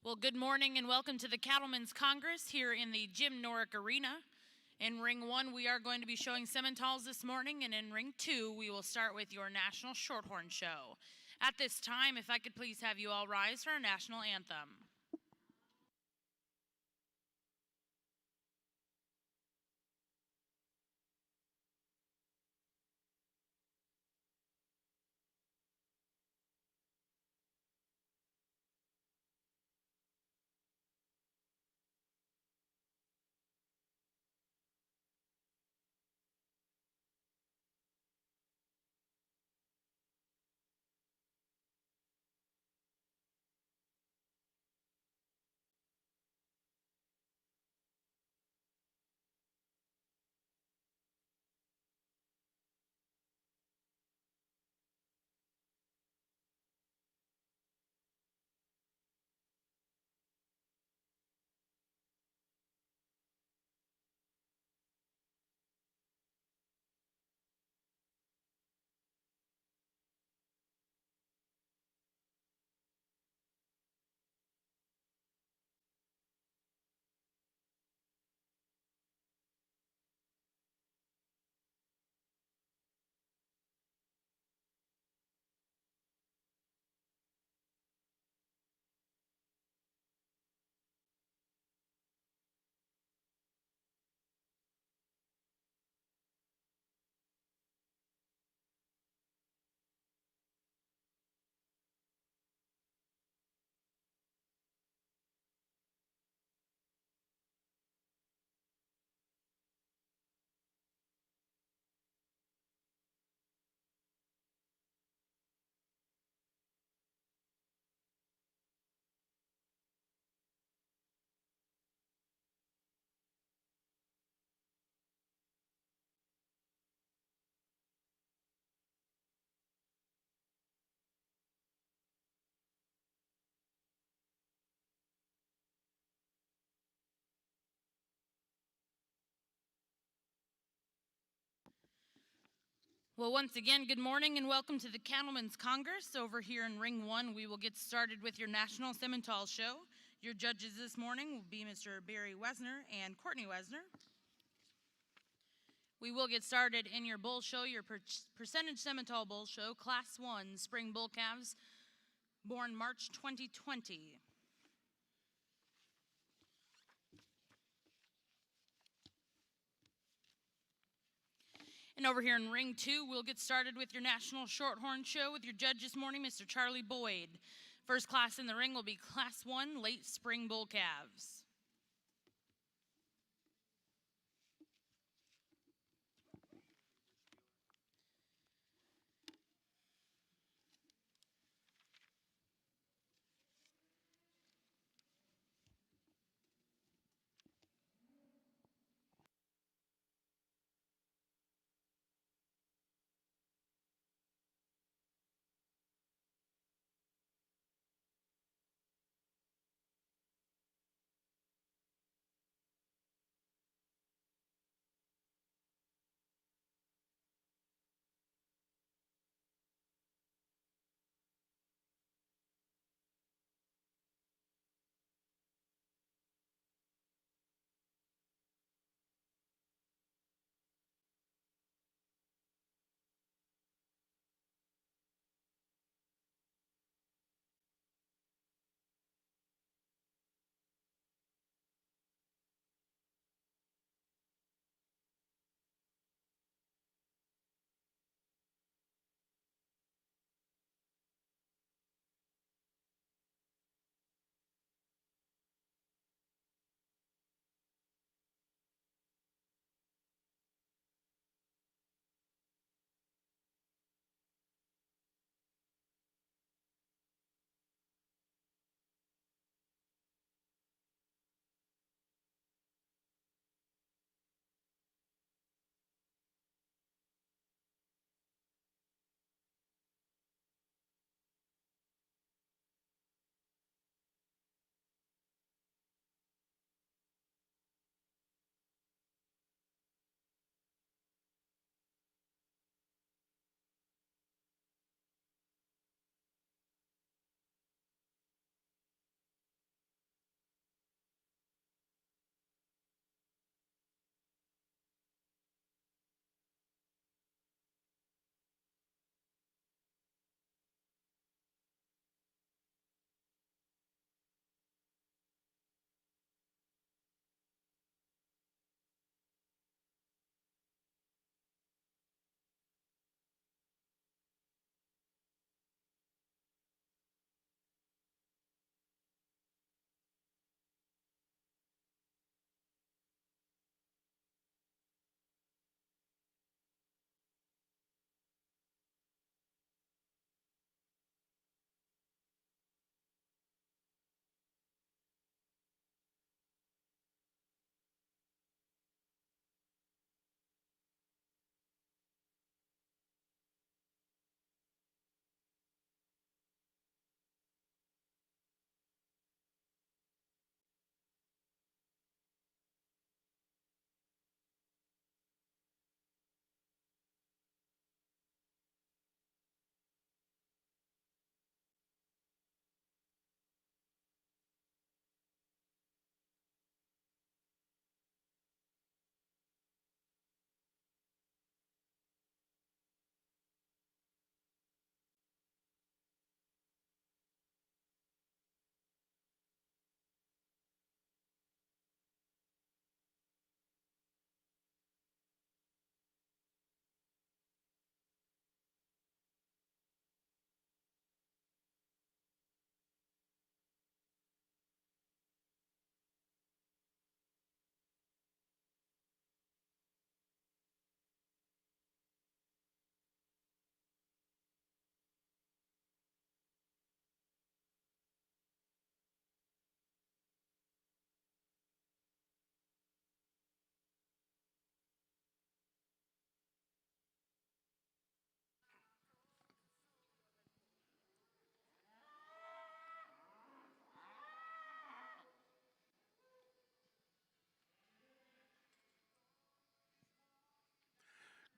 Well, good morning and welcome to the Cattlemen's Congress here in the Jim Norick Arena. In Ring 1, we are going to be showing Simmentals this morning, and in Ring 2, we will start with your National Shorthorn Show. At this time, if I could please have you all rise for our national anthem. Well, once again, good morning and welcome to the Cattlemen's Congress. Over here in Ring 1, we will get started with your National Simmental Show. Your judges this morning will be Mr. Barry Wesner and Courtney Wesner. We will get started in your bull show, your percentage Simmental bull show, Class 1 Spring Bull Calves, born March 2020. And over here in Ring 2, we'll get started with your National Shorthorn Show with your judge this morning, Mr. Charlie Boyd. First class in the ring will be Class 1 Late Spring Bull Calves.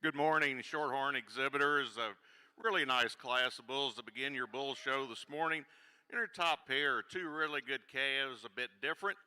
Good morning, Shorthorn exhibitors. A really nice class of bulls to begin your bull show this morning. In our top pair are two really good calves, a bit different.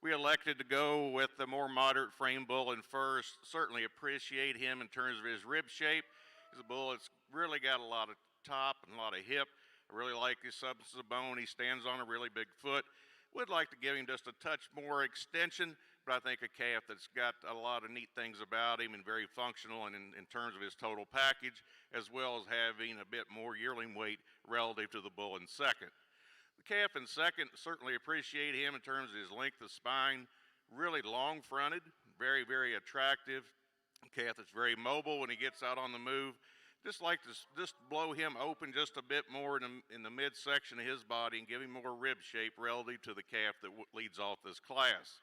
We elected to go with the more moderate frame bull in first. Certainly appreciate him in terms of his rib shape. He's a bull that's really got a lot of top and a lot of hip. I really like his substance of bone. He stands on a really big foot. Would like to give him just a touch more extension, but I think a calf that's got a lot of neat things about him and very functional and in terms of his total package, as well as having a bit more yearling weight relative to the bull in second. The calf in second, certainly appreciate him in terms of his length of spine, really long fronted, very, very attractive. Calf that's very mobile when he gets out on the move. Just like to just blow him open just a bit more in the midsection of his body and give him more rib shape relative to the calf that leads off this class.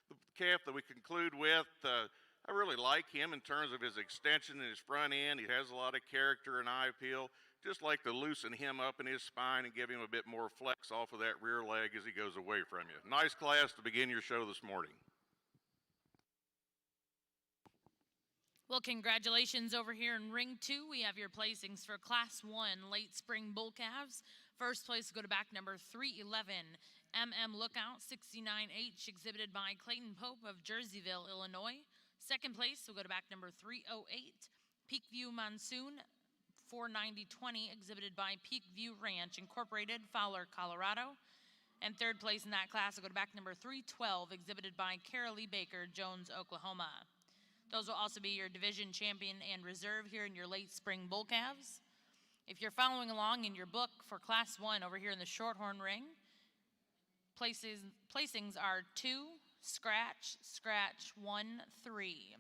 The calf that we conclude with, I really like him in terms of his extension and his front end. He has a lot of character and eye appeal. Just like to loosen him up in his spine and give him a bit more flex off of that rear leg as he goes away from you. Nice class to begin your show this morning. Well, congratulations over here in ring 2. We have your placings for Class 1 late spring bull calves. First place will go to back number 311, MM Lookout 69H, exhibited by Clayton Pope of Jerseyville, Illinois. Second place will go to back number 308, Peakview Monsoon 49020, exhibited by Peakview Ranch Incorporated, Fowler, Colorado. And third place in that class will go to back number 312, exhibited by Carolee Baker, Jones, Oklahoma. Those will also be your division champion and reserve here in your late spring bull calves. If you're following along in your book for Class 1 over here in the Shorthorn ring, placings are 2, scratch, scratch, 1, 3.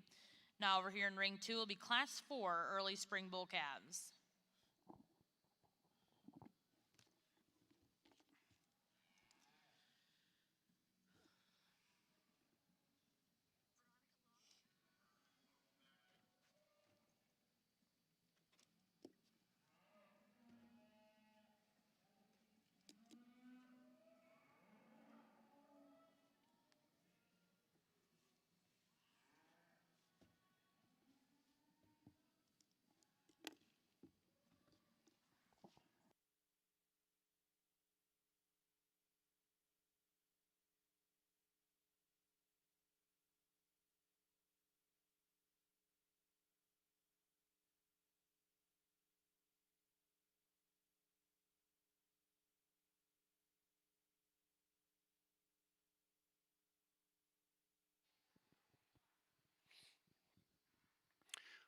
Now over here in ring 2 will be Class 4 early spring bull calves.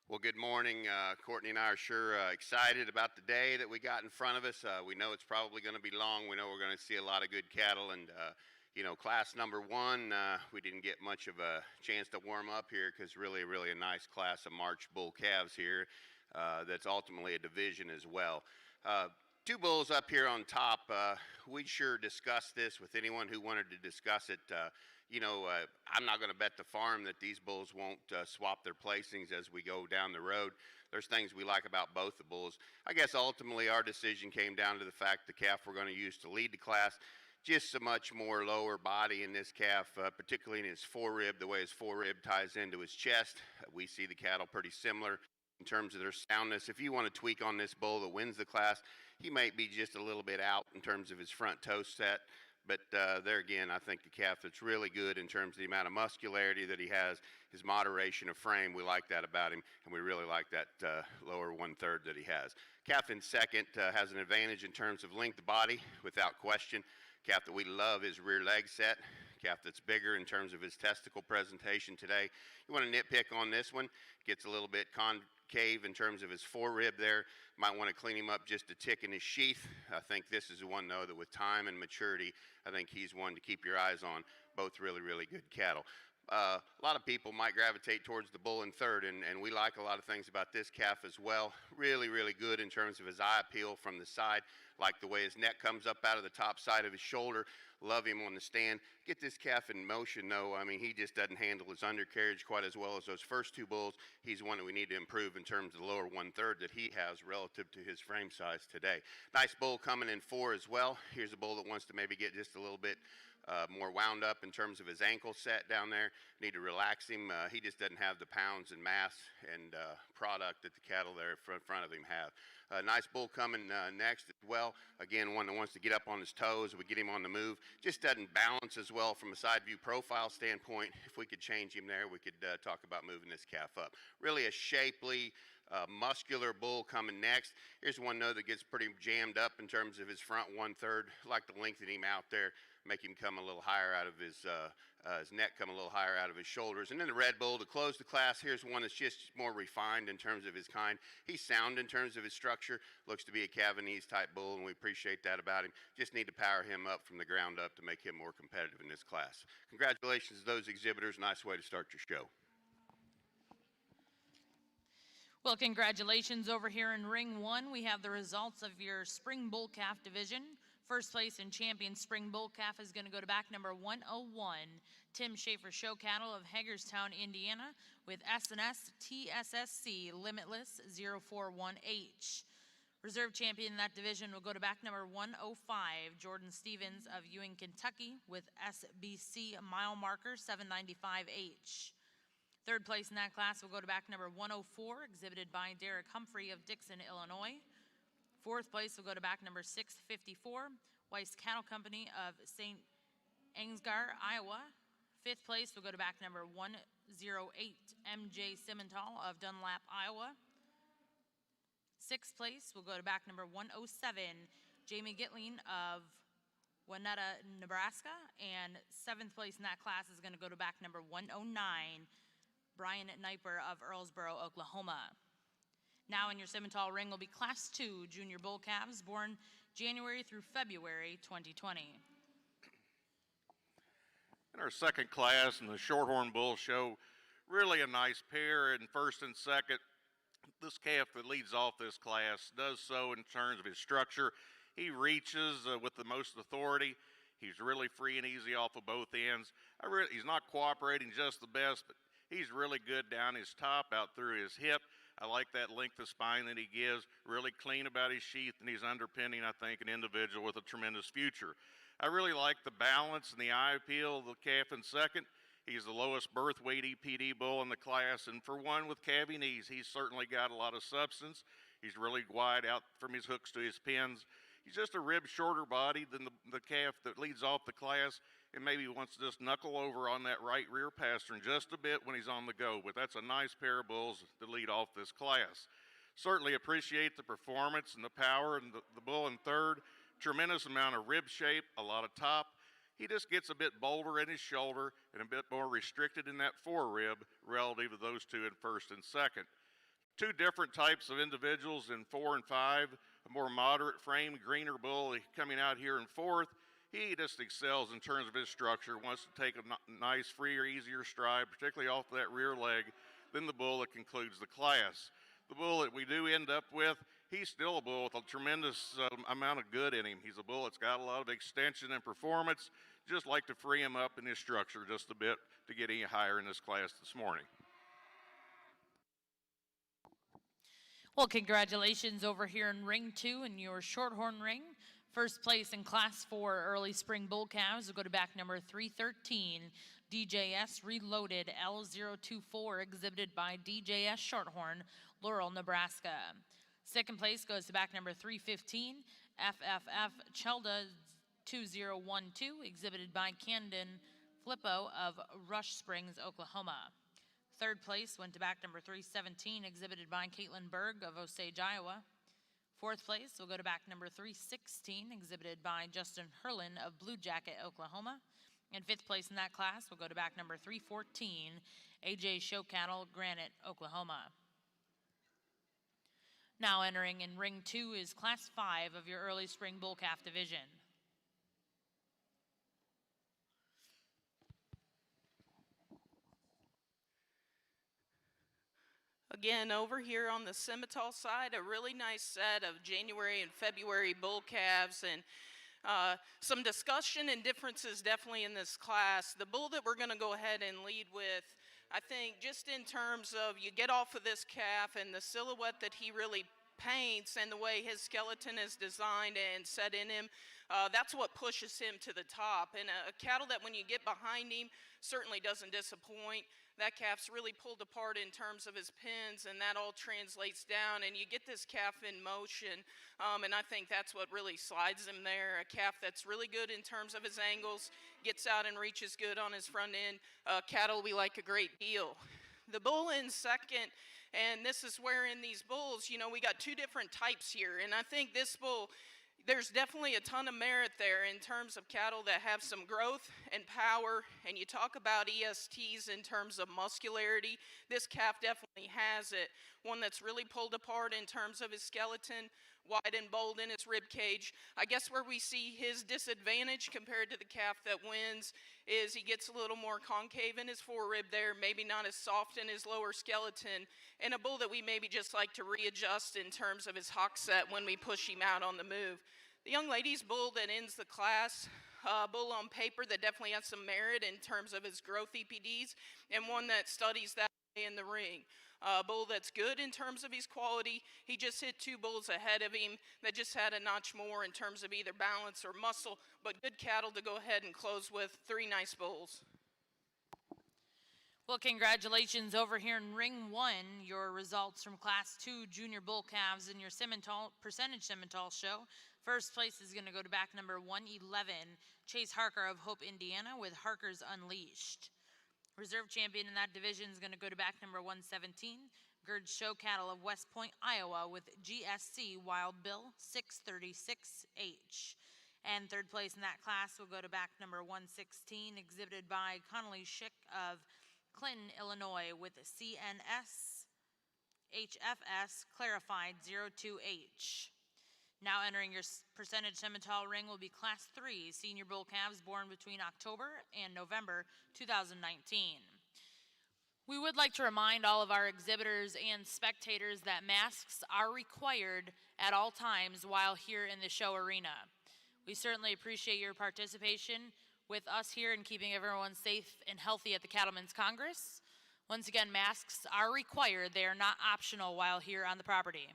Well, good morning. Courtney and I are sure excited about the day that we got in front of us. We know it's probably going to be long. We know we're going to see a lot of good cattle. And, you know, class number 1, we didn't get much of a chance to warm up here because really a nice class of March bull calves here that's ultimately a division as well. 2 bulls up here on top. We'd sure discuss this with anyone who wanted to discuss it. I'm not going to bet the farm that these bulls won't swap their placings as we go down the road. There's things we like about both the bulls. I guess ultimately our decision came down to the fact the calf we're going to use to lead the class, just so much more lower body in this calf, particularly in his forerib, the way his forerib ties into his chest. We see the cattle pretty similar in terms of their soundness. If you want to tweak on this bull that wins the class, he might be just a little bit out in terms of his front toe set. But there again, I think the calf that's really good in terms of the amount of muscularity that he has, his moderation of frame, we like that about him, and we really like that lower 1/3 that he has. Calf in second has an advantage in terms of length of body, without question. Calf that we love is rear leg set. Calf that's bigger in terms of his testicle presentation today. You want to nitpick on this one, gets a little bit concave in terms of his forerib there. Might want to clean him up just a tick in his sheath. I think this is one, though, that with time and maturity, I think he's one to keep your eyes on. Both really good cattle. A lot of people might gravitate towards the bull in third, and we like a lot of things about this calf as well. Really good in terms of his eye appeal from the side. Like the way his neck comes up out of the top side of his shoulder. Love him on the stand. Get this calf in motion, though. I mean, he just doesn't handle his undercarriage quite as well as those first 2 bulls. He's one that we need to improve in terms of the lower 1/3 that he has relative to his frame size today. Nice bull coming in 4 as well. Here's a bull that wants to maybe get just a little bit more wound up in terms of his ankle set down there. Need to relax him. He just doesn't have the pounds and mass and product that the cattle there in front of him have. Nice bull coming next as well. Again, one that wants to get up on his toes. We get him on the move. Just doesn't balance as well from a side view profile standpoint. If we could change him there, we could talk about moving this calf up. Really a shapely, muscular bull coming next. Here's one though that gets pretty jammed up in terms of his front 1/3. Like to lengthen him out there, make him come a little higher out of his neck, come a little higher out of his shoulders. And then the red bull to close the class. Here's one that's just more refined in terms of his kind. He's sound in terms of his structure. Looks to be a Cavanese type bull, and we appreciate that about him. Just need to power him up from the ground up to make him more competitive in this class. Congratulations to those exhibitors. Nice way to start your show. Well, congratulations over here in ring 1. We have the results of your spring bull calf division. First place in champion spring bull calf is going to go to back number 101, Tim Schaefer Show Cattle of Hagerstown, Indiana, with S&S TSSC Limitless 041H. Reserve champion in that division will go to back number 105, Jordan Stevens of Ewing, Kentucky, with SBC Mile Marker 795H. Third place in that class will go to back number 104, exhibited by Derek Humphrey of Dixon, Illinois. Fourth place will go to back number 654, Weiss Cattle Company of St. Ansgar, Iowa. Fifth place will go to back number 108, MJ Simmental of Dunlap, Iowa. Sixth place will go to back number 107, Jamie Gitling of Winetta, Nebraska. And seventh place in that class is going to go to back number 109, Brian Kniper of Earlsboro, Oklahoma. Now in your Simmental ring will be Class 2 junior bull calves born January through February 2020. In our second class in the Shorthorn Bull Show, really a nice pair in first and second. This calf that leads off this class does so in terms of his structure. He reaches with the most authority. He's really free and easy off of both ends. He's not cooperating just the best, but he's really good down his top, out through his hip. I like that length of spine that he gives, really clean about his sheath, and he's underpinning, I think, an individual with a tremendous future. I really like the balance and the eye appeal of the calf in second. He's the lowest birth weight EPD bull in the class, and for one with calving knees, he's certainly got a lot of substance. He's really wide out from his hooks to his pins. He's just a rib shorter body than the calf that leads off the class, and maybe wants to just knuckle over on that right rear pastern just a bit when he's on the go. But that's a nice pair of bulls to lead off this class. Certainly appreciate the performance and the power, and the bull in third. Tremendous amount of rib shape, a lot of top. He just gets a bit bolder in his shoulder and a bit more restricted in that forerib relative to those two in first and second. Two different types of individuals in 4 and 5. A more moderate frame, greener bull coming out here in fourth. He just excels in terms of his structure, wants to take a nice, freer, easier stride, particularly off that rear leg, than the bull that concludes the class. The bull that we do end up with, he's still a bull with a tremendous amount of good in him. He's a bull that's got a lot of extension and performance. Just like to free him up in his structure just a bit to get any higher in this class this morning. Well, congratulations over here in ring 2 in your Shorthorn ring. First place in Class 4 early spring bull calves will go to back number 313, DJS Reloaded L024, exhibited by DJS Shorthorn, Laurel, Nebraska. Second place goes to back number 315, FFF Chelda 2012, exhibited by Camden Flippo of Rush Springs, Oklahoma. Third place went to back number 317, exhibited by Caitlin Berg of Osage, Iowa. Fourth place will go to back number 316, exhibited by Justin Herlin of Blue Jacket, Oklahoma. And fifth place in that class will go to back number 314, AJ Show Cattle, Granite, Oklahoma. Now entering in ring 2 is Class 5 of your early spring bull calf division. Again, over here on the Simmental side, a really nice set of January and February bull calves, and some discussion and differences definitely in this class. The bull that we're going to go ahead and lead with, I think just in terms of you get off of this calf and the silhouette that he really paints and the way his skeleton is designed and set in him, That's what pushes him to the top. And a cattle that when you get behind him certainly doesn't disappoint. That calf's really pulled apart in terms of his pins, and that all translates down, and you get this calf in motion, and I think that's what really slides him there. A calf that's really good in terms of his angles, gets out and reaches good on his front end. Cattle we like a great deal. The bull in second, and this is where in these bulls, you know, we got two different types here, and I think this bull, there's definitely a ton of merit there in terms of cattle that have some growth and power, and you talk about ESTs in terms of muscularity. This calf definitely has it. One that's really pulled apart in terms of his skeleton, wide and bold in its rib cage. I guess where we see his disadvantage compared to the calf that wins is he gets a little more concave in his forerib there, maybe not as soft in his lower skeleton, and a bull that we maybe just like to readjust in terms of his hock set when we push him out on the move. The young lady's bull that ends the class, bull on paper that definitely has some merit in terms of his growth EPDs, and one that studies that in the ring. Bull that's good in terms of his quality. He just hit two bulls ahead of him that just had a notch more in terms of either balance or muscle, but good cattle to go ahead and close with. Three nice bulls. Well, congratulations over here in Ring 1, your results from Class 2 Junior Bull Calves in your Simmental, Percentage Simmental show. First place is going to go to back number 111, Chase Harker of Hope, Indiana, with Harker's Unleashed. Reserve champion in that division is going to go to back number 117, Gerd Show Cattle of West Point, Iowa, with GSC Wild Bill 636H. And third place in that class will go to back number 116, exhibited by Connolly Schick of Clinton, Illinois, with CNS HFS Clarified 02H. Now entering your Percentage Simmental ring will be Class 3 Senior Bull Calves born between October and November 2019. We would like to remind all of our exhibitors and spectators that masks are required at all times while here in the show arena. We certainly appreciate your participation with us here in keeping everyone safe and healthy at the Cattlemen's Congress. Once again, masks are required. They are not optional while here on the property.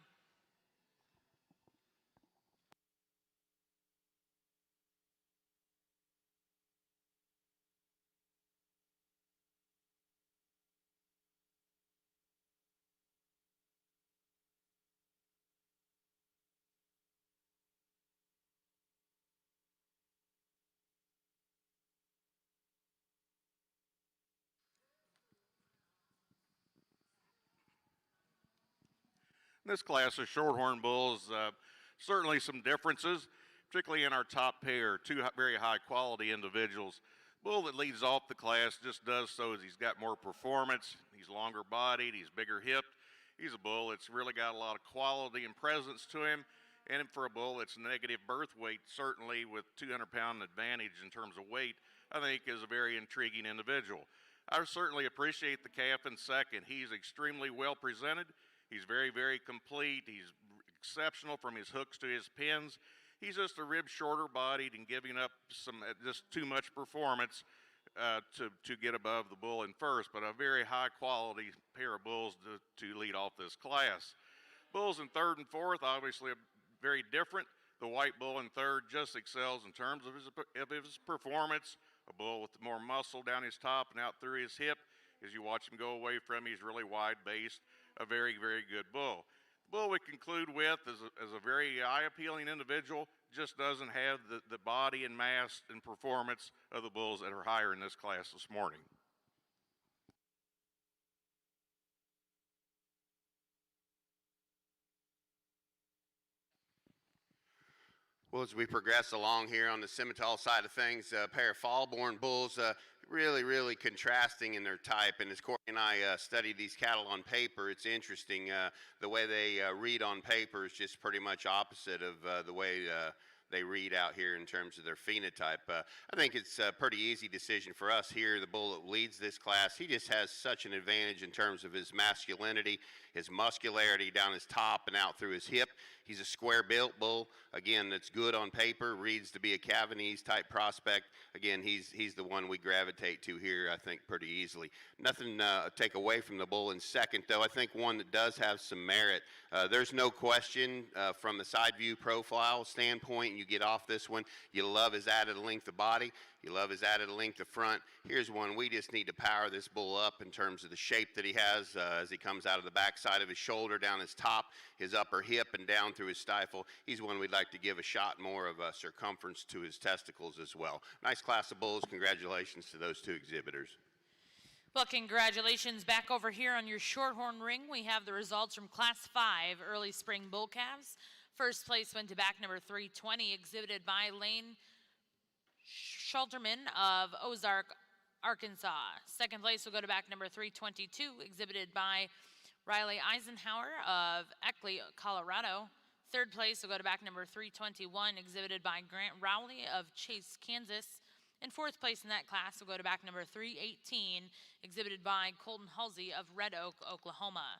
In this class of shorthorn bulls, certainly some differences, particularly in our top pair, two very high quality individuals. Bull that leads off the class just does so as he's got more performance, he's longer bodied, he's bigger hipped. He's a bull that's really got a lot of quality and presence to him, and for a bull that's negative birth weight, certainly with 200-pound advantage in terms of weight, I think is a very intriguing individual. I certainly appreciate the calf in second. He's extremely well presented. He's very, very complete. He's exceptional from his hooks to his pins. He's just a rib shorter bodied and giving up some just too much performance to get above the bull in first, but a very high quality pair of bulls to lead off this class. Bulls in third and fourth, obviously very different. The white bull in third just excels in terms of his performance. A bull with more muscle down his top and out through his hip. As you watch him go away from him, he's really wide-based, a very, very good bull. The bull we conclude with is a very eye-appealing individual, just doesn't have the body and mass and performance of the bulls that are higher in this class this morning. Well, as we progress along here on the Simmental side of things, a pair of fall-born bulls, really contrasting in their type. And as Courtney and I study these cattle on paper, it's interesting. The way they read on paper is just pretty much opposite of the way they read out here in terms of their phenotype. I think it's a pretty easy decision for us here. The bull that leads this class, he just has such an advantage in terms of his masculinity, his muscularity down his top and out through his hip. He's a square-built bull. Again, that's good on paper, reads to be a Cavanese type prospect. Again, he's the one we gravitate to here, I think, pretty easily. Nothing to take away from the bull in second, though. I think one that does have some merit. There's no question from the side view profile standpoint, you get off this one, you love his added length of body. You love his added length of front. Here's one we just need to power this bull up in terms of the shape that he has as he comes out of the backside of his shoulder, down his top, his upper hip, and down through his stifle. He's one we'd like to give a shot more of circumference to his testicles as well. Nice class of bulls. Congratulations to those two exhibitors. Well, congratulations. Back over here on your Shorthorn ring, we have the results from Class 5 early spring bull calves. First place went to back number 320, exhibited by Lane Schulterman of Ozark, Arkansas. Second place will go to back number 322, exhibited by Riley Eisenhower of Eckley, Colorado. Third place will go to back number 321, exhibited by Grant Rowley of Chase, Kansas. And fourth place in that class will go to back number 318, exhibited by Colton Halsey of Red Oak, Oklahoma.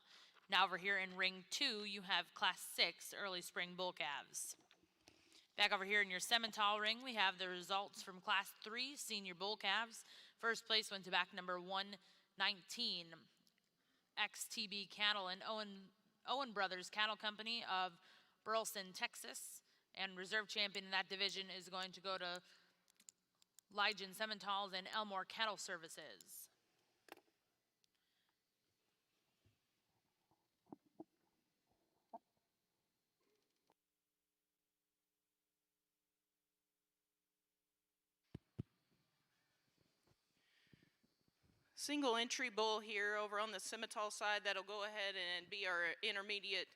Now over here in ring 2, you have Class 6 early spring bull calves. Back over here in your Simmental ring, we have the results from Class 3 senior bull calves. First place went to back number 119, XTB Cattle and Owen Brothers Cattle Company of Burleson, Texas. And reserve champion in that division is going to go to Lygen Simmentals and Elmore Cattle Services. Single entry bull here over on the Simmental side that'll go ahead and be our intermediate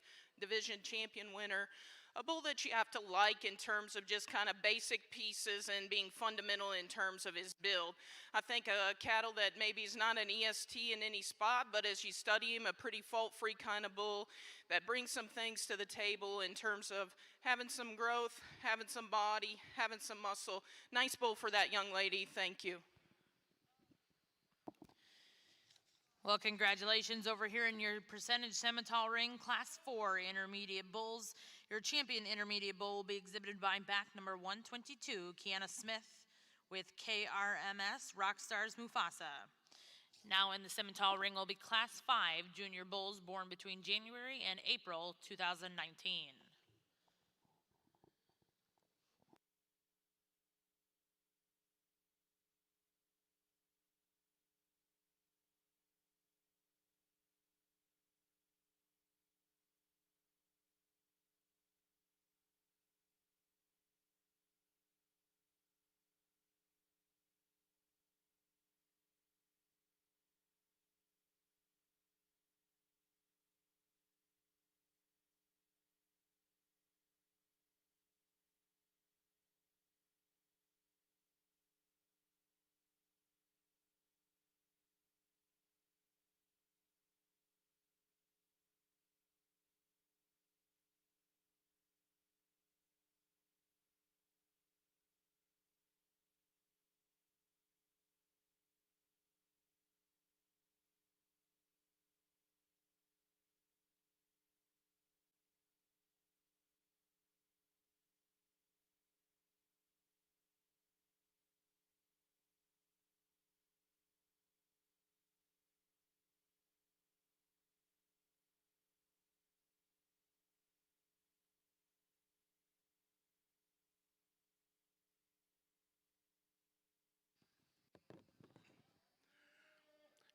division champion winner. A bull that you have to like in terms of just kind of basic pieces and being fundamental in terms of his build. I think a cattle that maybe is not an EST in any spot, but as you study him, a pretty fault-free kind of bull that brings some things to the table in terms of having some growth, having some body, having some muscle. Nice bull for that young lady. Thank you. Well, congratulations over here in your percentage Simmental ring, Class 4 intermediate bulls. Your champion intermediate bull will be exhibited by back number 122, Kiana Smith with KRMS Rockstars Mufasa. Now in the Simmental ring will be Class 5 junior bulls born between January and April 2019.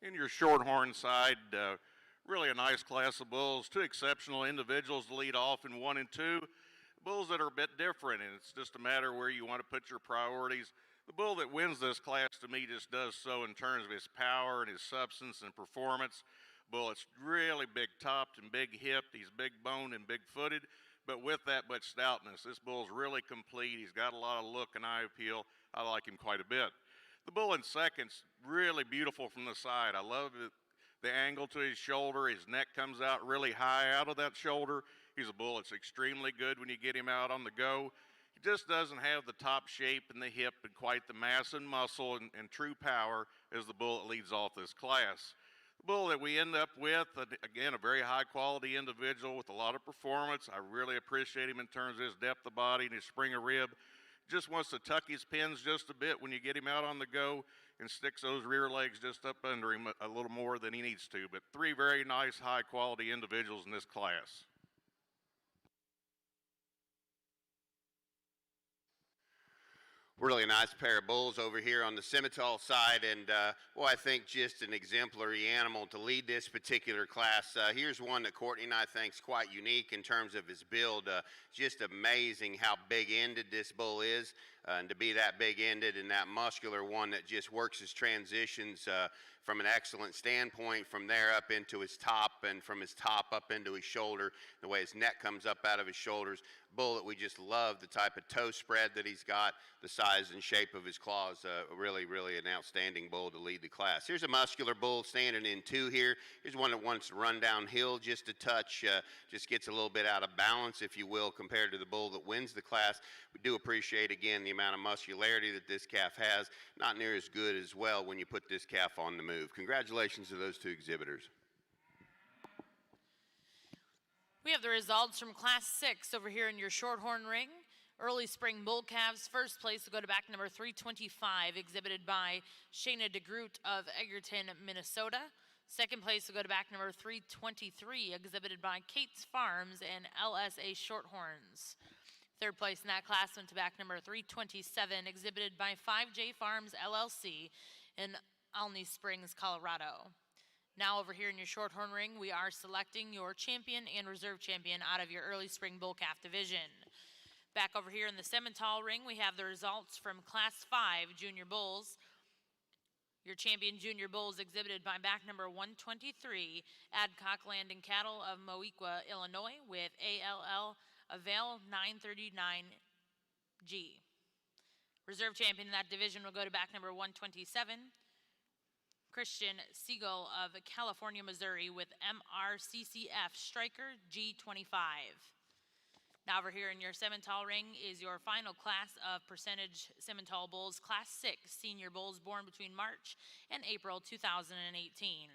In your Shorthorn side, really a nice class of bulls, two exceptional individuals to lead off in 1 and 2. Bulls that are a bit different, and it's just a matter where you want to put your priorities. The bull that wins this class to me just does so in terms of his power and his substance and performance. Bull that's really big topped and big hipped. He's big boned and big footed, but with that much stoutness, this bull's really complete. He's got a lot of look and eye appeal. I like him quite a bit. The bull in second's really beautiful from the side. I love the angle to his shoulder. His neck comes out really high out of that shoulder. He's a bull that's extremely good when you get him out on the go. He just doesn't have the top shape and the hip and quite the mass and muscle and true power as the bull that leads off this class. The The bull that we end up with, again, a very high quality individual with a lot of performance. I really appreciate him in terms of his depth of body and his spring of rib. Just wants to tuck his pins just a bit when you get him out on the go and sticks those rear legs just up under him a little more than he needs to. But three very nice, high quality individuals in this class. Really nice pair of bulls over here on the Simmental side, and well, I think just an exemplary animal to lead this particular class. Here's one that Courtney and I think is quite unique in terms of his build. Just amazing how big-ended this bull is, and to be that big-ended and that muscular one that just works his transitions from an excellent standpoint from there up into his top and from his top up into his shoulder, the way his neck comes up out of his shoulders. Bull that we just love, the type of toe spread that he's got, the size and shape of his claws. Really an outstanding bull to lead the class. Here's a muscular bull standing in two here. Here's one that wants to run downhill just a touch, just gets a little bit out of balance, if you will, compared to the bull that wins the class. We do appreciate, again, the amount of muscularity that this calf has. Not near as good as well when you put this calf on the move. Congratulations to those two exhibitors. We have the results from Class 6 over here in your Shorthorn ring. Early spring bull calves. First place will go to back number 325, exhibited by Shayna DeGroot of Egerton, Minnesota. Second place will go to back number 323, exhibited by Kate's Farms and LSA Shorthorns. Third place in that class went to back number 327, exhibited by 5J Farms LLC in Alney Springs, Colorado. Now over here in your Shorthorn ring, we are selecting your champion and reserve champion out of your early spring bull calf division. Back over here in the Simmental ring, we have the results from Class 5 junior bulls. Your champion junior bulls exhibited by back number 123, Adcock Land and Cattle of Moequa, Illinois, with ALL Avail 939G. Reserve champion in that division will go to back number 127, Christian Siegel of California, Missouri, with MRCCF Striker G25. Now over here in your Simmental ring is your final class of percentage Simmental bulls, Class 6 senior bulls born between March and April 2018.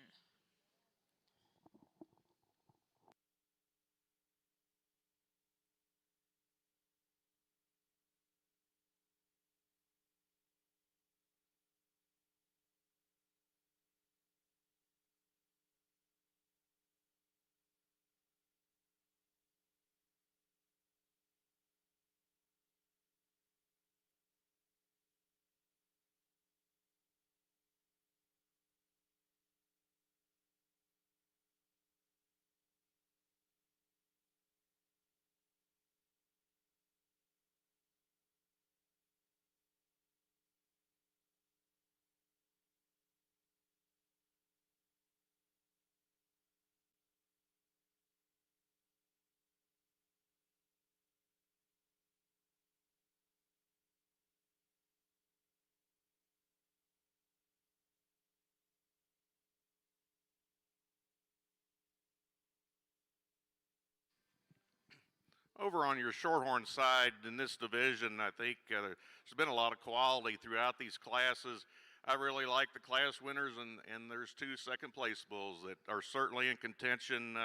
Over on your Shorthorn side in this division, I think there's been a lot of quality throughout these classes. I really like the class winners, and there's two second place bulls that are certainly in contention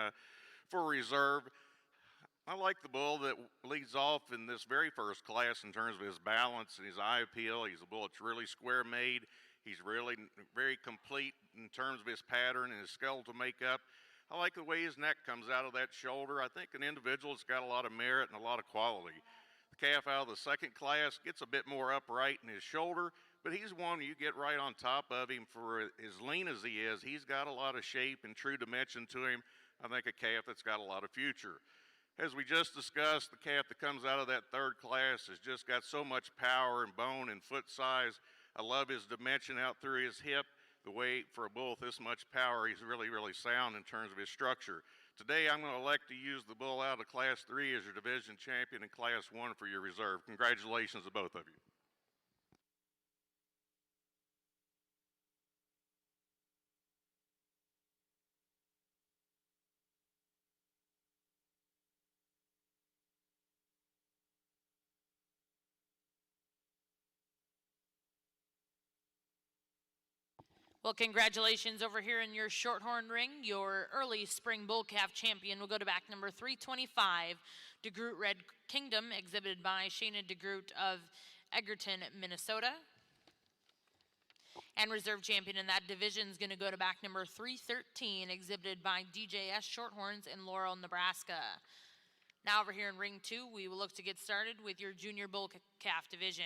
for reserve. I like the bull that leads off in this very first class in terms of his balance and his eye appeal. He's a bull that's really square made. He's really very complete in terms of his pattern and his skeletal makeup. I like the way his neck comes out of that shoulder. I think an individual that's got a lot of merit and a lot of quality. The calf out of the second class gets a bit more upright in his shoulder, but he's one you get right on top of him. For as lean as he is, he's got a lot of shape and true dimension to him. I think a calf that's got a lot of future. As we just discussed, the calf that comes out of that third class has just got so much power and bone and foot size. I love his dimension out through his hip. The weight for a bull with this much power, he's really sound in terms of his structure. Today, I'm going to elect to use the bull out of Class 3 as your division champion in Class 1 for your reserve. Congratulations to both of you. Well, congratulations over here in your Shorthorn ring. Your early spring bull calf champion will go to back number 325, DeGroot Red Kingdom, exhibited by Shayna DeGroot of Egerton, Minnesota. And reserve champion in that division is going to go to back number 313, exhibited by DJS Shorthorns in Laurel, Nebraska. Now over here in ring 2, we will look to get started with your junior bull calf division.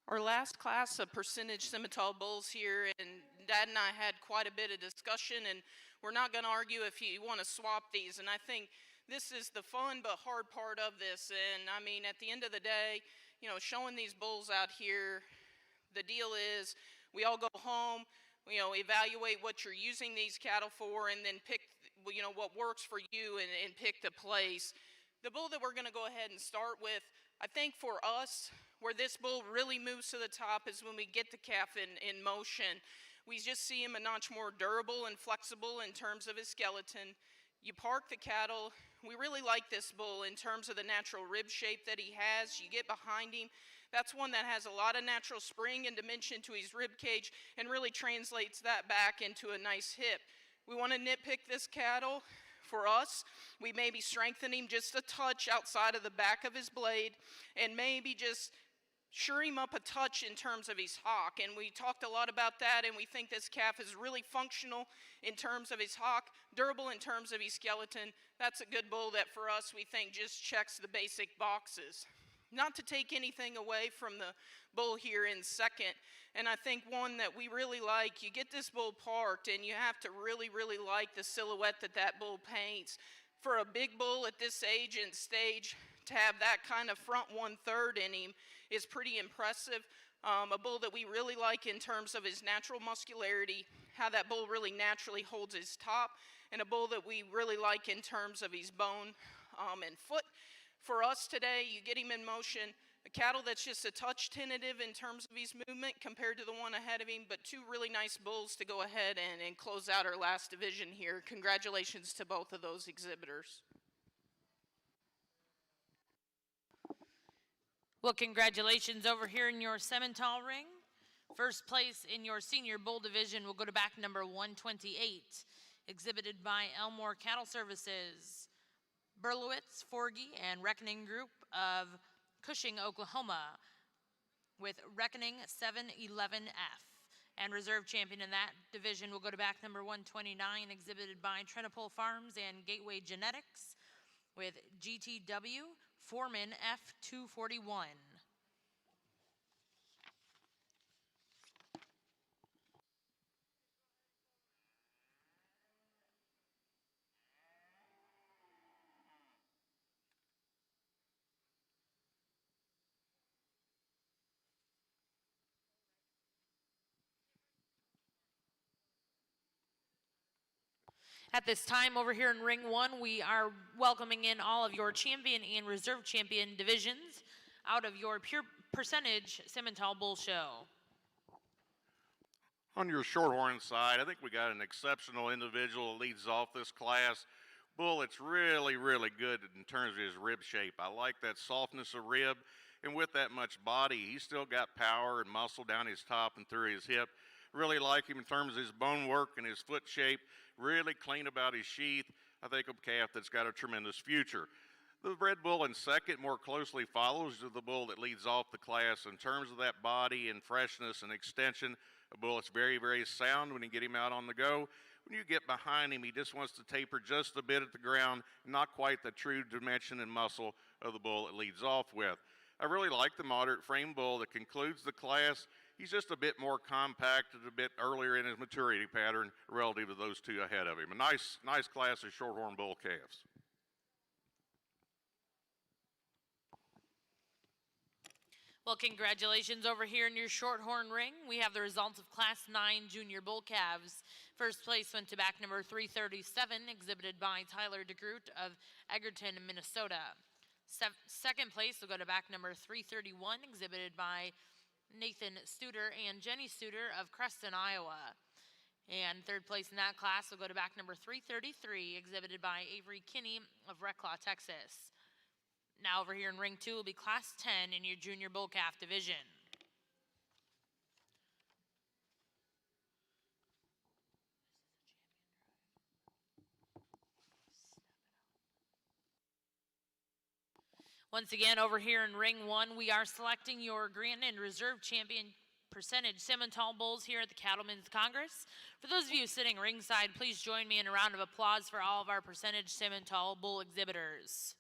Our last class of percentage Simmental bulls here, and Dad and I had quite a bit of discussion, and we're not going to argue if you want to swap these. And I think this is the fun but hard part of this. And I mean, at the end of the day, you know, showing these bulls out here, the deal is we all go home, you know, evaluate what you're using these cattle for, and then pick, you know, what works for you and pick the place. The bull that we're going to go ahead and start with, I think for us, where this bull really moves to the top is when we get the calf in motion. We just see him a notch more durable and flexible in terms of his skeleton. You park the cattle. We really like this bull in terms of the natural rib shape that he has. You get behind him. That's one that has a lot of natural spring and dimension to his rib cage and really translates that back into a nice hip. We want to nitpick this cattle. For us, we maybe strengthen him just a touch outside of the back of his blade and maybe just sure him up a touch in terms of his hock. And we talked a lot about that, and we think this calf is really functional in terms of his hock, durable in terms of his skeleton. That's a good bull that for us we think just checks the basic boxes. Not to take anything away from the bull here in second, and I think one that we really like, you get this bull parked and you have to really, really like the silhouette that that bull paints. For a big bull at this age and stage, to have that kind of front 1/3 in him is pretty impressive. A bull that we really like in terms of his natural muscularity, how that bull really naturally holds his top, and a bull that we really like in terms of his bone and foot. For us today, you get him in motion, a cattle that's just a touch tentative in terms of his movement compared to the one ahead of him, but two really nice bulls to go ahead and close out our last division here. Congratulations to both of those exhibitors. Well, congratulations over here in your Simmental ring. First place in your senior bull division will go to back number 128, exhibited by Elmore Cattle Services, Berlowitz, Forgy, and Reckoning Group of Cushing, Oklahoma, with Reckoning 711F. And reserve champion in that division will go to back number 129, exhibited by Trenopole Farms and Gateway Genetics, with GTW Foreman F241. At this time, over here in Ring 1, we are welcoming in all of your champion and reserve champion divisions out of your pure percentage Simmental Bull Show. On your shorthorn side, I think we got an exceptional individual that leads off this class. Bull, it's really, really good in terms of his rib shape. I like that softness of rib, and with that much body, he's still got power and muscle down his top and through his hip. Really like him in terms of his bone work and his foot shape. Really clean about his sheath. I think a calf that's got a tremendous future. The red bull in second more closely follows the bull that leads off the class in terms of that body and freshness and extension. A bull that's very, very sound when you get him out on the go. When you get behind him, he just wants to taper just a bit at the ground, not quite the true dimension and muscle of the bull that leads off with. I really like the moderate frame bull that concludes the class. He's just a bit more compact and a bit earlier in his maturity pattern relative to those two ahead of him. A nice class of shorthorn bull calves. Well, congratulations over here in your shorthorn ring. We have the results of Class 9 Junior Bull Calves. First place went to back number 337, exhibited by Tyler DeGroot of Egerton, Minnesota. Second place will go to back number 331, exhibited by Nathan Studer and Jenny Studer of Creston, Iowa. And third place in that class will go to back number 333, exhibited by Avery Kinney of Reclaw, Texas. Now over here in ring 2 will be Class 10 in your Junior Bull Calf division. Once again, over here in ring 1, we are selecting your Grant and Reserve Champion percentage Simmental bulls here at the Cattlemen's Congress. For those of you sitting ringside, please join me in a round of applause for all of our percentage Simmental bull exhibitors.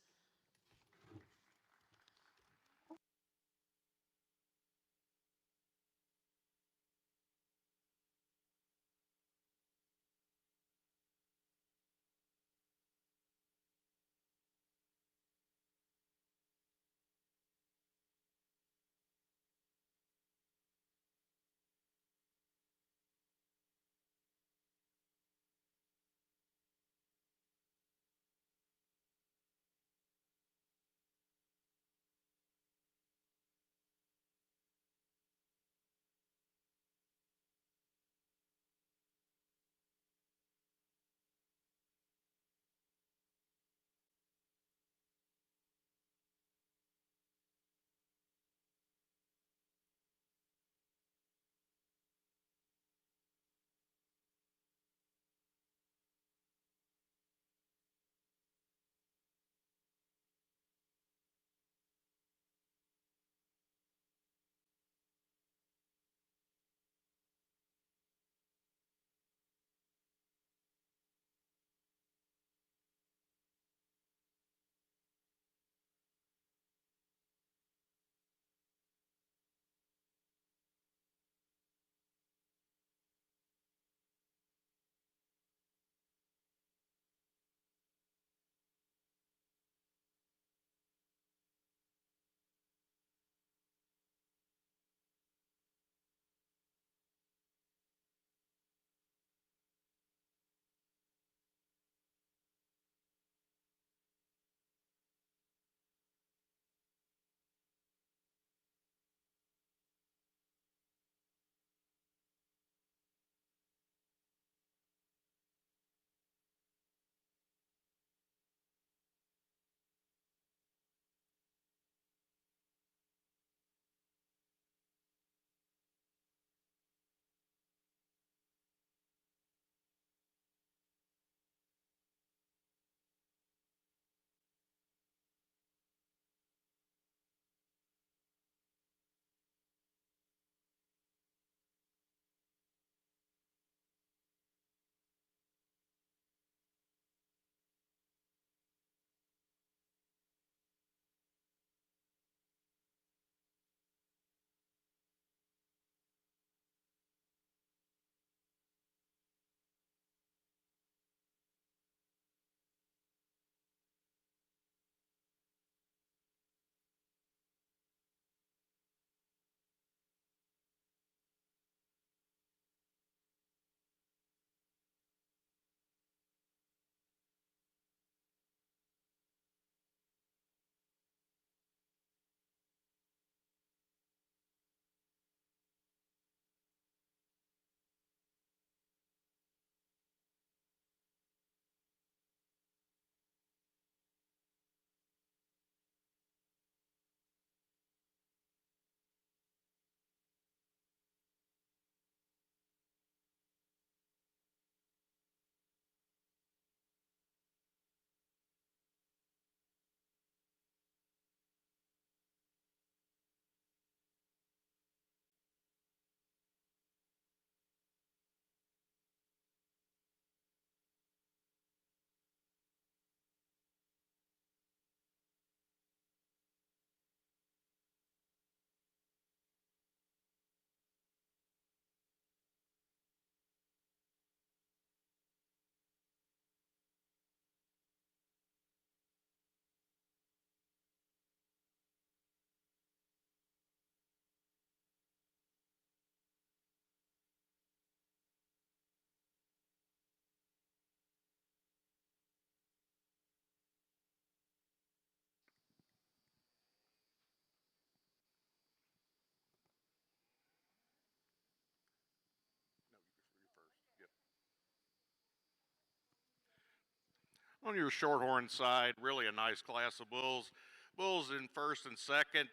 On your shorthorn side, really a nice class of bulls. Bulls in first and second,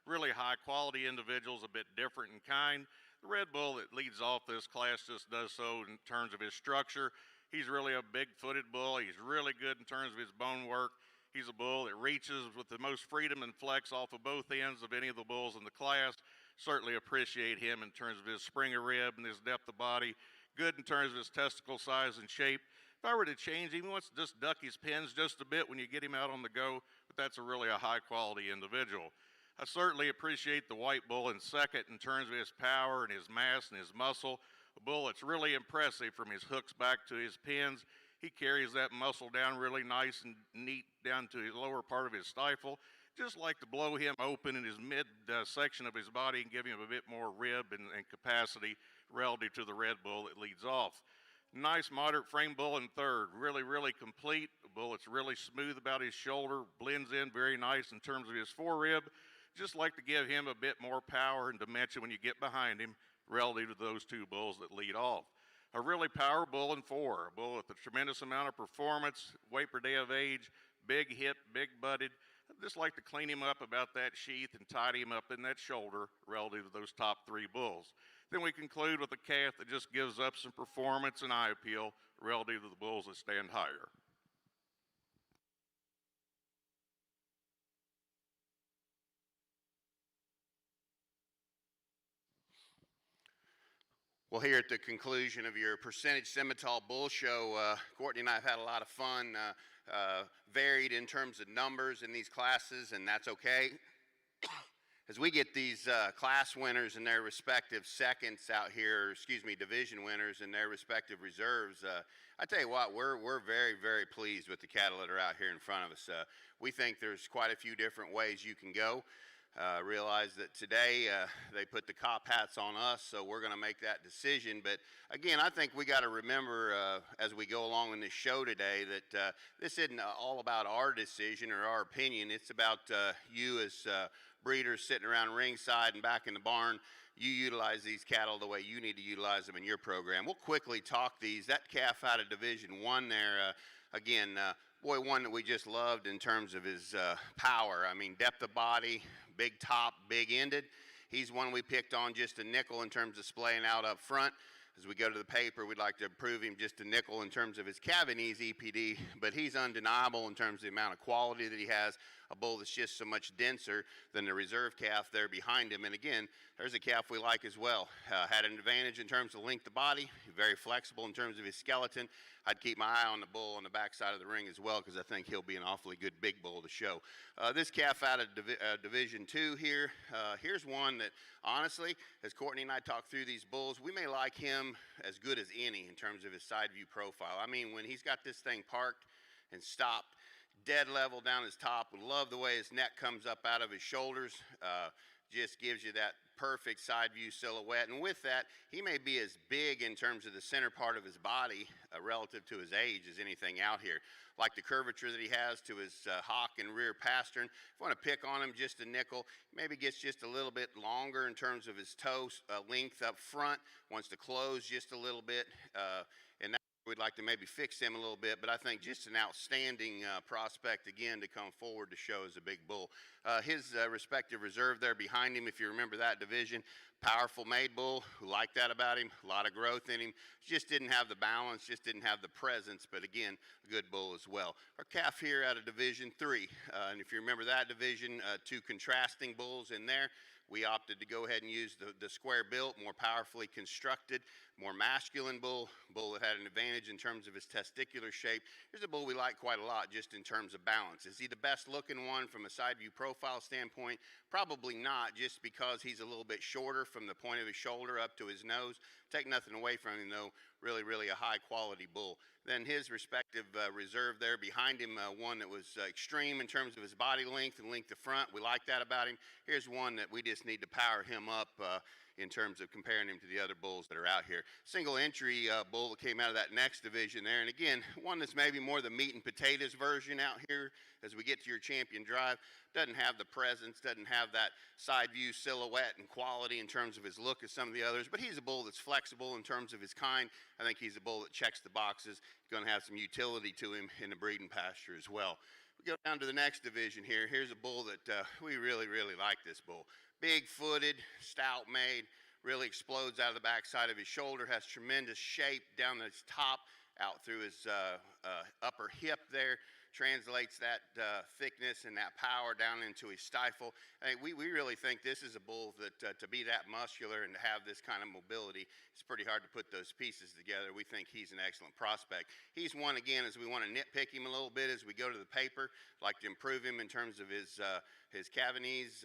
really high quality individuals, a bit different in kind. The red bull that leads off this class just does so in terms of his structure. He's really a big footed bull. He's really good in terms of his bone work. He's a bull that reaches with the most freedom and flex off of both ends of any of the bulls in the class. Certainly appreciate him in terms of his spring of rib and his depth of body. Good in terms of his testicle size and shape. If I were to change him, he wants to just duck his pins just a bit when you get him out on the go, but that's really a high quality individual. I certainly appreciate the white bull in second in terms of his power and his mass and his muscle. A bull that's really impressive from his hooks back to his pins. He carries that muscle down really nice and neat down to the lower part of his stifle. Just like to blow him open in his mid section of his body and give him a bit more rib and capacity relative to the red bull that leads off. Nice moderate frame bull in third, really complete. A bull that's really smooth about his shoulder, blends in very nice in terms of his forerib. Just like to give him a bit more power and dimension when you get behind him relative to those two bulls that lead off. A really power bull in four, a bull with a tremendous amount of performance, weight per day of age, big hip, big butted. I just like to clean him up about that sheath and tidy him up in that shoulder relative to those top three bulls. Then we conclude with a calf that just gives up some performance and eye appeal relative to the bulls that stand higher. Well, here at the conclusion of your percentage Simmental bull show, Courtney and I have had a lot of fun, varied in terms of numbers in these classes, and that's okay. As we get these class winners and their respective seconds out here, division winners and their respective reserves, I tell you what, we're very pleased with the cattle that are out here in front of us. We think there's quite a few different ways you can go. Realize that today they put the cop hats on us, so we're going to make that decision. But again, I think we got to remember as we go along in this show today that this isn't all about our decision or our opinion. It's about you as breeders sitting around ringside and back in the barn. You utilize these cattle the way you need to utilize them in your program. We'll quickly talk these. That calf out of Division 1 there, again, boy, one that we just loved in terms of his power. I mean, depth of body, big top, big ended. He's one we picked on just a nickel in terms of splaying out up front. As we go to the paper, we'd like to prove him just a nickel in terms of his calving ease EPD, but he's undeniable in terms of the amount of quality that he has. A bull that's just so much denser than the reserve calf there behind him. And again, there's a calf we like as well. Had an advantage in terms of length of body, very flexible in terms of his skeleton. I'd keep my eye on the bull on the backside of the ring as well because I think he'll be an awfully good big bull to show. This calf out of Division 2 here, here's one that honestly, as Courtney and I talk through these bulls, we may like him as good as any in terms of his side view profile. I mean, when he's got this thing parked and stopped, dead level down his top. We love the way his neck comes up out of his shoulders. Just gives you that perfect side view silhouette. And with that, he may be as big in terms of the center part of his body relative to his age as anything out here. Like the curvature that he has to his hock and rear pastern. If you want to pick on him just a nickel, maybe gets just a little bit longer in terms of his toe length up front. Wants to close just a little bit. And we'd like to maybe fix him a little bit, but I think just an outstanding prospect again to come forward to show as a big bull. His respective reserve there behind him, if you remember that division, powerful made bull, who liked that about him, a lot of growth in him, just didn't have the balance, just didn't have the presence, but again, a good bull as well. Our calf here out of Division 3, and if you remember that division, two contrasting bulls in there. We opted to go ahead and use the square built, more powerfully constructed, more masculine bull that had an advantage in terms of his testicular shape. Here's a bull we like quite a lot just in terms of balance. Is he the best looking one from a side view profile standpoint? Probably not, just because he's a little bit shorter from the point of his shoulder up to his nose. Take nothing away from him though, really a high quality bull. Then his respective reserve there behind him, one that was extreme in terms of his body length and length of front. We like that about him. Here's one that we just need to power him up in terms of comparing him to the other bulls that are out here. Single entry bull that came out of that next division there, and again, one that's maybe more the meat and potatoes version out here as we get to your champion drive. Doesn't have the presence, doesn't have that side view silhouette and quality in terms of his look as some of the others, but he's a bull that's flexible in terms of his kind. I think he's a bull that checks the boxes, going to have some utility to him in the breeding pasture as well. We go down to the next division here. Here's a bull that we really like this bull. Big-footed, stout-made, really explodes out of the backside of his shoulder, has tremendous shape down his top, out through his upper hip there, translates that thickness and that power down into his stifle. I mean, we really think this is a bull that to be that muscular and to have this kind of mobility, it's pretty hard to put those pieces together. We think he's an excellent prospect. He's one, again, as we want to nitpick him a little bit as we go to the paper, like to improve him in terms of his Cavanese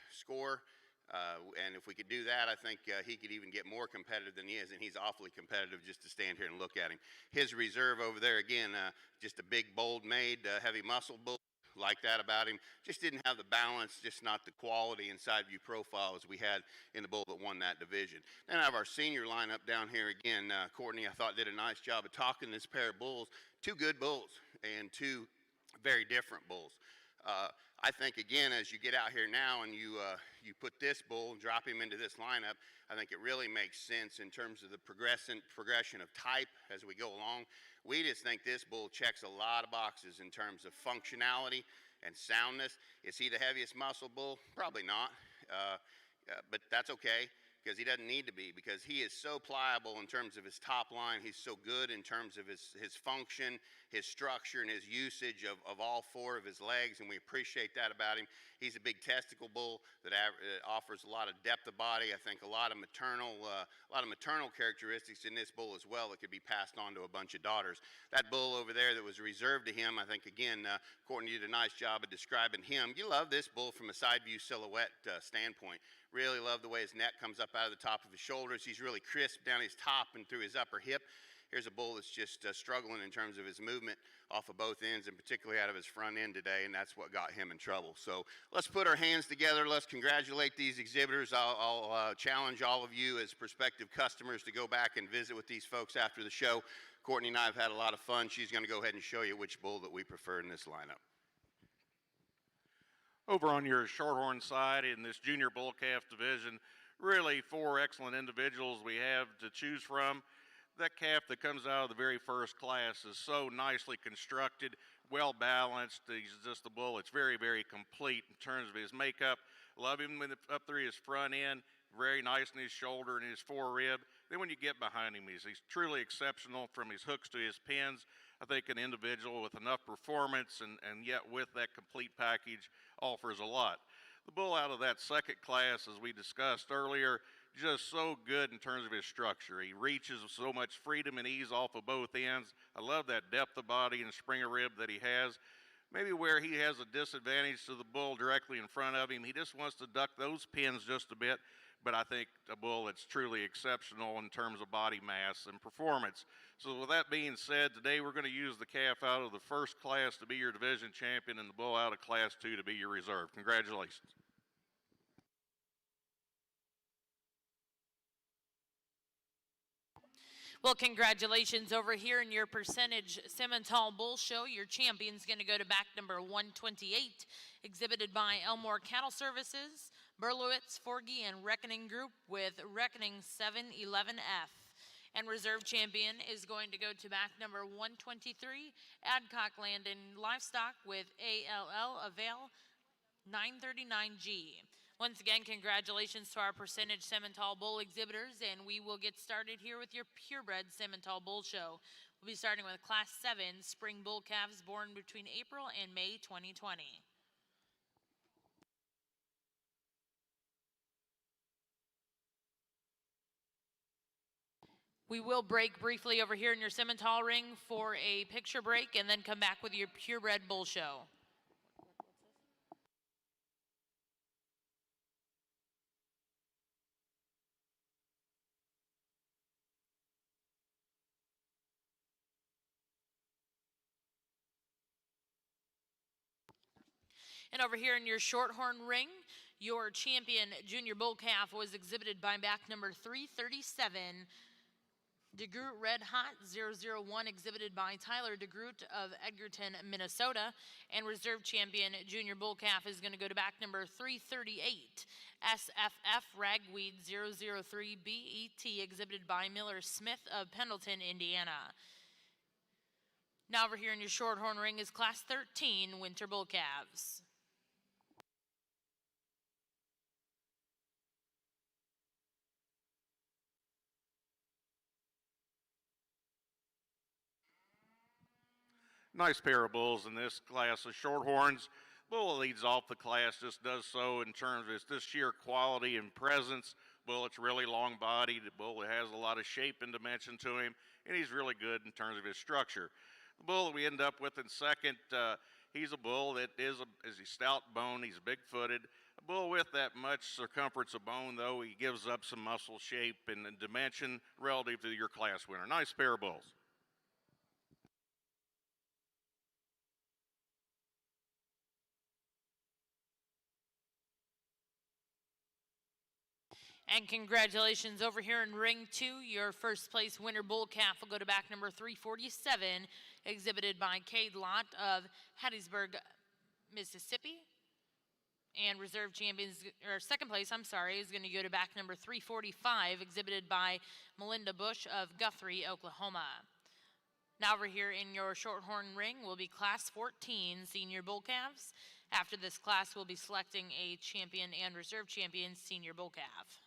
score. And if we could do that, I think he could even get more competitive than he is, and he's awfully competitive just to stand here and look at him. His reserve over there, again, just a big, bold-made, heavy muscle bull, like that about him. Just didn't have the balance, just not the quality and side view profile as we had in the bull that won that division. Then I have our senior lineup down here again. Courtney, I thought, did a nice job of talking this pair of bulls. Two good bulls and two very different bulls. I think, again, as you get out here now and you put this bull and drop him into this lineup, I think it really makes sense in terms of the progression of type as we go along. We just think this bull checks a lot of boxes in terms of functionality and soundness. Is he the heaviest muscle bull? Probably not, but that's okay, because he doesn't need to be, because he is so pliable in terms of his top line. He's so good in terms of his function, his structure, and his usage of all four of his legs, and we appreciate that about him. He's a big testicle bull that offers a lot of depth of body. I think a lot of maternal characteristics in this bull as well that could be passed on to a bunch of daughters. That bull over there that was reserved to him, I think, again, Courtney did a nice job of describing him. You love this bull from a side view silhouette standpoint. Really love the way his neck comes up out of the top of his shoulders. He's really crisp down his top and through his upper hip. Here's a bull that's just struggling in terms of his movement off of both ends, and particularly out of his front end today, and that's what got him in trouble. So let's put our hands together. Let's congratulate these exhibitors. I'll challenge all of you as prospective customers to go back and visit with these folks after the show. Courtney and I have had a lot of fun. She's going to go ahead and show you which bull that we prefer in this lineup. Over on your Shorthorn side in this junior bull calf division, really four excellent individuals we have to choose from. That calf that comes out of the very first class is so nicely constructed, well balanced. He's just a bull. It's very complete in terms of his makeup. Love him up through his front end, very nice in his shoulder and his forerib. Then when you get behind him, he's truly exceptional from his hooks to his pins. I think an individual with enough performance and yet with that complete package offers a lot. The bull out of that second class, as we discussed earlier, just so good in terms of his structure. He reaches with so much freedom and ease off of both ends. I love that depth of body and springer rib that he has. Maybe where he has a disadvantage to the bull directly in front of him, he just wants to duck those pins just a bit. But I think a bull that's truly exceptional in terms of body mass and performance. So with that being said, today we're going to use the calf out of the first class to be your division champion and the bull out of class 2 to be your reserve. Congratulations. Well, congratulations over here in your percentage Simmental Bull Show. Your champion's going to go to back number 128, exhibited by Elmore Cattle Services, Berlowitz, Forgy, and Reckoning Group with Reckoning 711F. And reserve champion is going to go to back number 123, Adcock Land and Livestock with ALL Avail 939G. Once again, congratulations to our percentage Simmental Bull exhibitors, and we will get started here with your purebred Simmental Bull Show. We'll be starting with Class 7 spring bull calves born between April and May 2020. We will break briefly over here in your Simmental ring for a picture break and then come back with your purebred bull show. And over here in your Shorthorn ring, Your champion junior bull calf was exhibited by back number 337, DeGroot Red Hot 001, exhibited by Tyler DeGroot of Edgerton, Minnesota. And reserve champion junior bull calf is going to go to back number 338, SFF Ragweed 003 BET, exhibited by Miller Smith of Pendleton, Indiana. Now over here in your shorthorn ring is Class 13 winter bull calves. Nice pair of bulls in this class of shorthorns. Bull leads off the class, just does so in terms of this sheer quality and presence. Bull, it's really long bodied. The bull has a lot of shape and dimension to him, and he's really good in terms of his structure. The bull that we end up with in second, he's a bull that is a stout bone. He's big footed. A bull with that much circumference of bone, though, he gives up some muscle shape and dimension relative to your class winner. Nice pair of bulls. And congratulations over here in ring 2. Your first place winner bull calf will go to back number 347, exhibited by Cade Lott of Hattiesburg, Mississippi. And reserve champions, or second place, I'm sorry, is going to go to back number 345, exhibited by Melinda Bush of Guthrie, Oklahoma. Now over here in your shorthorn ring will be Class 14 senior bull calves. After this class, we'll be selecting a champion and reserve champion senior bull calf.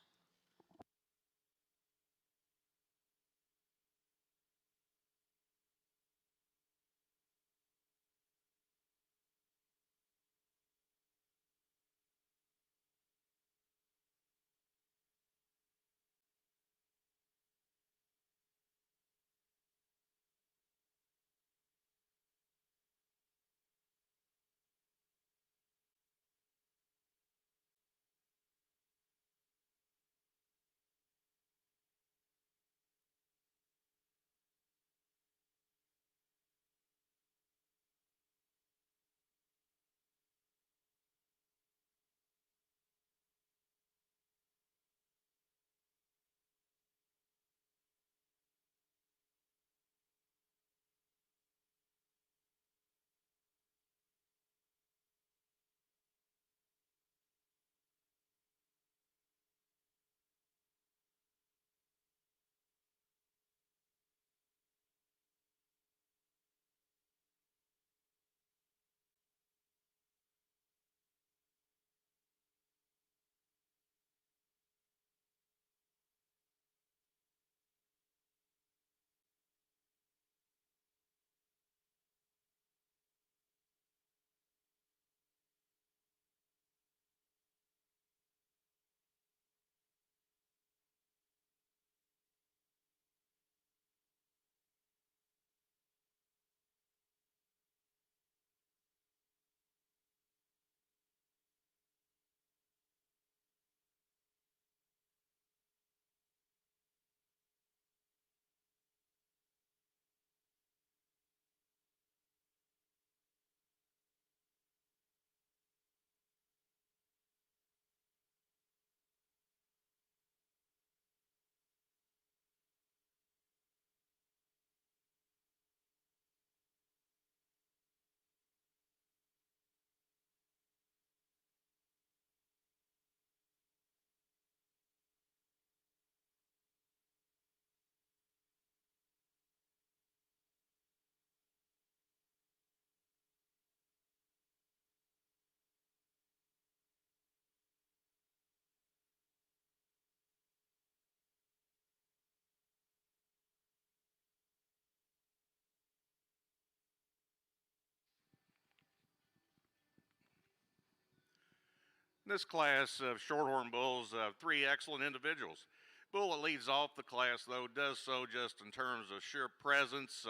In this class of shorthorn bulls, three excellent individuals. Bull that leads off the class, though, does so just in terms of sheer presence.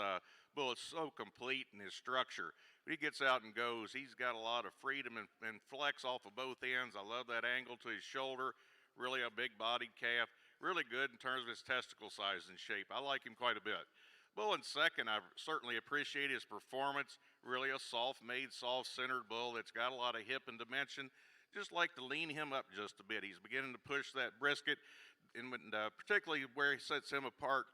Bull is so complete in his structure. When he gets out and goes, he's got a lot of freedom and flex off of both ends. I love that angle to his shoulder. Really a big-bodied calf. Really good in terms of his testicle size and shape. I like him quite a bit. Bull in second, I certainly appreciate his performance. Really a soft-made, soft-centered bull that's got a lot of hip and dimension. just like to lean him up just a bit. He's beginning to push that brisket, and particularly where he sets him apart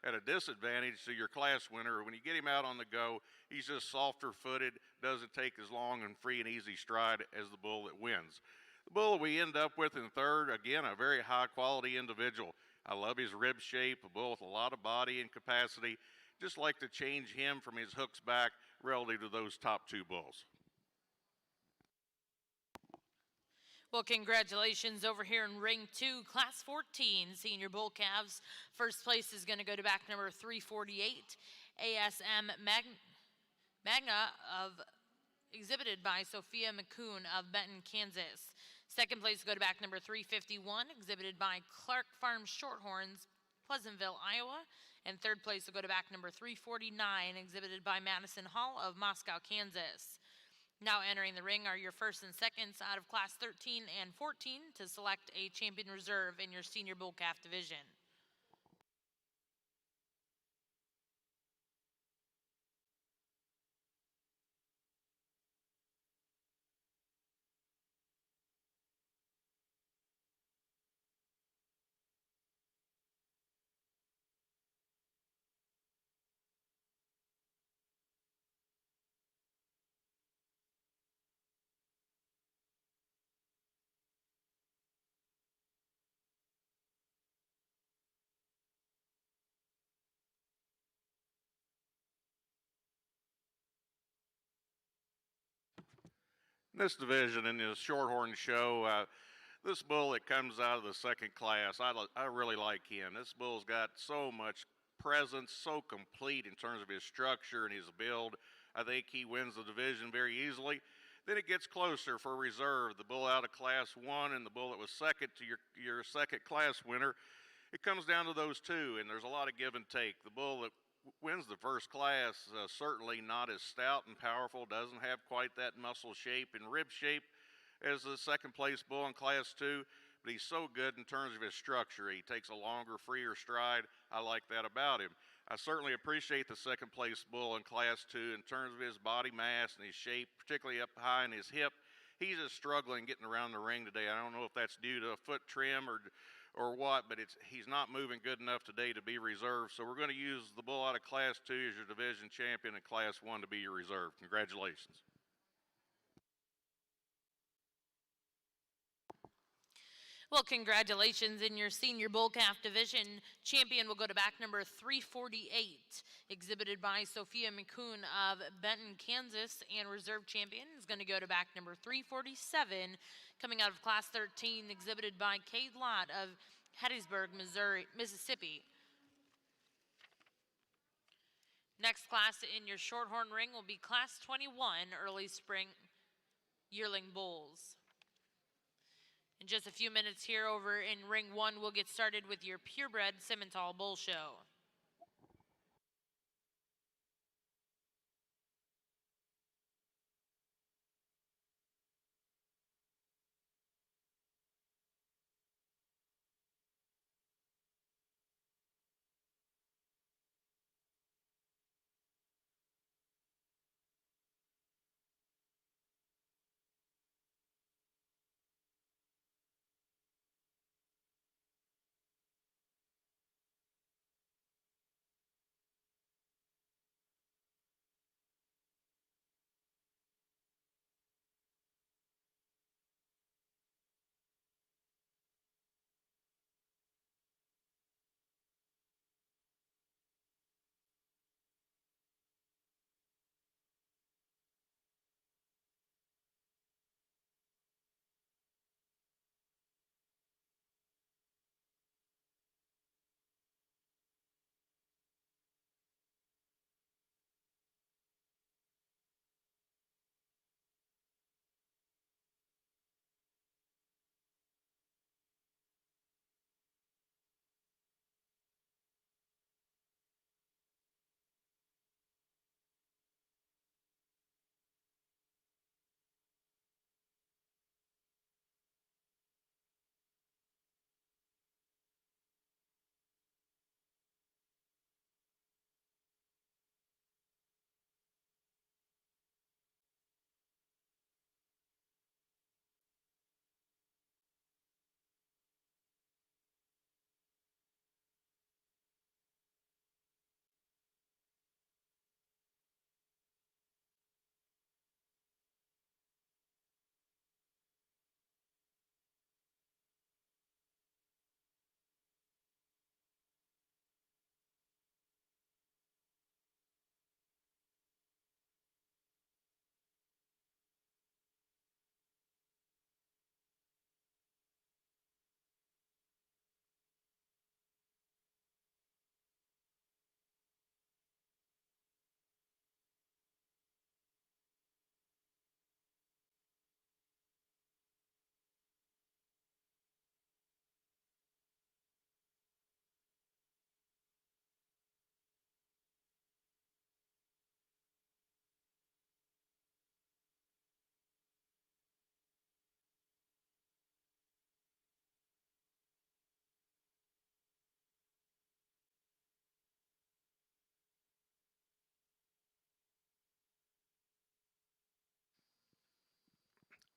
at a disadvantage to your class winner. When you get him out on the go, he's just softer footed, doesn't take as long and free and easy stride as the bull that wins. The bull we end up with in third, again, a very high quality individual. I love his rib shape, a bull with a lot of body and capacity. Just like to change him from his hooks back relative to those top two bulls. Well, congratulations over here in ring 2, class 14, senior bull calves. First place is going to go to back number 348, ASM Magna exhibited by Sophia McCoon of Benton, Kansas. Second place will go to back number 351, exhibited by Clark Farm Shorthorns, Pleasantville, Iowa. And third place will go to back number 349, exhibited by Madison Hall of Moscow, Kansas. Now entering the ring are your first and seconds out of class 13 and 14 to select a champion reserve in your senior bull calf division. In this division, in this Shorthorn show, this bull that comes out of the second class, I really like him. This bull's got so much presence, so complete in terms of his structure and his build. I think he wins the division very easily. Then it gets closer for reserve. The bull out of class 1 and the bull that was second to your second class winner. It comes down to those two, and there's a lot of give and take. The bull that wins the first class, certainly not as stout and powerful, doesn't have quite that muscle shape and rib shape as the second place bull in class 2, but he's so good in terms of his structure. He takes a longer, freer stride. I like that about him. I certainly appreciate the second place bull in class 2 in terms of his body mass and his shape, particularly up high in his hip. He's just struggling getting around the ring today. I don't know if that's due to a foot trim or what, but he's not moving good enough today to be reserved. So we're going to use the bull out of class 2 as your division champion and class 1 to be your reserve. Congratulations. Well, congratulations in your senior bull calf division. Champion will go to back number 348, exhibited by Sophia McCoon of Benton, Kansas, and reserve champion is going to go to back number 347, coming out of class 13, exhibited by Cade Lott of Hattiesburg, Mississippi. Next class in your shorthorn ring will be class 21, early spring yearling bulls. In just a few minutes here over in ring 1, we'll get started with your purebred Simmental bull show.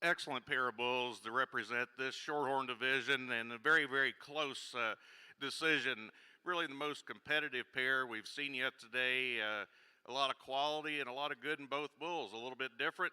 excellent pair of bulls to represent this Shorthorn division, and a very, very close decision. Really the most competitive pair we've seen yet today. A lot of quality and a lot of good in both bulls, a little bit different.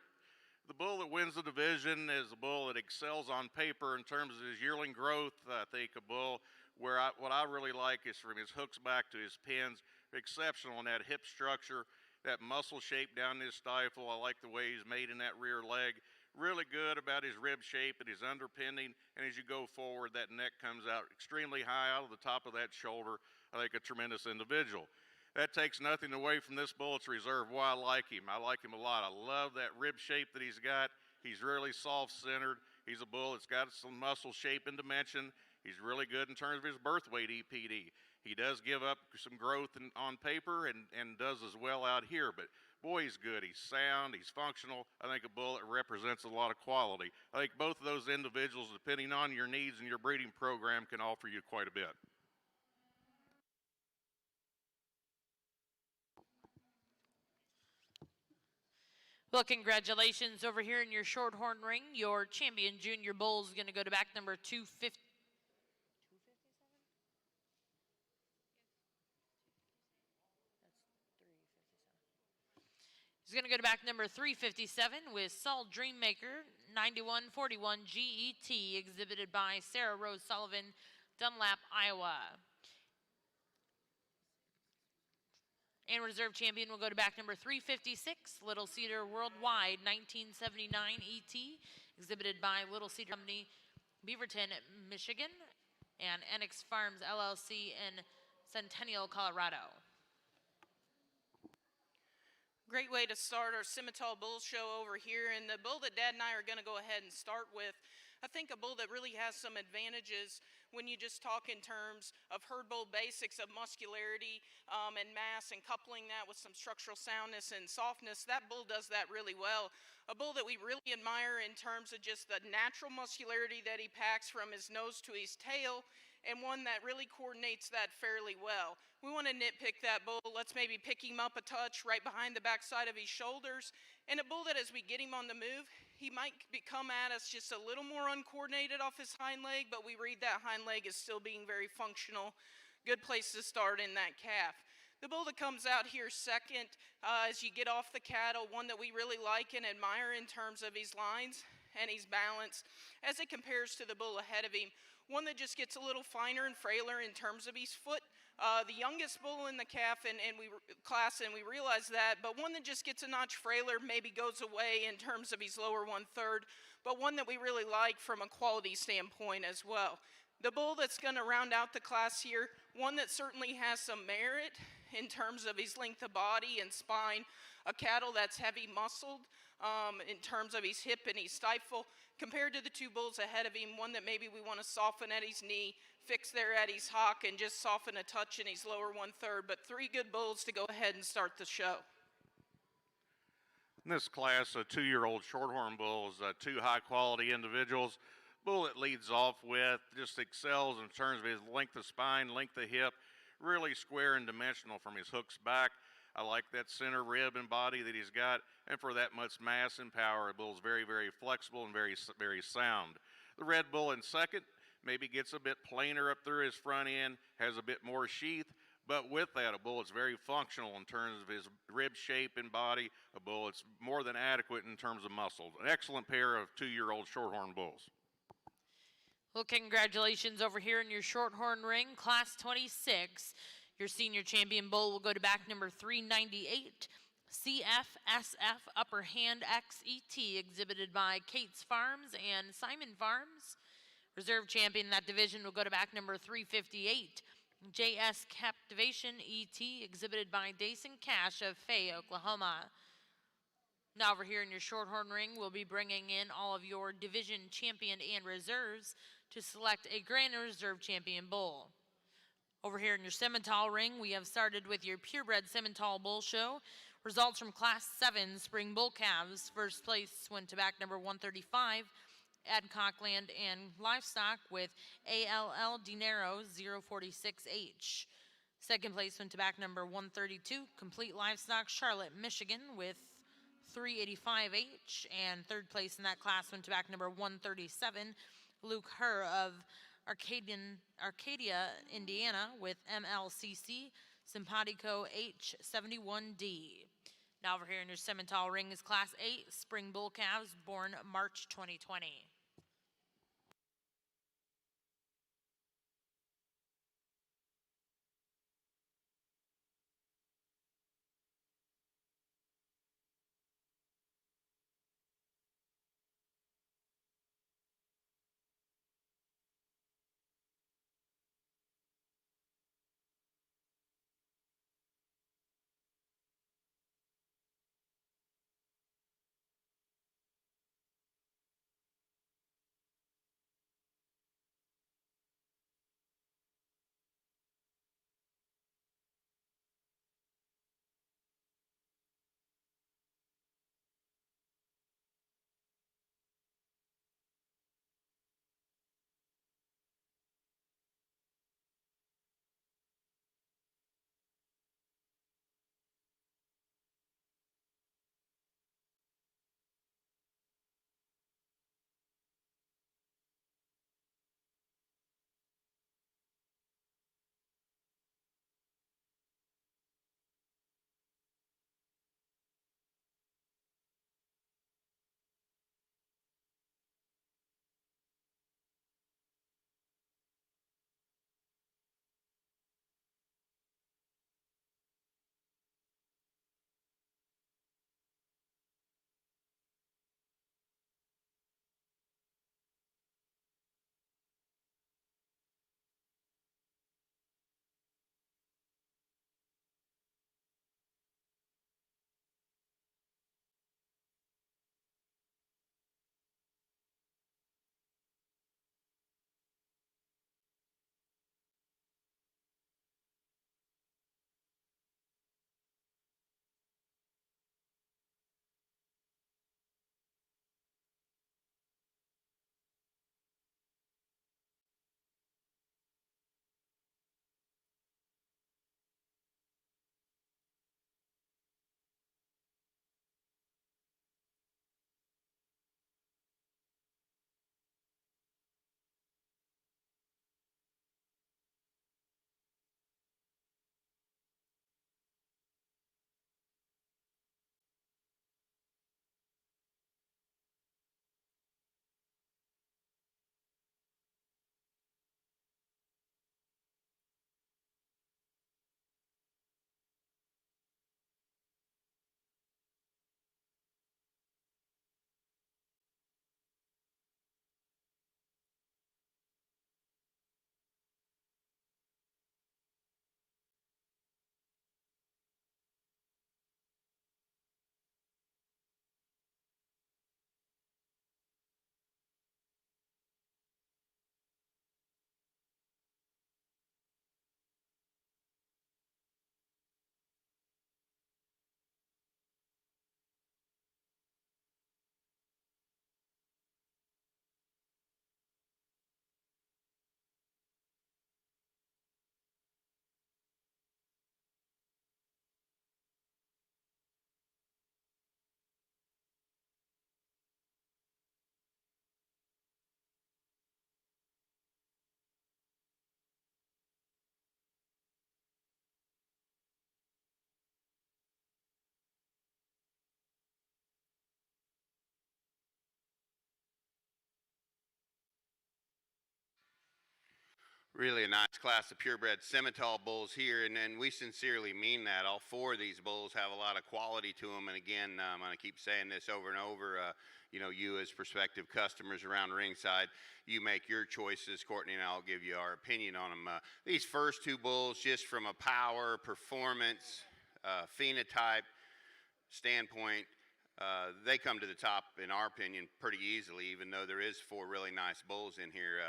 The bull that wins the division is a bull that excels on paper in terms of his yearling growth. I think a bull where what I really like is from his hooks back to his pins, exceptional in that hip structure, that muscle shape down his stifle. I like the way he's made in that rear leg. Really good about his rib shape and his underpinning, and as you go forward, that neck comes out extremely high out of the top of that shoulder. I think a tremendous individual. That takes nothing away from this bull. It's reserved why I like him. I like him a lot. I love that rib shape that he's got. He's really soft-centered. He's a bull that's got some muscle shape and dimension. He's really good in terms of his birth weight EPD. He does give up some growth on paper and does as well out here, but boy, he's good. He's sound. He's functional. I think a bull that represents a lot of quality. I think both of those individuals, depending on your needs and your breeding program, can offer you quite a bit. Well, congratulations over here in your Shorthorn ring. Your champion junior bull is going to go to back number 250. He's going to go to back number 357 with Saul Dreammaker 9141 GET, exhibited by Sarah Rose Sullivan, Dunlap, Iowa. And reserve champion will go to back number 356, Little Cedar Worldwide 1979 ET, exhibited by Little Cedar Company, Beaverton, Michigan, and Enix Farms LLC in Centennial, Colorado. Great way to start our Simmental Bull Show over here, and the bull that Dad and I are going to go ahead and start with, I think a bull that really has some advantages when you just talk in terms of herd bull basics of muscularity and mass, and coupling that with some structural soundness and softness. That bull does that really well. A bull that we really admire in terms of just the natural muscularity that he packs from his nose to his tail, and one that really coordinates that fairly well. We want to nitpick that bull. Let's maybe pick him up a touch right behind the backside of his shoulders. And a bull that as we get him on the move, he might come at us just a little more uncoordinated off his hind leg, but we read that hind leg is still being very functional. Good place to start in that calf. The bull that comes out here second, as you get off the cattle, one that we really like and admire in terms of his lines and his balance as it compares to the bull ahead of him. One that just gets a little finer and frailer in terms of his foot. The youngest bull in the calf and class, and we realize that, but one that just gets a notch frailer, maybe goes away in terms of his lower 1/3, but one that we really like from a quality standpoint as well. The bull that's going to round out the class here, one that certainly has some merit in terms of his length of body and spine, a cattle that's heavy muscled in terms of his hip and his stifle, compared to the two bulls ahead of him, one that maybe we want to soften at his knee, fix there at his hock, and just soften a touch in his lower 1/3, but three good bulls to go ahead and start the show. In this class, a 2-year-old Shorthorn bulls, two high-quality individuals. Bull that leads off with just excels in terms of his length of spine, length of hip, really square and dimensional from his hooks back. I like that center rib and body that he's got, and for that much mass and power, the bull's very, very flexible and very, very sound. The red bull in second maybe gets a bit plainer up through his front end, has a bit more sheath, but with that, a bull that's very functional in terms of his rib shape and body, a bull that's more than adequate in terms of muscle. An excellent pair of 2-year-old Shorthorn bulls. Well, congratulations over here in your Shorthorn ring, class 26. Your senior champion bull will go to back number 398, CFSF Upper Hand XET, exhibited by Kate's Farms and Simon Farms. Reserve champion in that division will go to back number 358, JS Captivation ET, exhibited by Dason Cash of Fay, Oklahoma. Now over here in your Shorthorn ring, we'll be bringing in all of your division champion and reserves to select a grand reserve champion bull. Over here in your Simmental ring, we have started with your purebred Simmental Bull Show. Results from Class 7 Spring Bull Calves. First place went to back number 135, Adcock Land and Livestock with ALL Dinero 046H. Second place went to back number 132, Complete Livestock Charlotte, Michigan with 385H, and third place in that class went to back number 137, Luke Herr of Arcadia, Indiana, with MLCC Simpatico H71D. Now over here in your Simmental ring is Class 8 Spring Bull Calves born March 2020. Really a nice class of purebred Simmental bulls here, and we sincerely mean that. All four of these bulls have a lot of quality to them, and again, I'm going to keep saying this over and over. You as prospective customers around ringside, you make your choices. Courtney and I will give you our opinion on them. These first two bulls, just from a power, performance, phenotype standpoint, they come to the top, in our opinion, pretty easily, even though there is four really nice bulls in here.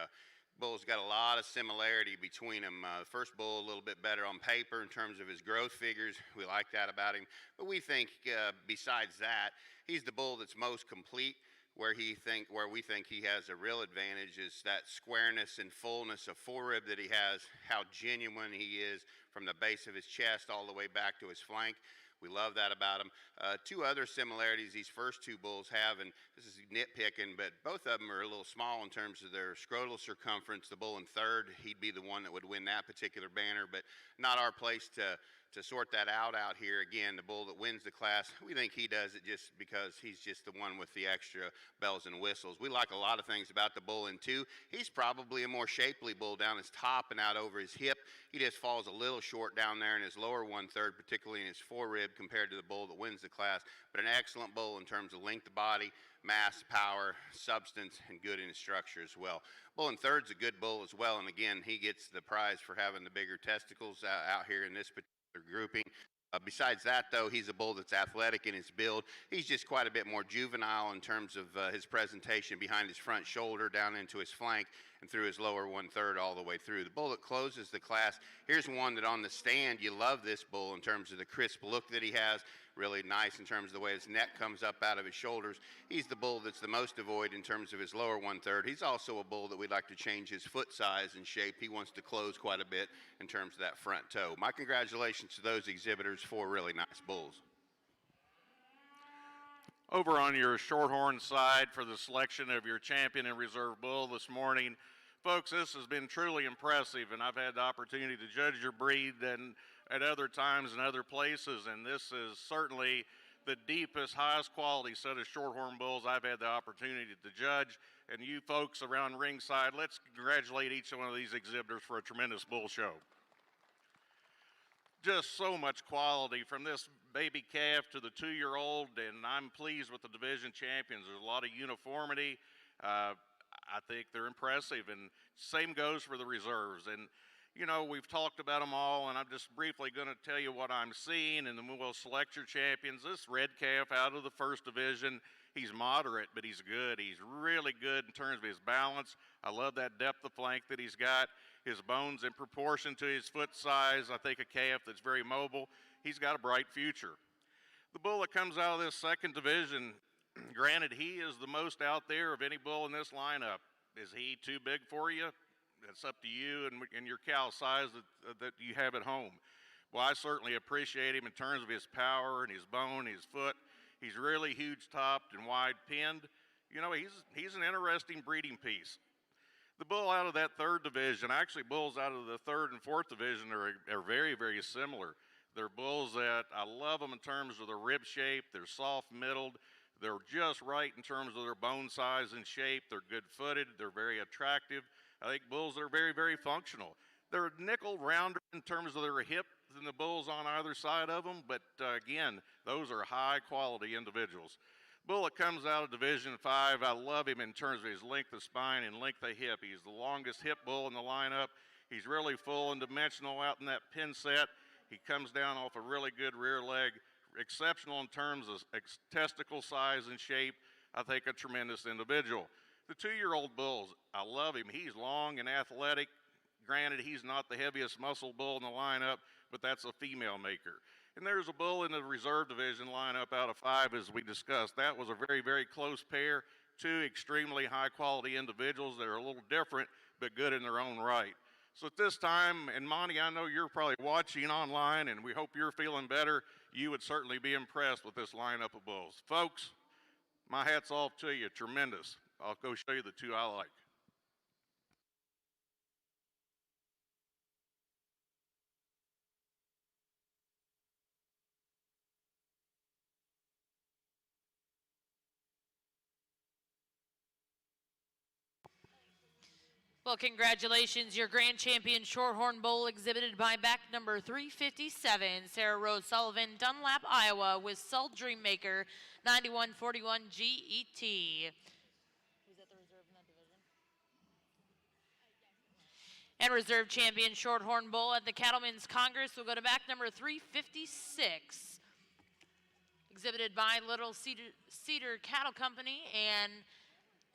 Bull's got a lot of similarity between them. The first bull a little bit better on paper in terms of his growth figures. We like that about him. But we think, besides that, he's the bull that's most complete. Where we think he has a real advantage is that squareness and fullness of forerib that he has, how genuine he is from the base of his chest all the way back to his flank. We love that about them. Two other similarities these first two bulls have, and this is nitpicking, but both of them are a little small in terms of their scrotal circumference. The bull in third, he'd be the one that would win that particular banner, but not our place to sort that out here. Again, the bull that wins the class, we think he does it just because he's just the one with the extra bells and whistles. We like a lot of things about the bull in two. He's probably a more shapely bull down his top and out over his hip. He just falls a little short down there in his lower 1/3, particularly in his forerib compared to the bull that wins the class, but an excellent bull in terms of length of body, mass, power, substance, and good in his structure as well. Bull in third's a good bull as well, and again, he gets the prize for having the bigger testicles out here in this particular grouping. Besides that, though, he's a bull that's athletic in his build. He's just quite a bit more juvenile in terms of his presentation behind his front shoulder, down into his flank, and through his lower 1/3 all the way through. The bull that closes the class, here's one that on the stand, you love this bull in terms of the crisp look that he has. Really nice in terms of the way his neck comes up out of his shoulders. He's the bull that's the most devoid in terms of his lower 1/3. He's also a bull that we'd like to change his foot size and shape. He wants to close quite a bit in terms of that front toe. My congratulations to those exhibitors, 4 really nice bulls. Over on your Shorthorn side for the selection of your champion and reserve bull this morning, folks, this has been truly impressive, and I've had the opportunity to judge your breed and at other times and other places, and this is certainly the deepest, highest quality set of Shorthorn bulls I've had the opportunity to judge. And you folks around ringside, let's congratulate each one of these exhibitors for a tremendous bull show. Just so much quality from this baby calf to the 2-year-old, and I'm pleased with the division champions. There's a lot of uniformity. I think they're impressive, and same goes for the reserves. And you know, we've talked about them all, and I'm just briefly going to tell you what I'm seeing, and then we'll select your champions. This red calf out of the first division, he's moderate, but he's good. He's really good in terms of his balance. I love that depth of flank that he's got. His bones in proportion to his foot size. I think a calf that's very mobile. He's got a bright future. The bull that comes out of this second division, granted, he is the most out there of any bull in this lineup. Is he too big for you? It's up to you and your cow size that you have at home. Well, I certainly appreciate him in terms of his power and his bone, his foot. He's really huge topped and wide pinned. You know, he's an interesting breeding piece. The bull out of that third division, actually bulls out of the third and fourth division are very, very similar. They're bulls that I love them in terms of their rib shape. They're soft-middled. They're just right in terms of their bone size and shape. They're good-footed. They're very attractive. I think bulls are very, very functional. They're nickel rounder in terms of their hip than the bulls on either side of them, but again, those are high-quality individuals. Bull that comes out of Division 5, I love him in terms of his length of spine and length of hip. He's the longest hip bull in the lineup. He's really full and dimensional out in that pin set. He comes down off a really good rear leg, exceptional in terms of testicle size and shape. I think a tremendous individual. The 2-year-old bulls, I love him. He's long and athletic. Granted, he's not the heaviest muscle bull in the lineup, but that's a female maker. And there's a bull in the reserve division lineup out of 5, as we discussed. That was a very, very close pair. 2 extremely high-quality individuals that are a little different, but good in their own right. So at this time, and Monty, I know you're probably watching online, and we hope you're feeling better. You would certainly be impressed with this lineup of bulls. Folks, my hat's off to you. Tremendous. I'll go show you the 2 I like. Well, congratulations, your grand champion Shorthorn Bull exhibited by back number 357, Sarah Rose Sullivan, Dunlap, Iowa, with Soul Dreammaker 9141 GET. Was that the reserve in that division? And reserve champion Shorthorn Bull at the Cattlemen's Congress will go to back number 356, exhibited by Little Cedar Cattle Company and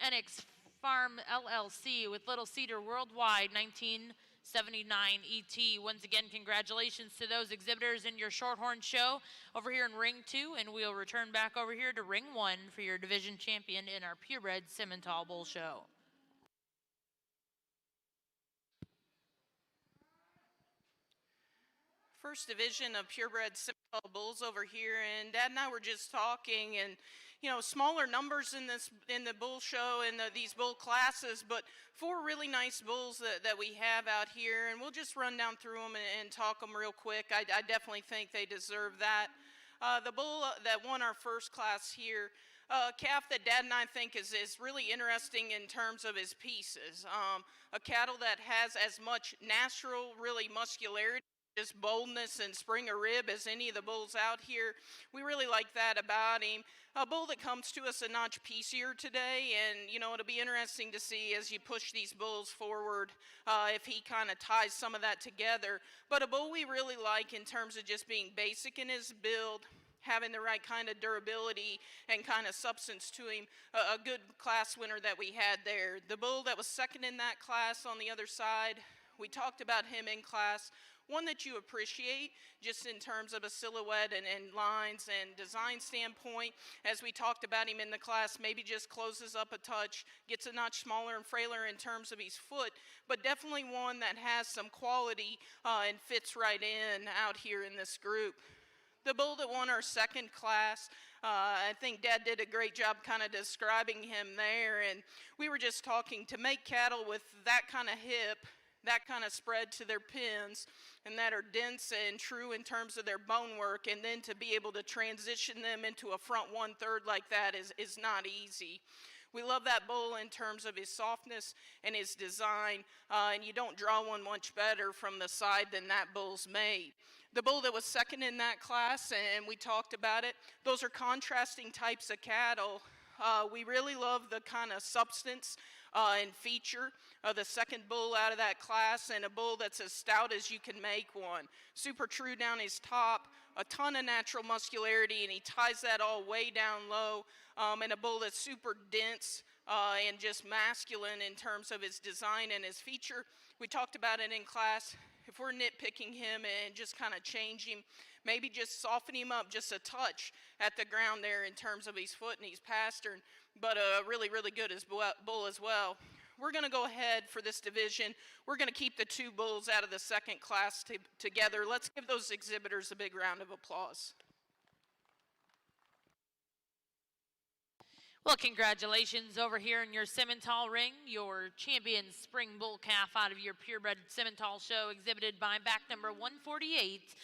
NX Farm LLC with Little Cedar Worldwide 1979 ET. Once again, congratulations to those exhibitors in your Shorthorn show over here in Ring 2, and we'll return back over here to Ring 1 for your division champion in our purebred Simmental Bull show. First division of purebred bulls over here, and Dad and I were just talking, and smaller numbers in the bull show and these bull classes, but four really nice bulls that we have out here, and we'll just run down through them and talk them real quick. I definitely think they deserve that. The bull that won our first class here, calf that Dad and I think is really interesting in terms of his pieces. A cattle that has as much natural, really muscularity, just boldness and spring a rib as any of the bulls out here. We really like that about him. A bull that comes to us a notch piecier today, and it'll be interesting to see as you push these bulls forward if he kind of ties some of that together. But a bull we really like in terms of just being basic in his build, having the right kind of durability and kind of substance to him. A good class winner that we had there. The bull that was second in that class on the other side, we talked about him in class. One that you appreciate just in terms of a silhouette and lines and design standpoint. As we talked about him in the class, maybe just closes up a touch, gets a notch smaller and frailer in terms of his foot, but definitely one that has some quality and fits right in out here in this group. The bull that won our second class, I think Dad did a great job kind of describing him there, and we were just talking to make cattle with that kind of hip, that kind of spread to their pins, and that are dense and true in terms of their bone work, and then to be able to transition them into a front 1/3 like that is not easy. We love that bull in terms of his softness and his design, and you don't draw one much better from the side than that bull's made. The bull that was second in that class, and we talked about it, those are contrasting types of cattle. We really love the kind of substance and feature of the second bull out of that class, and a bull that's as stout as you can make one. Super true down his top, a ton of natural muscularity, and he ties that all way down low, and a bull that's super dense and just masculine in terms of his design and his feature. We talked about it in class. If we're nitpicking him and just kind of change him, maybe just soften him up just a touch at the ground there in terms of his foot and his pastern, but really, really good as bull as well. We're going to go ahead for this division. We're going to keep the two bulls out of the second class together. Let's give those exhibitors a big round of applause. Well, congratulations over here in your Simmental ring, your champion spring bull calf out of your purebred Simmental show, exhibited by back number 148,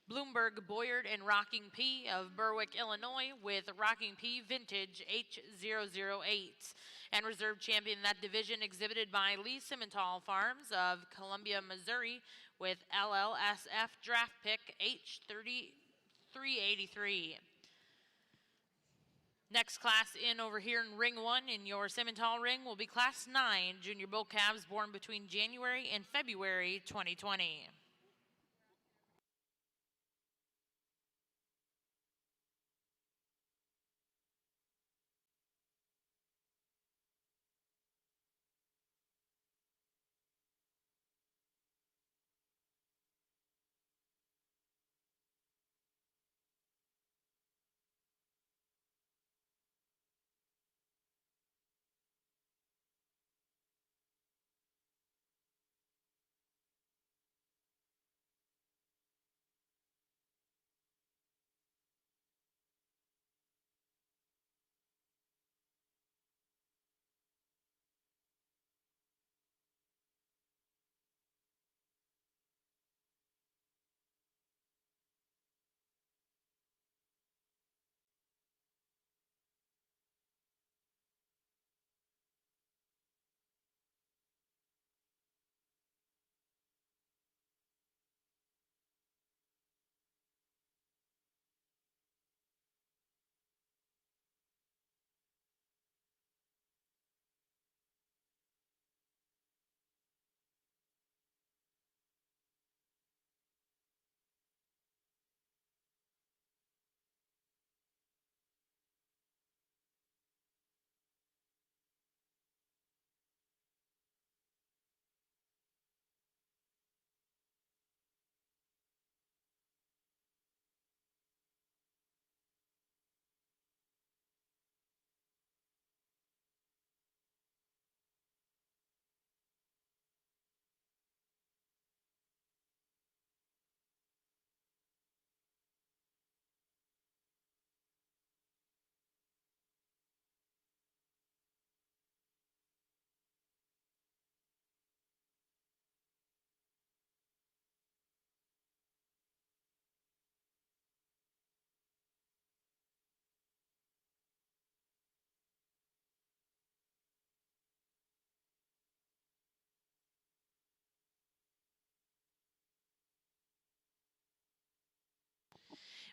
Bloomberg, Boyard, and Rocking P of Berwick, Illinois, with Rocking P Vintage H008. And reserve champion in that division, exhibited by Lee Simmental Farms of Columbia, Missouri, with LLSF draft pick H3383. Next class in over here in ring 1 in your Simmental ring will be class 9 junior bull calves born between January and February 2020.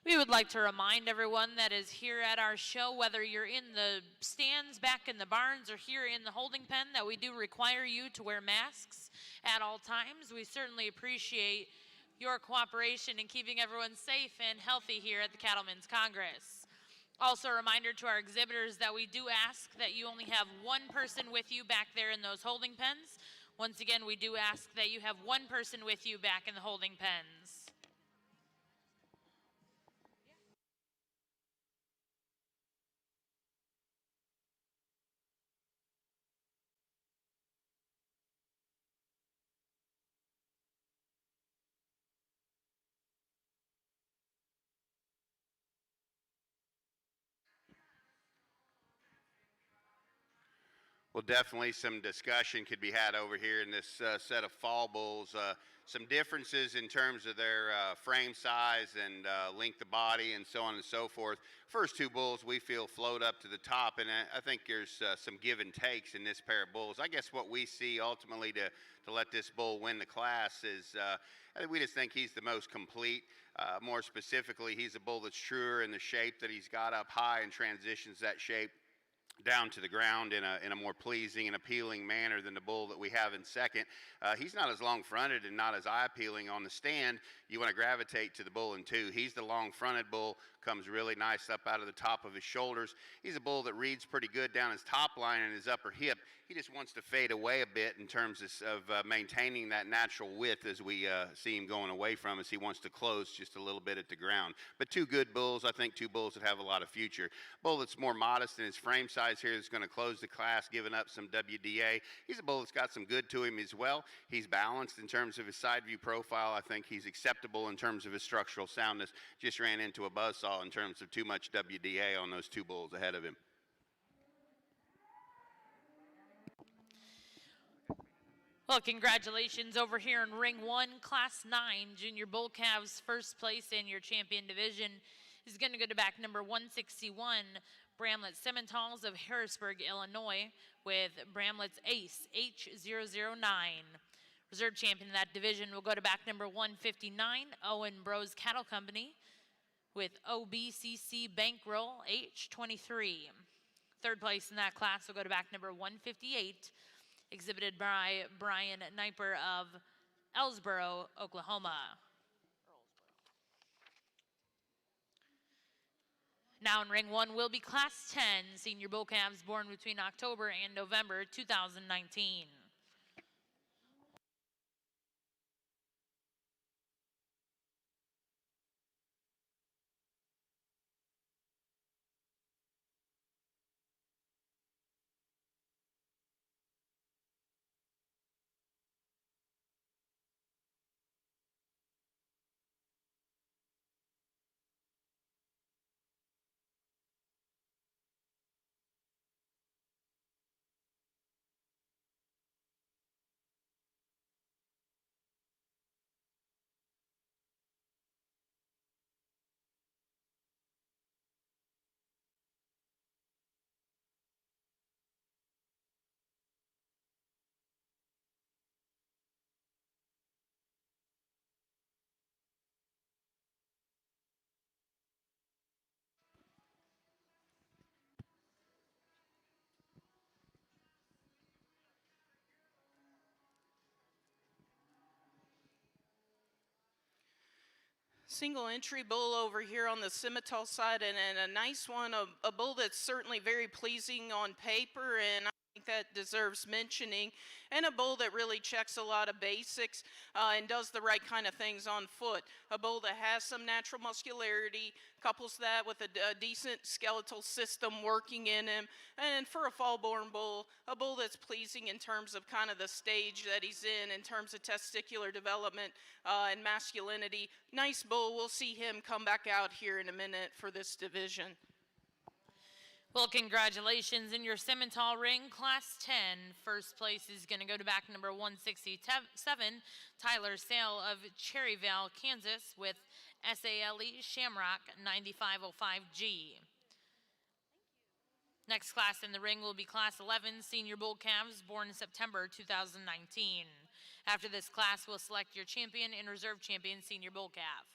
We would like to remind everyone that is here at our show, whether you're in the stands, back in the barns, or here in the holding pen, that we do require you to wear masks at all times. We certainly appreciate your cooperation in keeping everyone safe and healthy here at the Cattlemen's Congress. Also, a reminder to our exhibitors that we do ask that you only have one person with you back there in those holding pens. Once again, we do ask that you have one person with you back in the holding pens. Well, definitely some discussion could be had over here in this set of fall bulls. Some differences in terms of their frame size and length of body and so on and so forth. First two bulls we feel float up to the top, and I think there's some give and takes in this pair of bulls. I guess what we see ultimately to let this bull win the class is we just think he's the most complete. More specifically, he's a bull that's truer in the shape that he's got up high and transitions that shape down to the ground in a more pleasing and appealing manner than the bull that we have in second. He's not as long-fronted and not as eye-appealing on the stand. You want to gravitate to the bull in two. He's the long-fronted bull, comes really nice up out of the top of his shoulders. He's a bull that reads pretty good down his top line and his upper hip. He just wants to fade away a bit in terms of maintaining that natural width as we see him going away from us. He wants to close just a little bit at the ground. But two good bulls, I think two bulls that have a lot of future. Bull that's more modest in his frame size here that's going to close the class, giving up some WDA. He's a bull that's got some good to him as well. He's balanced in terms of his side view profile. I think he's acceptable in terms of his structural soundness. Just ran into a buzzsaw in terms of too much WDA on those two bulls ahead of him. Well, congratulations over here in Ring 1, Class 9, Junior Bull Calves. First place in your champion division is going to go to back number 161, Bramlett Simmentals of Harrisburg, Illinois, with Bramlett's Ace, H009. Reserve champion in that division will go to back number 159, Owen Bros Cattle Company, with OBCC Bankroll, H23. Third place in that class will go to back number 158, exhibited by Brian Kniper of Ellsboro, Oklahoma. Now in Ring 1 will be Class 10, Senior Bull Calves born between October and November 2019. Single entry bull over here on the Simmental side, and a nice one, a bull that's certainly very pleasing on paper, and I think that deserves mentioning, and a bull that really checks a lot of basics and does the right kind of things on foot. A bull that has some natural muscularity, couples that with a decent skeletal system working in him, and for a fall-born bull, a bull that's pleasing in terms of kind of the stage that he's in terms of testicular development and masculinity. Nice bull. We'll see him come back out here in a minute for this division. Well, congratulations in your Simmental ring, Class 10. First place is going to go to back number 167, Tyler Sale of Cherryvale, Kansas, with SALE Shamrock 9505G. Next class in the ring will be Class 11, Senior Bull Calves, born in September 2019. After this class, we'll select your champion and reserve champion Senior Bull Calf.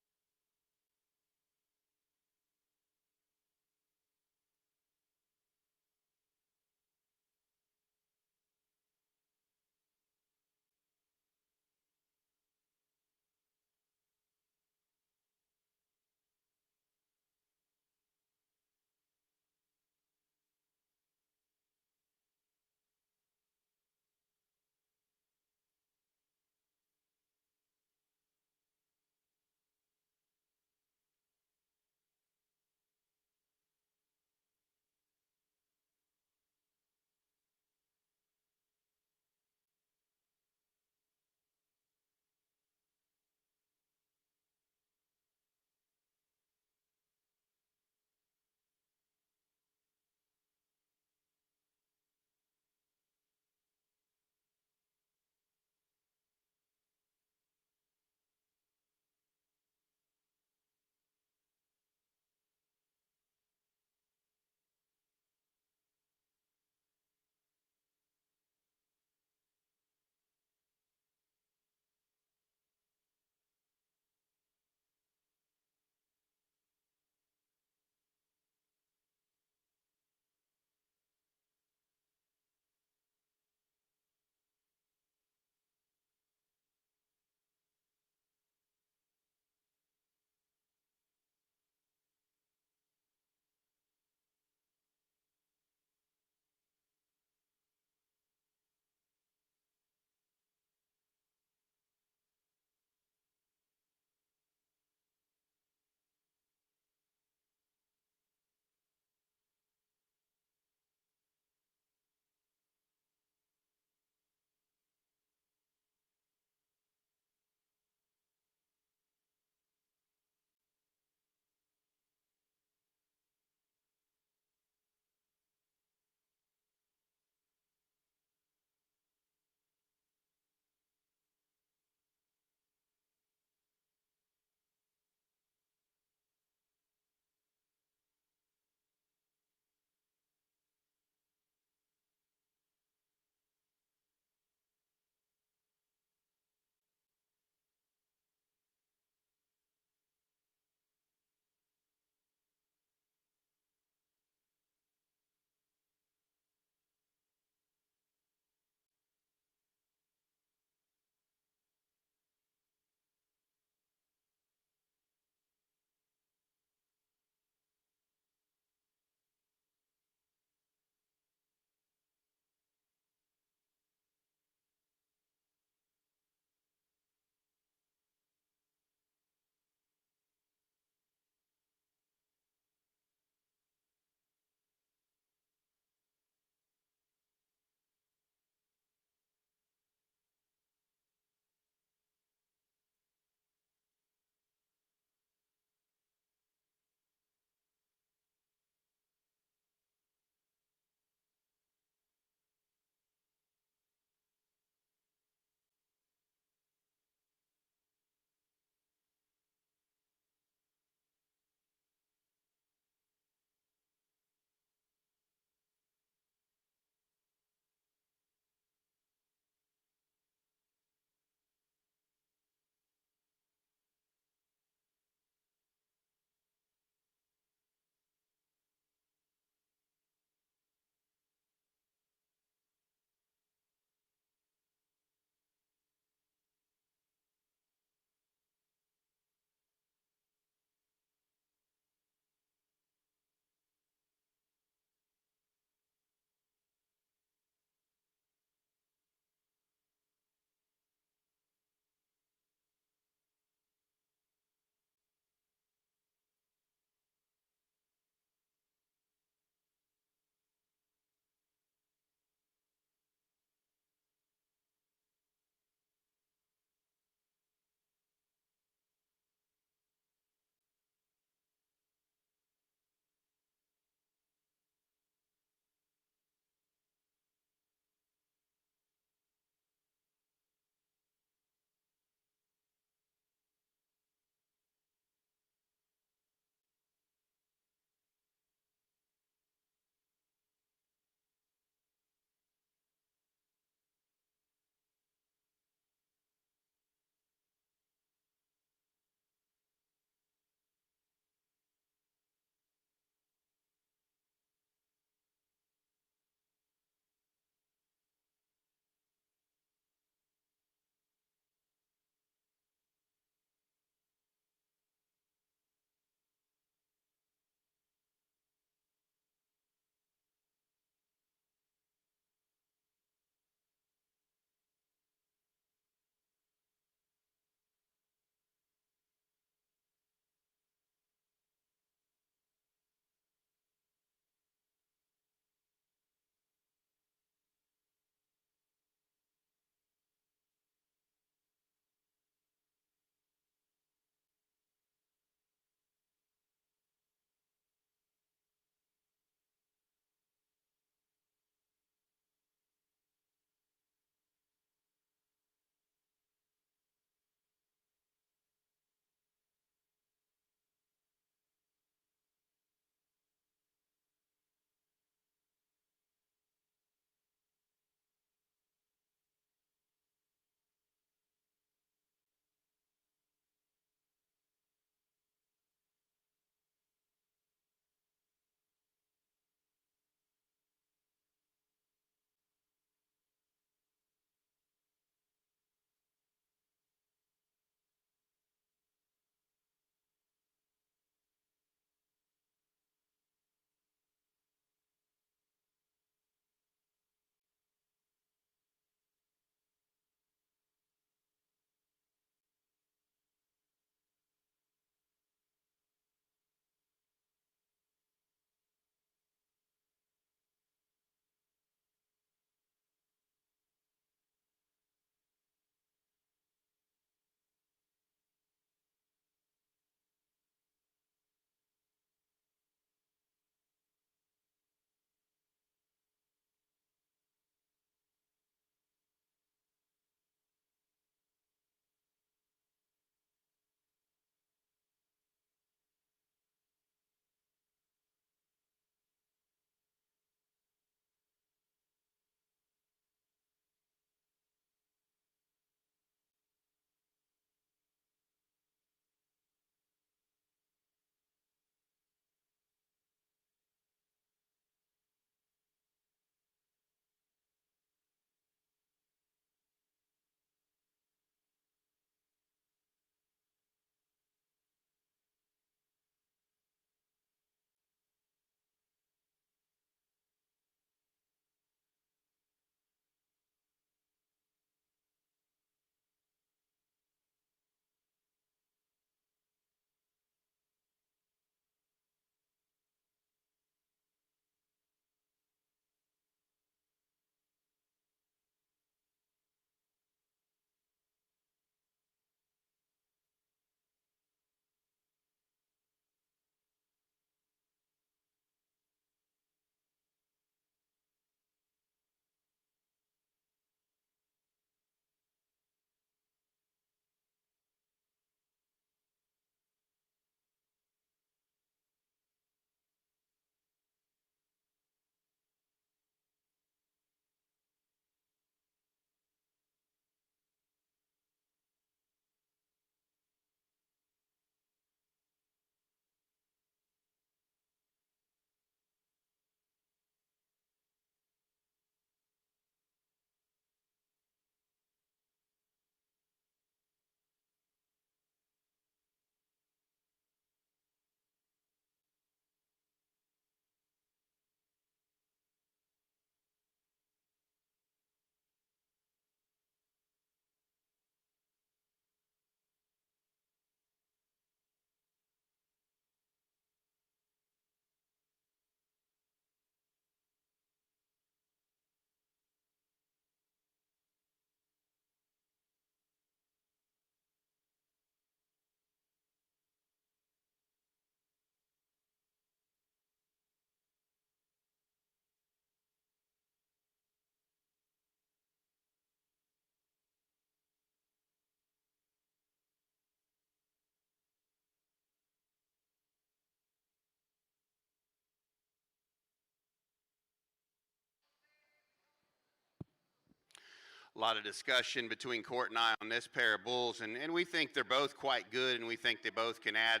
lot of discussion between Court and I on this pair of bulls, and we think they're both quite good, and we think they both can add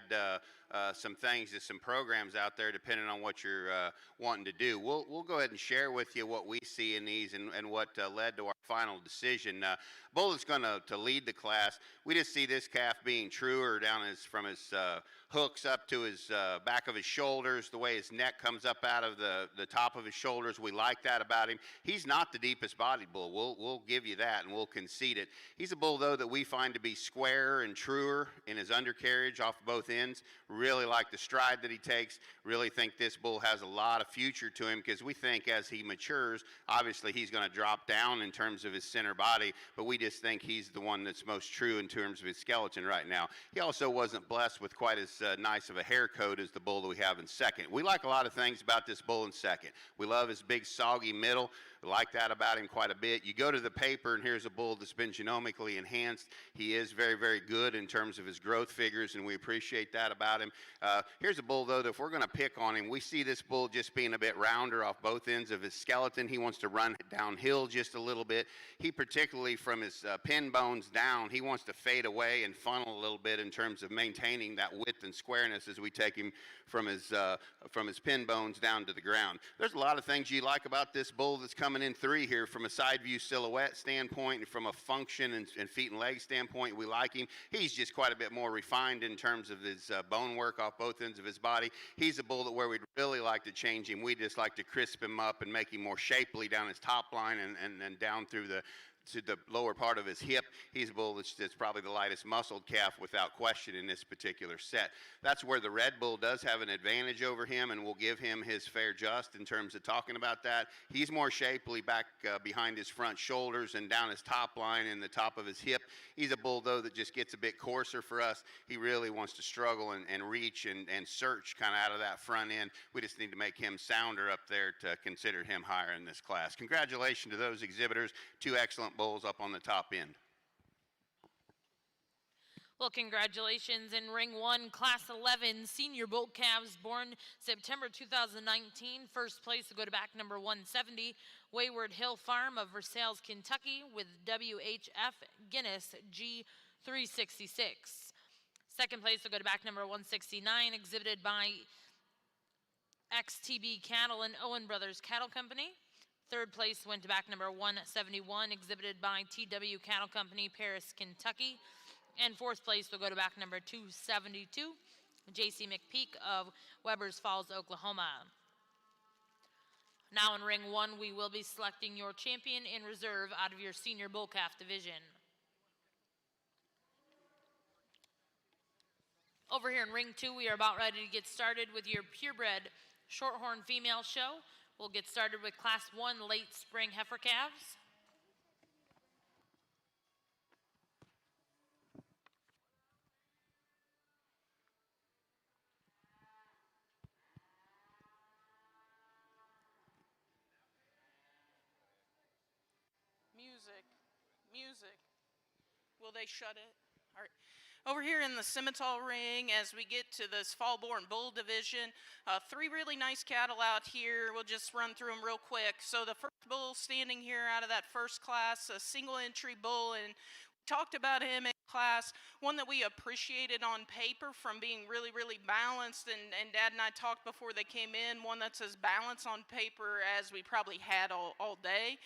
some things to some programs out there depending on what you're wanting to do. We'll go ahead and share with you what we see in these and what led to our final decision. Bull is going to lead the class. We just see this calf being truer down from his hooks up to his back of his shoulders, the way his neck comes up out of the top of his shoulders. We like that about him. He's not the deepest bodied bull. We'll give you that, and we'll concede it. He's a bull, though, that we find to be squarer and truer in his undercarriage off both ends. Really like the stride that he takes. Really think this bull has a lot of future to him, because we think as he matures, obviously he's going to drop down in terms of his center body, but we just think he's the one that's most true in terms of his skeleton right now. He also wasn't blessed with quite as nice of a hair coat as the bull that we have in second. We like a lot of things about this bull in second. We love his big soggy middle. We like that about him quite a bit. You go to the paper, and here's a bull that's been genomically enhanced. He is very, very good in terms of his growth figures, and we appreciate that about him. Here's a bull, though, that if we're going to pick on him, we see this bull just being a bit rounder off both ends of his skeleton. He wants to run downhill just a little bit. He particularly from his pin bones down, he wants to fade away and funnel a little bit in terms of maintaining that width and squareness as we take him from his pin bones down to the ground. There's a lot of things you like about this bull that's coming in three here from a side view silhouette standpoint and from a function and feet and legs standpoint. We like him. He's just quite a bit more refined in terms of his bone work off both ends of his body. He's a bull that where we'd really like to change him, we just like to crisp him up and make him more shapely down his top line and down through to the lower part of his hip. He's a bull that's probably the lightest muscled calf without question in this particular set. That's where the red bull does have an advantage over him, and we'll give him his fair just in terms of talking about that. He's more shapely back behind his front shoulders and down his top line and the top of his hip. He's a bull, though, that just gets a bit coarser for us. He really wants to struggle and reach and search kind of out of that front end. We just need to make him sounder up there to consider him higher in this class. Congratulations to those exhibitors. Two excellent bulls up on the top end. Well, congratulations. In ring one, class 11 senior bull calves born September 2019. First place will go to back number 170, Wayward Hill Farm of Versailles, Kentucky, with WHF Guinness G366. Second place will go to back number 169, exhibited by XTB Cattle and Owen Brothers Cattle Company. Third place went to back number 171, exhibited by TW Cattle Company, Paris, Kentucky. And fourth place will go to back number 272, JC McPeak of Webbers Falls, Oklahoma. Now in ring one, we will be selecting your champion in reserve out of your senior bull calf division. Over here in ring two, we are about ready to get started with your purebred shorthorn female show. We'll get started with class 1 late spring heifer calves. Music. Will they shut it? All right. Over here in the Simmental ring, as we get to this fall-born bull division, three really nice cattle out here. We'll just run through them real quick. So the first bull standing here out of that first class, a single entry bull, and we talked about him in class, one that we appreciated on paper from being really, really balanced, and Dad and I talked before they came in, one that's as balanced on paper as we probably had all day.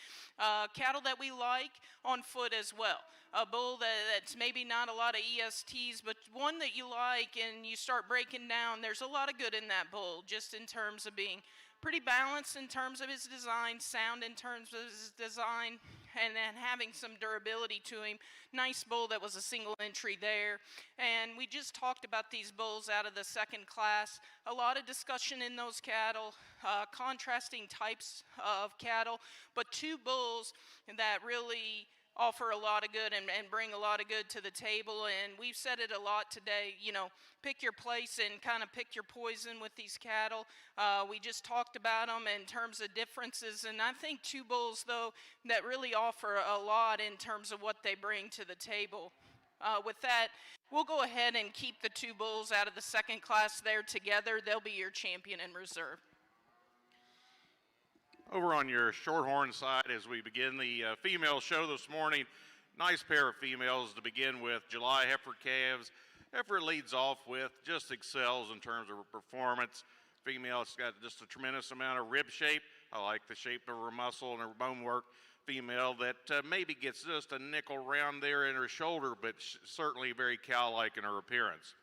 Cattle that we like on foot as well. A bull that's maybe not a lot of ESTs, but one that you like and you start breaking down, there's a lot of good in that bull, just in terms of being pretty balanced in terms of his design, sound in terms of his design, and then having some durability to him. Nice bull that was a single entry there. And we just talked about these bulls out of the second class. A lot of discussion in those cattle, contrasting types of cattle, but two bulls that really offer a lot of good and bring a lot of good to the table. And we've said it a lot today, you know, pick your place and kind of pick your poison with these cattle. We just talked about them in terms of differences, and I think two bulls, though, that really offer a lot in terms of what they bring to the table. With that, we'll go ahead and keep the two bulls out of the second class there together. They'll be your champion in reserve. Over on your shorthorn side, as we begin the female show this morning, nice pair of females to begin with. July heifer calves. Heifer leads off with, just excels in terms of her performance. Female, it's got just a tremendous amount of rib shape. I like the shape of her muscle and her bone work. Female that maybe gets just a nickel round there in her shoulder, but certainly very cow-like in her appearance.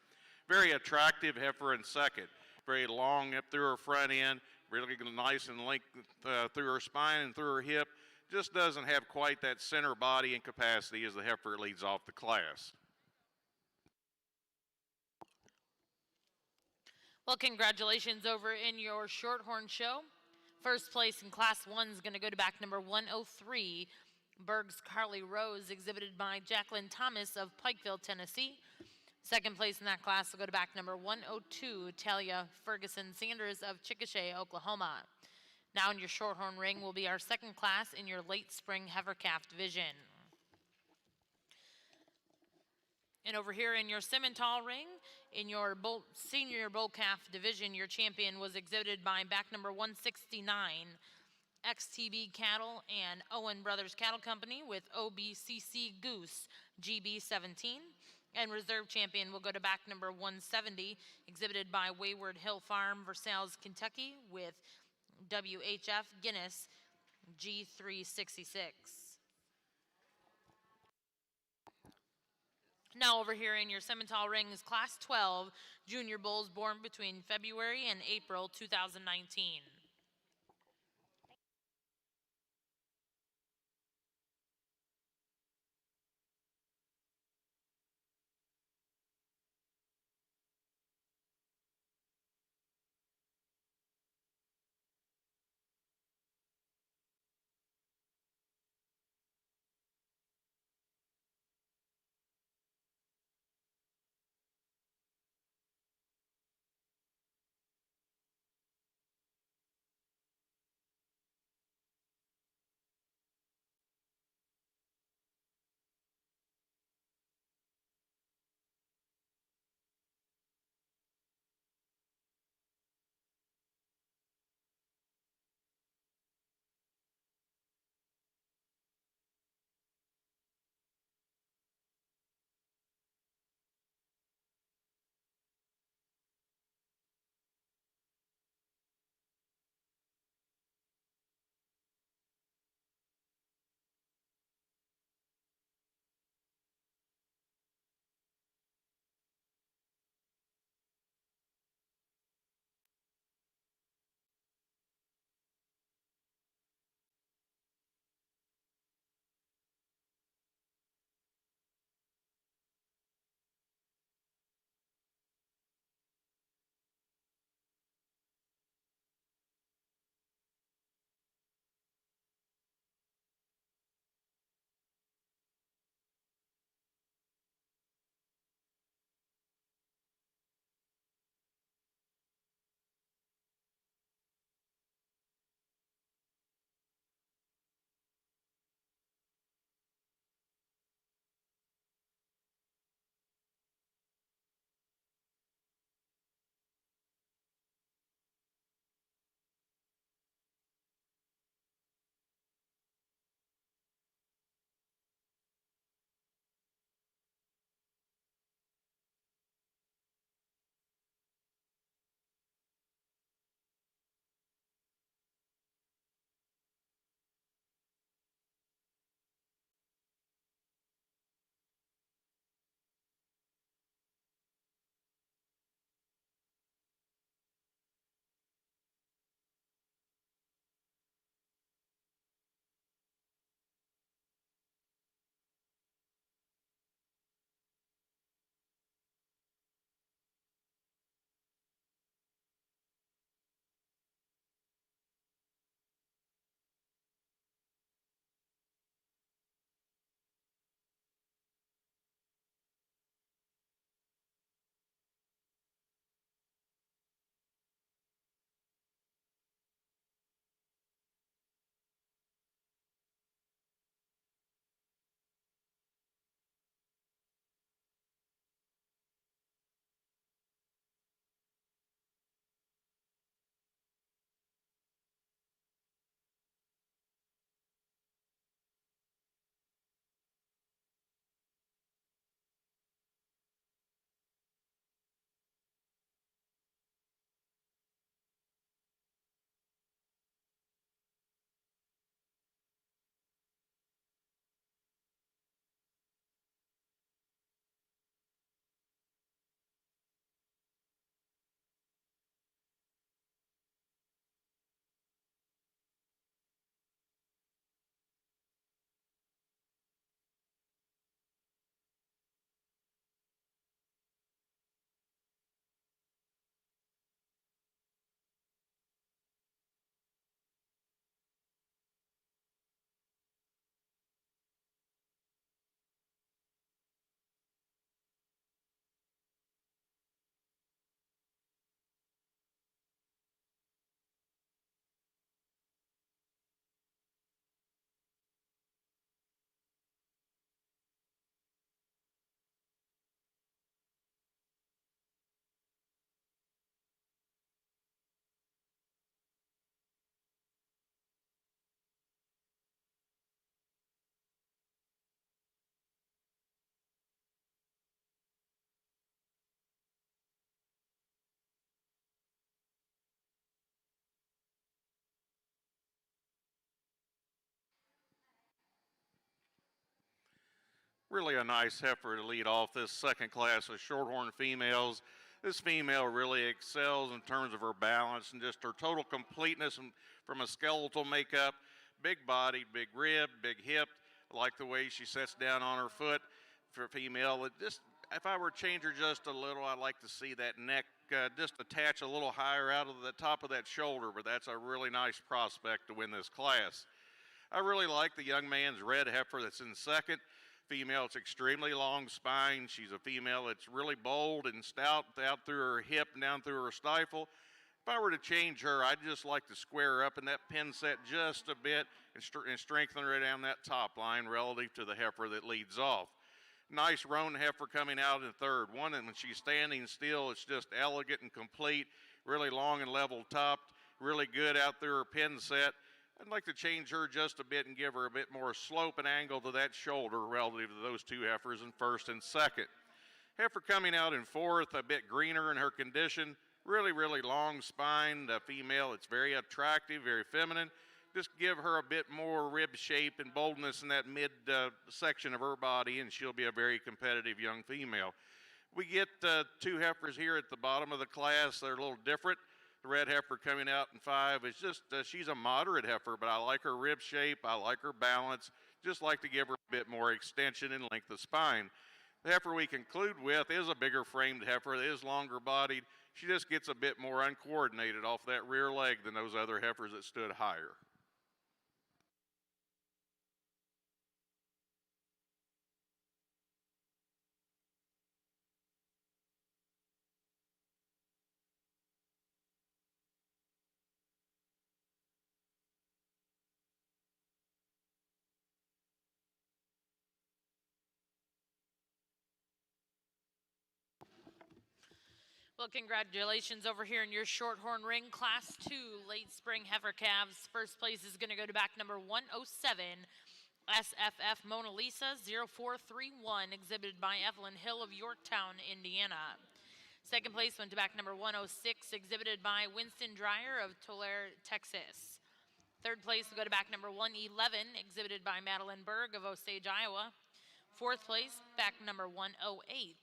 Very attractive heifer in second. Very long up through her front end, really nice and length through her spine and through her hip. Just doesn't have quite that center body and capacity as the heifer leads off the class. Well, congratulations over in your Shorthorn show. First place in Class 1 is going to go to back number 103, Berg's Carly Rose, exhibited by Jacqueline Thomas of Pikeville, Tennessee. Second place in that class will go to back number 102, Talia Ferguson Sanders of Chickasha, Oklahoma. Now in your Shorthorn ring will be our second class in your late spring heifer calf division. And over here in your Simmental ring, in your senior bull calf division, your champion was exhibited by back number 169, XTB Cattle and Owen Brothers Cattle Company with OBCC Goose GB17. And reserve champion will go to back number 170, exhibited by Wayward Hill Farm, Versailles, Kentucky with WHF Guinness G366. Now over here in your Simmental ring is Class 12 junior bulls born between February and April 2019. Really a nice heifer to lead off this second class of shorthorn females. This female really excels in terms of her balance and just her total completeness from a skeletal makeup. Big bodied, big rib, big hip. I like the way she sits down on her foot for a female. If I were to change her just a little, I'd like to see that neck just attach a little higher out of the top of that shoulder, but that's a really nice prospect to win this class. I really like the young man's red heifer that's in second. Female, it's extremely long spine. She's a female that's really bold and stout out through her hip and down through her stifle. If I were to change her, I'd just like to square her up in that pin set just a bit and strengthen her down that top line relative to the heifer that leads off. Nice roan heifer coming out in third. One, and when she's standing still, it's just elegant and complete, really long and level topped, really good out through her pin set. I'd like to change her just a bit and give her a bit more slope and angle to that shoulder relative to those two heifers in first and second. Heifer coming out in fourth, a bit greener in her condition, really long spine, a female. It's very attractive, very feminine. Just give her a bit more rib shape and boldness in that mid section of her body, and she'll be a very competitive young female. We get two heifers here at the bottom of the class. They're a little different. The red heifer coming out in five is just, she's a moderate heifer, but I like her rib shape. I like her balance. Just like to give her a bit more extension and length of spine. The heifer we conclude with is a bigger framed heifer. It is longer bodied. She just gets a bit more uncoordinated off that rear leg than those other heifers that stood higher. Well, congratulations over here in your Shorthorn Ring Class 2 late spring heifer calves. First place is going to go to back number 107, SFF Mona Lisa 0431, exhibited by Evelyn Hill of Yorktown, Indiana. Second place went to back number 106, exhibited by Winston Dreyer of Tulare, Texas. Third place will go to back number 111, exhibited by Madeline Berg of Osage, Iowa. Fourth place, back number 108.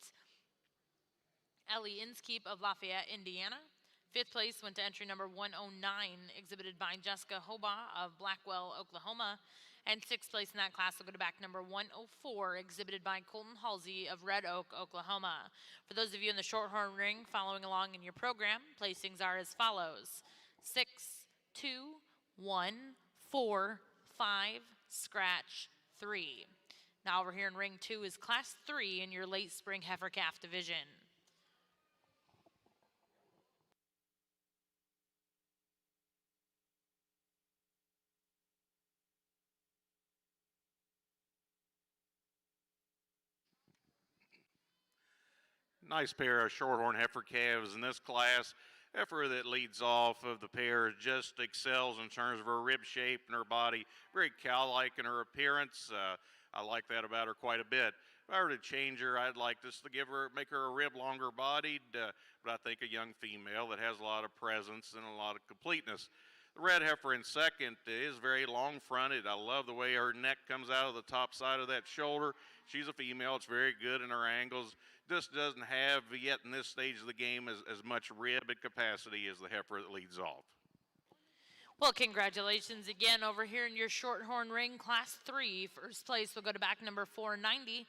Ellie Inskeep of Lafayette, Indiana. Fifth place went to entry number 109, exhibited by Jessica Hoba of Blackwell, Oklahoma. And sixth place in that class will go to back number 104, exhibited by Colton Halsey of Red Oak, Oklahoma. For those of you in the Shorthorn Ring following along in your program, placings are as follows: 6, 2, 1, 4, 5, scratch, 3. Now over here in Ring 2 is Class 3 in your late spring heifer calf division. Nice pair of shorthorn heifer calves in this class. Heifer that leads off of the pair just excels in terms of her rib shape and her body. Very cow-like in her appearance. I like that about her quite a bit. If I were to change her, I'd like just to make her a rib longer bodied, but I think a young female that has a lot of presence and a lot of completeness. The red heifer in second is very long fronted. I love the way her neck comes out of the top side of that shoulder. She's a female. It's very good in her angles. Just doesn't have yet in this stage of the game as much rib and capacity as the heifer that leads off. Well, congratulations again over here in your Shorthorn Ring Class 3. First place will go to back number 490,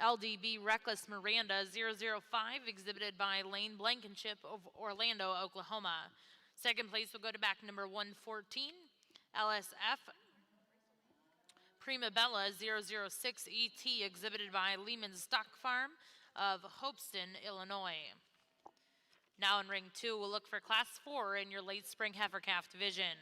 LDB Reckless Miranda 005, exhibited by Lane Blankenship of Orlando, Oklahoma. Second place will go to back number 114, LSF Prima Bella 006 ET, exhibited by Lehman's Stock Farm of Hopeston, Illinois. Now in Ring 2, we'll look for Class 4 in your late spring heifer calf division.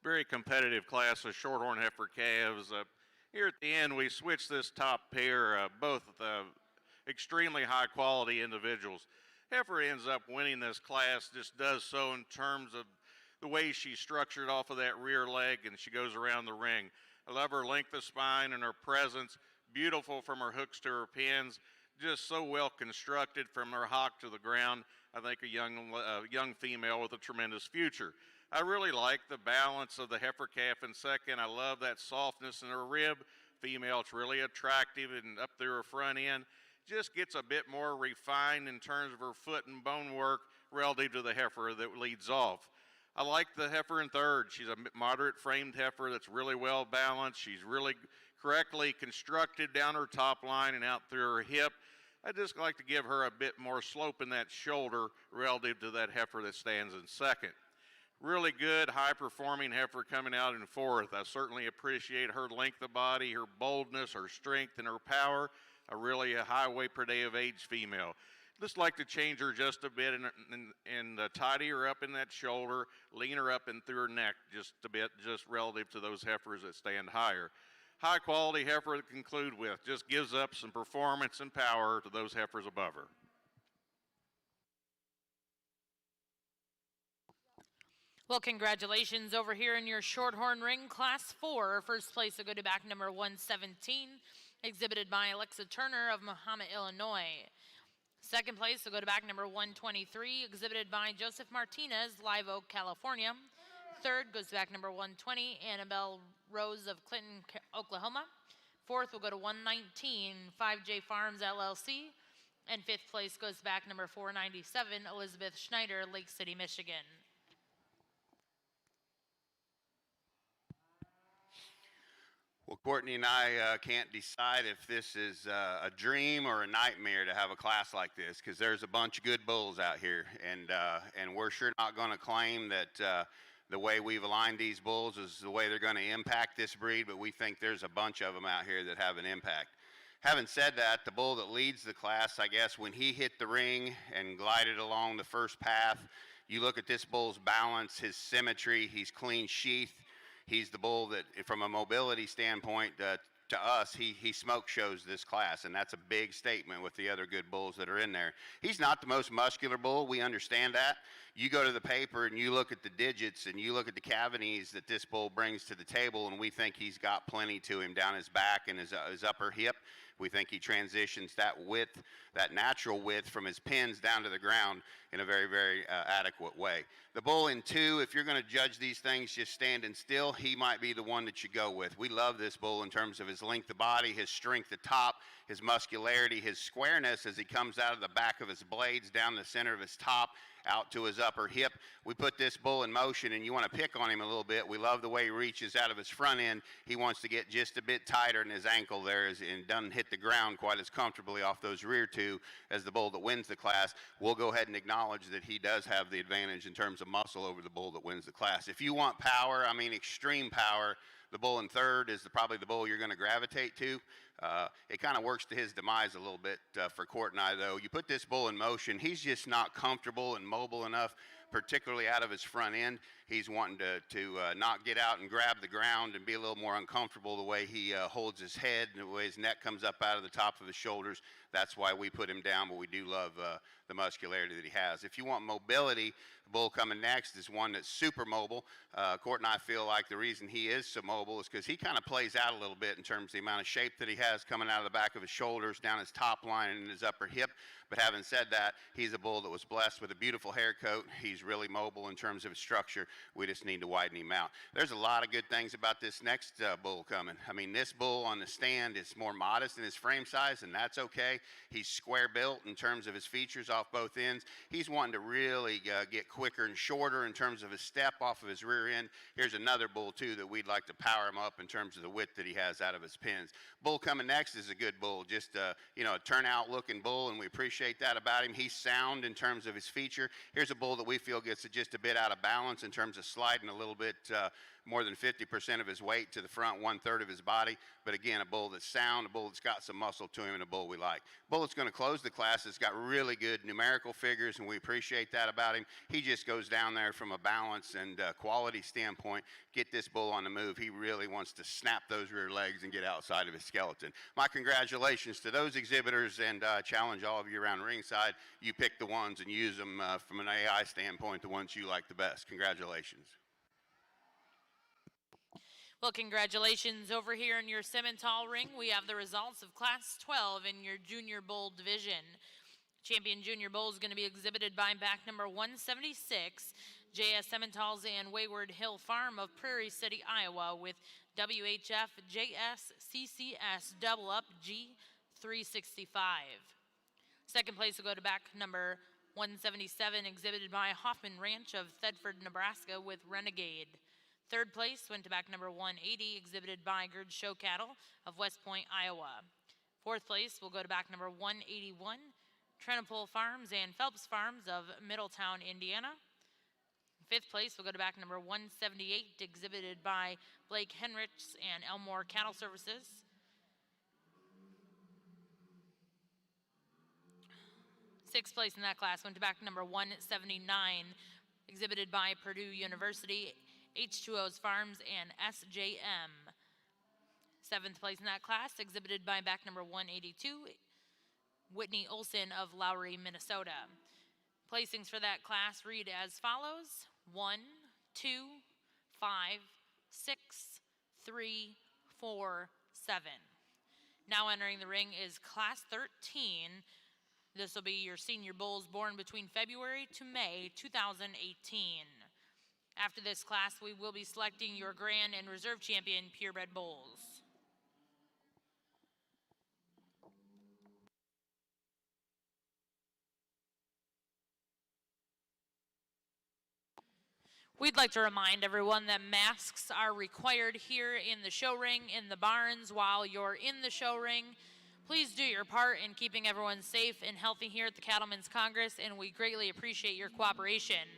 very competitive class of shorthorn heifer calves. Here at the end, we switched this top pair, both extremely high quality individuals. Heifer ends up winning this class, just does so in terms of the way she's structured off of that rear leg and she goes around the ring. I love her length of spine and her presence, beautiful from her hooks to her pins, just so well constructed from her hock to the ground. I think a young female with a tremendous future. I really like the balance of the heifer calf in second. I love that softness in her rib. Female, it's really attractive and up through her front end. Just gets a bit more refined in terms of her foot and bone work relative to the heifer that leads off. I like the heifer in third. She's a moderate framed heifer that's really well balanced. She's really correctly constructed down her top line and out through her hip. I just like to give her a bit more slope in that shoulder relative to that heifer that stands in second. Really good, high-performing heifer coming out in fourth. I certainly appreciate her length of body, her boldness, her strength, and her power. A high weight per day of age female. Just like to change her just a bit and tidy her up in that shoulder, lean her up and through her neck just a bit, just relative to those heifers that stand higher. High quality heifer to conclude with, just gives up some performance and power to those heifers above her. Well, congratulations over here in your Shorthorn Ring Class 4. First place will go to back number 117, exhibited by Alexa Turner of Mahama, Illinois. Second place will go to back number 123, exhibited by Joseph Martinez, Live Oak, California. Third goes to back number 120, Annabelle Rose of Clinton, Oklahoma. Fourth will go to 119, 5J Farms, LLC. And fifth place goes to back number 497, Elizabeth Schneider, Lake City, Michigan. Well, Courtney and I can't decide if this is a dream or a nightmare to have a class like this, because there's a bunch of good bulls out here, and we're sure not going to claim that the way we've aligned these bulls is the way they're going to impact this breed, but we think there's a bunch of them out here that have an impact. Having said that, the bull that leads the class, I guess, when he hit the ring and glided along the first path, you look at this bull's balance, his symmetry, he's clean sheath. He's the bull that, from a mobility standpoint, to us, he smoke shows this class, and that's a big statement with the other good bulls that are in there. He's not the most muscular bull. We understand that. You go to the paper and you look at the digits and you look at the cavities that this bull brings to the table, and we think he's got plenty to him down his back and his upper hip. We think he transitions that width, that natural width from his pins down to the ground in a very, very adequate way. The bull in two, if you're going to judge these things just standing still, he might be the one that you go with. We love this bull in terms of his length of body, his strength at top, his muscularity, his squareness as he comes out of the back of his blades down the center of his top, out to his upper hip. We put this bull in motion, and you want to pick on him a little bit. We love the way he reaches out of his front end. He wants to get just a bit tighter in his ankle there and doesn't hit the ground quite as comfortably off those rear two as the bull that wins the class. We'll go ahead and acknowledge that he does have the advantage in terms of muscle over the bull that wins the class. If you want power, I mean extreme power, the bull in third is probably the bull you're going to gravitate to. It kind of works to his demise a little bit for Court and I, though. You put this bull in motion, he's just not comfortable and mobile enough, particularly out of his front end. He's wanting to not get out and grab the ground and be a little more uncomfortable the way he holds his head and the way his neck comes up out of the top of his shoulders. That's why we put him down, but we do love the muscularity that he has. If you want mobility, the bull coming next is one that's super mobile. Court and I feel like the reason he is so mobile is because he kind of plays out a little bit in terms of the amount of shape that he has coming out of the back of his shoulders, down his top line and his upper hip. But having said that, he's a bull that was blessed with a beautiful hair coat. He's really mobile in terms of his structure. We just need to widen him out. There's a lot of good things about this next bull coming. I mean, this bull on the stand is more modest in his frame size, and that's okay. He's square built in terms of his features off both ends. He's wanting to really get quicker and shorter in terms of his step off of his rear end. Here's another bull, too, that we'd like to power him up in terms of the width that he has out of his pins. Bull coming next is a good bull, just a turnout looking bull, and we appreciate that about him. He's sound in terms of his feature. Here's a bull that we feel gets just a bit out of balance in terms of sliding a little bit more than 50% of his weight to the front, 1/3 of his body. But again, a bull that's sound, a bull that's got some muscle to him, and a bull we like. Bull that's going to close the class has got really good numerical figures, and we appreciate that about him. He just goes down there from a balance and quality standpoint, get this bull on the move. He really wants to snap those rear legs and get outside of his skeleton. My congratulations to those exhibitors, and challenge all of you around ringside. You pick the ones and use them from an AI standpoint, the ones you like the best. Congratulations. Well, congratulations over here in your Simmental ring. We have the results of Class 12 in your Junior Bull division. Champion Junior Bull is going to be exhibited by back number 176, JS Simmental's and Wayward Hill Farm of Prairie City, Iowa, with WHF JS CCS Double Up G365. Second place will go to back number 177, exhibited by Hoffman Ranch of Thedford, Nebraska, with Renegade. Third place went to back number 180, exhibited by Gerd Show Cattle of West Point, Iowa. Fourth place will go to back number 181, Trenopole Farms and Phelps Farms of Middletown, Indiana. Fifth place will go to back number 178, exhibited by Blake Henrichs and Elmore Cattle Services. Sixth place in that class went to back number 179, exhibited by Purdue University, H2O's Farms, and SJM. Seventh place in that class, exhibited by back number 182, Whitney Olson of Lowry, Minnesota. Placings for that class read as follows: 1, 2, 5, 6, 3, 4, 7. Now entering the ring is class 13. This will be your senior bulls born between February to May 2018. After this class, we will be selecting your grand and reserve champion purebred bulls. We'd like to remind everyone that masks are required here in the show ring, in the barns, while you're in the show ring. Please do your part in keeping everyone safe and healthy here at the Cattlemen's Congress, and we greatly appreciate your cooperation.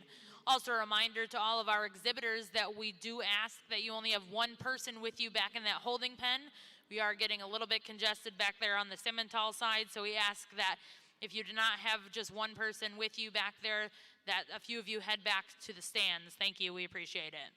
Also a reminder to all of our exhibitors that we do ask that you only have one person with you back in that holding pen. We are getting a little bit congested back there on the Simmental side, so we ask that if you do not have just one person with you back there, that a few of you head back to the stands. Thank you, we appreciate it.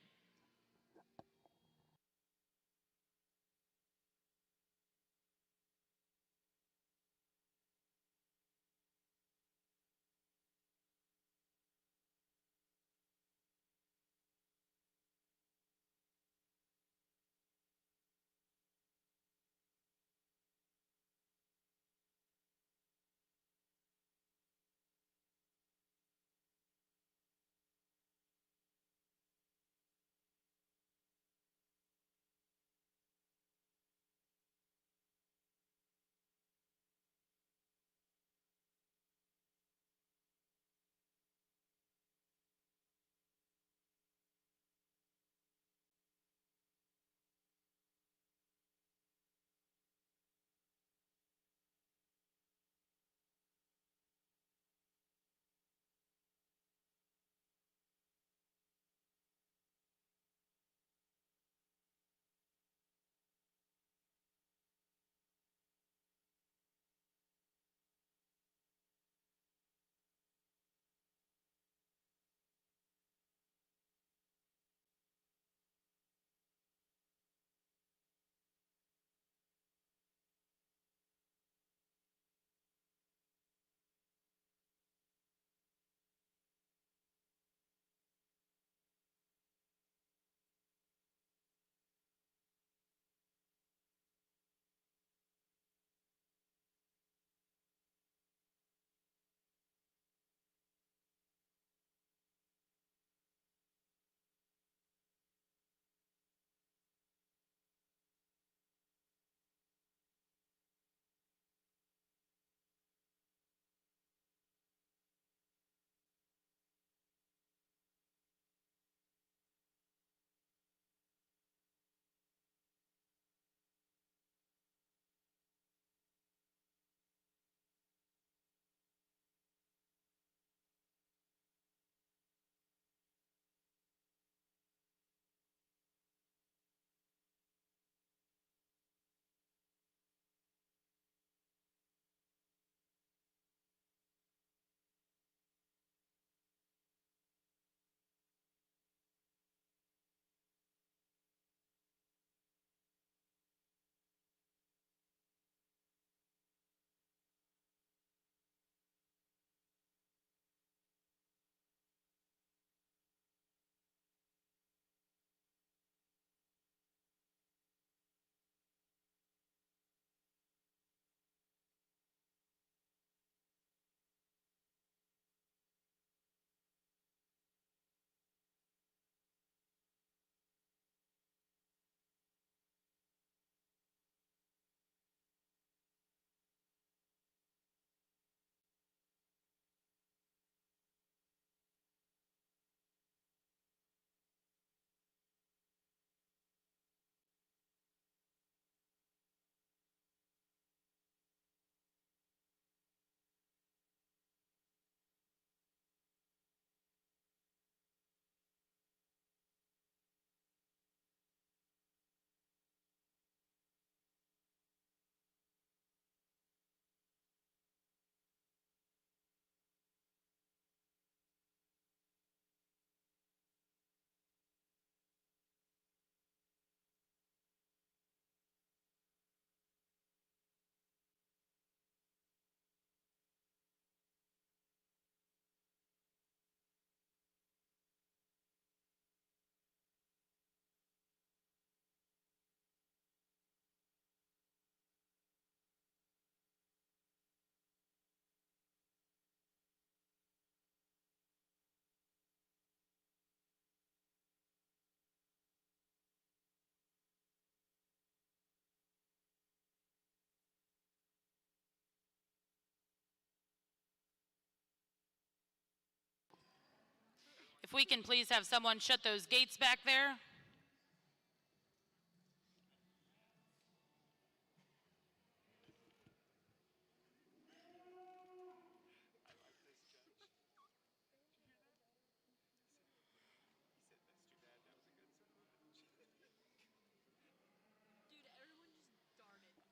we can please have someone shut those gates back there.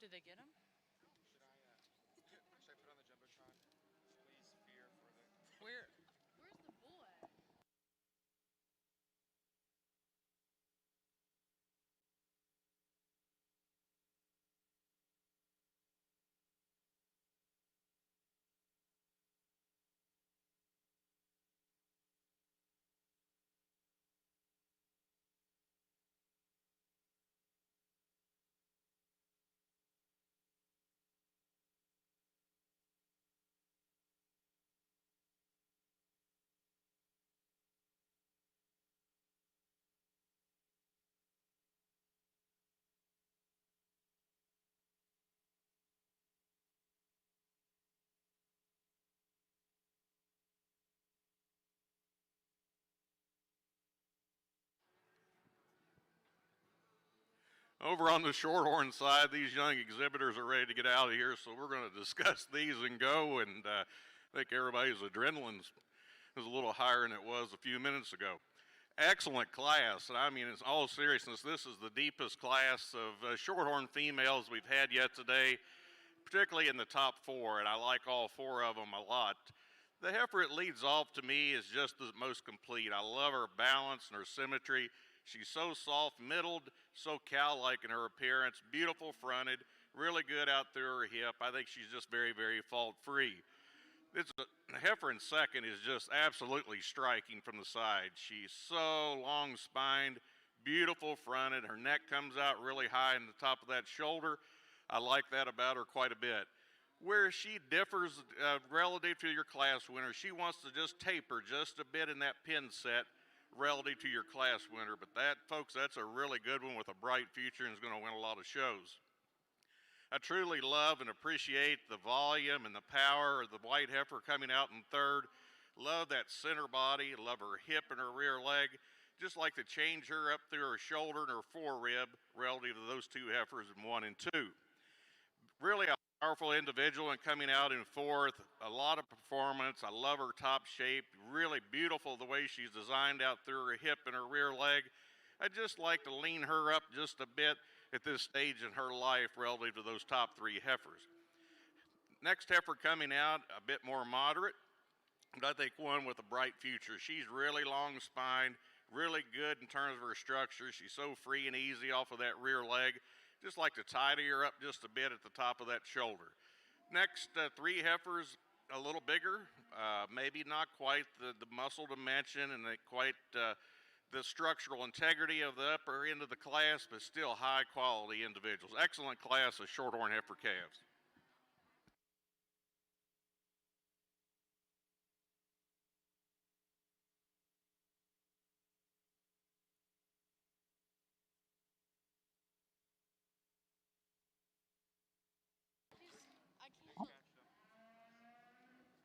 Did they get him? Should I put on the Jumbotron? Please fear for the... Where's the bull at? Over on the Shorthorn side, these young exhibitors are ready to get out of here, so we're going to discuss these and go. And I think everybody's adrenaline is a little higher than it was a few minutes ago. Excellent class. I mean, in all seriousness, this is the deepest class of Shorthorn females we've had yet today, particularly in the top four, and I like all four of them a lot. The heifer it leads off to me is just the most complete. I love her balance and her symmetry. She's so soft-middled, so cow-like in her appearance, beautiful fronted, really good out through her hip. I think she's just very, very fault-free. The heifer in second is just absolutely striking from the side. She's so long-spined, beautiful fronted. Her neck comes out really high in the top of that shoulder. I like that about her quite a bit. Where she differs relative to your class winner, she wants to just taper just a bit in that pin set relative to your class winner. But that, folks, that's a really good one with a bright future and is going to win a lot of shows. I truly love and appreciate the volume and the power of the white heifer coming out in third. Love that center body, love her hip and her rear leg. Just like to change her up through her shoulder and her forerib relative to those two heifers in 1 and 2. Really a powerful individual and coming out in fourth. A lot of performance. I love her top shape. Really beautiful the way she's designed out through her hip and her rear leg. I'd just like to lean her up just a bit at this stage in her life relative to those top three heifers. Next heifer coming out, a bit more moderate, but I think one with a bright future. She's really long spined, really good in terms of her structure. She's so free and easy off of that rear leg. Just like to tidy her up just a bit at the top of that shoulder. Next, three heifers, a little bigger, maybe not quite the muscle dimension and quite the structural integrity of the upper end of the class, but still high quality individuals. Excellent class of Shorthorn heifer calves.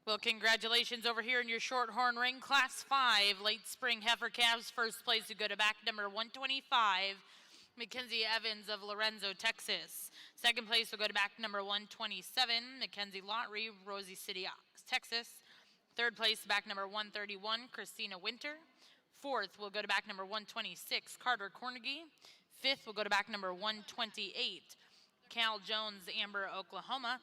Well, congratulations over here in your Shorthorn ring, Class 5, late spring heifer calves. First place to go to back number 125, Mackenzie Evans of Lorenzo, Texas. Second place will go to back number 127, Mackenzie Lottery, Rosie City, Texas. Third place, back number 131, Christina Winter. Fourth will go to back number 126, Carter Cornegie. Fifth will go to back number 128, Cal Jones, Amber, Oklahoma.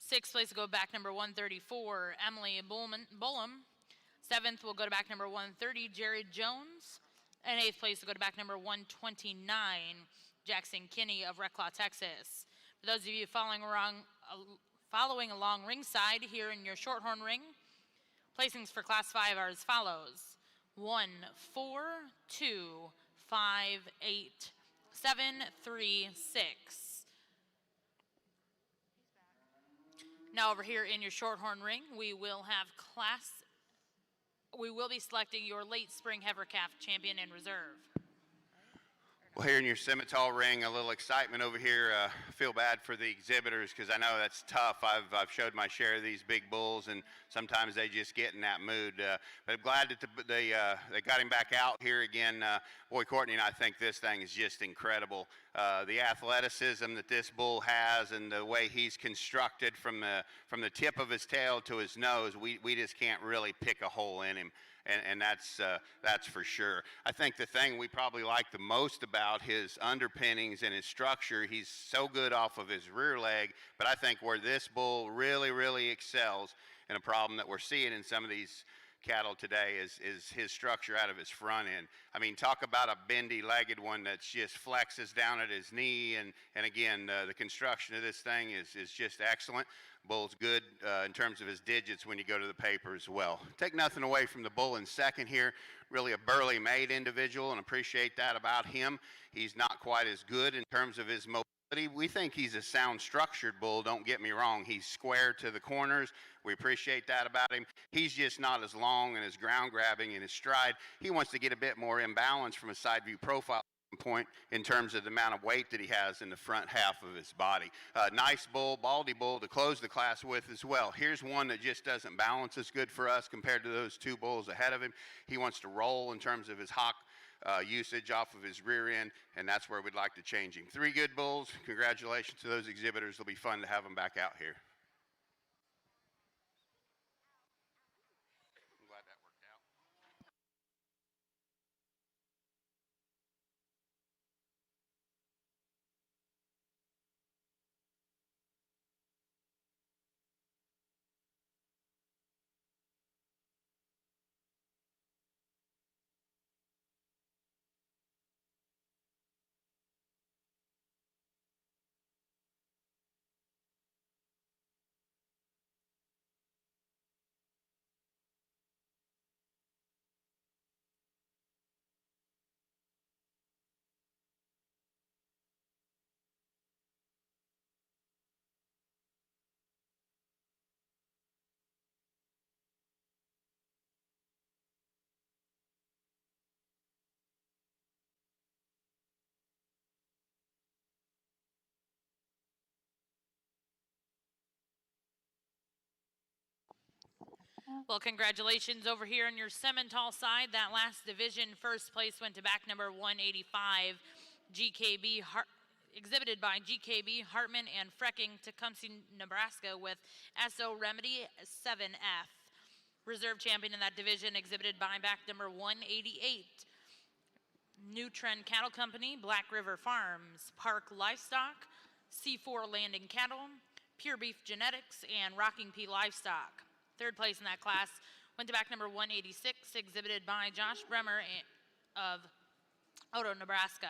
Sixth place will go back number 134, Emily Bullum. Seventh will go to back number 130, Jared Jones. And eighth place will go to back number 129, Jackson Kinney of Reclaw, Texas. For those of you following along ringside here in your Shorthorn ring, placings for Class 5 are as follows: 1, 4, 2, 5, 8, 7, 3, 6. Now over here in your Shorthorn ring, we will be selecting your late spring heifer calf champion in reserve. Well, here in your Simmental ring, a little excitement over here. I feel bad for the exhibitors because I know that's tough. I've showed my share of these big bulls, and sometimes they just get in that mood. But I'm glad that they got him back out here again. Boy, Courtney and I think this thing is just incredible. The athleticism that this bull has and the way he's constructed from the tip of his tail to his nose, we just can't really pick a hole in him. And that's for sure. I think the thing we probably like the most about his underpinnings and his structure, he's so good off of his rear leg, but I think where this bull really, really excels, and a problem that we're seeing in some of these cattle today is his structure out of his front end. I mean, talk about a bendy-legged one that just flexes down at his knee, and again, the construction of this thing is just excellent. Bull's good in terms of his digits when you go to the paper as well. Take nothing away from the bull in second here. Really a burly made individual, and appreciate that about him. He's not quite as good in terms of his mobility. We think he's a sound structured bull, don't get me wrong. He's square to the corners. We appreciate that about him. He's just not as long and as ground grabbing in his stride. He wants to get a bit more imbalance from a side view profile point in terms of the amount of weight that he has in the front half of his body. Nice bull, baldy bull to close the class with as well. Here's one that just doesn't balance as good for us compared to those two bulls ahead of him. He wants to roll in terms of his hock usage off of his rear end, and that's where we'd like to change him. 3 good bulls. Congratulations to those exhibitors. It'll be fun to have them back out here. I'm glad that worked out. Well, congratulations over here on your Simmental side. That last division first place went to back number 185, exhibited by GKB, Hartman, and Frecking, Tecumseh, Nebraska, with SO Remedy 7F. Reserve champion in that division, exhibited by back number 188. New Trend Cattle Company, Black River Farms, Park Livestock, C4 Landing Cattle, Pure Beef Genetics, and Rocking P Livestock. Third place in that class went to back number 186, exhibited by Josh Bremer of Oto, Nebraska.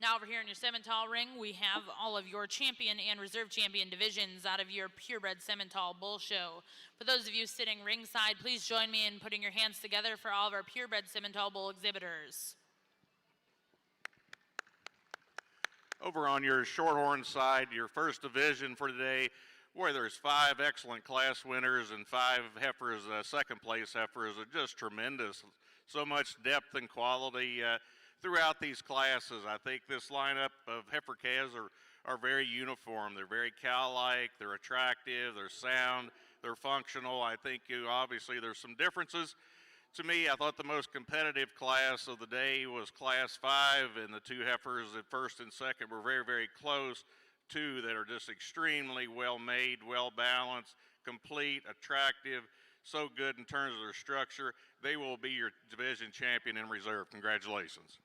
Now over here in your Simmental ring, we have all of your champion and reserve champion divisions out of your purebred Simmental bull show. For those of you sitting ringside, please join me in putting your hands together for all of our purebred Simmental bull exhibitors. Over on your Shorthorn side, your first division for today, boy, there's 5 excellent class winners and 5 heifers, second place heifers, are just tremendous. So much depth and quality throughout these classes. I think this lineup of heifer calves are very uniform. They're very cow-like, they're attractive, they're sound, they're functional. I think obviously there's some differences. To me, I thought the most competitive class of the day was Class 5, and the 2 heifers at first and second were very, very close. 2 that are just extremely well made, well balanced, complete, attractive, so good in terms of their structure. They will be your division champion in reserve. Congratulations.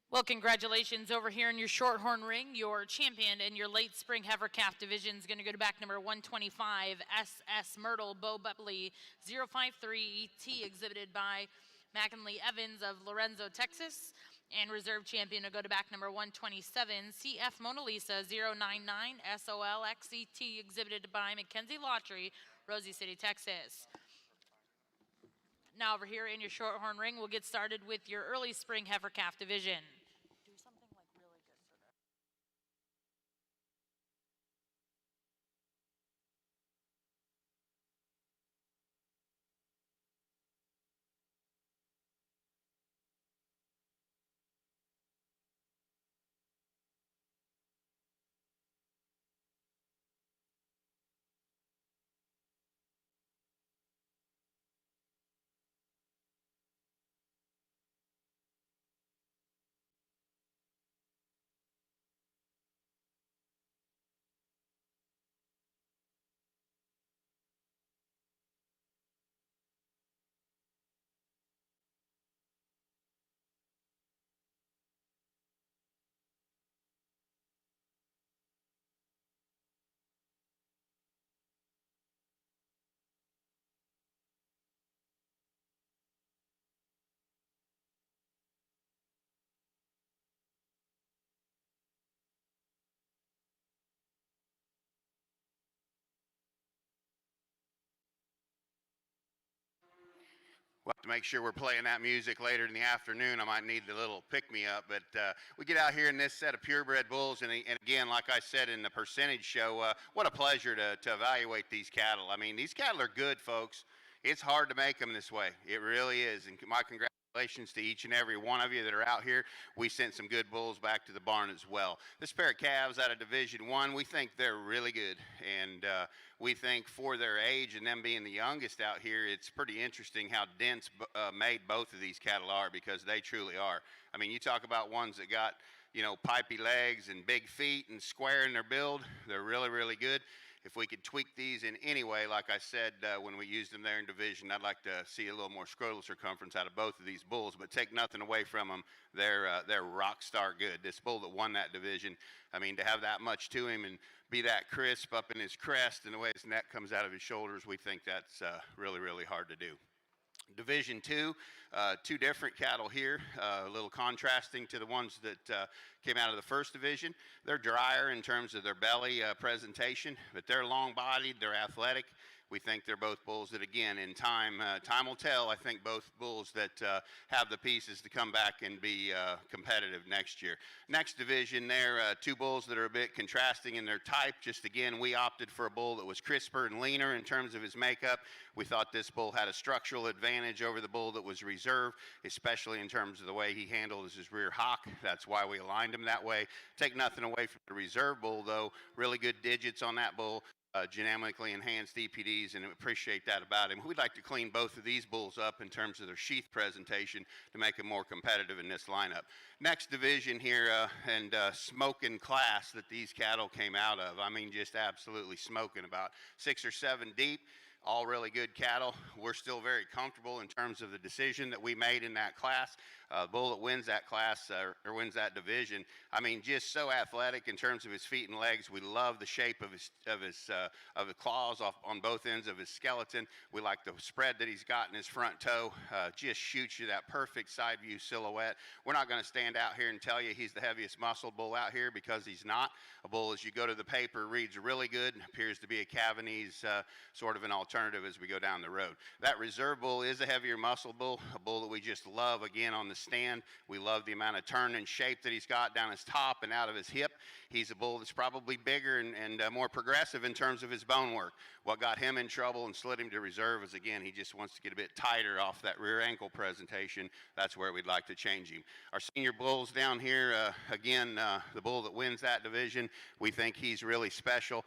Well, congratulations over here in your Shorthorn ring. Your champion in your late spring heifer calf division is going to go to back number 125, SS Myrtle Bo Bupley 053 ET, exhibited by McKinley Evans of Lorenzo, Texas. And reserve champion will go to back number 127, CF Mona Lisa 099 SOLXET, exhibited by Mackenzie Lottery, Rosie City, Texas. Now over here in your Shorthorn ring, we'll get started with your early spring heifer calf division. Do something like really good for them. We'll have to make sure we're playing that music later in the afternoon. I might need a little pick-me-up, but we get out here in this set of purebred bulls, and again, like I said in the percentage show, what a pleasure to evaluate these cattle. I mean, these cattle are good, folks. It's hard to make them this way. It really is, and my congratulations to each and every one of you that are out here. We sent some good bulls back to the barn as well. This pair of calves out of Division I, we think they're really good, and we think for their age and them being the youngest out here, it's pretty interesting how dense made both of these cattle are, because they truly are. I mean, you talk about ones that got, you know, pipey legs and big feet and square in their build, they're really, really good. If we could tweak these in any way, like I said when we used them there in division, I'd like to see a little more scrotal circumference out of both of these bulls, but take nothing away from them. They're rock star good. This bull that won that division, I mean, to have that much to him and be that crisp up in his crest and the way his neck comes out of his shoulders, we think that's really, really hard to do. Division II, two different cattle here, a little contrasting to the ones that came out of the first division. They're drier in terms of their belly presentation, but they're long-bodied, they're athletic. We think they're both bulls that, again, in time will tell. I think both bulls that have the pieces to come back and be competitive next year. Next division there, two bulls that are a bit contrasting in their type. Just again, we opted for a bull that was crisper and leaner in terms of his makeup. We thought this bull had a structural advantage over the bull that was reserved, especially in terms of the way he handled his rear hock. That's why we aligned him that way. Take nothing away from the reserve bull, though. Really good digits on that bull. Dynamically enhanced EPDs, and we appreciate that about him. We'd like to clean both of these bulls up in terms of their sheath presentation to make them more competitive in this lineup. Next division here, and smoking class that these cattle came out of. I mean, just absolutely smoking, about 6 or 7 deep. All really good cattle. We're still very comfortable in terms of the decision that we made in that class. Bull that wins that class or wins that division, I mean, just so athletic in terms of his feet and legs. We love the shape of the claws off on both ends of his skeleton. We like the spread that he's got in his front toe. Just shoots you that perfect side view silhouette. We're not going to stand out here and tell you he's the heaviest muscled bull out here, because he's not. A bull, as you go to the paper, reads really good. Appears to be a Cavanese sort of an alternative as we go down the road. That reserve bull is a heavier muscle bull, a bull that we just love again on the stand. We love the amount of turn and shape that he's got down his top and out of his hip. He's a bull that's probably bigger and more progressive in terms of his bone work. What got him in trouble and slid him to reserve is, again, he just wants to get a bit tighter off that rear ankle presentation. That's where we'd like to change him. Our senior bulls down here, again, the bull that wins that division, we think he's really special.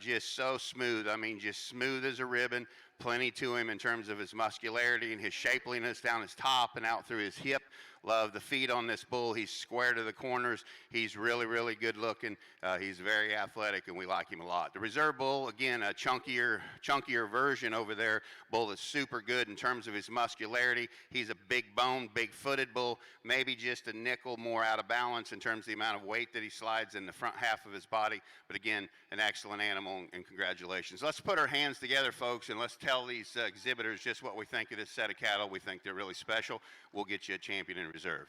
Just so smooth. I mean, just smooth as a ribbon. Plenty to him in terms of his muscularity and his shapeliness down his top and out through his hip. Love the feet on this bull. He's square to the corners. He's really, really good looking. He's very athletic, and we like him a lot. The reserve bull, again, a chunkier version over there. Bull is super good in terms of his muscularity. He's a big bone, big footed bull, maybe just a nickel more out of balance in terms of the amount of weight that he slides in the front half of his body. But again, an excellent animal, and congratulations. Let's put our hands together, folks, and let's tell these exhibitors just what we think of this set of cattle. We think they're really special. We'll get you a champion in reserve.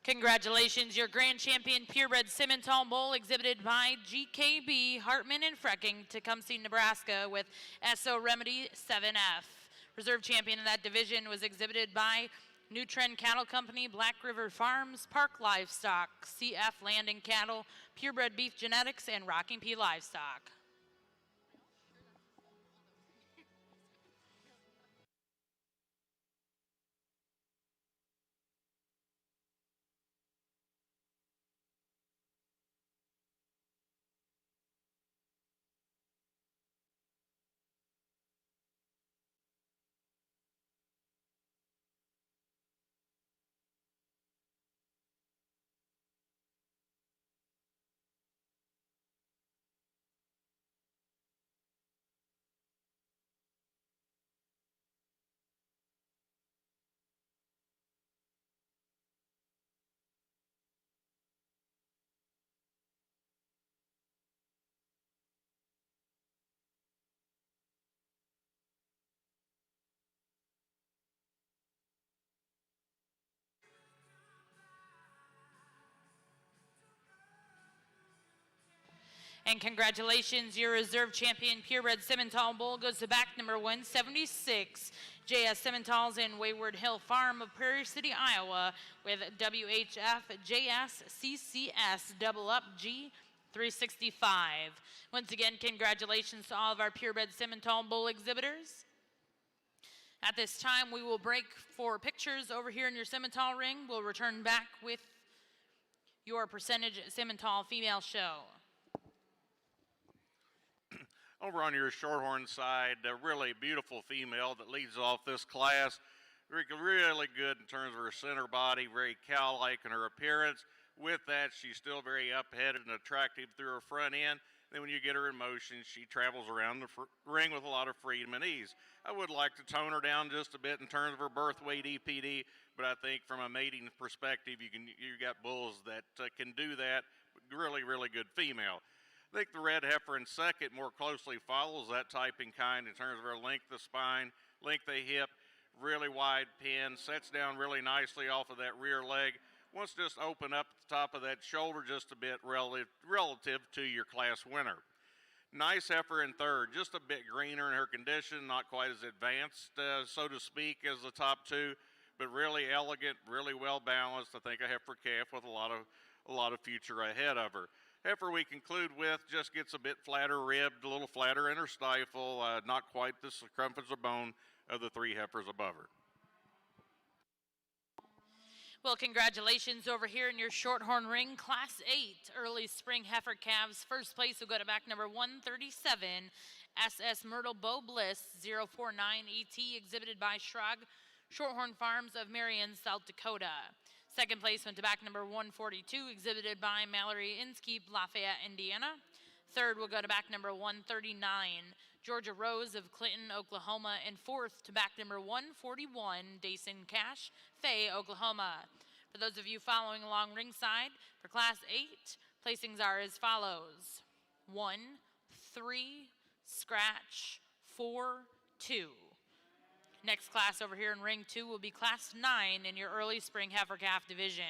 Congratulations, your grand champion purebred Simmental bull exhibited by GKB Hartman and Frecking, Tecumseh, Nebraska with SO Remedy 7F. Reserve champion in that division was exhibited by New Trend Cattle Company, Black River Farms, Park Livestock, CF Land and Cattle, Purebred Beef Genetics, and Rocking P Livestock. And congratulations, your reserve champion purebred Simmental bull goes to back number 176, JS Simmentals in Wayward Hill Farm of Prairie City, Iowa, with WHF JS CCS double up G 365. Once again, congratulations to all of our purebred Simmental bull exhibitors. At this time, we will break for pictures over here in your Simmental ring. We'll return back with your percentage Simmental female show. Over on your Shorthorn side, a really beautiful female that leads off this class. Really good in terms of her center body, very cow-like in her appearance. With that, she's still very up-headed and attractive through her front end. Then when you get her in motion, she travels around the ring with a lot of freedom and ease. I would like to tone her down just a bit in terms of her birth weight EPD, but I think from a mating perspective, you got bulls that can do that. Really good female. I think the red heifer in second more closely follows that type in kind in terms of her length of spine, length of hip, really wide pin, sets down really nicely off of that rear leg. Wants to just open up the top of that shoulder just a bit relative to your class winner. Nice heifer in third, just a bit greener in her condition, not quite as advanced, so to speak, as the top two, but really elegant, really well balanced. I think a heifer calf with a lot of future ahead of her. Heifer we conclude with just gets a bit flatter ribbed, a little flatter in her stifle, not quite the circumference of bone of the three heifers above her. Well, congratulations over here in your Shorthorn ring, Class 8 early spring heifer calves. First place will go to back number 137, SS Myrtle Bow Bliss 049 ET, exhibited by Schrag Shorthorn Farms of Marion, South Dakota. Second place went to back number 142, exhibited by Mallory Inskeep, Lafayette, Indiana. Third will go to back number 139, Georgia Rose of Clinton, Oklahoma. And fourth to back number 141, Dason Cash, Fay, Oklahoma. For those of you following along ringside, for Class 8, placings are as follows: 1, 3, scratch, 4, 2. Next class over here in ring 2 will be Class 9 in your early spring heifer calf division.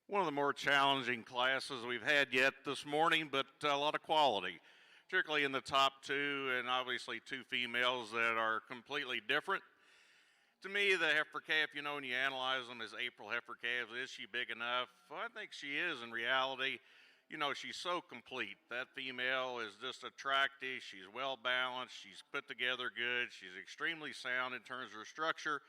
One of the more challenging classes we've had yet this morning, but a lot of quality, particularly in the top two, and obviously two females that are completely different. To me, the heifer calf, when you analyze them as April heifer calves, is she big enough? Well, I think she is in reality. She's so complete. That female is just attractive. She's well balanced. She's put together good. She's extremely sound in terms of her structure.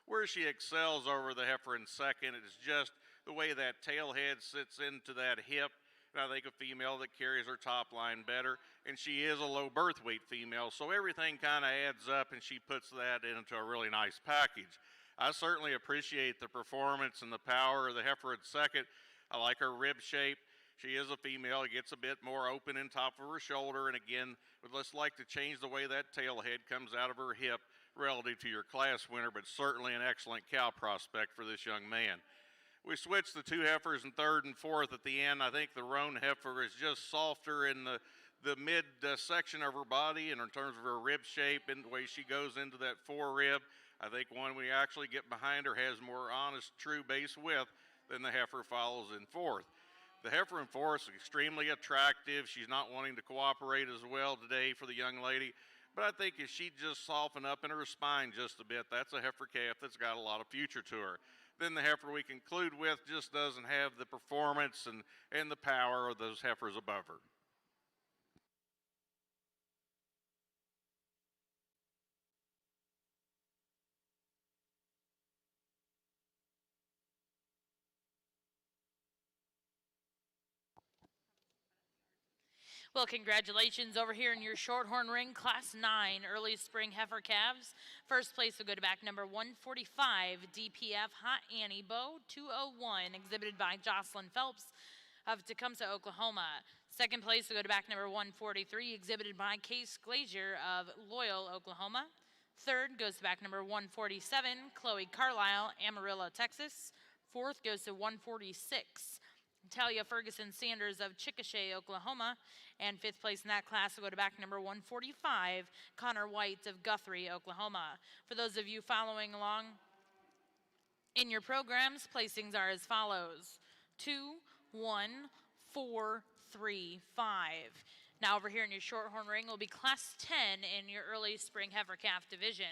Where she excels over the heifer in second is just the way that tail head sits into that hip. And I think a female that carries her top line better. And she is a low birth weight female, so everything kind of adds up, and she puts that into a really nice package. I certainly appreciate the performance and the power of the heifer in second. I like her rib shape. She is a female. It gets a bit more open in top of her shoulder, and again, would just like to change the way that tail head comes out of her hip relative to your class winner, but certainly an excellent cow prospect for this young man. We switched the two heifers in third and fourth at the end. I think the roan heifer is just softer in the mid section of her body and in terms of her rib shape and the way she goes into that fore rib. I think when we actually get behind her has more honest, true base width than the heifer follows in fourth. The heifer in fourth is extremely attractive. She's not wanting to cooperate as well today for the young lady. But I think if she just soften up in her spine just a bit, that's a heifer calf that's got a lot of future to her. Then the heifer we conclude with just doesn't have the performance and the power of those heifers above her. Well, congratulations over here in your Shorthorn ring, Class 9 early spring heifer calves. First place will go to back number 145, DPF Hot Annie Bow 201, exhibited by Jocelyn Phelps of Tecumseh, Oklahoma. Second place will go to back number 143, exhibited by Case Glazier of Loyal, Oklahoma. Third goes to back number 147, Chloe Carlisle, Amarillo, Texas. Fourth goes to 146, Talia Ferguson Sanders of Chickasha, Oklahoma. And fifth place in that class will go to back number 145, Connor White of Guthrie, Oklahoma. For those of you following along in your programs, placings are as follows: 2, 1, 4, 3, 5. Now over here in your Shorthorn ring will be Class 10 in your early spring heifer calf division.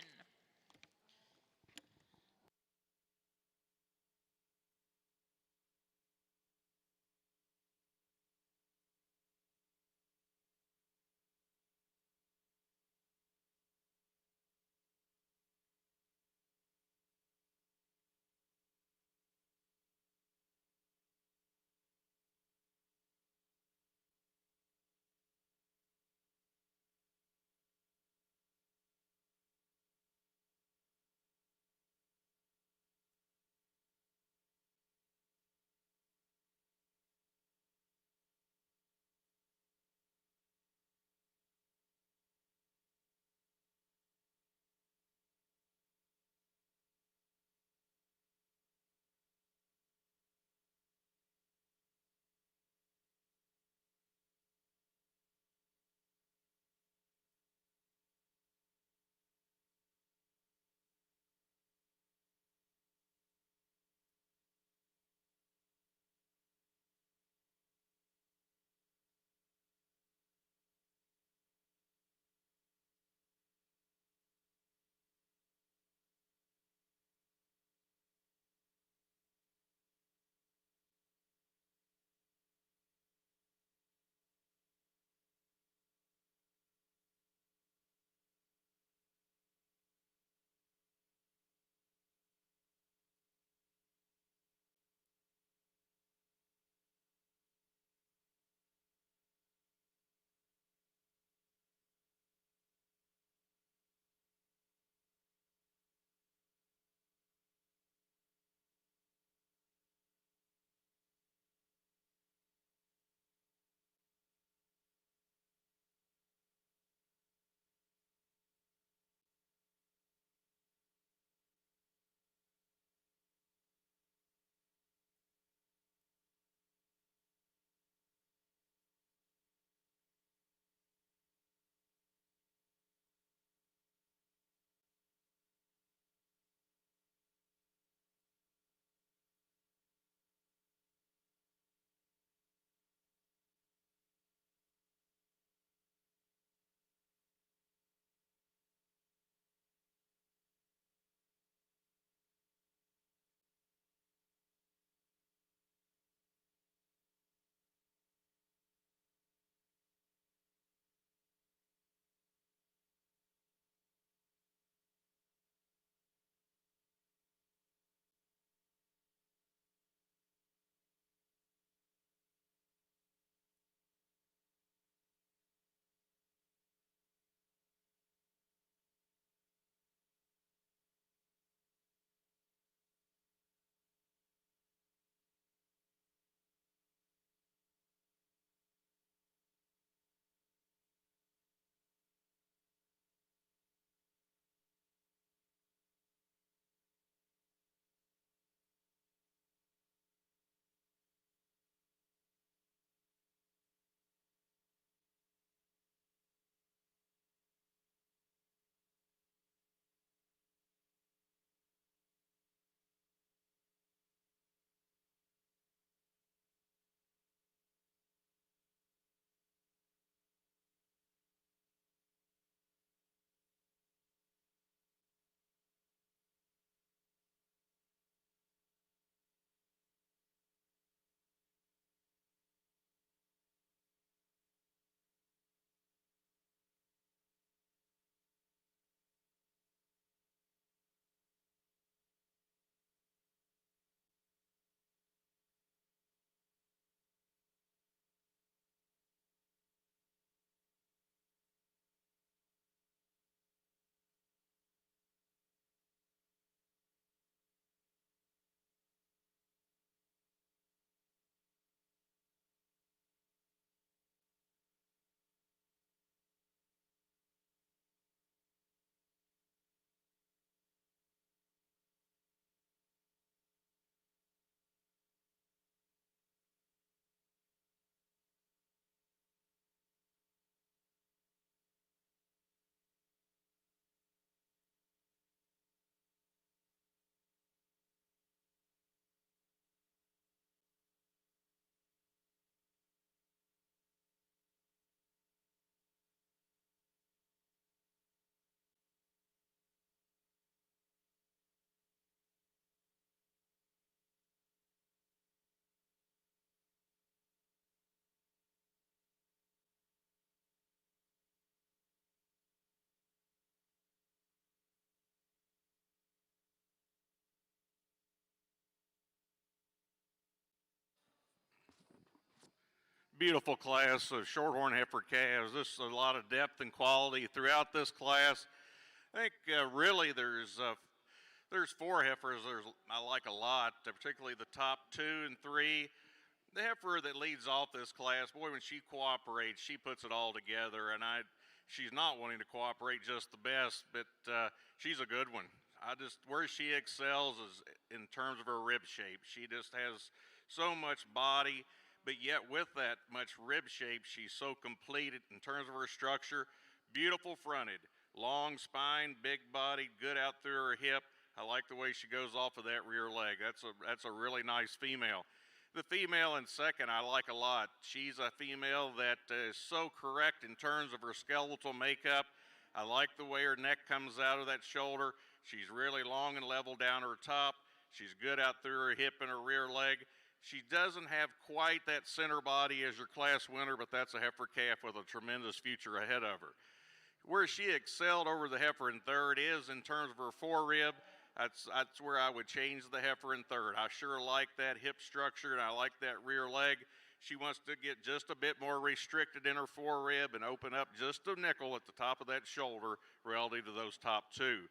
beautiful class of shorthorn heifer calves. This is a lot of depth and quality throughout this class. I think really there's four heifers I like a lot, particularly the top 2 and 3. The heifer that leads off this class, boy, when she cooperates, she puts it all together, and she's not wanting to cooperate just the best, but she's a good one. Where she excels is in terms of her rib shape. She just has so much body, but yet with that much rib shape, she's so complete in terms of her structure. Beautiful fronted, long spine, big body, good out through her hip. I like the way she goes off of that rear leg. That's a really nice female. The female in second I like a lot. She's a female that is so correct in terms of her skeletal makeup. I like the way her neck comes out of that shoulder. She's really long and level down her top. She's good out through her hip and her rear leg. She doesn't have quite that center body as your class winner, but that's a heifer calf with a tremendous future ahead of her. Where she excelled over the heifer in third is in terms of her forerib. That's where I would change the heifer in third. I sure like that hip structure, and I like that rear leg. She wants to get just a bit more restricted in her forerib and open up just a nickel at the top of that shoulder relative to those top 2.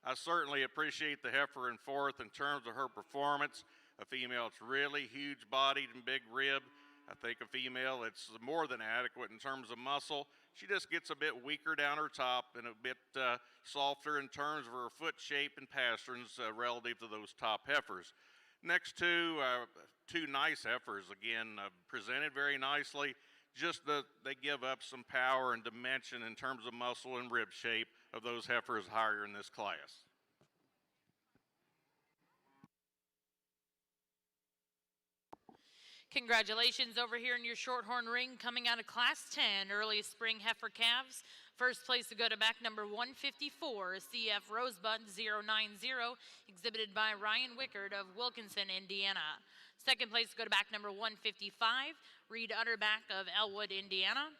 I certainly appreciate the heifer in fourth in terms of her performance. A female that's really huge bodied and big rib. I think a female that's more than adequate in terms of muscle. She just gets a bit weaker down her top and a bit softer in terms of her foot shape and pasterns relative to those top heifers. Next two nice heifers, again, presented very nicely. They give up some power and dimension in terms of muscle and rib shape of those heifers higher in this class. Congratulations over here in your shorthorn ring, coming out of Class 10, early spring heifer calves. First place to go to back number 154, CF Rosebud 090, exhibited by Ryan Wickard of Wilkinson, Indiana. Second place to go to back number 155, Reed Utterback of Elwood, Indiana.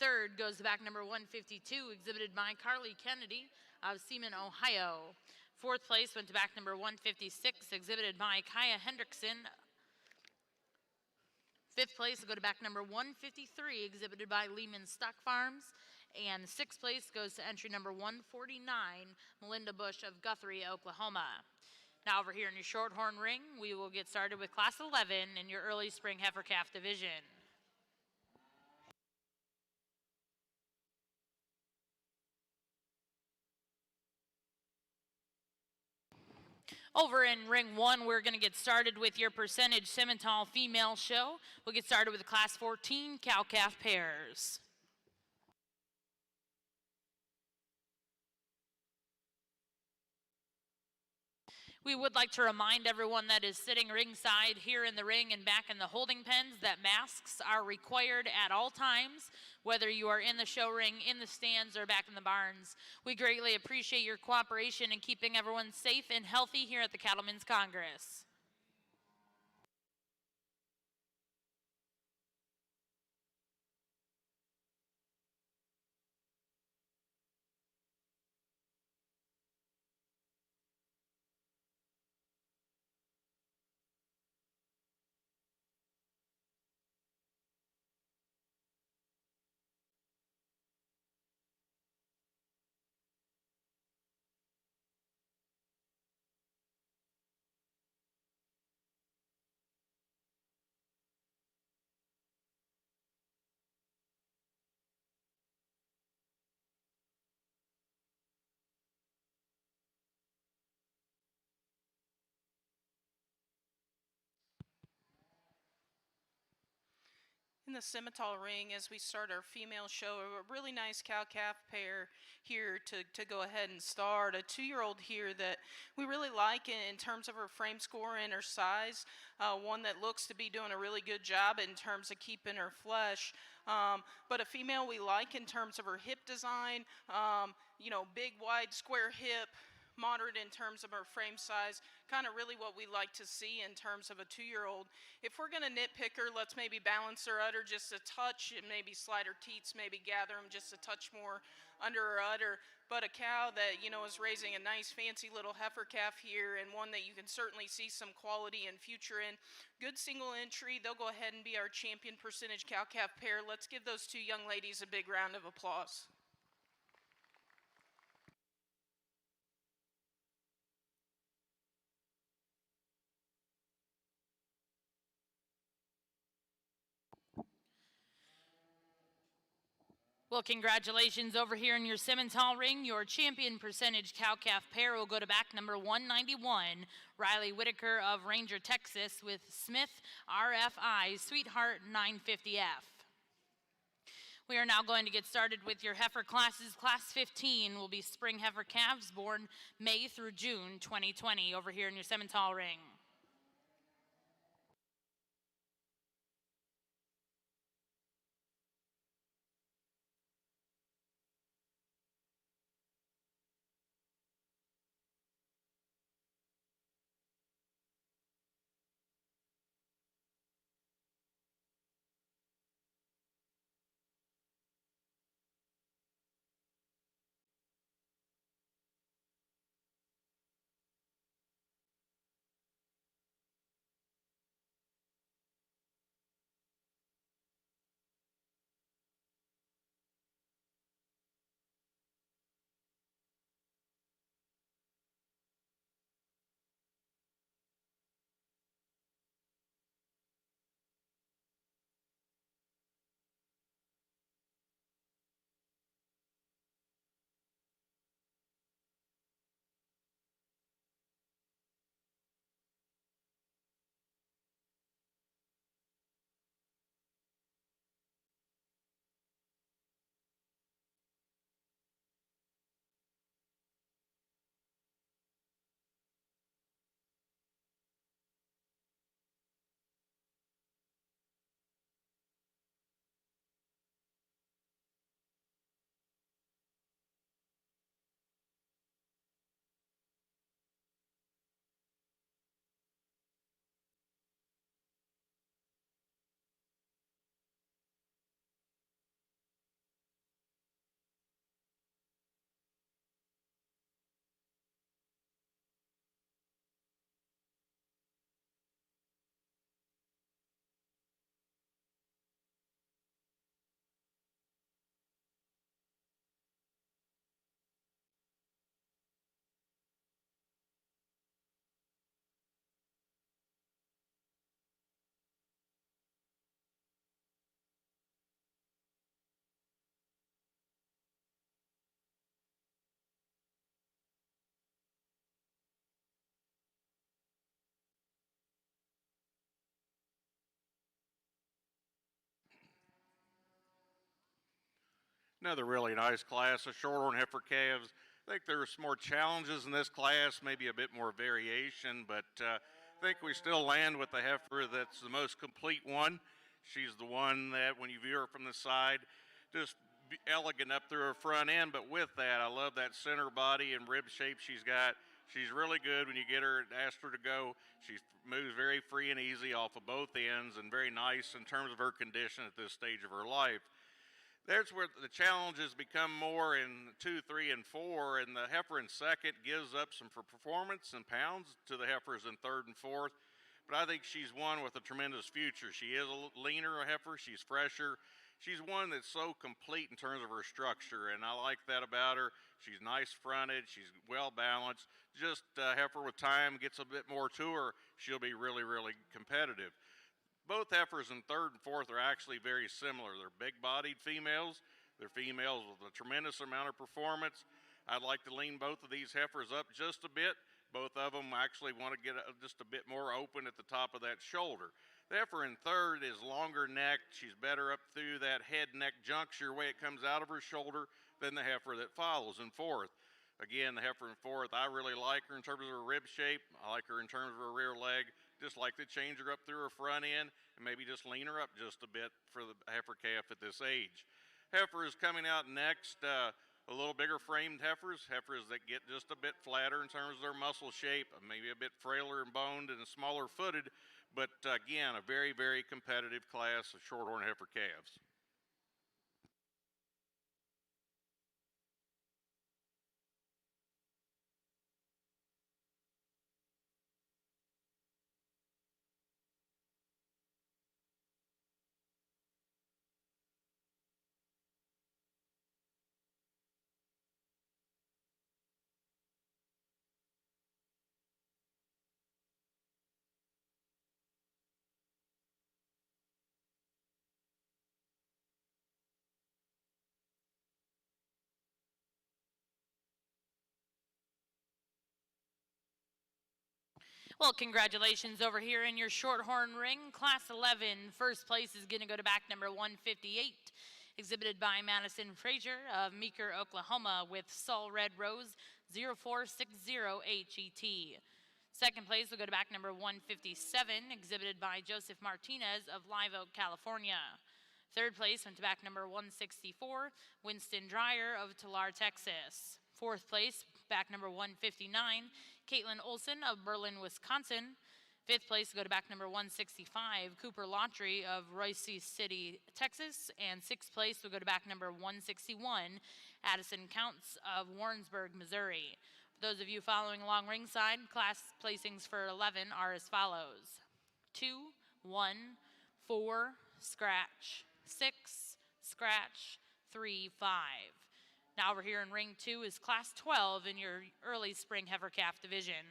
Third goes to back number 152, exhibited by Carly Kennedy of Seaman, Ohio. Fourth place went to back number 156, exhibited by Kaya Hendrickson. Fifth place will go to back number 153, exhibited by Lehman Stock Farms. And sixth place goes to entry number 149, Melinda Bush of Guthrie, Oklahoma. Now over here in your shorthorn ring, we will get started with Class 11 in your early spring heifer calf division. Over in ring 1, we're going to get started with your percentage Simmental female show. We'll get started with the Class 14 cow-calf pairs. We would like to remind everyone that is sitting ringside here in the ring and back in the holding pens that masks are required at all times, whether you are in the show ring, in the stands, or back in the barns. We greatly appreciate your cooperation in keeping everyone safe and healthy here at the Cattlemen's Congress. In the Simmental ring, as we start our female show, a really nice cow-calf pair here to go ahead and start. A 2-year-old here that we really like in terms of her frame score and her size. One that looks to be doing a really good job in terms of keeping her flesh. But a female we like in terms of her hip design, big, wide, square hip, moderate in terms of her frame size, kind of really what we like to see in terms of a 2-year-old. If we're going to nitpick her, let's maybe balance her udder just a touch and maybe slide her teats, maybe gather them just a touch more under her udder. but a cow that, you know, is raising a nice fancy little heifer calf here, and one that you can certainly see some quality and future in. Good single entry. They'll go ahead and be our champion percentage cow calf pair. Let's give those two young ladies a big round of applause. Well, congratulations over here in your Simmental ring. Your champion percentage cow-calf pair will go to back number 191, Riley Whitaker of Ranger, Texas, with Smith RFI Sweetheart 950F. We are now going to get started with your heifer classes. Class 15 will be spring heifer calves born May through June 2020 over here in your Simmental ring. Another really nice class of shorthorn heifer calves. I think there's some more challenges in this class, maybe a bit more variation, but I think we still land with the heifer that's the most complete one. She's the one that when you view her from the side, just elegant up through her front end, but with that, I love that center body and rib shape she's got. She's really good when you get her and ask her to go. She moves very free and easy off of both ends and very nice in terms of her condition at this stage of her life. There's where the challenges become more in 2, 3, and 4, and the heifer in second gives up some for performance and pounds to the heifers in third and fourth. But I think she's one with a tremendous future. She is a leaner heifer. She's fresher. She's one that's so complete in terms of her structure, and I like that about her. She's nice fronted. She's well balanced. Just heifer with time gets a bit more to her, she'll be really, really competitive. Both heifers in third and fourth are actually very similar. They're big-bodied females. They're females with a tremendous amount of performance. I'd like to lean both of these heifers up just a bit. Both of them actually want to get just a bit more open at the top of that shoulder. The heifer in third is longer necked. She's better up through that head-neck juncture way it comes out of her shoulder than the heifer that follows in fourth. Again, the heifer in fourth, I really like her in terms of her rib shape. I like her in terms of her rear leg. Just like to change her up through her front end and maybe just lean her up just a bit for the heifer calf at this age. Heifer is coming out next, a little bigger framed heifers that get just a bit flatter in terms of their muscle shape, maybe a bit frailer and boned and smaller footed, but again, a very, very competitive class of shorthorn heifer calves. Well, congratulations over here in your Shorthorn ring. Class 11, first place is going to go to back number 158, exhibited by Madison Frazier of Meeker, Oklahoma, with Sol Red Rose 0460 HET. Second place will go to back number 157, exhibited by Joseph Martinez of Live Oak, California. Third place went to back number 164, Winston Dreyer of Tulare, Texas. Fourth place, back number 159, Caitlin Olson of Berlin, Wisconsin. Fifth place will go to back number 165, Cooper Lautry of Royce City, Texas. And sixth place will go to back number 161, Addison Counts of Warrensburg, Missouri. For those of you following along ringside, class placings for 11 are as follows: 2, 1, 4, scratch, 6, scratch, 3, 5. Now over here in ring 2 is class 12 in your early spring heifer calf division.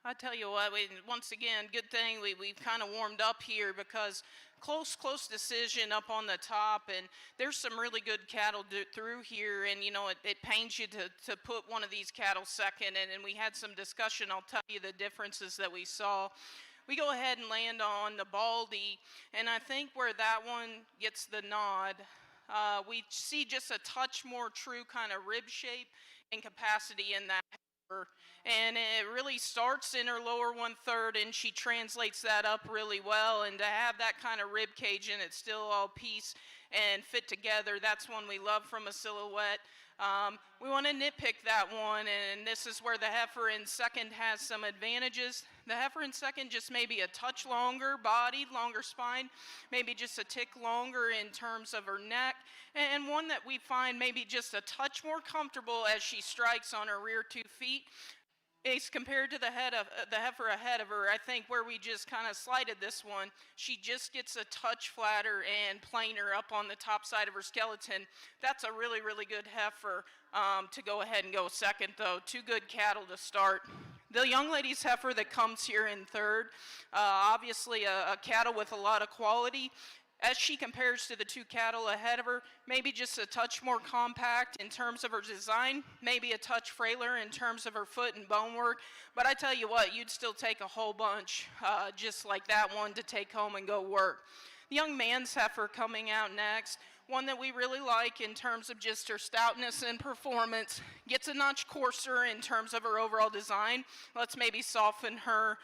I tell you what, once again, good thing we've kind of warmed up here, because close decision up on the top, and there's some really good cattle through here, and you know, it pains you to put one of these cattle second, and we had some discussion. I'll tell you the differences that we saw. We go ahead and land on the Baldy, and I think where that one gets the nod, we see just a touch more true kind of rib shape and capacity in that. And it really starts in her lower 1/3, and she translates that up really well. And to have that kind of rib cage and it's still all piece and fit together, that's one we love from a silhouette. We want to nitpick that one, and this is where the heifer in second has some advantages. The heifer in second just maybe a touch longer bodied, longer spine, maybe just a tick longer in terms of her neck, and one that we find maybe just a touch more comfortable as she strikes on her rear 2 feet. As compared to the heifer ahead of her, I think where we just kind of slighted this one, she just gets a touch flatter and plainer up on the top side of her skeleton. That's a really, really good heifer to go ahead and go second, though. 2 good cattle to start. The young lady's heifer that comes here in third, obviously a cattle with a lot of quality. As she compares to the 2 cattle ahead of her, maybe just a touch more compact in terms of her design, maybe a touch frailer in terms of her foot and bone work, but I tell you what, you'd still take a whole bunch just like that one to take home and go work. The young man's heifer coming out next, one that we really like in terms of just her stoutness and performance, gets a notch coarser in terms of her overall design. Let's maybe soften her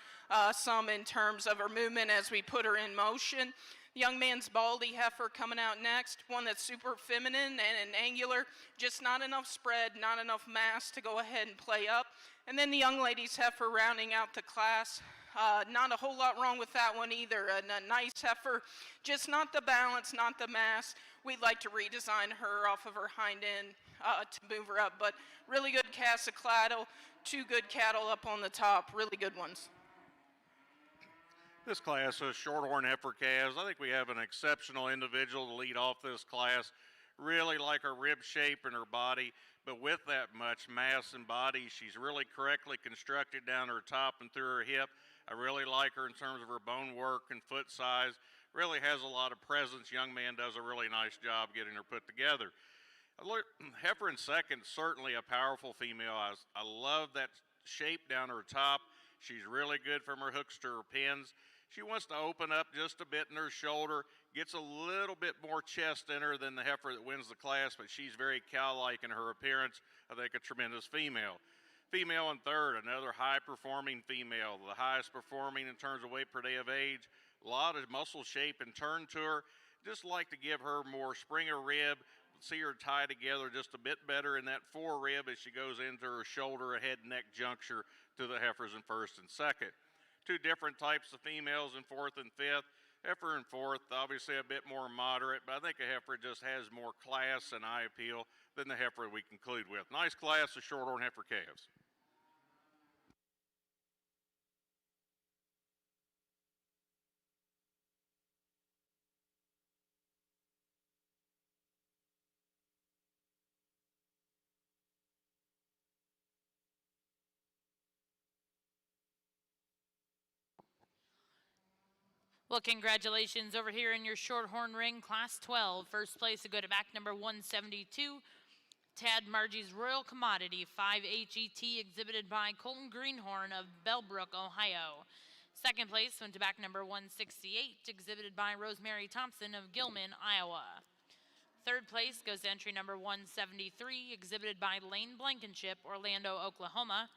some in terms of her movement as we put her in motion. Young man's Baldy heifer coming out next, one that's super feminine and angular, just not enough spread, not enough mass to go ahead and play up. And then the young lady's heifer rounding out the class. Not a whole lot wrong with that one either. A nice heifer, just not the balance, not the mass. We'd like to redesign her off of her hind end to move her up, but really good cast of cattle, 2 good cattle up on the top, really good ones. This class is Shorthorn heifer calves. I think we have an exceptional individual to lead off this class. Really like her rib shape and her body, but with that much mass and body, she's really correctly constructed down her top and through her hip. I really like her in terms of her bone work and foot size. Really has a lot of presence. Young man does a really nice job getting her put together. Heifer in second, certainly a powerful female. I love that shape down her top. She's really good from her hooks to her pins. She wants to open up just a bit in her shoulder, gets a little bit more chest in her than the heifer that wins the class, but she's very cow-like in her appearance. I think a tremendous female. Female in third, another high-performing female, the highest performing in terms of weight per day of age. A lot of muscle shape and turn to her. Just like to give her more spring of rib, see her tie together just a bit better in that fore rib as she goes into her shoulder, head, neck juncture to the heifers in first and second. Two different types of females in fourth and fifth. Heifer in fourth, obviously a bit more moderate, but I think a heifer just has more class and eye appeal than the heifer we conclude with. Nice class of shorthorn heifer calves. Well, congratulations over here in your Shorthorn ring, Class 12. First place to go to back number 172, Tad Margie's Royal Commodity 5HET, exhibited by Colton Greenhorn of Bellbrook, Ohio. Second place went to back number 168, exhibited by Rosemary Thompson of Gilman, Iowa. Third place goes to entry number 173, exhibited by Lane Blankenship, Orlando, Oklahoma.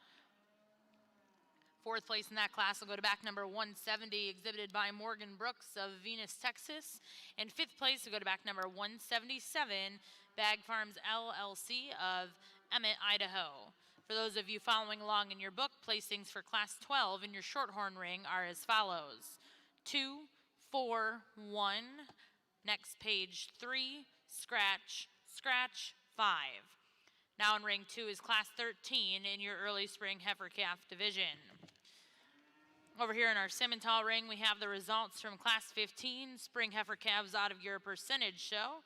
Fourth place in that class will go to back number 170, exhibited by Morgan Brooks of Venus, Texas. And fifth place will go to back number 177, Bag Farms LLC of Emmett, Idaho. For those of you following along in your book, placings for Class 12 in your Shorthorn ring are as follows: 2, 4, 1. Next page 3, scratch, scratch, 5. Now in ring 2 is Class 13 in your early spring heifer calf division. Over here in our Simmental ring, we have the results from Class 15, spring heifer calves out of your percentage show.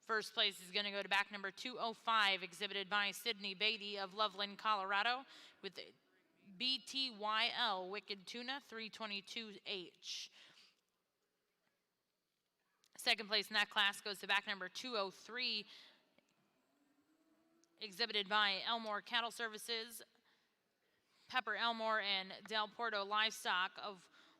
First place is going to go to back number 205, exhibited by Sydney Beatty of Loveland, Colorado, with BTYL Wicked Tuna 322H. Second place in that class goes to back number 203, exhibited by Elmore Cattle Services, Pepper Elmore, and Del Porto Livestock of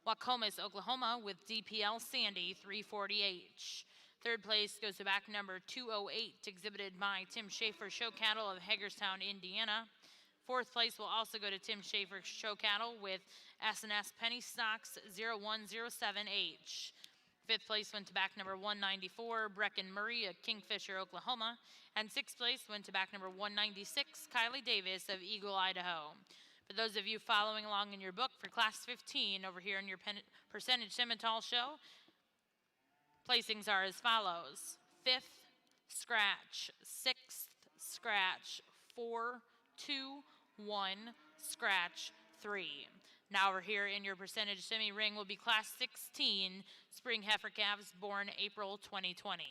Wacomas, Oklahoma, with DPL Sandy 340H. Third place goes to back number 208, exhibited by Tim Schaefer Show Cattle of Hagerstown, Indiana. Fourth place will also go to Tim Schaefer Show Cattle with S&S Penny Stocks 0107H. Fifth place went to back number 194, Brecken Murray of Kingfisher, Oklahoma. And sixth place went to back number 196, Kylie Davis of Eagle, Idaho. For those of you following along in your book for Class 15 over here in your percentage Simmental show, placings are as follows: 5th, scratch, 6th, scratch, 4, 2, 1, scratch, 3. Now over here in your percentage semi ring will be Class 16 spring heifer calves born April 2020.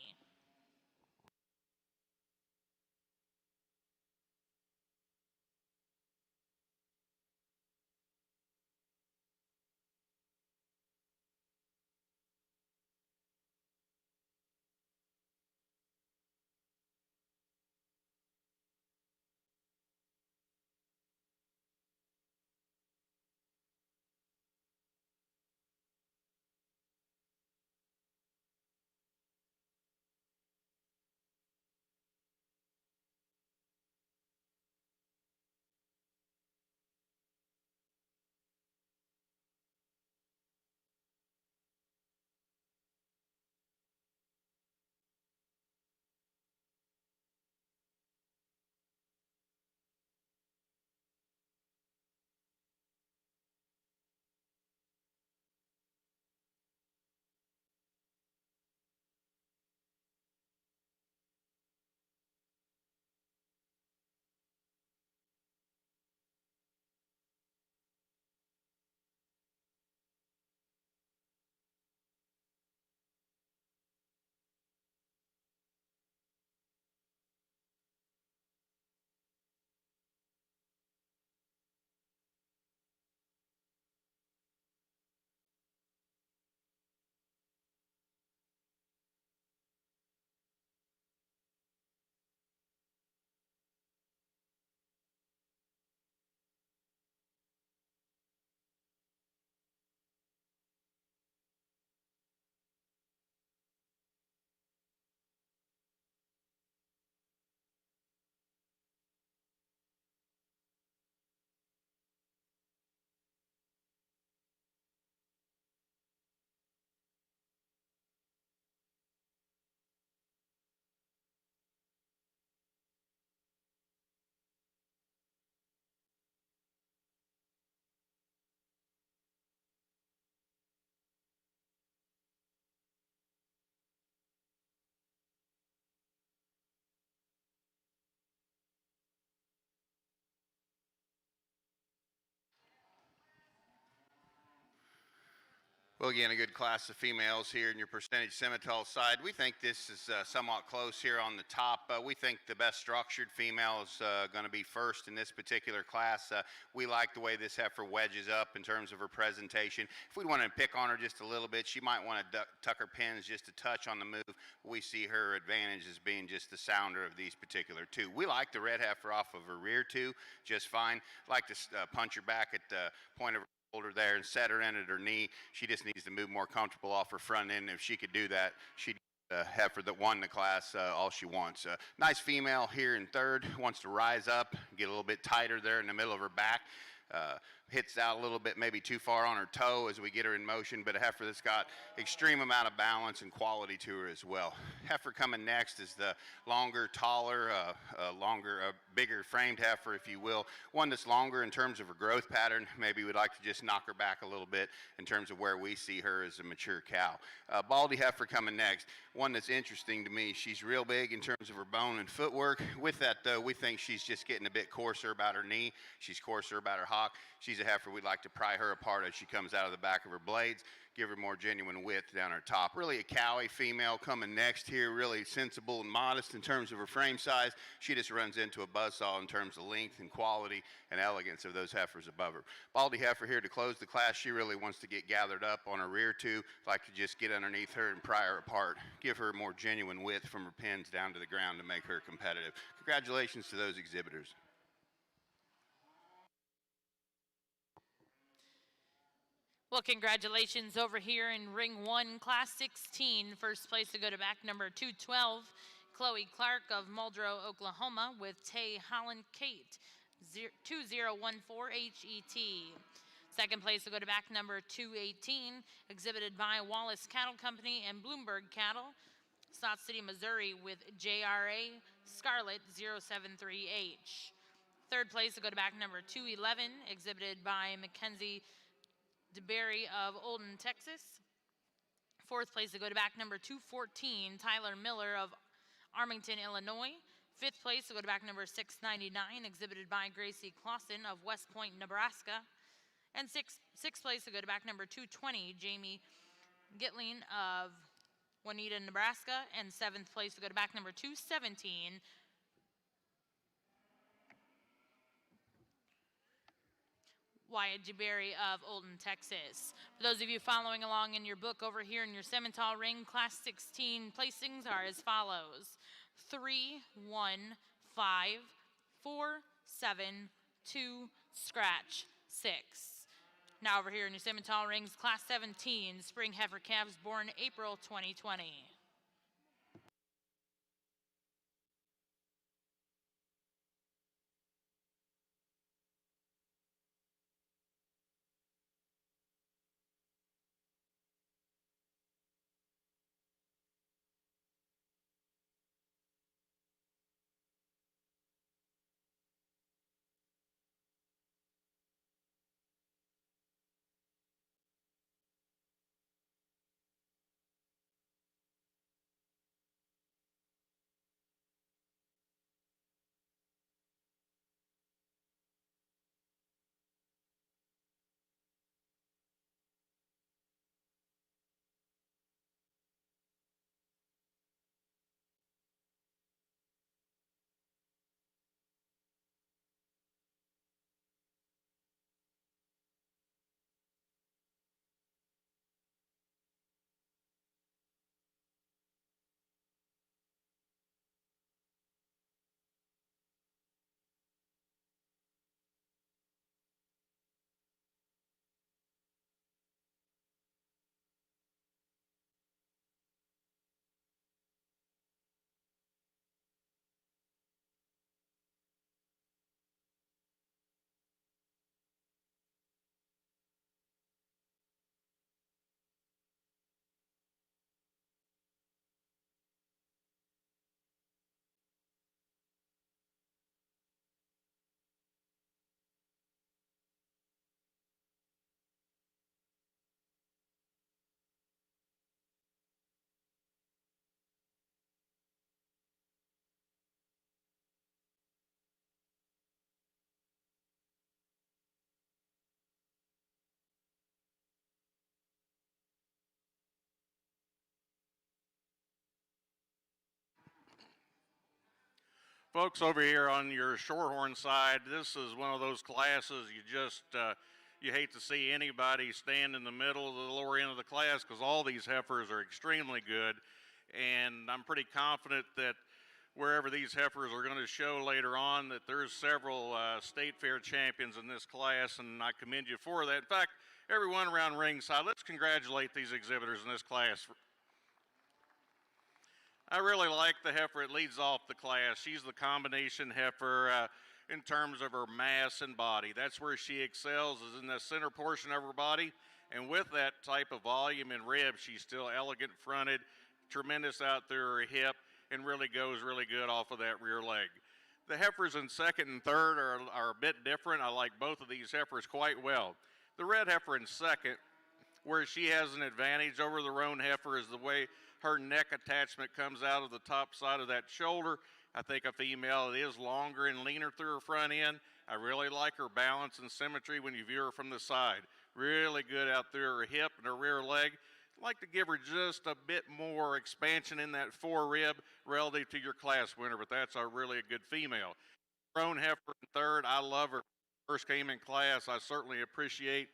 Well, again, a good class of females here in your percentage Simmental side. We think this is somewhat close here on the top. We think the best structured female is going to be first in this particular class. We like the way this heifer wedges up in terms of her presentation. If we want to pick on her just a little bit, she might want to tuck her pins just a touch on the move. We see her advantage as being just the sounder of these particular two. We like the red heifer off of her rear two just fine. Like to punch her back at the point of her shoulder there and set her in at her knee. She just needs to move more comfortable off her front end. If she could do that, she'd heifer that won the class all she wants. Nice female here in third, wants to rise up, get a little bit tighter there in the middle of her back. Hits out a little bit, maybe too far on her toe as we get her in motion, but a heifer that's got extreme amount of balance and quality to her as well. Heifer coming next is the longer, taller, bigger framed heifer, if you will. One that's longer in terms of her growth pattern. Maybe we'd like to just knock her back a little bit in terms of where we see her as a mature cow. Baldy heifer coming next. One that's interesting to me. She's real big in terms of her bone and footwork. With that, though, we think she's just getting a bit coarser about her knee. She's coarser about her hock. She's a heifer we'd like to pry her apart as she comes out of the back of her blades, give her more genuine width down her top. Really a cowie female coming next here, really sensible and modest in terms of her frame size. She just runs into a buzzsaw in terms of length and quality and elegance of those heifers above her. Baldy heifer here to close the class. She really wants to get gathered up on her rear two, like to just get underneath her and pry her apart, give her more genuine width from her pins down to the ground to make her competitive. Congratulations to those exhibitors. Well, congratulations over here in ring 1, class 16. First place to go to back number 212, Chloe Clark of Muldrow, Oklahoma, with Tay Holland Kate, 2014 HET. Second place to go to back number 218, exhibited by Wallace Cattle Company and Bloomberg Cattle, South City, Missouri, with JRA Scarlet 073H. Third place to go to back number 211, exhibited by Mackenzie DeBerry of Olden, Texas. Fourth place to go to back number 214, Tyler Miller of Armington, Illinois. Fifth place to go to back number 699, exhibited by Gracie Clausen of West Point, Nebraska. And sixth place to go to back number 220, Jamie Gitling of Juanita, Nebraska. And seventh place to go to back number 217, Wyatt Jaberry of Olden, Texas. For those of you following along in your book over here in your Simmental ring, class 16 placings are as follows: 3, 1, 5, 4, 7, 2, scratch, 6. Now over here in your Simmental rings, class 17, spring heifer calves born April 2020. Folks over here on your Shorthorn side, this is one of those classes you just you hate to see anybody stand in the middle of the lower end of the class because all these heifers are extremely good, and I'm pretty confident that wherever these heifers are going to show later on, that there's several state fair champions in this class, and I commend you for that. In fact, everyone around ringside, let's congratulate these exhibitors in this class. I really like the heifer that leads off the class. She's the combination heifer in terms of her mass and body. That's where she excels, is in the center portion of her body. And with that type of volume and rib, she's still elegant fronted, tremendous out through her hip, and really goes really good off of that rear leg. The heifers in second and third are a bit different. I like both of these heifers quite well. The red heifer in second, where she has an advantage over the roan heifer, is the way her neck attachment comes out of the top side of that shoulder. I think a female that is longer and leaner through her front end. I really like her balance and symmetry when you view her from the side. Really good out through her hip and her rear leg. I'd like to give her just a bit more expansion in that fore rib relative to your class winner, but that's really a good female. Roan heifer in third, I love her. First came in class, I certainly appreciate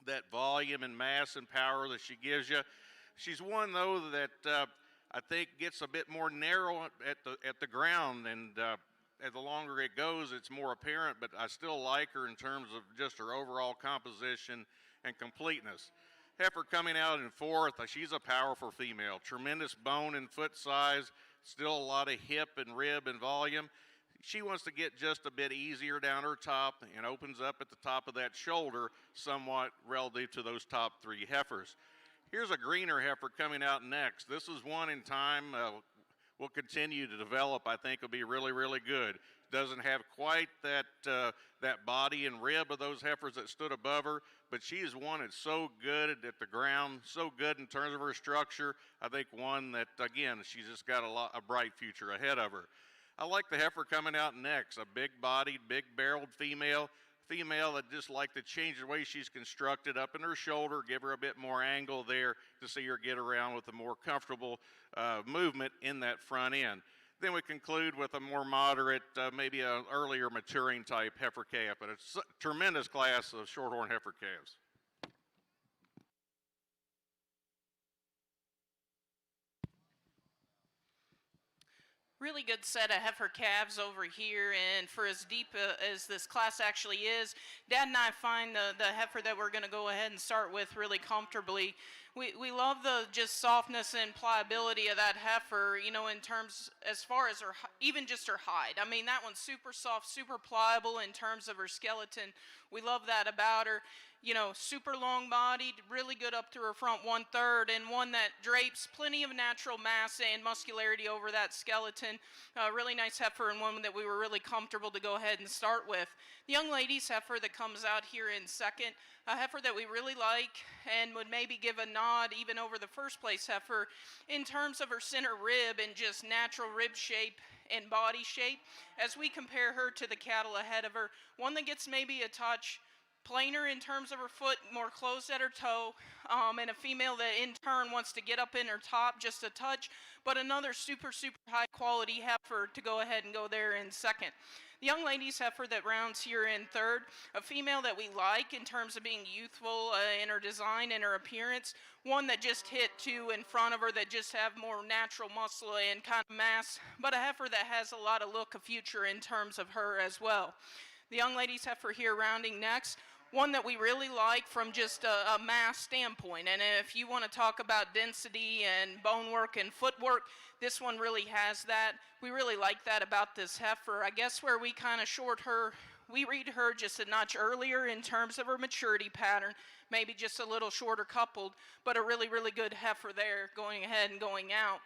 that volume and mass and power that she gives you. She's one, though, that I think gets a bit more narrow at the ground, and as the longer it goes, it's more apparent, but I still like her in terms of just her overall composition and completeness. Heifer coming out in fourth, she's a powerful female. Tremendous bone and foot size, still a lot of hip and rib and volume. She wants to get just a bit easier down her top and opens up at the top of that shoulder somewhat relative to those top three heifers. Here's a greener heifer coming out next. This is one in time will continue to develop. I think will be really, really good. Doesn't have quite that body and rib of those heifers that stood above her, but she is one that's so good at the ground, so good in terms of her structure. I think one that, again, she's just got a bright future ahead of her. I like the heifer coming out next, a big-bodied, big-barreled female that just like to change the way she's constructed up in her shoulder, give her a bit more angle there to see her get around with a more comfortable movement in that front end. Then we conclude with a more moderate, maybe an earlier maturing type heifer calf, but it's a tremendous class of shorthorn heifer calves. Really good set of heifer calves over here, and for as deep as this class actually is, Dad and I find the heifer that we're going to go ahead and start with really comfortably. We love the just softness and pliability of that heifer, you know, in terms as far as her, even just her hide. I mean, that one's super soft, super pliable in terms of her skeleton. We love that about her. You know, super long bodied, really good up through her front 1/3, and one that drapes plenty of natural mass and muscularity over that skeleton. Really nice heifer, and one that we were really comfortable to go ahead and start with. The young lady's heifer that comes out here in second, a heifer that we really like and would maybe give a nod even over the first place heifer in terms of her center rib and just natural rib shape and body shape as we compare her to the cattle ahead of her. One that gets maybe a touch plainer in terms of her foot, more closed at her toe, and a female that in turn wants to get up in her top just a touch, but another super high quality heifer to go ahead and go there in second. The young lady's heifer that rounds here in third, a female that we like in terms of being youthful in her design and her appearance, one that just hit two in front of her that just have more natural muscle and kind of mass, but a heifer that has a lot of look, a future in terms of her as well. The young lady's heifer here rounding next, one that we really like from just a mass standpoint. And if you want to talk about density and bone work and footwork, this one really has that. We really like that about this heifer. I guess where we kind of short her, we read her just a notch earlier in terms of her maturity pattern, maybe just a little shorter coupled, but a really good heifer there going ahead and going out.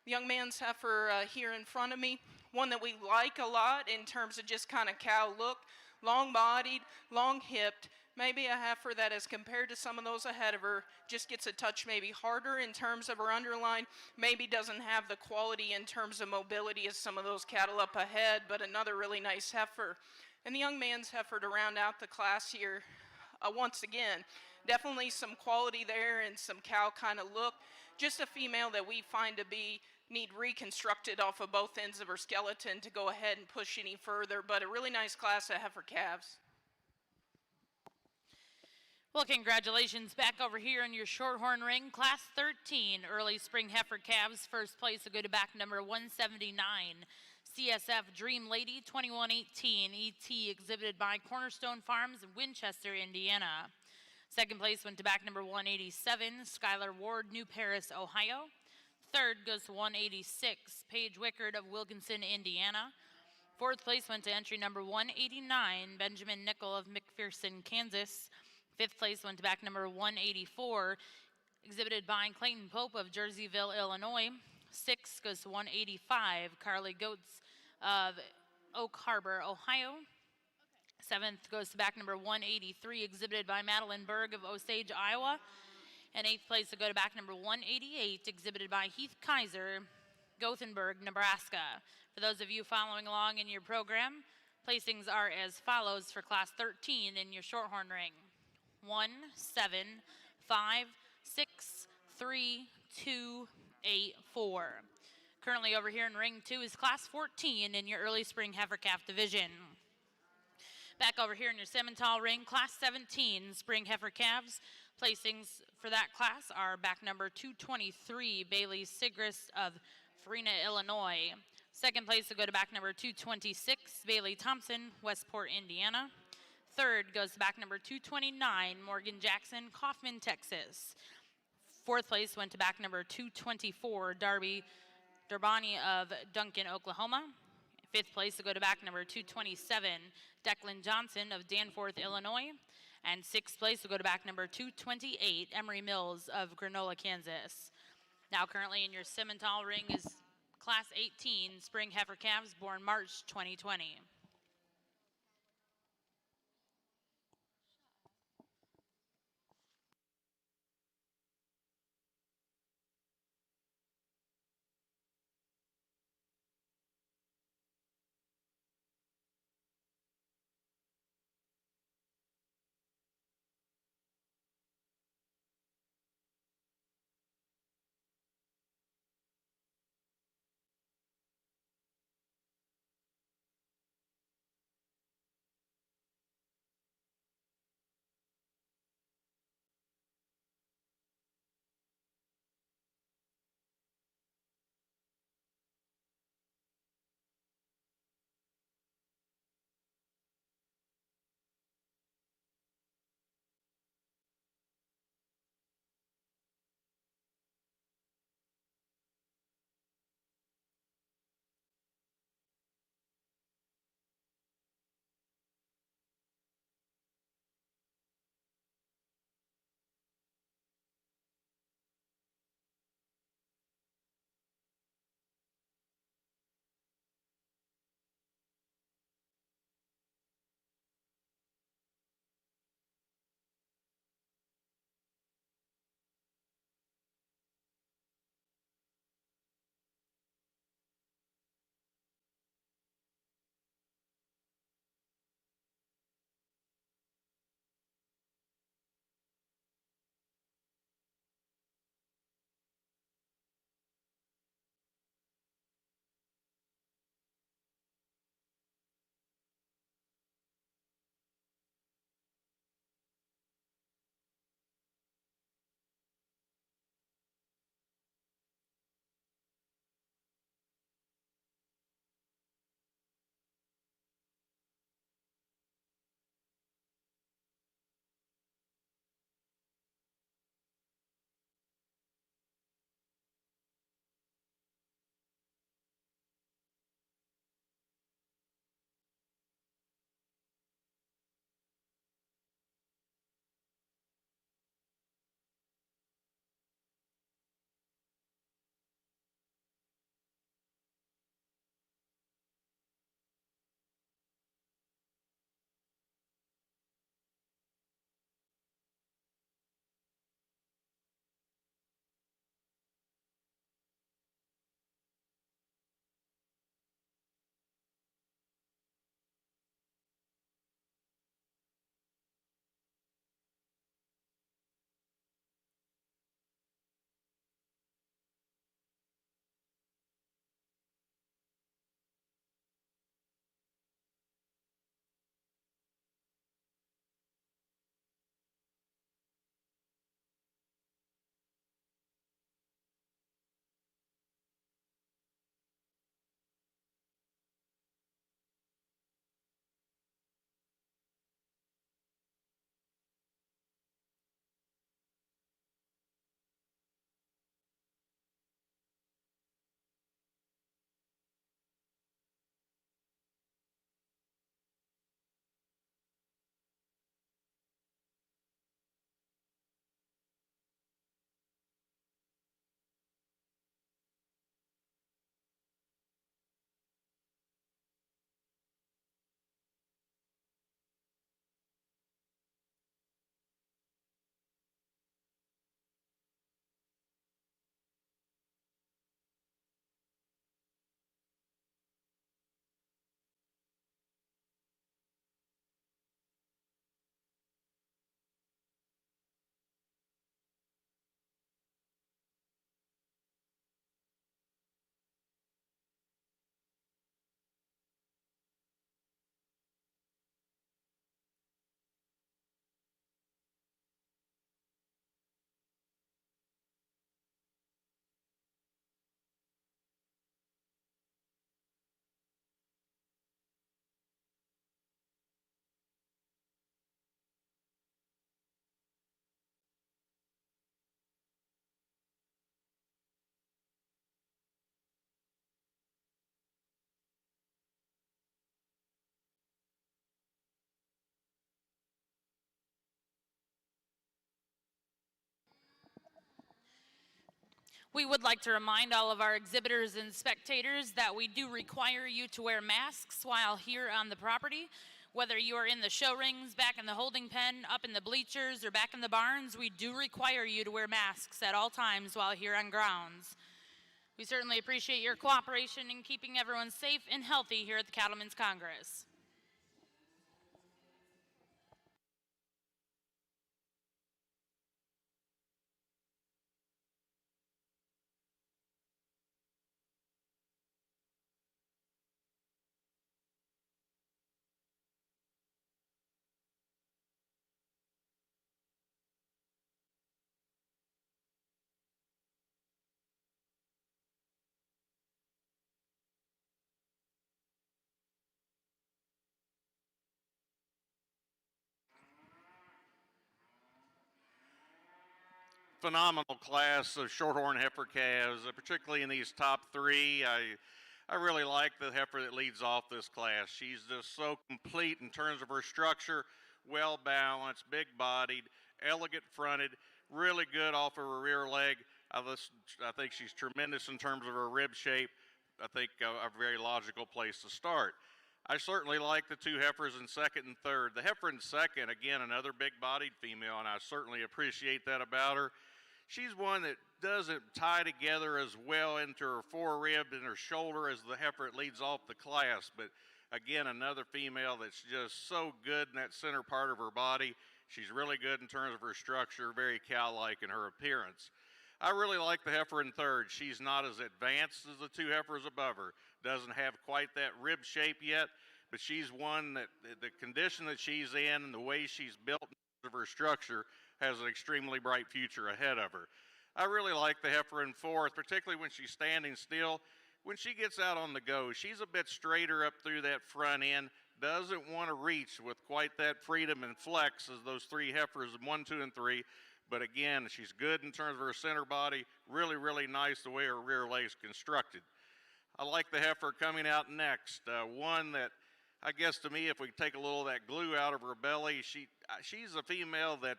The young man's heifer here in front of me, one that we like a lot in terms of just kind of cow look, long-bodied, long-hipped, maybe a heifer that as compared to some of those ahead of her just gets a touch maybe harder in terms of her underline, maybe doesn't have the quality in terms of mobility as some of those cattle up ahead, but another really nice heifer. And the young man's heifer to round out the class here, once again, definitely some quality there and some cow kind of look. Just a female that we find to be need reconstructed off of both ends of her skeleton to go ahead and push any further, but a really nice class of heifer calves. Well, congratulations back over here in your Shorthorn ring, Class 13, early spring heifer calves. First place will go to back number 179, CSF Dream Lady 2118, ET, exhibited by Cornerstone Farms in Winchester, Indiana. Second place went to back number 187, Skylar Ward, New Paris, Ohio. Third goes to 186, Paige Wickard of Wilkinson, Indiana. Fourth place went to entry number 189, Benjamin Nickel of McPherson, Kansas. Fifth place went to back number 184, exhibited by Clayton Pope of Jerseyville, Illinois. Sixth goes to 185, Carly Goetz of Oak Harbor, Ohio. Seventh goes to back number 183, exhibited by Madeline Berg of Osage, Iowa. And eighth place will go to back number 188, exhibited by Heath Kaiser, Gothenburg, Nebraska. For those of you following along in your program, placings are as follows for Class 13 in your Shorthorn ring. 1, 7, 5, 6, 3, 2, 8, 4. Currently over here in ring 2 is Class 14 in your early spring heifer calf division. Back over here in your Simmental ring, Class 17 spring heifer calves. Placings for that class are back number 223, Bailey Sigrist of Farina, Illinois. Second place will go to back number 226, Bailey Thompson, Westport, Indiana. Third goes to back number 229, Morgan Jackson, Kaufman, Texas. Fourth place went to back number 224, Darby Darbani of Duncan, Oklahoma. Fifth place will go to back number 227, Declan Johnson of Danforth, Illinois. And sixth place will go to back number 228, Emery Mills of Granola, Kansas. Now currently in your Simmental ring is Class 18 spring heifer calves born March 2020. We would like to remind all of our exhibitors and spectators that we do require you to wear masks while here on the property. Whether you are in the show rings, back in the holding pen, up in the bleachers, or back in the barns, we do require you to wear masks at all times while here on grounds. We certainly appreciate your cooperation in keeping everyone safe and healthy here at the Cattlemen's Congress. Phenomenal class of shorthorn heifer calves, particularly in these top three. I really like the heifer that leads off this class. She's just so complete in terms of her structure, well balanced, big bodied, elegant fronted, really good off of her rear leg. I think she's tremendous in terms of her rib shape. I think a very logical place to start. I certainly like the two heifers in second and third. The heifer in second, again, another big-bodied female, and I certainly appreciate that about her. She's one that doesn't tie together as well into her forerib and her shoulder as the heifer that leads off the class. But again, another female that's just so good in that center part of her body. She's really good in terms of her structure, very cow-like in her appearance. I really like the heifer in third. She's not as advanced as the two heifers above her. Doesn't have quite that rib shape yet, but she's one that the condition that she's in and the way she's built in terms of her structure has an extremely bright future ahead of her. I really like the heifer in fourth, particularly when she's standing still. When she gets out on the go, she's a bit straighter up through that front end, doesn't want to reach with quite that freedom and flex as those three heifers, 1, 2, and 3. But again, she's good in terms of her center body, really, really nice the way her rear leg's constructed. I like the heifer coming out next, one that I guess to me, if we take a little of that glue out of her belly, she's a female that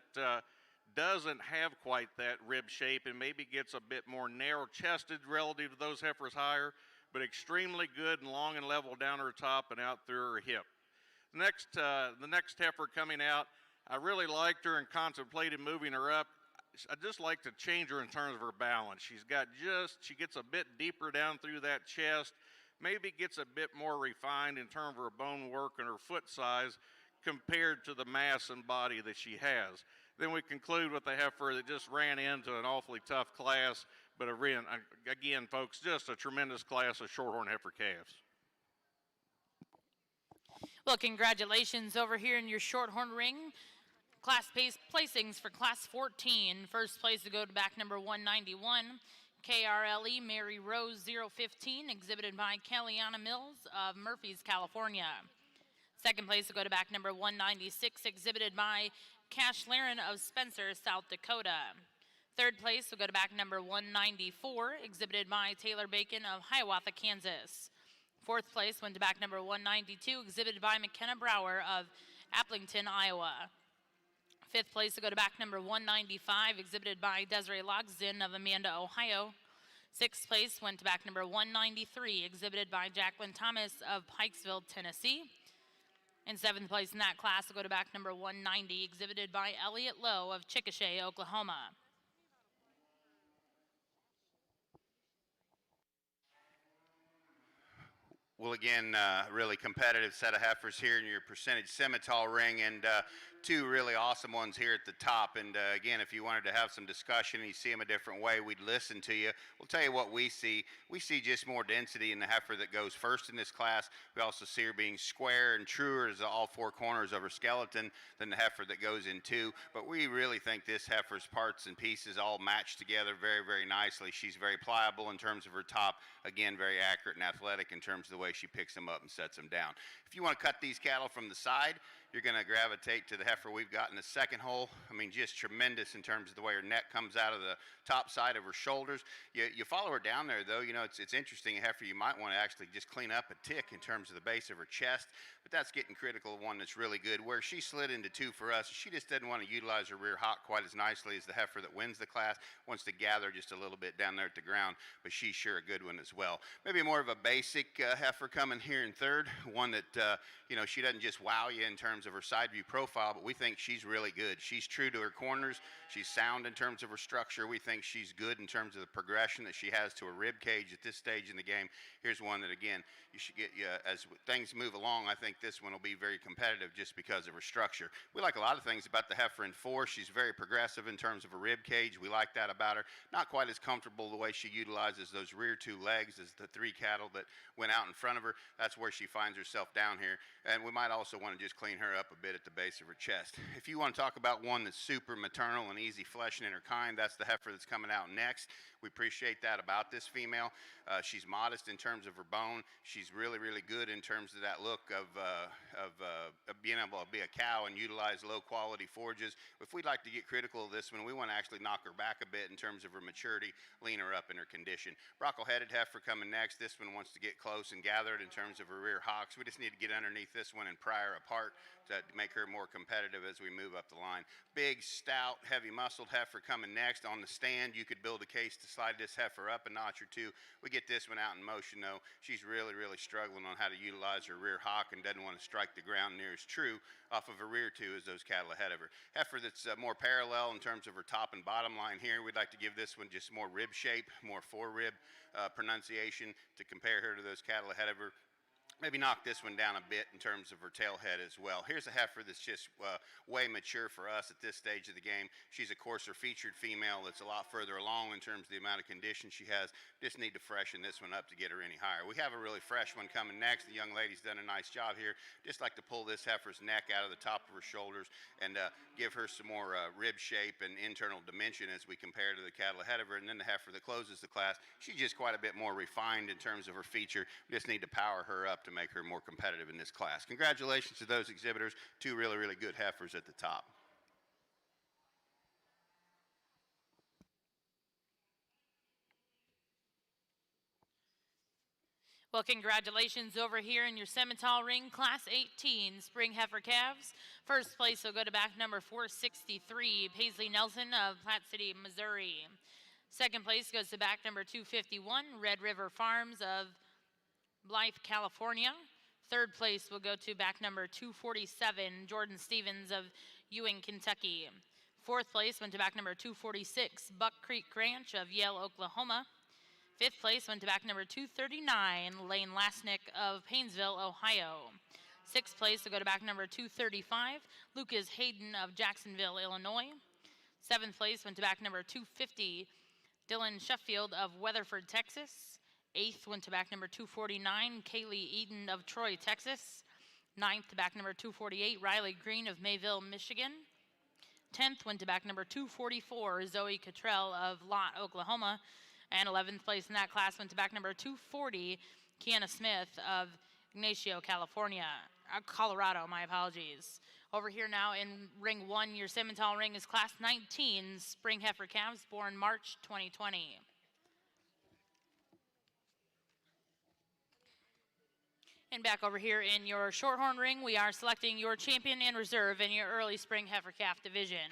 doesn't have quite that rib shape and maybe gets a bit more narrow-chested relative to those heifers higher, but extremely good and long and level down her top and out through her hip. The next heifer coming out, I really liked her and contemplated moving her up. I just like to change her in terms of her balance. She gets a bit deeper down through that chest, maybe gets a bit more refined in terms of her bone work and her foot size compared to the mass and body that she has. Then we conclude with the heifer that just ran into an awfully tough class, but again, folks, just a tremendous class of shorthorn heifer calves. Well, congratulations over here in your shorthorn ring. Class placings for Class 14. First place to go to back number 191, KRLE Mary Rose 015, exhibited by Kellyanna Mills of Murphys, California. Second place to go to back number 196, exhibited by Cash Laren of Spencer, South Dakota. Third place will go to back number 194, exhibited by Taylor Bacon of Hiawatha, Kansas. Fourth place went to back number 192, exhibited by McKenna Brower of Applington, Iowa. Fifth place to go to back number 195, exhibited by Desiree Logsden of Amanda, Ohio. Sixth place went to back number 193, exhibited by Jacqueline Thomas of Pikesville, Tennessee. And seventh place in that class will go to back number 190, exhibited by Elliot Lowe of Chickasha, Oklahoma. Well, again, really competitive set of heifers here in your percentage Simmental ring, and two really awesome ones here at the top. And again, if you wanted to have some discussion and you see them a different way, we'd listen to you. We'll tell you what we see. We see just more density in the heifer that goes first in this class. We also see her being square and truer as all four corners of her skeleton than the heifer that goes in two. But we really think this heifer's parts and pieces all match together very, very nicely. She's very pliable in terms of her top. Again, very accurate and athletic in terms of the way she picks them up and sets them down. If you want to cut these cattle from the side, you're going to gravitate to the heifer we've got in the second hole. I mean, just tremendous in terms of the way her neck comes out of the top side of her shoulders. You follow her down there, though, you know, it's interesting. A heifer you might want to actually just clean up a tick in terms of the base of her chest, but that's getting critical of one that's really good. Where she slid into 2 for us, she just doesn't want to utilize her rear hock quite as nicely as the heifer that wins the class, wants to gather just a little bit down there at the ground, but she's sure a good one as well. Maybe more of a basic heifer coming here in third, one that, you know, she doesn't just wow you in terms of her side view profile, but we think she's really good. She's true to her corners. She's sound in terms of her structure. We think she's good in terms of the progression that she has to her rib cage at this stage in the game. Here's one that, again, you should get, as things move along, I think this one will be very competitive just because of her structure. We like a lot of things about the heifer in 4. She's very progressive in terms of her rib cage. We like that about her. Not quite as comfortable the way she utilizes those rear 2 legs as the 3 cattle that went out in front of her. That's where she finds herself down here. And we might also want to just clean her up a bit at the base of her chest. If you want to talk about one that's super maternal and easy fleshing in her kind, that's the heifer that's coming out next. We appreciate that about this female. She's modest in terms of her bone. She's really, really good in terms of that look of being able to be a cow and utilize low quality forges. If we'd like to get critical of this one, we want to actually knock her back a bit in terms of her maturity, lean her up in her condition. Brockle-headed heifer coming next. This one wants to get close and gather it in terms of her rear hocks. We just need to get underneath this one and pry her apart to make her more competitive as we move up the line. Big, stout, heavy muscled heifer coming next. On the stand, you could build a case to slide this heifer up a notch or 2. We get this one out in motion, though. She's really, really struggling on how to utilize her rear hock and doesn't want to strike the ground near as true off of her rear 2 as those cattle ahead of her. Heifer that's more parallel in terms of her top and bottom line here. We'd like to give this one just more rib shape, more fore-rib pronunciation to compare her to those cattle ahead of her. Maybe knock this one down a bit in terms of her tail head as well. Here's a heifer that's just way mature for us at this stage of the game. She's a coarser featured female that's a lot further along in terms of the amount of condition she has. Just need to freshen this one up to get her any higher. We have a really fresh one coming next. The young lady's done a nice job here. Just like to pull this heifer's neck out of the top of her shoulders and give her some more rib shape and internal dimension as we compare to the cattle ahead of her. And then the heifer that closes the class, she's just quite a bit more refined in terms of her feature. We just need to power her up to make her more competitive in this class. Congratulations to those exhibitors. 2 really, really good heifers at the top. Well, congratulations over here in your Simmental ring, Class 18 Spring Heifer Calves. First place will go to back number 463, Paisley Nelson of Platte City, Missouri. Second place goes to back number 251, Red River Farms of Blythe, California. Third place will go to back number 247, Jordan Stevens of Ewing, Kentucky. Fourth place went to back number 246, Buck Creek Ranch of Yale, Oklahoma. Fifth place went to back number 239, Lane Lasnick of Painesville, Ohio. Sixth place will go to back number 235, Lucas Hayden of Jacksonville, Illinois. Seventh place went to back number 250, Dylan Sheffield of Weatherford, Texas. Eighth went to back number 249, Kaylee Eden of Troy, Texas. Ninth to back number 248, Riley Green of Mayville, Michigan. 10th went to back number 244, Zoe Cottrell of Lott, Oklahoma. And 11th place in that class went to back number 240, Kiana Smith of Ignacio, Colorado, my apologies. Over here now in ring 1, your Simmental ring is class 19, Spring Heifer Calves, born March 2020. And back over here in your Shorthorn ring, we are selecting your champion and reserve in your early Spring Heifer Calf division.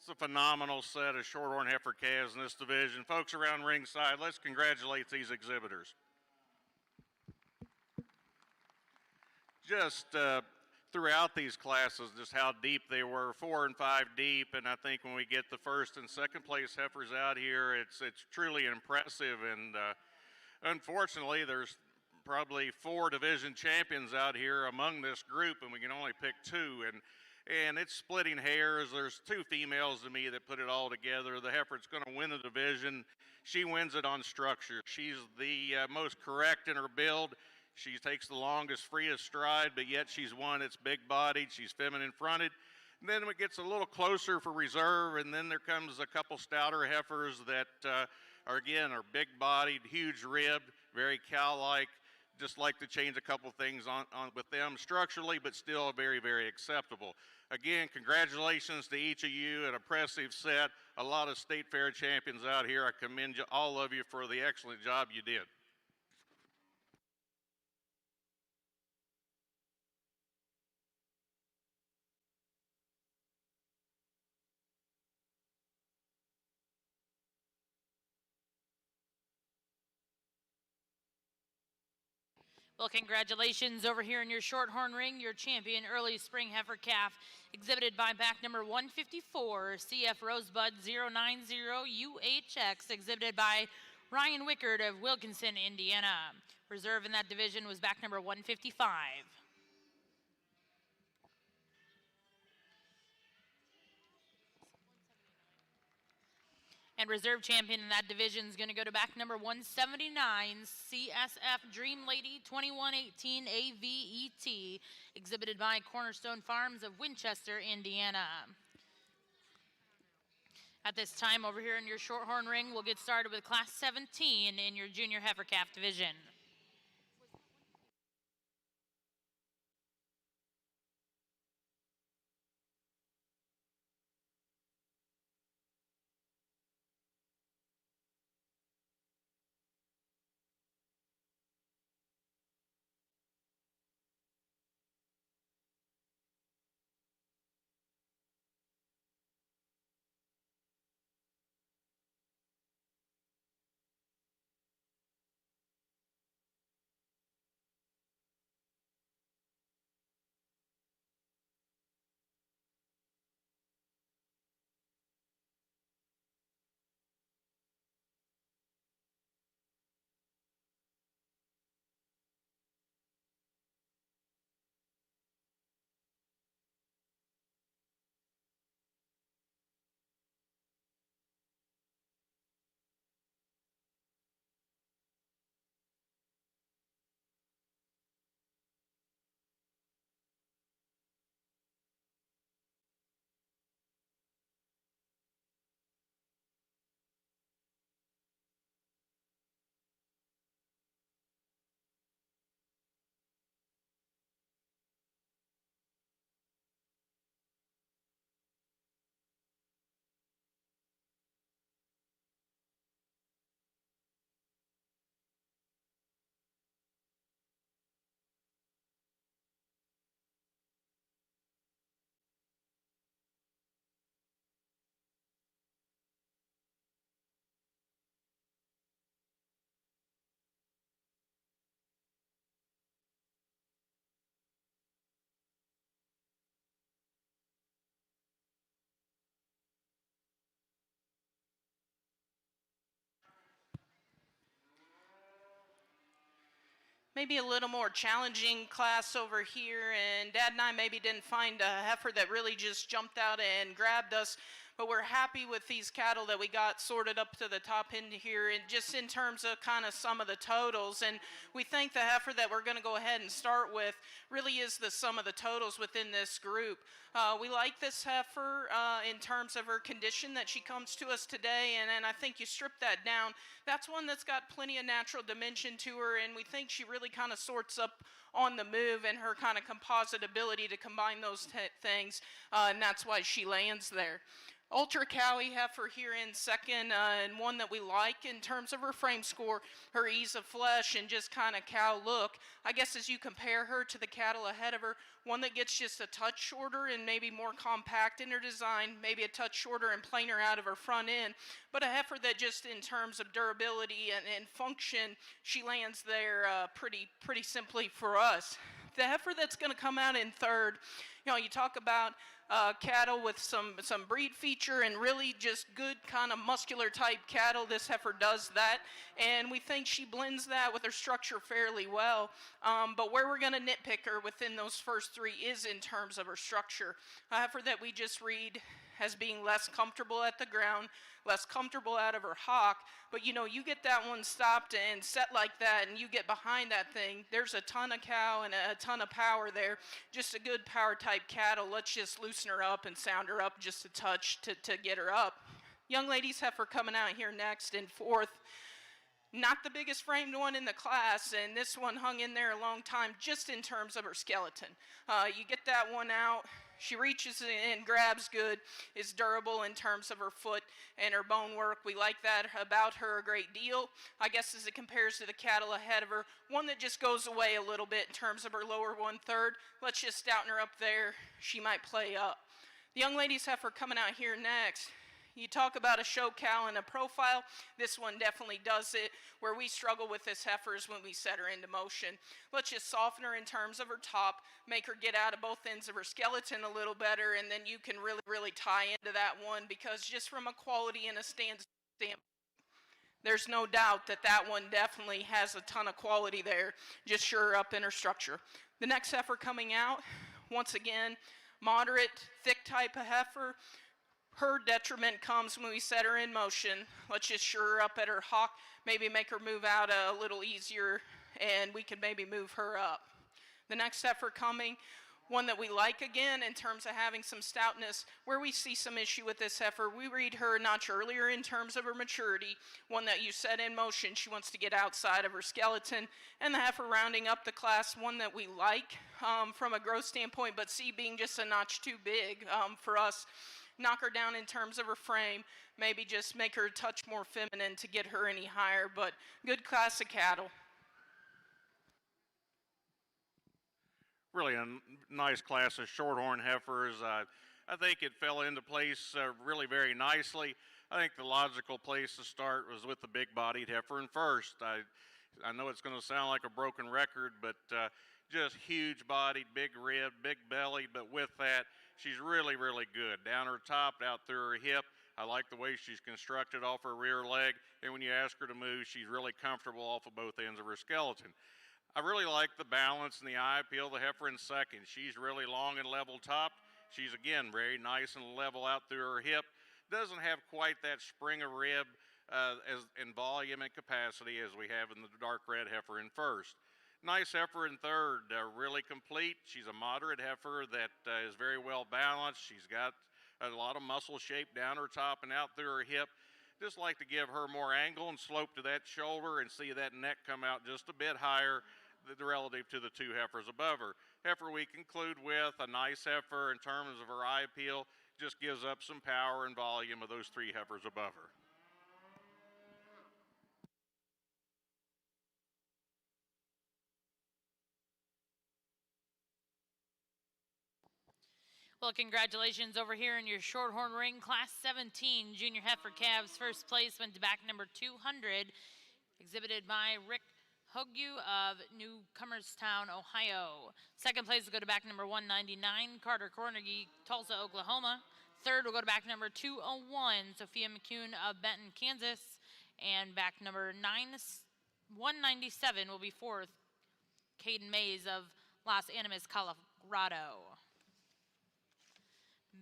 It's a phenomenal set of shorthorn heifer calves in this division. Folks around ringside, let's congratulate these exhibitors. Just throughout these classes, just how deep they were, 4 and 5 deep, and I think when we get the first and second place heifers out here, it's truly impressive. And unfortunately, there's probably 4 division champions out here among this group, and we can only pick 2. And it's splitting hairs. There's 2 females to me that put it all together. The heifer that's going to win the division, she wins it on structure. She's the most correct in her build. She takes the longest, freest stride, but yet she's one that's big-bodied. She's feminine-fronted. And then it gets a little closer for reserve, and then there comes a couple stouter heifers that are big-bodied, huge-ribbed, very cow-like. Just like to change a couple things on with them structurally, but still very, very acceptable. Again, congratulations to each of you. An impressive set. A lot of state fair champions out here. I commend you, all of you, for the excellent job you did. Well, congratulations over here in your shorthorn ring, your champion early spring heifer calf, exhibited by back number 154, CF Rosebud 090 UHX, exhibited by Ryan Wickard of Wilkinson, Indiana. Reserve in that division was back number 155. And reserve champion in that division is going to go to back number 179, CSF Dream Lady 2118 AVET, exhibited by Cornerstone Farms of Winchester, Indiana. At this time, over here in your shorthorn ring, we'll get started with Class 17 in your junior heifer calf division. Maybe a little more challenging class over here, and Dad and I maybe didn't find a heifer that really just jumped out and grabbed us, but we're happy with these cattle that we got sorted up to the top end here, and just in terms of kind of some of the totals. And we think the heifer that we're going to go ahead and start with really is the sum of the totals within this group. We like this heifer in terms of her condition that she comes to us today, and I think you strip that down That's one that's got plenty of natural dimension to her, and we think she really kind of sorts up on the move and her kind of composite ability to combine those things, and that's why she lands there. Ultra Cowie heifer here in second, and one that we like in terms of her frame score, her ease of flesh, and just kind of cow look. I guess as you compare her to the cattle ahead of her, one that gets just a touch shorter and maybe more compact in her design, maybe a touch shorter and plainer out of her front end, but a heifer that just in terms of durability and function, she lands there pretty simply for us. The heifer that's going to come out in third, you talk about cattle with some breed feature and really just good kind of muscular type cattle. This heifer does that, and we think she blends that with her structure fairly well. But where we're going to nitpick her within those first three is in terms of her structure. A heifer that we just read as being less comfortable at the ground, less comfortable out of her hock, but you get that one stopped and set like that and you get behind that thing, there's a ton of cow and a ton of power there, just a good power type cattle. Let's just loosen her up and sound her up just a touch to get her up. Young ladies heifer coming out here next in fourth. Not the biggest framed one in the class, and this one hung in there a long time just in terms of her skeleton. You get that one out, she reaches and grabs good, is durable in terms of her foot and her bone work. We like that about her a great deal. I guess as it compares to the cattle ahead of her, one that just goes away a little bit in terms of her lower 1/3. Let's just stouten her up there. She might play up. The young ladies heifer coming out here next. You talk about a show cow and a profile, this one definitely does it. Where we struggle with this heifer is when we set her into motion. Let's just soften her in terms of her top, make her get out of both ends of her skeleton a little better, and then you can really tie into that one, because just from a quality and a standpoint, there's no doubt that one definitely has a ton of quality there, just sure up in her structure. The next heifer coming out, once again, moderate, thick type of heifer. Her detriment comes when we set her in motion. Let's just sure her up at her hock, maybe make her move out a little easier, and we can maybe move her up. The next heifer coming, one that we like again in terms of having some stoutness. Where we see some issue with this heifer, we read her a notch earlier in terms of her maturity. One that you set in motion, she wants to get outside of her skeleton. And the heifer rounding up the class, one that we like from a growth standpoint, but see being just a notch too big for us. Knock her down in terms of her frame, maybe just make her a touch more feminine to get her any higher, but good class of cattle. Really a nice class of shorthorn heifers. I think it fell into place really very nicely. I think the logical place to start was with the big-bodied heifer in first. I know it's going to sound like a broken record, but just huge-bodied, big rib, big belly, but with that, she's really good. Down her top, out through her hip. I like the way she's constructed off her rear leg, and when you ask her to move, she's really comfortable off of both ends of her skeleton. I really like the balance and the eye appeal of the heifer in second. She's really long and level topped. She's, again, very nice and level out through her hip. Doesn't have quite that spring of rib in volume and capacity as we have in the dark red heifer in first. Nice heifer in third, really complete. She's a moderate heifer that is very well balanced. She's got a lot of muscle shape down her top and out through her hip. Just like to give her more angle and slope to that shoulder and see that neck come out just a bit higher relative to the two heifers above her. Heifer we conclude with a nice heifer in terms of her eye appeal, just gives up some power and volume of those three heifers above her. Well, congratulations over here in your Shorthorn Ring Class 17 Junior Heifer Calves. First place went to back number 200, exhibited by Rick Hogue of Newcomerstown, Ohio. Second place will go to back number 199, Carter Cornegie, Tulsa, Oklahoma. Third will go to back number 201, Sophia McCune of Benton, Kansas. And back number 197 will be fourth, Caden Mays of Los Animas, Colorado.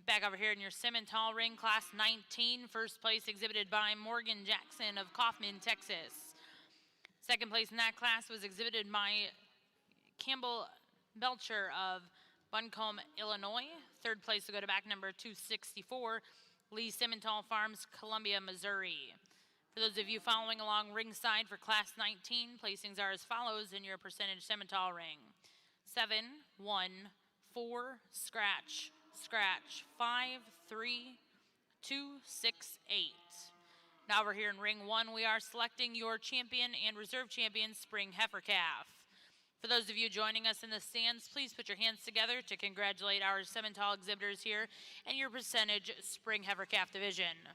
Back over here in your Simmental Ring Class 19, first place exhibited by Morgan Jackson of Kaufman, Texas. Second place in that class was exhibited by Campbell Belcher of Buncombe, Illinois. Third place will go to back number 264, Lee Simmental Farms, Columbia, Missouri. For those of you following along ringside for Class 19, placings are as follows in your percentage Simmental ring. 7, 1, 4, scratch, scratch, 5, 3, 2, 6, 8. Now we're here in ring 1. We are selecting your champion and reserve champion spring heifer calf. For those of you joining us in the stands, please put your hands together to congratulate our Simmental exhibitors here and your percentage spring heifer calf division.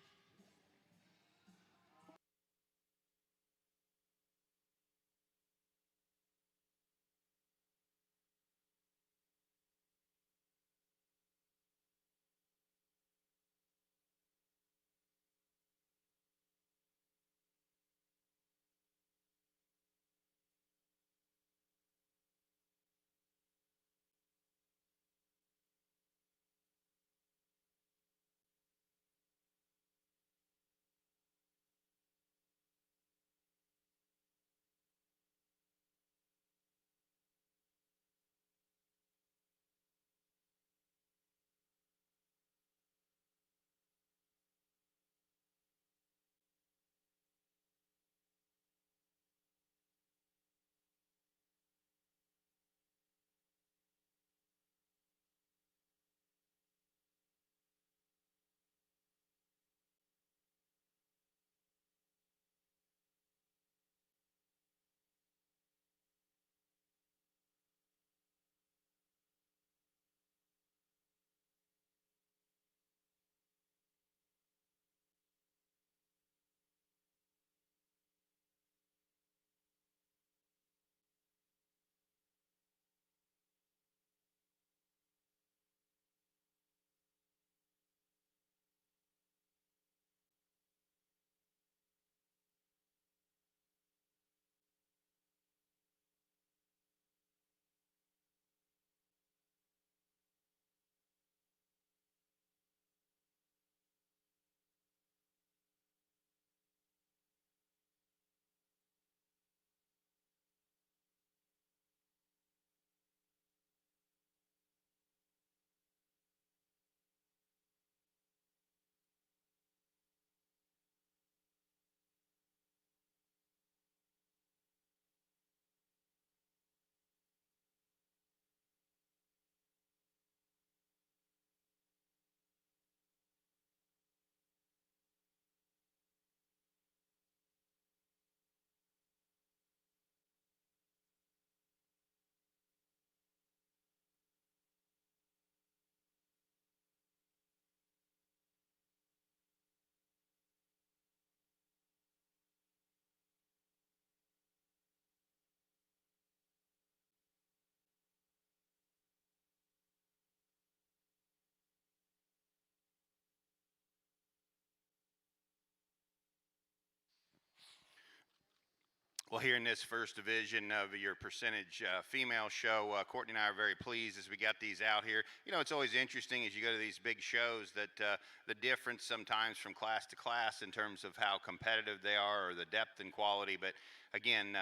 Well, here in this first division of your percentage female show, Courtney and I are very pleased as we got these out here. You know, it's always interesting as you go to these big shows that the difference sometimes from class to class in terms of how competitive they are or the depth and quality. But again,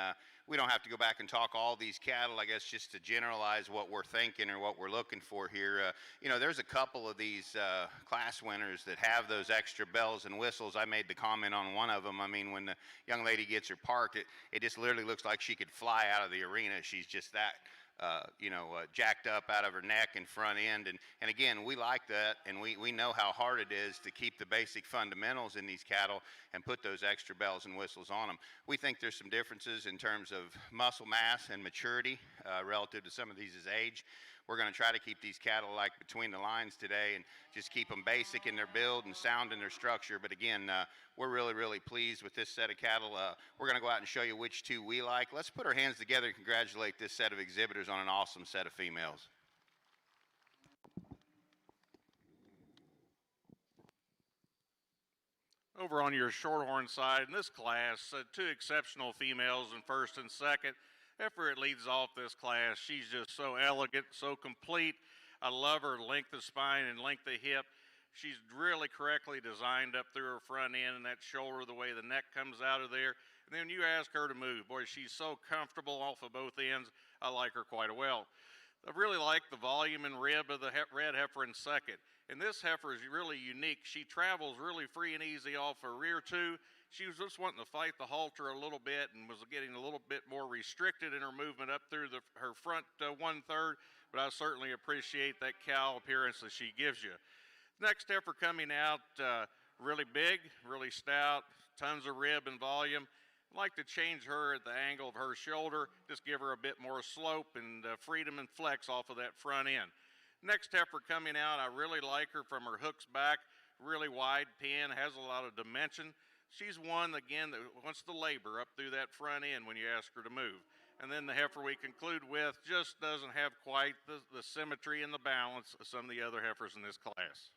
we don't have to go back and talk all these cattle, I guess, just to generalize what we're thinking or what we're looking for here. You know, there's a couple of these class winners that have those extra bells and whistles. I made the comment on one of them. I mean, when the young lady gets her parked, it just literally looks like she could fly out of the arena. She's just that jacked up out of her neck and front end. And again, we like that, and we know how hard it is to keep the basic fundamentals in these cattle and put those extra bells and whistles on them. We think there's some differences in terms of muscle mass and maturity relative to some of these' age. We're going to try to keep these cattle like between the lines today and just keep them basic in their build and sound in their structure. But again, we're really, really pleased with this set of cattle. We're going to go out and show you which two we like. Let's put our hands together and congratulate this set of exhibitors on an awesome set of females. Over on your shorthorn side in this class, two exceptional females in first and second. Heifer leads off this class. She's just so elegant, so complete. I love her length of spine and length of hip. She's really correctly designed up through her front end and that shoulder, the way the neck comes out of there. And then you ask her to move. Boy, she's so comfortable off of both ends. I like her quite well. I really like the volume and rib of the red heifer in second. And this heifer is really unique. She travels really free and easy off her rear two, She was just wanting to fight the halter a little bit and was getting a little bit more restricted in her movement up through her front 1/3, but I certainly appreciate that cow appearance that she gives you. Next heifer coming out, really big, really stout, tons of rib and volume. I'd like to change her at the angle of her shoulder, just give her a bit more slope and freedom and flex off of that front end. Next heifer coming out, I really like her from her hooks back, really wide pin, has a lot of dimension. She's one, again, that wants to labor up through that front end when you ask her to move. And then the heifer we conclude with just doesn't have quite the symmetry and the balance of some of the other heifers in this class.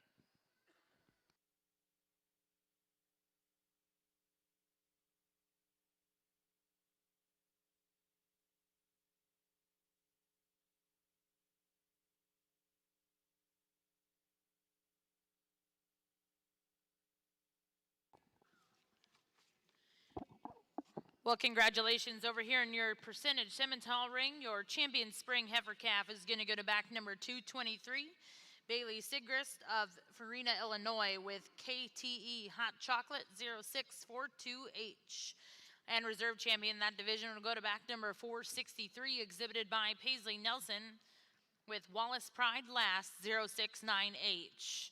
Well, congratulations over here in your percentage Simmental ring. Your champion spring heifer calf is going to go to back number 223, Bailey Sigrist of Farina, Illinois, with KTE Hot Chocolate 0642H. And reserve champion in that division will go to back number 463, exhibited by Paisley Nelson, with Wallace Pride Last 069H.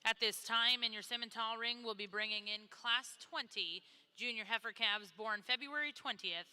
At this time in your Simmental ring, we'll be bringing in Class 20 junior heifer calves born February 20th.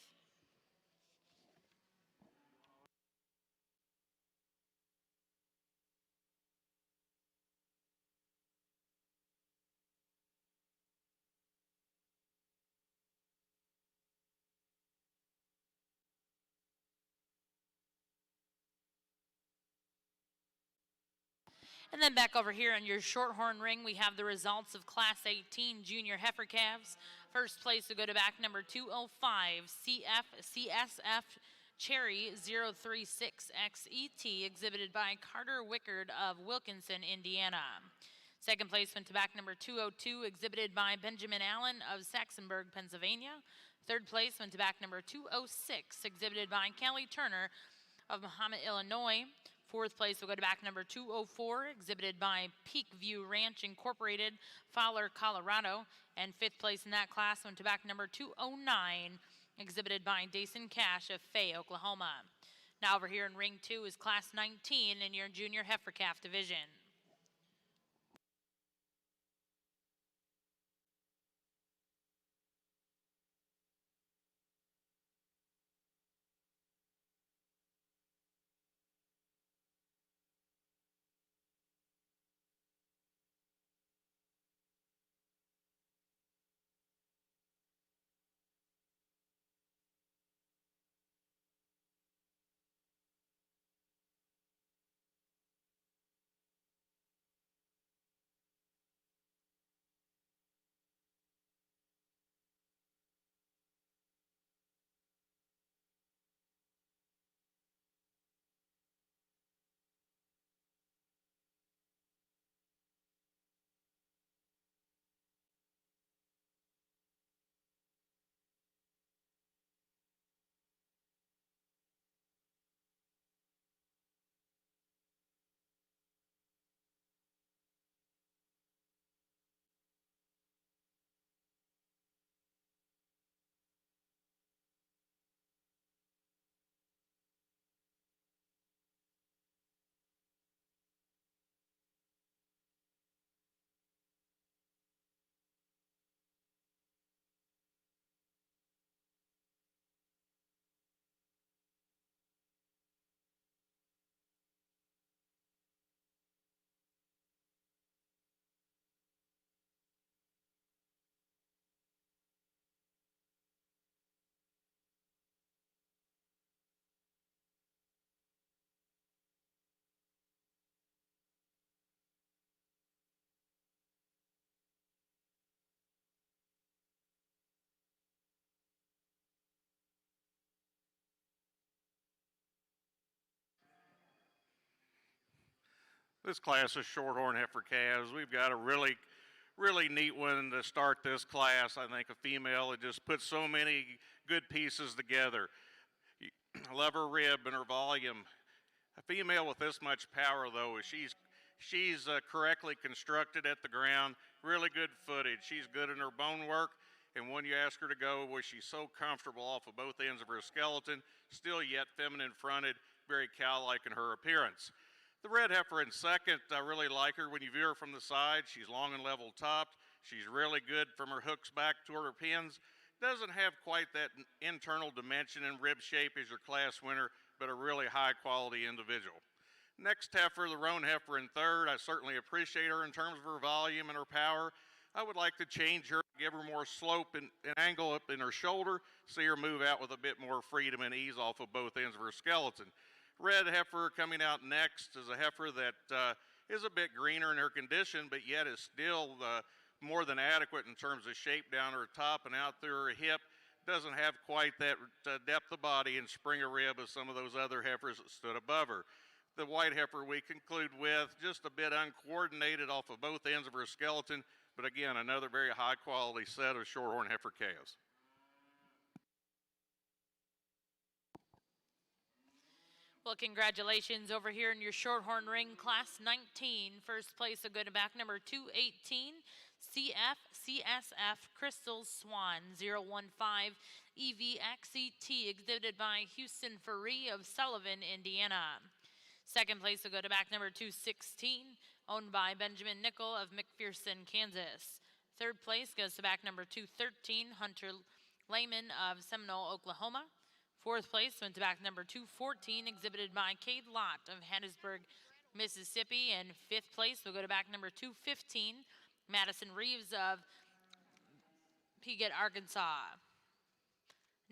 And then back over here in your shorthorn ring, we have the results of Class 18 junior heifer calves. First place will go to back number 205, CSF Cherry 036XET, exhibited by Carter Wickard of Wilkinson, Indiana. Second place went to back number 202, exhibited by Benjamin Allen of Saxonburg, Pennsylvania. Third place went to back number 206, exhibited by Kelly Turner of Mahomet, Illinois. Fourth place will go to back number 204, exhibited by Peak View Ranch Incorporated, Fowler, Colorado. And fifth place in that class went to back number 209, exhibited by Dason Cash of Fay, Oklahoma. Now over here in ring 2 is class 19 in your junior heifer calf division. This class of shorthorn heifer calves, we've got a really neat one to start this class. I think a female that just puts so many good pieces together. I love her rib and her volume. A female with this much power, though, is she's correctly constructed at the ground. really good footage. She's good in her bone work, and when you ask her to go, was she so comfortable off of both ends of her skeleton, still yet feminine fronted, very cow-like in her appearance. The red heifer in second, I really like her when you view her from the side. She's long and level topped. She's really good from her hooks back toward her pins. Doesn't have quite that internal dimension and rib shape as your class winner, but a really high quality individual. Next heifer, the roan heifer in third. I certainly appreciate her in terms of her volume and her power. I would like to change her, give her more slope and angle up in her shoulder, see her move out with a bit more freedom and ease off of both ends of her skeleton. Red heifer coming out next is a heifer that is a bit greener in her condition, but yet is still more than adequate in terms of shape down her top and out through her hip. Doesn't have quite that depth of body and spring of rib as some of those other heifers that stood above her. The white heifer we conclude with, just a bit uncoordinated off of both ends of her skeleton, but again, another very high quality set of shorthorn heifer calves. Well, congratulations over here in your Shorthorn Ring Class 19. First place will go to back number 218, CSF Crystal Swan 015 EVXET, exhibited by Houston Faree of Sullivan, Indiana. Second place will go to back number 216, owned by Benjamin Nickel of McPherson, Kansas. Third place goes to back number 213, Hunter Lehman of Seminole, Oklahoma. Fourth place went to back number 214, exhibited by Cade Lott of Hattiesburg, Mississippi. And fifth place will go to back number 215, Madison Reeves of Piggott, Arkansas.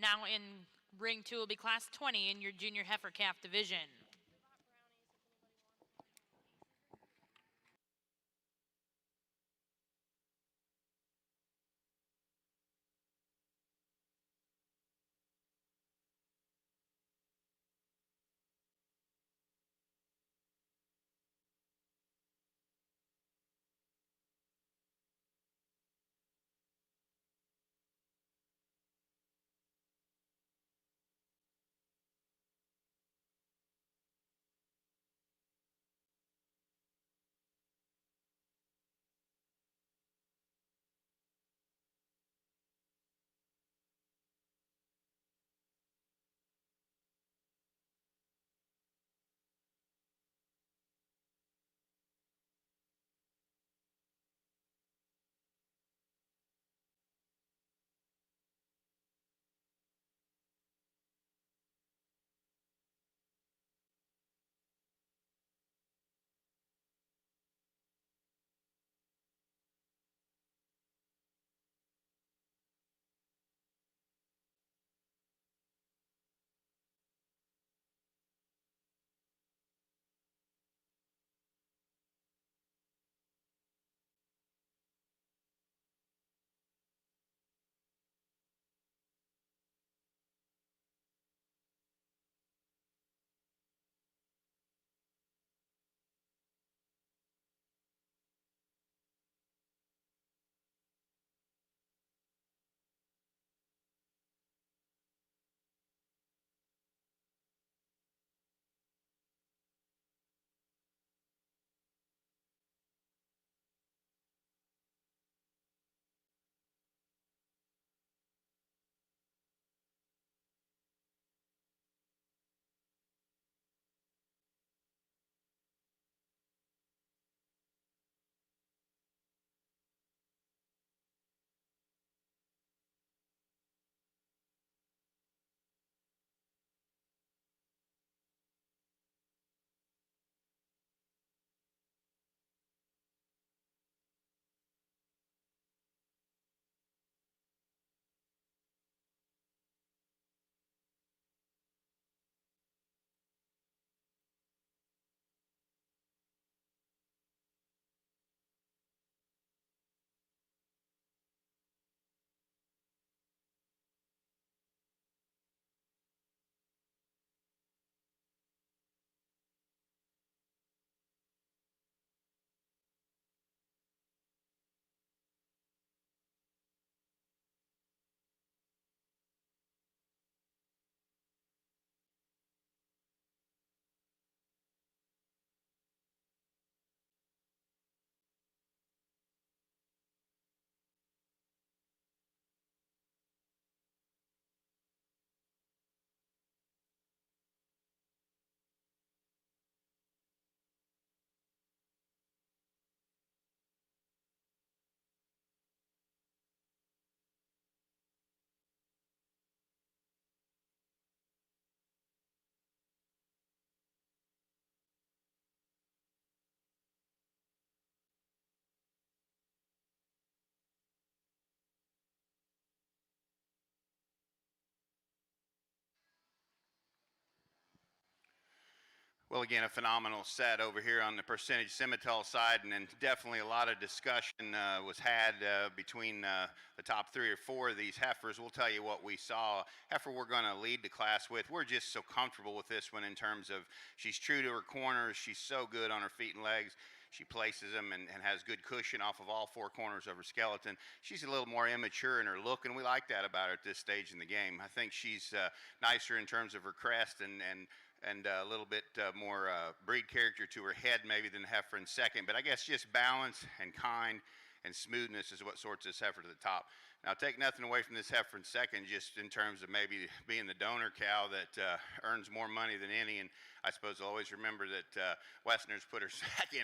Now in ring 2 will be class 20 in your junior heifer calf division. Well, again, a phenomenal set over here on the percentage Simmental side, and then definitely a lot of discussion was had between the top 3 or 4 of these heifers. We'll tell you what we saw. Heifer we're going to lead the class with. We're just so comfortable with this one in terms of she's true to her corners. She's so good on her feet and legs. She places them and has good cushion off of all 4 corners of her skeleton. She's a little more immature in her look, and we like that about her at this stage in the game. I think she's nicer in terms of her crest and a little bit more breed character to her head maybe than heifer in second. But I guess just balance and kind and smoothness is what sorts this heifer to the top. Now, take nothing away from this heifer in second, just in terms of maybe being the donor cow that earns more money than any. And I suppose I'll always remember that Westerners put her second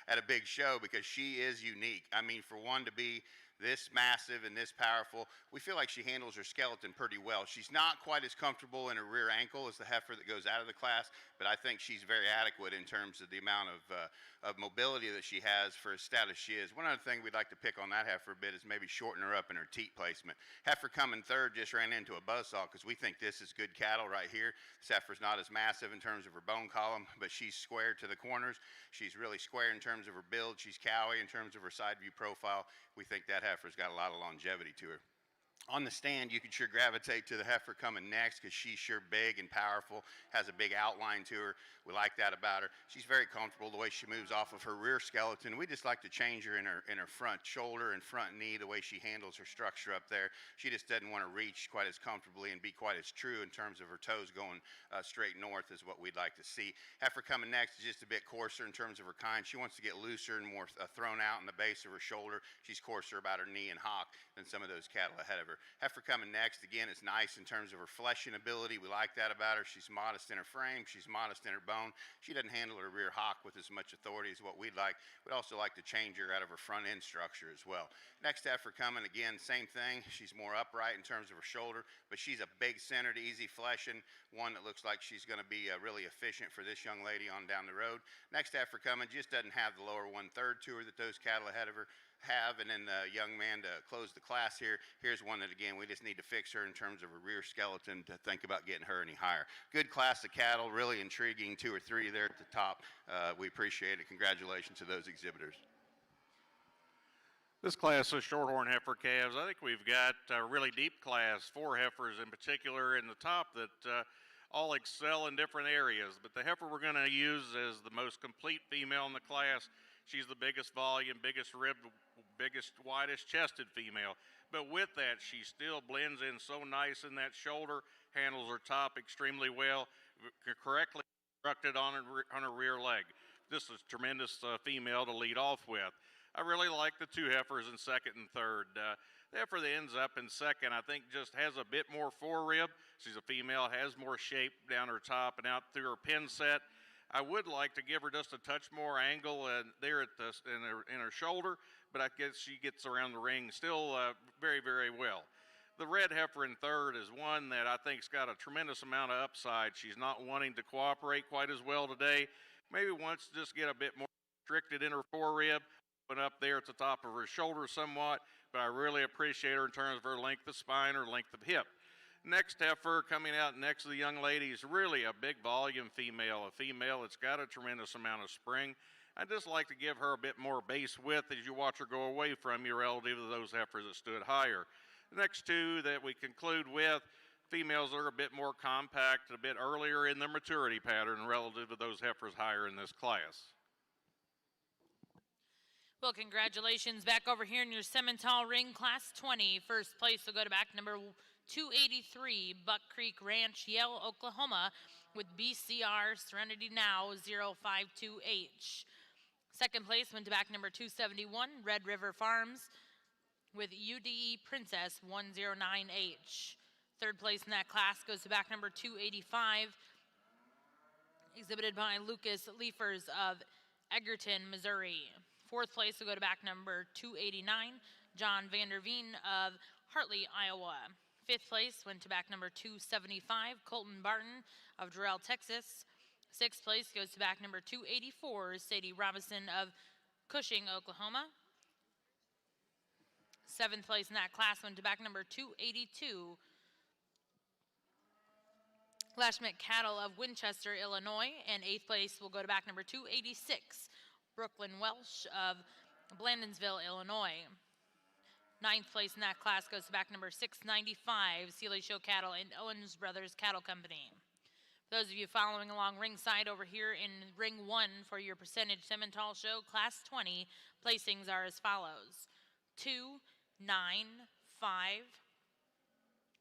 at a big show because she is unique. I mean, for one to be this massive and this powerful, we feel like she handles her skeleton pretty well. She's not quite as comfortable in her rear ankle as the heifer that goes out of the class, but I think she's very adequate in terms of the amount of mobility that she has for as stout as she is. One other thing we'd like to pick on that heifer a bit is maybe shorten her up in her teat placement. Heifer coming third just ran into a buzzsaw because we think this is good cattle right here. This heifer's not as massive in terms of her bone column, but she's square to the corners. She's really square in terms of her build. She's cowy in terms of her side view profile. We think that heifer's got a lot of longevity to her. On the stand, you can sure gravitate to the heifer coming next because she's sure big and powerful, has a big outline to her. We like that about her. She's very comfortable the way she moves off of her rear skeleton. We just like to change her in her front shoulder and front knee, the way she handles her structure up there. She just doesn't want to reach quite as comfortably and be quite as true in terms of her toes going straight north is what we'd like to see. Heifer coming next is just a bit coarser in terms of her kind. She wants to get looser and more thrown out in the base of her shoulder. She's coarser about her knee and hock than some of those cattle ahead of her. Heifer coming next, again, is nice in terms of her fleshing ability. We like that about her. She's modest in her frame. She's modest in her bone. She doesn't handle her rear hock with as much authority as what we'd like. We'd also like to change her out of her front end structure as well. Next heifer coming, again, same thing. She's more upright in terms of her shoulder, but she's a big centered, easy fleshing, one that looks like she's going to be really efficient for this young lady on down the road. Next heifer coming just doesn't have the lower 1/3 to her that those cattle ahead of her have. And then the young man to close the class here, here's one that, again, we just need to fix her in terms of her rear skeleton to think about getting her any higher. Good class of cattle, really intriguing 2 or 3 there at the top. We appreciate it. Congratulations to those exhibitors. This class of shorthorn heifer calves, I think we've got a really deep class, 4 heifers in particular in the top that all excel in different areas. But the heifer we're going to use as the most complete female in the class. She's the biggest volume, biggest ribbed, biggest, widest chested female. But with that, she still blends in so nice in that shoulder, handles her top extremely well, correctly constructed on her rear leg. This is a tremendous female to lead off with. I really like the 2 heifers in second and third. The heifer that ends up in second, I think, just has a bit more forerib. She's a female, has more shape down her top and out through her pin set. I would like to give her just a touch more angle there at in her shoulder, but I guess she gets around the ring still very, very well. The red heifer in third is one that I think's got a tremendous amount of upside. She's not wanting to cooperate quite as well today. Maybe wants to just get a bit more restricted in her forerib, but up there at the top of her shoulder somewhat, but I really appreciate her in terms of her length of spine or length of hip. Next heifer coming out next to the young lady is really a big volume female, a female that's got a tremendous amount of spring. I'd just like to give her a bit more base width as you watch her go away from you relative to those heifers that stood higher. The next 2 that we conclude with, females that are a bit more compact, a bit earlier in their maturity pattern relative to those heifers higher in this class. Well, congratulations back over here in your Simmental ring, class 20. First place will go to back number 283, Buck Creek Ranch, Yale, Oklahoma, with BCR Serenity Now 052H. Second place went to back number 271, Red River Farms, with UDE Princess 109H. Third place in that class goes to back number 285, exhibited by Lucas Leifers of Egerton, Missouri. Fourth place will go to back number 289, John Vanderveen of Hartley, Iowa. Fifth place went to back number 275, Colton Barton of Durrell, Texas. Sixth place goes to back number 284, Sadie Robinson of Cushing, Oklahoma. Seventh place in that class went to back number 282, Lashmet Cattle of Winchester, Illinois, and 8th place will go to back number 286, Brooklyn Welsh of Blandonsville, Illinois. 9th place in that class goes to back number 695, Sealy Show Cattle and Owens Brothers Cattle Company. For those of you following along ringside over here in ring 1 for your percentage Simmental Show, class 20, placings are as follows: 2, 9, 5,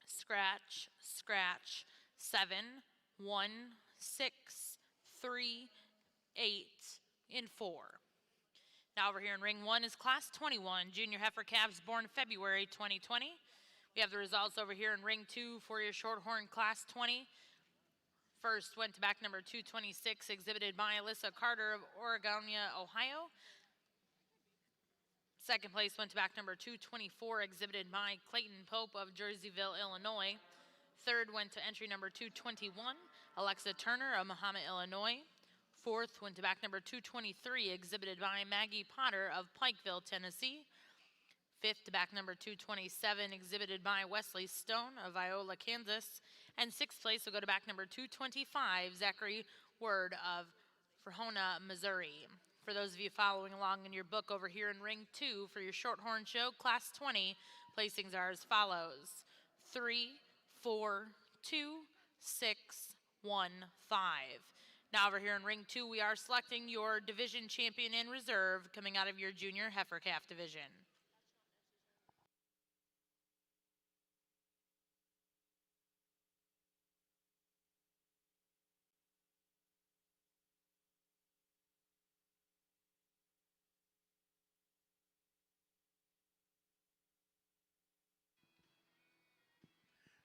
scratch, scratch, 7, 1, 6, 3, 8, and 4. Now over here in ring 1 is class 21, junior heifer calves born February 2020. We have the results over here in ring 2 for your shorthorn class 20. First went to back number 226, exhibited by Alyssa Carter of Oregonia, Ohio. Second place went to back number 224, exhibited by Clayton Pope of Jerseyville, Illinois. Third went to entry number 221, Alexa Turner of Mahomet, Illinois. Fourth went to back number 223, exhibited by Maggie Potter of Pikeville, Tennessee. Fifth to back number 227, exhibited by Wesley Stone of Viola, Kansas. And sixth place will go to back number 225, Zachary Word of Frahona, Missouri. For those of you following along in your book over here in ring 2 for your shorthorn show, class 20, placings are as follows: 3, 4, 2, 6, 1, 5. Now over here in ring 2, we are selecting your division champion in reserve coming out of your junior heifer calf division.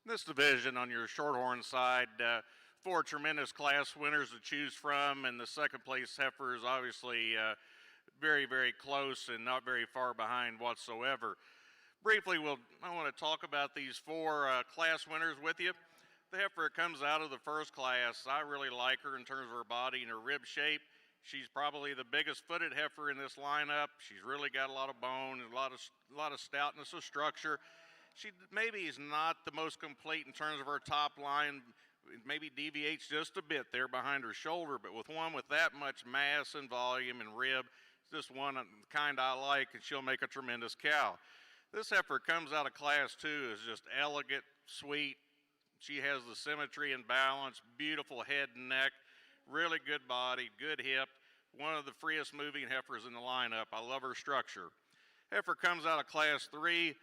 This division on your shorthorn side, 4 tremendous class winners to choose from, and the second place heifer is obviously very, very close and not very far behind whatsoever. Briefly, I want to talk about these 4 class winners with you. The heifer comes out of the first class. I really like her in terms of her body and her rib shape. She's probably the biggest footed heifer in this lineup. She's really got a lot of bone and a lot of stoutness of structure. She maybe is not the most complete in terms of her top line. It maybe deviates just a bit there behind her shoulder, but with one with that much mass and volume and rib, it's just one kind I like, and she'll make a tremendous cow. This heifer comes out of class 2 is just elegant, sweet. She has the symmetry and balance, beautiful head and neck, really good body, good hip, one of the freest moving heifers in the lineup. I love her structure. Heifer comes out of class 3,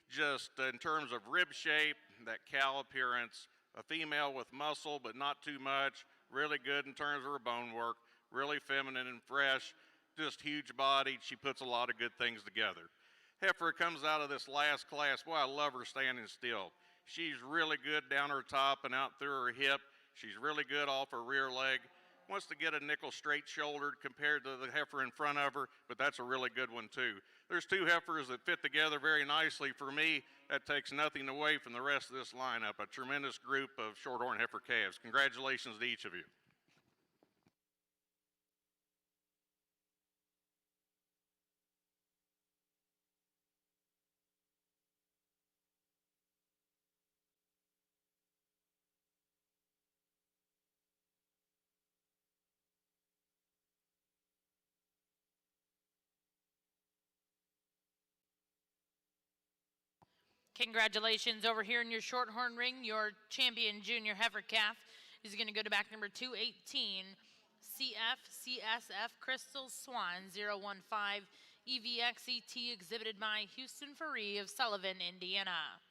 just in terms of rib shape, that cow appearance, a female with muscle but not too much, really good in terms of her bone work, really feminine and fresh, just huge bodied. She puts a lot of good things together. Heifer comes out of this last class. Boy, I love her standing still. She's really good down her top and out through her hip. She's really good off her rear leg. Wants to get a nickel straight shouldered compared to the heifer in front of her, but that's a really good one too. There's 2 heifers that fit together very nicely for me. That takes nothing away from the rest of this lineup. A tremendous group of shorthorn heifer calves. Congratulations to each of you. Congratulations over here in your shorthorn ring. Your champion junior heifer calf is going to go to back number 218, CSF Crystal Swan 015 EVXET, exhibited by Houston Faree of Sullivan, Indiana.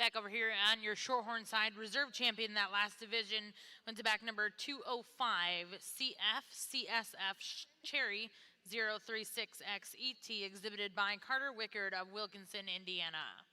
Back over here on your Shorthorn side, reserve champion that last division went to back number 205, CSF Cherry 036XET, exhibited by Carter Wickard of Wilkinson, Indiana.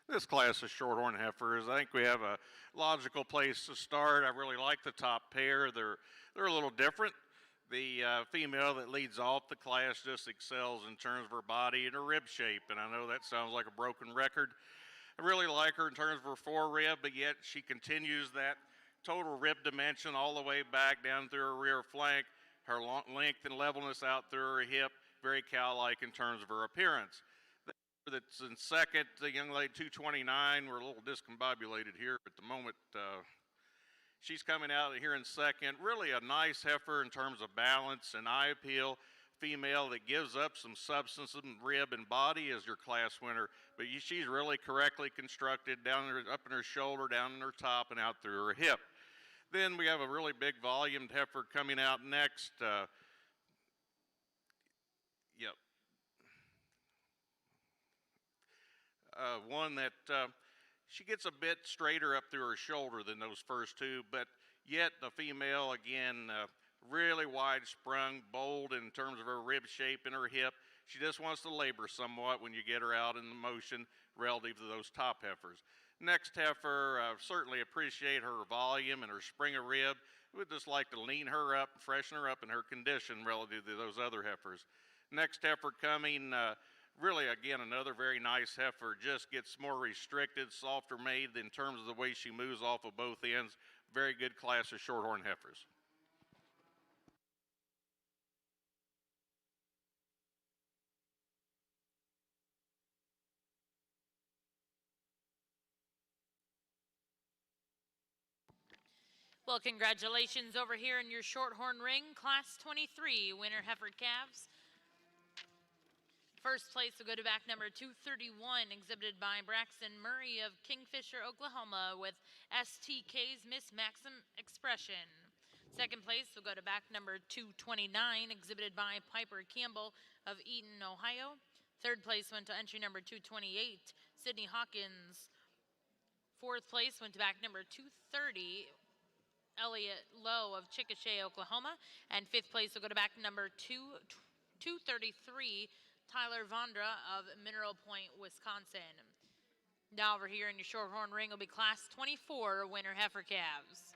This class of shorthorn heifers, I think we have a logical place to start. I really like the top pair. They're a little different. The female that leads off the class just excels in terms of her body and her rib shape, and I know that sounds like a broken record. I really like her in terms of her forerib, but yet she continues that total rib dimension all the way back down through her rear flank, her length and levelness out through her hip, very cow-like in terms of her appearance. That's in second, the young lady 229. We're a little discombobulated here at the moment. She's coming out here in second. Really a nice heifer in terms of balance and eye appeal. Female that gives up some substance and rib and body as your class winner, but she's really correctly constructed up in her shoulder, down in her top, and out through her hip. Then we have a really big volumed heifer coming out next. Yep. One that she gets a bit straighter up through her shoulder than those first two, but yet the female, again, really wide sprung, bold in terms of her rib shape and her hip. She just wants to labor somewhat when you get her out in the motion relative to those top heifers. Next heifer, certainly appreciate her volume and her spring of rib. We'd just like to lean her up, freshen her up in her condition relative to those other heifers. Next heifer coming, really, again, another very nice heifer, just gets more restricted, softer made in terms of the way she moves off of both ends. Very good class of shorthorn heifers. Well, congratulations over here in your Shorthorn ring, Class 23, winner heifer calves. First place will go to back number 231, exhibited by Braxton Murray of Kingfisher, Oklahoma, with STK's Miss Maxim Expression. Second place will go to back number 229, exhibited by Piper Campbell of Eaton, Ohio. Third place went to entry number 228, Sydney Hawkins. Fourth place went to back number 230, Elliott Lowe of Chickasha, Oklahoma. And fifth place will go to back number 233, Tyler Vondra of Mineral Point, Wisconsin. Now over here in your Shorthorn ring will be Class 24 winner heifer calves.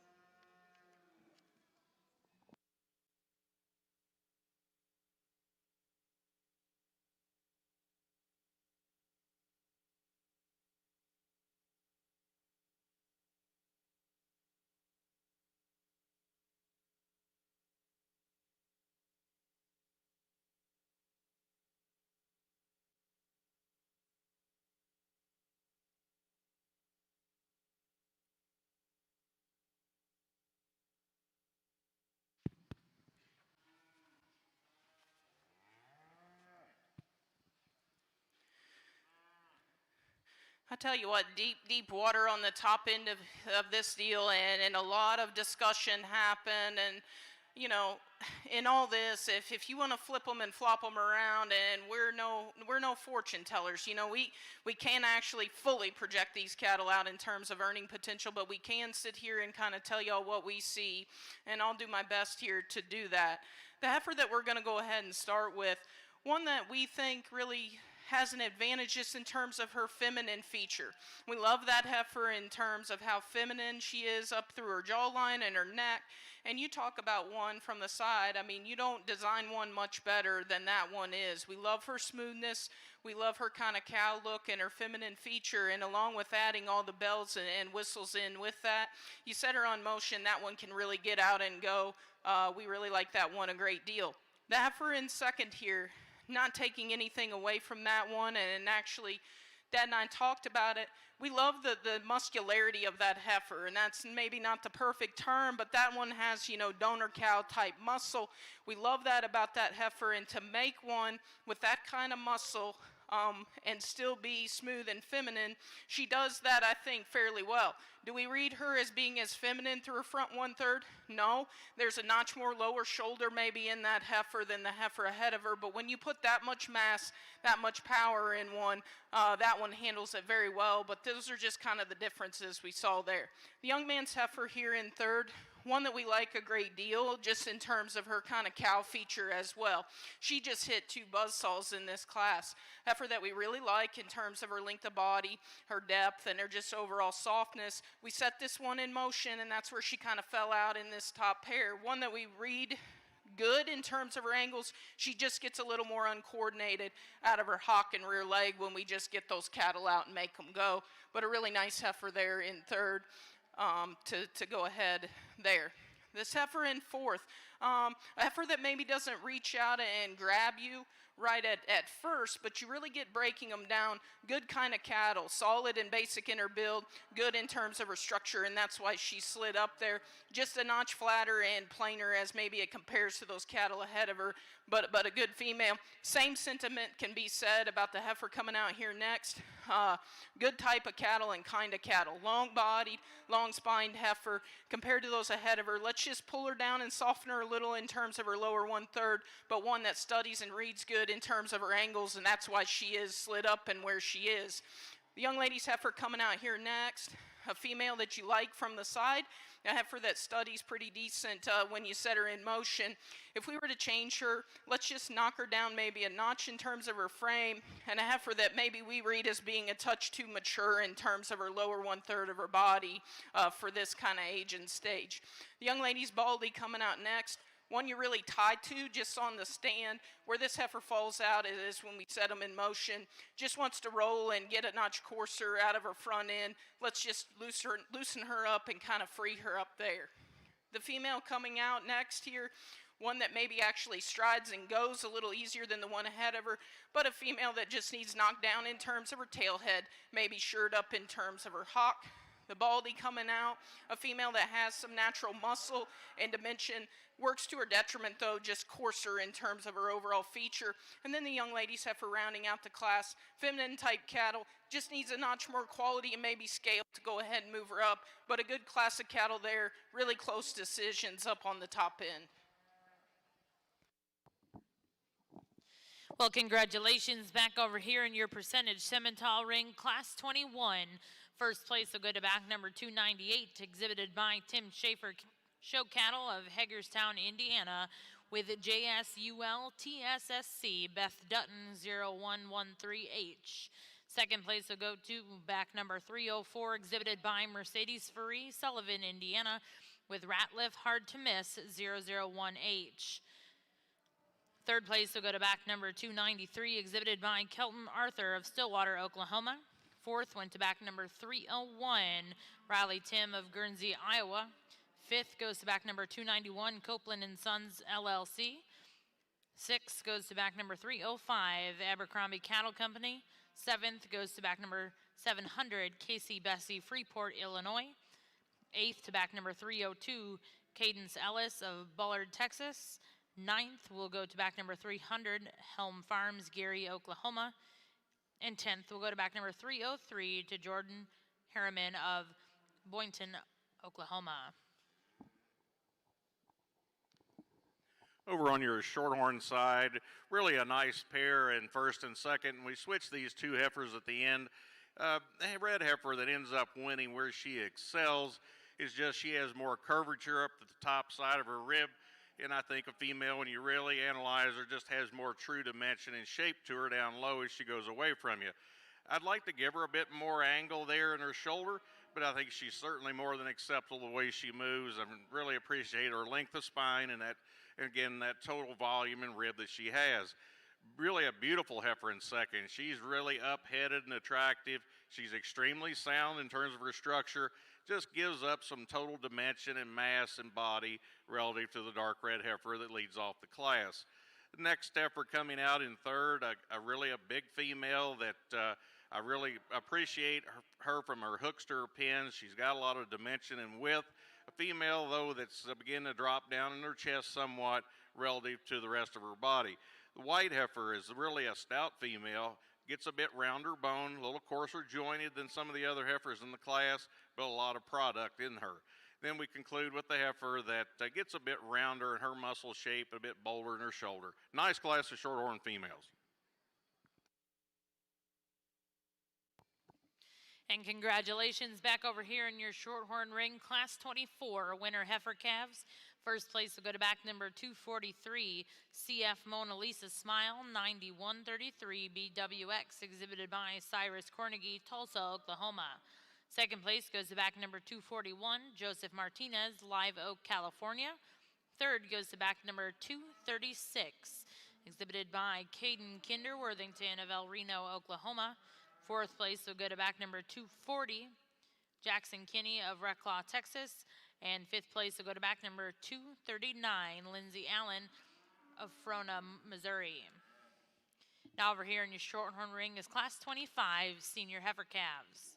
I tell you what, deep water on the top end of this deal, and a lot of discussion happened. And, you know, in all this, if you want to flip them and flop them around, and we're no fortune tellers. You know, we can't actually fully project these cattle out in terms of earning potential, but we can sit here and kind of tell y'all what we see, and I'll do my best here to do that. The heifer that we're going to go ahead and start with, one that we think really has an advantage just in terms of her feminine feature. We love that heifer in terms of how feminine she is up through her jawline and her neck. And you talk about one from the side, I mean, you don't design one much better than that one is. We love her smoothness. We love her kind of cow look and her feminine feature, and along with adding all the bells and whistles in with that, you set her on motion, that one can really get out and go. We really like that one a great deal. The heifer in second here, not taking anything away from that one, and actually Dad and I talked about it. We love the muscularity of that heifer, and that's maybe not the perfect term, but that one has, you know, donor cow type muscle. We love that about that heifer, and to make one with that kind of muscle and still be smooth and feminine, she does that, I think, fairly well. Do we read her as being as feminine through her front 1/3? No. There's a notch more lower shoulder maybe in that heifer than the heifer ahead of her, but when you put that much mass, that much power in one, that one handles it very well, but those are just kind of the differences we saw there. The young man's heifer here in third, one that we like a great deal just in terms of her kind of cow feature as well. She just hit 2 buzzsaws in this class. Heifer that we really like in terms of her length of body, her depth, and her just overall softness. We set this one in motion, and that's where she kind of fell out in this top pair. One that we read good in terms of her angles. She just gets a little more uncoordinated out of her hock and rear leg when we just get those cattle out and make them go. But a really nice heifer there in third. To go ahead there. This heifer in fourth, a heifer that maybe doesn't reach out and grab you right at first, but you really get breaking them down. Good kind of cattle, solid and basic in her build, good in terms of her structure, and that's why she slid up there. Just a notch flatter and plainer as maybe it compares to those cattle ahead of her, but a good female. Same sentiment can be said about the heifer coming out here next. Good type of cattle and kind of cattle. Long-bodied, long-spined heifer compared to those ahead of her. Let's just pull her down and soften her a little in terms of her lower 1/3, but one that studies and reads good in terms of her angles, and that's why she is slid up and where she is. The young lady's heifer coming out here next, a female that you like from the side, a heifer that studies pretty decent when you set her in motion. If we were to change her, let's just knock her down maybe a notch in terms of her frame, and a heifer that maybe we read as being a touch too mature in terms of her lower 1/3 of her body for this kind of age and stage. The young lady's baldy coming out next. One you're really tied to just on the stand. Where this heifer falls out is when we set them in motion. Just wants to roll and get a notch coarser out of her front end. Let's just loosen her up and kind of free her up there. The female coming out next here, one that maybe actually strides and goes a little easier than the one ahead of her, but a female that just needs knocked down in terms of her tail head, maybe shirred up in terms of her hock. The baldy coming out, a female that has some natural muscle and dimension, works to her detriment though, just coarser in terms of her overall feature. And then the young lady's heifer rounding out the class, feminine type cattle, just needs a notch more quality and maybe scale to go ahead and move her up, but a good class of cattle there, really close decisions up on the top end. Well, congratulations back over here in your percentage Simmental ring, class 21. First place will go to back number 298, exhibited by Tim Schaefer Show Cattle of Hagerstown, Indiana, with JSUL TSSC Beth Dutton 0113H. Second place will go to back number 304, exhibited by Mercedes Ferree, Sullivan, Indiana, with Ratliff Hard to Miss 001H. Third place will go to back number 293, exhibited by Kelton Arthur of Stillwater, Oklahoma. Fourth went to back number 301, Riley Tim of Guernsey, Iowa. Fifth goes to back number 291, Copeland & Sons, LLC. Sixth goes to back number 305, Abercrombie Cattle Company. Seventh goes to back number 700, Casey Bessie, Freeport, Illinois. Eighth to back number 302, Cadence Ellis of Bullard, Texas. Ninth will go to back number 300, Helm Farms, Gary, Oklahoma. And 10th will go to back number 303 to Jordan Harriman of Boynton, Oklahoma. Over on your Shorthorn side, really a nice pair in first and second. And we switched these two heifers at the end. The red heifer that ends up winning where she excels is just she has more curvature up at the top side of her rib. And I think a female, when you really analyze her, just has more true dimension and shape to her down low as she goes away from you. I'd like to give her a bit more angle there in her shoulder, but I think she's certainly more than acceptable the way she moves. I really appreciate her length of spine and that, again, that total volume and rib that she has. Really a beautiful heifer in second. She's really up-headed and attractive. She's extremely sound in terms of her structure. Just gives up some total dimension and mass and body relative to the dark red heifer that leads off the class. The next heifer coming out in third, really a big female that I really appreciate her from her hooks to her pins. She's got a lot of dimension and width. A female, though, that's beginning to drop down in her chest somewhat relative to the rest of her body. The white heifer is really a stout female, gets a bit rounder bone, a little coarser jointed than some of the other heifers in the class, but a lot of product in her. Then we conclude with the heifer that gets a bit rounder in her muscle shape, a bit bolder in her shoulder. Nice class of shorthorn females. And congratulations back over here in your Shorthorn ring, Class 24 winner heifer calves. First place will go to back number 243, CF Mona Lisa Smile, 9133 BWX, exhibited by Cyrus Cornegie, Tulsa, Oklahoma. Second place goes to back number 241, Joseph Martinez, Live Oak, California. Third goes to back number 236, exhibited by Caden Kinder, Worthington of El Reno, Oklahoma. Fourth place will go to back number 240, Jackson Kinney of Reclaw, Texas. And fifth place will go to back number 239, Lindsey Allen of Frona, Missouri. Now over here in your Shorthorn ring is Class 25 senior heifer calves.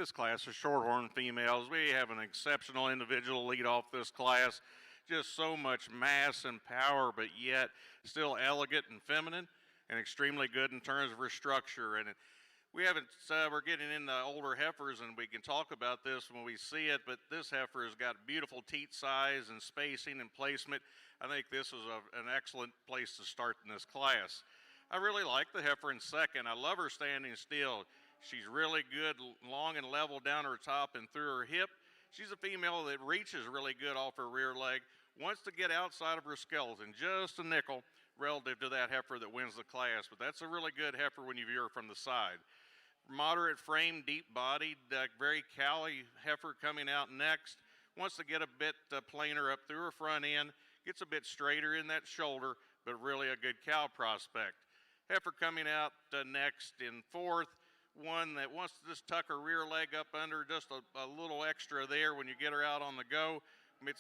this class of shorthorn females. We have an exceptional individual lead off this class. Just so much mass and power, but yet still elegant and feminine, and extremely good in terms of her structure. And we haven't, we're getting into older heifers, and we can talk about this when we see it, but this heifer has got beautiful teat size and spacing and placement. I think this is an excellent place to start in this class. I really like the heifer in second. I love her standing still. She's really good, long and level down her top and through her hip. She's a female that reaches really good off her rear leg, wants to get outside of her skeleton, just a nickel relative to that heifer that wins the class. But that's a really good heifer when you view her from the side. Moderate frame, deep bodied, very cowly heifer coming out next. Wants to get a bit plainer up through her front end, gets a bit straighter in that shoulder, but really a good cow prospect. Heifer coming out next in fourth. One that wants to just tuck her rear leg up under, just a little extra there when you get her out on the go. It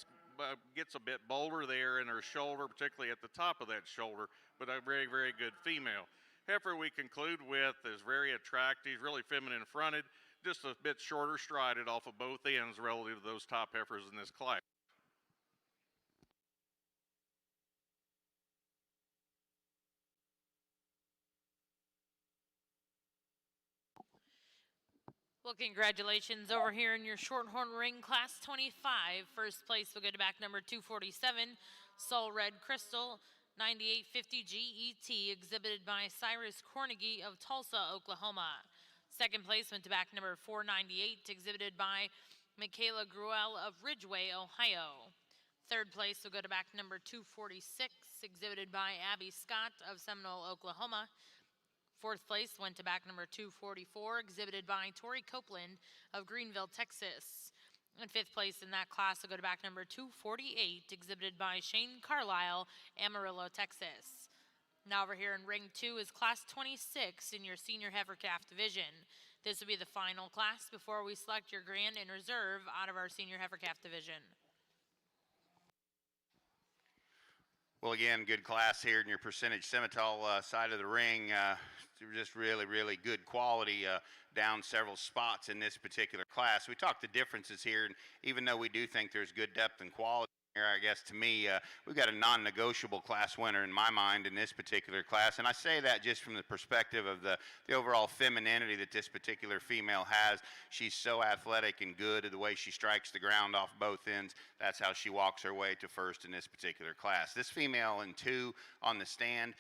gets a bit bolder there in her shoulder, particularly at the top of that shoulder, but a very, very good female. Heifer we conclude with is very attractive, really feminine fronted, just a bit shorter strided off of both ends relative to those top heifers in this class. Well, congratulations over here in your Shorthorn Ring Class 25. First place will go to back number 247, Soul Red Crystal, 9850 GET, exhibited by Cyrus Cornegie of Tulsa, Oklahoma. Second place went to back number 498, exhibited by Michaela Gruel of Ridgeway, Ohio. Third place will go to back number 246, exhibited by Abby Scott of Seminole, Oklahoma. Fourth place went to back number 244, exhibited by Tori Copeland of Greenville, Texas. And fifth place in that class will go to back number 248, exhibited by Shane Carlisle, Amarillo, Texas. Now over here in ring 2 is class 26 in your senior heifer calf division. This will be the final class before we select your grand and reserve out of our senior heifer calf division. Well, again, good class here in your percentage Simmental side of the ring. Just really, really good quality down several spots in this particular class. We talked the differences here, and even though we do think there's good depth and quality here, I guess to me, we've got a non-negotiable class winner in my mind in this particular class. And I say that just from the perspective of the overall femininity that this particular female has. She's so athletic and good at the way she strikes the ground off both ends. That's how she walks her way to first in this particular class. This female in 2 on the stand,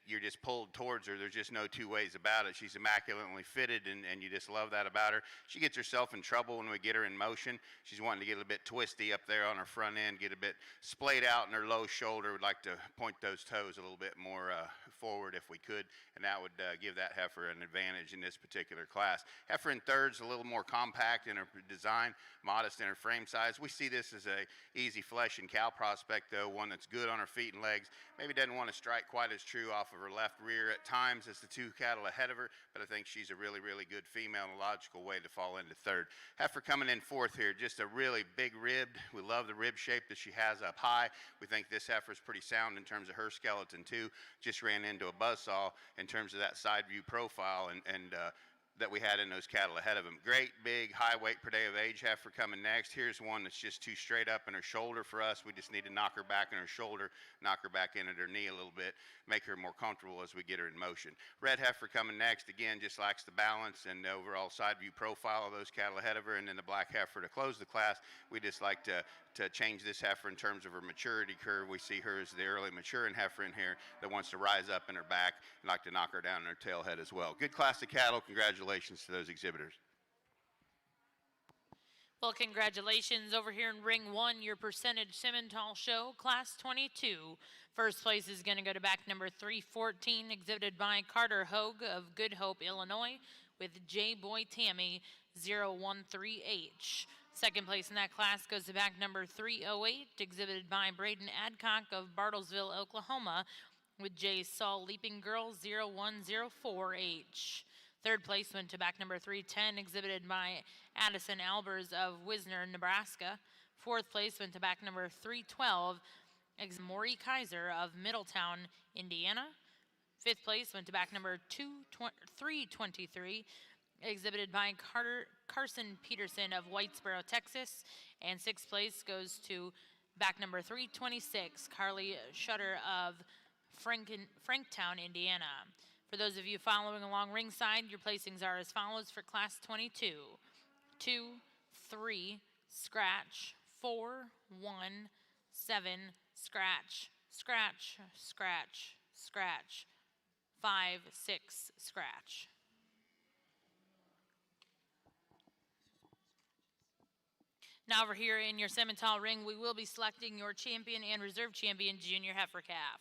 you're just pulled towards her. There's just no two ways about it. She's immaculately fitted, and you just love that about her. She gets herself in trouble when we get her in motion. She's wanting to get a bit twisty up there on her front end, get a bit splayed out in her low shoulder. We'd like to point those toes a little bit more forward if we could, and that would give that heifer an advantage in this particular class. Heifer in third's a little more compact in her design, modest in her frame size. We see this as a easy flesh and cow prospect, though, one that's good on her feet and legs. Maybe doesn't want to strike quite as true off of her left rear at times as the 2 cattle ahead of her, but I think she's a really, really good female and a logical way to fall into third. Heifer coming in fourth here, just a really big ribbed. We love the rib shape that she has up high. We think this heifer is pretty sound in terms of her skeleton too. Just ran into a buzzsaw in terms of that side view profile and that we had in those cattle ahead of him. Great, big, high weight per day of age heifer coming next. Here's one that's just too straight up in her shoulder for us. We just need to knock her back in her shoulder, knock her back in at her knee a little bit, make her more comfortable as we get her in motion. Red heifer coming next, again, just lacks the balance and the overall side view profile of those cattle ahead of her. And then the black heifer to close the class. We just like to change this heifer in terms of her maturity curve. We see her as the early maturing heifer in here that wants to rise up in her back and like to knock her down in her tail head as well. Good class of cattle. Congratulations to those exhibitors. Well, congratulations over here in ring 1, your percentage Simmental show, class 22. First place is going to go to back number 314, exhibited by Carter Hogue of Good Hope, Illinois, with J Boy Tammy 013H. Second place in that class goes to back number 308, exhibited by Braden Adcock of Bartlesville, Oklahoma, with J Saul Leaping Girl 0104H. Third place went to back number 310, exhibited by Addison Albers of Wisner, Nebraska. Fourth place went to back number 312, Maury Kaiser of Middletown, Indiana. Fifth place went to back number 323, exhibited by Carson Peterson of Whitesboro, Texas. And sixth place goes to back number 326, Carly Shutter of Franktown, Indiana. For those of you following along ringside, your placings are as follows for Class 22. 2, 3, scratch, 4, 1, 7, scratch, scratch, scratch, scratch, 5, 6, scratch. Now over here in your Simmental ring, we will be selecting your champion and reserve champion junior heifer calf.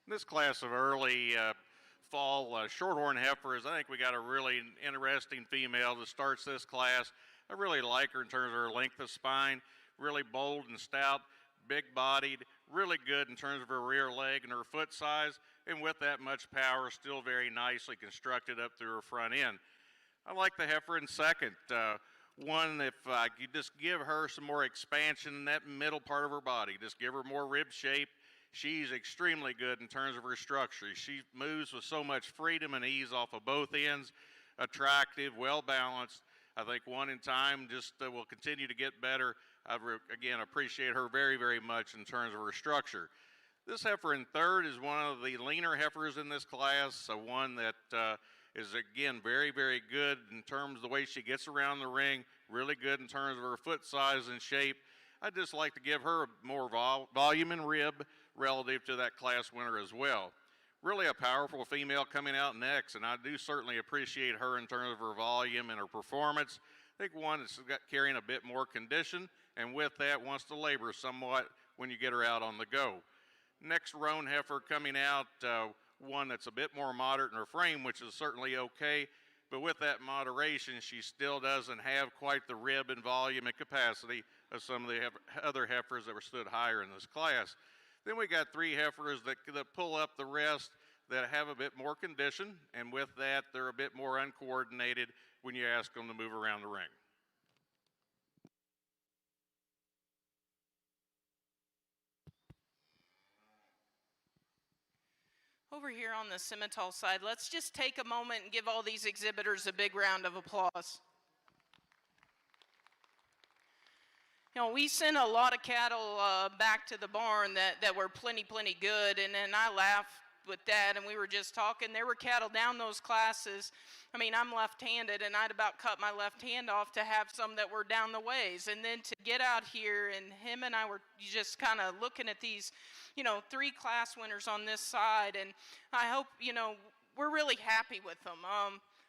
This class of early fall shorthorn heifers, I think we got a really interesting female that starts this class. I really like her in terms of her length of spine, really bold and stout, big-bodied, really good in terms of her rear leg and her foot size, and with that much power, still very nicely constructed up through her front end. I like the heifer in second. One, if you just give her some more expansion in that middle part of her body, just give her more rib shape, she's extremely good in terms of her structure. She moves with so much freedom and ease off of both ends, attractive, well-balanced. I think one in time just will continue to get better. Again, appreciate her very, very much in terms of her structure. This heifer in third is one of the leaner heifers in this class, one that is, again, very, very good in terms of the way she gets around the ring, really good in terms of her foot size and shape. I'd just like to give her more volume and rib relative to that class winner as well. Really a powerful female coming out next, and I do certainly appreciate her in terms of her volume and her performance. I think one that's got carrying a bit more condition, and with that wants to labor somewhat when you get her out on the go. Next roan heifer coming out, one that's a bit more moderate in her frame, which is certainly okay, but with that moderation, she still doesn't have quite the rib and volume and capacity of some of the other heifers that were stood higher in this class. Then we got three heifers that pull up the rest that have a bit more condition, and with that, they're a bit more uncoordinated when you ask them to move around the ring. Over here on the Simmental side, let's just take a moment and give all these exhibitors a big round of applause. You know, we sent a lot of cattle back to the barn that were plenty good, and then I laugh with Dad, and we were just talking. There were cattle down those classes. I mean, I'm left-handed, and I'd about cut my left hand off to have some that were down the ways. And then to get out here, and him and I were just kind of looking at these, 3 class winners on this side, and I hope, we're really happy with them.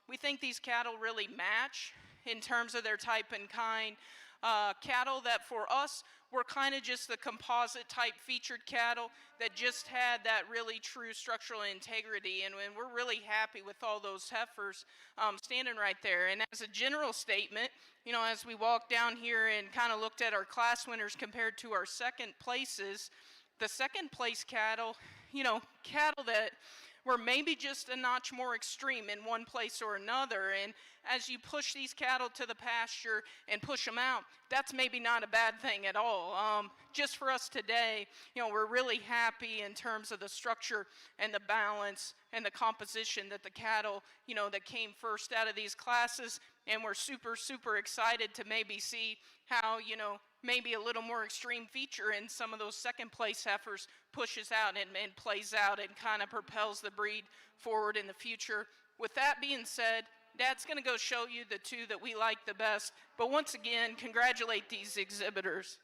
We think these cattle really match in terms of their type and kind. Cattle that for us were kind of just the composite type featured cattle that just had that really true structural integrity, and we're really happy with all those heifers standing right there. And as a general statement, as we walked down here and kind of looked at our class winners compared to our second places, the second place cattle, cattle that were maybe just a notch more extreme in one place or another. And as you push these cattle to the pasture and push them out, that's maybe not a bad thing at all. Just for us today, we're really happy in terms of the structure and the balance and the composition that the cattle, that came first out of these classes. And we're super, super excited to maybe see how, maybe a little more extreme feature in some of those second place heifers pushes out and plays out and kind of propels the breed forward in the future. With that being said, Dad's going to go show you the 2 that we like the best. But once again, congratulate these exhibitors.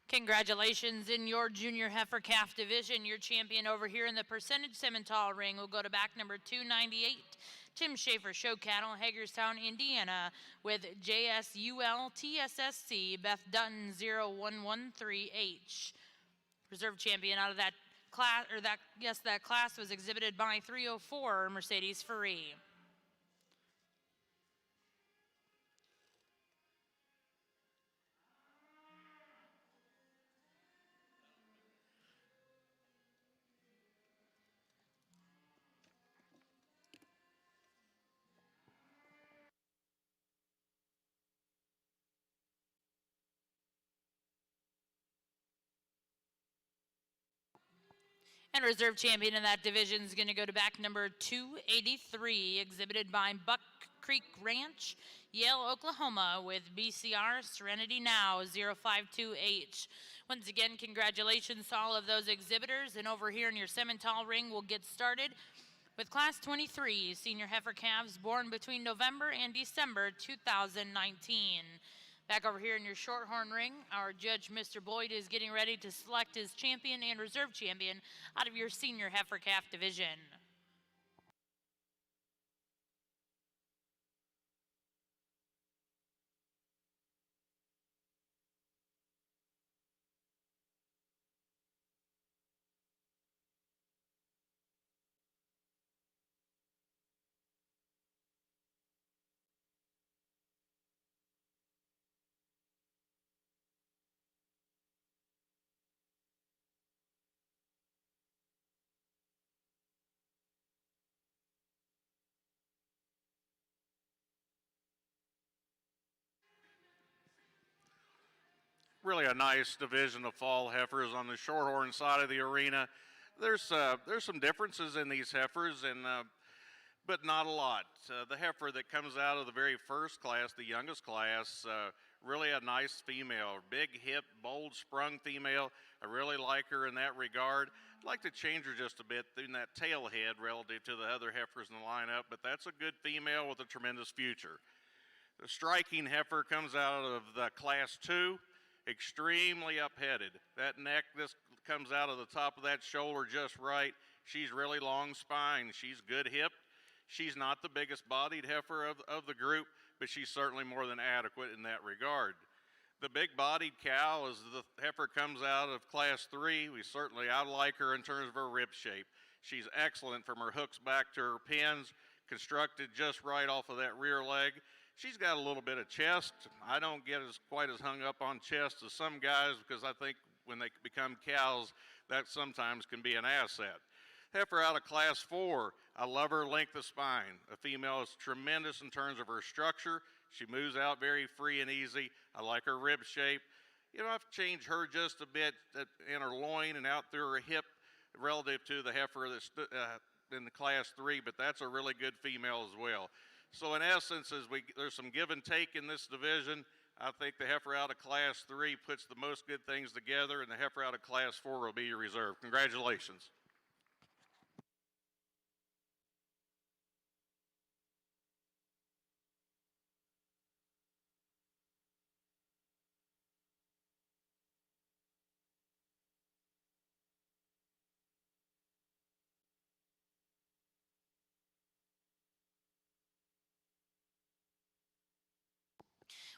Congratulations in your junior heifer calf division. Your champion over here in the percentage Simmental ring will go to back number 298. Tim Schaefer Show Cattle, Hagerstown, Indiana, with JSUL TSSC Beth Dutton 0113H. Reserve champion out of that class, that class was exhibited by 304 Mercedes Ferree. And reserve champion in that division is going to go to back number 283, exhibited by Buck Creek Ranch, Yale, Oklahoma, with BCR Serenity Now 052H. Once again, congratulations to all of those exhibitors. And over here in your Simmental ring, we'll get started with Class 23 senior heifer calves born between November and December 2019. Back over here in your Shorthorn ring, our judge, Mr. Boyd, is getting ready to select his champion and reserve champion out of your senior heifer calf division. Really a nice division of fall heifers on the Shorthorn side of the arena. There's some differences in these heifers, but not a lot. The heifer that comes out of the very first class, the youngest class, really a nice female, big hip, bold sprung female. I really like her in that regard. I'd like to change her just a bit in that tail head relative to the other heifers in the lineup, but that's a good female with a tremendous future. The striking heifer comes out of the class 2. Extremely up-headed. That neck, this comes out of the top of that shoulder just right. She's really long spine. She's good hip. She's not the biggest bodied heifer of the group, but she's certainly more than adequate in that regard. The big bodied cow, as the heifer comes out of class 3, I like her in terms of her rib shape. She's excellent from her hooks back to her pins, constructed just right off of that rear leg. She's got a little bit of chest. I don't get quite as hung up on chest as some guys because I think when they become cows, that sometimes can be an asset. Heifer out of class 4, I love her length of spine. A female is tremendous in terms of her structure. She moves out very free and easy. I like her rib shape. I've changed her just a bit in her loin and out through her hip relative to the heifer that's in the class 3, but that's a really good female as well. So in essence, there's some give and take in this division. I think the heifer out of Class 3 puts the most good things together, and the heifer out of Class 4 will be your reserve. Congratulations.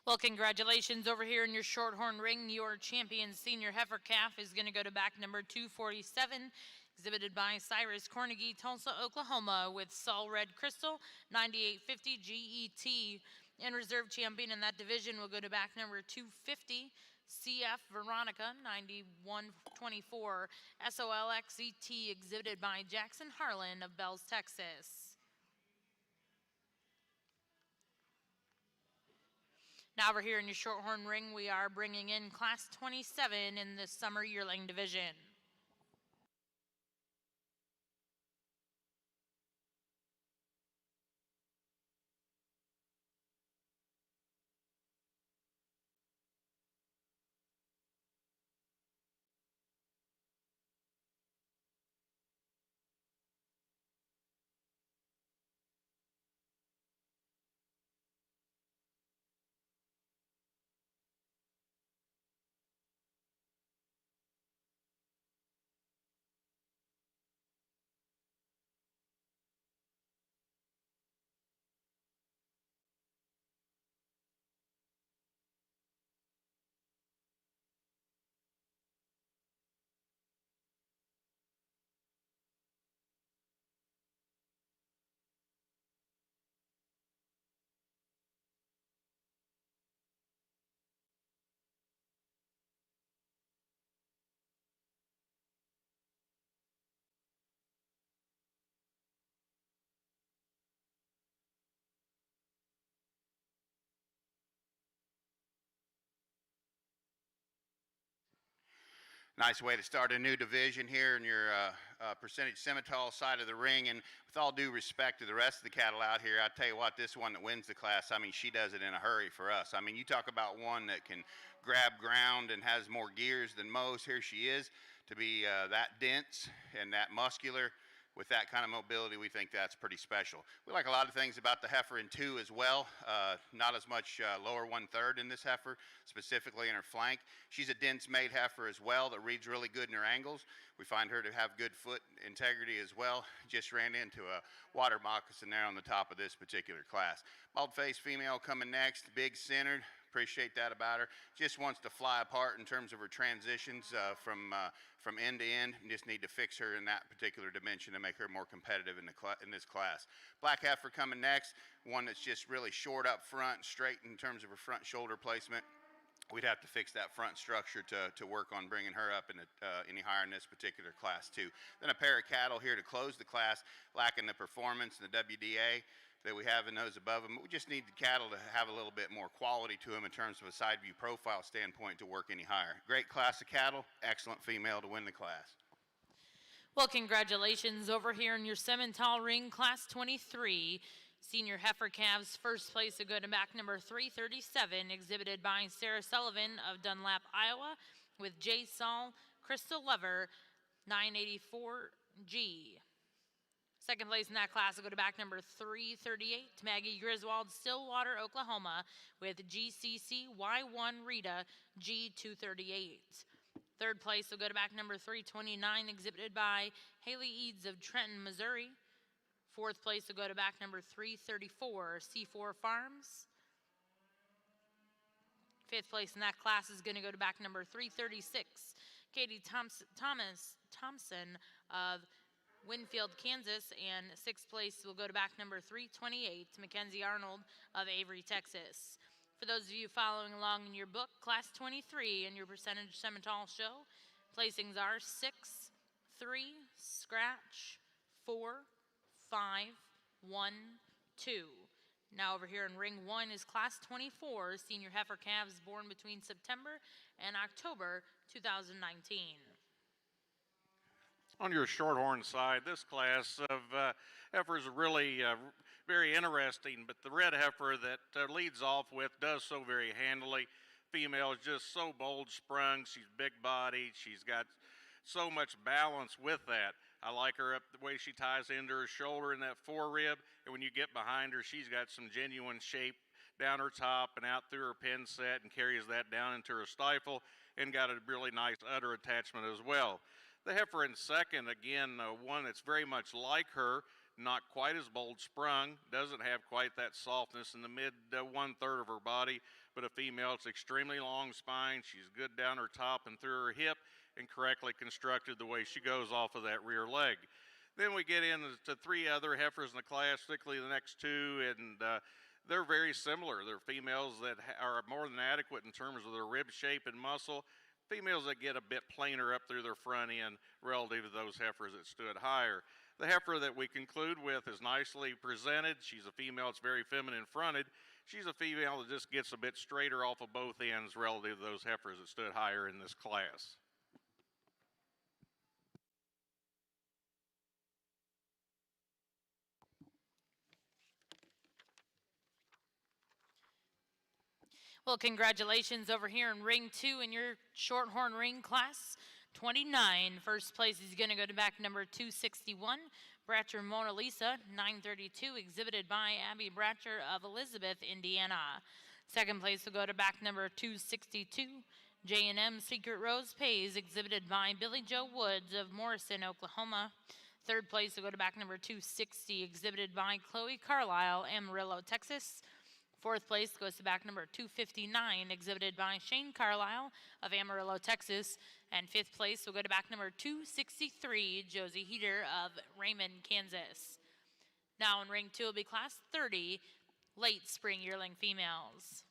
Well, congratulations over here in your Shorthorn ring. Your champion senior heifer calf is going to go to back number 247, exhibited by Cyrus Cornegie, Tulsa, Oklahoma, with Sol Red Crystal, 9850 GET. And reserve champion in that division will go to back number 250, CF Veronica, 9124 SOLXET, exhibited by Jackson Harlan of Bells, Texas. Now over here in your Shorthorn ring, we are bringing in Class 27 in the Summer Yearling Division. Nice way to start a new division here in your percentage Simmental side of the ring. And with all due respect to the rest of the cattle out here, I tell you what, this one that wins the class, I mean, she does it in a hurry for us. I mean, you talk about one that can grab ground and has more gears than most. Here she is. To be that dense and that muscular with that kind of mobility, we think that's pretty special. We like a lot of things about the heifer in 2 as well. Not as much lower 1/3 in this heifer, specifically in her flank. She's a dense made heifer as well that reads really good in her angles. We find her to have good foot integrity as well. Just ran into a water moccasin there on the top of this particular class. Bald-faced female coming next, big centered. Appreciate that about her. Just wants to fly apart in terms of her transitions from end to end. Just need to fix her in that particular dimension to make her more competitive in this class. Black heifer coming next, one that's just really short up front, straight in terms of her front shoulder placement. We'd have to fix that front structure to work on bringing her up any higher in this particular class too. Then a pair of cattle here to close the class, lacking the performance and the WDA that we have in those above them. We just need the cattle to have a little bit more quality to them in terms of a side view profile standpoint to work any higher. Great class of cattle, excellent female to win the class. Well, congratulations over here in your Simmental ring, Class 23. Senior heifer calves, first place to go to back number 337, exhibited by Sarah Sullivan of Dunlap, Iowa, with J. Saul Crystal Lever, 984G. Second place in that class will go to back number 338, Maggie Griswold, Stillwater, Oklahoma, with GCC Y1 Rita, G238. Third place will go to back number 329, exhibited by Haley Eads of Trenton, Missouri. Fourth place will go to back number 334, C4 Farms. Fifth place in that class is going to go to back number 336, Katie Thompson of Winfield, Kansas, and sixth place will go to back number 328, Mackenzie Arnold of Avery, Texas. For those of you following along in your book, Class 23 in your percentage Simmental show, placings are 6, 3, scratch, 4, 5, 1, 2. Now over here in ring 1 is Class 24, senior heifer calves born between September and October 2019. On your shorthorn side, this class of heifers is really very interesting, but the red heifer that leads off with does so very handily. Female is just so bold sprung. She's big bodied. She's got so much balance with that. I like her up the way she ties into her shoulder in that forerib, and when you get behind her, she's got some genuine shape down her top and out through her pin set and carries that down into her stifle and got a really nice udder attachment as well. The heifer in second, again, one that's very much like her, not quite as bold sprung, doesn't have quite that softness in the mid 1/3 of her body, but a female. It's extremely long spine. She's good down her top and through her hip and correctly constructed the way she goes off of that rear leg. Then we get into three other heifers in the class, particularly the next two, and they're very similar. They're females that are more than adequate in terms of their rib shape and muscle. Females that get a bit plainer up through their front end relative to those heifers that stood higher. The heifer that we conclude with is nicely presented. She's a female that's very feminine fronted. She's a female that just gets a bit straighter off of both ends relative to those heifers that stood higher in this class. Well, congratulations over here in ring 2 in your shorthorn ring class 29. First place is going to go to back number 261, Bratcher Mona Lisa, 932, exhibited by Abby Bratcher of Elizabeth, Indiana. Second place will go to back number 262, J&M Secret Rose Pays, exhibited by Billy Joe Woods of Morrison, Oklahoma. Third place will go to back number 260, exhibited by Chloe Carlisle, Amarillo, Texas. Fourth place goes to back number 259, exhibited by Shane Carlisle of Amarillo, Texas. And fifth place will go to back number 263, Josie Heater of Raymond, Kansas. Now in ring 2 will be class 30, late spring yearling females.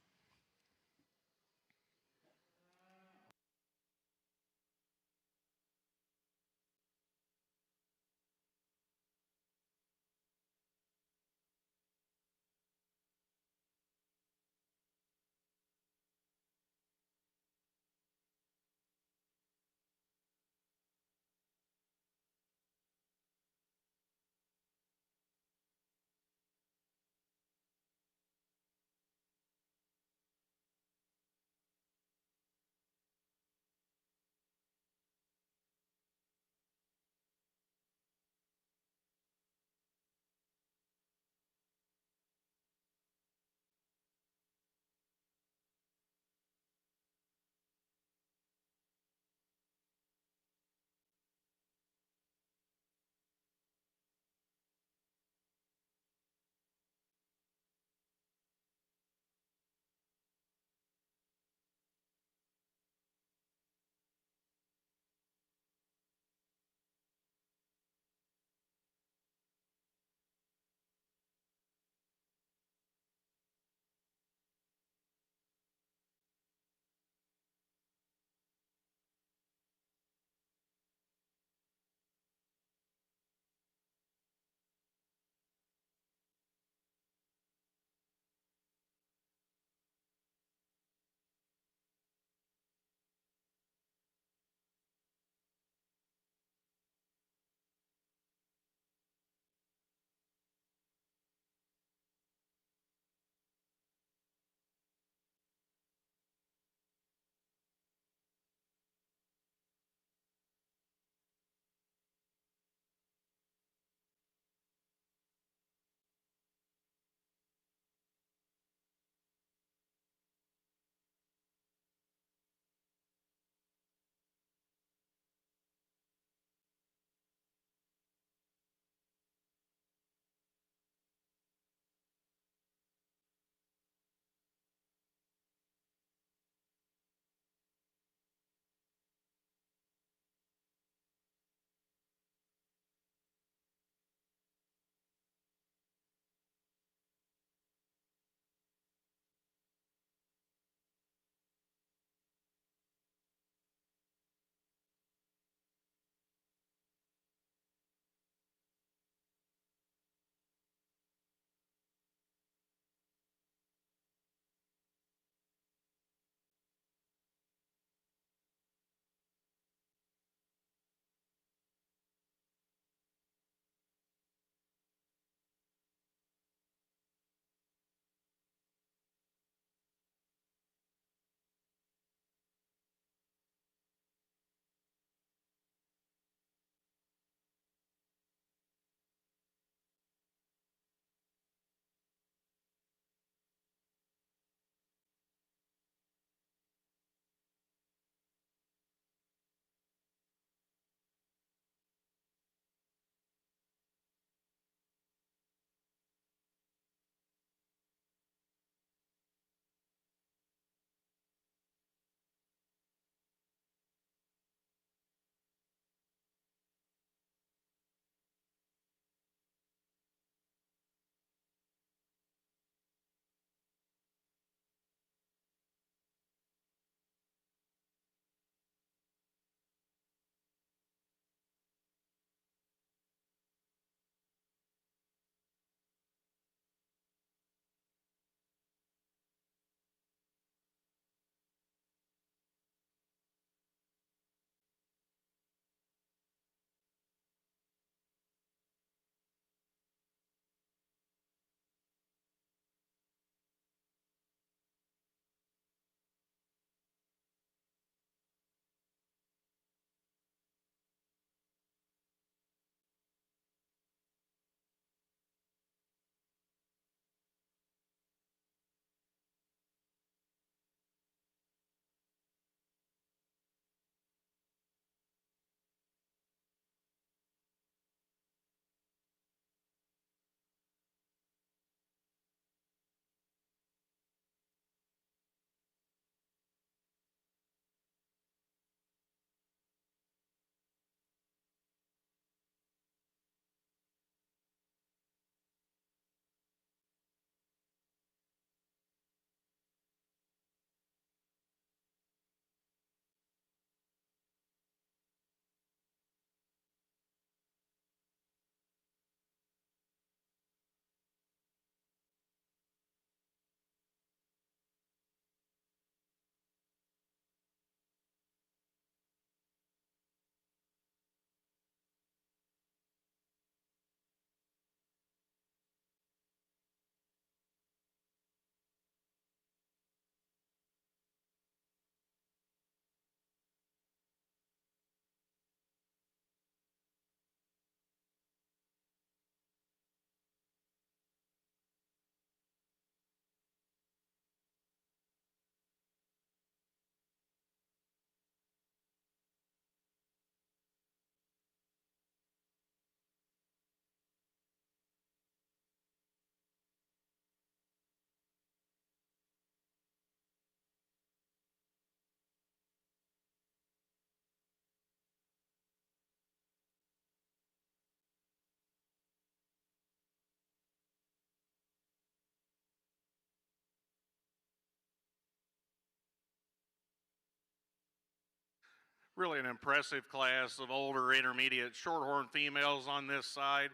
Really an impressive class of older intermediate shorthorn females on this side.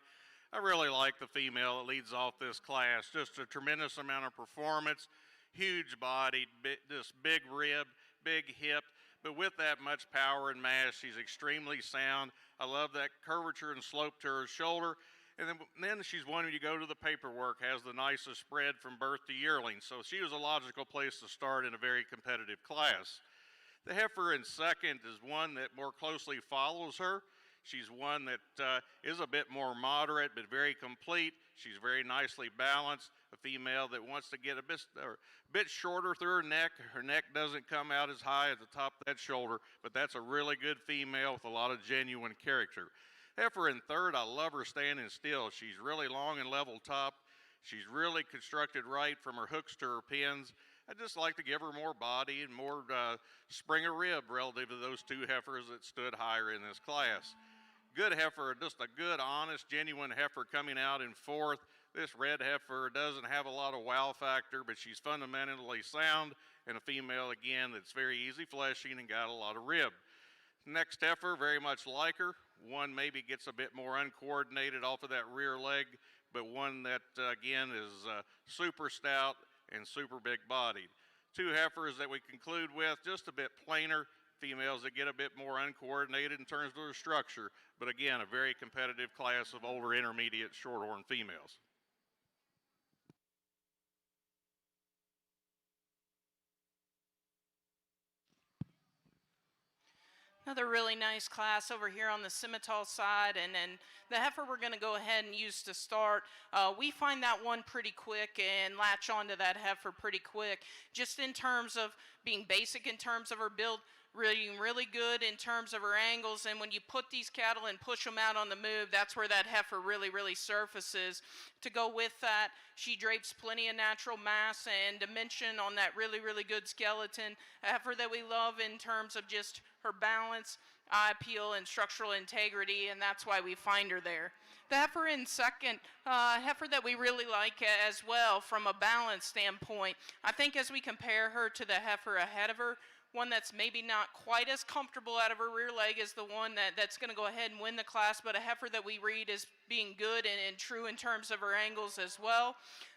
I really like the female that leads off this class. Just a tremendous amount of performance, huge bodied, just big rib, big hip, but with that much power and mass, she's extremely sound. I love that curvature and slope to her shoulder. And then she's one when you go to the paperwork, has the nicest spread from birth to yearling. So she was a logical place to start in a very competitive class. The heifer in second is one that more closely follows her. She's one that is a bit more moderate, but very complete. She's very nicely balanced. A female that wants to get a bit shorter through her neck. Her neck doesn't come out as high at the top of that shoulder, but that's a really good female with a lot of genuine character. Heifer in third, I love her standing still. She's really long and level top. She's really constructed right from her hooks to her pins. I'd just like to give her more body and more spring of rib relative to those two heifers that stood higher in this class. Good heifer, just a good, honest, genuine heifer coming out in fourth. This red heifer doesn't have a lot of wow factor, but she's fundamentally sound, and a female, again, that's very easy fleshing and got a lot of rib. Next heifer, very much like her. One maybe gets a bit more uncoordinated off of that rear leg, but one that, again, is super stout and super big bodied. Two heifers that we conclude with, just a bit plainer. Females that get a bit more uncoordinated in terms of their structure, but again, a very competitive class of older intermediate shorthorn females. Another really nice class over here on the Simmental side, and then the heifer we're going to go ahead and use to start. We find that one pretty quick and latch onto that heifer pretty quick, just in terms of being basic in terms of her build, really good in terms of her angles, and when you put these cattle and push them out on the move, that's where that heifer really surfaces. To go with that, she drapes plenty of natural mass and dimension on that really good skeleton. A heifer that we love in terms of just her balance, eye appeal, and structural integrity, and that's why we find her there. The heifer in second, heifer that we really like as well from a balance standpoint. I think as we compare her to the heifer ahead of her, one that's maybe not quite as comfortable out of her rear leg as the one that's going to go ahead and win the class, but a heifer that we read as being good and true in terms of her angles as well.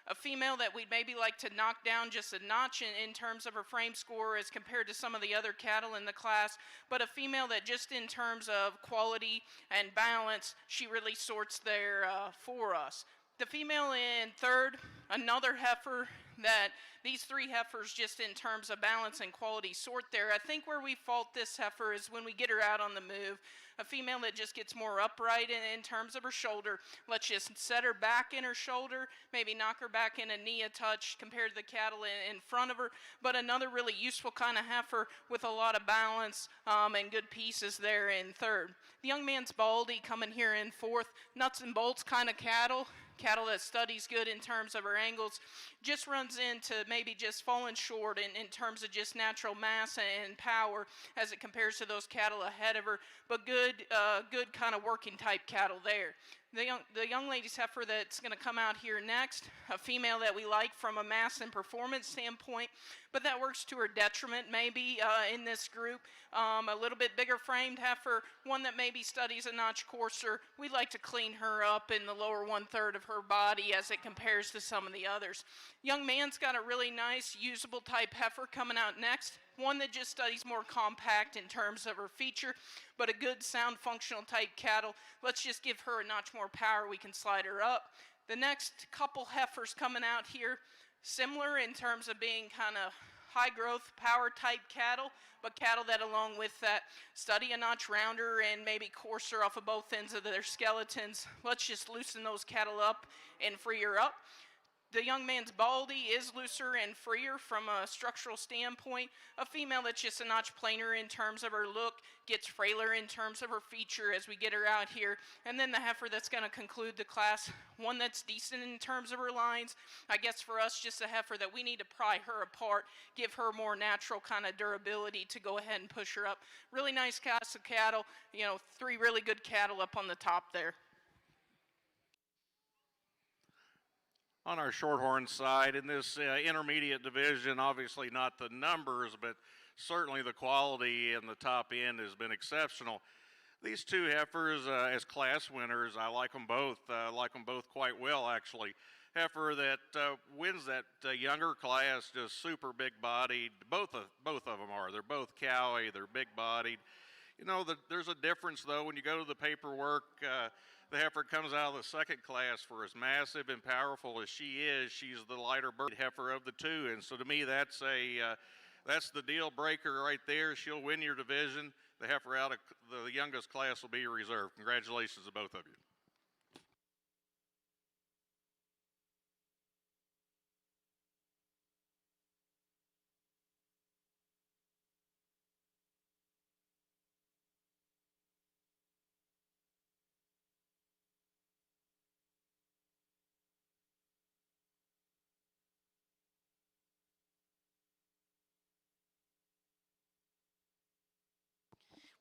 A female that we'd maybe like to knock down just a notch in terms of her frame score as compared to some of the other cattle in the class, but a female that just in terms of quality and balance, she really sorts there for us. The female in third, another heifer that these three heifers just in terms of balance and quality sort there. I think where we fault this heifer is when we get her out on the move. A female that just gets more upright in terms of her shoulder. Let's just set her back in her shoulder, maybe knock her back in a knee a touch compared to the cattle in front of her, but another really useful kind of heifer with a lot of balance and good pieces there in third. The young man's Baldy coming here in fourth. Nuts and bolts kind of cattle that studies good in terms of her angles, just runs into maybe just falling short in terms of just natural mass and power as it compares to those cattle ahead of her, but good kind of working type cattle there. The young lady's heifer that's going to come out here next, a female that we like from a mass and performance standpoint, but that works to her detriment maybe in this group. A little bit bigger framed heifer, one that maybe studies a notch coarser. We like to clean her up in the lower 1/3 of her body as it compares to some of the others. Young man's got a really nice usable type heifer coming out next. One that just studies more compact in terms of her feature, but a good sound functional type cattle. Let's just give her a notch more power. We can slide her up. The next couple heifers coming out here, similar in terms of being kind of high growth power type cattle, but cattle that along with that study a notch rounder and maybe coarser off of both ends of their skeletons. Let's just loosen those cattle up and free her up. The young man's Baldy is looser and freer from a structural standpoint. A female that's just a notch plainer in terms of her look, gets frailer in terms of her feature as we get her out here. And then the heifer that's going to conclude the class, one that's decent in terms of her lines. I guess for us, just a heifer that we need to pry her apart, give her more natural kind of durability to go ahead and push her up. Really nice class of cattle, you know, three really good cattle up on the top there. On our shorthorn side, in this intermediate division, obviously not the numbers, but certainly the quality in the top end has been exceptional. These two heifers, as class winners, I like them both. Like them both quite well, actually. Heifer that wins that younger class, just super big bodied. Both of them are. They're both cowy. They're big bodied. You know, there's a difference though when you go to the paperwork. The heifer comes out of the second class. For as massive and powerful as she is, she's the lighter bird heifer of the two, and so to me, that's the deal breaker right there. She'll win your division. The heifer out of the youngest class will be your reserve. Congratulations to both of you.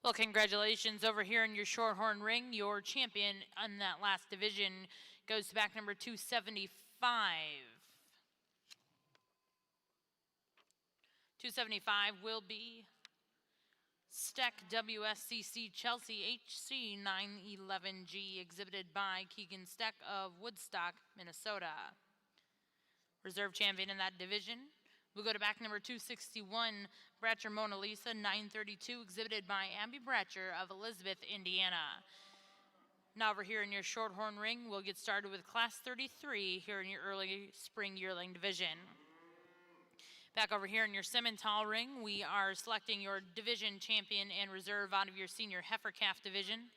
Well, congratulations over here in your Shorthorn ring. Your champion on that last division goes to back number 275. 275 will be Steck WSCC Chelsea HC 911G, exhibited by Keegan Steck of Woodstock, Minnesota. Reserve champion in that division. We'll go to back number 261, Bratcher Mona Lisa 932, exhibited by Abby Bratcher of Elizabeth, Indiana. Now over here in your Shorthorn ring, we'll get started with Class 33 here in your early spring yearling division. Back over here in your Simmental ring, we are selecting your division champion and reserve out of your senior heifer calf division.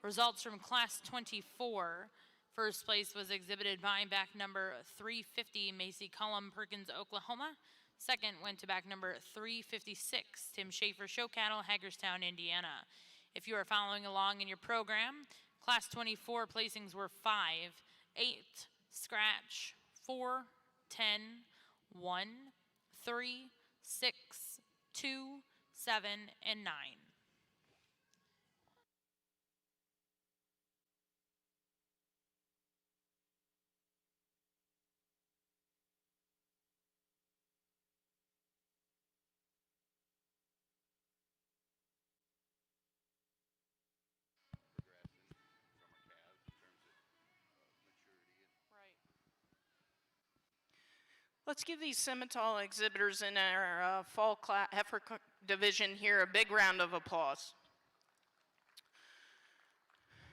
Results from Class 24. First place was exhibited by back number 350, Macy Cullum, Perkins, Oklahoma. Second went to back number 356, Tim Schaefer, Show Cattle, Hagerstown, Indiana. If you are following along in your program, Class 24 placings were 5, 8, scratch, 4, 10, 1, 3, 6, 2, 7, and 9. Let's give these Simmental exhibitors in our fall heifer division here a big round of applause.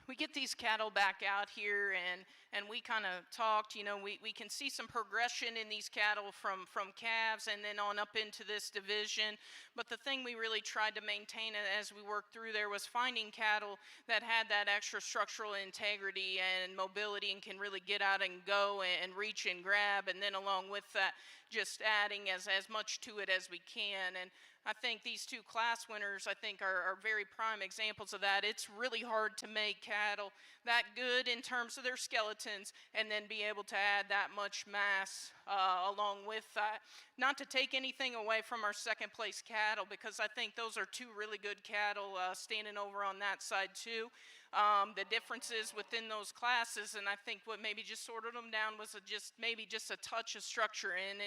We get these cattle back out here and we kind of talked, you know, we can see some progression in these cattle from calves and then on up into this division. But the thing we really tried to maintain as we worked through there was finding cattle that had that extra structural integrity and mobility and can really get out and go and reach and grab. And then along with that, just adding as much to it as we can. And I think these two class winners, I think, are very prime examples of that. It's really hard to make cattle that good in terms of their skeletons and then be able to add that much mass along with that. Not to take anything away from our second place cattle, because I think those are two really good cattle standing over on that side too. The differences within those classes, and I think what maybe just sorted them down was maybe just a touch of structure. And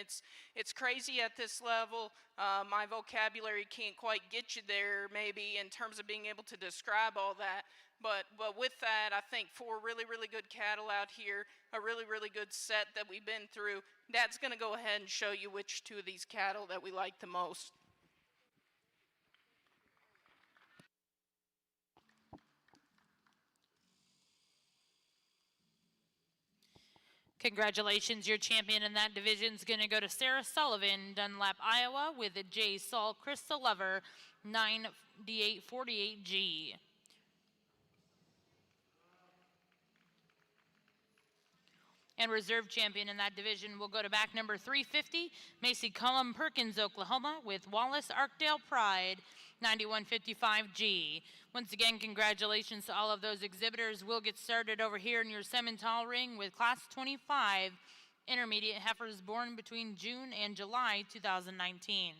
it's crazy at this level. My vocabulary can't quite get you there maybe in terms of being able to describe all that. But with that, I think 4 really, really good cattle out here, a really, really good set that we've been through. Dad's going to go ahead and show you which 2 of these cattle that we like the most. Congratulations, your champion in that division is going to go to Sarah Sullivan, Dunlap, Iowa, with a J. Saul Crystal Lover 9D848G. And reserve champion in that division will go to back number 350, Macy Cullum, Perkins, Oklahoma, with Wallace Arkdale Pride 9155G. Once again, congratulations to all of those exhibitors. We'll get started over here in your Simmental ring with Class 25 intermediate heifers born between June and July 2019.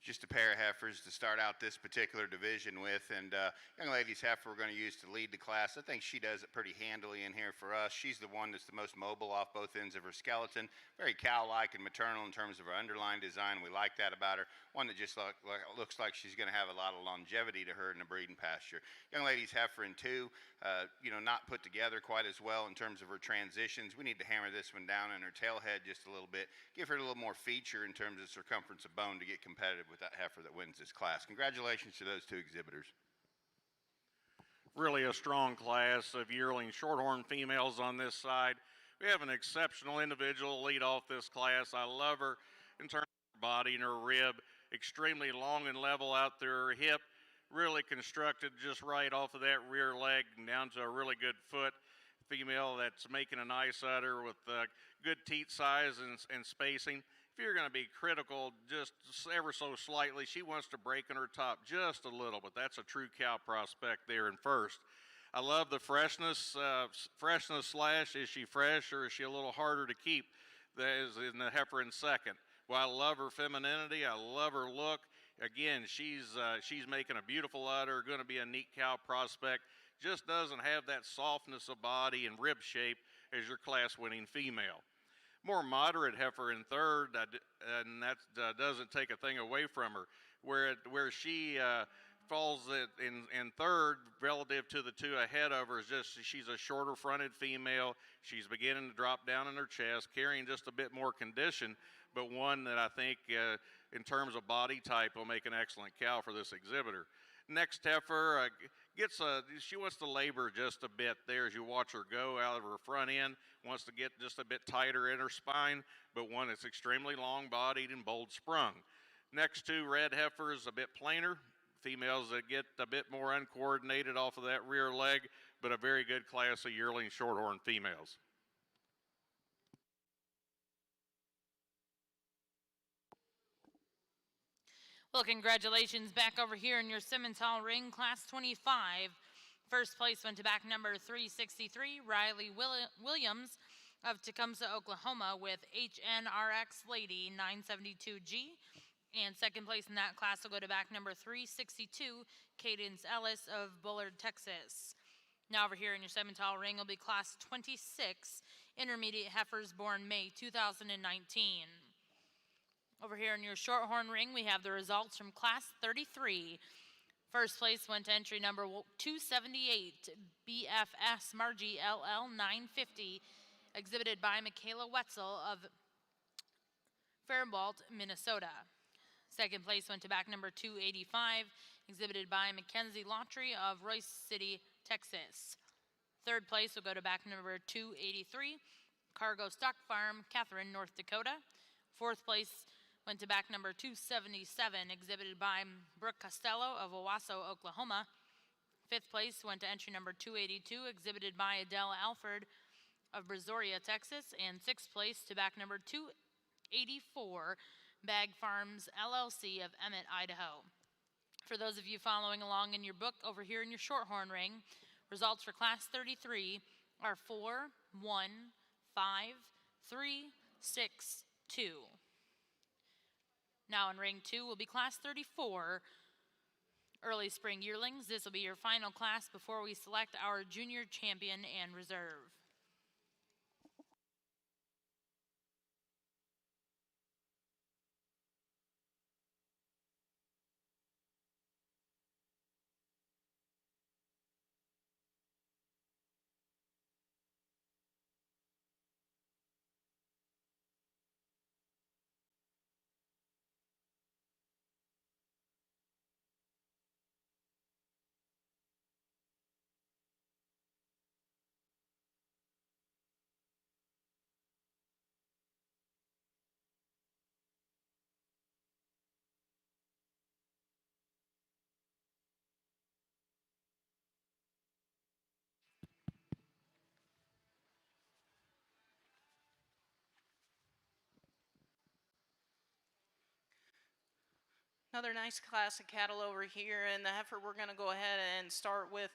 just a pair of heifers to start out this particular division with. And young lady's heifer we're going to use to lead the class. I think she does it pretty handily in here for us. She's the one that's the most mobile off both ends of her skeleton. Very cow-like and maternal in terms of her underlying design. We like that about her. One that just looks like she's going to have a lot of longevity to her in the breeding pasture. Young lady's heifer in two, not put together quite as well in terms of her transitions. We need to hammer this one down in her tail head just a little bit. Give her a little more feature in terms of circumference of bone to get competitive with that heifer that wins this class. Congratulations to those two exhibitors. Really a strong class of yearling shorthorn females on this side. We have an exceptional individual lead off this class. I love her in terms of her body and her rib. Extremely long and level out there, her hip. Really constructed just right off of that rear leg and down to a really good foot. Female that's making a nice udder with good teat size and spacing. If you're going to be critical just ever so slightly, she wants to break in her top just a little, but that's a true cow prospect there in first. I love the freshness, slash, is she fresh or is she a little harder to keep? That is in the heifer in second. Well, I love her femininity. I love her look. Again, she's making a beautiful udder, going to be a neat cow prospect. Just doesn't have that softness of body and rib shape as your class-winning female. More moderate heifer in third, and that doesn't take a thing away from her. Where she falls in third relative to the two ahead of her is just she's a shorter fronted female. She's beginning to drop down in her chest, carrying just a bit more condition, but one that I think in terms of body type will make an excellent cow for this exhibitor. Next heifer she wants to labor just a bit there as you watch her go out of her front end, wants to get just a bit tighter in her spine, but one that's extremely long-bodied and bold sprung. Next two red heifers, a bit plainer, females that get a bit more uncoordinated off of that rear leg, but a very good class of yearling shorthorn females. Well, congratulations back over here in your Simmental ring, Class 25. First place went to back number 363, Riley Williams of Tecumseh, Oklahoma, with HNRX Lady 972G. And second place in that class will go to back number 362, Cadence Ellis of Bullard, Texas. Now over here in your Simmental ring will be Class 26, intermediate heifers born May 2019. Over here in your shorthorn ring, we have the results from Class 33. First place went to entry number 278, BFS Margie LL 950, exhibited by Michaela Wetzel of Faribault, Minnesota. Second place went to back number 285, exhibited by Mackenzie Lautry of Royce City, Texas. Third place will go to back number 283, Cargo Stock Farm, Catherine, North Dakota. Fourth place went to back number 277, exhibited by Brooke Costello of Owasso, Oklahoma. Fifth place went to entry number 282, exhibited by Adele Alford of Brazoria, Texas. And sixth place to back number 284, Bag Farms LLC of Emmett, Idaho. For those of you following along in your book over here in your shorthorn ring, results for Class 33 are 4, 1, 5, 3, 6, 2. Now in ring 2 will be Class 34, early spring yearlings. This will be your final class before we select our junior champion and reserve. Another nice class of cattle over here, and the heifer we're going to go ahead and start with.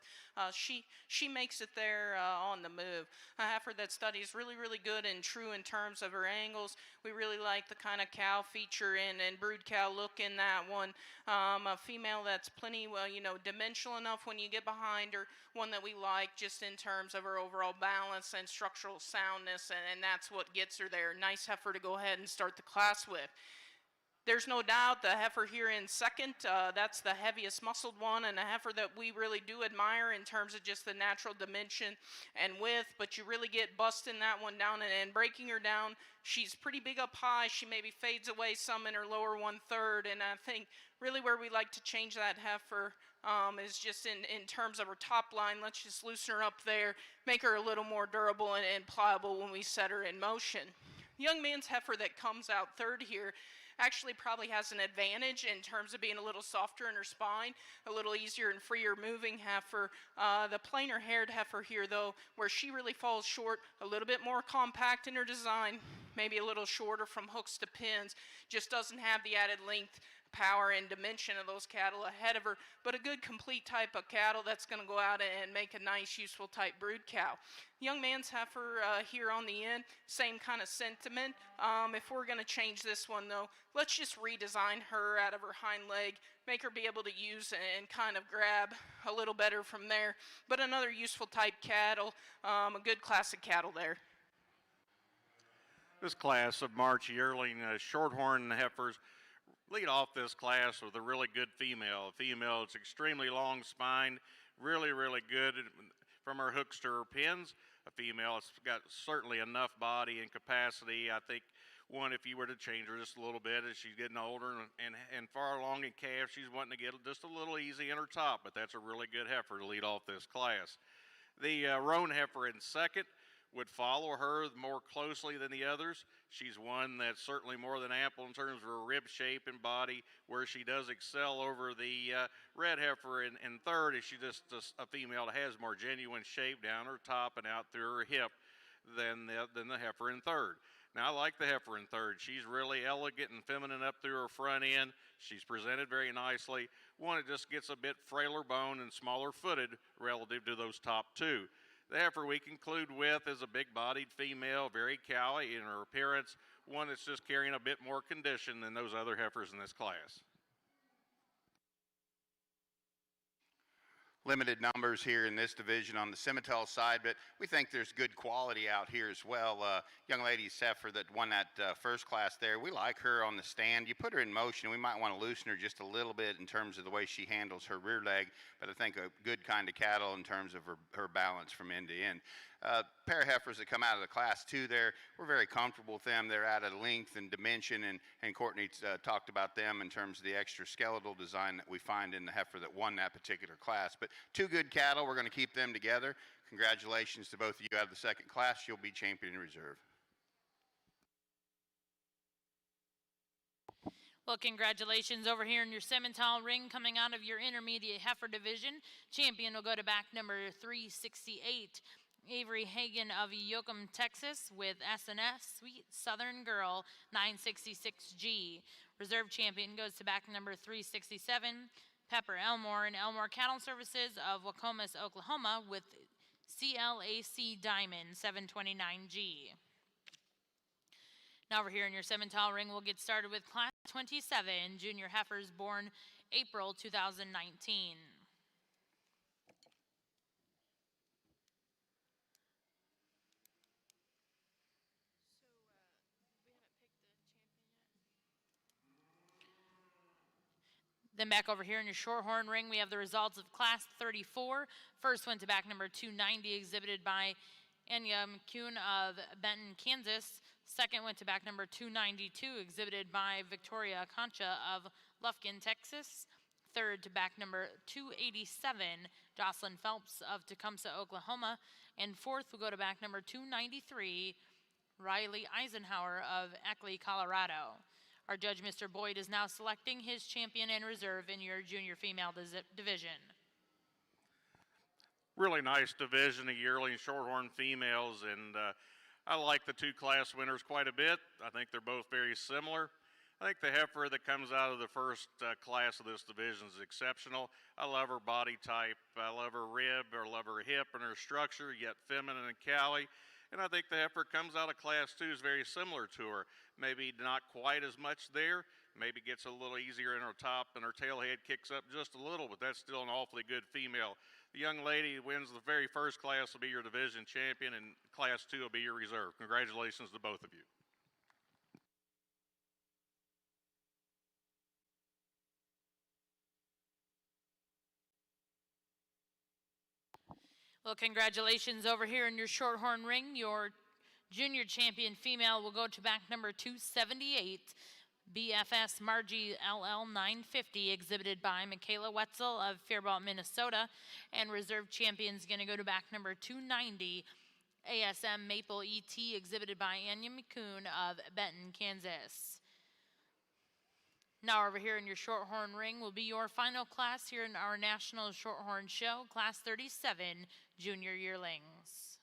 She makes it there on the move. A heifer that studies really good and true in terms of her angles. We really like the kind of cow feature and brood cow look in that one. A female that's plenty, well, dimensional enough when you get behind her. One that we like just in terms of her overall balance and structural soundness, and that's what gets her there. Nice heifer to go ahead and start the class with. There's no doubt the heifer here in second, that's the heaviest muscled one, and a heifer that we really do admire in terms of just the natural dimension and width, but you really get busting that one down and breaking her down. She's pretty big up high. She maybe fades away some in her lower 1/3, and I think really where we like to change that heifer is just in terms of her top line. Let's just loosen her up there, make her a little more durable and pliable when we set her in motion. The young man's heifer that comes out third here actually probably has an advantage in terms of being a little softer in her spine, a little easier and freer moving heifer. The plainer haired heifer here, though, where she really falls short, a little bit more compact in her design, maybe a little shorter from hooks to pins, just doesn't have the added length, power, and dimension of those cattle ahead of her, but a good complete type of cattle that's going to go out and make a nice useful type brood cow. Young man's heifer here on the end, same kind of sentiment. If we're going to change this one though, let's just redesign her out of her hind leg, make her be able to use and kind of grab a little better from there, but another useful type cattle, a good class of cattle there. This class of March yearling shorthorn heifers lead off this class with a really good female. A female that's extremely long spine, really good from her hooks to her pins. A female that's got certainly enough body and capacity. I think one, if you were to change her just a little bit as she's getting older and far along in calf, she's wanting to get just a little easy in her top, but that's a really good heifer to lead off this class. The roan heifer in second would follow her more closely than the others. She's one that's certainly more than ample in terms of her rib shape and body, where she does excel over the red heifer in third, is she just a female that has more genuine shape down her top and out through her hip than the heifer in third. Now, I like the heifer in third. She's really elegant and feminine up through her front end. She's presented very nicely. One that just gets a bit frailer bone and smaller footed relative to those top two. The heifer we conclude with is a big-bodied female, very cowy in her appearance, one that's just carrying a bit more condition than those other heifers in this class. Limited numbers here in this division on the Simmental side, but we think there's good quality out here as well. Young lady heifer that won that first class there, we like her on the stand. You put her in motion, we might want to loosen her just a little bit in terms of the way she handles her rear leg, but I think a good kind of cattle in terms of her balance from end to end. Pair of heifers that come out of the class 2 there, we're very comfortable with them. They're out of length and dimension, and Courtney talked about them in terms of the extra skeletal design that we find in the heifer that won that particular class. But 2 good cattle, we're going to keep them together. Congratulations to both of you out of the second class. You'll be champion in reserve. Well, congratulations over here in your Simmental ring coming out of your intermediate heifer division. Champion will go to back number 368. Avery Hagan of Yoakum, Texas with SNS Sweet Southern Girl 966G. Reserve champion goes to back number 367. Pepper Elmore and Elmore Cattle Services of Wacomas, Oklahoma with CLAC Diamond 729G. Now over here in your Simmental ring, we'll get started with Class 27 junior heifers born April 2019. Then back over here in your shorthorn ring, we have the results of Class 34. First went to back number 290, exhibited by Anya McCune of Benton, Kansas. Second went to back number 292, exhibited by Victoria Concha of Lufkin, Texas. Third to back number 287, Jocelyn Phelps of Tecumseh, Oklahoma. And fourth will go to back number 293, Riley Eisenhower of Eckley, Colorado. Our judge, Mr. Boyd, is now selecting his champion in reserve in your junior female division. Really nice division of yearling shorthorn females, and I like the 2 class winners quite a bit. I think they're both very similar. I think the heifer that comes out of the first class of this division is exceptional. I love her body type. I love her rib, I love her hip and her structure, yet feminine and cali. And I think the heifer comes out of class 2 is very similar to her. Maybe not quite as much there. Maybe gets a little easier in her top and her tail head kicks up just a little, but that's still an awfully good female. The young lady who wins the very first class will be your division champion, and class 2 will be your reserve. Congratulations to both of you. Well, congratulations over here in your shorthorn ring. Your junior champion female will go to back number 278, BFS Margie LL 950, exhibited by Michaela Wetzel of Faribault, Minnesota. And reserve champion's going to go to back number 290, ASM Maple ET, exhibited by Anya McCoon of Benton, Kansas. Now over here in your shorthorn ring will be your final class here in our National Shorthorn Show, Class 37, Junior Yearlings.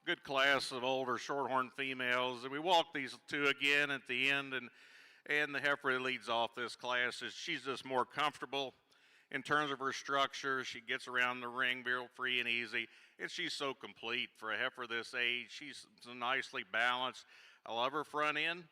good class of older shorthorn females. And we walk these two again at the end, and the heifer that leads off this class is she's just more comfortable in terms of her structure. She gets around the ring real free and easy, and she's so complete for a heifer this age. She's so nicely balanced. I love her front end.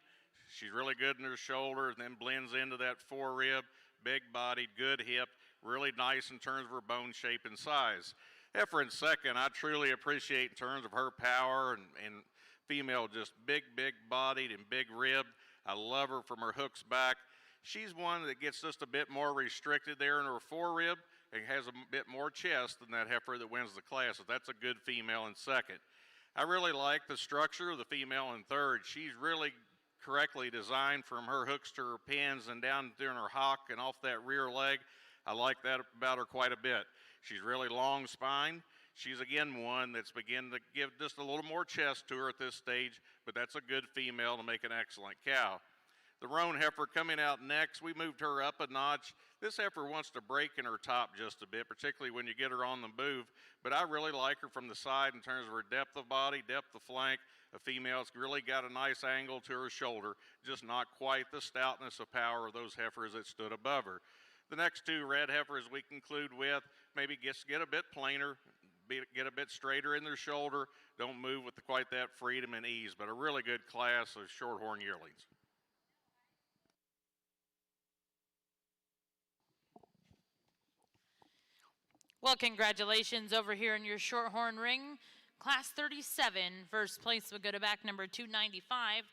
She's really good in her shoulder, and then blends into that forerib, big bodied, good hip, really nice in terms of her bone shape and size. Heifer in second, I truly appreciate in terms of her power and female, just big bodied and big ribbed. I love her from her hooks back. She's one that gets just a bit more restricted there in her forerib and has a bit more chest than that heifer that wins the class, so that's a good female in second. I really like the structure of the female in third. She's really correctly designed from her hooks to her pins and down during her hock and off that rear leg. I like that about her quite a bit. She's really long spine. She's again one that's beginning to give just a little more chest to her at this stage, but that's a good female to make an excellent cow. The roan heifer coming out next, we moved her up a notch. This heifer wants to break in her top just a bit, particularly when you get her on the move, but I really like her from the side in terms of her depth of body, depth of flank. A female's really got a nice angle to her shoulder, just not quite the stoutness of power of those heifers that stood above her. The next two red heifers we conclude with maybe get a bit plainer, get a bit straighter in their shoulder, don't move with quite that freedom and ease, but a really good class of shorthorn yearlings. Well, congratulations over here in your shorthorn ring. Class 37, first place would go to back number 295,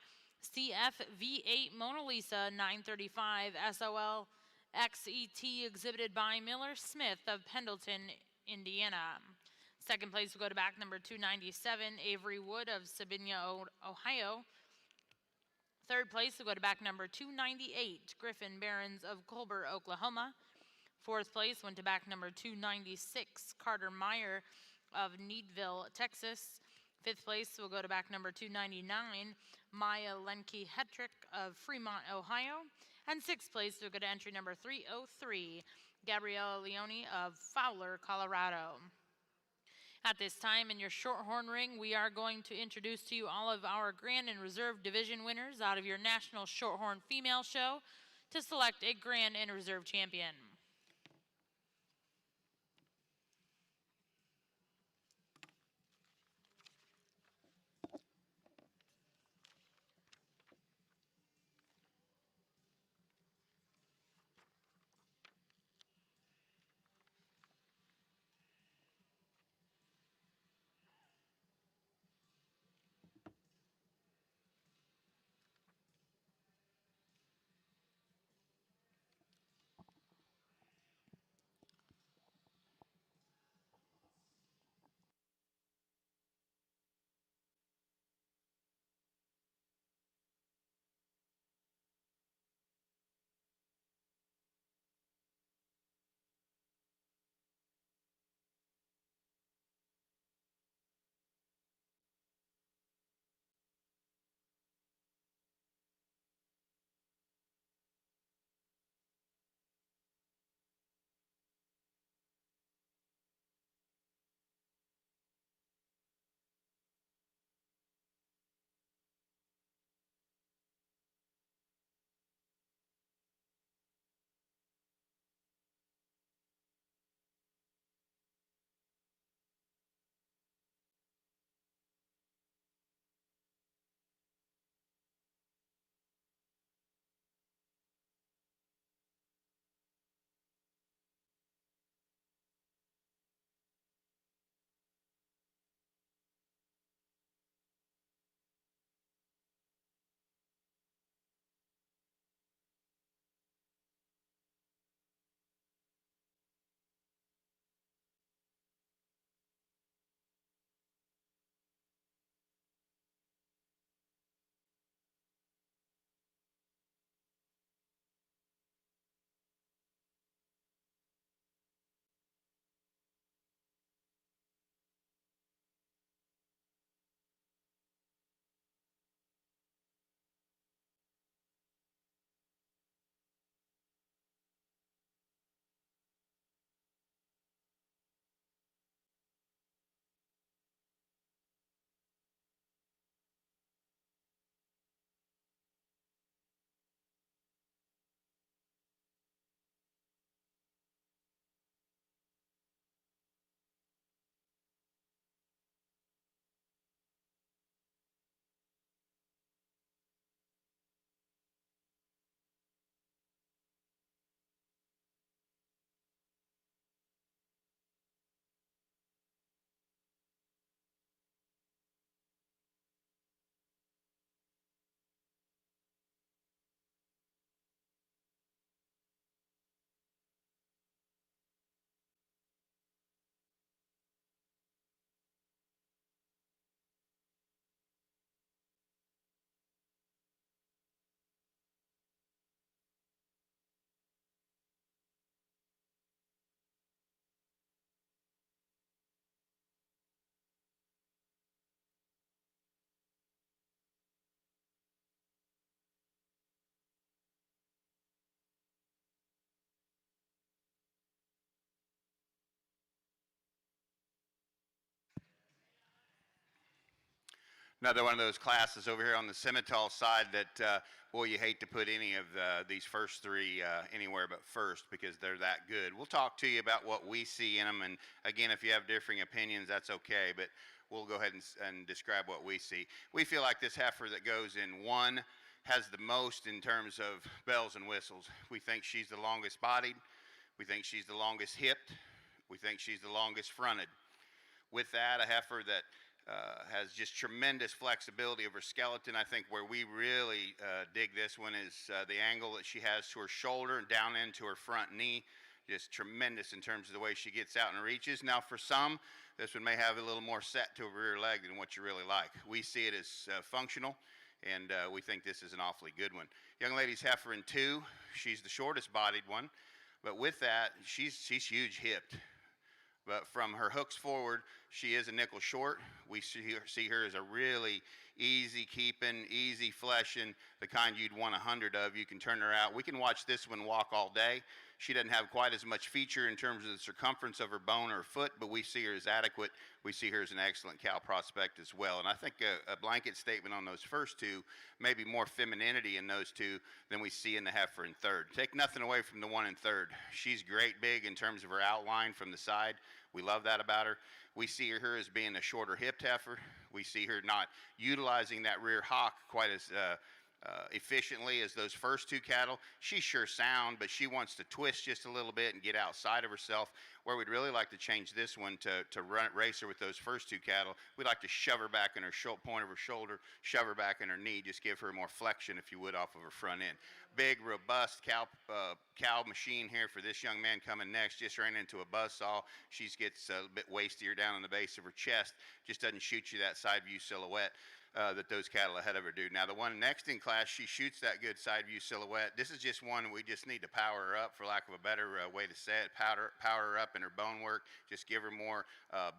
CFV8 Mona Lisa 935 SOL XET, exhibited by Miller Smith of Pendleton, Indiana. Second place will go to back number 297, Avery Wood of Sabina, Ohio. Third place will go to back number 298, Griffin Barons of Colbert, Oklahoma. Fourth place went to back number 296, Carter Meyer of Needville, Texas. Fifth place will go to back number 299, Maya Lenke Hetrick of Fremont, Ohio. And sixth place will go to entry number 303, Gabriella Leone of Fowler, Colorado. At this time in your shorthorn ring, we are going to introduce to you all of our Grand and Reserve Division winners out of your National Shorthorn Female Show to select a Grand and Reserve champion. Another one of those classes over here on the Simmental side that, boy, you hate to put any of these first three anywhere but first because they're that good. We'll talk to you about what we see in them, and again, if you have differing opinions, that's okay, but we'll go ahead and describe what we see. We feel like this heifer that goes in 1 has the most in terms of bells and whistles. We think she's the longest bodied. We think she's the longest hipped. We think she's the longest fronted. With that, a heifer that has just tremendous flexibility of her skeleton. I think where we really dig this one is the angle that she has to her shoulder and down into her front knee. Just tremendous in terms of the way she gets out and reaches. Now for some, this one may have a little more set to her rear leg than what you really like. We see it as functional, and we think this is an awfully good one. Young lady's heifer in 2. She's the shortest bodied one, but with that, she's huge hipped. But from her hooks forward, she is a nickel short. We see her as a really easy keeping, easy fleshing, the kind you'd want 100 of. You can turn her out. We can watch this one walk all day. She doesn't have quite as much feature in terms of the circumference of her bone or foot, but we see her as adequate. We see her as an excellent cow prospect as well. And I think a blanket statement on those first 2, maybe more femininity in those 2 than we see in the heifer in 3rd. Take nothing away from the one in 3rd. She's great big in terms of her outline from the side. We love that about her. We see her as being a shorter hipped heifer. We see her not utilizing that rear hock quite as efficiently as those first 2 cattle. She's sure sound, but she wants to twist just a little bit and get outside of herself. Where we'd really like to change this one to race her with those first 2 cattle, we'd like to shove her back in her point of her shoulder, shove her back in her knee, just give her more flexion, if you would, off of her front end. Big, robust cow machine here for this young man coming next. Just ran into a buzzsaw. She gets a bit wastier down in the base of her chest. Just doesn't shoot you that side view silhouette that those cattle ahead of her do. Now the one next in class, she shoots that good side view silhouette. This is just one we just need to power her up, for lack of a better way to say it. Power her up in her bone work. Just give her more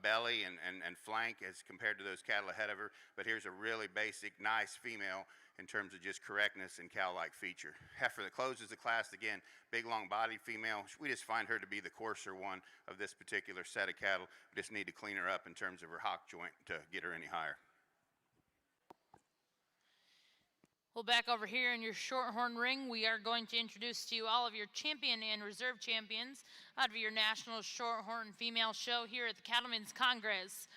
belly and flank as compared to those cattle ahead of her. But here's a really basic, nice female in terms of just correctness and cow-like feature. Heifer that closes the class, again, big, long-bodied female. We just find her to be the coarser one of this particular set of cattle. We just need to clean her up in terms of her hock joint to get her any higher. Well, back over here in your Shorthorn ring, we are going to introduce to you all of your champion and reserve champions out of your National Shorthorn Female Show here at the Cattlemen's Congress.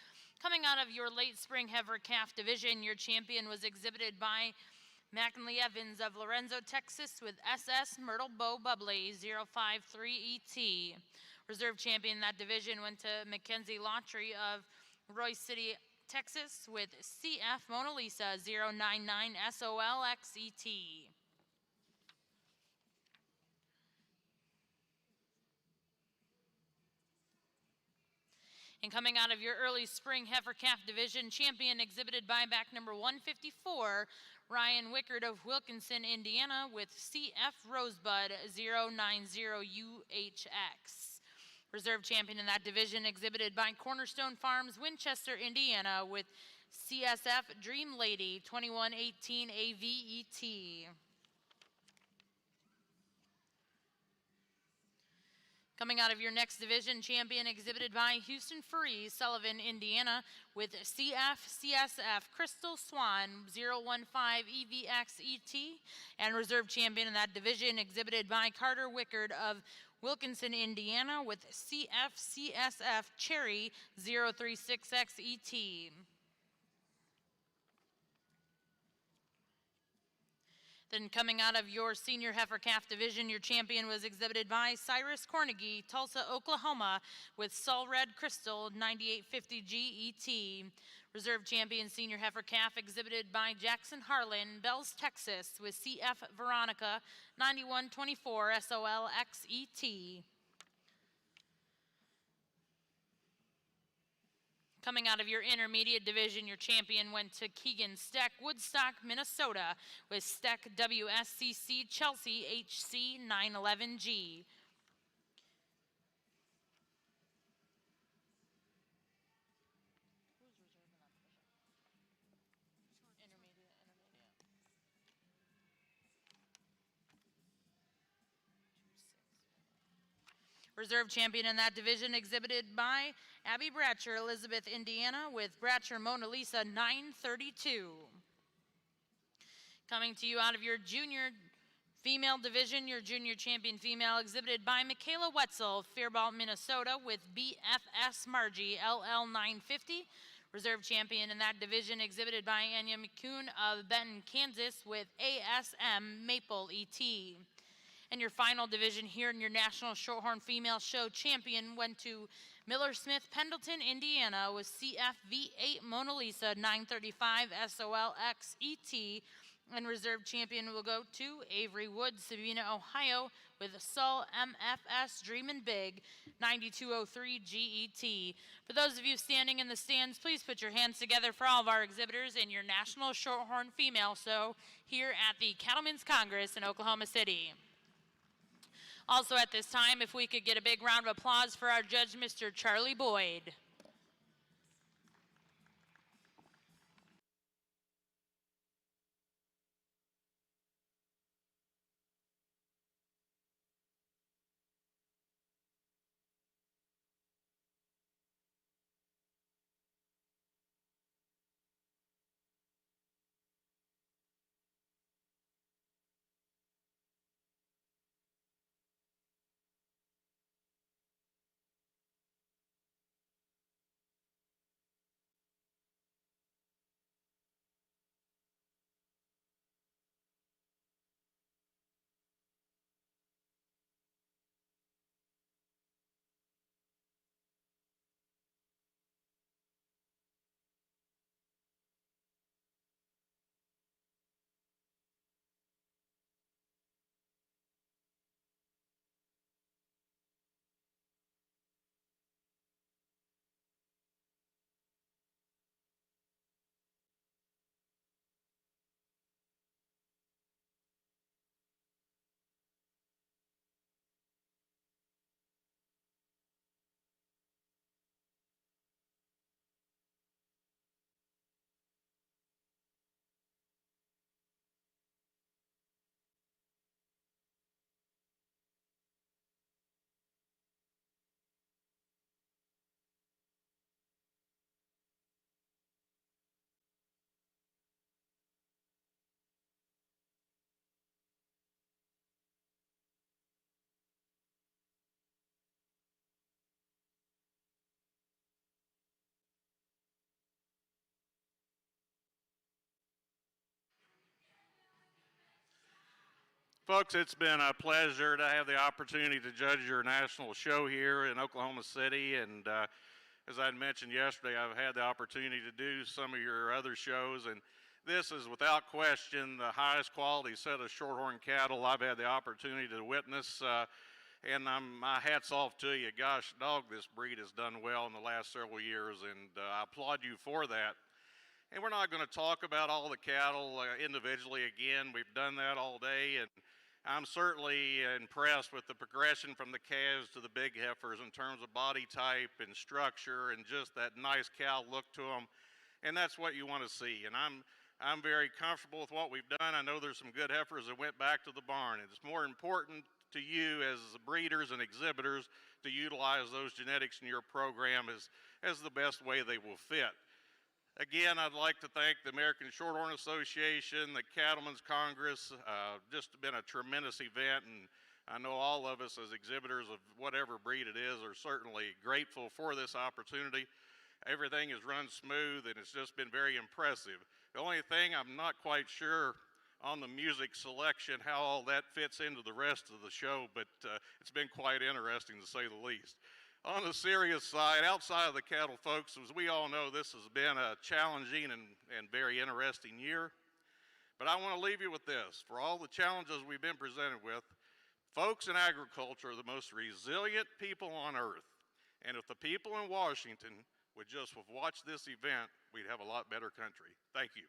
Coming out of your late spring heifer calf division, your champion was exhibited by McKinley Evans of Lorenzo, Texas with SS Myrtle Bow Bubbly 053ET. Reserve champion in that division went to Mackenzie Lautry of Royce City, Texas with CF Mona Lisa 099SOLXET. And coming out of your early spring heifer calf division, champion exhibited by back number 154, Ryan Wickard of Wilkinson, Indiana with CF Rosebud 090UHX. Reserve champion in that division exhibited by Cornerstone Farms, Winchester, Indiana with CSF Dream Lady 2118 AVET. Coming out of your next division, champion exhibited by Houston Free, Sullivan, Indiana with CSF Crystal Swan 015 EVXET. And reserve champion in that division exhibited by Carter Wickard of Wilkinson, Indiana with CSF Cherry 036XET. Then coming out of your senior heifer calf division, your champion was exhibited by Cyrus Cornegie, Tulsa, Oklahoma with Sol Red Crystal 9850GET. Reserve champion senior heifer calf exhibited by Jackson Harlan, Bells, Texas with CF Veronica 9124 SOLXET. Coming out of your intermediate division, your champion went to Keegan Steck, Woodstock, Minnesota with Steck WSCC Chelsea HC 911G. Reserve champion in that division exhibited by Abby Bratcher, Elizabeth, Indiana, with Bratcher Mona Lisa 932. Coming to you out of your junior female division, your junior champion female exhibited by Michaela Wetzel, Faribault, Minnesota, with BFS Margie LL 950. Reserve champion in that division exhibited by Anya McCune of Benton, Kansas, with ASM Maple ET. And your final division here in your National Shorthorn Female Show champion went to Miller Smith, Pendleton, Indiana, with CFV8 Mona Lisa 935 SOLX ET. And reserve champion will go to Avery Woods, Sabina, Ohio, with Sol MFS Dreamin' Big 9203 GET. For those of you standing in the stands, please put your hands together for all of our exhibitors in your National Shorthorn Female Show here at the Cattlemen's Congress in Oklahoma City. Also at this time, if we could get a big round of applause for our judge, Mr. Charlie Boyd. Folks, it's been a pleasure to have the opportunity to judge your national show here in Oklahoma City. And as I mentioned yesterday, I've had the opportunity to do some of your other shows. And this is without question the highest quality set of shorthorn cattle I've had the opportunity to witness. And my hat's off to you. Gosh, dog, this breed has done well in the last several years. And I applaud you for that. And we're not going to talk about all the cattle individually again. We've done that all day. And I'm certainly impressed with the progression from the calves to the big heifers in terms of body type and structure and just that nice cow look to them. And that's what you want to see. And I'm very comfortable with what we've done. I know there's some good heifers that went back to the barn. And it's more important to you as breeders and exhibitors to utilize those genetics in your program as the best way they will fit. Again, I'd like to thank the American Shorthorn Association, the Cattlemen's Congress. Just been a tremendous event, and I know all of us as exhibitors of whatever breed it is are certainly grateful for this opportunity. Everything has run smooth, and it's just been very impressive. The only thing I'm not quite sure on the music selection, how all that fits into the rest of the show, but it's been quite interesting to say the least. On the serious side, outside of the cattle folks, as we all know, this has been a challenging and very interesting year. But I want to leave you with this. For all the challenges we've been presented with, folks in agriculture are the most resilient people on earth. And if the people in Washington would just watch this event, we'd have a lot better country. Thank you.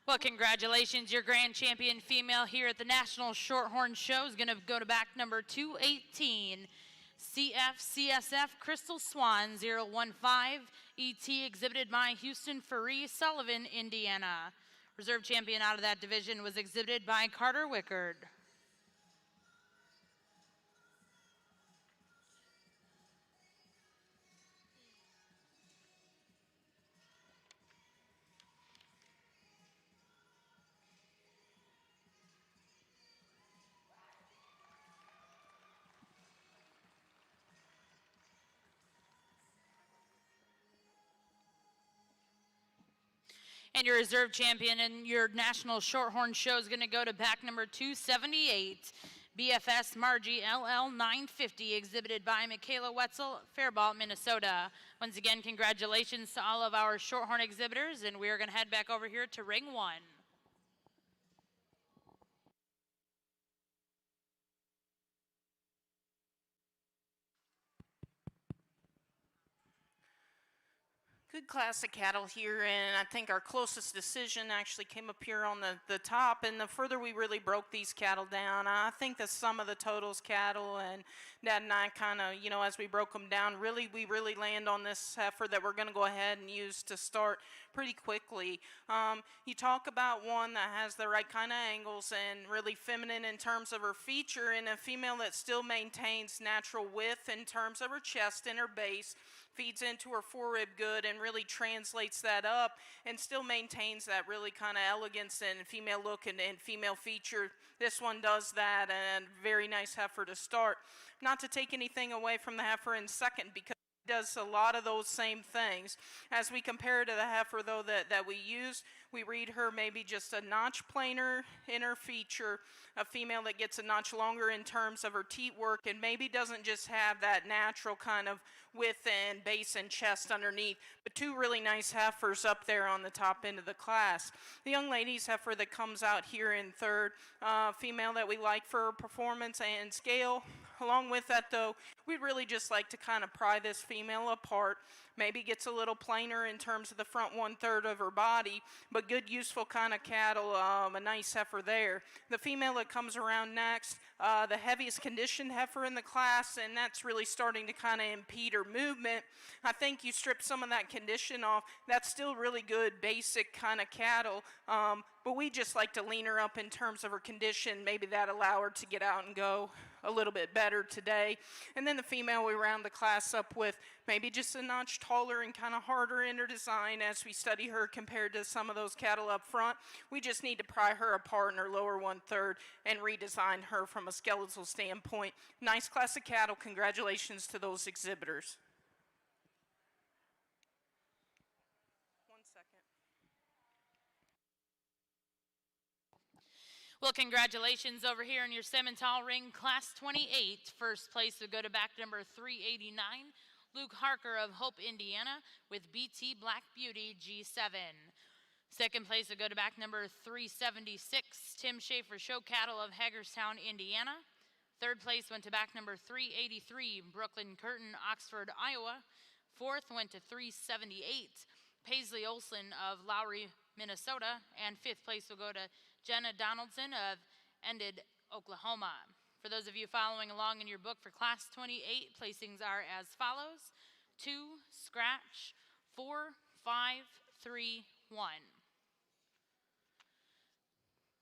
Well, congratulations. Your grand champion female here at the National Shorthorn Show is going to go to back number 218. CFCSF Crystal Swan 015 ET, exhibited by Houston Faree Sullivan, Indiana. Reserve champion out of that division was exhibited by Carter Wickard. And your reserve champion in your National Shorthorn Show is going to go to back number 278, BFS Margie LL 950, exhibited by Michaela Wetzel, Faribault, Minnesota. Once again, congratulations to all of our Shorthorn exhibitors, and we are going to head back over here to ring 1. Good class of cattle here, and I think our closest decision actually came up here on the top, and the further we really broke these cattle down, I think the sum of the totals cattle, and Dad and I kind of, you know, as we broke them down, we really land on this heifer that we're going to go ahead and use to start pretty quickly. You talk about one that has the right kind of angles and really feminine in terms of her feature, and a female that still maintains natural width in terms of her chest and her base, feeds into her forerib good and really translates that up and still maintains that really kind of elegance and female look and female feature. This one does that, and very nice heifer to start. Not to take anything away from the heifer in second, because does a lot of those same things. As we compare to the heifer though that we used, we read her maybe just a notch plainer in her feature, a female that gets a notch longer in terms of her teat work, and maybe doesn't just have that natural kind of width and base and chest underneath, but two really nice heifers up there on the top end of the class. The young lady's heifer that comes out here in third, female that we like for her performance and scale. Along with that though, we'd really just like to kind of pry this female apart. Maybe gets a little plainer in terms of the front 1/3 of her body, but good useful kind of cattle, a nice heifer there. The female that comes around next, the heaviest conditioned heifer in the class, and that's really starting to kind of impede her movement. I think you strip some of that condition off, that's still really good basic kind of cattle, but we just like to lean her up in terms of her condition. Maybe that allow her to get out and go a little bit better today. And then the female we round the class up with, maybe just a notch taller and kind of harder in her design as we study her compared to some of those cattle up front. We just need to pry her apart in her lower 1/3 and redesign her from a skeletal standpoint. Nice class of cattle. Congratulations to those exhibitors. Well, congratulations over here in your Simmental ring, Class 28. First place would go to back number 389, Luke Harker of Hope, Indiana, with BT Black Beauty G7. Second place would go to back number 376, Tim Schaefer Show Cattle of Hagerstown, Indiana. Third place went to back number 383, Brooklyn Curtin, Oxford, Iowa. Fourth went to 378, Paisley Olson of Lowry, Minnesota. And fifth place will go to Jenna Donaldson of Ended, Oklahoma. For those of you following along in your book for Class 28, placings are as follows: 2, scratch, 4, 5, 3, 1.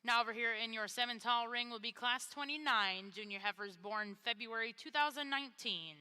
Now over here in your Simmental ring will be Class 29, junior heifers born February 2019.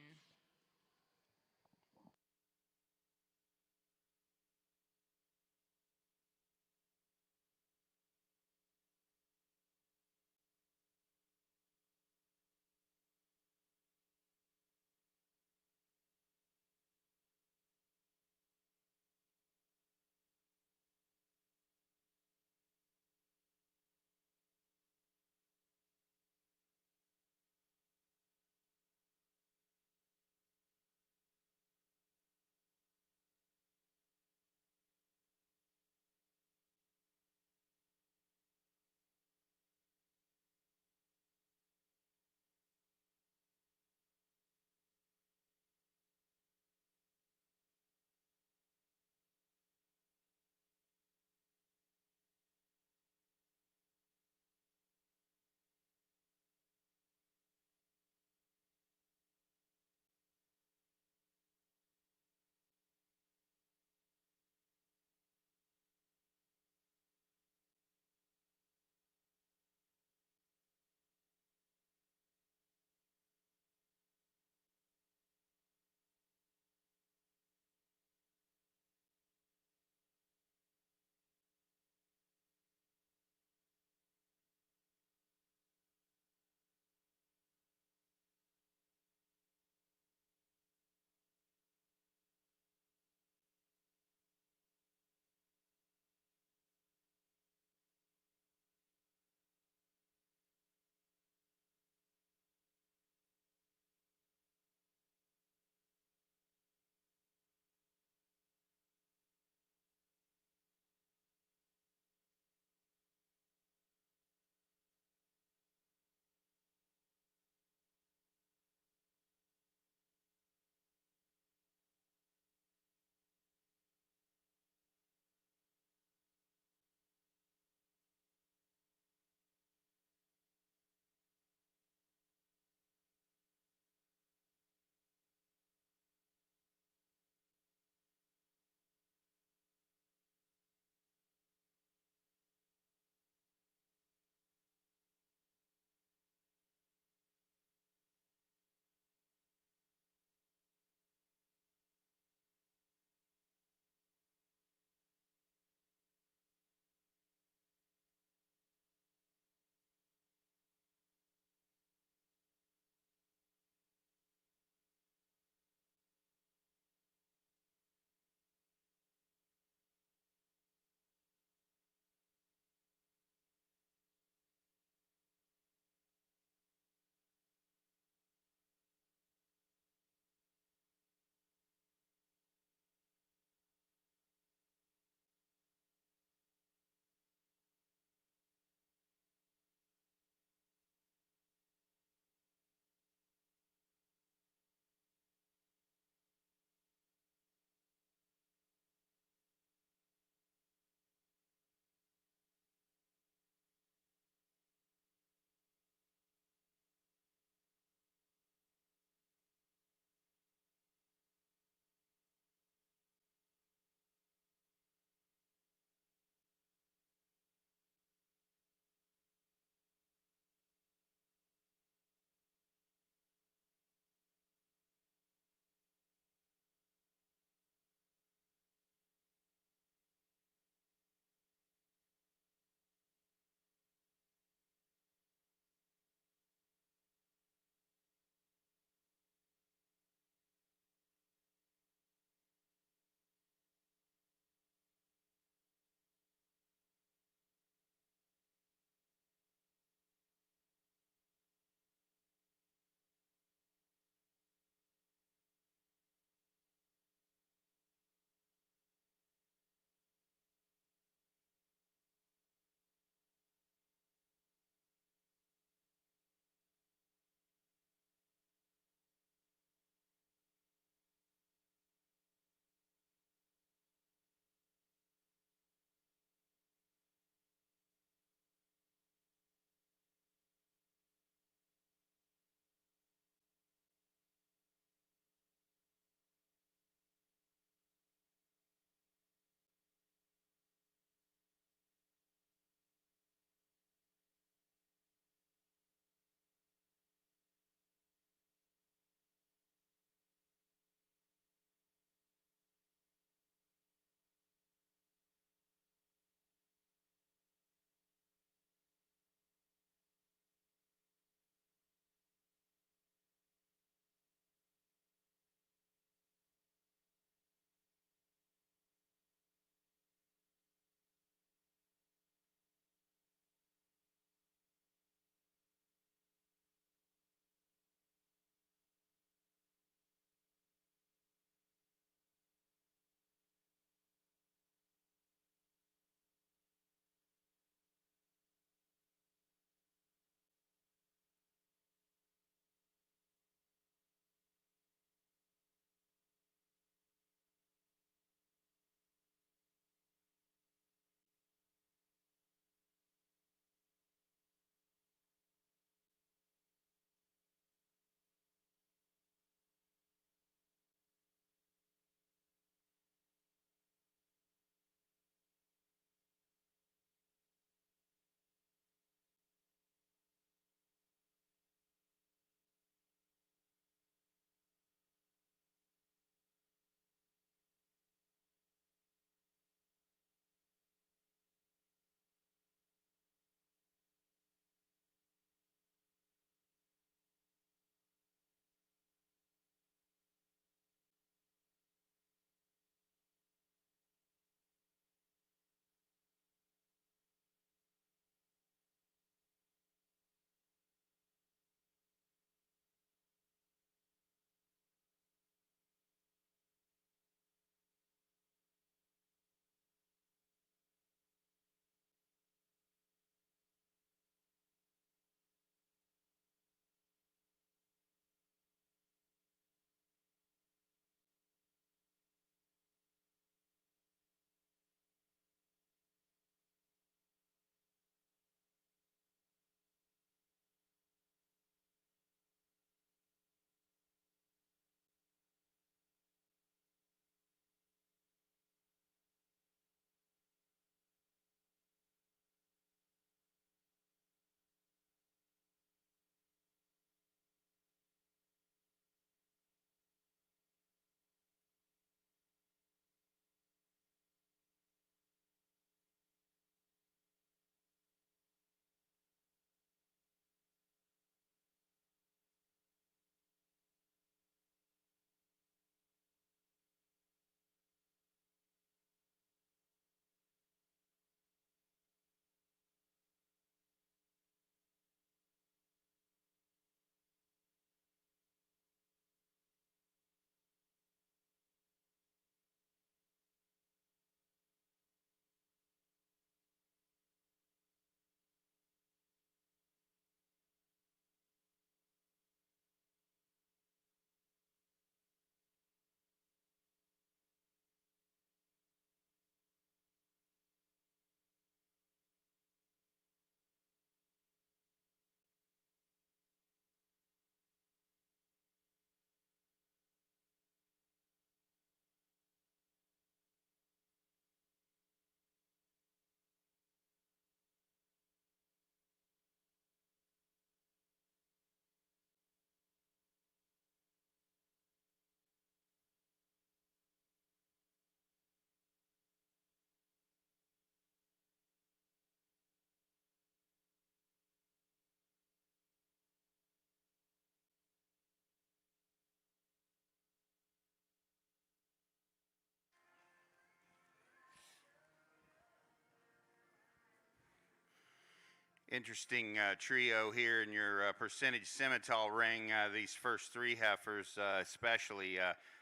Interesting trio here in your percentage Simmental ring. These first three heifers, especially,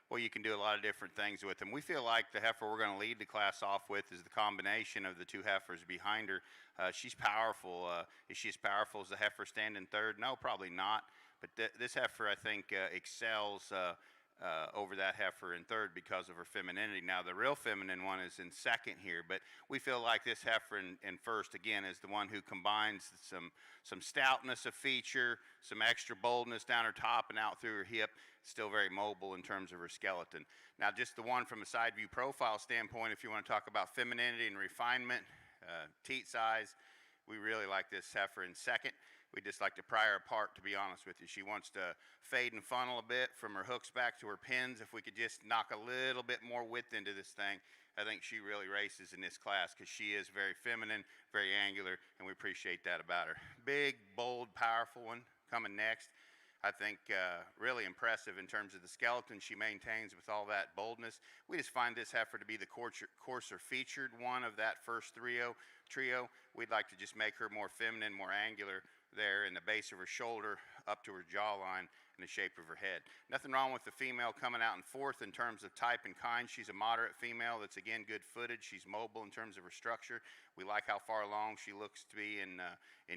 well, you can do a lot of different things with them. We feel like the heifer we're going to lead the class off with is the combination of the two heifers behind her. She's powerful. Is she as powerful as the heifer standing third? No, probably not. But this heifer, I think, excels over that heifer in third because of her femininity. Now, the real feminine one is in second here, but we feel like this heifer in first, again, is the one who combines some stoutness of feature, some extra boldness down her top and out through her hip, still very mobile in terms of her skeleton. Now, just the one from a side view profile standpoint, if you want to talk about femininity and refinement, teat size, we really like this heifer in second. We just like to pry her apart, to be honest with you. She wants to fade and funnel a bit from her hooks back to her pins. If we could just knock a little bit more width into this thing, I think she really races in this class because she is very feminine, very angular, and we appreciate that about her. Big, bold, powerful one coming next. I think really impressive in terms of the skeleton she maintains with all that boldness. We just find this heifer to be the coarser featured one of that first trio. We'd like to just make her more feminine, more angular there in the base of her shoulder up to her jawline and the shape of her head. Nothing wrong with the female coming out in fourth in terms of type and kind. She's a moderate female that's, again, good-footed. She's mobile in terms of her structure. We like how far along she looks to be in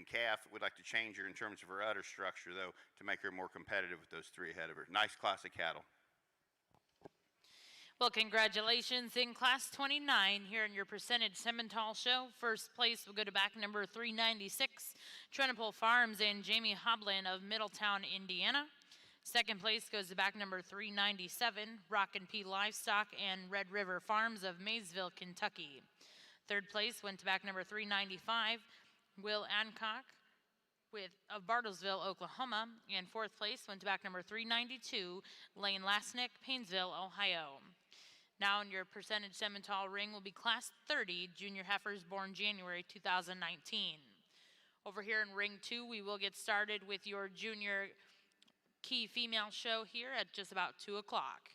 calf. We'd like to change her in terms of her udder structure, though, to make her more competitive with those three ahead of her. Nice class of cattle. Well, congratulations in Class 29 here in your percentage Simmental show. First place will go to back number 396, Trenipole Farms and Jamie Hoblin of Middletown, Indiana. Second place goes to back number 397, Rock and P Livestock and Red River Farms of Maysville, Kentucky. Third place went to back number 395, Will Ancock of Bartlesville, Oklahoma. And fourth place went to back number 392, Lane Lasnick, Painesville, Ohio. Now in your percentage Simmental ring will be Class 30 junior heifers born January 2019. Over here in ring 2, we will get started with your junior key female show here at just about 2 o'clock.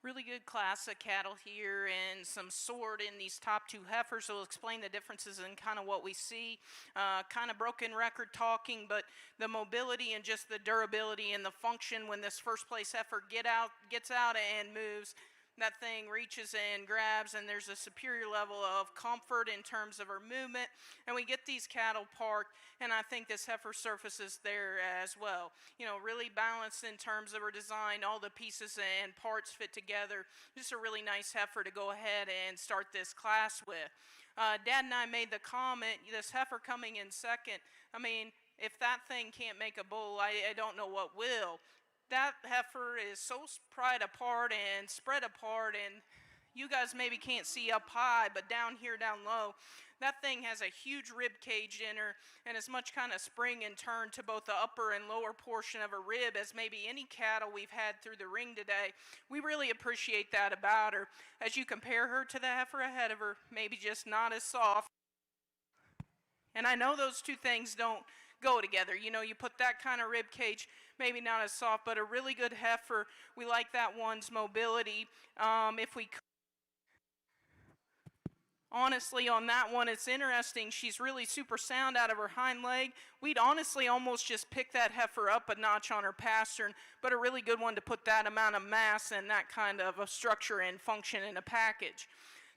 Really good class of cattle here and some sort in these top two heifers. So we'll explain the differences in kind of what we see. Kind of broken record talking, but the mobility and just the durability and the function when this first place heifer gets out and moves, that thing reaches and grabs, and there's a superior level of comfort in terms of her movement. And we get these cattle parked, and I think this heifer surfaces there as well. You know, really balanced in terms of her design. All the pieces and parts fit together. Just a really nice heifer to go ahead and start this class with. Dad and I made the comment, this heifer coming in second, I mean, if that thing can't make a bull, I don't know what will. That heifer is so spread apart, and you guys maybe can't see up high, but down here, down low, that thing has a huge rib cage in her and as much kind of spring and turn to both the upper and lower portion of her rib as maybe any cattle we've had through the ring today. We really appreciate that about her. As you compare her to the heifer ahead of her, maybe just not as soft. And I know those two things don't go together. You know, you put that kind of rib cage, maybe not as soft, but a really good heifer. We like that one's mobility. If we could, honestly, on that one, it's interesting. She's really super sound out of her hind leg. We'd honestly almost just pick that heifer up a notch on her pastern, but a really good one to put that amount of mass and that kind of a structure and function in a package.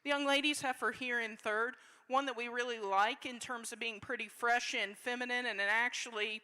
The young lady's heifer here in third, one that we really like in terms of being pretty fresh and feminine, and actually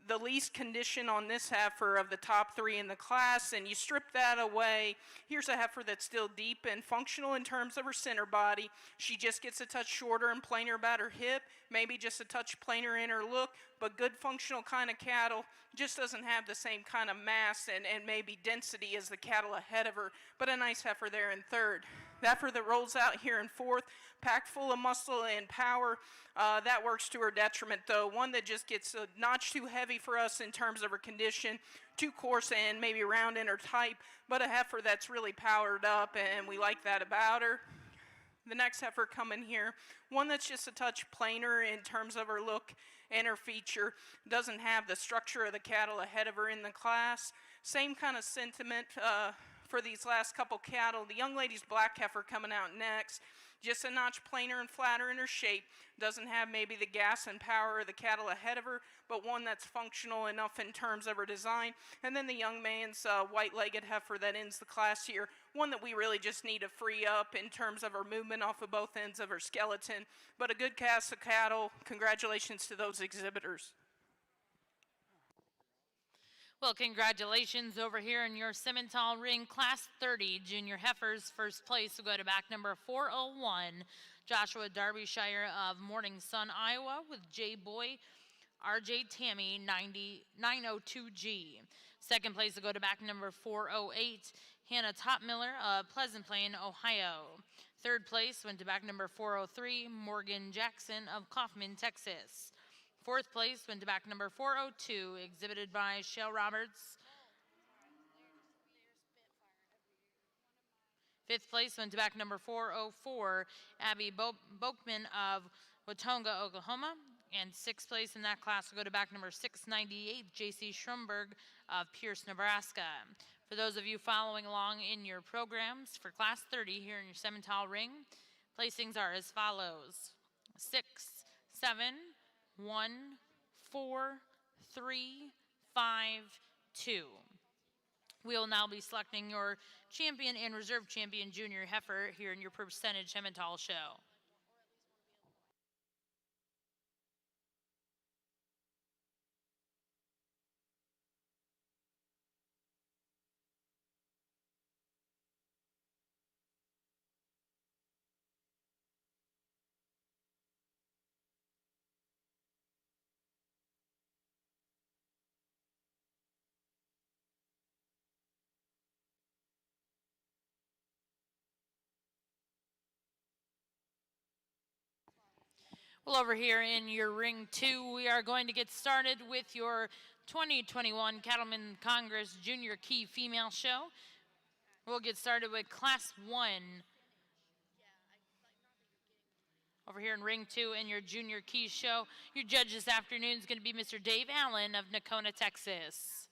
the least condition on this heifer of the top three in the class. And you strip that away, here's a heifer that's still deep and functional in terms of her center body. She just gets a touch shorter and plainer about her hip, maybe just a touch plainer in her look, but good functional kind of cattle. Just doesn't have the same kind of mass and maybe density as the cattle ahead of her, but a nice heifer there in third. The heifer that rolls out here in fourth, packed full of muscle and power, that works to her detriment though. One that just gets a notch too heavy for us in terms of her condition, too coarse and maybe round in her type, but a heifer that's really powered up, and we like that about her. The next heifer coming here, one that's just a touch plainer in terms of her look and her feature, doesn't have the structure of the cattle ahead of her in the class. Same kind of sentiment for these last couple cattle. The young lady's black heifer coming out next, just a notch plainer and flatter in her shape, doesn't have maybe the gas and power of the cattle ahead of her, but one that's functional enough in terms of her design. And then the young man's white-legged heifer that ends the class here, one that we really just need to free up in terms of her movement off of both ends of her skeleton, but a good cast of cattle. Congratulations to those exhibitors. Well, congratulations over here in your Simmental ring, Class 30 Junior Heifers. First place will go to back number 401, Joshua Darbyshire of Morning Sun, Iowa, with J. Boy, RJ Tammy, 902G. Second place will go to back number 408, Hannah Topmiller of Pleasant Plain, Ohio. Third place went to back number 403, Morgan Jackson of Kaufman, Texas. Fourth place went to back number 402, exhibited by Shell Roberts. Fifth place went to back number 404, Abby Boakman of Watonga, Oklahoma. And sixth place in that class will go to back number 698, J.C. Schrumberg of Pierce, Nebraska. For those of you following along in your programs for Class 30 here in your Simmental ring, placings are as follows: 6, 7, 1, 4, 3, 5, 2. We will now be selecting your champion and reserve champion junior heifer here in your percentage Simmental show. Well, over here in your ring 2, we are going to get started with your 2021 Cattlemen Congress Junior Key Female Show. We'll get started with Class 1. Over here in ring 2 in your Junior Key Show, your judge this afternoon is going to be Mr. Dave Allen of Nocona, Texas.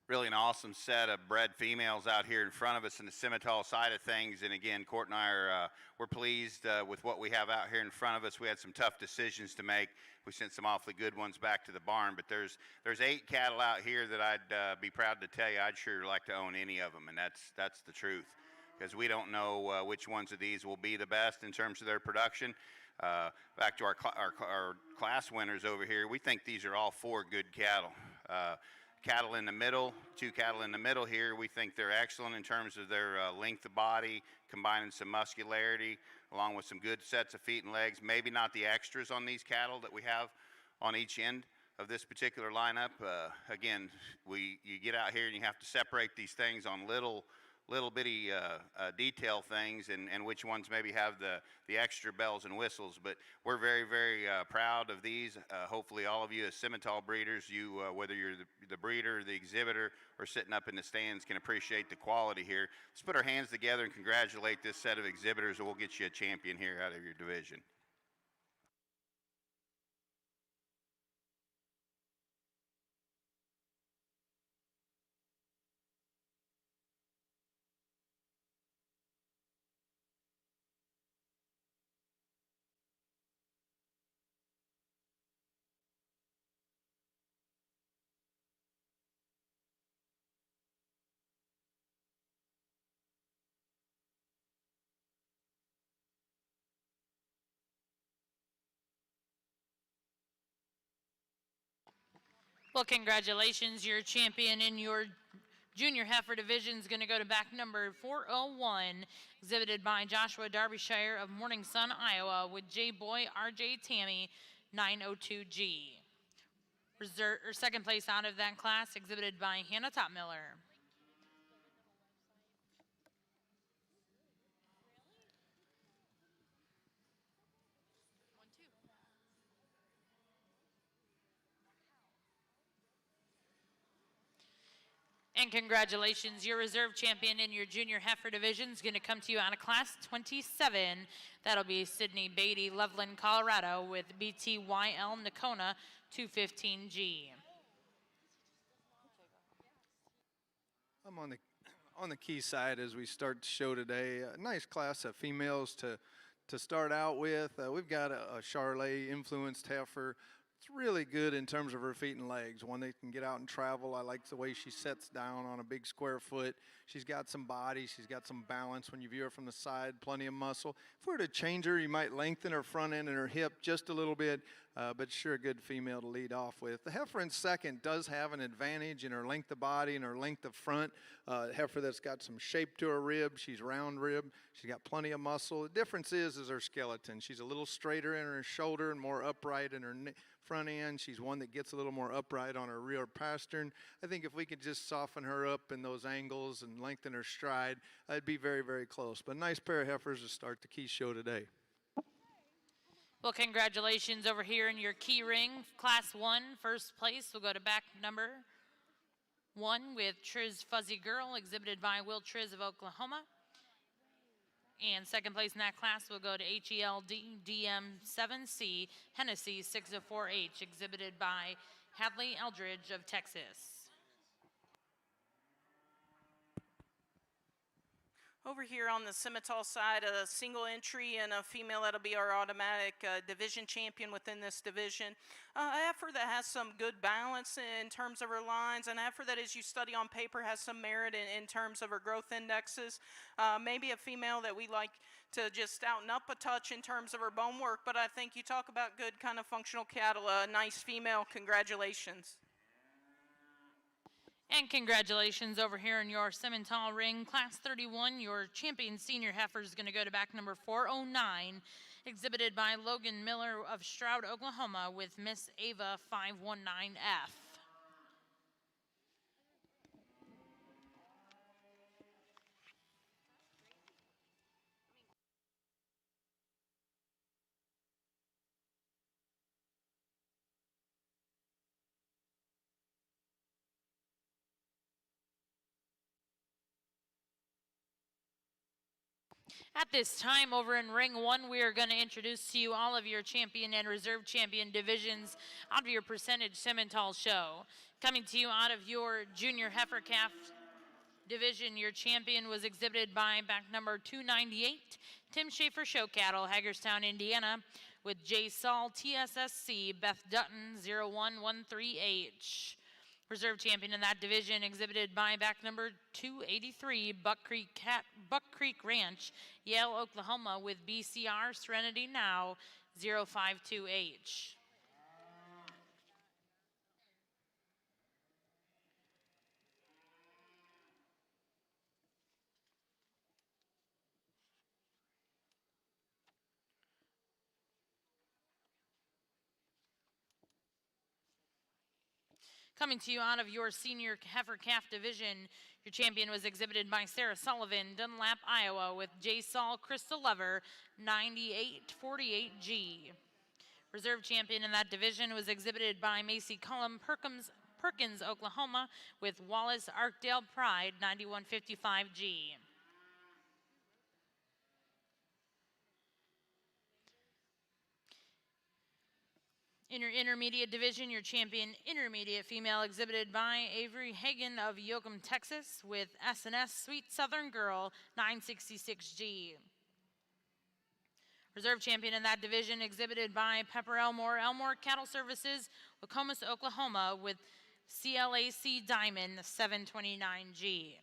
Really an awesome set of bred females out here in front of us in the Simmental side of things. And again, Court and I are we're pleased with what we have out here in front of us. We had some tough decisions to make. We sent some awfully good ones back to the barn, but there's 8 cattle out here that I'd be proud to tell you I'd sure like to own any of them, and that's the truth, because we don't know which ones of these will be the best in terms of their production. Back to our class winners over here, we think these are all 4 good cattle. Cattle in the middle, 2 cattle in the middle here, we think they're excellent in terms of their length of body, combining some muscularity along with some good sets of feet and legs. Maybe not the extras on these cattle that we have on each end of this particular lineup. Again, you get out here and you have to separate these things on little bitty detail things, and which ones maybe have the extra bells and whistles. But we're very, very proud of these. Hopefully all of you as Simmental breeders, whether you're the breeder, the exhibitor, or sitting up in the stands, can appreciate the quality here. Let's put our hands together and congratulate this set of exhibitors, and we'll get you a champion here out of your division. Well, congratulations. Your champion in your junior heifer division is going to go to back number 401, exhibited by Joshua Derbyshire of Morning Sun, Iowa, with J Boy RJ Tammy 902G. Second place out of that class, exhibited by Hannah Topmiller. And congratulations, your reserve champion in your junior heifer division is going to come to you out of class 27. That'll be Sydney Beatty, Loveland, Colorado, with BTYL Nakona 215G. I'm on the key side as we start the show today. A nice class of females to start out with. We've got a Charolais influenced heifer. It's really good in terms of her feet and legs. One that can get out and travel. I like the way she sets down on a big square foot. She's got some body. She's got some balance when you view her from the side, plenty of muscle. If we were to change her, you might lengthen her front end and her hip just a little bit, but sure a good female to lead off with. The heifer in second does have an advantage in her length of body and her length of front. Heifer that's got some shape to her rib. She's round rib. She's got plenty of muscle. The difference is her skeleton. She's a little straighter in her shoulder and more upright in her front end. She's one that gets a little more upright on her rear pastern. I think if we could just soften her up in those angles and lengthen her stride, I'd be very, very close. But a nice pair of heifers to start the key show today. Well, congratulations over here in your key ring. Class 1, first place will go to back number 1 with Triz Fuzzy Girl, exhibited by Will Triz of Oklahoma. And second place in that class will go to HELD DM7C Hennessy 604H, exhibited by Hadley Eldridge of Texas. Over here on the Simmental side, a single entry and a female that'll be our automatic division champion within this division. A heifer that has some good balance in terms of her lines, an heifer that, as you study on paper, has some merit in terms of her growth indexes. Maybe a female that we like to just out and up a touch in terms of her bone work, but I think you talk about good kind of functional cattle, a nice female. Congratulations. And congratulations over here in your Simmental ring. Class 31, your champion senior heifer is going to go to back number 409, exhibited by Logan Miller of Stroud, Oklahoma, with Miss Ava 519F. At this time, over in ring 1, we are going to introduce to you all of your champion and reserve champion divisions out of your percentage Simmental show. Coming to you out of your junior heifer calf division, your champion was exhibited by back number 298, Tim Schaefer Show Cattle, Hagerstown, Indiana, with J. Saul TSSC, Beth Dutton 0113H. Reserve champion in that division exhibited by back number 283, Buck Creek Ranch, Yale, Oklahoma, with BCR Serenity Now 052H. Coming to you out of your senior heifer calf division, your champion was exhibited by Sarah Sullivan, Dunlap, Iowa, with J. Saul Crystal Lever 9848G. Reserve champion in that division was exhibited by Macy Cullum, Perkins, Oklahoma, with Wallace Arkdale Pride 9155G. In your intermediate division, your champion intermediate female exhibited by Avery Hagan of Yoakum, Texas, with S&S Sweet Southern Girl 966G. Reserve champion in that division exhibited by Pepper Elmore Cattle Services, Nokomis, Oklahoma, with CLAC Diamond 729G.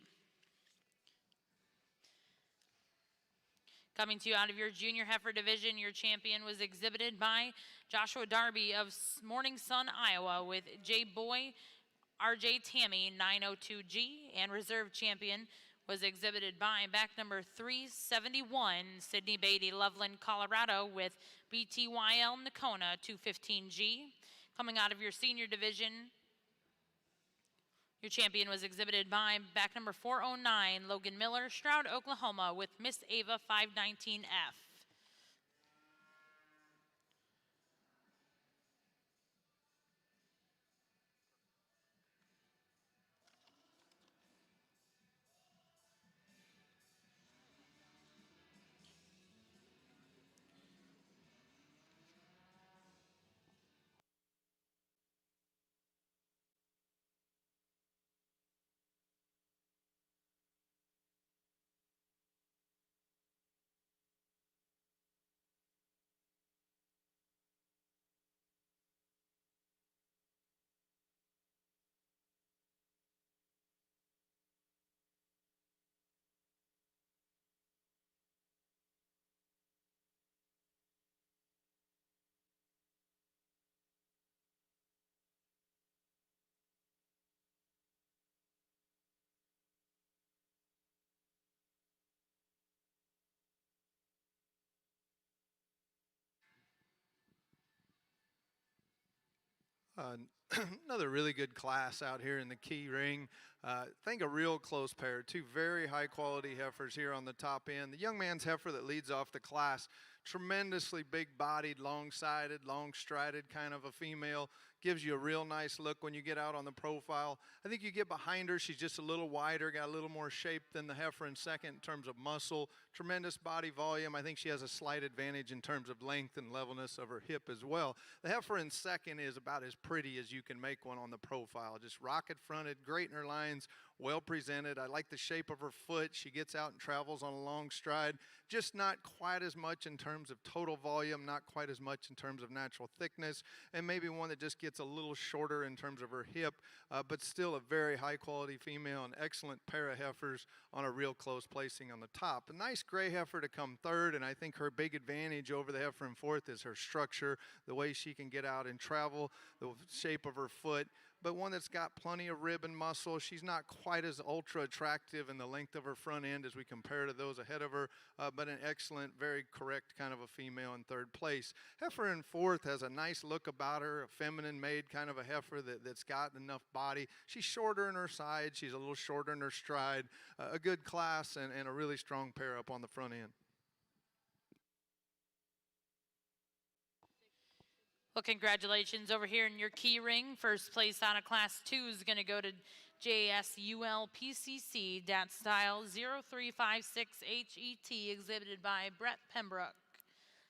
Coming to you out of your junior heifer division, your champion was exhibited by Joshua Darby of Morning Sun, Iowa, with J. Boy RJ Tammy 902G, and reserve champion was exhibited by back number 371, Sydney Beatty, Loveland, Colorado, with BTYL Nakona 215G. Coming out of your senior division, your champion was exhibited by back number 409, Logan Miller, Stroud, Oklahoma, with Miss Ava 519F. Uh, Another really good class out here in the key ring. I think a real close pair. Two very high quality heifers here on the top end. The young man's heifer that leads off the class, tremendously big bodied, long sided, long strided kind of a female. Gives you a real nice look when you get out on the profile. I think you get behind her, she's just a little wider, got a little more shape than the heifer in second in terms of muscle. Tremendous body volume. I think she has a slight advantage in terms of length and levelness of her hip as well. The heifer in second is about as pretty as you can make one on the profile. Just rocket fronted, great in her lines, well presented. I like the shape of her foot. She gets out and travels on a long stride. Just not quite as much in terms of total volume, not quite as much in terms of natural thickness, and maybe one that just gets a little shorter in terms of her hip, but still a very high quality female, an excellent pair of heifers on a real close placing on the top. A nice gray heifer to come third, and I think her big advantage over the heifer in fourth is her structure, the way she can get out and travel, the shape of her foot, but one that's got plenty of rib and muscle. She's not quite as ultra attractive in the length of her front end as we compare to those ahead of her, but an excellent, very correct kind of a female in third place. Heifer in fourth has a nice look about her, a feminine made kind of a heifer that's got enough body. She's shorter in her side, she's a little shorter in her stride, a good class and a really strong pair up on the front end. Well, congratulations over here in your key ring. First place out of Class 2 is going to go to JSUL PCC, DAT style 0356HET, exhibited by Brett Pembroke.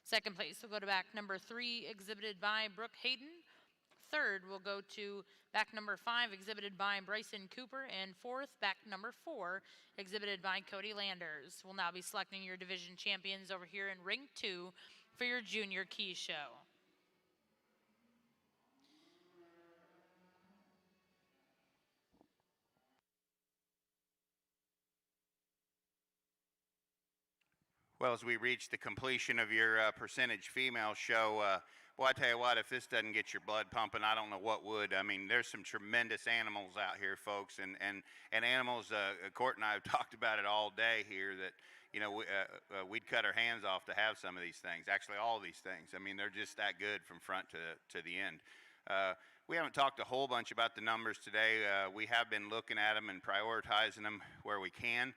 Second place will go to back number 3, exhibited by Brooke Hayden. Third will go to back number 5, exhibited by Bryson Cooper. And fourth, back number 4, exhibited by Cody Landers. We'll now be selecting your division champions over here in ring 2 for your junior key show. Well, as we reach the completion of your percentage female show, boy, I tell you what, if this doesn't get your blood pumping, I don't know what would. I mean, there's some tremendous animals out here, folks, and animals. Court and I have talked about it all day here. That we'd cut our hands off to have some of these things. Actually, all of these things. I mean, they're just that good from front to the end. We haven't talked a whole bunch about the numbers today. We have been looking at them and prioritizing them where we can.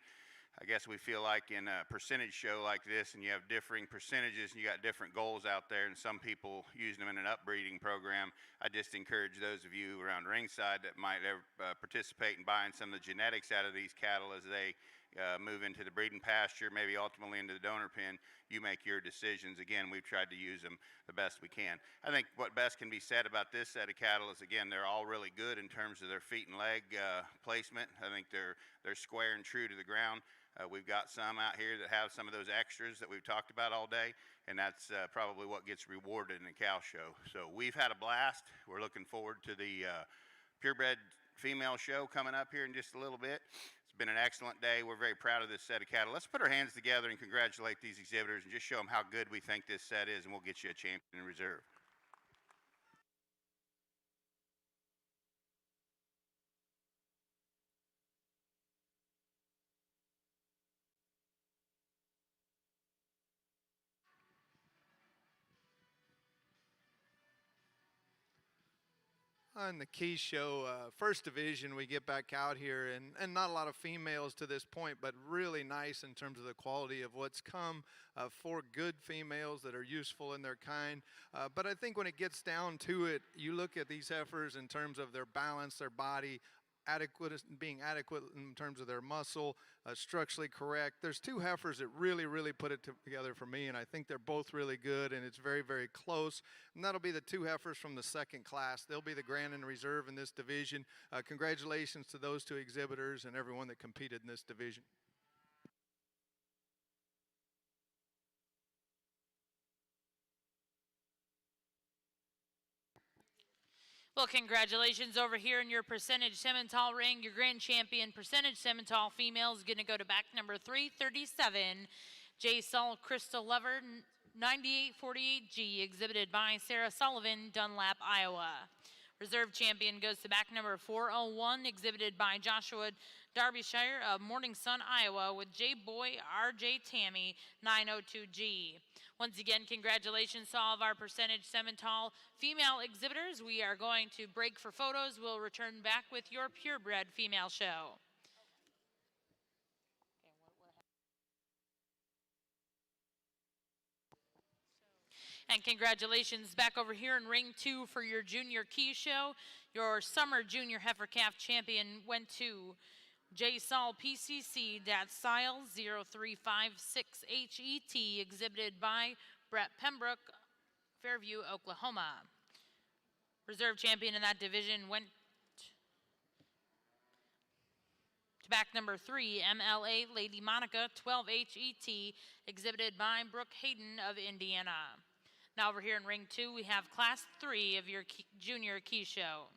I guess we feel like in a percentage show like this, and you have differing percentages, and you got different goals out there, and some people using them in an upbreeding program. I just encourage those of you around ringside that might participate in buying some of the genetics out of these cattle as they move into the breeding pasture, maybe ultimately into the donor pen. You make your decisions. Again, we've tried to use them the best we can. I think what best can be said about this set of cattle is, again, they're all really good in terms of their feet and leg placement. I think they're square and true to the ground. We've got some out here that have some of those extras that we've talked about all day, and that's probably what gets rewarded in a cow show. So we've had a blast. We're looking forward to the purebred female show coming up here in just a little bit. It's been an excellent day. We're very proud of this set of cattle. Let's put our hands together and congratulate these exhibitors and just show them how good we think this set is, and we'll get you a champion in reserve. On the key show, first division, we get back out here, and not a lot of females to this point, but really nice in terms of the quality of what's come. 4 good females that are useful in their kind. But I think when it gets down to it, you look at these heifers in terms of their balance, their body, being adequate in terms of their muscle, structurally correct. There's 2 heifers that really put it together for me, and I think they're both really good, and it's very close. And that'll be the 2 heifers from the second class. They'll be the grand and reserve in this division. Congratulations to those 2 exhibitors and everyone that competed in this division. Well, congratulations over here in your percentage Simmental ring. Your grand champion percentage Simmental female is going to go to back number 337, J. Sol Crystal Lover 9848G, exhibited by Sarah Sullivan, Dunlap, Iowa. Reserve champion goes to back number 401, exhibited by Joshua Derbyshire of Morning Sun, Iowa, with J. Boy RJ Tammy 902G. Once again, congratulations to all of our percentage Simmental female exhibitors. We are going to break for photos. We'll return back with your purebred female show. And congratulations back over here in ring 2 for your junior key show. Your summer junior heifer calf champion went to J. Sol PCC, DAT style 0356HET, exhibited by Brett Pembroke, Fairview, Oklahoma. Reserve champion in that division went to back number 3, MLA Lady Monica 12HET, exhibited by Brooke Hayden of Indiana. Now over here in ring 2, we have class 3 of your junior key show.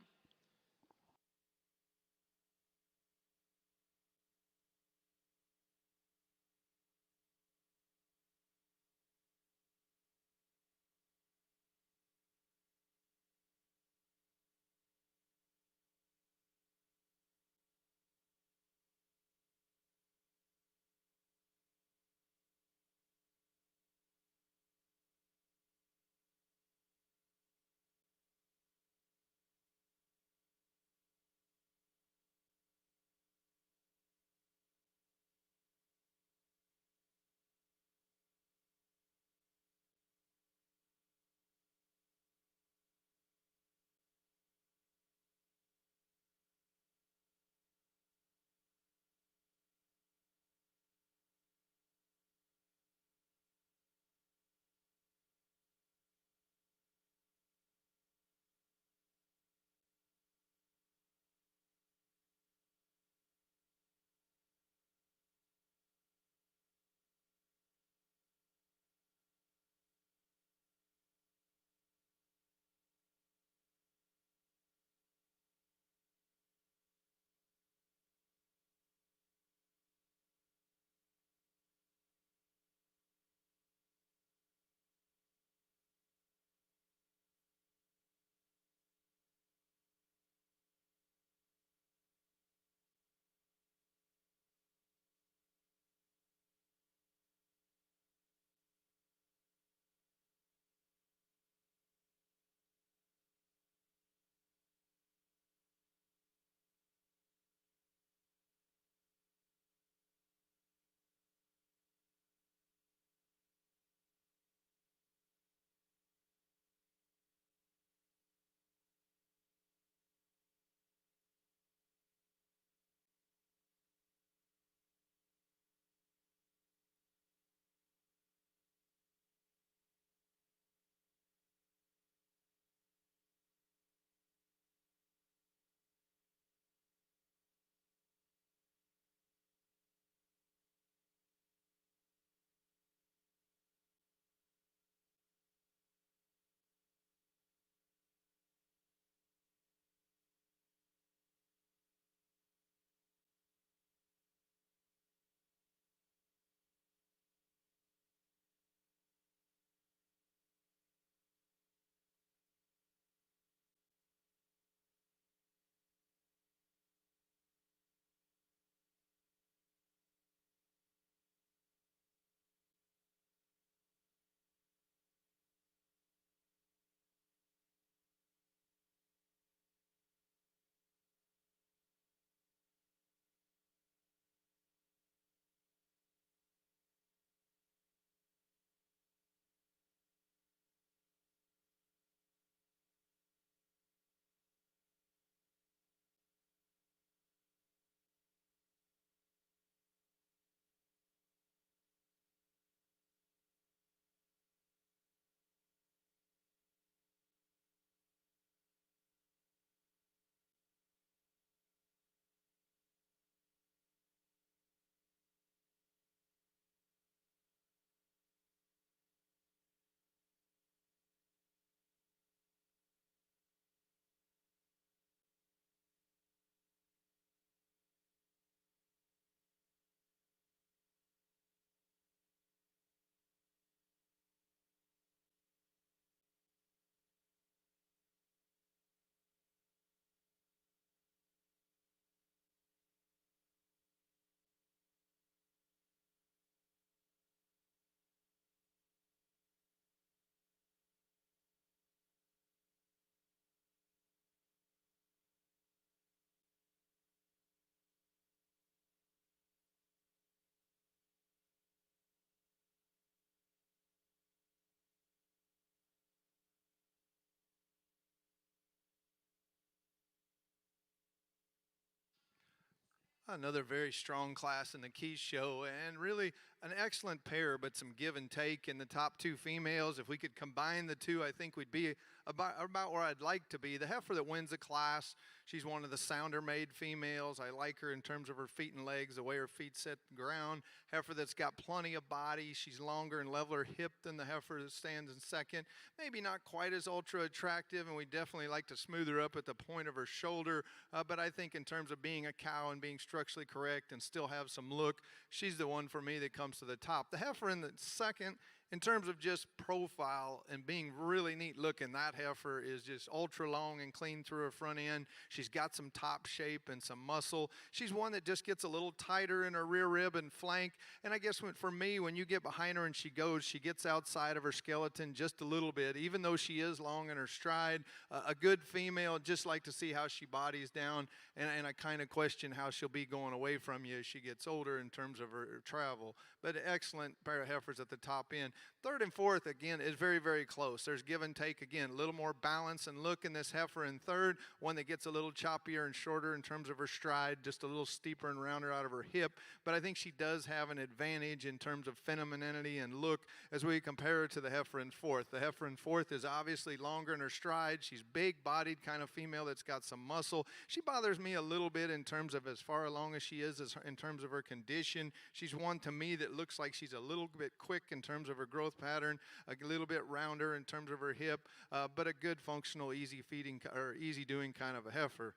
Another very strong class in the Keys show, and really an excellent pair, but some give and take in the top two females. If we could combine the two, I think we'd be about where I'd like to be. The heifer that wins the class, she's one of the sounder made females. I like her in terms of her feet and legs, the way her feet set the ground. Heifer that's got plenty of body. She's longer and leveler hip than the heifer that stands in second. Maybe not quite as ultra attractive, and we definitely like to smooth her up at the point of her shoulder. But I think in terms of being a cow and being structurally correct and still have some look, she's the one for me that comes to the top. The heifer in the second, in terms of just profile and being really neat looking, that heifer is just ultra long and clean through her front end. She's got some top shape and some muscle. She's one that just gets a little tighter in her rear rib and flank. And I guess for me, when you get behind her and she goes, she gets outside of her skeleton just a little bit, even though she is long in her stride. A good female, just like to see how she bodies down. And I kind of question how she'll be going away from you as she gets older in terms of her travel. But an excellent pair of heifers at the top end. Third and fourth, again, is very, very close. There's give and take, again, a little more balance and look in this heifer in third, one that gets a little choppier and shorter in terms of her stride, just a little steeper and rounder out of her hip. But I think she does have an advantage in terms of femininity and look as we compare her to the heifer in fourth. The heifer in fourth is obviously longer in her stride. She's big-bodied kind of female that's got some muscle. She bothers me a little bit in terms of as far along as she is in terms of her condition. She's one to me that looks like she's a little bit quick in terms of her growth pattern, a little bit rounder in terms of her hip, but a good functional, easy feeding or easy doing kind of a heifer.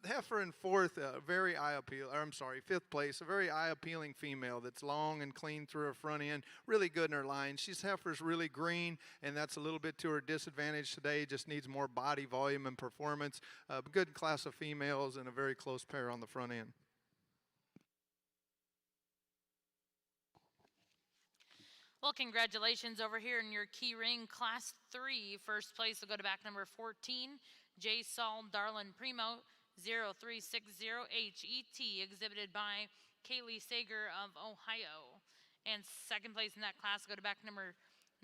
Heifer in fourth, fifth place, a very eye-appealing female that's long and clean through her front end, really good in her line. She's heifer's really green, and that's a little bit to her disadvantage today. Just needs more body volume and performance. Good class of females and a very close pair on the front end. Well, congratulations over here in your key ring, Class 3. First place will go to back number 14, J. Saul Darlin Primo, 0360HET, exhibited by Kaylee Sager of Ohio. And second place in that class will go to back number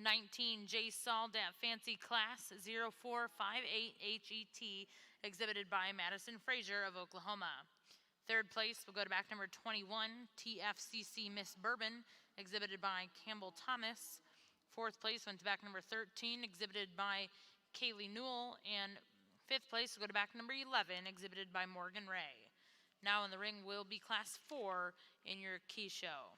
19, J. Saul Dat Fancy Class, 0458HET, exhibited by Madison Frazier of Oklahoma. Third place will go to back number 21, TFCC Miss Bourbon, exhibited by Campbell Thomas. Fourth place went to back number 13, exhibited by Kaylee Newell. And fifth place will go to back number 11, exhibited by Morgan Ray. Now in the ring will be Class 4 in your key show.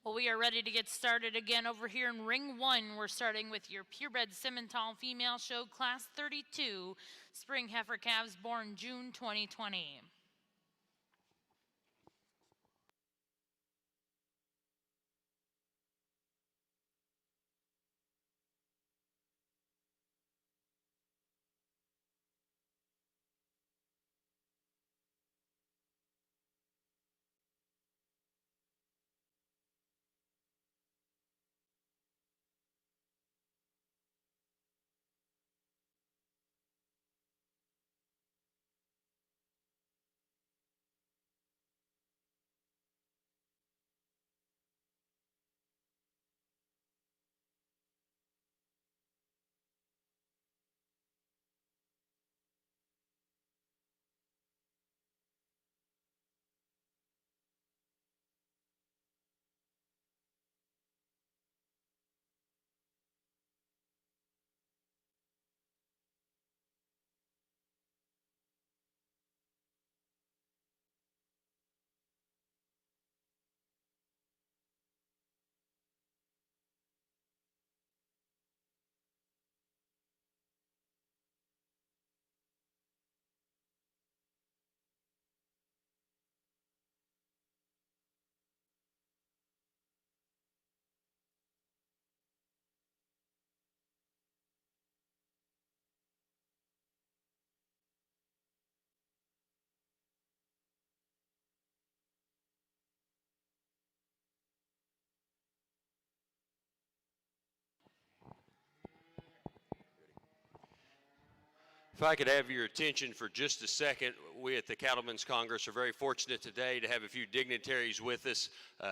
Well, we are ready to get started again over here in ring 1. We're starting with your purebred Simmental female show, class 32, spring heifer calves born June 2020. If I could have your attention for just a second, we at the Cattlemen's Congress are very fortunate today to have a few dignitaries with us.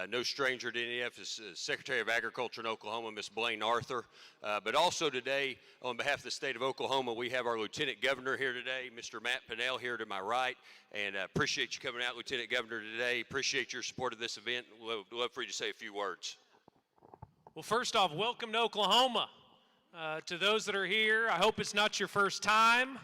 No stranger to any of us, Secretary of Agriculture in Oklahoma, Ms. Blaine Arthur. But also today, on behalf of the state of Oklahoma, we have our Lieutenant Governor here today, Mr. Matt Pinnell here to my right. And appreciate you coming out, Lieutenant Governor, today. Appreciate your support of this event. Love for you to say a few words. Well, first off, welcome to Oklahoma. To those that are here, I hope it's not your first time.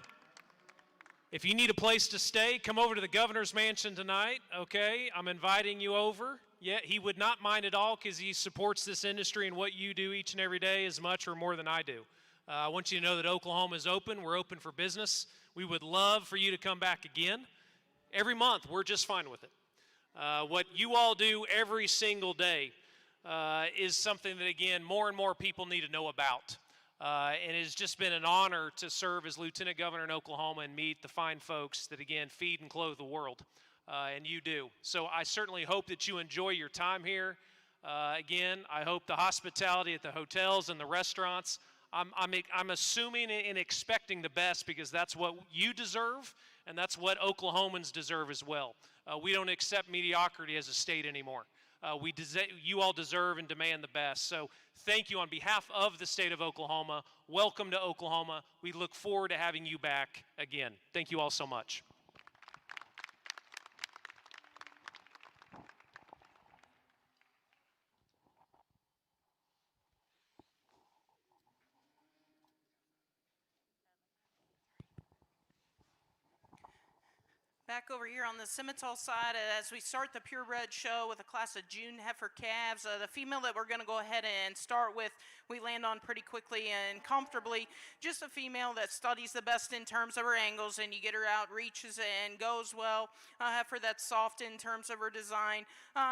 If you need a place to stay, come over to the governor's mansion tonight, okay? I'm inviting you over. Yeah, he would not mind at all because he supports this industry and what you do each and every day as much or more than I do. I want you to know that Oklahoma is open. We're open for business. We would love for you to come back again. Every month, we're just fine with it. What you all do every single day is something that, again, more and more people need to know about. And it has just been an honor to serve as Lieutenant Governor in Oklahoma and meet the fine folks that, again, feed and clothe the world, and you do. So I certainly hope that you enjoy your time here. Again, I hope the hospitality at the hotels and the restaurants, I'm assuming and expecting the best because that's what you deserve, and that's what Oklahomans deserve as well. We don't accept mediocrity as a state anymore. You all deserve and demand the best. So thank you on behalf of the state of Oklahoma. Welcome to Oklahoma. We look forward to having you back again. Thank you all so much. Back over here on the Simmental side, as we start the purebred show with a class of June heifer calves, the female that we're going to go ahead and start with, we land on pretty quickly and comfortably. Just a female that studies the best in terms of her angles, and you get her out, reaches and goes well. A heifer that's soft in terms of her design.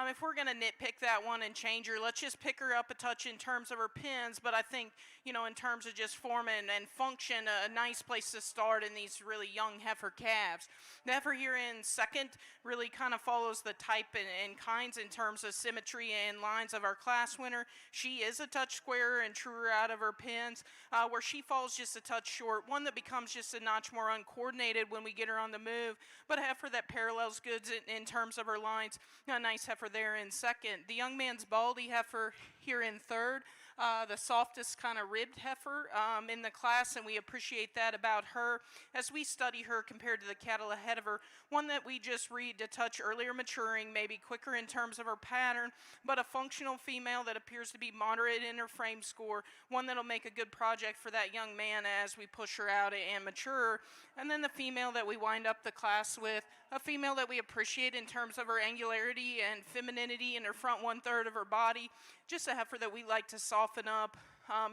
If we're going to nitpick that one and change her, let's just pick her up a touch in terms of her pins. But I think, you know, in terms of just form and function, a nice place to start in these really young heifer calves. The heifer here in second really kind of follows the type and kinds in terms of symmetry and lines of our class winner. She is a touch squarer and truer out of her pins, where she falls just a touch short, one that becomes just a notch more uncoordinated when we get her on the move, but a heifer that parallels goods in terms of her lines. A nice heifer there in second. The young man's baldy heifer here in third. the softest kind of ribbed heifer in the class, and we appreciate that about her as we study her compared to the cattle ahead of her. One that we just read to touch earlier maturing, maybe quicker in terms of her pattern, but a functional female that appears to be moderate in her frame score, one that'll make a good project for that young man as we push her out and mature. And then the female that we wind up the class with, a female that we appreciate in terms of her angularity and femininity in her front 1/3 of her body, just a heifer that we like to soften up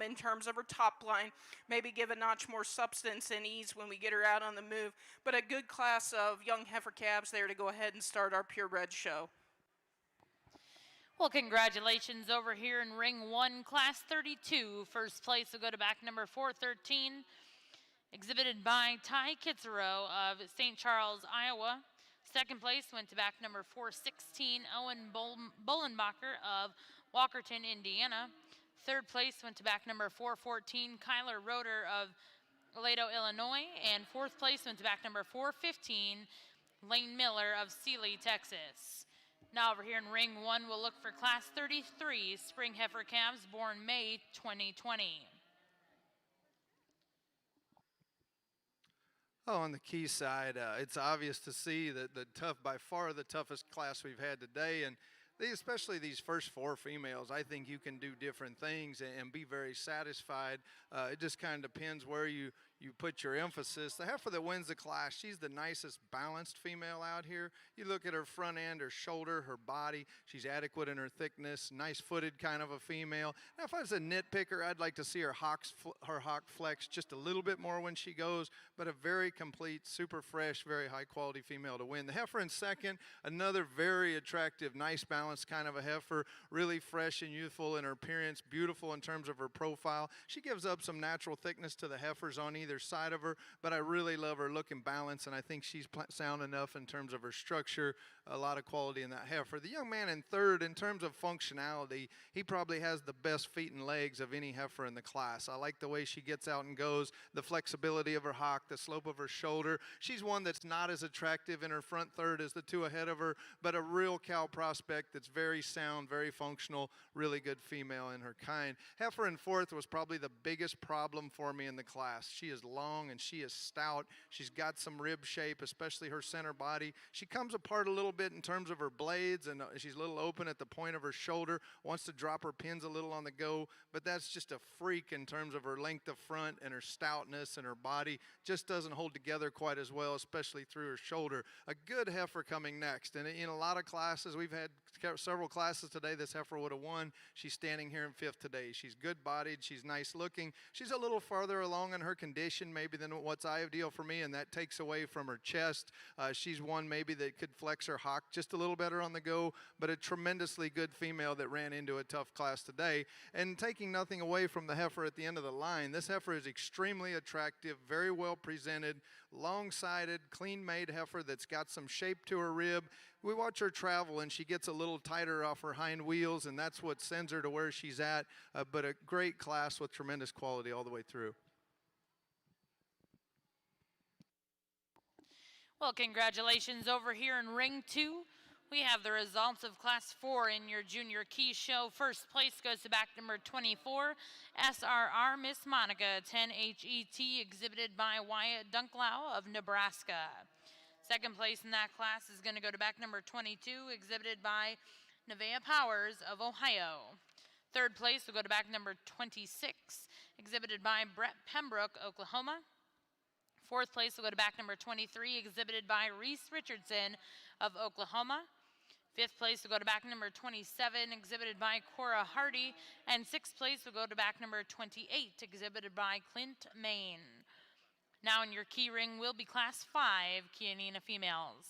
in terms of her top line, maybe give a notch more substance and ease when we get her out on the move, but a good class of young heifer calves there to go ahead and start our purebred show. Well, congratulations over here in ring 1, class 32. First place will go to back number 413, exhibited by Ty Kitzero of St. Charles, Iowa. Second place went to back number 416, Owen Bollenbacher of Walkerton, Indiana. Third place went to back number 414, Kyler Roeder of Aledo, Illinois. And fourth place went to back number 415, Lane Miller of Sealy, Texas. Now over here in ring 1, we'll look for class 33, spring heifer calves born May 2020. Oh, on the key side, it's obvious to see that by far the toughest class we've had today, and especially these first 4 females, I think you can do different things and be very satisfied. It just kind of depends where you put your emphasis. The heifer that wins the class, she's the nicest balanced female out here. You look at her front end, her shoulder, her body, she's adequate in her thickness, nice footed kind of a female. Now, if I was a nitpicker, I'd like to see her hock flex just a little bit more when she goes, but a very complete, super fresh, very high quality female to win. The heifer in second, another very attractive, nice balanced kind of a heifer, really fresh and youthful in her appearance, beautiful in terms of her profile. She gives up some natural thickness to the heifers on either side of her, but I really love her look and balance, and I think she's sound enough in terms of her structure, a lot of quality in that heifer. The young man in third, in terms of functionality, he probably has the best feet and legs of any heifer in the class. I like the way she gets out and goes, the flexibility of her hock, the slope of her shoulder. She's one that's not as attractive in her front third as the 2 ahead of her, but a real cow prospect that's very sound, very functional, really good female in her kind. Heifer in fourth was probably the biggest problem for me in the class. She is long and she is stout. She's got some rib shape, especially her center body. She comes apart a little bit in terms of her blades, and she's a little open at the point of her shoulder, wants to drop her pins a little on the go, but that's just a freak in terms of her length of front and her stoutness, and her body just doesn't hold together quite as well, especially through her shoulder. A good heifer coming next, and in a lot of classes, we've had several classes today, this heifer would have won. She's standing here in fifth today. She's good bodied, she's nice looking. She's a little farther along in her condition maybe than what's ideal for me, and that takes away from her chest. She's one maybe that could flex her hock just a little better on the go, but a tremendously good female that ran into a tough class today. And taking nothing away from the heifer at the end of the line, this heifer is extremely attractive, very well presented, long-sided, clean-made heifer that's got some shape to her rib. We watch her travel, and she gets a little tighter off her hind wheels, and that's what sends her to where she's at, but a great class with tremendous quality all the way through. Well, congratulations over here in ring 2. We have the results of class 4 in your junior key show. First place goes to back number 24, SRR Miss Monica 10HET, exhibited by Wyatt Dunklau of Nebraska. Second place in that class is going to go to back number 22, exhibited by Nevaeh Powers of Ohio. Third place will go to back number 26, exhibited by Brett Pembroke, Oklahoma. Fourth place will go to back number 23, exhibited by Reese Richardson of Oklahoma. Fifth place will go to back number 27, exhibited by Cora Hardy. And sixth place will go to back number 28, exhibited by Clint Main. Now in your key ring will be class 5 Chianina females.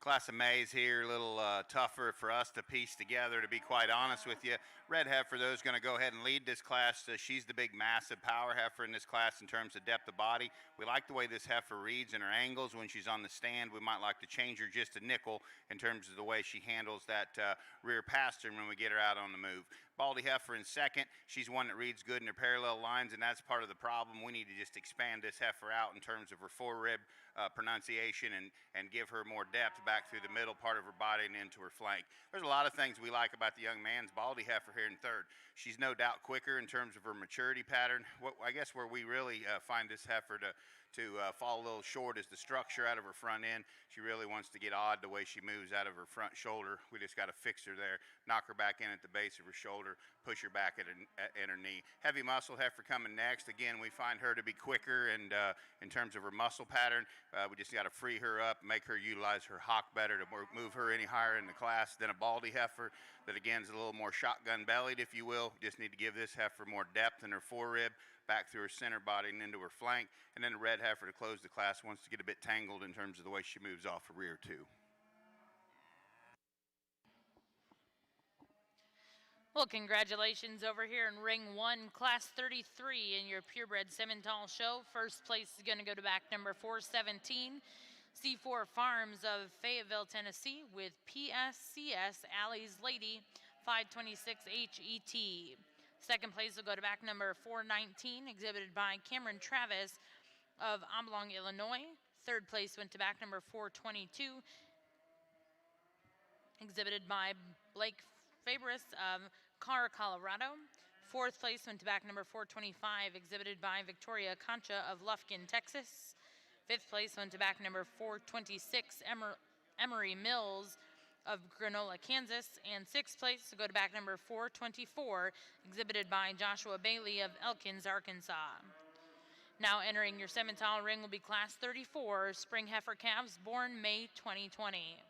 Class of May's here, a little tougher for us to piece together, to be quite honest with you. Red Heifer, though, is going to go ahead and lead this class. She's the big, massive power heifer in this class in terms of depth of body. We like the way this heifer reads in her angles when she's on the stand. We might like to change her just a nickel in terms of the way she handles that rear pastern when we get her out on the move. Baldy heifer in second. She's one that reads good in her parallel lines, and that's part of the problem. We need to just expand this heifer out in terms of her forerib pronunciation and give her more depth back through the middle part of her body and into her flank. There's a lot of things we like about the young man's Baldy heifer here in third. She's no doubt quicker in terms of her maturity pattern. I guess where we really find this heifer to fall a little short is the structure out of her front end. She really wants to get odd the way she moves out of her front shoulder. We just got to fix her there, knock her back in at the base of her shoulder, push her back at her knee. Heavy muscle heifer coming next. Again, we find her to be quicker, and in terms of her muscle pattern, we just got to free her up, make her utilize her hock better to move her any higher in the class than a Baldy heifer that again is a little more shotgun bellied, if you will. Just need to give this heifer more depth in her forerib, back through her center body and into her flank. And then the red heifer to close the class wants to get a bit tangled in terms of the way she moves off her rear too. Well, congratulations over here in ring 1, class 33 in your purebred Simmental show. First place is going to go to back number 417, C4 Farms of Fayetteville, Tennessee, with PSCS Alley's Lady 526 HET. Second place will go to back number 419, exhibited by Cameron Travis of Oblong, Illinois. Third place went to back number 422, exhibited by Blake Fabris of Carr, Colorado. Fourth place went to back number 425, exhibited by Victoria Concha of Lufkin, Texas. Fifth place went to back number 426, Emery Mills of Granola, Kansas. And sixth place to go to back number 424, exhibited by Joshua Bailey of Elkins, Arkansas. Now entering your Simmental ring will be class 34, spring heifer calves born May 2020.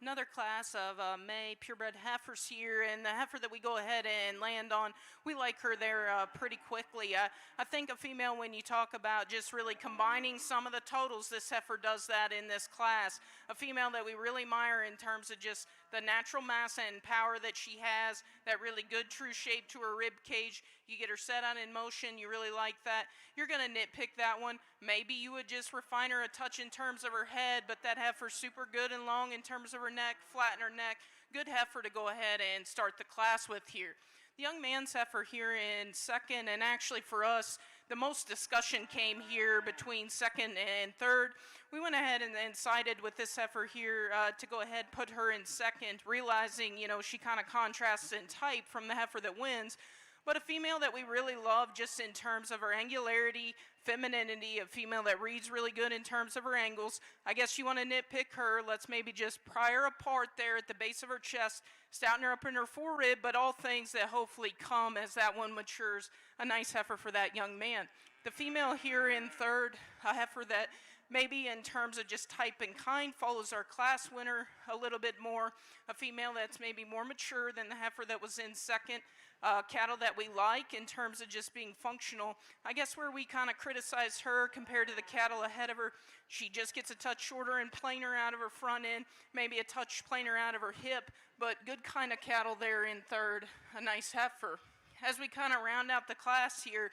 Another class of May purebred heifers here, and the heifer that we go ahead and land on, we like her there pretty quickly. I think a female, when you talk about just really combining some of the totals, this heifer does that in this class. A female that we really admire in terms of just the natural mass and power that she has, that really good true shape to her rib cage. You get her set on in motion, you really like that. You're going to nitpick that one. Maybe you would just refine her a touch in terms of her head, but that heifer's super good and long in terms of her neck, flatten her neck. Good heifer to go ahead and start the class with here. The young man's heifer here in second, and actually for us, the most discussion came here between second and third. We went ahead and sided with this heifer here to go ahead and put her in second, realizing, you know, she kind of contrasts in type from the heifer that wins. But a female that we really love just in terms of her angularity, femininity, a female that reads really good in terms of her angles. I guess you want to nitpick her. Let's maybe just pry her apart there at the base of her chest, stouten her up in her forerib, but all things that hopefully come as that one matures. A nice heifer for that young man. The female here in third, a heifer that maybe in terms of just type and kind follows our class winner a little bit more. A female that's maybe more mature than the heifer that was in second. Cattle that we like in terms of just being functional. I guess where we kind of criticize her compared to the cattle ahead of her, she just gets a touch shorter and plainer out of her front end, maybe a touch plainer out of her hip, but good kind of cattle there in third, a nice heifer. As we kind of round out the class here,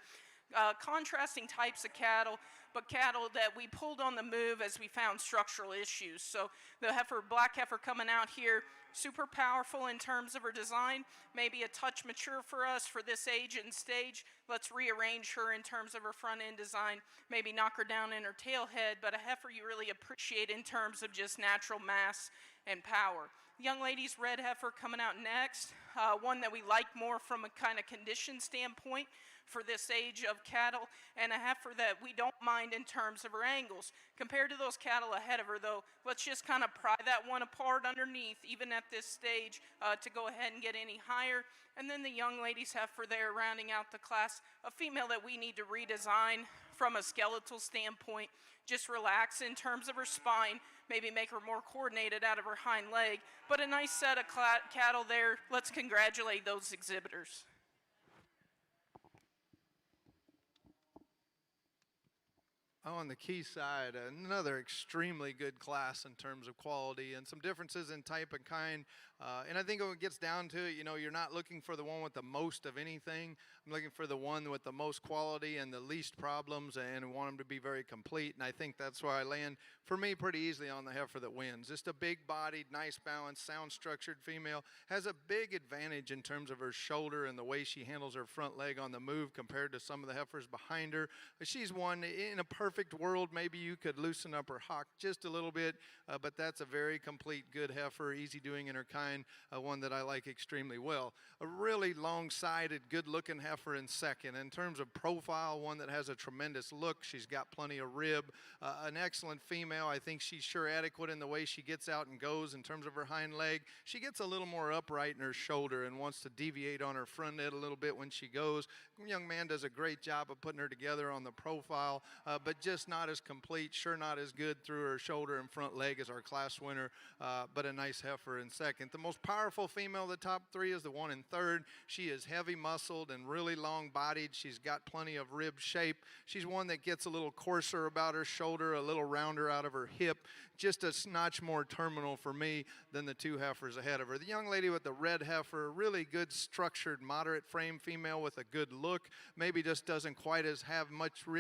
contrasting types of cattle, but cattle that we pulled on the move as we found structural issues. So the heifer, black heifer coming out here, super powerful in terms of her design, maybe a touch mature for us for this age and stage. Let's rearrange her in terms of her front end design, maybe knock her down in her tail head, but a heifer you really appreciate in terms of just natural mass and power. Young lady's red heifer coming out next, one that we like more from a kind of condition standpoint for this age of cattle, and a heifer that we don't mind in terms of her angles. Compared to those cattle ahead of her though, let's just kind of pry that one apart underneath, even at this stage, to go ahead and get any higher. And then the young lady's heifer there rounding out the class, a female that we need to redesign from a skeletal standpoint, just relax in terms of her spine, maybe make her more coordinated out of her hind leg, but a nice set of cattle there. Let's congratulate those exhibitors. On the key side, another extremely good class in terms of quality and some differences in type and kind. And I think when it gets down to it, you know, you're not looking for the one with the most of anything. I'm looking for the one with the most quality and the least problems, and want them to be very complete. And I think that's why I land, for me, pretty easily on the heifer that wins. Just a big-bodied, nice balanced, sound-structured female. Has a big advantage in terms of her shoulder and the way she handles her front leg on the move compared to some of the heifers behind her. She's one, in a perfect world, maybe you could loosen up her hock just a little bit, but that's a very complete, good heifer, easy doing in her kind, one that I like extremely well. A really long-sided, good-looking heifer in second. In terms of profile, one that has a tremendous look. She's got plenty of rib. An excellent female. I think she's sure adequate in the way she gets out and goes in terms of her hind leg. She gets a little more upright in her shoulder and wants to deviate on her front end a little bit when she goes. The young man does a great job of putting her together on the profile, but just not as complete, sure not as good through her shoulder and front leg as our class winner, but a nice heifer in second. The most powerful female of the top three is the one in third. She is heavy muscled and really long bodied. She's got plenty of rib shape. She's one that gets a little coarser about her shoulder, a little rounder out of her hip, just a notch more terminal for me than the two heifers ahead of her. The young lady with the red heifer, really good structured, moderate frame female with a good look, maybe just doesn't quite have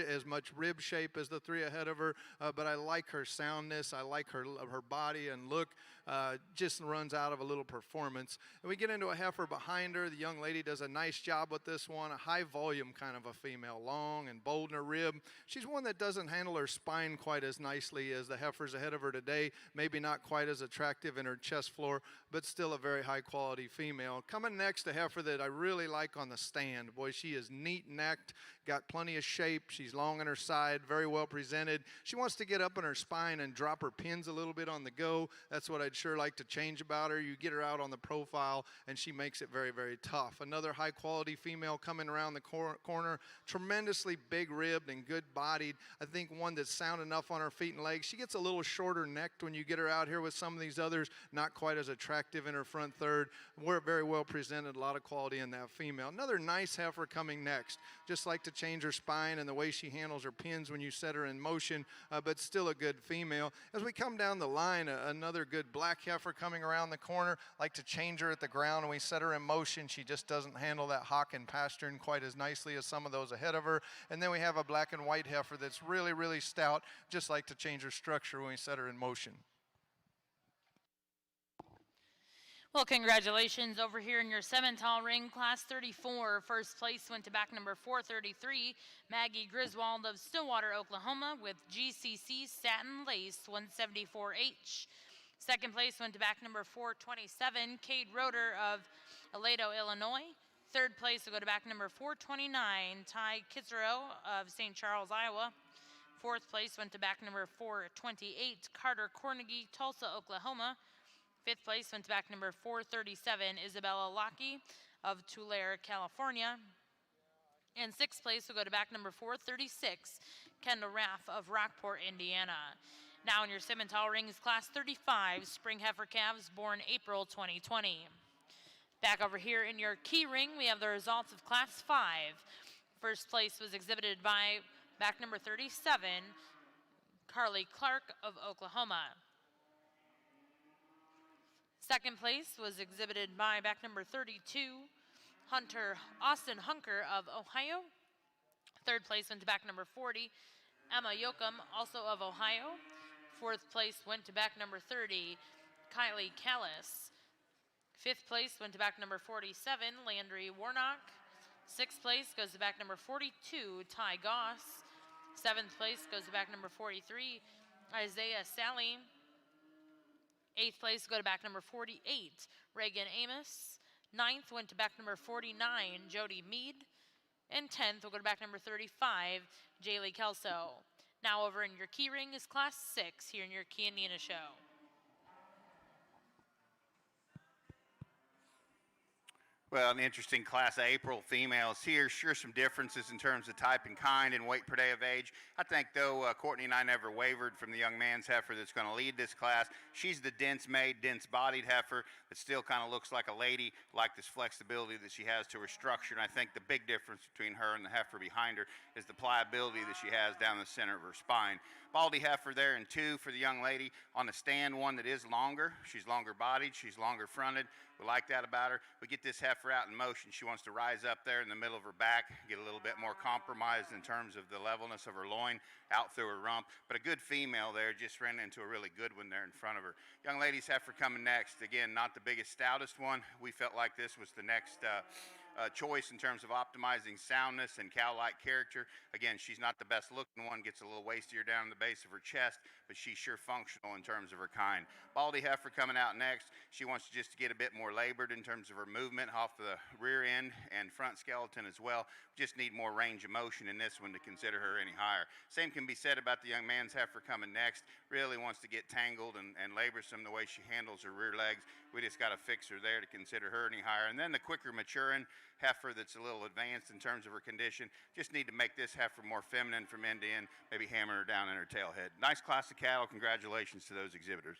as much rib shape as the three ahead of her, but I like her soundness. I like her body and look. Just runs out of a little performance. And we get into a heifer behind her. The young lady does a nice job with this one, a high volume kind of a female, long and bold in her rib. She's one that doesn't handle her spine quite as nicely as the heifers ahead of her today, maybe not quite as attractive in her chest floor, but still a very high quality female. Coming next, a heifer that I really like on the stand. Boy, she is neat necked, got plenty of shape. She's long on her side, very well presented. She wants to get up on her spine and drop her pins a little bit on the go. That's what I'd sure like to change about her. You get her out on the profile, and she makes it very, very tough. Another high-quality female coming around the corner, tremendously big-ribbed and good-bodied. I think one that's sound enough on her feet and legs. She gets a little shorter-necked when you get her out here with some of these others, not quite as attractive in her front third. We're very well presented, a lot of quality in that female. Another nice heifer coming next. Just like to change her spine and the way she handles her pins when you set her in motion, but still a good female. As we come down the line, another good black heifer coming around the corner. Like to change her at the ground and we set her in motion. She just doesn't handle that hock and pasturing quite as nicely as some of those ahead of her. And then we have a black and white heifer that's really, really stout. Just like to change her structure when we set her in motion. Well, congratulations over here in your Simmental ring, Class 34. First place went to back number 433, Maggie Griswold of Stillwater, Oklahoma, with GCC Satin Lace 174H. Second place went to back number 427, Cade Roeder of Aledo, Illinois. Third place will go to back number 429, Ty Kitzero of St. Charles, Iowa. Fourth place went to back number 428, Carter Cornegie, Tulsa, Oklahoma. Fifth place went to back number 437, Isabella Lockey of Tulare, California. And sixth place will go to back number 436, Kendall Raff of Rockport, Indiana. Now in your Simmental ring is Class 35, Spring Heifer Calves born April 2020. Back over here in your key ring, we have the results of Class 5. First place was exhibited by back number 37, Carly Clark of Oklahoma. Second place was exhibited by back number 32, Austin Hunker of Ohio. Third place went to back number 40, Emma Yoakum, also of Ohio. Fourth place went to back number 30, Kylie Callis. Fifth place went to back number 47, Landry Warnock. Sixth place goes to back number 42, Ty Goss. Seventh place goes to back number 43, Isaiah Sally. Eighth place go to back number 48, Reagan Amos. Ninth went to back number 49, Jody Mead. And 10th will go to back number 35, Jaylee Kelso. Now over in your key ring is Class 6 here in your Key and Nina show. Well, an interesting class of April females here. Sure, some differences in terms of type and kind and weight per day of age. I think, though, Courtney and I never wavered from the young man's heifer that's going to lead this class. She's the dense-made, dense-bodied heifer that still kind of looks like a lady, like this flexibility that she has to her structure. And I think the big difference between her and the heifer behind her is the pliability that she has down the center of her spine. Baldy heifer there in 2 for the young lady. On the stand, one that is longer. She's longer-bodied. She's longer-fronted. We like that about her. We get this heifer out in motion. She wants to rise up there in the middle of her back, get a little bit more compromised in terms of the levelness of her loin out through her rump. But a good female there, just ran into a really good one there in front of her. Young lady's heifer coming next. Again, not the biggest, stoutest one. We felt like this was the next choice in terms of optimizing soundness and cow-like character. Again, she's not the best looking one, gets a little wastier down in the base of her chest, but she's sure functional in terms of her kind. Baldy heifer coming out next. She wants to just get a bit more labored in terms of her movement off the rear end and front skeleton as well. Just need more range of motion in this one to consider her any higher. Same can be said about the young man's heifer coming next. Really wants to get tangled and laborsome the way she handles her rear legs. We just got to fix her there to consider her any higher. And then the quicker maturing heifer that's a little advanced in terms of her condition. Just need to make this heifer more feminine from end to end, maybe hammer her down in her tail head. Nice class of cattle. Congratulations to those exhibitors.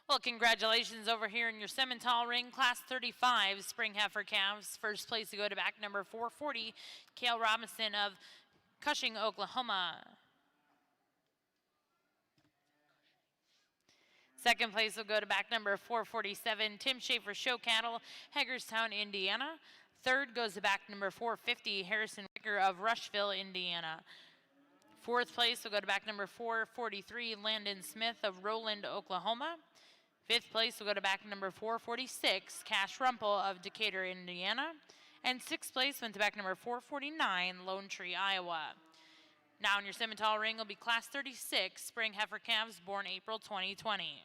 Well, congratulations over here in your Simmental ring, Class 35, Spring Heifer Calves. First place to go to back number 440, Cale Robinson of Cushing, Oklahoma. Second place will go to back number 447, Tim Schaefer Show Cattle, Hagerstown, Indiana. Third goes to back number 450, Harrison Wicker of Rushville, Indiana. Fourth place will go to back number 443, Landon Smith of Roland, Oklahoma. Fifth place will go to back number 446, Cash Rumpel of Decatur, Indiana. And sixth place went to back number 449, Lone Tree, Iowa. Now in your Simmental ring will be Class 36, Spring Heifer Calves born April 2020.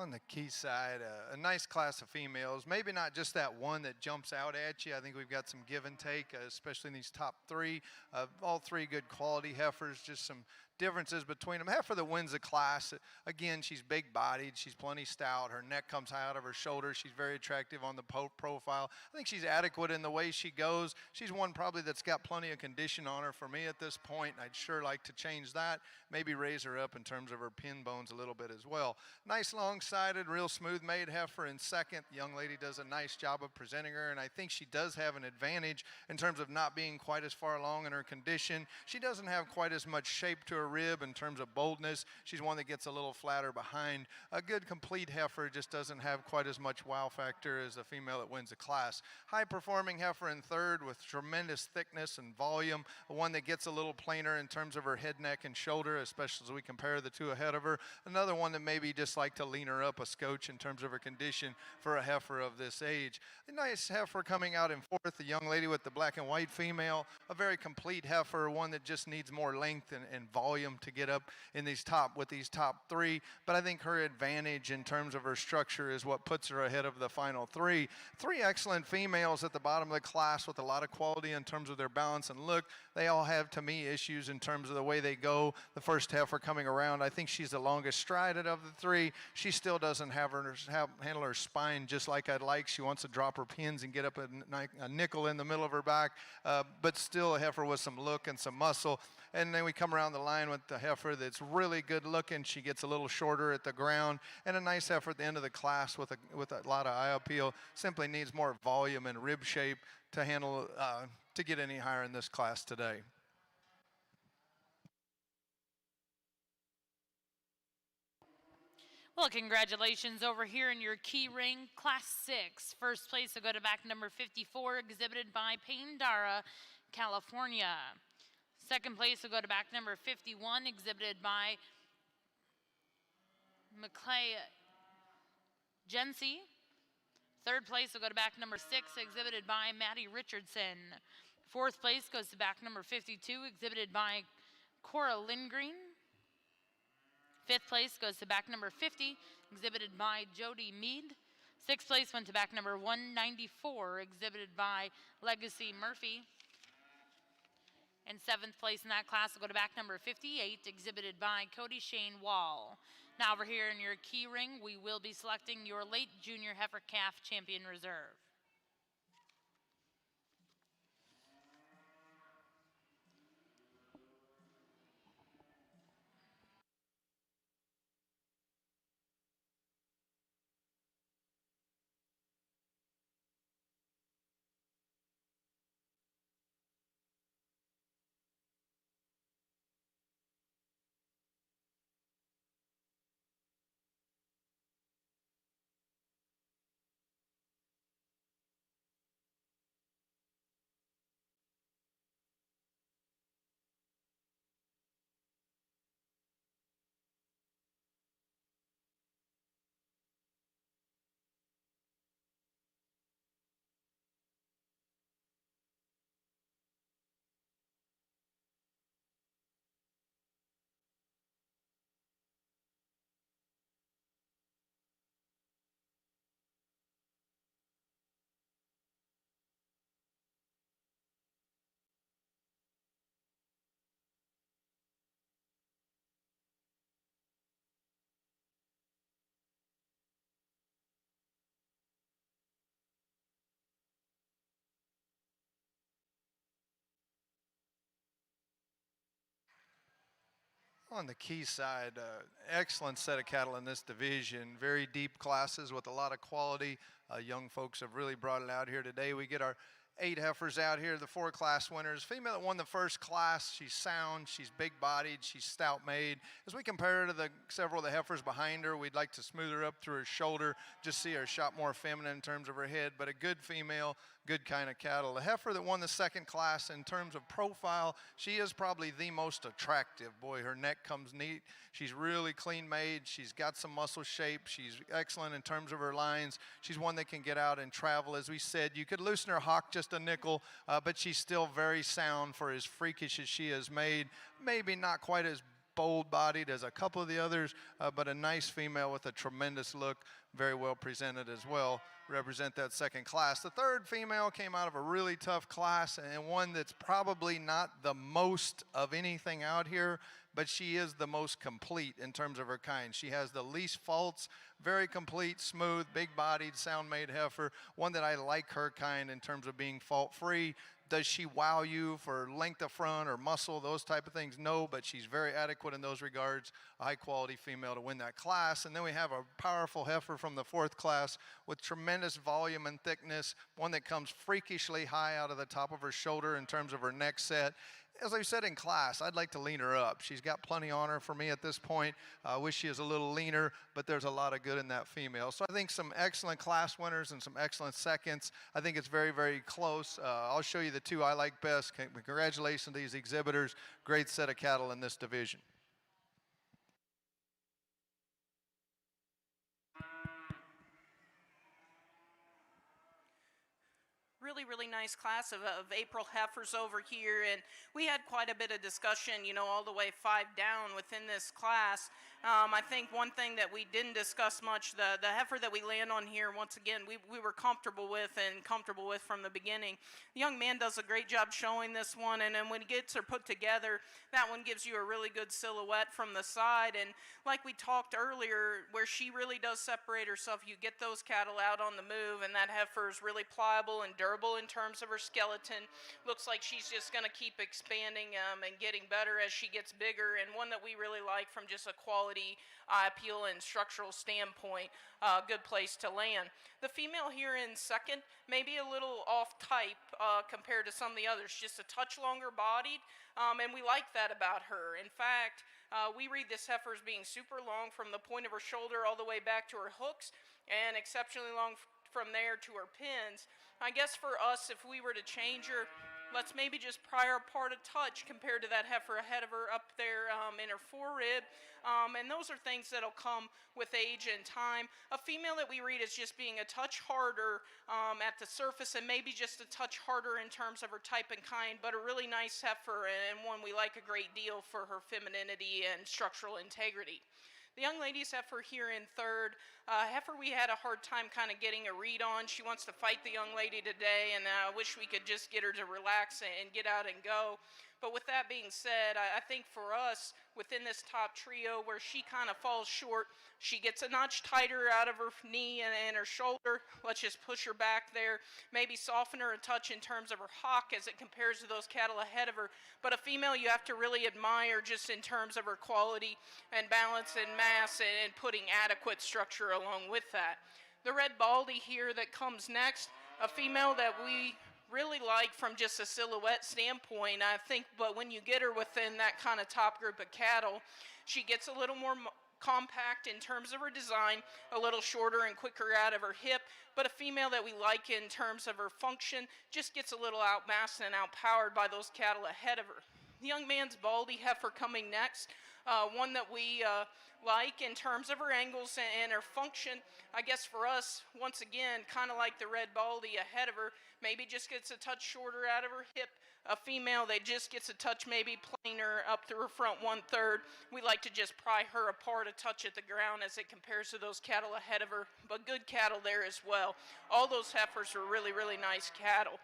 On the key side, a nice class of females. Maybe not just that one that jumps out at you. I think we've got some give and take, especially in these top three. All three good quality heifers, just some differences between them. Heifer that wins the class, again, she's big-bodied. She's plenty stout. Her neck comes high out of her shoulders. She's very attractive on the profile. I think she's adequate in the way she goes. She's one probably that's got plenty of condition on her for me at this point. I'd sure like to change that. Maybe raise her up in terms of her pin bones a little bit as well. Nice long-sided, real smooth-made heifer in second. The young lady does a nice job of presenting her, and I think she does have an advantage in terms of not being quite as far along in her condition. She doesn't have quite as much shape to her rib in terms of boldness. She's one that gets a little flatter behind. A good complete heifer just doesn't have quite as much wow factor as a female that wins the class. High-performing heifer in third with tremendous thickness and volume. One that gets a little plainer in terms of her head, neck, and shoulder, especially as we compare the two ahead of her. Another one that maybe just like to lean her up a scotch in terms of her condition for a heifer of this age. A nice heifer coming out in fourth, the young lady with the black and white female. A very complete heifer, one that just needs more length and volume to get up in these top three. But I think her advantage in terms of her structure is what puts her ahead of the final three. Three excellent females at the bottom of the class with a lot of quality in terms of their balance and look. They all have, to me, issues in terms of the way they go. The first heifer coming around, I think she's the longest strided of the three. She still doesn't handle her spine just like I'd like. She wants to drop her pins and get up a nickel in the middle of her back, but still a heifer with some look and some muscle. And then we come around the line with the heifer that's really good looking. She gets a little shorter at the ground, and a nice heifer at the end of the class with a lot of eye appeal. Simply needs more volume and rib shape to handle to get any higher in this class today. Well, congratulations over here in your key ring, Class 6. First place will go to back number 54, exhibited by Paindara, California. Second place will go to back number 51, exhibited by McClay Jency. Third place will go to back number 6, exhibited by Maddie Richardson. Fourth place goes to back number 52, exhibited by Cora Lindgreen. Fifth place goes to back number 50, exhibited by Jody Mead. Sixth place went to back number 194, exhibited by Legacy Murphy. And seventh place in that class will go to back number 58, exhibited by Cody Shane Wall. Now over here in your key ring, we will be selecting your late junior heifer calf champion reserve. On the key side, excellent set of cattle in this division. Very deep classes with a lot of quality. Young folks have really brought it out here today. We get our 8 heifers out here, the 4 class winners. Female that won the first class, she's sound, she's big-bodied, she's stout-made. As we compare her to several of the heifers behind her, we'd like to smooth her up through her shoulder, just see her shot more feminine in terms of her head, but a good female, good kind of cattle. The heifer that won the second class in terms of profile, she is probably the most attractive. Boy, her neck comes neat. She's really clean made. She's got some muscle shape. She's excellent in terms of her lines. She's one that can get out and travel. As we said, you could loosen her hock just a nickel, but she's still very sound for as freakish as she is made. Maybe not quite as bold-bodied as a couple of the others, but a nice female with a tremendous look, very well presented as well, represent that second class. The third female came out of a really tough class and one that's probably not the most of anything out here, but she is the most complete in terms of her kind. She has the least faults, very complete, smooth, big-bodied, sound-made heifer, one that I like her kind in terms of being fault-free. Does she wow you for length of front or muscle, those type of things? No, but she's very adequate in those regards, a high-quality female to win that class. And then we have a powerful heifer from the fourth class with tremendous volume and thickness, one that comes freakishly high out of the top of her shoulder in terms of her neck set. As I said in class, I'd like to lean her up. She's got plenty on her for me at this point. I wish she was a little leaner, but there's a lot of good in that female. So I think some excellent class winners and some excellent seconds. I think it's very, very close. I'll show you the two I like best. Congratulations to these exhibitors. Great set of cattle in this division. Really nice class of April heifers over here, and we had quite a bit of discussion, all the way 5 down within this class. I think one thing that we didn't discuss much, the heifer that we land on here, once again, we were comfortable with from the beginning. The young man does a great job showing this one, and then when he gets her put together, that one gives you a really good silhouette from the side. And like we talked earlier, where she really does separate herself, you get those cattle out on the move, and that heifer is really pliable and durable in terms of her skeleton. Looks like she's just going to keep expanding and getting better as she gets bigger, and one that we really like from just a quality eye appeal and structural standpoint. Good place to land. The female here in second, maybe a little off type compared to some of the others, just a touch longer bodied, and we like that about her. In fact, we read this heifer as being super long from the point of her shoulder all the way back to her hooks, and exceptionally long from there to her pins. I guess for us, if we were to change her, let's maybe just pry her apart a touch compared to that heifer ahead of her up there in her forerib. And those are things that'll come with age and time. A female that we read as just being a touch harder at the surface, and maybe just a touch harder in terms of her type and kind, but a really nice heifer, and one we like a great deal for her femininity and structural integrity. The young lady's heifer here in third. Heifer we had a hard time kind of getting a read on. She wants to fight the young lady today, and I wish we could just get her to relax and get out and go. But with that being said, I think for us, within this top trio where she kind of falls short, she gets a notch tighter out of her knee and her shoulder. Let's just push her back there, maybe soften her a touch in terms of her hock as it compares to those cattle ahead of her. But a female you have to really admire just in terms of her quality and balance and mass, and putting adequate structure along with that. The red baldy here that comes next, a female that we really like from just a silhouette standpoint, I think, but when you get her within that kind of top group of cattle, she gets a little more compact in terms of her design, a little shorter and quicker out of her hip, but a female that we like in terms of her function, just gets a little outmassed and outpowered by those cattle ahead of her. The young man's baldy heifer coming next, one that we like in terms of her angles and her function. I guess for us, once again, kind of like the red baldy ahead of her, maybe just gets a touch shorter out of her hip. A female that just gets a touch maybe plainer up through her front 1/3. We like to just pry her apart a touch at the ground as it compares to those cattle ahead of her, but good cattle there as well. All those heifers are really nice cattle.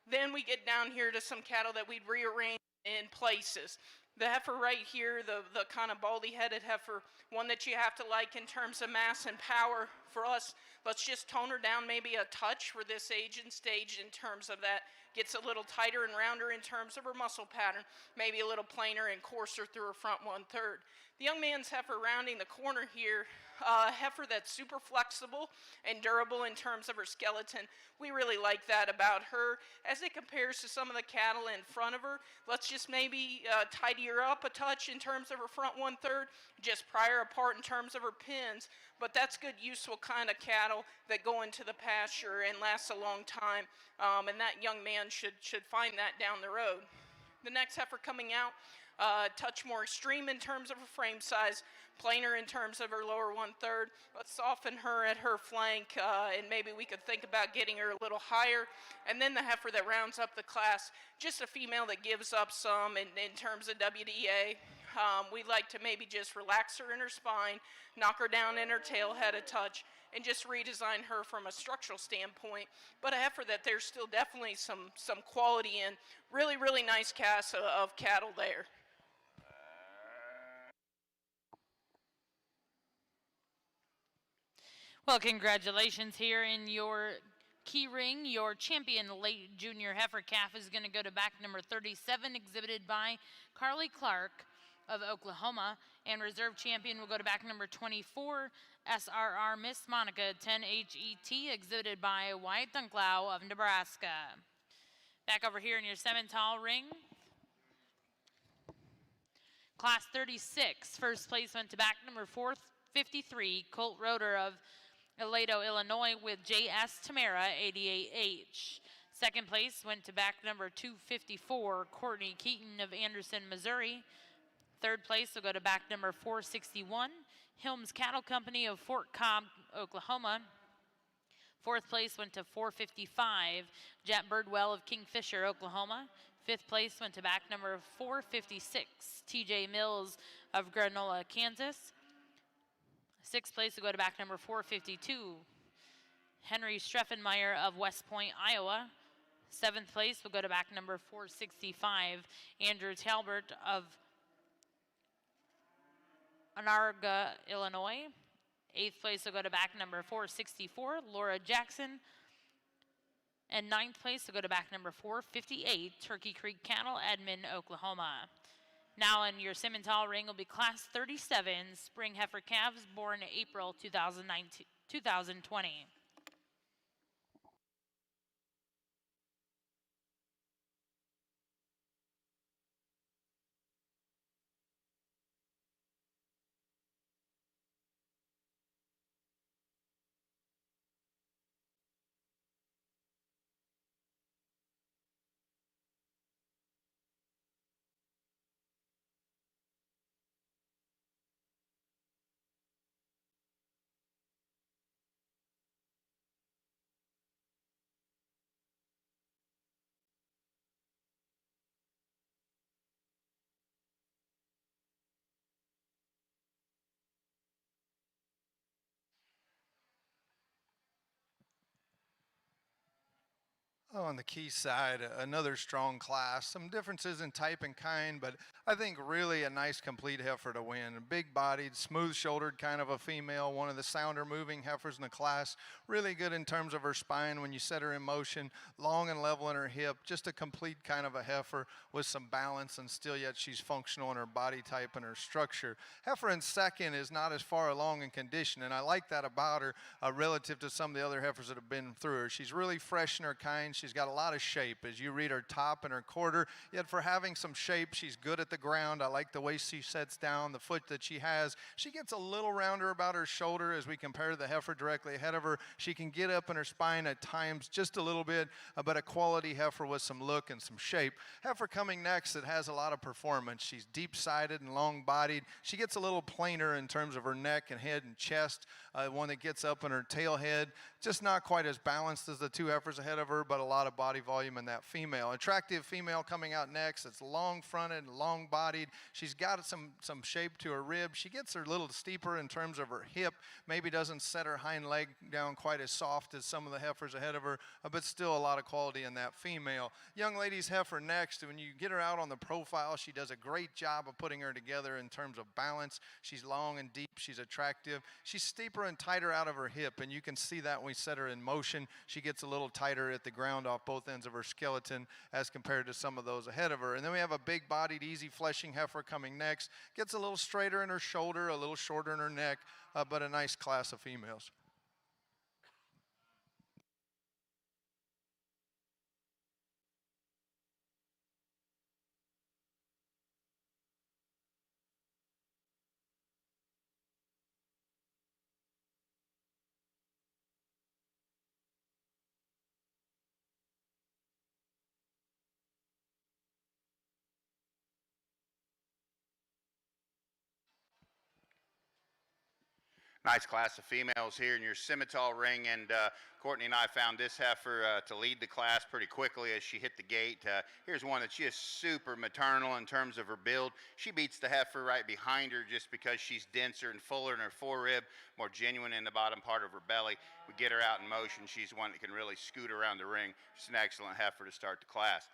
Then we get down here to some cattle that we'd rearrange in places. The heifer right here, the kind of baldy-headed heifer, one that you have to like in terms of mass and power. For us, let's just tone her down maybe a touch for this age and stage in terms of that. Gets a little tighter and rounder in terms of her muscle pattern, maybe a little plainer and coarser through her front 1/3. The young man's heifer rounding the corner here, a heifer that's super flexible and durable in terms of her skeleton. We really like that about her. As it compares to some of the cattle in front of her, let's just maybe tidy her up a touch in terms of her front 1/3, just pry her apart in terms of her pins, but that's good, useful kind of cattle that go into the pasture and last a long time, and that young man should find that down the road. The next heifer coming out, touch more extreme in terms of her frame size, plainer in terms of her lower 1/3. Let's soften her at her flank, and maybe we could think about getting her a little higher. And then the heifer that rounds up the class, just a female that gives up some in terms of WDA. we like to maybe just relax her in her spine, knock her down in her tail head a touch, and just redesign her from a structural standpoint. But a heifer that there's still definitely some quality in. Really, really nice cast of cattle there. Well, congratulations here in your key ring. Your champion late junior heifer calf is going to go to back number 37, exhibited by Carly Clark of Oklahoma. And reserve champion will go to back number 24, SRR Miss Monica 10HET, exhibited by Wyatt Dunklau of Nebraska. Back over here in your Simmental ring. Class 36, first place went to back number 453, Colt Roeder of Aledo, Illinois, with J.S. Tamara 88H. Second place went to back number 254, Courtney Keaton of Anderson, Missouri. Third place will go to back number 461, Hilms Cattle Company of Fort Cobb, Oklahoma. Fourth place went to 455, Jet Birdwell of Kingfisher, Oklahoma. Fifth place went to back number 456, TJ Mills of Granola, Kansas. Sixth place will go to back number 452, Henry Streffenmeyer of West Point, Iowa. Seventh place will go to back number 465, Andrew Talbert of Anarga, Illinois. Eighth place will go to back number 464, Laura Jackson. And ninth place will go to back number 458, Turkey Creek Cattle, Edmond, Oklahoma. Now in your Simmental ring will be class 37, spring heifer calves born April 2020. Oh, on the key side, another strong class. Some differences in type and kind, but I think really a nice complete heifer to win. Big-bodied, smooth-shouldered kind of a female, one of the sounder moving heifers in the class. Really good in terms of her spine when you set her in motion, long and level in her hip. Just a complete kind of a heifer with some balance, and still yet she's functional in her body type and her structure. Heifer in second is not as far along in condition, and I like that about her relative to some of the other heifers that have been through her. She's really fresh in her kind. She's got a lot of shape as you read her top and her quarter, yet for having some shape, she's good at the ground. I like the way she sets down, the foot that she has. She gets a little rounder about her shoulder as we compare to the heifer directly ahead of her. She can get up in her spine at times just a little bit, but a quality heifer with some look and some shape. Heifer coming next that has a lot of performance. She's deep-sided and long-bodied. She gets a little plainer in terms of her neck and head and chest, one that gets up in her tail head. Just not quite as balanced as the two heifers ahead of her, but a lot of body volume in that female. Attractive female coming out next. It's long-fronted, long-bodied. She's got some shape to her rib. She gets her a little steeper in terms of her hip. Maybe doesn't set her hind leg down quite as soft as some of the heifers ahead of her, but still a lot of quality in that female. Young lady's heifer next. When you get her out on the profile, she does a great job of putting her together in terms of balance. She's long and deep. She's attractive. She's steeper and tighter out of her hip, and you can see that when we set her in motion. She gets a little tighter at the ground off both ends of her skeleton as compared to some of those ahead of her. And then we have a big-bodied, easy fleshing heifer coming next. Gets a little straighter in her shoulder, a little shorter in her neck, but a nice class of females. Nice class of females here in your Simmental ring, and Courtney and I found this heifer to lead the class pretty quickly as she hit the gate. Here's one that's just super maternal in terms of her build. She beats the heifer right behind her just because she's denser and fuller in her forerib, more genuine in the bottom part of her belly. We get her out in motion. She's one that can really scoot around the ring. She's an excellent heifer to start the class.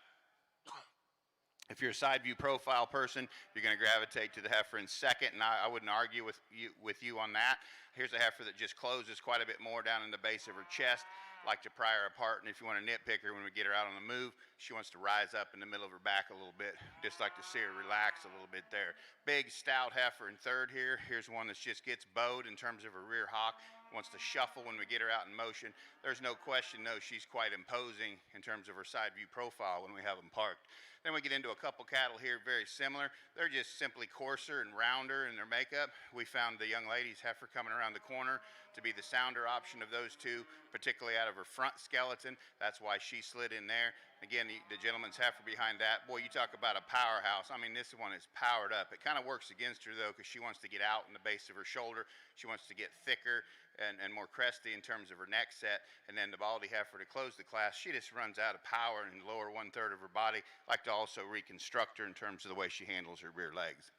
If you're a side view profile person, you're going to gravitate to the heifer in second, and I wouldn't argue with you on that. Here's a heifer that just closes quite a bit more down in the base of her chest. Like to pry her apart, and if you want to nitpick her when we get her out on the move, she wants to rise up in the middle of her back a little bit. Just like to see her relax a little bit there. Big, stout heifer in third here. Here's one that just gets bowed in terms of her rear hock. Wants to shuffle when we get her out in motion. There's no question, though, she's quite imposing in terms of her side view profile when we have them parked. Then we get into a couple cattle here very similar. They're just simply coarser and rounder in their makeup. We found the young lady's heifer coming around the corner to be the sounder option of those two, particularly out of her front skeleton. That's why she slid in there. Again, the gentleman's heifer behind that. Boy, you talk about a powerhouse. I mean, this one is powered up. It kind of works against her, though, because she wants to get out in the base of her shoulder. She wants to get thicker and more cresty in terms of her neck set. And then the baldy heifer to close the class, she just runs out of power in the lower 1/3 of her body. Like to also reconstruct her in terms of the way she handles her rear legs.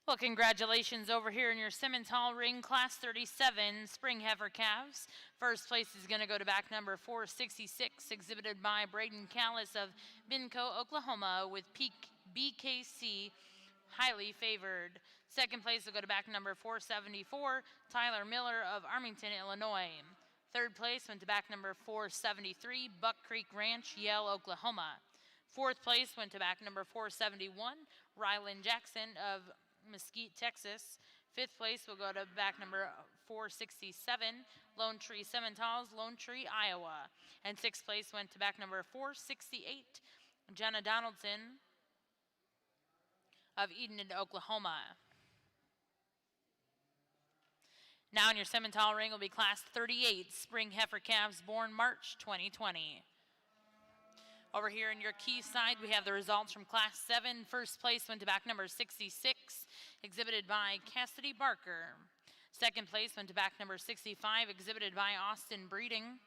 Well, congratulations over here in your Simmental ring, Class 37 Spring Heifer Calves. First place is going to go to back number 466, exhibited by Braden Callis of Binco, Oklahoma, with BKC Highly Favored. Second place will go to back number 474, Tyler Miller of Armington, Illinois. Third place went to back number 473, Buck Creek Ranch, Yale, Oklahoma. Fourth place went to back number 471, Rylan Jackson of Mesquite, Texas. Fifth place will go to back number 467, Lone Tree Simmentals, Lone Tree, Iowa. And sixth place went to back number 468, Jenna Donaldson of Eden, Oklahoma. Now in your Simmental ring will be Class 38 Spring Heifer Calves born March 2020. Over here in your key side, we have the results from Class 7. First place went to back number 66, exhibited by Cassidy Barker. Second place went to back number 65, exhibited by Austin Breeding.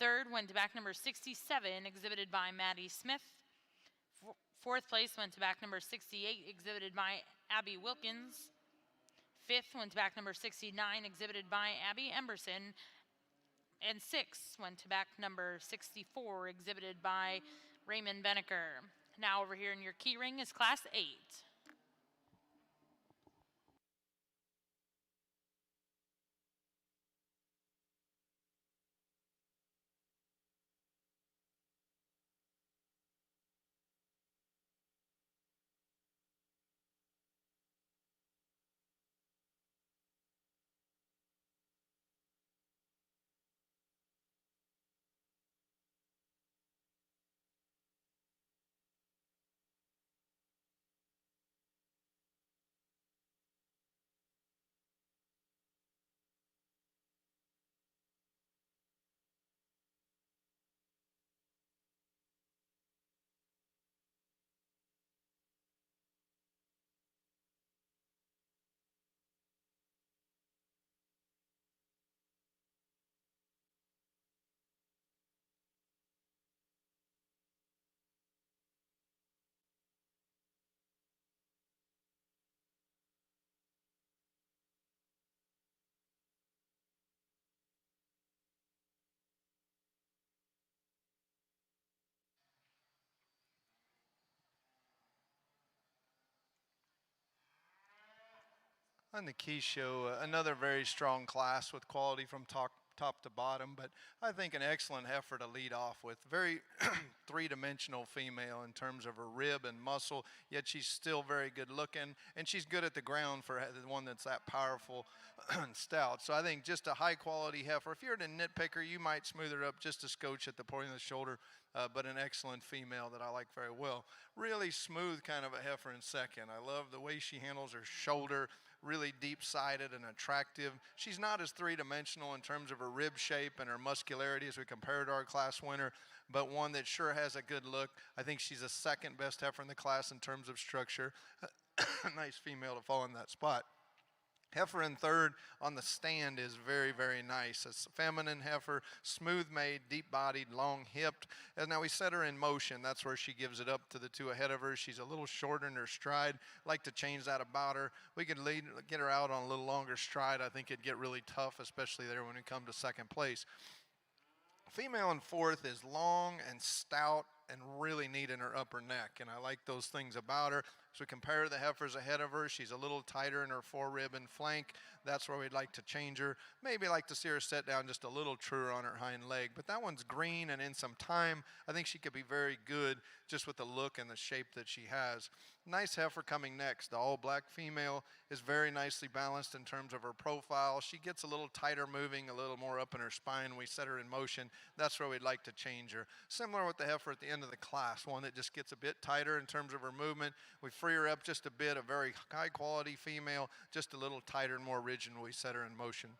Third went to back number 67, exhibited by Maddie Smith. Fourth place went to back number 68, exhibited by Abby Wilkins. Fifth went to back number 69, exhibited by Abby Emberson. And sixth went to back number 64, exhibited by Raymond Benneker. Now over here in your key ring is Class 8. On the key show, another very strong class with quality from top to bottom, but I think an excellent heifer to lead off with. Very three-dimensional female in terms of her rib and muscle, yet she's still very good looking, and she's good at the ground for the one that's that powerful and stout. So I think just a high-quality heifer. If you're a nitpicker, you might smooth her up just a scotch at the point of the shoulder, but an excellent female that I like very well. Really smooth kind of a heifer in second. I love the way she handles her shoulder, really deep-sided and attractive. She's not as three-dimensional in terms of her rib shape and her muscularity as we compare to our class winner, but one that sure has a good look. I think she's the second best heifer in the class in terms of structure. nice female to fall in that spot. Heifer in third on the stand is very, very nice. It's a feminine heifer, smooth made, deep bodied, long hipped. And now we set her in motion. That's where she gives it up to the two ahead of her. She's a little shorter in her stride. Like to change that about her. We could get her out on a little longer stride. I think it'd get really tough, especially there when we come to second place. Female in fourth is long and stout and really neat in her upper neck, and I like those things about her. So we compare the heifers ahead of her. She's a little tighter in her forerib and flank. That's where we'd like to change her. Maybe like to see her set down just a little truer on her hind leg, but that one's green, and in some time, I think she could be very good just with the look and the shape that she has. Nice heifer coming next. The all-black female is very nicely balanced in terms of her profile. She gets a little tighter moving, a little more up in her spine. We set her in motion. That's where we'd like to change her. Similar with the heifer at the end of the class, one that just gets a bit tighter in terms of her movement. We free her up just a bit, a very high-quality female, just a little tighter and more rigid when we set her in motion.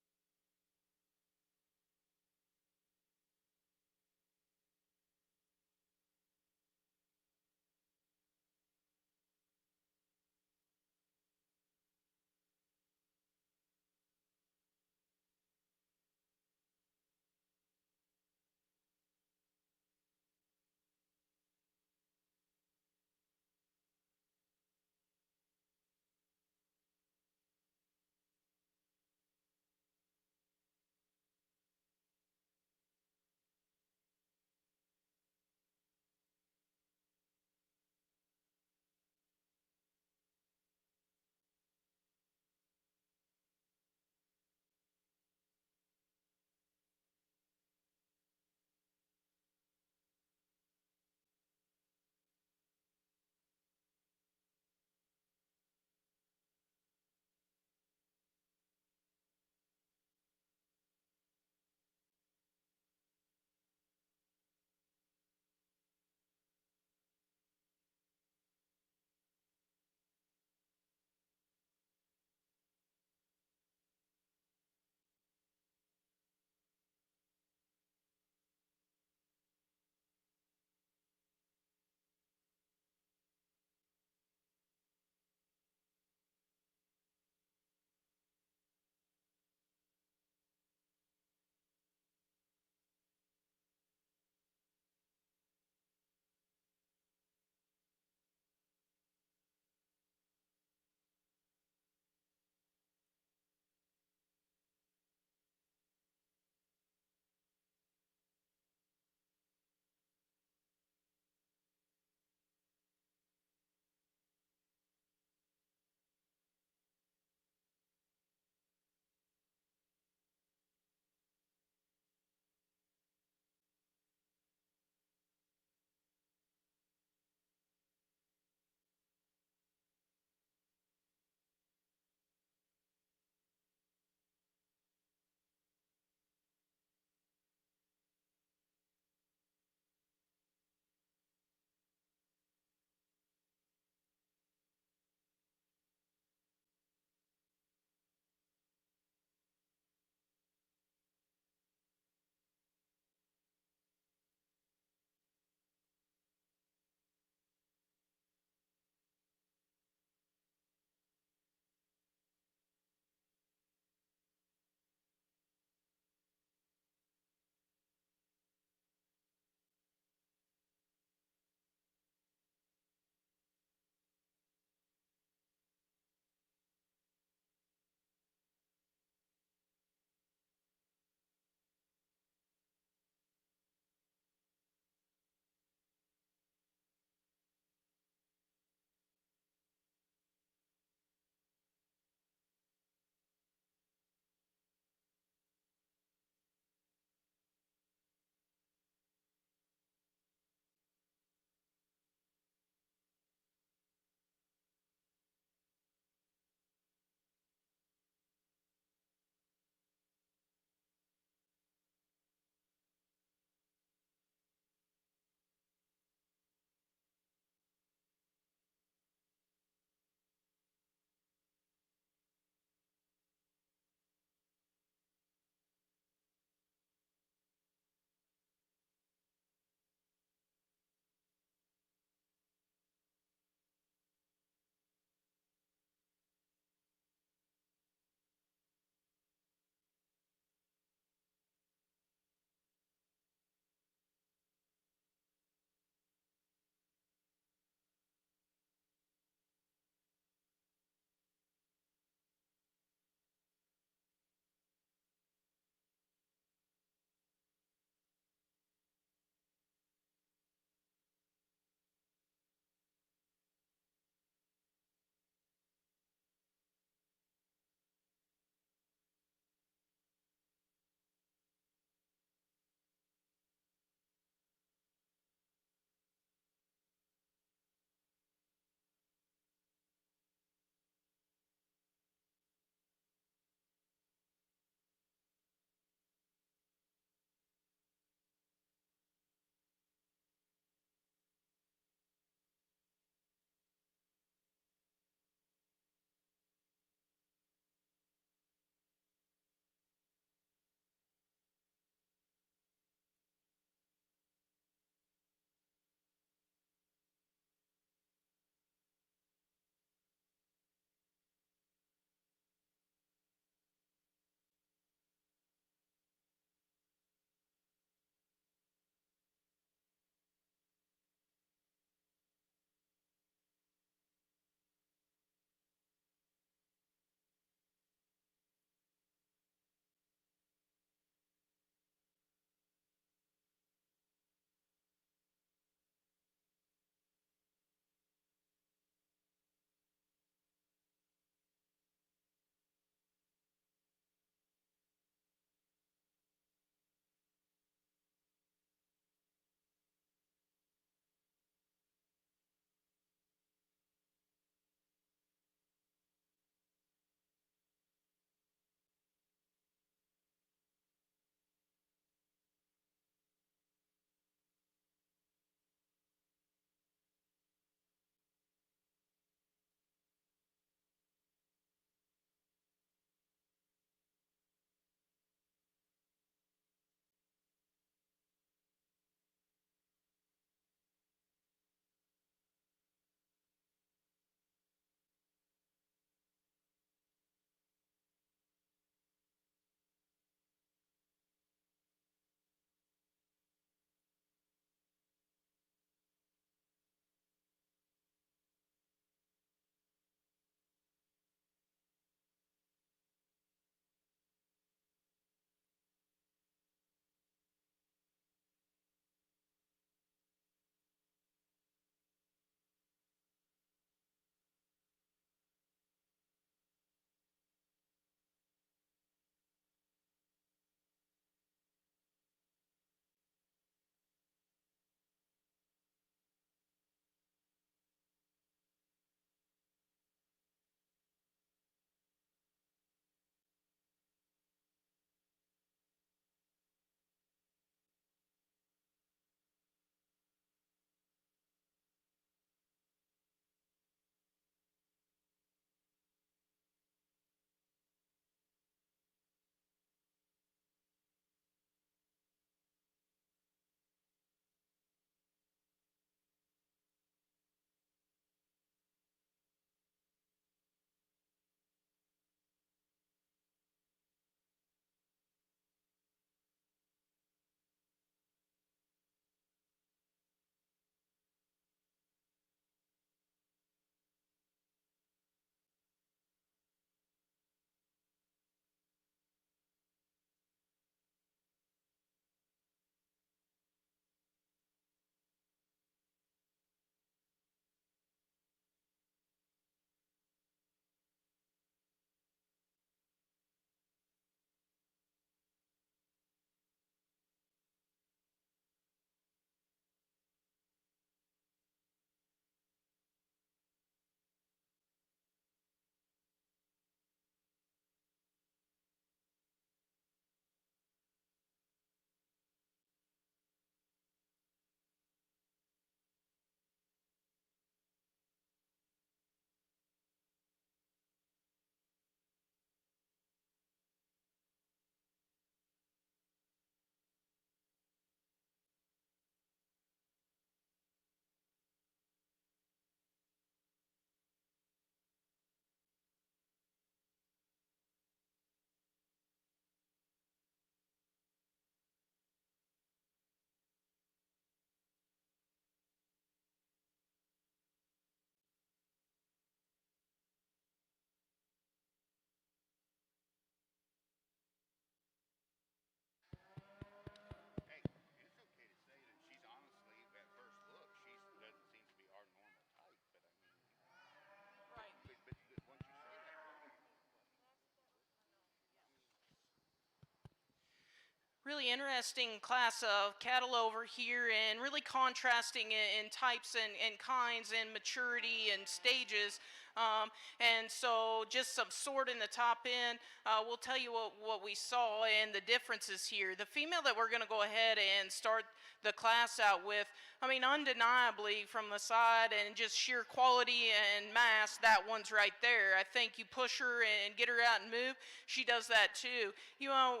interesting class of cattle over here, and really contrasting in types and kinds and maturity and stages. And so just some sort in the top end, we'll tell you what we saw and the differences here. The female that we're going to go ahead and start the class out with, I mean, undeniably from the side and just sheer quality and mass, that one's right there. I think you push her and get her out and move, she does that too. You know,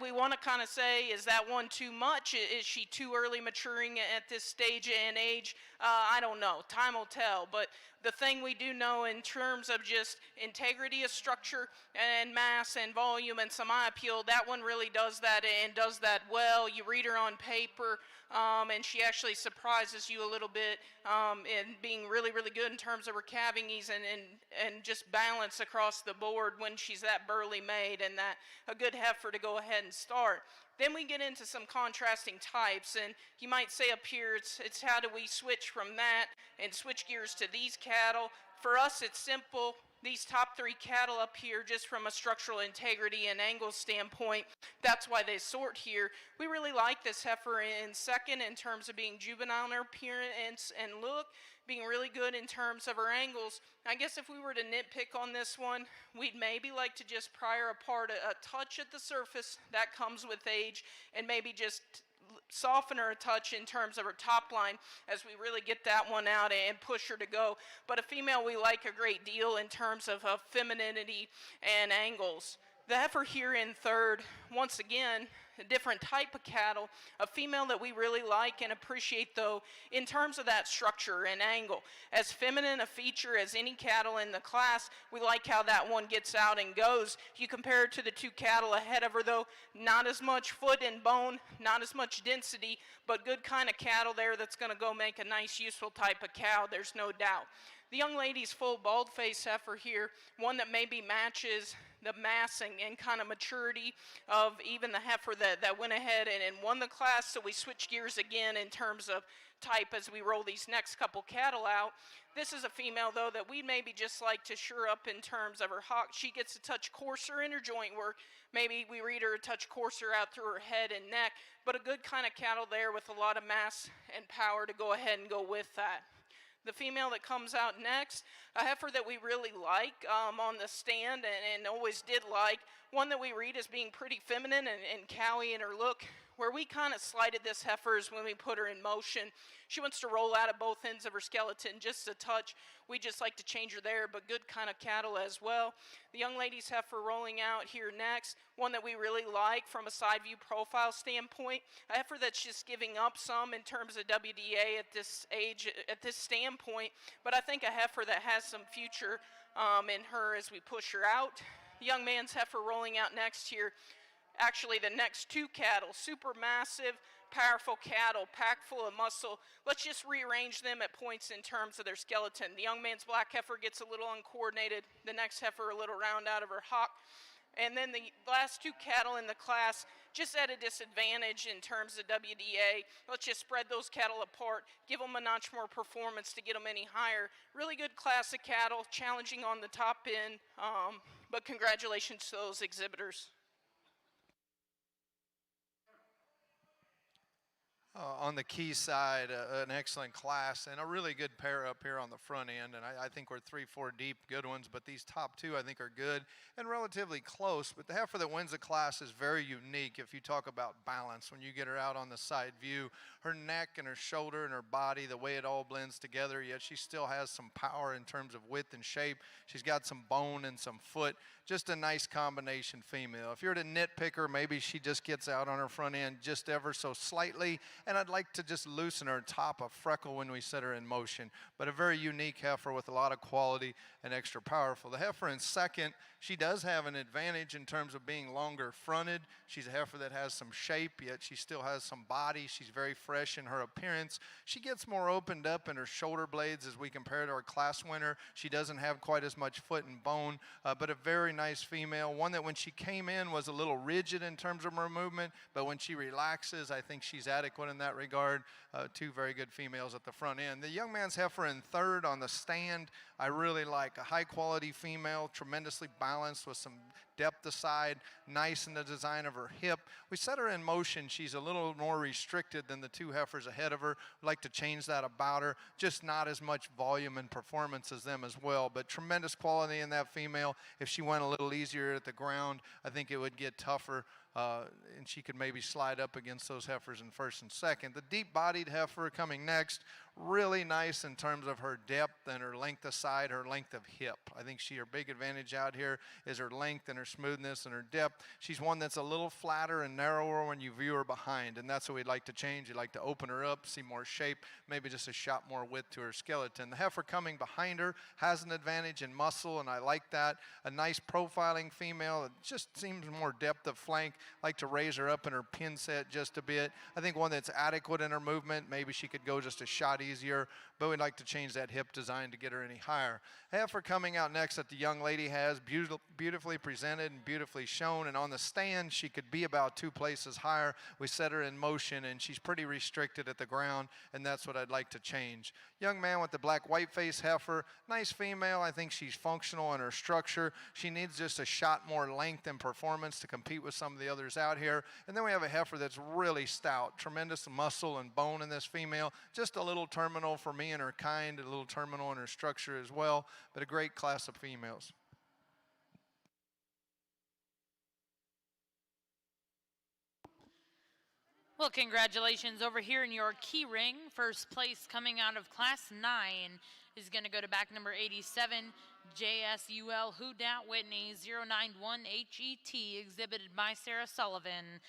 we want to kind of say, is that one too much? Is she too early maturing at this stage and age? I don't know. Time will tell. But the thing we do know in terms of just integrity of structure and mass and volume and some eye appeal, that one really does that and does that well. You read her on paper, and she actually surprises you a little bit in being really, really good in terms of her calving ease and just balance across the board when she's that burly made, and that a good heifer to go ahead and start. Then we get into some contrasting types, and you might say up here, it's how do we switch from that and switch gears to these cattle. For us, it's simple. These top three cattle up here, just from a structural integrity and angle standpoint, that's why they sort here. We really like this heifer in second in terms of being juvenile in her appearance and look, being really good in terms of her angles. I guess if we were to nitpick on this one, we'd maybe like to just pry her apart a touch at the surface. That comes with age, and maybe just soften her a touch in terms of her top line as we really get that one out and push her to go. But a female we like a great deal in terms of femininity and angles. The heifer here in third, once again, a different type of cattle, a female that we really like and appreciate though in terms of that structure and angle. As feminine a feature as any cattle in the class, we like how that one gets out and goes. You compare it to the two cattle ahead of her though, not as much foot and bone, not as much density, but good kind of cattle there that's going to go make a nice useful type of cow, there's no doubt. The young lady's full bald face heifer here, one that maybe matches the massing and kind of maturity of even the heifer that went ahead and won the class. So we switch gears again in terms of type as we roll these next couple cattle out. This is a female though that we'd maybe just like to sure up in terms of her hock. She gets a touch coarser in her joint work. Maybe we read her a touch coarser out through her head and neck, but a good kind of cattle there with a lot of mass and power to go ahead and go with that. The female that comes out next, a heifer that we really like on the stand and always did like, one that we read as being pretty feminine and cowy in her look. Where we kind of slighted this heifer is when we put her in motion. She wants to roll out at both ends of her skeleton just a touch. We just like to change her there, but good kind of cattle as well. The young lady's heifer rolling out here next, one that we really like from a side view profile standpoint. A heifer that's just giving up some in terms of WDA at this age, at this standpoint, but I think a heifer that has some future in her as we push her out. The young man's heifer rolling out next here. Actually, the next two cattle, super massive, powerful cattle, packed full of muscle. Let's just rearrange them at points in terms of their skeleton. The young man's black heifer gets a little uncoordinated. The next heifer a little round out of her hock. And then the last two cattle in the class just at a disadvantage in terms of WDA. Let's just spread those cattle apart, give them a notch more performance to get them any higher. Really good class of cattle, challenging on the top end, but congratulations to those exhibitors. On the key side, an excellent class and a really good pair up here on the front end. And I think we're 3-4 deep, good ones, but these top two I think are good and relatively close. But the heifer that wins the class is very unique if you talk about balance. When you get her out on the side view, her neck and her shoulder and her body, the way it all blends together, yet she still has some power in terms of width and shape. She's got some bone and some foot. Just a nice combination female. If you're to nitpick her, maybe she just gets out on her front end just ever so slightly, and I'd like to just loosen her top a freckle when we set her in motion. But a very unique heifer with a lot of quality and extra powerful. The heifer in second, she does have an advantage in terms of being longer fronted. She's a heifer that has some shape, yet she still has some body. She's very fresh in her appearance. She gets more opened up in her shoulder blades as we compare to our class winner. She doesn't have quite as much foot and bone, but a very nice female. One that when she came in was a little rigid in terms of her movement, but when she relaxes, I think she's adequate in that regard. Two very good females at the front end. The young man's heifer in third on the stand, I really like a high quality female, tremendously balanced with some depth aside, nice in the design of her hip. We set her in motion. She's a little more restricted than the two heifers ahead of her. We'd like to change that about her, just not as much volume and performance as them as well, but tremendous quality in that female. If she went a little easier at the ground, I think it would get tougher. And she could maybe slide up against those heifers in first and second. The deep-bodied heifer coming next, really nice in terms of her depth and her length of side, her length of hip. I think her big advantage out here is her length and her smoothness and her depth. She's one that's a little flatter and narrower when you view her behind, and that's what we'd like to change. We'd like to open her up, see more shape, maybe just a shot more width to her skeleton. The heifer coming behind her has an advantage in muscle, and I like that. A nice profiling female. It just seems more depth of flank. Like to raise her up in her pin set just a bit. I think one that's adequate in her movement. Maybe she could go just a shot easier, but we'd like to change that hip design to get her any higher. Heifer coming out next that the young lady has, beautifully presented and beautifully shown, and on the stand she could be about 2 places higher. We set her in motion and she's pretty restricted at the ground, and that's what I'd like to change. Young man with the black white face heifer, nice female. I think she's functional in her structure. She needs just a shot more length and performance to compete with some of the others out here. And then we have a heifer that's really stout, tremendous muscle and bone in this female, just a little terminal for me and her kind, a little terminal in her structure as well, but a great class of females. Well, congratulations over here in your key ring. First place coming out of Class 9 is going to go to back number 87, JSUL Houdat Whitney 091 HET, exhibited by Sarah Sullivan.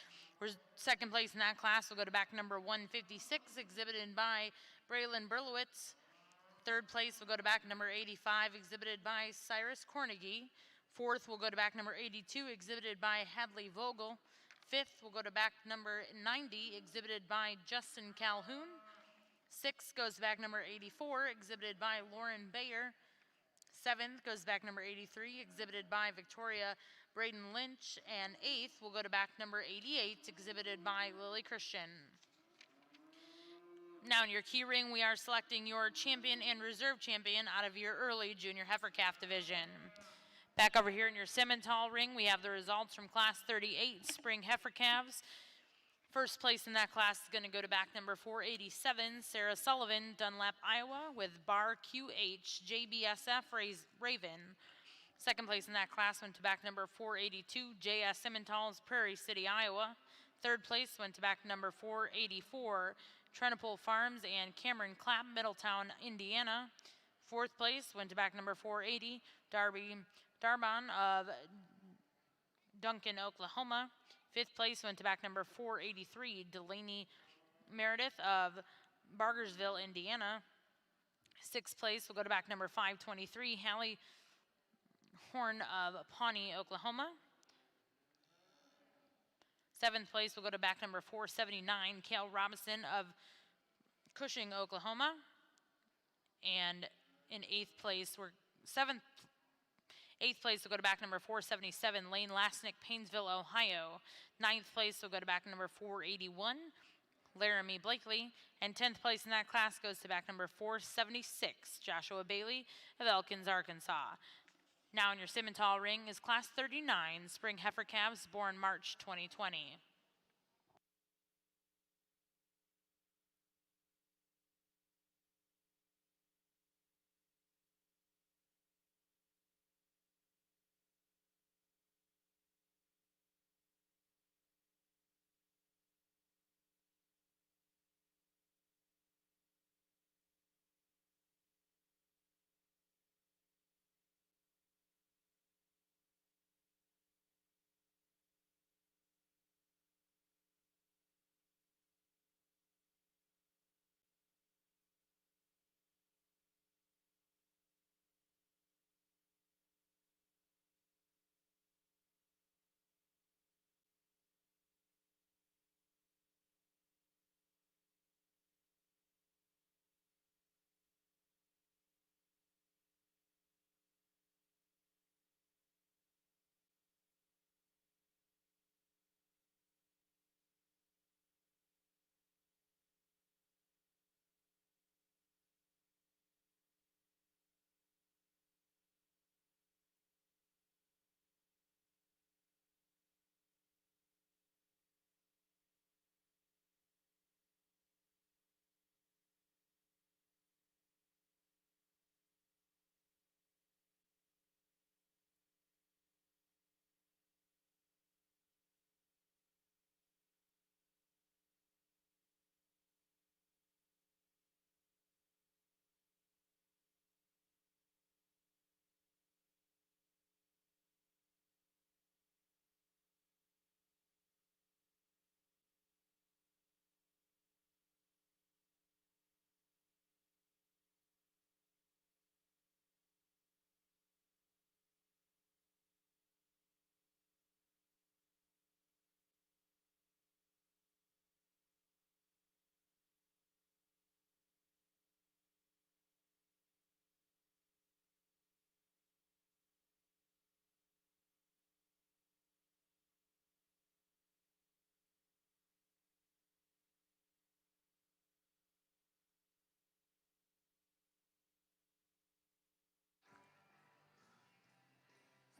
Second place in that class will go to back number 156, exhibited by Braylon Berlowitz. Third place will go to back number 85, exhibited by Cyrus Cornegie. Fourth will go to back number 82, exhibited by Hadley Vogel. Fifth will go to back number 90, exhibited by Justin Calhoun. Sixth goes back number 84, exhibited by Lauren Bayer. Seventh goes back number 83, exhibited by Victoria Braden Lynch. And eighth will go to back number 88, exhibited by Lily Christian. Now in your key ring, we are selecting your champion and reserve champion out of your early junior heifer calf division. Back over here in your Simmental ring, we have the results from Class 38 Spring Heifer Calves. First place in that class is going to go to back number 487, Sarah Sullivan, Dunlap, Iowa, with Bar QH, JBSF Raven. Second place in that class went to back number 482, JS Simmental's Prairie City, Iowa. Third place went to back number 484, Trenopole Farms and Cameron Clapp, Middletown, Indiana. Fourth place went to back number 480, Darbon of Duncan, Oklahoma. Fifth place went to back number 483, Delaney Meredith of Bargersville, Indiana. Sixth place will go to back number 523, Hallie Horn of Pawnee, Oklahoma. Seventh place will go to back number 479, Cale Robinson of Cushing, Oklahoma. And in eighth place, eighth place will go to back number 477, Lane Lasnick, Painesville, Ohio. Ninth place will go to back number 481, Laramie Blakely. And 10th place in that class goes to back number 476, Joshua Bailey of Elkins, Arkansas. Now in your Simmental ring is Class 39, Spring Heifer Calves, born March 2020.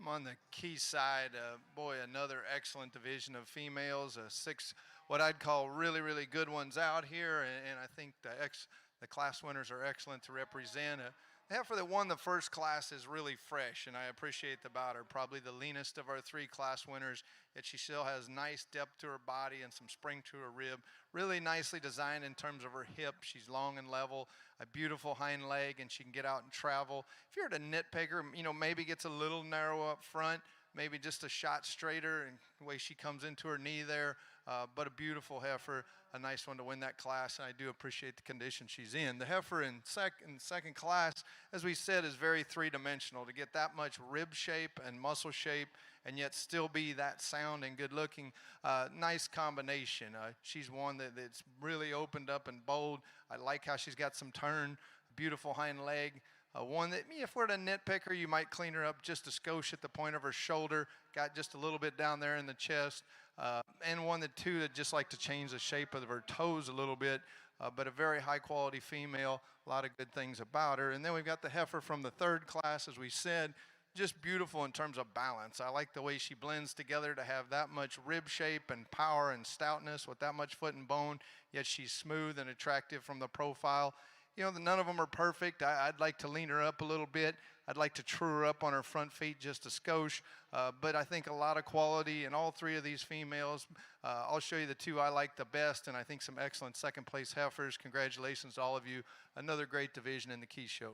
on the key side. Boy, another excellent division of females. Six, what I'd call really, really good ones out here, and I think the class winners are excellent to represent. The heifer that won the first class is really fresh, and I appreciate about her. Probably the leanest of our three class winners, yet she still has nice depth to her body and some spring to her rib. Really nicely designed in terms of her hip. She's long and level, a beautiful hind leg, and she can get out and travel. If you're at a nitpicker, maybe gets a little narrow up front, maybe just a shot straighter, and the way she comes into her knee there, but a beautiful heifer, a nice one to win that class, and I do appreciate the condition she's in. The heifer in second class, as we said, is very three-dimensional. To get that much rib shape and muscle shape and yet still be that sound and good looking, nice combination. She's one that's really opened up and bold. I like how she's got some turn, beautiful hind leg. One that, if we're at a nitpicker, you might clean her up just a skosh at the point of her shoulder, got just a little bit down there in the chest, and one that just like to change the shape of her toes a little bit, but a very high quality female, a lot of good things about her. And then we've got the heifer from the third class, as we said, just beautiful in terms of balance. I like the way she blends together to have that much rib shape and power and stoutness with that much foot and bone, yet she's smooth and attractive from the profile. None of them are perfect. I'd like to lean her up a little bit. I'd like to true her up on her front feet just a skosh, but I think a lot of quality in all three of these females. I'll show you the two I like the best, and I think some excellent second place heifers. Congratulations to all of you. Another great division in the Key Show.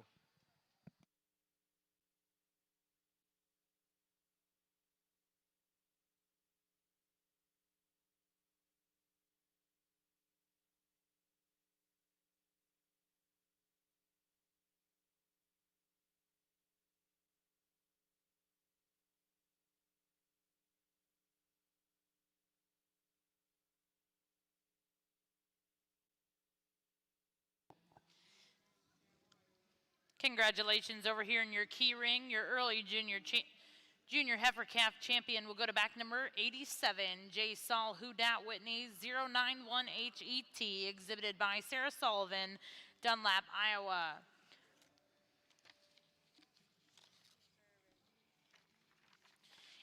Congratulations over here in your key ring. Your early junior heifer calf champion will go to back number 87, J. Saul Hudat Whitney 091HET, exhibited by Sarah Sullivan, Dunlap, Iowa.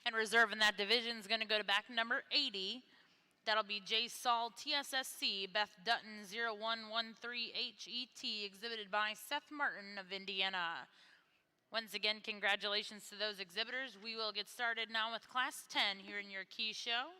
And reserving that division is going to go to back number 80. That'll be J. Saul TSSC, Beth Dutton 0113HET, exhibited by Seth Martin of Indiana. Once again, congratulations to those exhibitors. We will get started now with Class 10 here in your Key Show.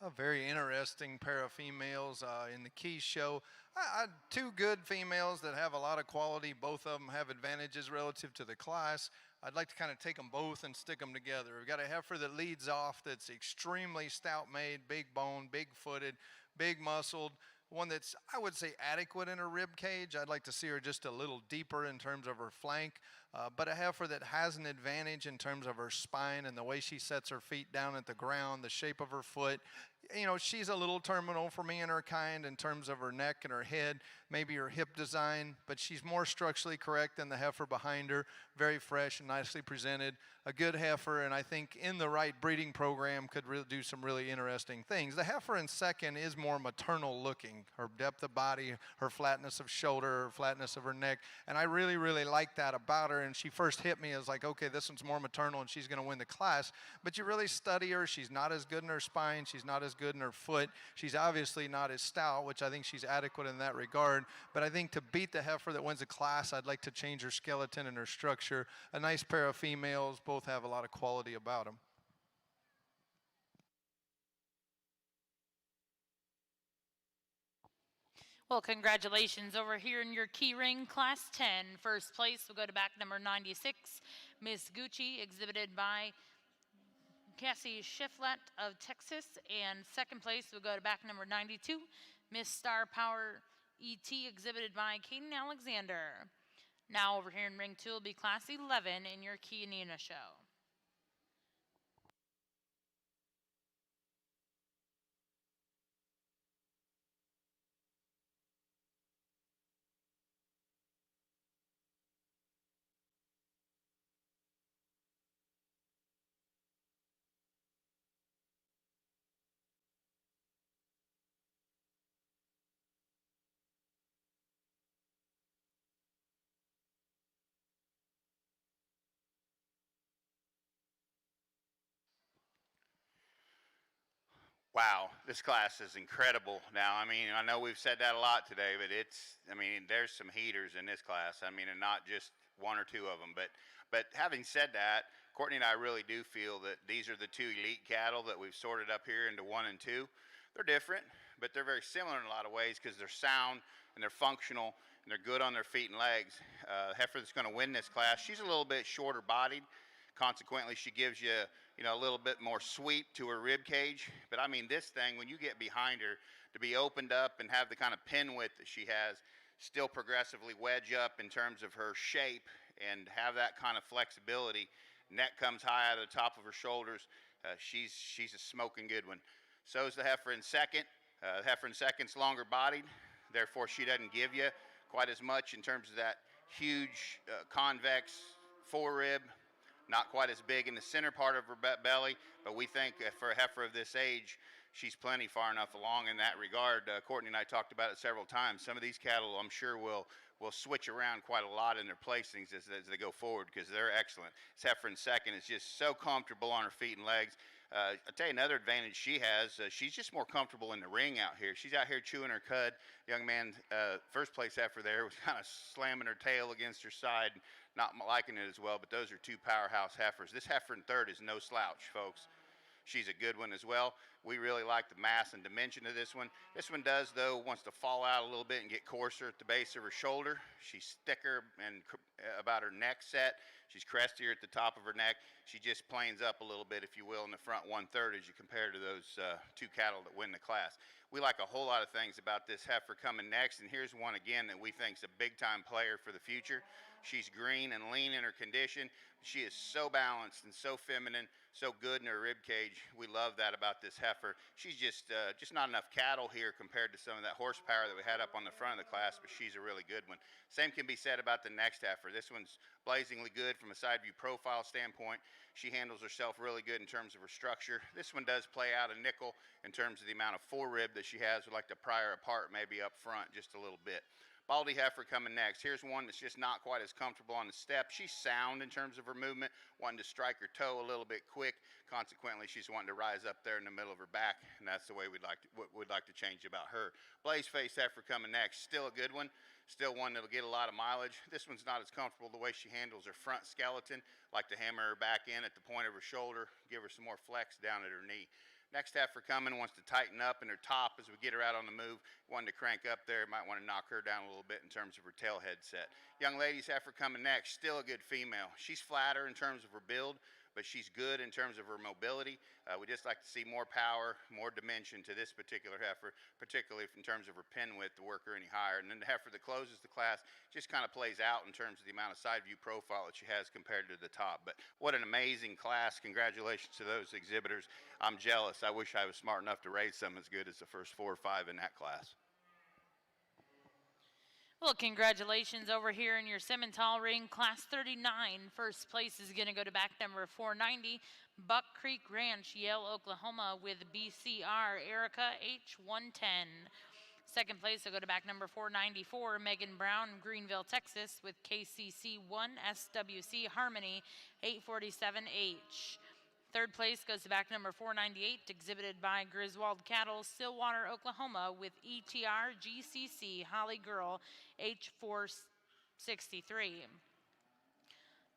A very interesting pair of females in the Key show. Two good females that have a lot of quality. Both of them have advantages relative to the class. I'd like to kind of take them both and stick them together. We've got a heifer that leads off that's extremely stout made, big bone, big footed, big muscled. One that's, I would say, adequate in her rib cage. I'd like to see her just a little deeper in terms of her flank, but a heifer that has an advantage in terms of her spine and the way she sets her feet down at the ground, the shape of her foot. You know, she's a little terminal for me in her kind in terms of her neck and her head, maybe her hip design, but she's more structurally correct than the heifer behind her. Very fresh and nicely presented. A good heifer, and I think in the right breeding program could really do some really interesting things. The heifer in second is more maternal looking. Her depth of body, her flatness of shoulder, her flatness of her neck, and I really, really like that about her. And she first hit me as like, okay, this one's more maternal and she's gonna win the class. But you really study her, she's not as good in her spine, she's not as good in her foot. She's obviously not as stout, which I think she's adequate in that regard. But I think to beat the heifer that wins the class, I'd like to change her skeleton and her structure. A nice pair of females, both have a lot of quality about them. Well, congratulations over here in your key ring, Class 10. First place will go to back number 96, Miss Gucci, exhibited by Cassie Shiflett of Texas. And second place will go to back number 92, Miss Star Power ET, exhibited by Kaden Alexander. Now over here in ring 2 will be Class 11 in your Key Nina show. Wow, this class is incredible. Now, I mean, I know we've said that a lot today, but I mean, there's some heaters in this class. I mean, and not just one or two of them. But having said that, Courtney and I really do feel that these are the two elite cattle that we've sorted up here into 1 and 2. They're different, but they're very similar in a lot of ways because they're sound and they're functional and they're good on their feet and legs. Heifer that's going to win this class, she's a little bit shorter bodied. Consequently, she gives you, a little bit more sweep to her rib cage. But I mean, this thing, when you get behind her, to be opened up and have the kind of pin width that she has, still progressively wedge up in terms of her shape and have that kind of flexibility. Neck comes high out of the top of her shoulders. She's a smoking good one. So is the heifer in second. The heifer in second's longer bodied, therefore she doesn't give you quite as much in terms of that huge convex forerib. Not quite as big in the center part of her belly, but we think for a heifer of this age, she's plenty far enough along in that regard. Courtney and I talked about it several times. Some of these cattle, I'm sure, will switch around quite a lot in their placings as they go forward because they're excellent. This heifer in second is just so comfortable on her feet and legs. I'll tell you another advantage she has. She's just more comfortable in the ring out here. She's out here chewing her cud. Young man, first place heifer there was kind of slamming her tail against her side, not liking it as well, but those are two powerhouse heifers. This heifer in third is no slouch, folks. She's a good one as well. We really like the mass and dimension of this one. This one does, though, wants to fall out a little bit and get coarser at the base of her shoulder. She's thicker and about her neck set. She's crestier at the top of her neck. She just planes up a little bit, if you will, in the front 1/3 as you compare to those two cattle that win the class. We like a whole lot of things about this heifer coming next, and here's one again that we think is a big-time player for the future. She's green and lean in her condition. She is so balanced and so feminine, so good in her rib cage. We love that about this heifer. She's just not enough cattle here compared to some of that horsepower that we had up on the front of the class, but she's a really good one. Same can be said about the next heifer. This one's blazingly good from a side view profile standpoint. She handles herself really good in terms of her structure. This one does play out a nickel in terms of the amount of forerib that she has. We'd like to pry her apart maybe up front just a little bit. Baldy heifer coming next. Here's one that's just not quite as comfortable on the step. She's sound in terms of her movement, wanting to strike her toe a little bit quick. Consequently, she's wanting to rise up there in the middle of her back, and that's the way we'd like to change about her. Blaze face heifer coming next. Still a good one. Still one that'll get a lot of mileage. This one's not as comfortable the way she handles her front skeleton. Like to hammer her back in at the point of her shoulder, give her some more flex down at her knee. Next heifer coming wants to tighten up in her top as we get her out on the move. Wanted to crank up there, might want to knock her down a little bit in terms of her tail head set. Young lady's heifer coming next, still a good female. She's flatter in terms of her build, but she's good in terms of her mobility. We just like to see more power, more dimension to this particular heifer, particularly in terms of her pin width to work her any higher. And then the heifer that closes the class just kind of plays out in terms of the amount of side view profile that she has compared to the top. But what an amazing class. Congratulations to those exhibitors. I'm jealous. I wish I was smart enough to raise some as good as the first 4 or 5 in that class. Well, congratulations over here in your Simmental ring, Class 39. First place is going to go to back number 490, Buck Creek Ranch, Yale, Oklahoma, with BCR Erica H110. Second place will go to back number 494, Megan Brown, Greenville, Texas, with KCC1 SWC Harmony 847H. Third place goes to back number 498, exhibited by Griswold Cattle, Stillwater, Oklahoma, with ETR GCC Holly Girl H463.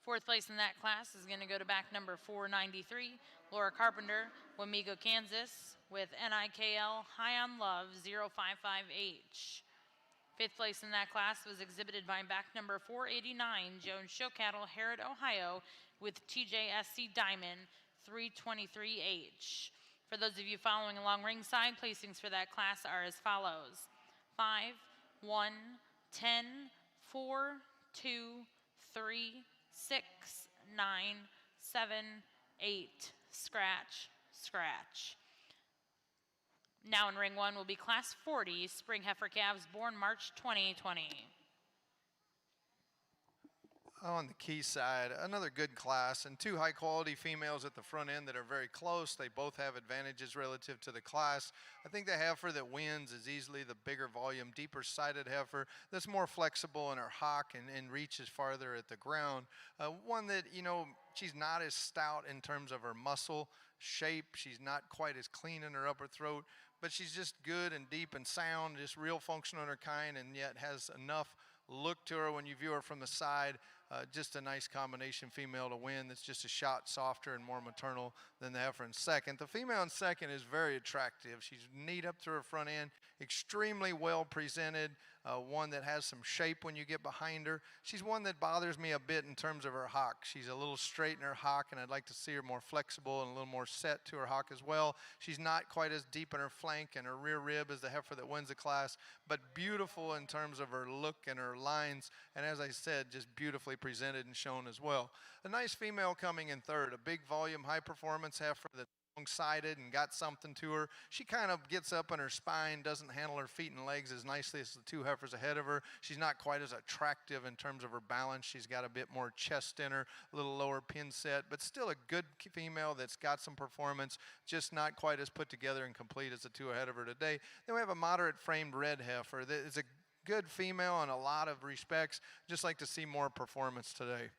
Fourth place in that class is going to go to back number 493, Laura Carpenter, Wamego, Kansas, with NIKL High on Love 055H. Fifth place in that class was exhibited by back number 489, Jones Show Cattle, Harrod, Ohio, with TJSC Diamond 323H. For those of you following along ringside, placings for that class are as follows: 5, 1, 10, 4, 2, 3, 6, 9, 7, 8. Scratch, scratch. Now in ring 1 will be Class 40, Spring Heifer Calves born March 2020. On the key side, another good class, and 2 high-quality females at the front end that are very close. They both have advantages relative to the class. I think the heifer that wins is easily the bigger volume, deeper-sided heifer that's more flexible in her hock and reaches farther at the ground. One that, you know, she's not as stout in terms of her muscle shape. She's not quite as clean in her upper throat, but she's just good and deep and sound, just real functional in her kind, and yet has enough look to her when you view her from the side. Just a nice combination female to win that's just a shot softer and more maternal than the heifer in second. The female in second is very attractive. She's neat up to her front end, extremely well presented, one that has some shape when you get behind her. She's one that bothers me a bit in terms of her hock. She's a little straight in her hock, and I'd like to see her more flexible and a little more set to her hock as well. She's not quite as deep in her flank and her rear rib as the heifer that wins the class, but beautiful in terms of her look and her lines, and as I said, just beautifully presented and shown as well. A nice female coming in third, a big volume, high performance heifer that's long-sided and got something to her. She kind of gets up in her spine, doesn't handle her feet and legs as nicely as the 2 heifers ahead of her. She's not quite as attractive in terms of her balance. She's got a bit more chest in her, a little lower pin set, but still a good female that's got some performance, just not quite as put together and complete as the 2 ahead of her today. Then we have a moderate framed red heifer that is a good female in a lot of respects. Just like to see more performance today.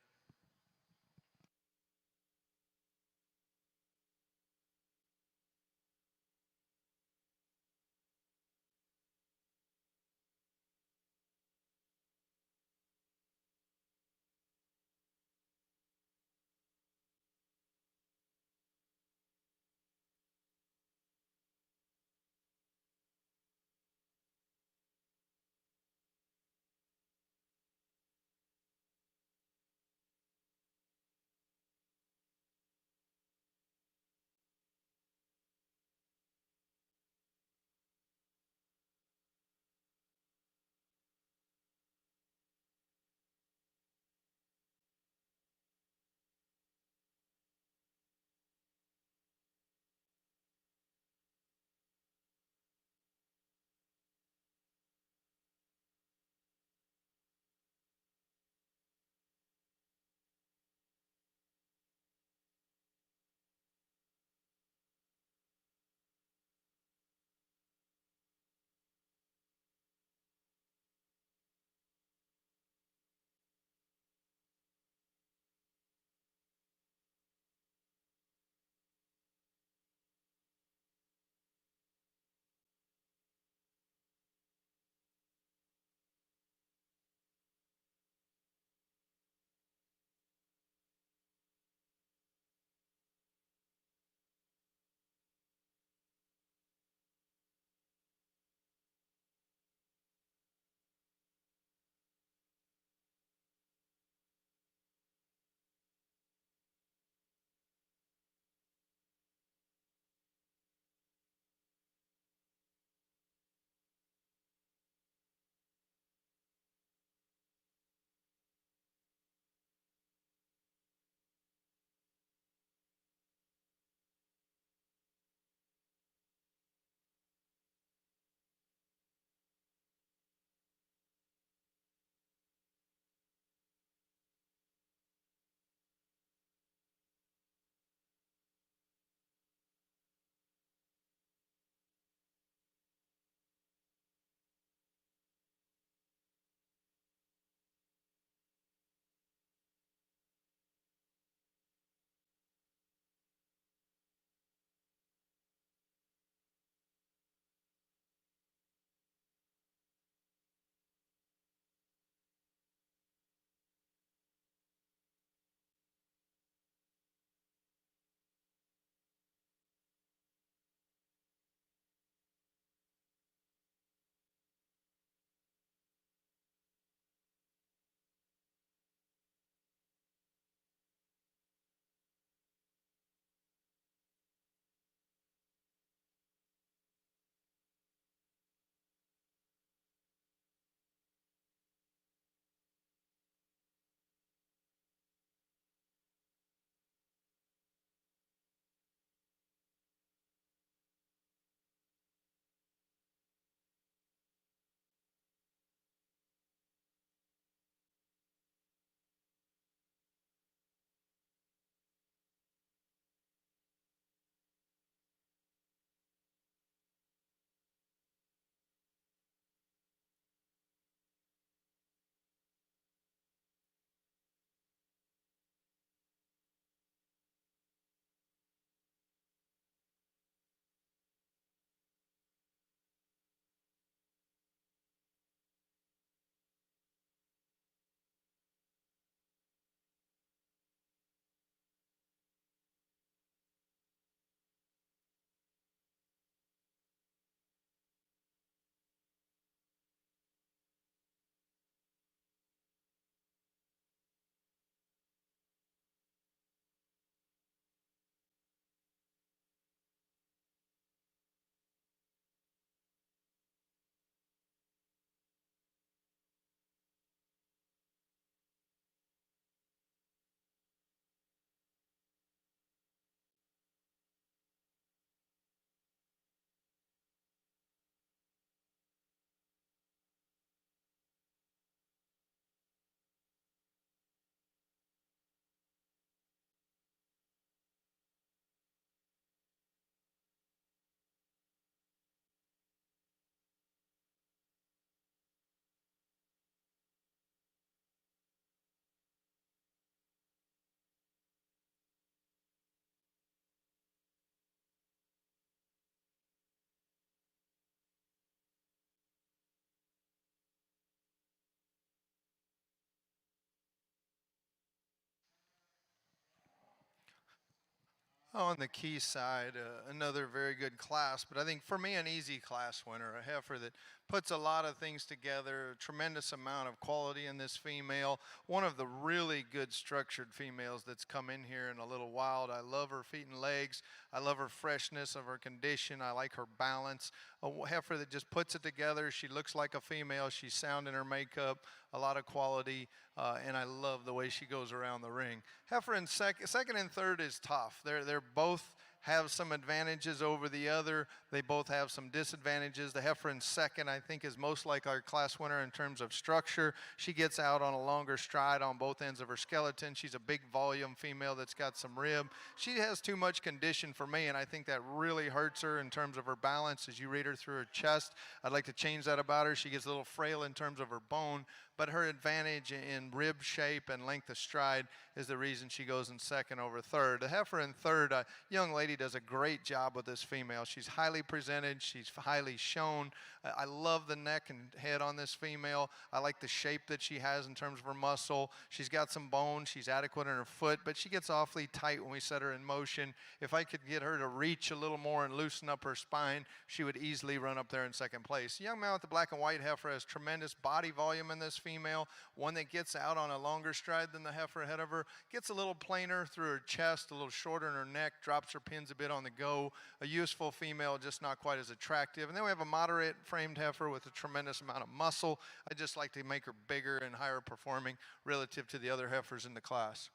On the key side, another very good class, but I think for me, an easy class winner, a heifer that puts a lot of things together, a tremendous amount of quality in this female. One of the really good structured females that's come in here in a little while. I love her feet and legs. I love her freshness of her condition. I like her balance. A heifer that just puts it together. She looks like a female. She's sound in her makeup, a lot of quality, and I love the way she goes around the ring. Heifer in second and third is tough. They're both have some advantages over the other. They both have some disadvantages. The heifer in second, I think, is most like our class winner in terms of structure. She gets out on a longer stride on both ends of her skeleton. She's a big volume female that's got some rib. She has too much condition for me, and I think that really hurts her in terms of her balance as you read her through her chest. I'd like to change that about her. She gets a little frail in terms of her bone, but her advantage in rib shape and length of stride is the reason she goes in second over third. The heifer in third, a young lady does a great job with this female. She's highly presented. She's highly shown. I love the neck and head on this female. I like the shape that she has in terms of her muscle. She's got some bone. She's adequate in her foot, but she gets awfully tight when we set her in motion. If I could get her to reach a little more and loosen up her spine, she would easily run up there in second place. The young man with the black and white heifer has tremendous body volume in this female, one that gets out on a longer stride than the heifer ahead of her, gets a little plainer through her chest, a little shorter in her neck, drops her pins a bit on the go. A useful female, just not quite as attractive. And then we have a moderate framed heifer with a tremendous amount of muscle. I just like to make her bigger and higher performing relative to the other heifers in the class.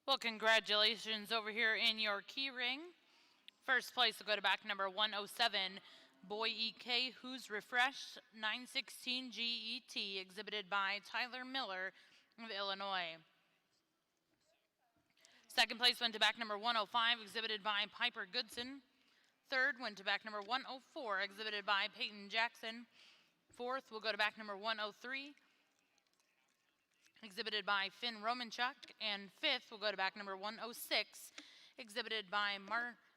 Well, congratulations over here in your key ring. First place will go to back number 107, Boy EK, who's refreshed 916 GET, exhibited by Tyler Miller of Illinois. Second place went to back number 105, exhibited by Piper Goodson. Third went to back number 104, exhibited by Peyton Jackson. Fourth will go to back number 103, exhibited by Finn Romanchuk. And fifth will go to back number 106, exhibited by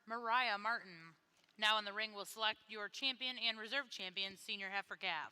Mariah Martin. Now in the ring, we'll select your champion and reserve champion, senior heifer calf.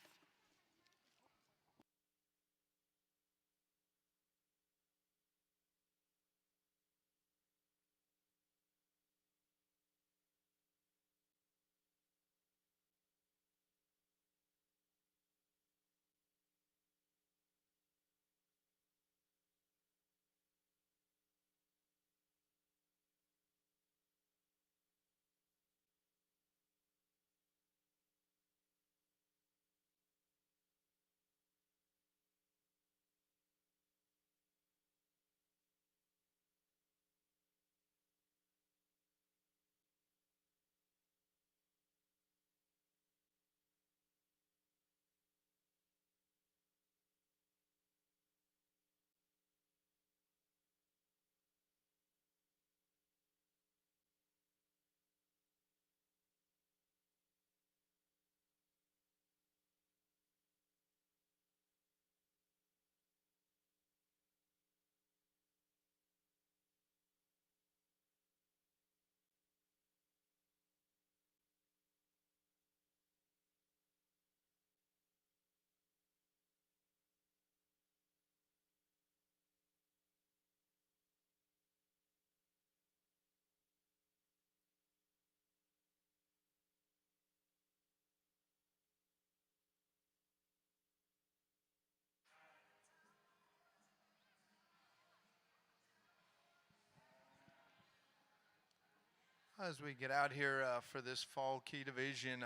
As we get out here for this fall key division,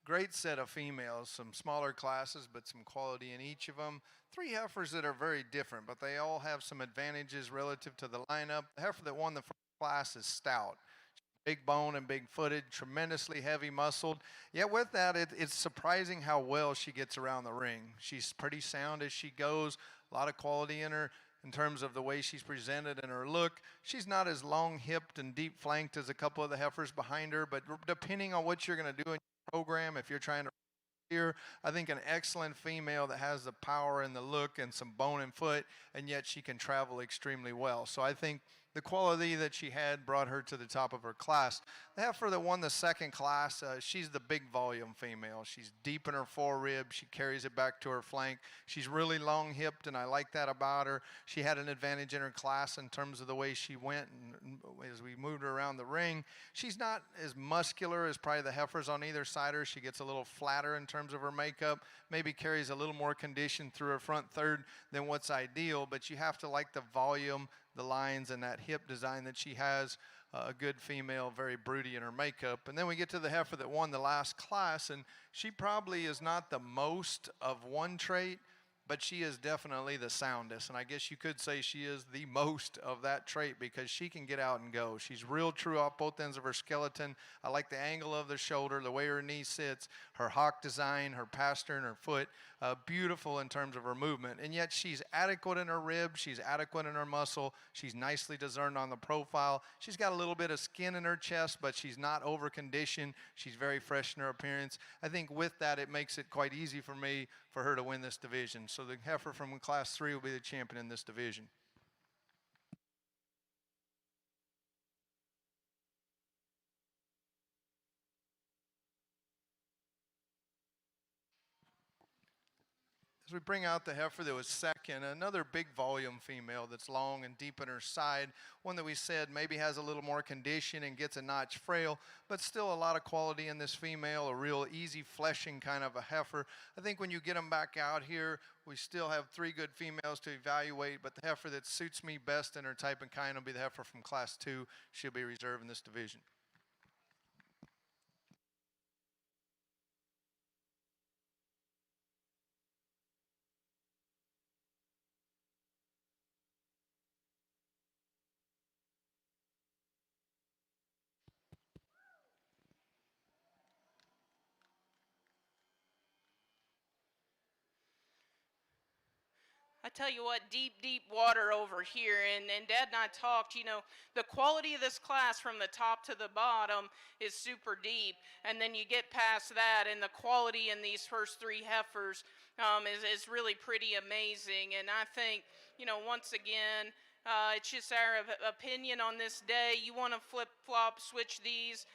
great set of females, some smaller classes, but some quality in each of them. Three heifers that are very different, but they all have some advantages relative to the lineup. The heifer that won the first class is stout. Big bone and big footed, tremendously heavy muscled. Yet with that, it's surprising how well she gets around the ring. She's pretty sound as she goes, a lot of quality in her in terms of the way she's presented and her look. She's not as long-hipped and deep-flanked as a couple of the heifers behind her, but depending on what you're going to do in your program, if you're trying to here, I think an excellent female that has the power and the look and some bone and foot, and yet she can travel extremely well. So I think the quality that she had brought her to the top of her class. The heifer that won the second class, she's the big volume female. She's deep in her forerib. She carries it back to her flank. She's really long-hipped, and I like that about her. She had an advantage in her class in terms of the way she went and as we moved her around the ring. She's not as muscular as probably the heifers on either side of her. She gets a little flatter in terms of her makeup, maybe carries a little more condition through her front third than what's ideal, but you have to like the volume, the lines, and that hip design that she has. A good female, very broody in her makeup. And then we get to the heifer that won the last class, and she probably is not the most of one trait, but she is definitely the soundest. And I guess you could say she is the most of that trait because she can get out and go. She's real true off both ends of her skeleton. I like the angle of the shoulder, the way her knee sits, her hock design, her pastern, her foot. Beautiful in terms of her movement. And yet she's adequate in her ribs. She's adequate in her muscle. She's nicely discerned on the profile. She's got a little bit of skin in her chest, but she's not over-conditioned. She's very fresh in her appearance. I think with that, it makes it quite easy for me for her to win this division. So the heifer from Class 3 will be the champion in this division. As we bring out the heifer that was second, another big volume female that's long and deep in her side, one that we said maybe has a little more condition and gets a notch frail, but still a lot of quality in this female, a real easy fleshing kind of a heifer. I think when you get them back out here, we still have 3 good females to evaluate, but the heifer that suits me best in her type and kind will be the heifer from Class 2. She'll be reserved in this division. I tell you what, deep, deep water over here. And Dad and I talked, you know, the quality of this class from the top to the bottom is super deep. And then you get past that, and the quality in these first 3 heifers is really pretty amazing. And I think, you know, once again, it's just our opinion on this day. You want to flip-flop, switch these.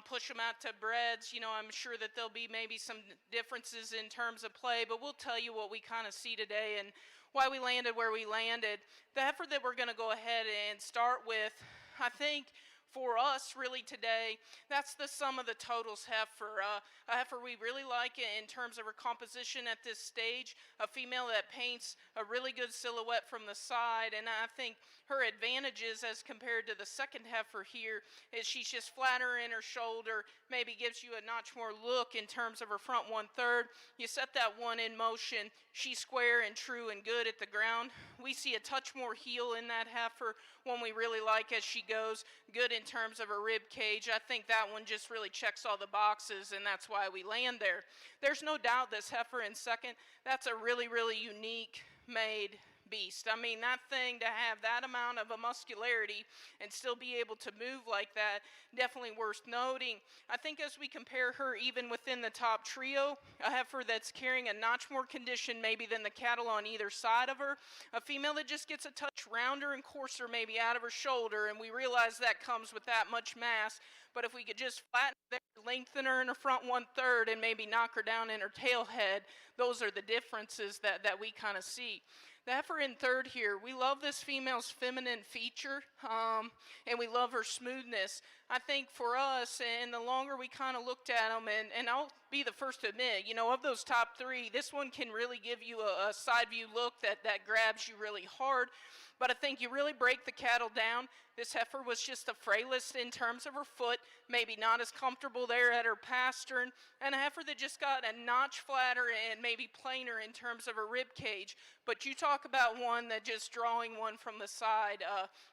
Push them out to breads. You know, I'm sure that there'll be maybe some differences in terms of play, but we'll tell you what we kind of see today and why we landed where we landed. The heifer that we're going to go ahead and start with, I think, for us really today, that's the sum of the totals heifer. A heifer we really like in terms of her composition at this stage, a female that paints a really good silhouette from the side, and I think her advantages as compared to the second heifer here is she's just flatter in her shoulder, maybe gives you a notch more look in terms of her front 1/3. You set that one in motion, she's square and true and good at the ground. We see a touch more heel in that heifer, one we really like as she goes, good in terms of her rib cage. I think that one just really checks all the boxes, and that's why we land there. There's no doubt this heifer in second, that's a really, really unique made beast. I mean, that thing, to have that amount of a muscularity and still be able to move like that, definitely worth noting. I think as we compare her even within the top trio, a heifer that's carrying a notch more condition maybe than the cattle on either side of her, a female that just gets a touch rounder and coarser maybe out of her shoulder, and we realize that comes with that much mass, but if we could just flatten her, lengthen her in her front 1/3 and maybe knock her down in her tail head, those are the differences that we kind of see. The heifer in third here, we love this female's feminine feature, and we love her smoothness. I think for us, and the longer we kind of looked at them, and I'll be the first to admit, you know, of those top 3, this one can really give you a side view look that grabs you really hard. But I think you really break the cattle down. This heifer was just the frailest in terms of her foot, maybe not as comfortable there at her pastern, and a heifer that just got a notch flatter and maybe plainer in terms of her rib cage. But you talk about one that just drawing one from the side,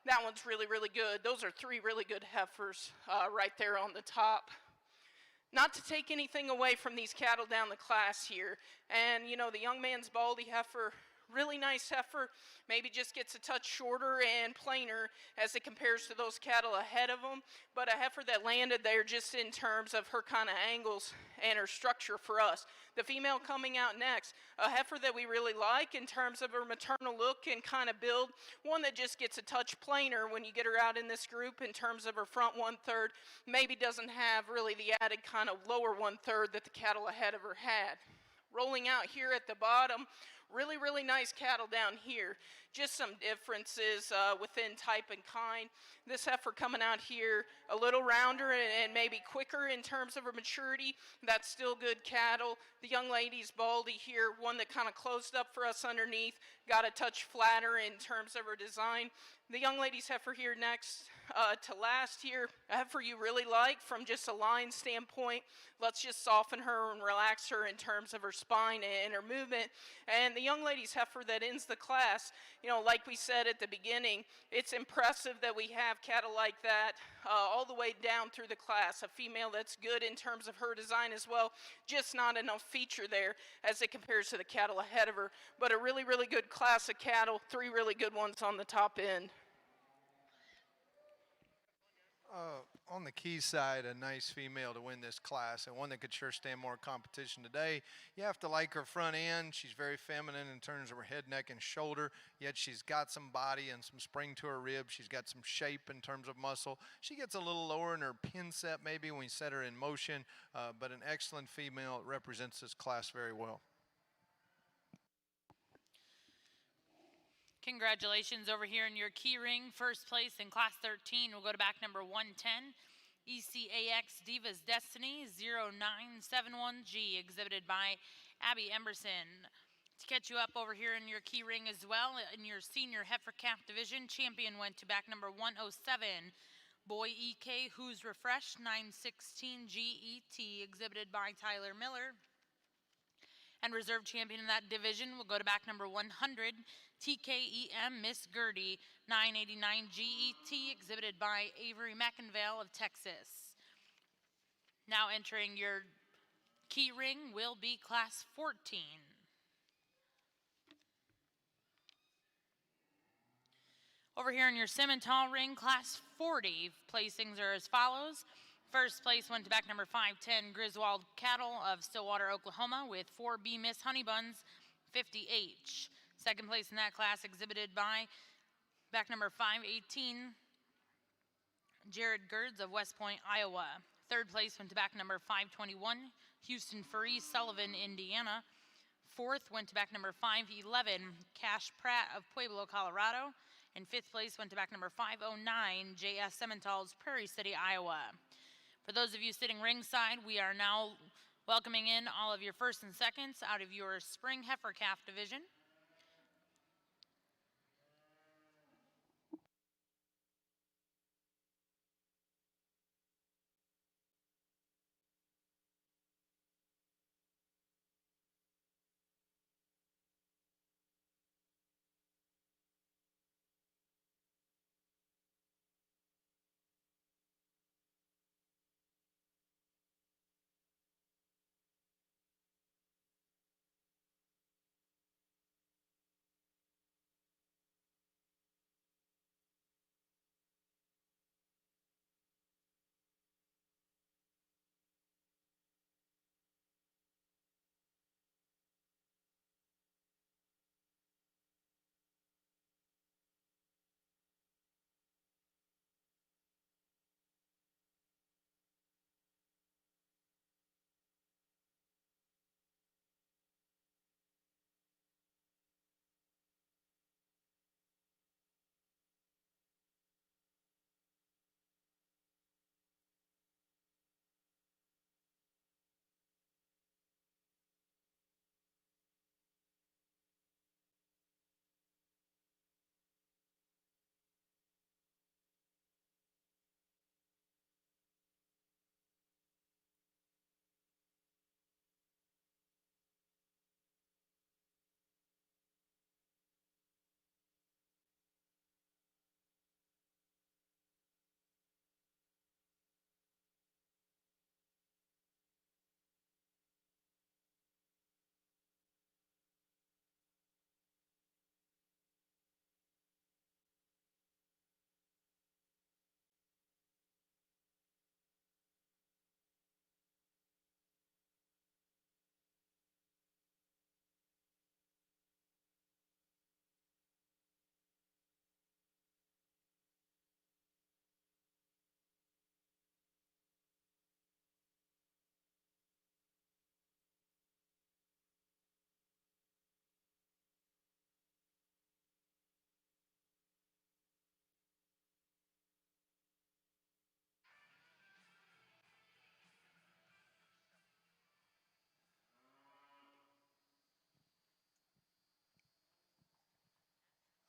that one's really, really good. Those are 3 really good heifers right there on the top. Not to take anything away from these cattle down the class here, and you know, the young man's baldy heifer, Really nice heifer, maybe just gets a touch shorter and plainer as it compares to those cattle ahead of them, but a heifer that landed there just in terms of her kind of angles and her structure for us. The female coming out next, a heifer that we really like in terms of her maternal look and kind of build, one that just gets a touch plainer when you get her out in this group in terms of her front 1/3, maybe doesn't have really the added kind of lower 1/3 that the cattle ahead of her had. Rolling out here at the bottom, really nice cattle down here. Just some differences within type and kind. This heifer coming out here a little rounder and maybe quicker in terms of her maturity. That's still good cattle. The young lady's baldy here, one that kind of closed up for us underneath, got a touch flatter in terms of her design. The young lady's heifer here next to last here, a heifer you really like from just a line standpoint. Let's just soften her and relax her in terms of her spine and her movement. And the young lady's heifer that ends the class, you know, like we said at the beginning, it's impressive that we have cattle like that all the way down through the class. A female that's good in terms of her design as well, just not enough feature there as it compares to the cattle ahead of her. But a really good class of cattle, 3 really good ones on the top end. On the key side, a nice female to win this class and one that could sure stand more competition today. You have to like her front end. She's very feminine in terms of her head, neck, and shoulder, yet she's got some body and some spring to her ribs. She's got some shape in terms of muscle. She gets a little lower in her pin set maybe when you set her in motion, but an excellent female, represents this class very well. Congratulations over here in your key ring. First place in Class 13 will go to back number 110, ECAX Diva's Destiny 0971G, exhibited by Abby Emberson. To catch you up over here in your key ring as well, in your senior heifer calf division, champion went to back number 107, Boy EK Who's Refreshed 916GET, exhibited by Tyler Miller. And reserve champion in that division will go to back number 100, TKEM Miss Gertie 989GET, exhibited by Avery McInvale of Texas. Now entering your key ring will be Class 14. Over here in your Simmental ring, Class 40, placings are as follows. First place went to back number 510, Griswold Cattle of Stillwater, Oklahoma, with 4B Miss Honeybuns 50H. Second place in that class exhibited by back number 518, Jared Gerds of West Point, Iowa. Third place went to back number 521, Houston Furry, Sullivan, Indiana. Fourth went to back number 511, Cash Pratt of Pueblo, Colorado. And fifth place went to back number 509, J.S. Simmental's Prairie City, Iowa. For those of you sitting ringside, we are now welcoming in all of your first and seconds out of your spring heifer calf division.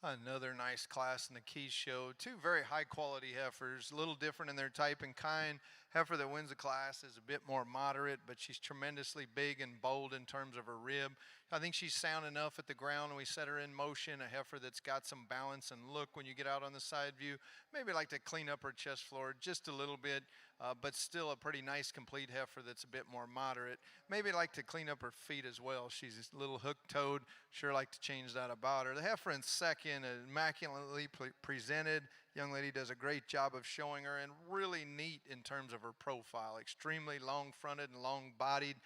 Another nice class in the Keys show. Two very high quality heifers, a little different in their type and kind. Heifer that wins the class is a bit more moderate, but she's tremendously big and bold in terms of her rib. I think she's sound enough at the ground when we set her in motion. A heifer that's got some balance and look when you get out on the side view. Maybe like to clean up her chest floor just a little bit, but still a pretty nice complete heifer that's a bit more moderate. Maybe like to clean up her feet as well. She's a little hook-toed. Sure like to change that about her. The heifer in second, immaculately presented. Young lady does a great job of showing her, and really neat in terms of her profile. Extremely long-fronted and long-bodied.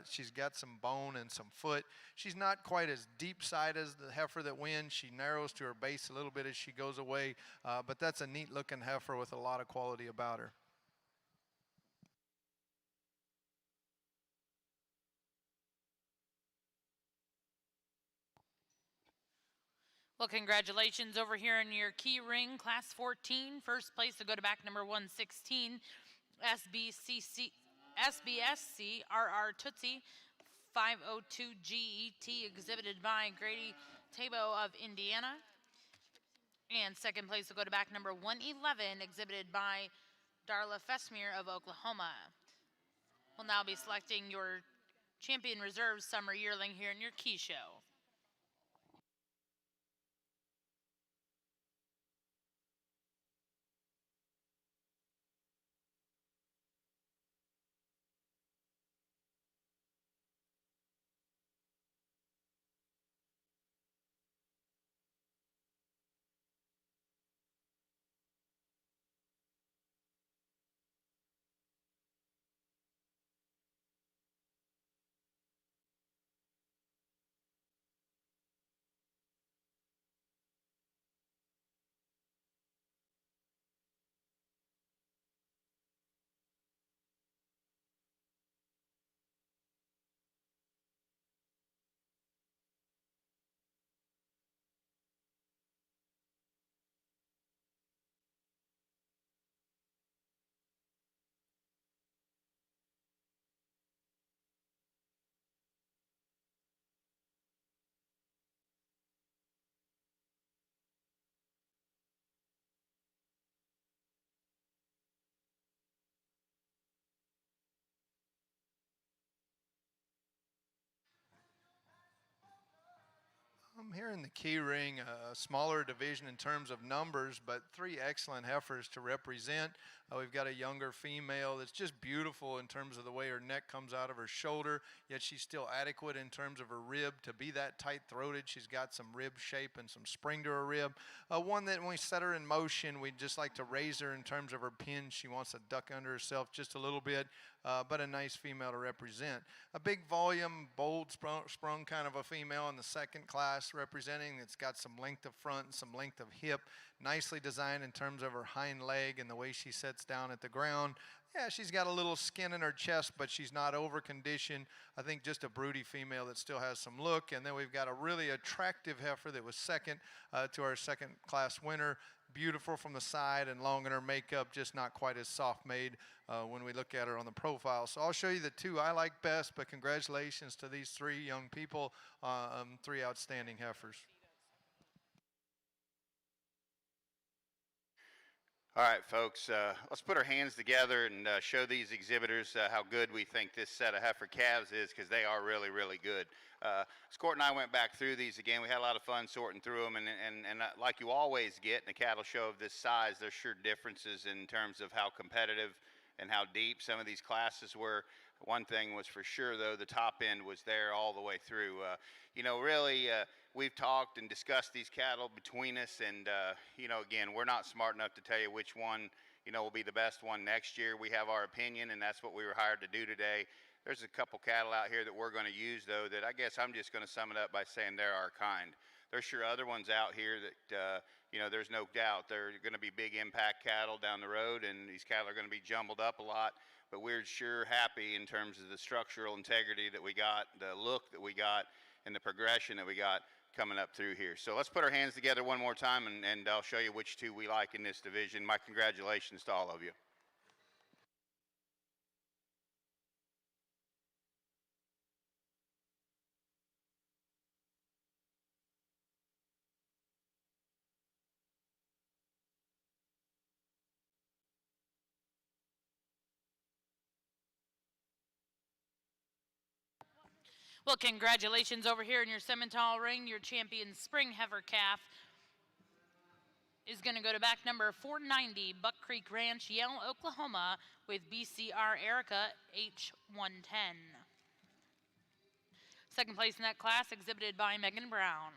She's got some bone and some foot. She's not quite as deep-side as the heifer that wins. She narrows to her base a little bit as she goes away, but that's a neat-looking heifer with a lot of quality about her. Well, congratulations over here in your key ring, Class 14. First place to go to back number 116, SBSC RR Tootsie 502 GET, exhibited by Grady Tabo of Indiana. And second place will go to back number 111, exhibited by Darla Fesmere of Oklahoma. We'll now be selecting your champion reserve summer yearling here in your key show. I'm here in the key ring, a smaller division in terms of numbers, but three excellent heifers to represent. We've got a younger female that's just beautiful in terms of the way her neck comes out of her shoulder, yet she's still adequate in terms of her rib to be that tight-throated. She's got some rib shape and some spring to her rib. One that when we set her in motion, we'd just like to raise her in terms of her pin. She wants to duck under herself just a little bit, but a nice female to represent. A big volume, bold, sprung kind of a female in the second class representing. It's got some length of front and some length of hip. Nicely designed in terms of her hind leg and the way she sets down at the ground. Yeah, she's got a little skin in her chest, but she's not over-conditioned. I think just a broody female that still has some look. And then we've got a really attractive heifer that was second to our second-class winner. Beautiful from the side and long in her makeup, just not quite as soft-made when we look at her on the profile. So I'll show you the two I like best, but congratulations to these three young people, three outstanding heifers. All right, folks, let's put our hands together and show these exhibitors how good we think this set of heifer calves is, because they are really, really good. Scott and I went back through these again. We had a lot of fun sorting through them, and like you always get in a cattle show of this size, there's sure differences in terms of how competitive and how deep some of these classes were. One thing was for sure, though, the top end was there all the way through. Really, we've talked and discussed these cattle between us, and, again, we're not smart enough to tell you which one, will be the best one next year. We have our opinion, and that's what we were hired to do today. There's a couple cattle out here that we're going to use, though, that I guess I'm just going to sum it up by saying they're our kind. There's sure other ones out here that, there's no doubt they're going to be big impact cattle down the road, and these cattle are going to be jumbled up a lot. But we're sure happy in terms of the structural integrity that we got, the look that we got, and the progression that we got coming up through here. So let's put our hands together one more time, and I'll show you which two we like in this division. My congratulations to all of you. Well, congratulations over here in your Simmental ring. Your champion spring heifer calf is going to go to back number 490, Buck Creek Ranch, Yale, Oklahoma, with BCR Erica H110. Second place in that class exhibited by Megan Brown.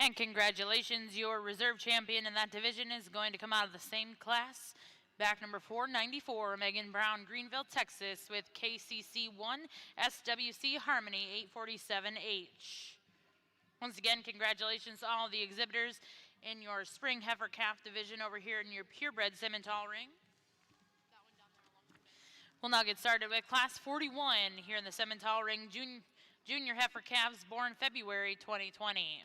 And congratulations, your reserve champion in that division is going to come out of the same class. Back number 494, Megan Brown, Greenville, Texas, with KCC1 SWC Harmony 847H. Once again, congratulations to all the exhibitors in your spring heifer calf division over here in your purebred Simmental ring. We'll now get started with class 41 here in the Simmental ring, junior heifer calves born February 2020.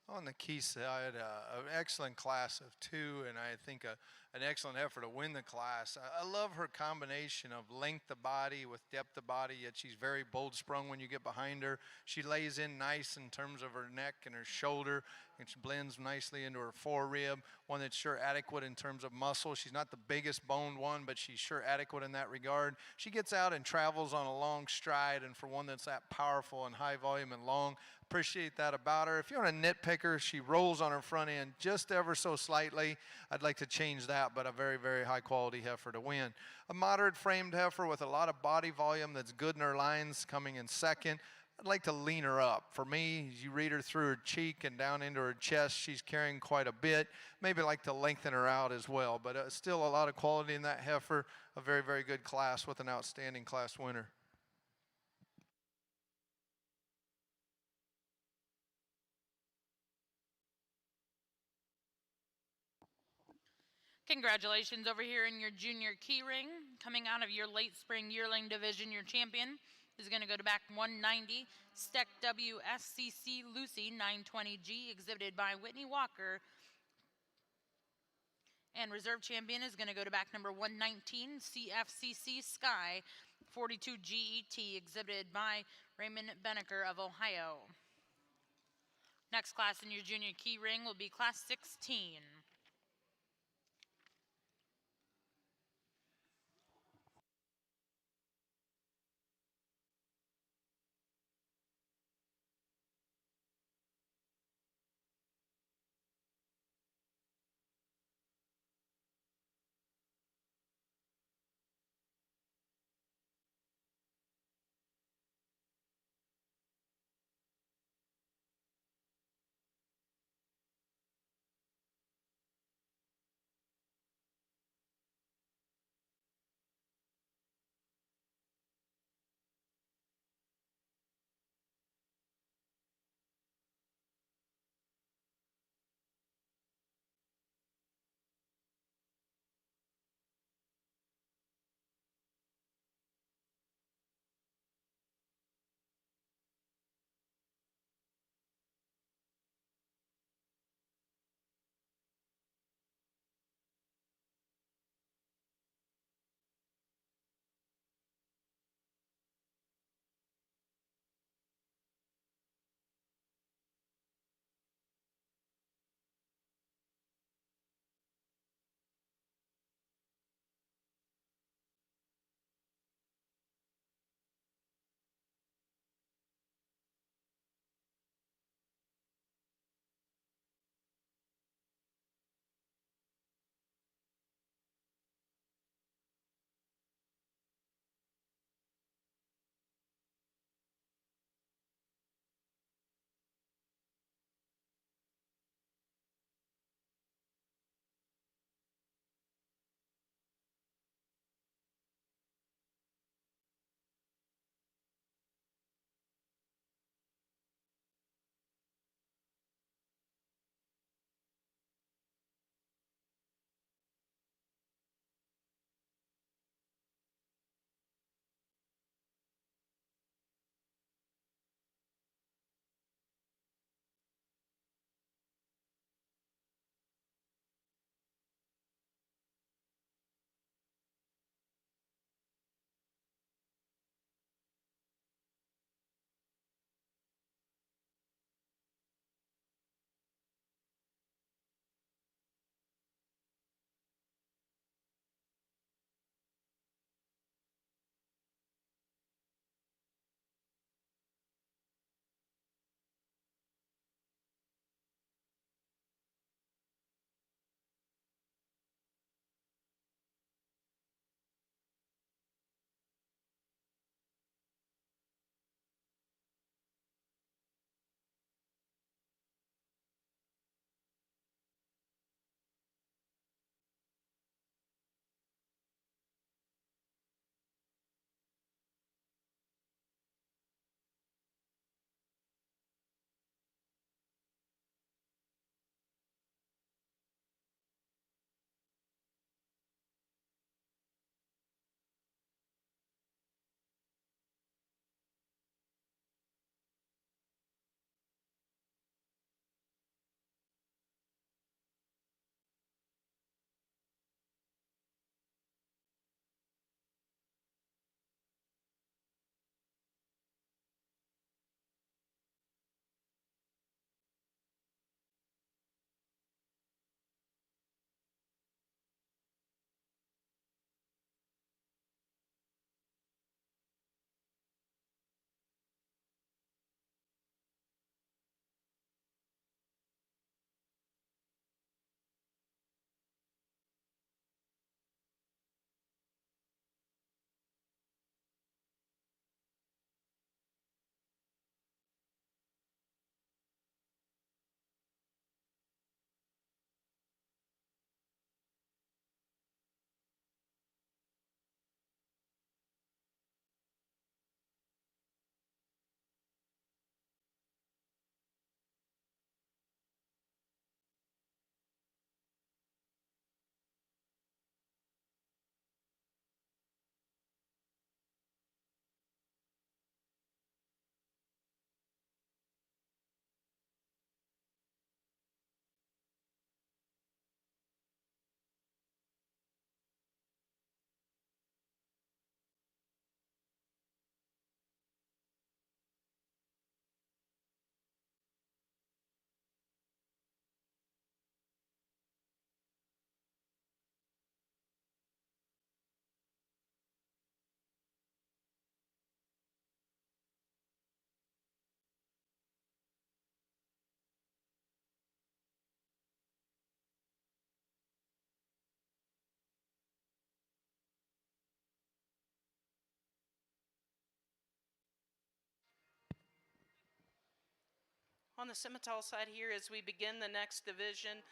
On the key side, an excellent class of two, and I think an excellent effort to win the class. I love her combination of length of body with depth of body, yet she's very bold sprung when you get behind her. She lays in nice in terms of her neck and her shoulder, and she blends nicely into her forerib, one that's sure adequate in terms of muscle. She's not the biggest boned one, but she's sure adequate in that regard. She gets out and travels on a long stride, and for one that's that powerful and high volume and long, appreciate that about her. If you're a nitpicker, she rolls on her front end just ever so slightly. I'd like to change that, but a very, very high quality heifer to win. A moderate framed heifer with a lot of body volume that's good in her lines coming in second. I'd like to lean her up. For me, as you read her through her cheek and down into her chest, she's carrying quite a bit. Maybe like to lengthen her out as well, but still a lot of quality in that heifer. A very, very good class with an outstanding class winner. Congratulations over here in your junior key ring. Coming out of your late spring yearling division, your champion is going to go to back 190, Steck WSCC Lucy 920G, exhibited by Whitney Walker. And reserve champion is going to go to back number 119, CFCC Sky 42GET, exhibited by Raymond Benneker of Ohio. Next class in your junior key ring will be class 16. On the Simmental side here, as we begin the next division,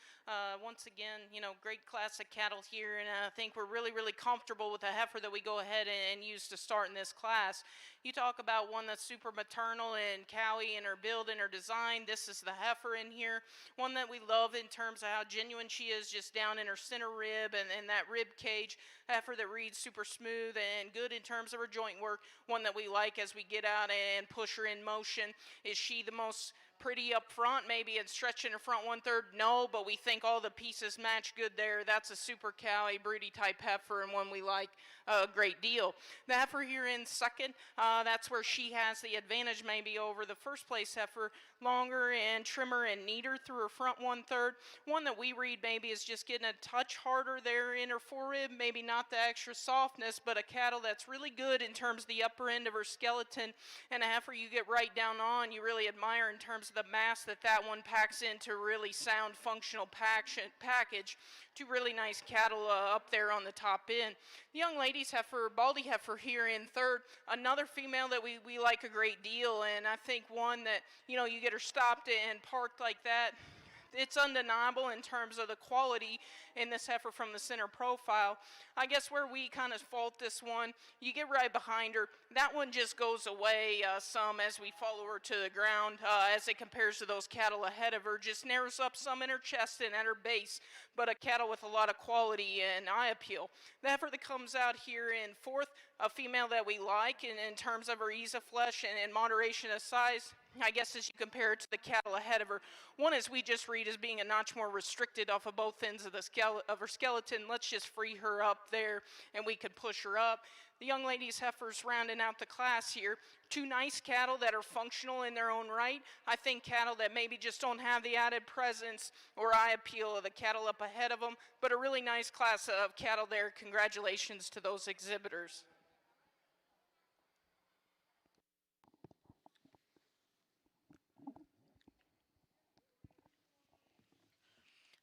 once again, great class of cattle here, and I think we're really, really comfortable with the heifer that we go ahead and use to start in this class. You talk about one that's super maternal and cowy in her build and her design. This is the heifer in here, one that we love in terms of how genuine she is, just down in her center rib and that rib cage. Heifer that reads super smooth and good in terms of her joint work, one that we like as we get out and push her in motion. Is she the most pretty up front, maybe, and stretching her front 1/3? No, but we think all the pieces match good there. That's a super cowy, broody type heifer, and one we like a great deal. The heifer here in second, that's where she has the advantage maybe over the first place heifer. Longer and trimmer and neater through her front 1/3. One that we read maybe is just getting a touch harder there in her forerib, maybe not the extra softness, but a cattle that's really good in terms of the upper end of her skeleton, and a heifer you get right down on, you really admire in terms of the mass that one packs into a really sound functional package. Two really nice cattle up there on the top end. The young lady's heifer, baldy heifer here in third, another female that we like a great deal, and I think one that, you get her stopped and parked like that, it's undeniable in terms of the quality in this heifer from the center profile. I guess where we kind of fault this one, you get right behind her, that one just goes away some as we follow her to the ground as it compares to those cattle ahead of her. Just narrows up some in her chest and at her base, but a cattle with a lot of quality and eye appeal. The heifer that comes out here in fourth, a female that we like in terms of her ease of flesh and moderation of size. I guess as you compare it to the cattle ahead of her, one as we just read as being a notch more restricted off of both ends of her skeleton. Let's just free her up there and we could push her up. The young lady's heifers rounding out the class here. Two nice cattle that are functional in their own right. I think cattle that maybe just don't have the added presence or eye appeal of the cattle up ahead of them, but a really nice class of cattle there. Congratulations to those exhibitors.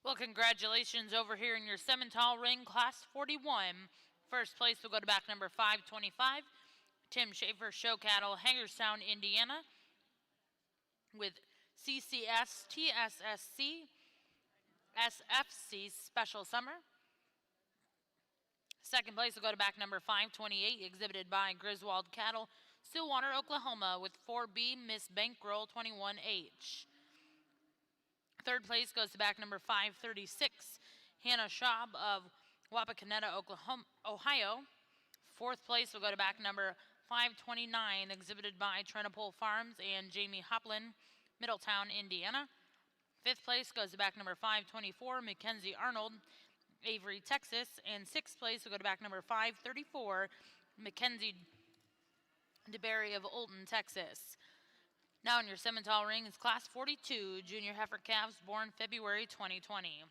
Well, congratulations over here in your Simmental ring, Class 41. First place will go to back number 525, Tim Schaefer Show Cattle, Hagerstown, Indiana, with CCS, TSSC, SFC Special Summer. Second place will go to back number 528, exhibited by Griswold Cattle, Stillwater, Oklahoma, with 4B Miss Bankroll 21H. Third place goes to back number 536, Hannah Schaub of Wapakoneta, Ohio. Fourth place will go to back number 529, exhibited by Trenopole Farms and Jamie Hoplin, Middletown, Indiana. Fifth place goes to back number 524, Mackenzie Arnold, Avery, Texas. And sixth place will go to back number 534, Mackenzie DeBerry of Olton, Texas. Now in your Simmental ring is Class 42, Junior Heifer Calves born February 2020.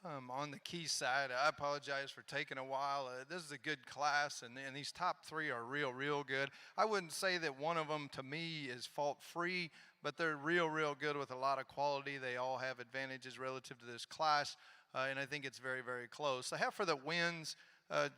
On the key side, I apologize for taking a while. This is a good class, and these top three are real good. I wouldn't say that one of them, to me, is fault-free, but they're real good with a lot of quality. They all have advantages relative to this class, and I think it's very close. The heifer that wins,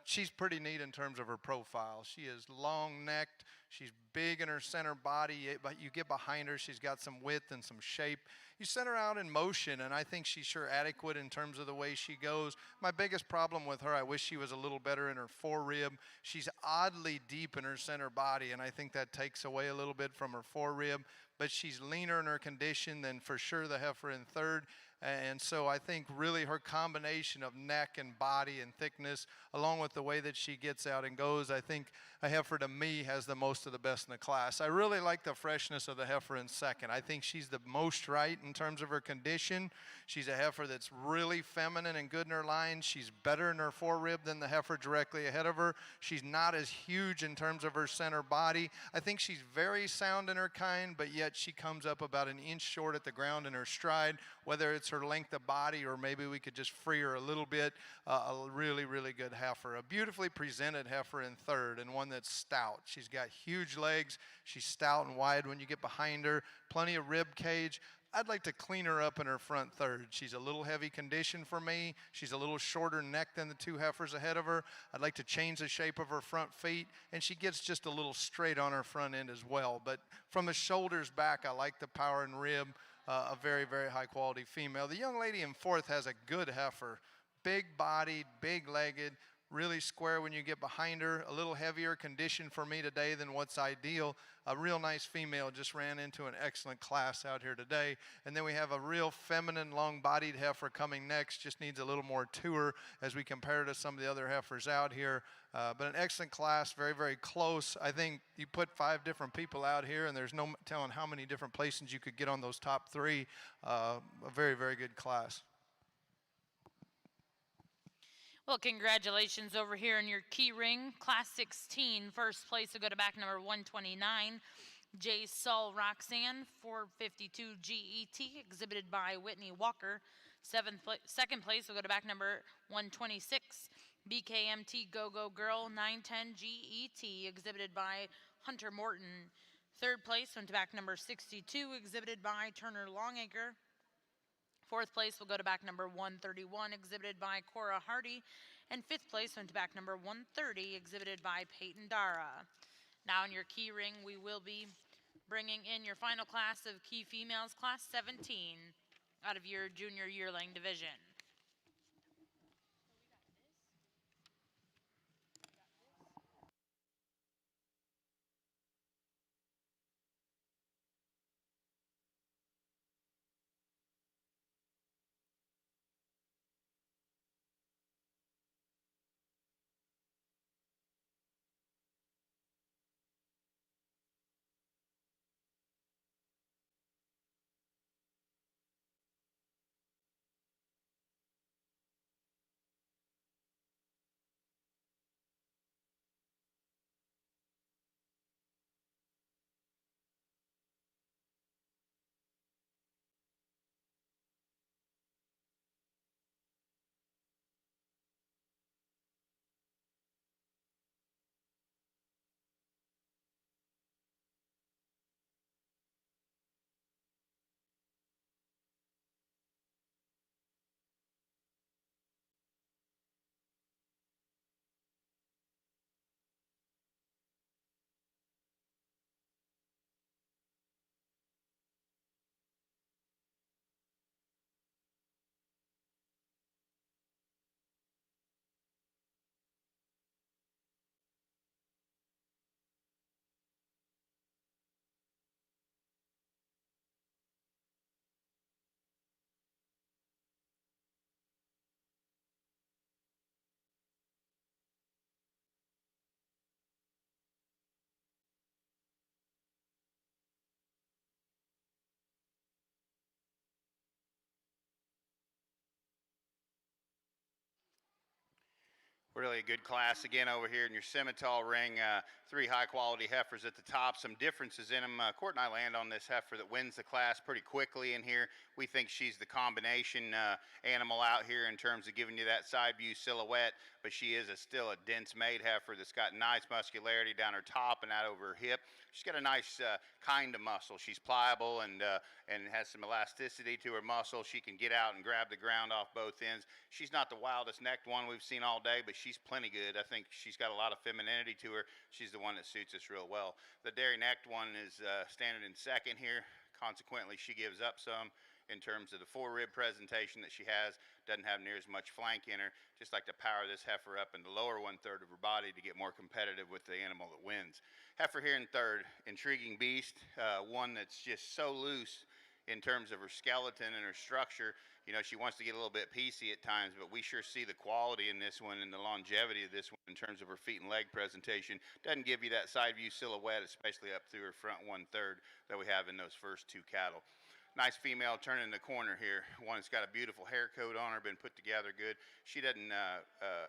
she's pretty neat in terms of her profile. She is long-necked. She's big in her center body, but you get behind her, she's got some width and some shape. You send her out in motion, and I think she's sure adequate in terms of the way she goes. My biggest problem with her, I wish she was a little better in her forerib. She's oddly deep in her center body, and I think that takes away a little bit from her forerib, but she's leaner in her condition than for sure the heifer in third. And so I think really her combination of neck and body and thickness, along with the way that she gets out and goes, I think a heifer to me has the most of the best in the class. I really like the freshness of the heifer in second. I think she's the most right in terms of her condition. She's a heifer that's really feminine and good in her line. She's better in her forerib than the heifer directly ahead of her. She's not as huge in terms of her center body. I think she's very sound in her kind, but yet she comes up about an inch short at the ground in her stride, whether it's her length of body or maybe we could just free her a little bit. A really good heifer. A beautifully presented heifer in third, and one that's stout. She's got huge legs. She's stout and wide when you get behind her. Plenty of rib cage. I'd like to clean her up in her front third. She's a little heavy condition for me. She's a little shorter neck than the two heifers ahead of her. I'd like to change the shape of her front feet, and she gets just a little straight on her front end as well. But from the shoulders back, I like the power and rib. A very high quality female. The young lady in fourth has a good heifer. Big bodied, big legged, really square when you get behind her. A little heavier condition for me today than what's ideal. A real nice female, just ran into an excellent class out here today. And then we have a real feminine, long-bodied heifer coming next. Just needs a little more to her as we compare to some of the other heifers out here. But an excellent class, very close. I think you put 5 different people out here, and there's no telling how many different places you could get on those top 3. A very good class. Well, congratulations over here in your key ring. Class 16, first place will go to back number 129, J. Saul Roxanne, 452 GET, exhibited by Whitney Walker. Second place will go to back number 126, BKMT Go-Go Girl, 910 GET, exhibited by Hunter Morton. Third place went to back number 62, exhibited by Turner Longacre. Fourth place will go to back number 131, exhibited by Cora Hardy. And fifth place went to back number 130, exhibited by Peyton Dara. Now in your key ring, we will be bringing in your final class of key females, class 17, out of your junior yearling division. Really a good class again over here in your Simmental ring. three high-quality heifers at the top. Some differences in them. Court and I land on this heifer that wins the class pretty quickly in here. We think she's the combination animal out here in terms of giving you that side view silhouette, but she is still a dense-made heifer that's got nice muscularity down her top and out over her hip. She's got a nice kind of muscle. She's pliable and has some elasticity to her muscle. She can get out and grab the ground off both ends. She's not the wildest necked one we've seen all day, but she's plenty good. I think she's got a lot of femininity to her. She's the one that suits us real well. The dairy necked one is standing in second here. Consequently, she gives up some in terms of the fore-rib presentation that she has. Doesn't have near as much flank in her. Just like to power this heifer up in the lower 1/3 of her body to get more competitive with the animal that wins. Heifer here in third, intriguing beast, one that's just so loose in terms of her skeleton and her structure. You know, she wants to get a little bit piecey at times, but we sure see the quality in this one and the longevity of this one in terms of her feet and leg presentation. Doesn't give you that side view silhouette, especially up through her front 1/3 that we have in those first two cattle. Nice female turning the corner here. One that's got a beautiful hair coat on her, been put together good. She doesn't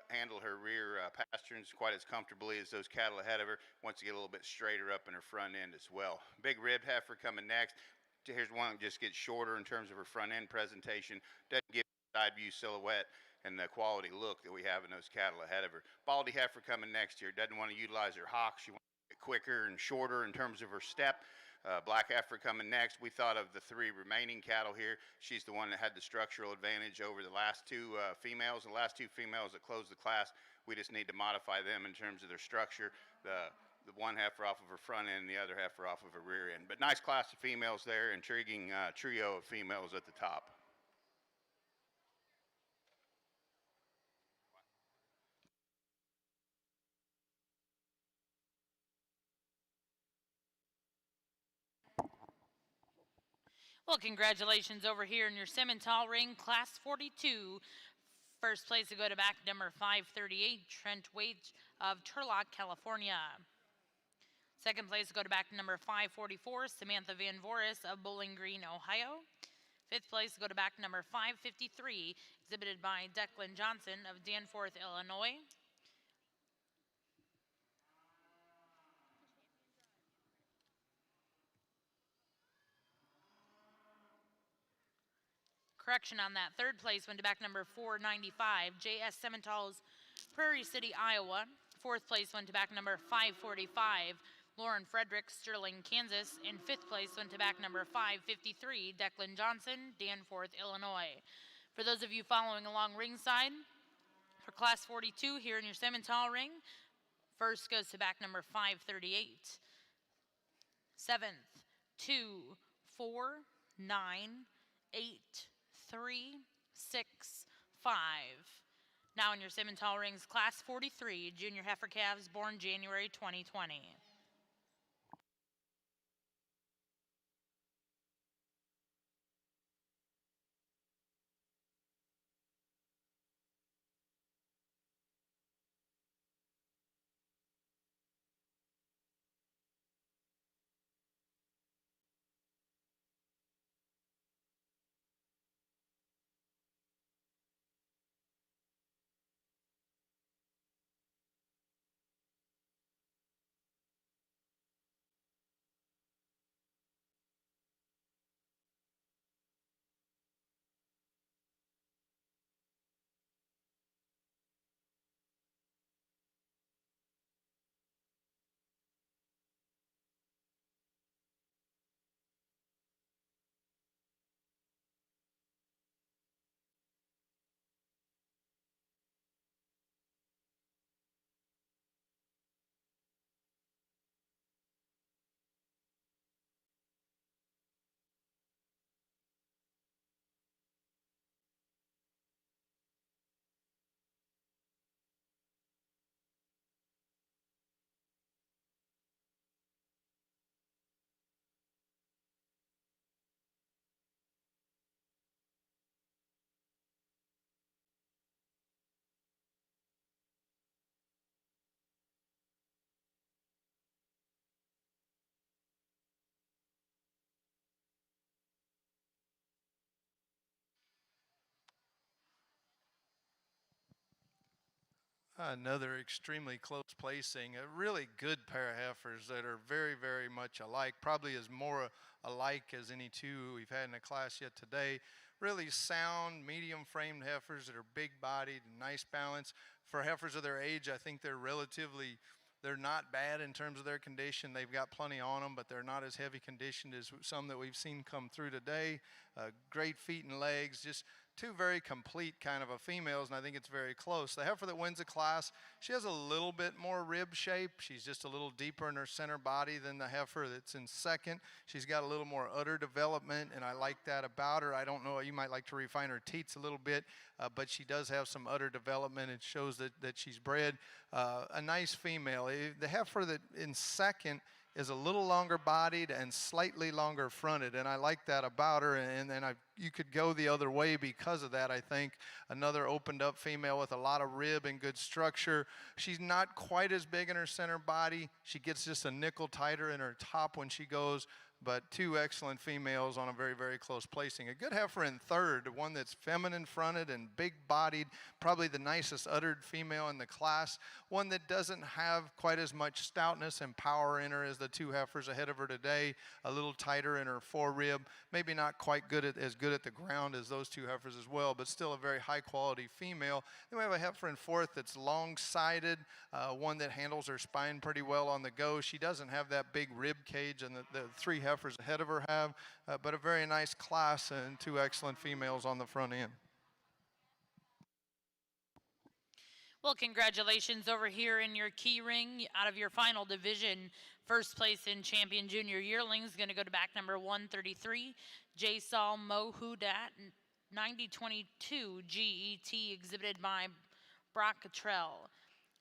handle her rear pasterns quite as comfortably as those cattle ahead of her. Wants to get a little bit straighter up in her front end as well. Big ribbed heifer coming next. Here's one that just gets shorter in terms of her front end presentation. Doesn't give side view silhouette and the quality look that we have in those cattle ahead of her. Baldy heifer coming next here. Doesn't want to utilize her hock. She wants to get quicker and shorter in terms of her step. Black heifer coming next. We thought of the three remaining cattle here. She's the one that had the structural advantage over the last two females. The last two females that closed the class, we just need to modify them in terms of their structure. The one heifer off of her front end and the other heifer off of her rear end. But nice class of females there. Intriguing trio of females at the top. Well, congratulations over here in your Simmental ring, Class 42. First place to go to back number 538, Trent Waite of Turlock, California. Second place to go to back number 544, Samantha Van Voris of Bowling Green, Ohio. Fifth place to go to back number 553, exhibited by Declan Johnson of Danforth, Illinois. Correction on that. Third place went to back number 495, J.S. Simmental's Prairie City, Iowa. Fourth place went to back number 545, Lauren Frederick, Sterling, Kansas. And fifth place went to back number 553, Declan Johnson, Danforth, Illinois. For those of you following along ringside, for Class 42 here in your Simmental ring, first goes to back number 538. Seventh, 2, 4, 9, 8, 3, 6, 5. Now in your Simmental rings, Class 43, junior heifer calves born January 2020. Another extremely close placing. A really good pair of heifers that are very, very much alike. Probably as more alike as any two we've had in the class yet today. Really sound, medium framed heifers that are big bodied and nice balance. For heifers of their age, I think they're not bad in terms of their condition. They've got plenty on them, but they're not as heavy conditioned as some that we've seen come through today. Great feet and legs, just two very complete kind of a females, and I think it's very close. The heifer that wins the class, she has a little bit more rib shape. She's just a little deeper in her center body than the heifer that's in second. She's got a little more udder development, and I like that about her. I don't know, you might like to refine her teats a little bit, but she does have some udder development. It shows that she's bred. A nice female. The heifer that in second is a little longer bodied and slightly longer fronted, and I like that about her, and you could go the other way because of that, I think. Another opened up female with a lot of rib and good structure. She's not quite as big in her center body. She gets just a nickel tighter in her top when she goes, but two excellent females on a very, very close placing. A good heifer in third, one that's feminine fronted and big bodied, probably the nicest uddered female in the class, one that doesn't have quite as much stoutness and power in her as the two heifers ahead of her today, a little tighter in her forerib, maybe not quite as good at the ground as those two heifers as well, but still a very high quality female. Then we have a heifer in fourth that's long-sided, one that handles her spine pretty well on the go. She doesn't have that big rib cage and the three heifers ahead of her have, but a very nice class and two excellent females on the front end. Well, congratulations over here in your key ring out of your final division. First place in champion junior yearlings going to go to back number 133, J. Saul Mohudat, 9022 GET, exhibited by Brock Cottrell.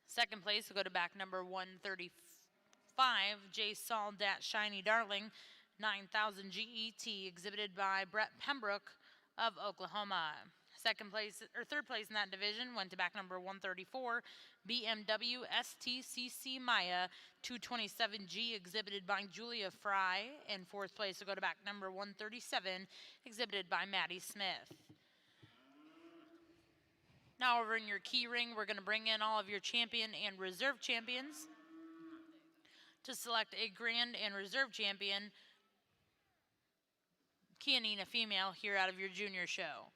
Second place will go to back number 135, J. Saul Dat Shiny Darling, 9000 GET, exhibited by Brett Pembroke of Oklahoma. Third place in that division went to back number 134, BMW STCC Maya 227G, exhibited by Julia Fry. And fourth place will go to back number 137, exhibited by Maddie Smith. Now over in your key ring, we're going to bring in all of your champion and reserve champions to select a grand and reserve champion, Kianina female, here out of your junior show.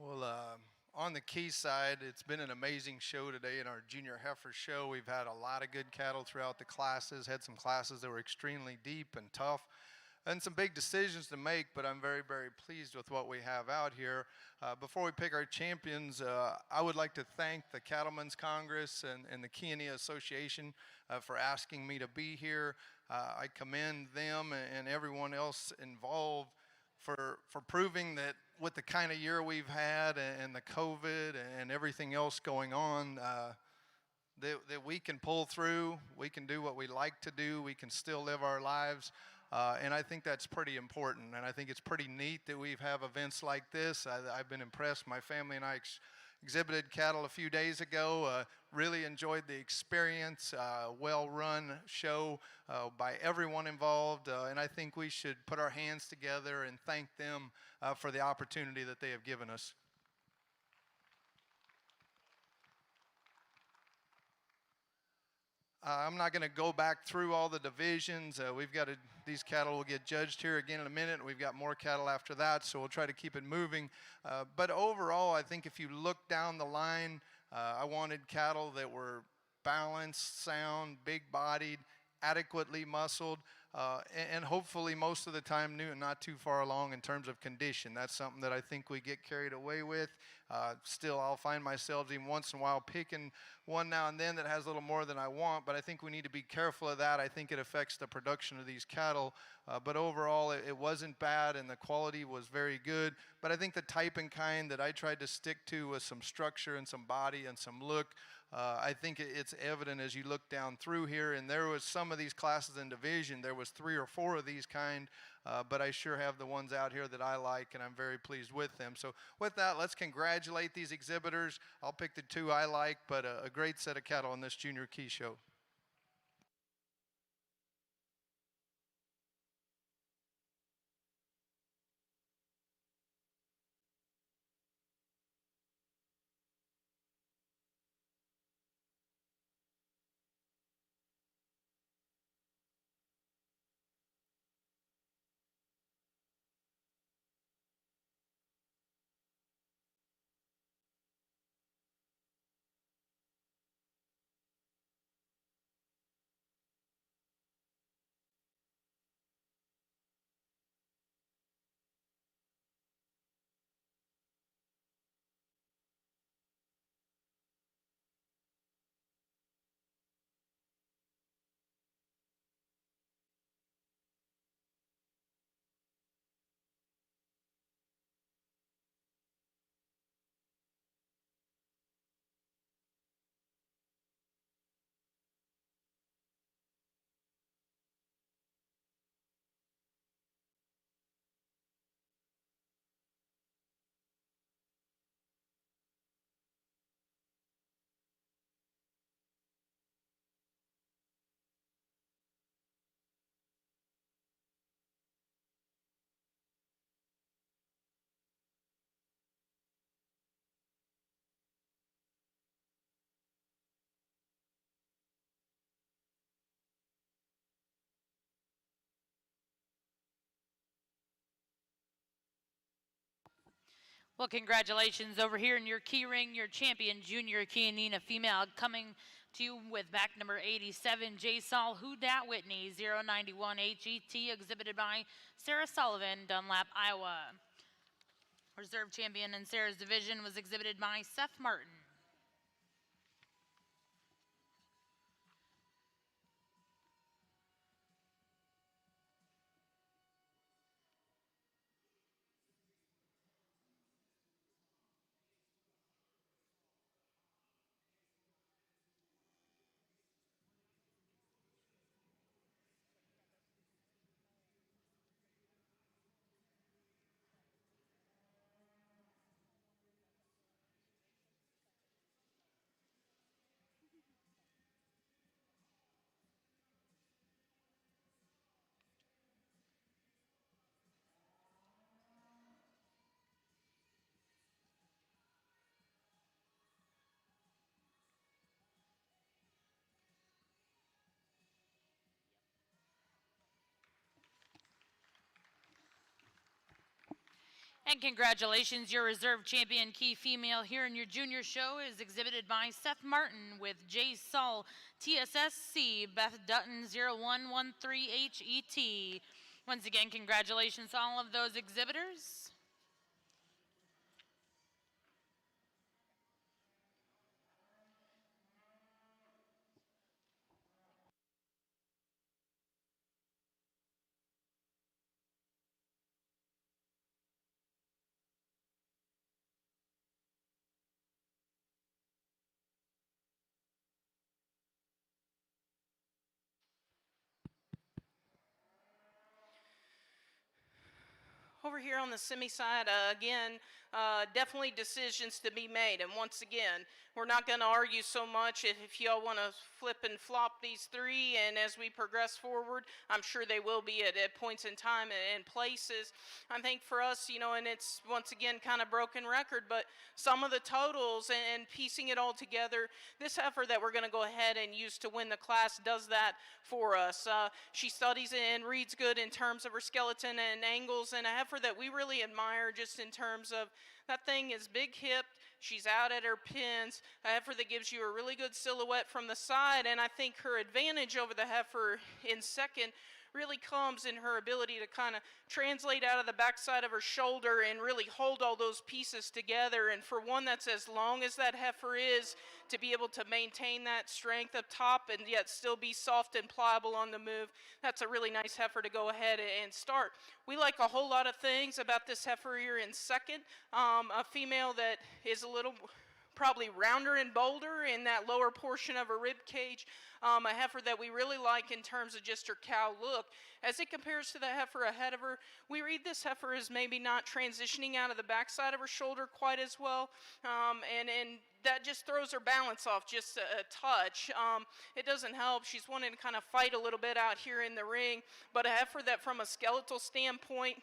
Well, on the key side, it's been an amazing show today in our junior heifer show. We've had a lot of good cattle throughout the classes, had some classes that were extremely deep and tough, and some big decisions to make, but I'm very, very pleased with what we have out here. Before we pick our champions, I would like to thank the Cattlemen's Congress and the Keanea Association for asking me to be here. I commend them and everyone else involved for proving that with the kind of year we've had and the COVID and everything else going on, that we can pull through, we can do what we like to do, we can still live our lives. And I think that's pretty important, and I think it's pretty neat that we have events like this. I've been impressed. My family and I exhibited cattle a few days ago. Really enjoyed the experience. Well-run show by everyone involved, and I think we should put our hands together and thank them for the opportunity that they have given us. I'm not going to go back through all the divisions. These cattle will get judged here again in a minute. We've got more cattle after that, so we'll try to keep it moving. But overall, I think if you look down the line, I wanted cattle that were balanced, sound, big-bodied, adequately muscled, and hopefully most of the time new and not too far along in terms of condition. That's something that I think we get carried away with. Still, I'll find myself even once in a while picking one now and then that has a little more than I want, but I think we need to be careful of that. I think it affects the production of these cattle, but overall it wasn't bad and the quality was very good. But I think the type and kind that I tried to stick to was some structure and some body and some look. I think it's evident as you look down through here, and there was some of these classes in division, there was 3 or 4 of these kind, but I sure have the ones out here that I like, and I'm very pleased with them. So with that, let's congratulate these exhibitors. I'll pick the 2 I like, but a great set of cattle on this Junior Key Show. Well, congratulations over here in your key ring, your champion junior Keanea female coming to you with back number 87, J. Saul Hudat Whitney, 091 HET, exhibited by Sarah Sullivan, Dunlap, Iowa. Reserve champion in Sarah's division was exhibited by Seth Martin. And congratulations, your reserve champion key female here in your junior show is exhibited by Seth Martin with J. Saul TSSC, Beth Dutton 0113HET. Once again, congratulations to all of those exhibitors. Over here on the semi side, again, definitely decisions to be made. And once again, we're not going to argue so much. If y'all want to flip and flop these three, and as we progress forward, I'm sure they will be at points in time and places. I think for us, you know, and it's once again kind of broken record, but some of the totals and piecing it all together, this heifer that we're going to go ahead and use to win the class does that for us. She studies and reads good in terms of her skeleton and angles, and a heifer that we really admire just in terms of that thing is big hipped. She's out at her pins, a heifer that gives you a really good silhouette from the side, and I think her advantage over the heifer in second really comes in her ability to kind of translate out of the backside of her shoulder and really hold all those pieces together. And for one that's as long as that heifer is, to be able to maintain that strength up top and yet still be soft and pliable on the move, that's a really nice heifer to go ahead and start. We like a whole lot of things about this heifer here in second. A female that is a little probably rounder and bolder in that lower portion of her rib cage. A heifer that we really like in terms of just her cow look. As it compares to the heifer ahead of her, we read this heifer as maybe not transitioning out of the backside of her shoulder quite as well, and that just throws her balance off just a touch. It doesn't help. She's wanting to kind of fight a little bit out here in the ring, but a heifer that from a skeletal standpoint,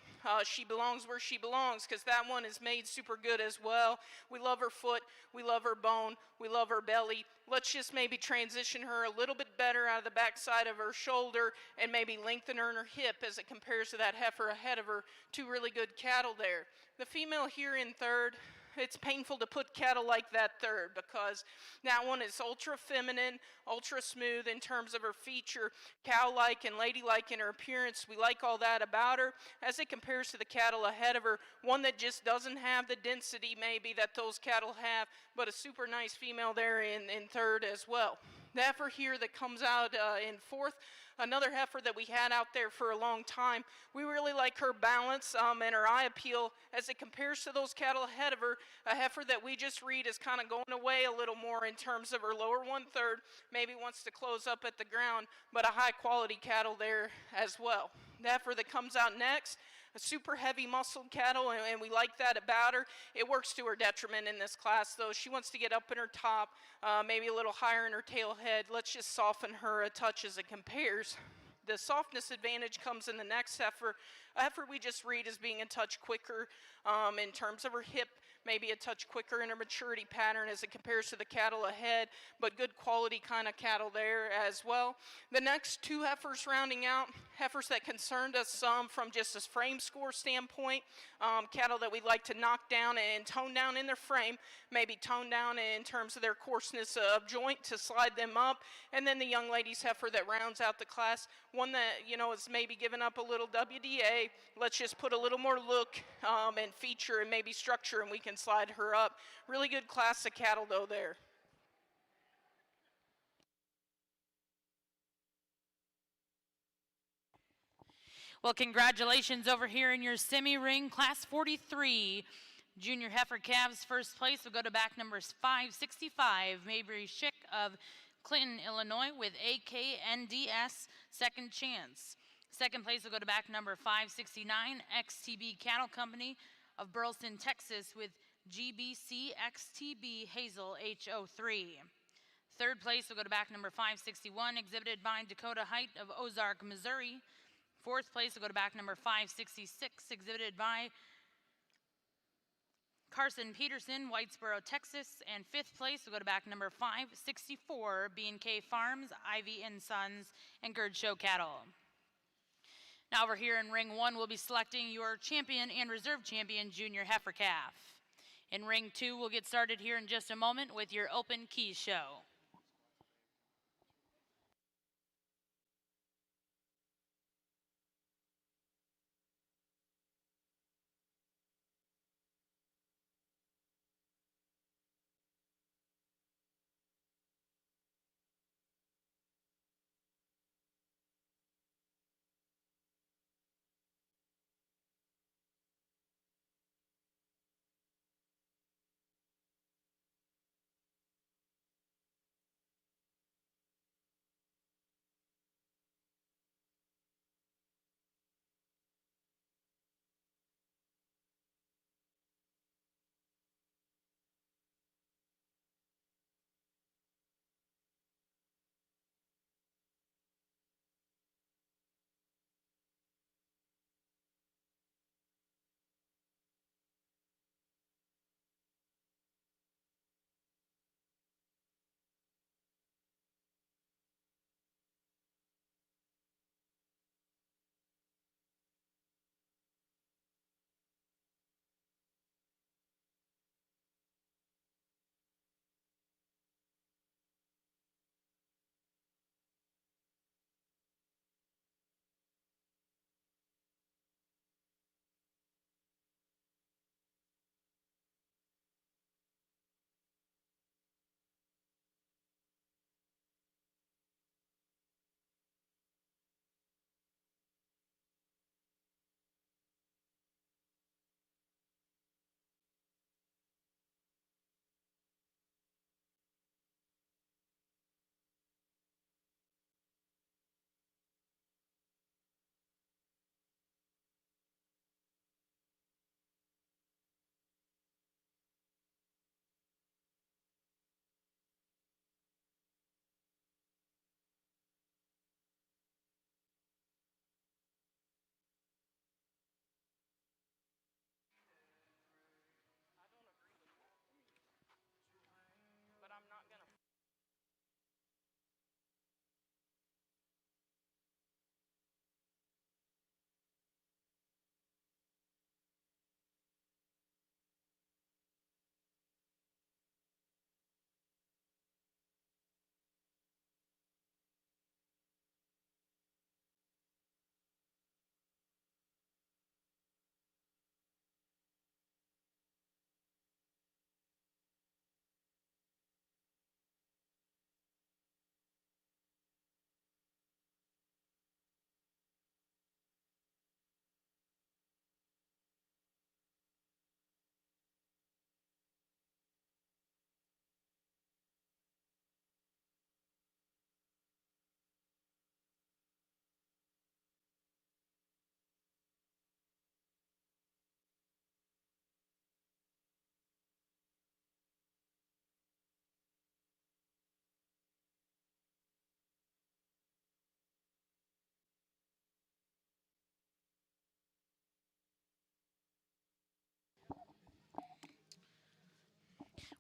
she belongs where she belongs, because that one is made super good as well. We love her foot, we love her bone, we love her belly. Let's just maybe transition her a little bit better out of the backside of her shoulder and maybe lengthen her in her hip as it compares to that heifer ahead of her. Two really good cattle there. The female here in third, it's painful to put cattle like that third, because that one is ultra feminine, ultra smooth in terms of her feature, cow-like and ladylike in her appearance. We like all that about her. As it compares to the cattle ahead of her, one that just doesn't have the density maybe that those cattle have, but a super nice female there in third as well. The heifer here that comes out in fourth, another heifer that we had out there for a long time. We really like her balance and her eye appeal as it compares to those cattle ahead of her. A heifer that we just read is kind of going away a little more in terms of her lower 1/3, maybe wants to close up at the ground, but a high quality cattle there as well. The heifer that comes out next, a super heavy muscled cattle, and we like that about her. It works to her detriment in this class though. She wants to get up in her top, maybe a little higher in her tail head. Let's just soften her a touch as it compares. The softness advantage comes in the next heifer. A heifer we just read as being a touch quicker in terms of her hip, maybe a touch quicker in her maturity pattern as it compares to the cattle ahead, but good quality kind of cattle there as well. The next two heifers rounding out, heifers that concerned us some from just a frame score standpoint, cattle that we like to knock down and tone down in their frame, maybe tone down in terms of their coarseness of joint to slide them up, and then the young lady's heifer that rounds out the class, one that, you know, is maybe giving up a little WDA. Let's just put a little more look and feature and maybe structure, and we can slide her up. Really good class of cattle though there. Well, congratulations over here in your semi-ring, Class 43. Junior heifer calves first place will go to back numbers 565, Mabry Schick of Clinton, Illinois with AKNDS Second Chance. Second place will go to back number 569, XTB Cattle Company of Burleson, Texas with GBC XTB Hazel HO3. Third place will go to back number 561, exhibited by Dakota Height of Ozark, Missouri. Fourth place will go to back number 566, exhibited by Carson Peterson, Whitesboro, Texas. And fifth place will go to back number 564, B&K Farms, Ivy and Sons, and Gerd Show Cattle. Now over here in ring 1, we'll be selecting your champion and reserve champion junior heifer calf. In ring 2, we'll get started here in just a moment with your open key show.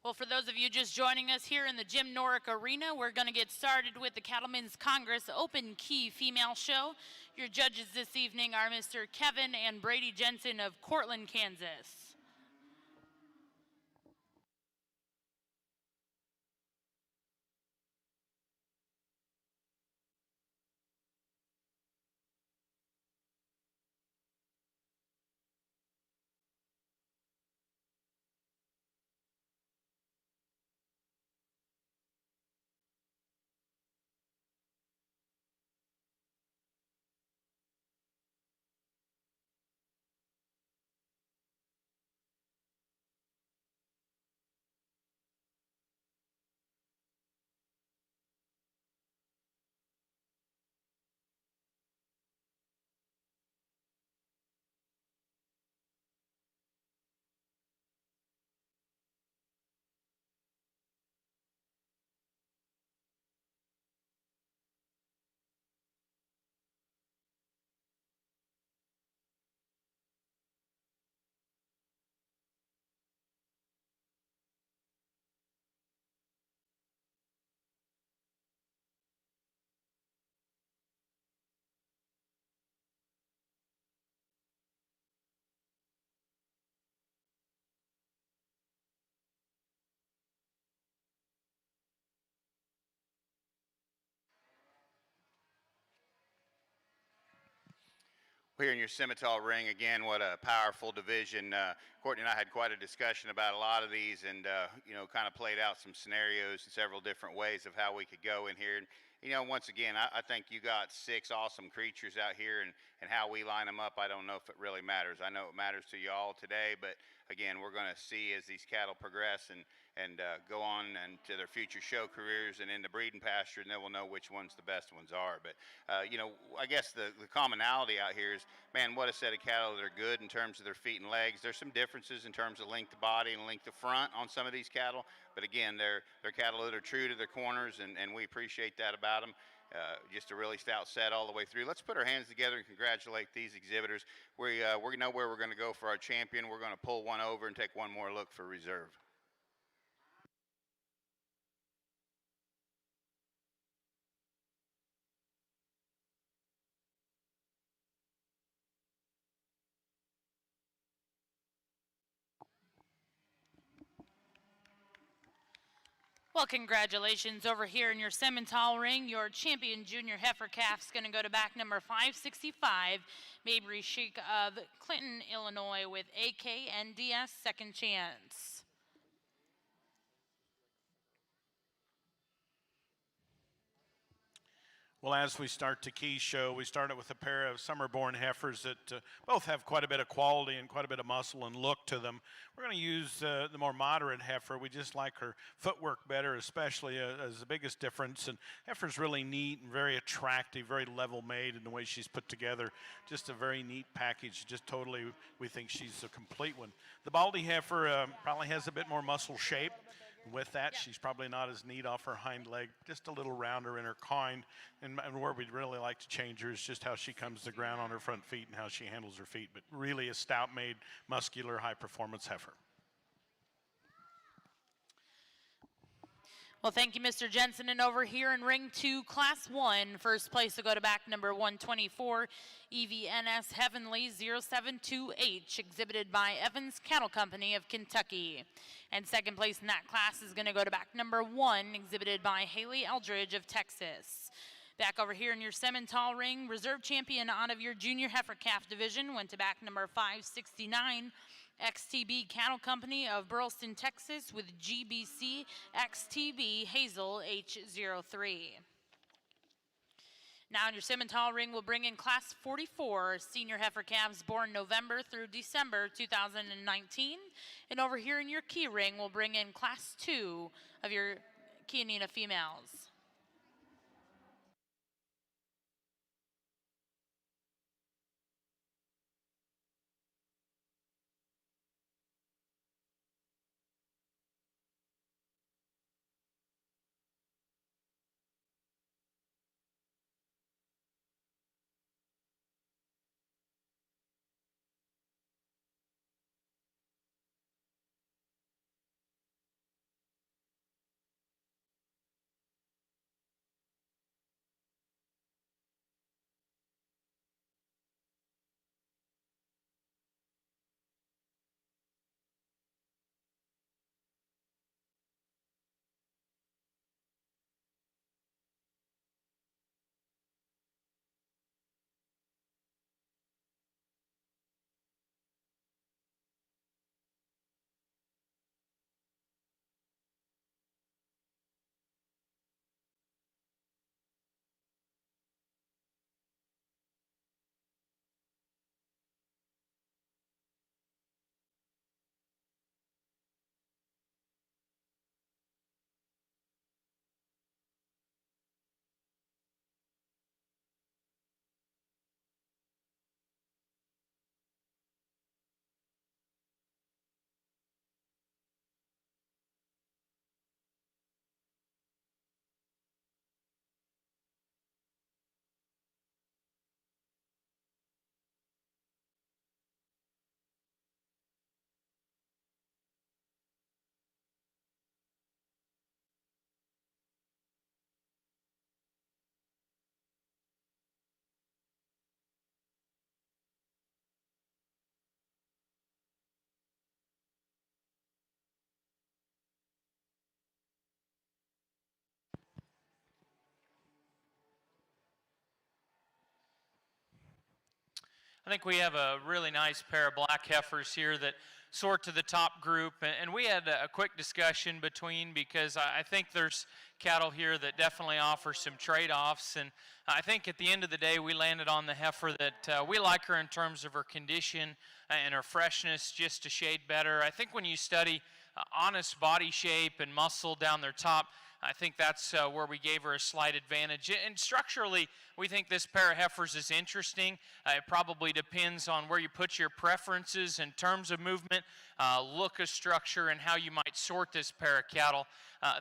Well, for those of you just joining us here in the Jim Norick Arena, we're going to get started with the Cattlemen's Congress Open Key Female Show. Your judges this evening are Mr. Kevin and Brady Jensen of Cortland, Kansas. Here in your Simmental ring, again, what a powerful division. Courtney and I had quite a discussion about a lot of these and, kind of played out some scenarios in several different ways of how we could go in here. And, once again, I think you got 6 awesome creatures out here, and how we line them up, I don't know if it really matters. I know it matters to you all today, but again, we're going to see as these cattle progress and go on and to their future show careers and into breeding pasture, and then we'll know which ones the best ones are. But, I guess the commonality out here is, man, what a set of cattle that are good in terms of their feet and legs. There's some differences in terms of length of body and length of front on some of these cattle, but again, they're cattle that are true to their corners, and we appreciate that about them. Just a really stout set all the way through. Let's put our hands together and congratulate these exhibitors. We know where we're going to go for our champion. We're going to pull one over and take one more look for reserve. Well, congratulations over here in your Simmental ring. Your champion junior heifer calf's going to go to back number 565, Mabry Sheik of Clinton, Illinois, with AKNDS Second Chance. Well, as we start to key show, we started with a pair of summer-born heifers that both have quite a bit of quality and quite a bit of muscle and look to them. We're going to use the more moderate heifer. We just like her footwork better, especially as the biggest difference. And heifer's really neat and very attractive, very level-made in the way she's put together. Just a very neat package. Just totally, we think she's a complete one. The Baldy heifer probably has a bit more muscle shape. With that, she's probably not as neat off her hind leg, just a little rounder in her kind. And where we'd really like to change her is just how she comes to the ground on her front feet and how she handles her feet. But really a stout-made, muscular, high-performance heifer. Well, thank you, Mr. Jensen. And over here in ring 2, class 1, first place will go to back number 124, EVNS Heavenly 072H, exhibited by Evans Cattle Company of Kentucky. And second place in that class is going to go to back number 1, exhibited by Haley Eldridge of Texas. Back over here in your Simmental ring, reserve champion out of your junior heifer calf division went to back number 569, XTB Cattle Company of Burleson, Texas, with GBC XTB Hazel H03. Now in your Simmental ring, we'll bring in class 44 senior heifer calves born November through December 2019. And over here in your key ring, we'll bring in class 2 of your Chianina females. I think we have a really nice pair of black heifers here that sort to the top group, and we had a quick discussion between, because I think there's cattle here that definitely offer some trade-offs, and I think at the end of the day we landed on the heifer that we like her in terms of her condition and her freshness just a shade better. I think when you study honest body shape and muscle down their top, I think that's where we gave her a slight advantage. And structurally, we think this pair of heifers is interesting. It probably depends on where you put your preferences in terms of movement, look of structure, and how you might sort this pair of cattle.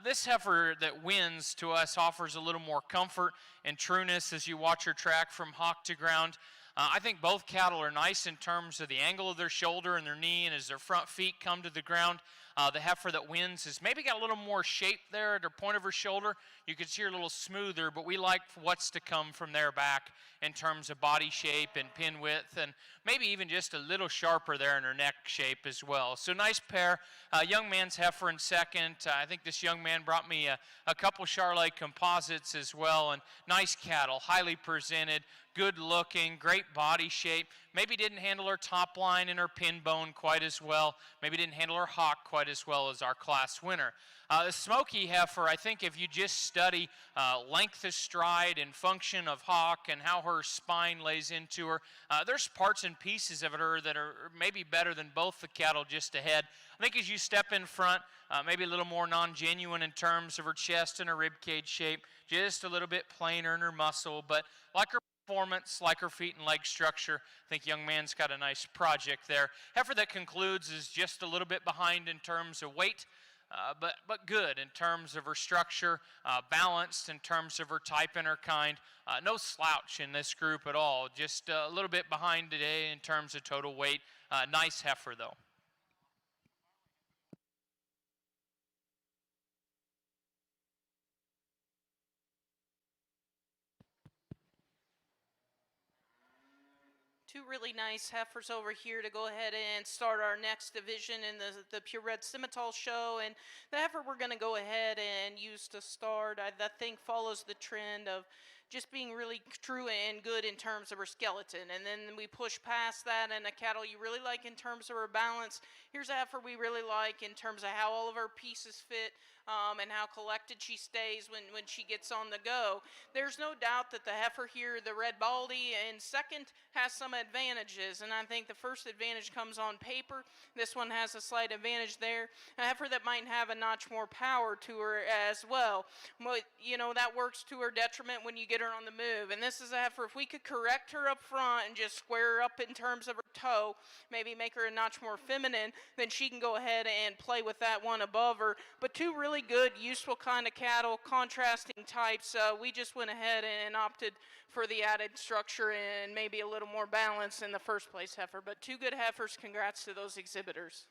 This heifer that wins to us offers a little more comfort and trueness as you watch her track from hock to ground. I think both cattle are nice in terms of the angle of their shoulder and their knee, and as their front feet come to the ground. The heifer that wins has maybe got a little more shape there at her point of her shoulder. You can see her a little smoother, but we like what's to come from there back in terms of body shape and pin width, and maybe even just a little sharper there in her neck shape as well. So nice pair. Young man's heifer in second. I think this young man brought me a couple Charolais composites as well, and nice cattle, highly presented, good looking, great body shape. Maybe didn't handle her top line and her pin bone quite as well. Maybe didn't handle her hock quite as well as our class winner. The Smoky heifer, I think if you just study length of stride and function of hock and how her spine lays into her, there's parts and pieces of her that are maybe better than both the cattle just ahead. I think as you step in front, maybe a little more non-genuine in terms of her chest and her rib cage shape, just a little bit plainer in her muscle, but like her performance, like her feet and leg structure, I think young man's got a nice project there. Heifer that concludes is just a little bit behind in terms of weight, but good in terms of her structure, balanced in terms of her type and her kind. No slouch in this group at all, just a little bit behind today in terms of total weight. Nice heifer though. Two really nice heifers over here to go ahead and start our next division in the Pure Red Simmental show. And the heifer we're going to go ahead and use to start, I think follows the trend of just being really true and good in terms of her skeleton. And then we push past that, and a cattle you really like in terms of her balance. Here's a heifer we really like in terms of how all of her pieces fit, and how collected she stays when she gets on the go. There's no doubt that the heifer here, the Red Baldy, in second has some advantages, and I think the first advantage comes on paper. This one has a slight advantage there. A heifer that might have a notch more power to her as well. But, you know, that works to her detriment when you get her on the move. And this is a heifer, if we could correct her up front and just square her up in terms of her toe, maybe make her a notch more feminine, then she can go ahead and play with that one above her. But two really good, useful kind of cattle, contrasting types. We just went ahead and opted for the added structure and maybe a little more balance in the first place heifer. But two good heifers. Congrats to those exhibitors.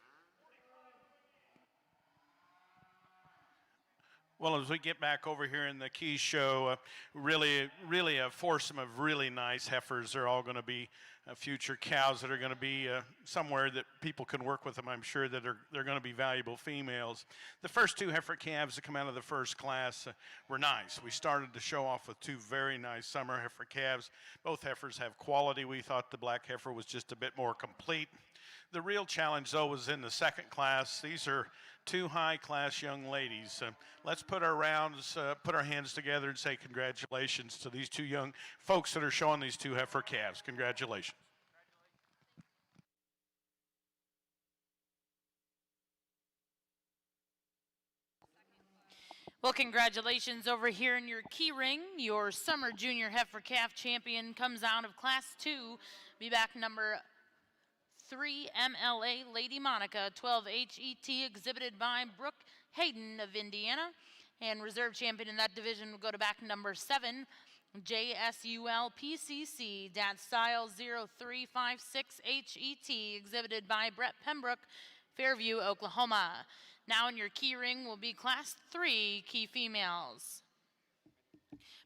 Well, as we get back over here in the Key show, really a foursome of really nice heifers. They're all going to be future cows that are going to be somewhere that people can work with them. I'm sure that they're going to be valuable females. The first two heifer calves that come out of the first class were nice. We started the show off with two very nice summer heifer calves. Both heifers have quality. We thought the black heifer was just a bit more complete. The real challenge, though, was in the second class. These are two high-class young ladies. Let's put our hands together and say congratulations to these two young folks that are showing these two heifer calves. Congratulations. Well, congratulations over here in your key ring. Your summer junior heifer calf champion comes out of class 2. Be back number 3 MLA Lady Monica, 12 HET, exhibited by Brooke Hayden of Indiana. And reserve champion in that division will go to back number 7, JSUL PCC, Dat Style 0356 HET, exhibited by Brett Pembroke, Fairview, Oklahoma. Now in your key ring will be class 3 key females.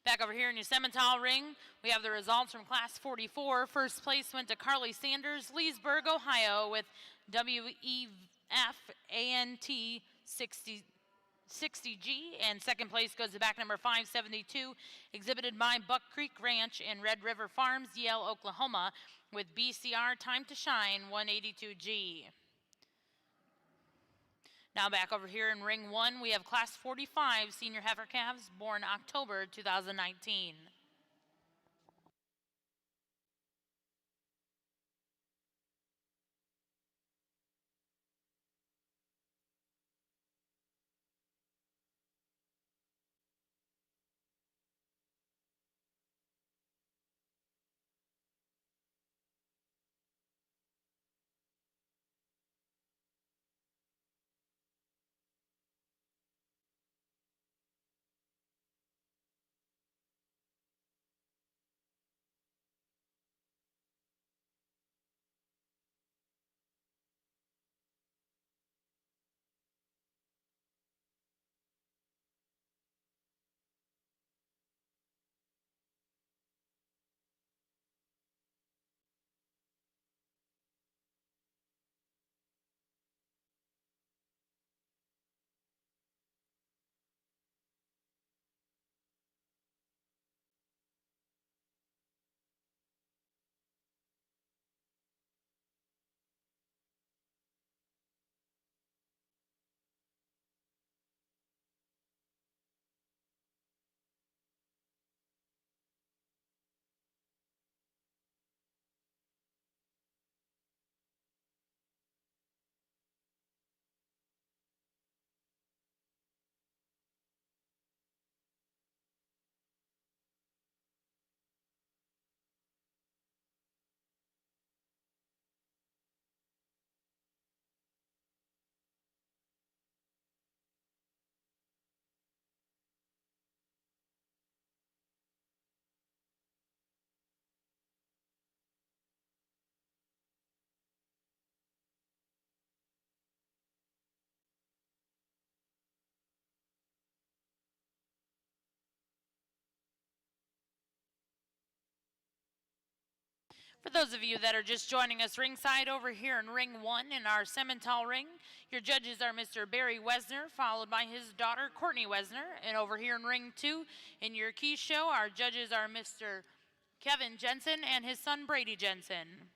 Back over here in your Simmental ring, we have the results from class 44. First place went to Carly Sanders, Leesburg, Ohio, with WEF ANT 60G, and second place goes to back number 572, exhibited by Buck Creek Ranch and Red River Farms, Yale, Oklahoma. with BCR Time to Shine 182G. Now back over here in ring 1, we have Class 45 senior heifer calves born October 2019. For those of you that are just joining us ringside over here in ring 1 in our Simmental ring, your judges are Mr. Barry Wesner, followed by his daughter Courtney Wesner. And over here in ring 2 in your key show, our judges are Mr. Kevin Jensen and his son Brady Jensen.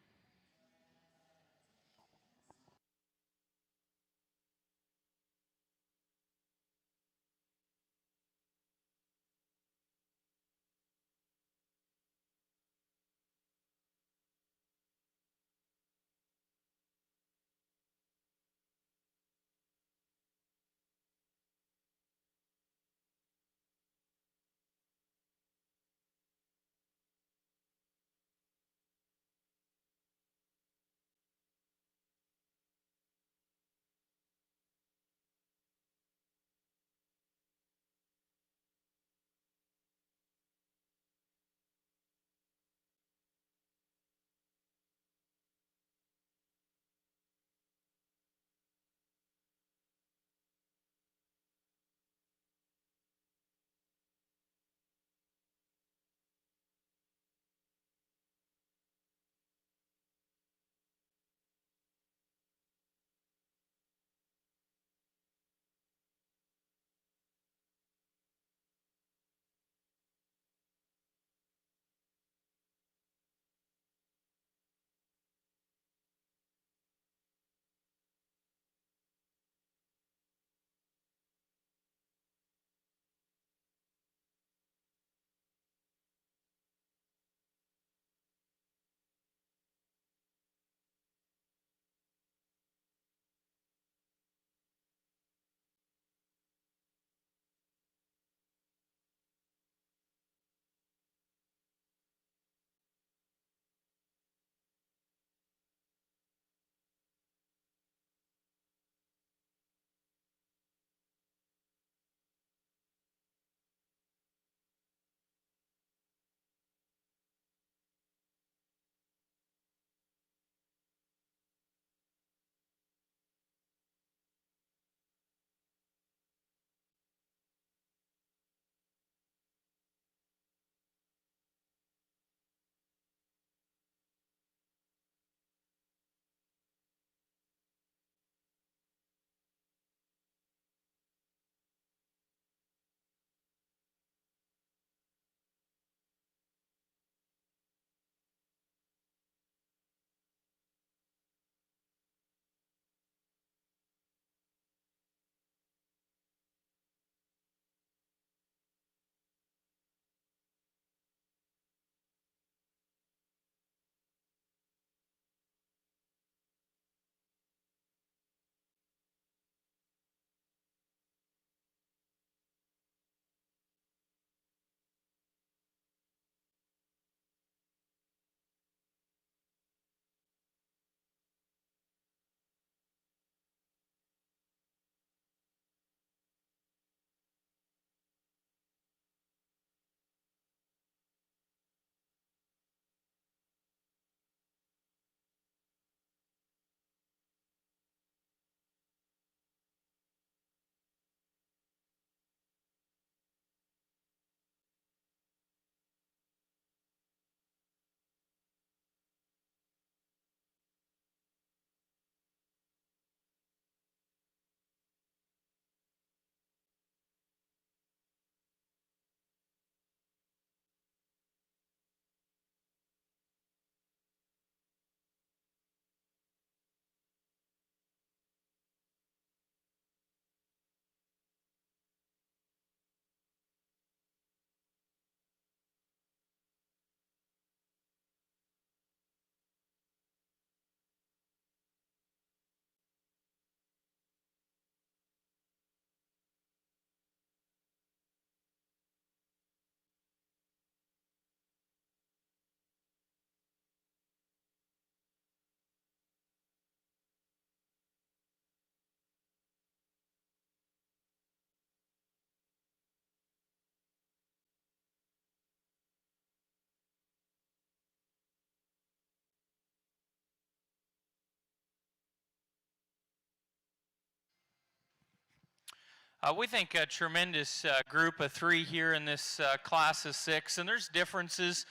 We think a tremendous group of 3 here in this class of 6, and there's differences.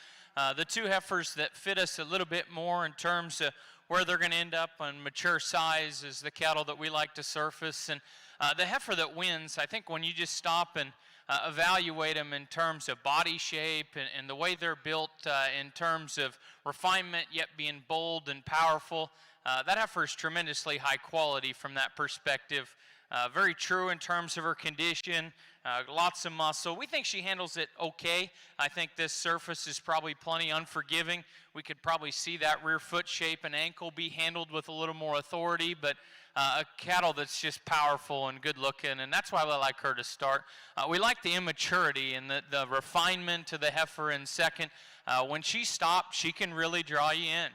The 2 heifers that fit us a little bit more in terms of where they're going to end up on mature size is the cattle that we like to surface. And the heifer that wins, I think when you just stop and evaluate them in terms of body shape and the way they're built in terms of refinement yet being bold and powerful, that heifer is tremendously high quality from that perspective. Very true in terms of her condition, lots of muscle. We think she handles it okay. I think this surface is probably plenty unforgiving. We could probably see that rear foot shape and ankle be handled with a little more authority, but a cattle that's just powerful and good looking, and that's why we like her to start. We like the immaturity and the refinement to the heifer in second. When she stops, she can really draw you in.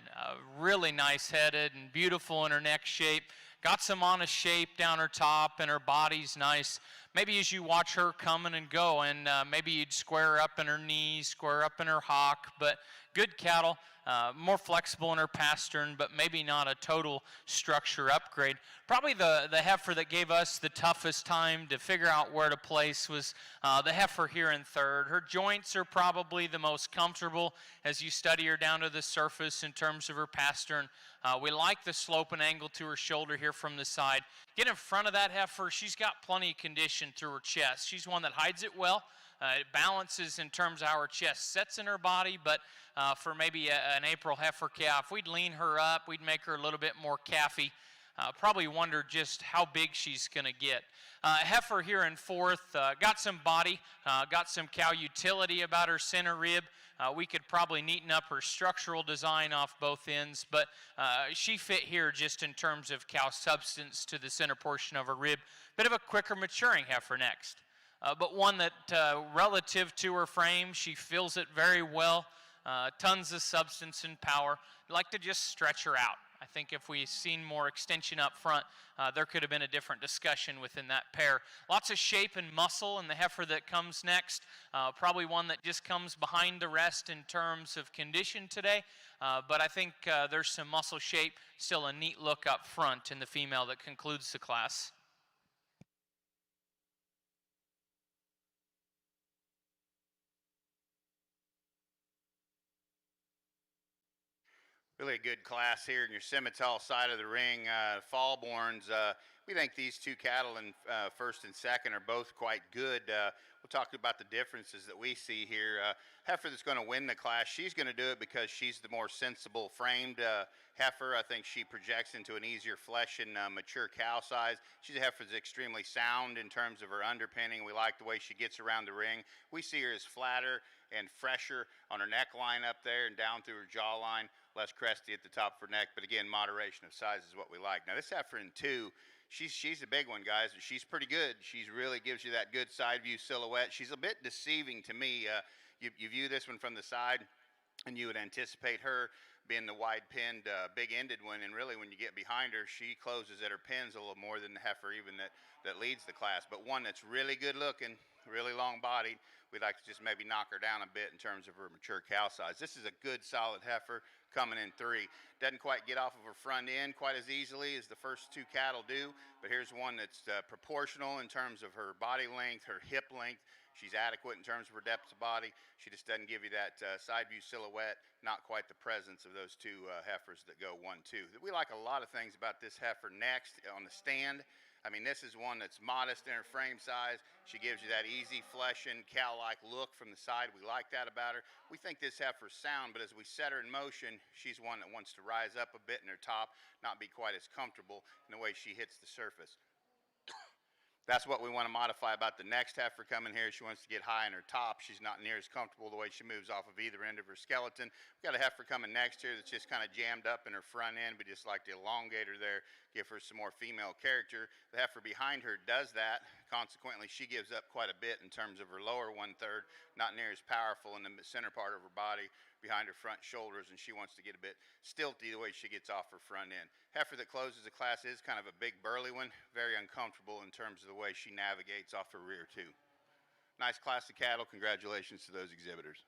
Really nice headed and beautiful in her neck shape. Got some honest shape down her top, and her body's nice. Maybe as you watch her coming and go, and maybe you'd square up in her knees, square up in her hock, but good cattle. More flexible in her pastern, but maybe not a total structure upgrade. Probably the heifer that gave us the toughest time to figure out where to place was the heifer here in third. Her joints are probably the most comfortable as you study her down to the surface in terms of her pastern. We like the slope and angle to her shoulder here from the side. Get in front of that heifer. She's got plenty of condition through her chest. She's one that hides it well. It balances in terms of how her chest sets in her body, but for maybe an April heifer calf, we'd lean her up, we'd make her a little bit more calfy. Probably wonder just how big she's going to get. Heifer here in fourth, got some body, got some cow utility about her center rib. We could probably neaten up her structural design off both ends, but she fit here just in terms of cow substance to the center portion of her rib. Bit of a quicker maturing heifer next. But one that relative to her frame, she feels it very well. Tons of substance and power. I'd like to just stretch her out. I think if we seen more extension up front, there could have been a different discussion within that pair. Lots of shape and muscle in the heifer that comes next. Probably one that just comes behind the rest in terms of condition today. But I think there's some muscle shape, still a neat look up front in the female that concludes the class. Really a good class here in your Simmental side of the ring. Fallborns, we think these 2 cattle in first and second are both quite good. We'll talk about the differences that we see here. Heifer that's going to win the class, she's going to do it because she's the more sensible framed heifer. I think she projects into an easier flesh and mature cow size. She's a heifer that's extremely sound in terms of her underpinning. We like the way she gets around the ring. We see her as flatter and fresher on her neckline up there and down through her jawline. Less cresty at the top of her neck, but again, moderation of size is what we like. Now this heifer in 2, she's a big one, guys. She's pretty good. She's really gives you that good side view silhouette. She's a bit deceiving to me. You view this one from the side, and you would anticipate her being the wide-pinned, big-ended one, and really when you get behind her, she closes at her pins a little more than the heifer even that leads the class. But one that's really good-looking, really long-bodied. We'd like to just maybe knock her down a bit in terms of her mature cow size. This is a good, solid heifer coming in 3. Doesn't quite get off of her front end quite as easily as the first 2 cattle do, but here's one that's proportional in terms of her body length, her hip length. She's adequate in terms of her depth of body. She just doesn't give you that side view silhouette, not quite the presence of those 2 heifers that go 1-2. We like a lot of things about this heifer next on the stand. I mean, this is one that's modest in her frame size. She gives you that easy flesh and cow-like look from the side. We like that about her. We think this heifer's sound, but as we set her in motion, she's one that wants to rise up a bit in her top, not be quite as comfortable in the way she hits the surface. That's what we want to modify about the next heifer coming here. She wants to get high in her top. She's not near as comfortable the way she moves off of either end of her skeleton. We've got a heifer coming next here that's just kind of jammed up in her front end. We just like to elongate her there, give her some more female character. The heifer behind her does that. Consequently, she gives up quite a bit in terms of her lower 1/3, not near as powerful in the center part of her body behind her front shoulders, and she wants to get a bit stilty the way she gets off her front end. Heifer that closes the class is kind of a big burly one, very uncomfortable in terms of the way she navigates off her rear too. Nice class of cattle. Congratulations to those exhibitors.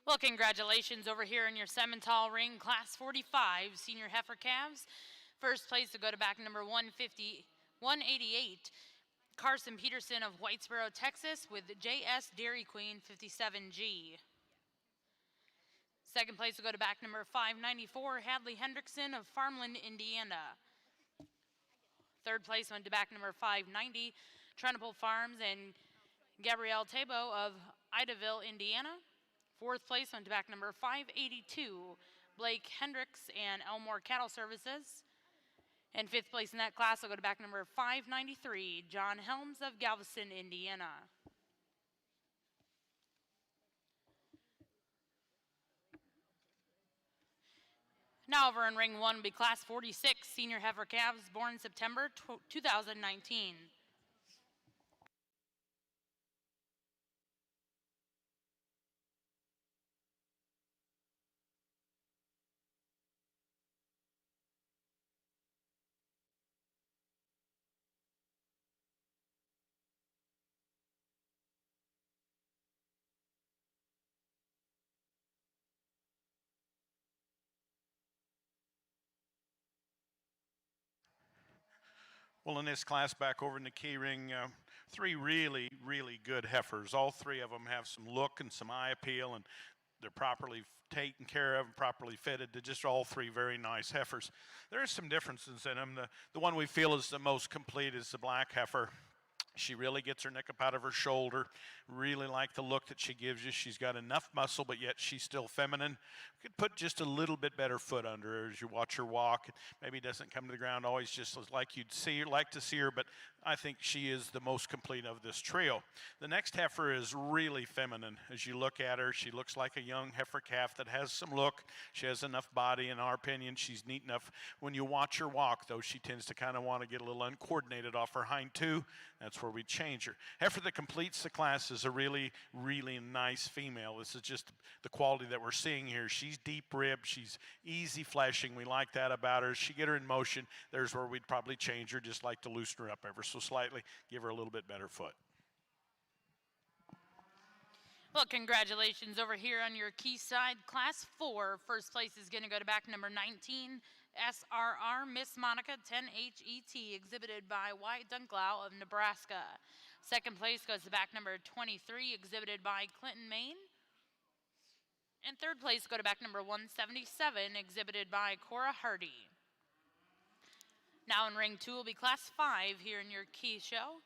Well, congratulations over here in your Simmental ring, Class 45 Senior Heifer Calves. First place to go to back number 188, Carson Peterson of Whitesboro, Texas, with JS Dairy Queen 57G. Second place will go to back number 594, Hadley Hendrickson of Farmland, Indiana. Third place went to back number 590, Trunniple Farms and Gabrielle Tabo of Idaville, Indiana. Fourth place went to back number 582, Blake Hendricks and Elmore Cattle Services. And fifth place in that class will go to back number 593, John Helms of Galveston, Indiana. Now over in ring one will be class 46 Senior Heifer Calves born September 2019. Well, in this class back over in the key ring, three really, really good heifers. All three of them have some look and some eye appeal, and they're properly taken care of and properly fitted. They're just all three very nice heifers. There are some differences in them. The one we feel is the most complete is the black heifer. She really gets her neck up out of her shoulder. Really like the look that she gives you. She's got enough muscle, but yet she's still feminine. Could put just a little bit better foot under her as you watch her walk. Maybe doesn't come to the ground always just like you'd see her, like to see her, but I think she is the most complete of this trio. The next heifer is really feminine. As you look at her, she looks like a young heifer calf that has some look. She has enough body. In our opinion, she's neat enough. When you watch her walk, though, she tends to kind of want to get a little uncoordinated off her hind two. That's where we change her. Heifer that completes the class is a really, really nice female. This is just the quality that we're seeing here. She's deep ribbed. She's easy fleshing. We like that about her. She get her in motion. There's where we'd probably change her, just like to loosen her up ever so slightly, give her a little bit better foot. Well, congratulations over here on your Keyside Class 4. First place is going to go to back number 19, SRR Miss Monica 10HET, exhibited by Wyatt Dunklau of Nebraska. Second place goes to back number 23, exhibited by Clinton, Maine. And third place go to back number 177, exhibited by Cora Hardy. Now in ring 2 will be class 5 here in your key show.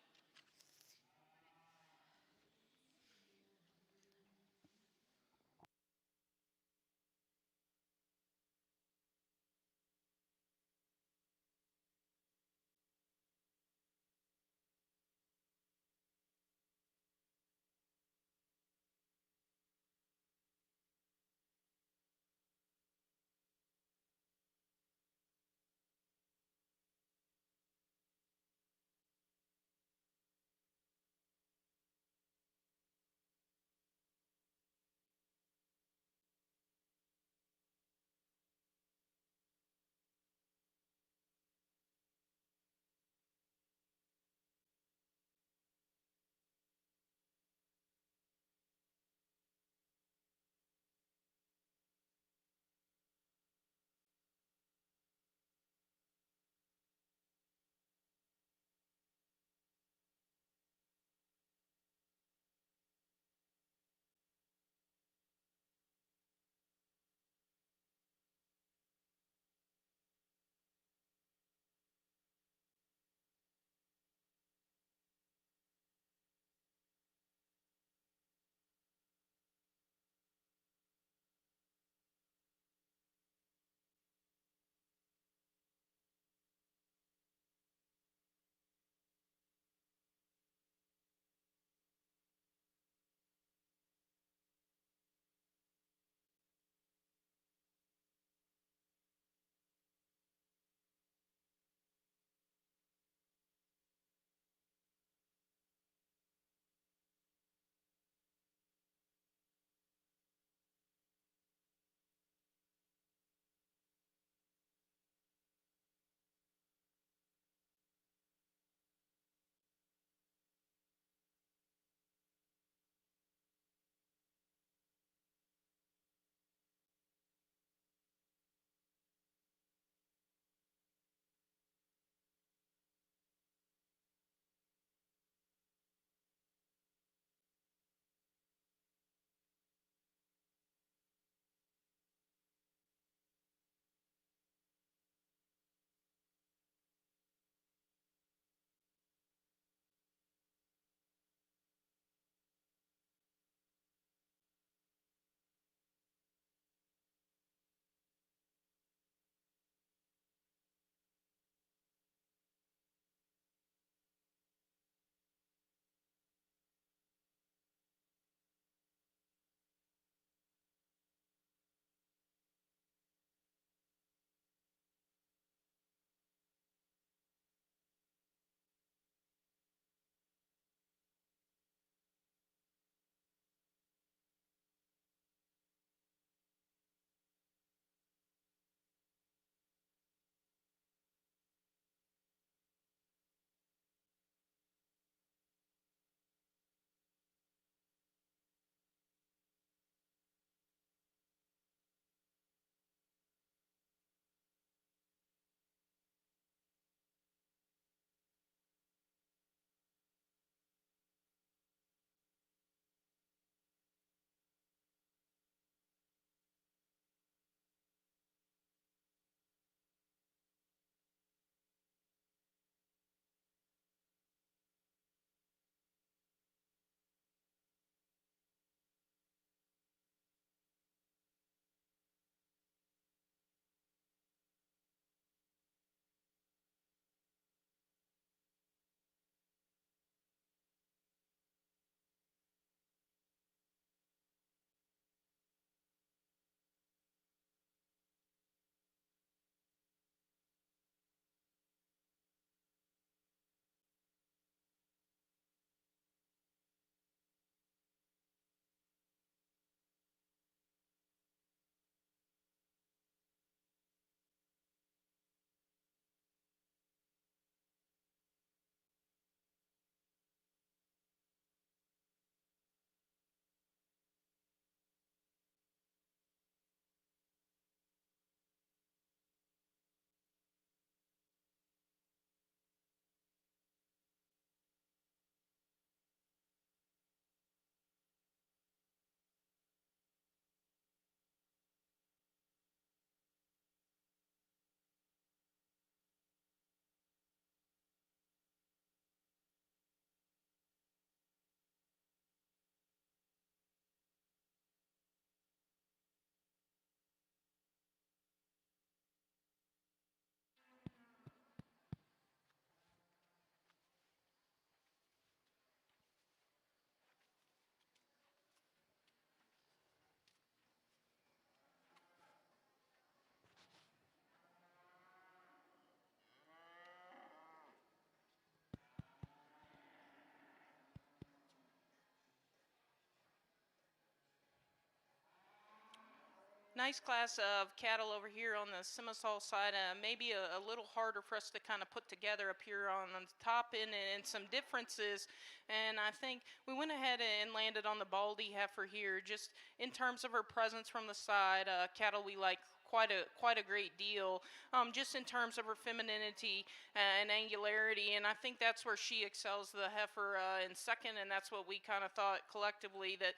nice class of cattle over here on the Simmental side. Maybe a little harder for us to kind of put together up here on the top end, and some differences. And I think we went ahead and landed on the Baldy heifer here, just in terms of her presence from the side. Cattle we like quite a great deal, just in terms of her femininity and angularity, and I think that's where she excels the heifer in second, and that's what we kind of thought collectively, that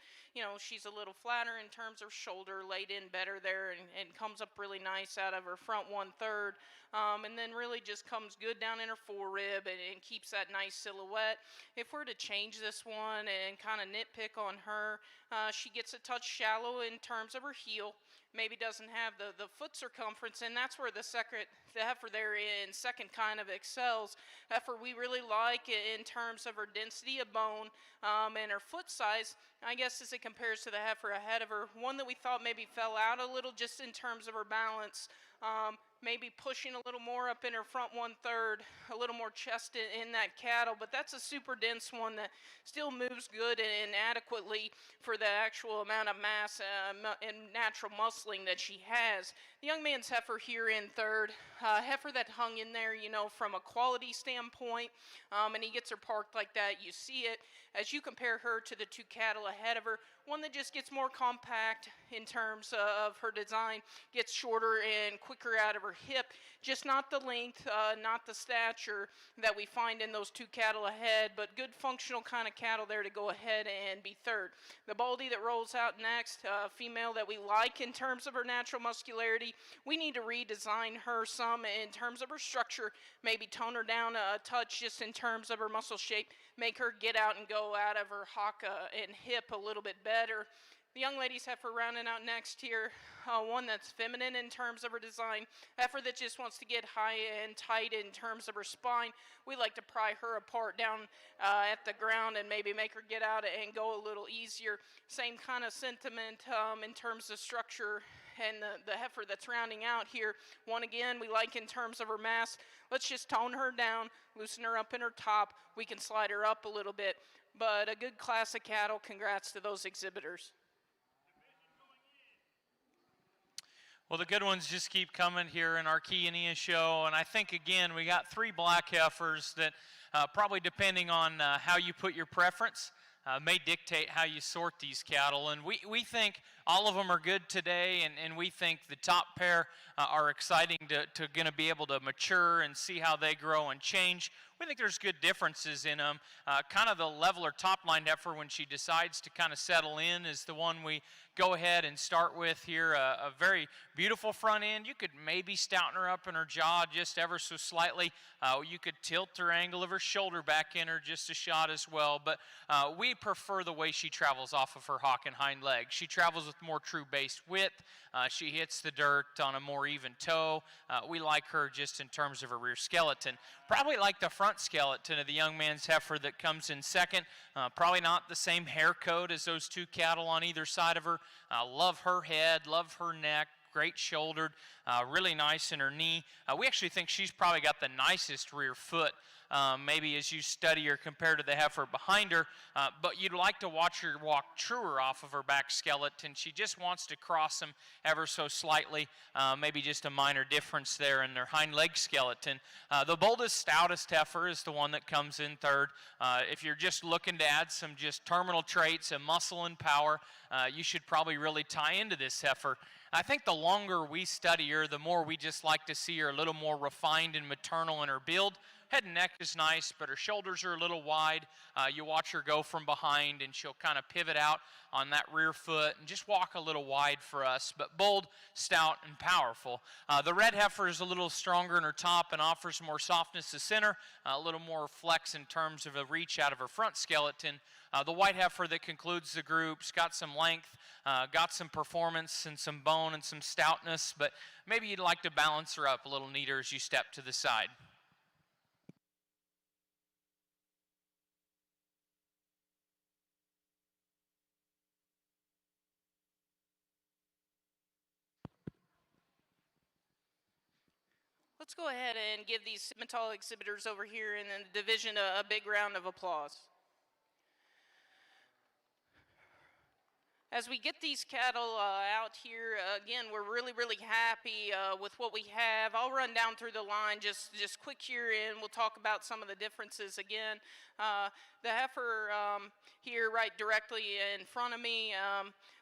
she's a little flatter in terms of shoulder, laid in better there, and comes up really nice out of her front 1/3, and then really just comes good down in her forerib and keeps that nice silhouette. If we're to change this one and kind of nitpick on her, she gets a touch shallow in terms of her heel. Maybe doesn't have the foot circumference, and that's where the heifer there in second kind of excels. Heifer we really like in terms of her density of bone and her foot size, I guess, as it compares to the heifer ahead of her. One that we thought maybe fell out a little just in terms of her balance. Maybe pushing a little more up in her front 1/3, a little more chest in that cattle, but that's a super dense one that still moves good and adequately for the actual amount of mass and natural muscling that she has. The young man's heifer here in third, heifer that hung in there, from a quality standpoint, and he gets her parked like that. You see it as you compare her to the two cattle ahead of her. One that just gets more compact in terms of her design, gets shorter and quicker out of her hip, just not the length, not the stature that we find in those two cattle ahead, but good functional kind of cattle there to go ahead and be third. The Baldy that rolls out next, female that we like in terms of her natural muscularity. We need to redesign her some in terms of her structure, maybe tone her down a touch just in terms of her muscle shape, make her get out and go out of her hock and hip a little bit better. The young lady's heifer rounding out next here, one that's feminine in terms of her design, heifer that just wants to get high and tight in terms of her spine. We like to pry her apart down at the ground and maybe make her get out and go a little easier. Same kind of sentiment in terms of structure. And the heifer that's rounding out here, one again we like in terms of her mass. Let's just tone her down, loosen her up in her top. We can slide her up a little bit, but a good class of cattle. Congrats to those exhibitors. Well, the good ones just keep coming here in our Key show, and I think, again, we got 3 black heifers that probably, depending on how you put your preference, may dictate how you sort these cattle. And we think all of them are good today, and we think the top pair are exciting to going to be able to mature and see how they grow and change. We think there's good differences in them. Kind of the leveler top line heifer, when she decides to kind of settle in, is the one we go ahead and start with here. A very beautiful front end. You could maybe stouten her up in her jaw just ever so slightly. You could tilt her angle of her shoulder back in her just a shot as well. But we prefer the way she travels off of her hock and hind legs. She travels with more true base width. She hits the dirt on a more even toe. We like her just in terms of her rear skeleton. Probably like the front skeleton of the young man's heifer that comes in second. Probably not the same hair coat as those two cattle on either side of her. Love her head, love her neck. Great shouldered, really nice in her knee. We actually think she's probably got the nicest rear foot, maybe as you study her compared to the heifer behind her, but you'd like to watch her walk truer off of her back skeleton. She just wants to cross them ever so slightly, maybe just a minor difference there in their hind leg skeleton. The boldest, stoutest heifer is the one that comes in third. If you're just looking to add some just terminal traits of muscle and power, you should probably really tie into this heifer. I think the longer we study her, the more we just like to see her a little more refined and maternal in her build. Head and neck is nice, but her shoulders are a little wide. You watch her go from behind, and she'll kind of pivot out on that rear foot and just walk a little wide for us, but bold, stout, and powerful. The red heifer is a little stronger in her top and offers more softness to center, a little more flex in terms of the reach out of her front skeleton. The white heifer that concludes the group's got some length, got some performance and some bone and some stoutness, but maybe you'd like to balance her up a little neater as you step to the side. Let's go ahead and give these Simmental exhibitors over here in the division a big round of applause. as we get these cattle out here, again, we're really happy with what we have. I'll run down through the line just quick here, and we'll talk about some of the differences again. The heifer here right directly in front of me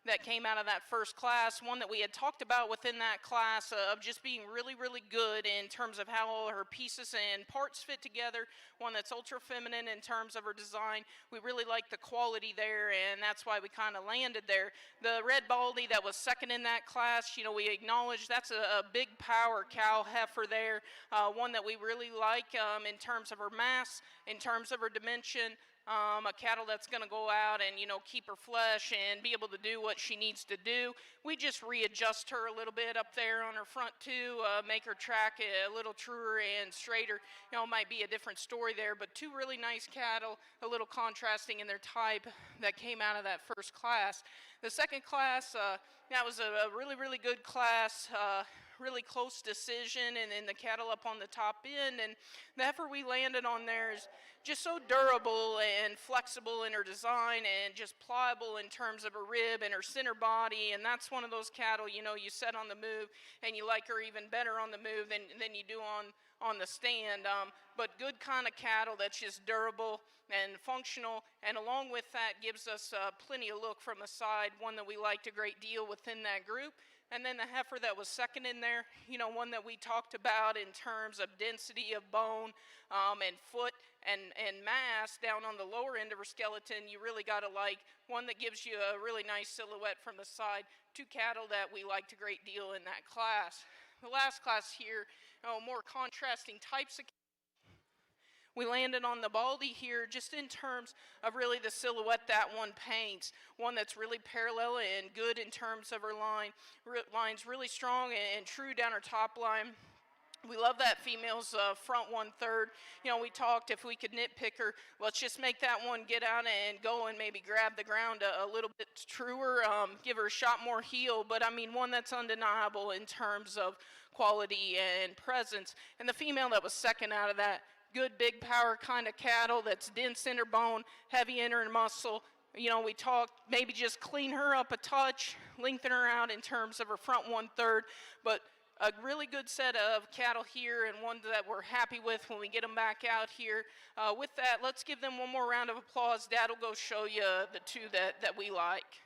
that came out of that first class, one that we had talked about within that class of just being really good in terms of how all her pieces and parts fit together, one that's ultra feminine in terms of her design. We really like the quality there, and that's why we kind of landed there. The red baldy that was second in that class, you know, we acknowledge that's a big power cow heifer there, one that we really like in terms of her mass, in terms of her dimension. A cattle that's going to go out and, you know, keep her flesh and be able to do what she needs to do. We just readjust her a little bit up there on her front too, make her track a little truer and straighter. You know, might be a different story there, but two really nice cattle, a little contrasting in their type that came out of that first class. The second class, that was a really good class. Really close decision, and then the cattle up on the top end, and the heifer we landed on there is just so durable and flexible in her design and just pliable in terms of her rib and her center body, and that's one of those cattle, you know, you set on the move and you like her even better on the move than you do on the stand, but good kind of cattle that's just durable and functional, and along with that gives us plenty of look from the side, one that we liked a great deal within that group. And then the heifer that was second in there, you know, one that we talked about in terms of density of bone and foot and mass down on the lower end of her skeleton, you really got to like one that gives you a really nice silhouette from the side. Two cattle that we liked a great deal in that class. The last class here, more contrasting types of. We landed on the baldy here just in terms of really the silhouette that one paints. One that's really parallel and good in terms of her line's really strong and true down her top line. We love that female's front 1/3. You know, we talked if we could nitpick her, let's just make that one get out and go and maybe grab the ground a little bit truer, give her a shot more heel, but I mean one that's undeniable in terms of quality and presence. And the female that was second out of that, good big power kind of cattle that's dense in her bone, heavy in her muscle. You know, we talked maybe just clean her up a touch, lengthen her out in terms of her front 1/3, but a really good set of cattle here and one that we're happy with when we get them back out here. With that, let's give them one more round of applause. Dad will go show you the two that we like.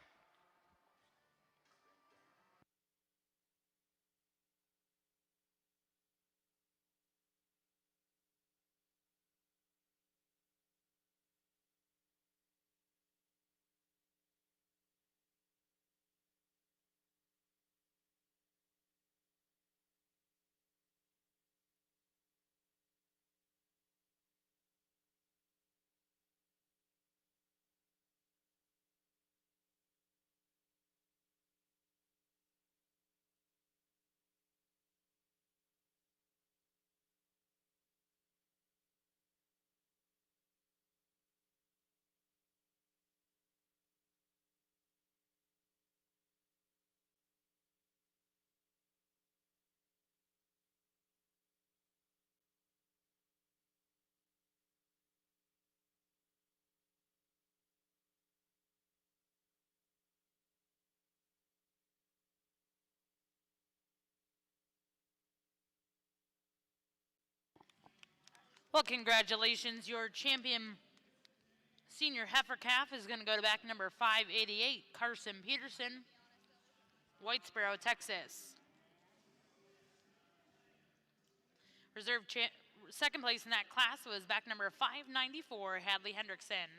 Well, congratulations. Your champion senior heifer calf is going to go to back number 588, Carson Peterson, Whitesboro, Texas. Second place in that class was back number 594, Hadley Hendrickson.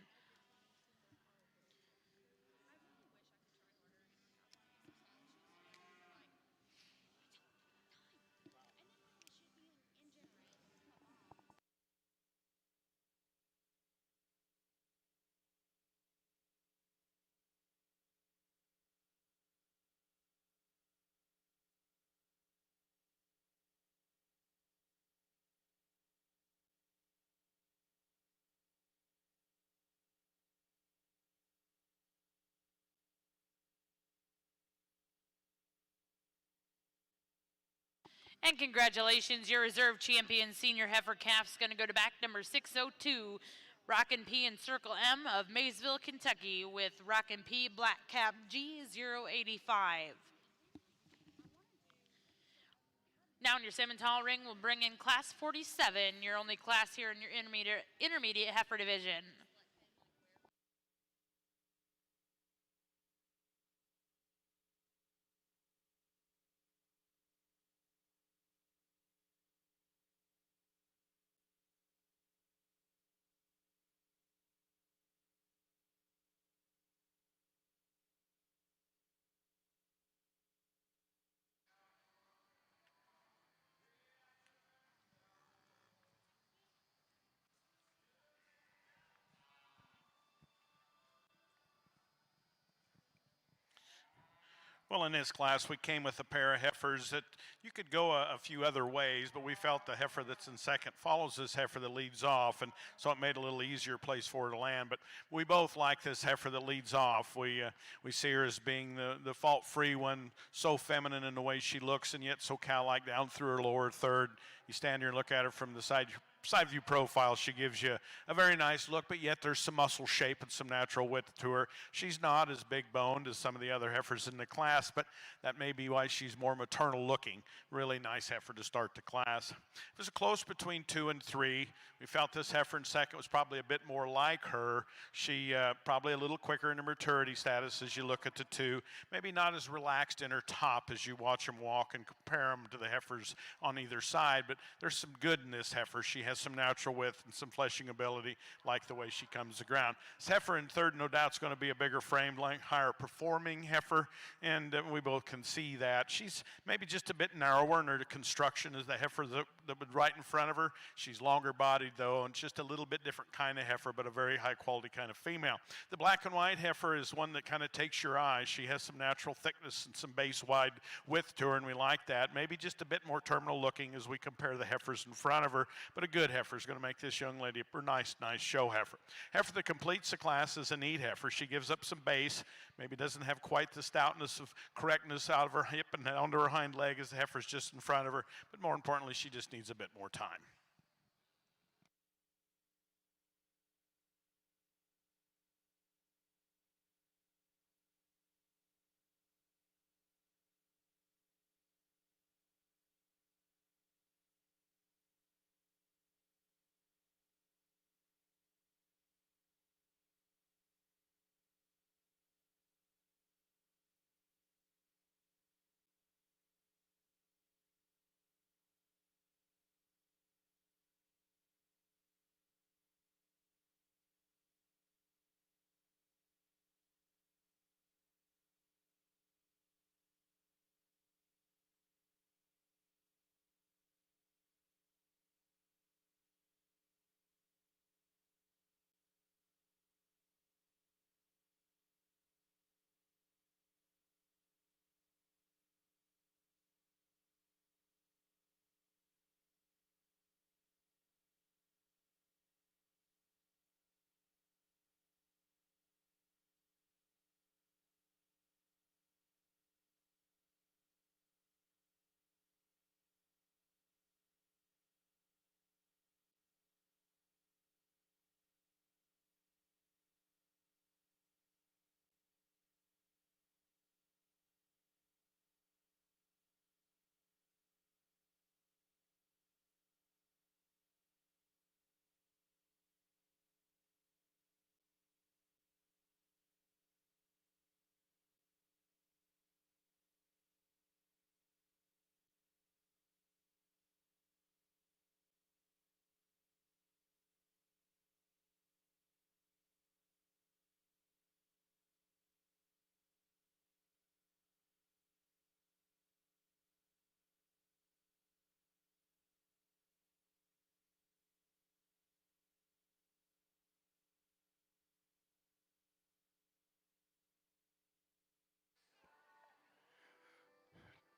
And congratulations, your reserve champion senior heifer calf is going to go to back number 602, Rockin' P and Circle M of Maysville, Kentucky with Rockin' P Black Cap G085. Now in your Simmental ring, we'll bring in Class 47, your only class here in your intermediate heifer division. Well, in this class, we came with a pair of heifers that you could go a few other ways, but we felt the heifer that's in second follows this heifer that leads off, and so it made a little easier place for her to land. But we both like this heifer that leads off. We see her as being the fault-free one, so feminine in the way she looks, and yet so cow-like down through her lower third. You stand here and look at her from the side view profile. She gives you a very nice look, but yet there's some muscle shape and some natural width to her. She's not as big boned as some of the other heifers in the class, but that may be why she's more maternal looking. Really nice heifer to start the class. It was a close between 2 and 3. We felt this heifer in second was probably a bit more like her. She probably a little quicker in her maturity status as you look at the 2. Maybe not as relaxed in her top as you watch them walk and compare them to the heifers on either side, but there's some good in this heifer. She has some natural width and some fleshing ability, like the way she comes to ground. This heifer in third, no doubt, is going to be a bigger framed, higher performing heifer, and we both can see that. She's maybe just a bit narrower in her construction as the heifer that was right in front of her. She's longer bodied though, and just a little bit different kind of heifer, but a very high quality kind of female. The black and white heifer is one that kind of takes your eye. She has some natural thickness and some base wide width to her, and we like that. Maybe just a bit more terminal looking as we compare the heifers in front of her, but a good heifer is going to make this young lady a nice show heifer. Heifer that completes the class is a neat heifer. She gives up some base, maybe doesn't have quite the stoutness of correctness out of her hip and onto her hind leg as the heifer's just in front of her, but more importantly, she just needs a bit more time.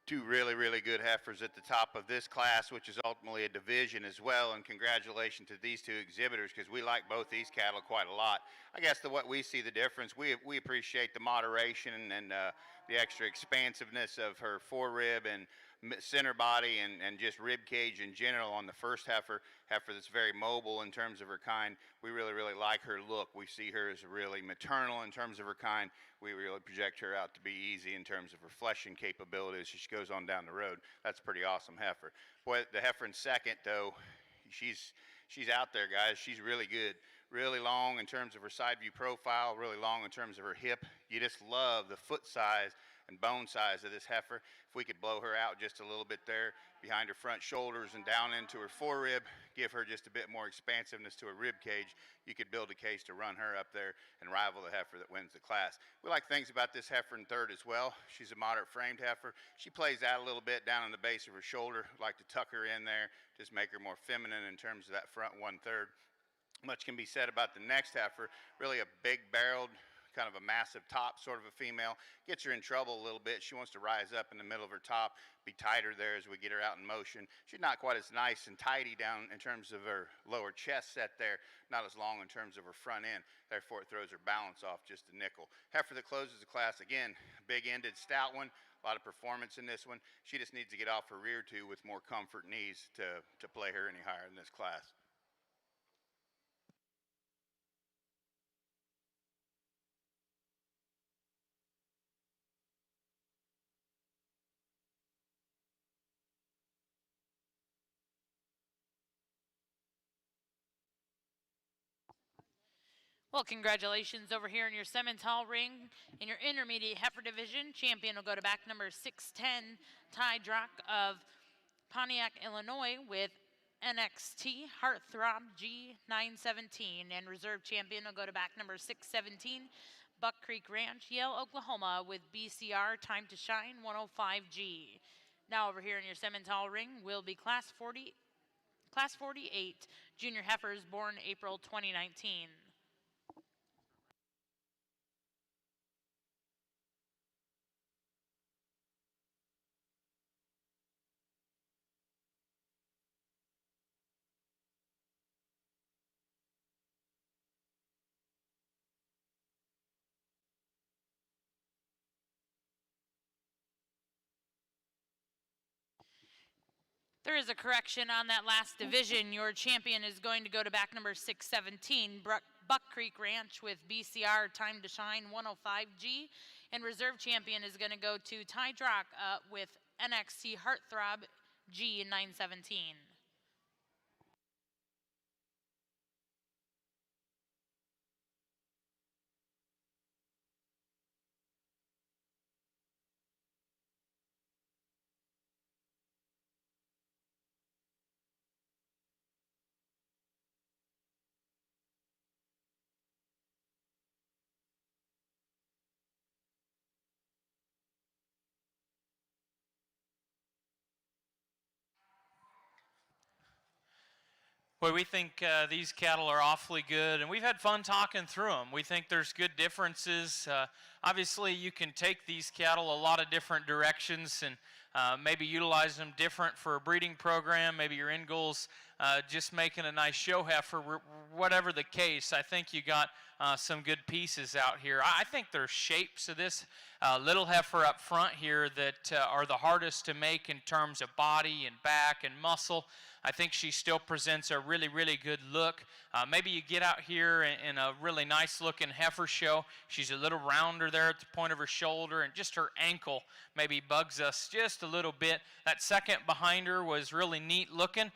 Two really good heifers at the top of this class, which is ultimately a division as well, and congratulations to these two exhibitors because we like both these cattle quite a lot. I guess what we see the difference, we appreciate the moderation and the extra expansiveness of her forerib and center body and just rib cage in general on the first heifer that's very mobile in terms of her kind. We really, really like her look. We see her as really maternal in terms of her kind. We really project her out to be easy in terms of her fleshing capabilities as she goes on down the road. That's a pretty awesome heifer. Boy, the heifer in second, though, she's out there, guys. She's really good. Really long in terms of her side view profile, really long in terms of her hip. You just love the foot size and bone size of this heifer. If we could blow her out just a little bit there behind her front shoulders and down into her forerib, give her just a bit more expansiveness to her rib cage, you could build a case to run her up there and rival the heifer that wins the class. We like things about this heifer in third as well. She's a moderate framed heifer. She plays out a little bit down on the base of her shoulder. We like to tuck her in there, just make her more feminine in terms of that front 1/3. Much can be said about the next heifer. Really a big barreled, kind of a massive top sort of a female. Gets her in trouble a little bit. She wants to rise up in the middle of her top, be tighter there as we get her out in motion. She's not quite as nice and tidy down in terms of her lower chest set there, not as long in terms of her front end. Therefore, it throws her balance off just a nickel. Heifer that closes the class, again, big-ended, stout one. A lot of performance in this one. She just needs to get off her rear two with more comfort and ease to play her any higher in this class. Well, congratulations over here in your Simmental ring. In your intermediate heifer division, champion will go to back number 610, Ty Drock of Pontiac, Illinois, with NXT Heartthrob G917. And reserve champion will go to back number 617, Buck Creek Ranch, Yale, Oklahoma, with BCR Time to Shine 105G. Now over here in your Simmental ring will be Class 48 junior heifers born April 2019. There is a correction on that last division. Your champion is going to go to back number 617, Buck Creek Ranch, with BCR Time to Shine 105G. And reserve champion is going to go to Ty Drock with NXT Heartthrob G917. Well, we think these cattle are awfully good, and we've had fun talking through them. We think there's good differences. Obviously, you can take these cattle a lot of different directions and maybe utilize them different for a breeding program. Maybe your end goal's just making a nice show heifer. Whatever the case, I think you got some good pieces out here. I think there's shapes of this little heifer up front here that are the hardest to make in terms of body and back and muscle. I think she still presents a really, really good look. Maybe you get out here in a really nice looking heifer show. She's a little rounder there at the point of her shoulder, and just her ankle maybe bugs us just a little bit. That second behind her was really neat looking.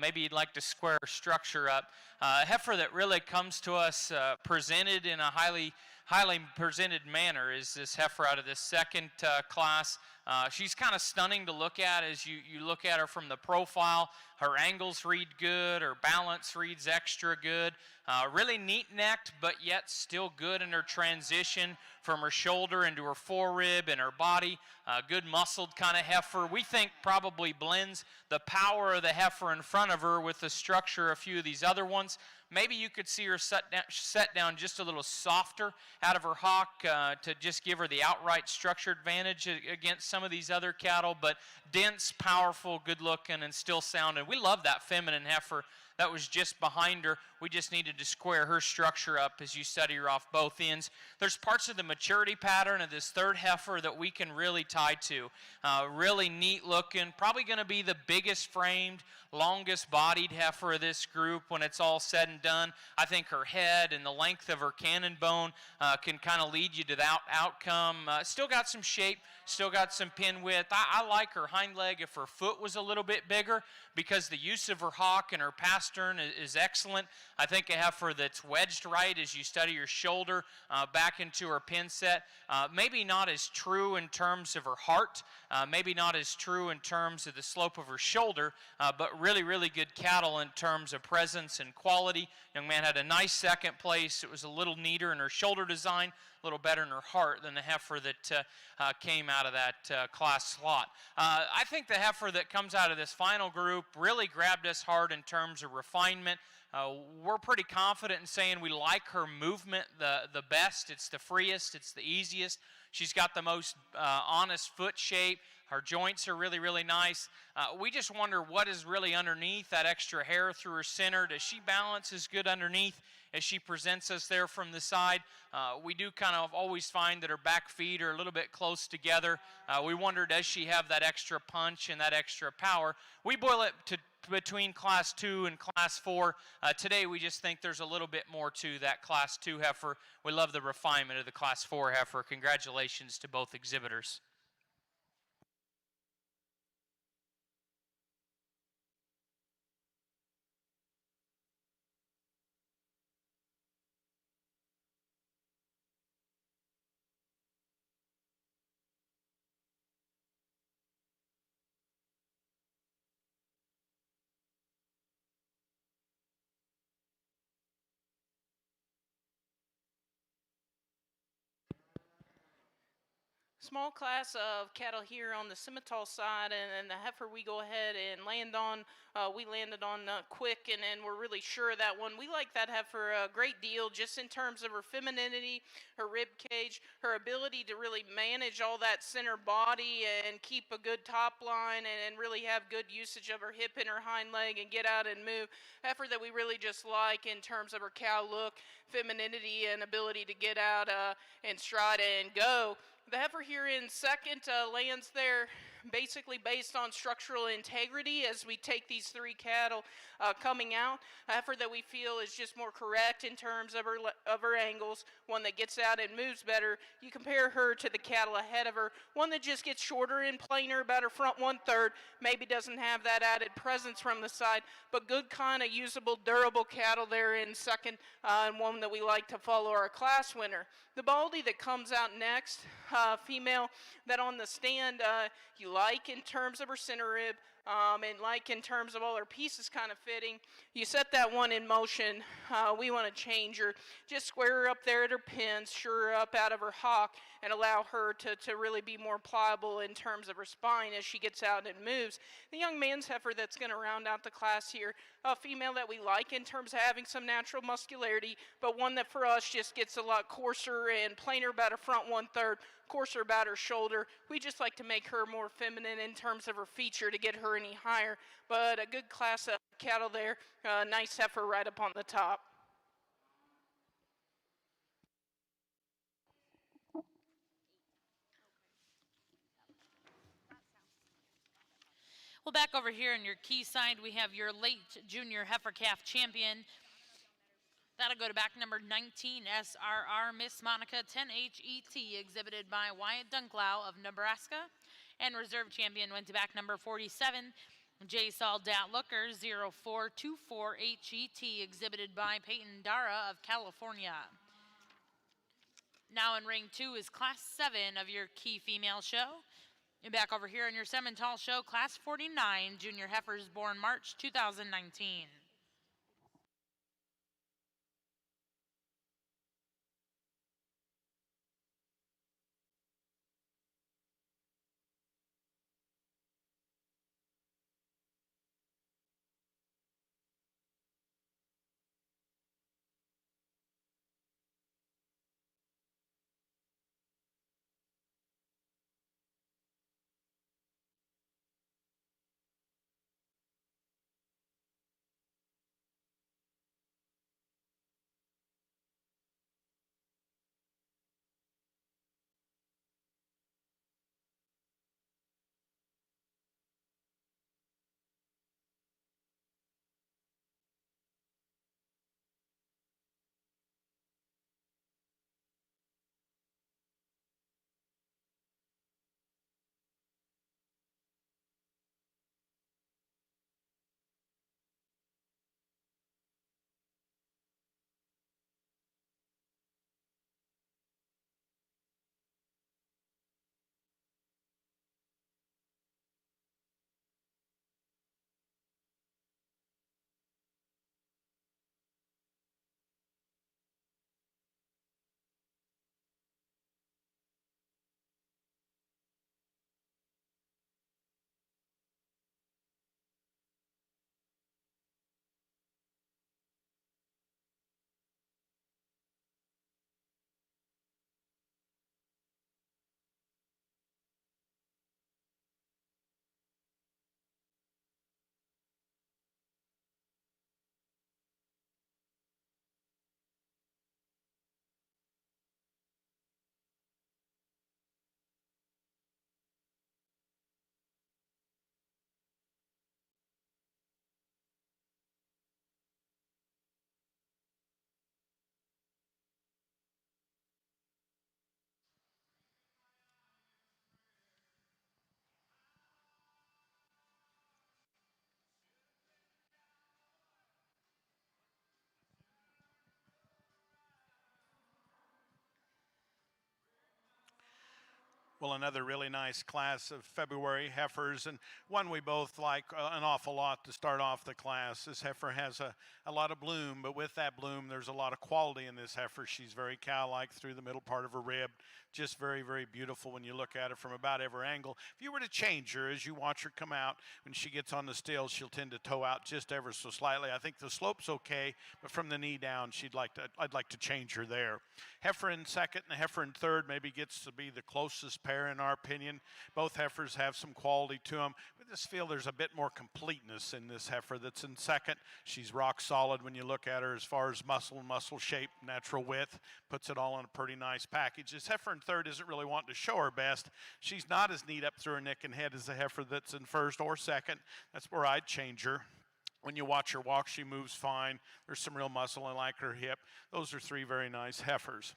Maybe you'd like to square her structure up. A heifer that really comes to us presented in a highly presented manner is this heifer out of this second class. She's kind of stunning to look at as you look at her from the profile. Her angles read good, her balance reads extra good. Really neat-necked, but yet still good in her transition from her shoulder into her forerib and her body. Good muscled kind of heifer. We think probably blends the power of the heifer in front of her with the structure of a few of these other ones. Maybe you could see her set down just a little softer out of her hock to just give her the outright structure advantage against some of these other cattle, but dense, powerful, good looking, and still sounding. We love that feminine heifer that was just behind her. We just needed to square her structure up as you study her off both ends. There's parts of the maturity pattern of this third heifer that we can really tie to. Really neat looking, probably going to be the biggest framed, longest bodied heifer of this group when it's all said and done. I think her head and the length of her cannon bone can kind of lead you to that outcome. Still got some shape, still got some pin width. I like her hind leg if her foot was a little bit bigger, because the use of her hock and her pastern is excellent. I think a heifer that's wedged right as you study her shoulder back into her pin set. Maybe not as true in terms of her heart, maybe not as true in terms of the slope of her shoulder, but really, really good cattle in terms of presence and quality. Young man had a nice second place. It was a little neater in her shoulder design, a little better in her heart than the heifer that came out of that class slot. I think the heifer that comes out of this final group really grabbed us hard in terms of refinement. We're pretty confident in saying we like her movement the best. It's the freest, it's the easiest. She's got the most honest foot shape. Her joints are really, really nice. We just wonder what is really underneath that extra hair through her center. Does she balance as good underneath as she presents us there from the side? We do kind of always find that her back feet are a little bit close together. We wonder, does she have that extra punch and that extra power? We boil it to between Class 2 and Class 4. Today we just think there's a little bit more to that Class 2 heifer. We love the refinement of the Class 4 heifer. Congratulations to both exhibitors. Small class of cattle here on the Simmental side, and the heifer we go ahead and land on. We landed on quick, and we're really sure of that one. We like that heifer a great deal, just in terms of her femininity, her rib cage, her ability to really manage all that center body and keep a good top line, and really have good usage of her hip and her hind leg and get out and move. Heifer that we really just like in terms of her cow look, femininity, and ability to get out and stride and go. The heifer here in second lands there basically based on structural integrity as we take these three cattle coming out. A heifer that we feel is just more correct in terms of her angles, one that gets out and moves better. You compare her to the cattle ahead of her, one that just gets shorter and plainer about her front 1/3, maybe doesn't have that added presence from the side, but good kind of usable, durable cattle there in second, and one that we like to follow our class winner. The Baldy that comes out next, female that on the stand you like in terms of her center rib, and like in terms of all her pieces kind of fitting. You set that one in motion. We want to change her. Just square her up there at her pins, sure her up out of her hock, and allow her to really be more pliable in terms of her spine as she gets out and moves. The young man's heifer that's going to round out the class here, a female that we like in terms of having some natural muscularity, but one that for us just gets a lot coarser and plainer about her front 1/3, coarser about her shoulder. We just like to make her more feminine in terms of her feature to get her any higher, but a good class of cattle there. Nice heifer right up on the top. Well, back over here on your key side, we have your late junior heifer calf champion. That'll go to back number 19, SRR Miss Monica 10HET, exhibited by Wyatt Dunklau of Nebraska. And reserve champion went to back number 47, J. Saul Datlooker 0424HET, exhibited by Peyton Dara of California. Now in ring 2 is class 7 of your key female show. And back over here in your Simmental show, class 49, junior heifers born March 2019. Well, another really nice class of February heifers, and one we both like an awful lot to start off the class. This heifer has a lot of bloom, but with that bloom, there's a lot of quality in this heifer. She's very cow-like through the middle part of her rib. Just very, very beautiful when you look at it from about every angle. If you were to change her as you watch her come out, when she gets on the stills, she'll tend to toe out just ever so slightly. I think the slope's okay, but from the knee down, I'd like to change her there. Heifer in second and the heifer in third maybe gets to be the closest pair in our opinion. Both heifers have some quality to them. We just feel there's a bit more completeness in this heifer that's in second. She's rock solid when you look at her as far as muscle shape, natural width, puts it all in a pretty nice package. This heifer in third isn't really wanting to show her best. She's not as neat up through her neck and head as the heifer that's in first or second. That's where I'd change her. When you watch her walk, she moves fine. There's some real muscle, and like her hip. Those are three very nice heifers.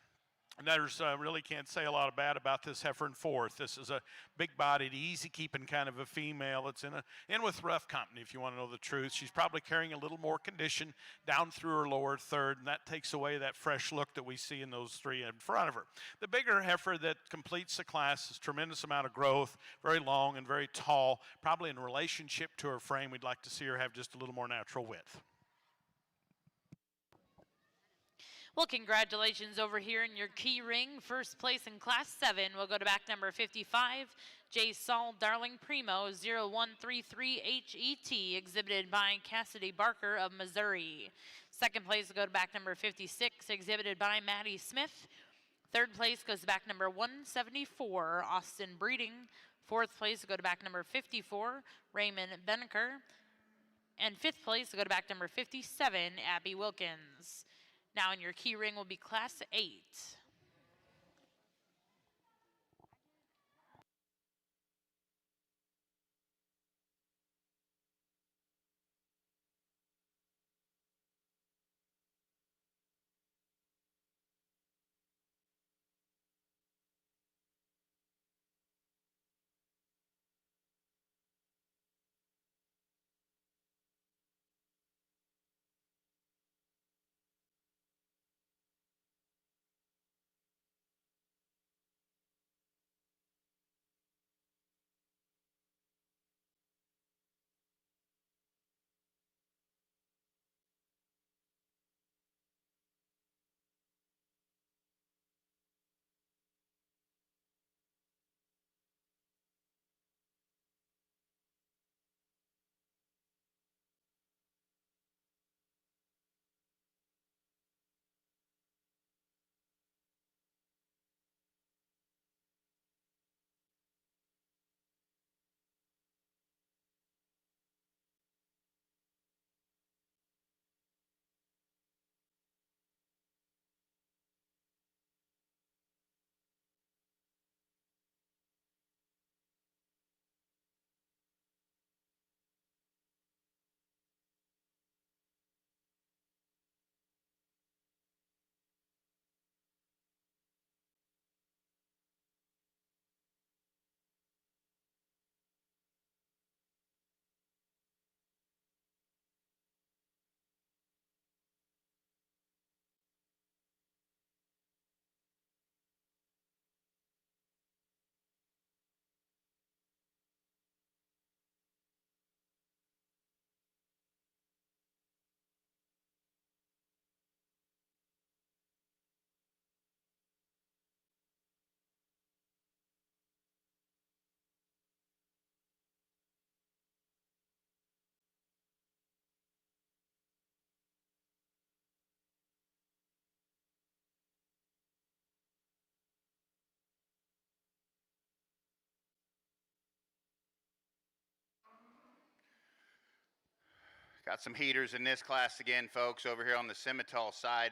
And there's really can't say a lot bad about this heifer in fourth. This is a big-bodied, easy-keeping kind of a female. It's in with rough company, if you want to know the truth. She's probably carrying a little more condition down through her lower third, and that takes away that fresh look that we see in those three in front of her. The bigger heifer that completes the class is tremendous amount of growth, very long and very tall. Probably in relationship to her frame, we'd like to see her have just a little more natural width. Well, congratulations over here in your key ring. First place in Class 7 will go to back number 55, J. Saul Darling Primo, 0133HET, exhibited by Cassidy Barker of Missouri. Second place will go to back number 56, exhibited by Maddie Smith. Third place goes to back number 174, Austin Breeding. Fourth place will go to back number 54, Raymond Beneker. And fifth place will go to back number 57, Abby Wilkins. Now in your key ring will be Class 8. Got some heaters in this class again, folks, over here on the Simmental side.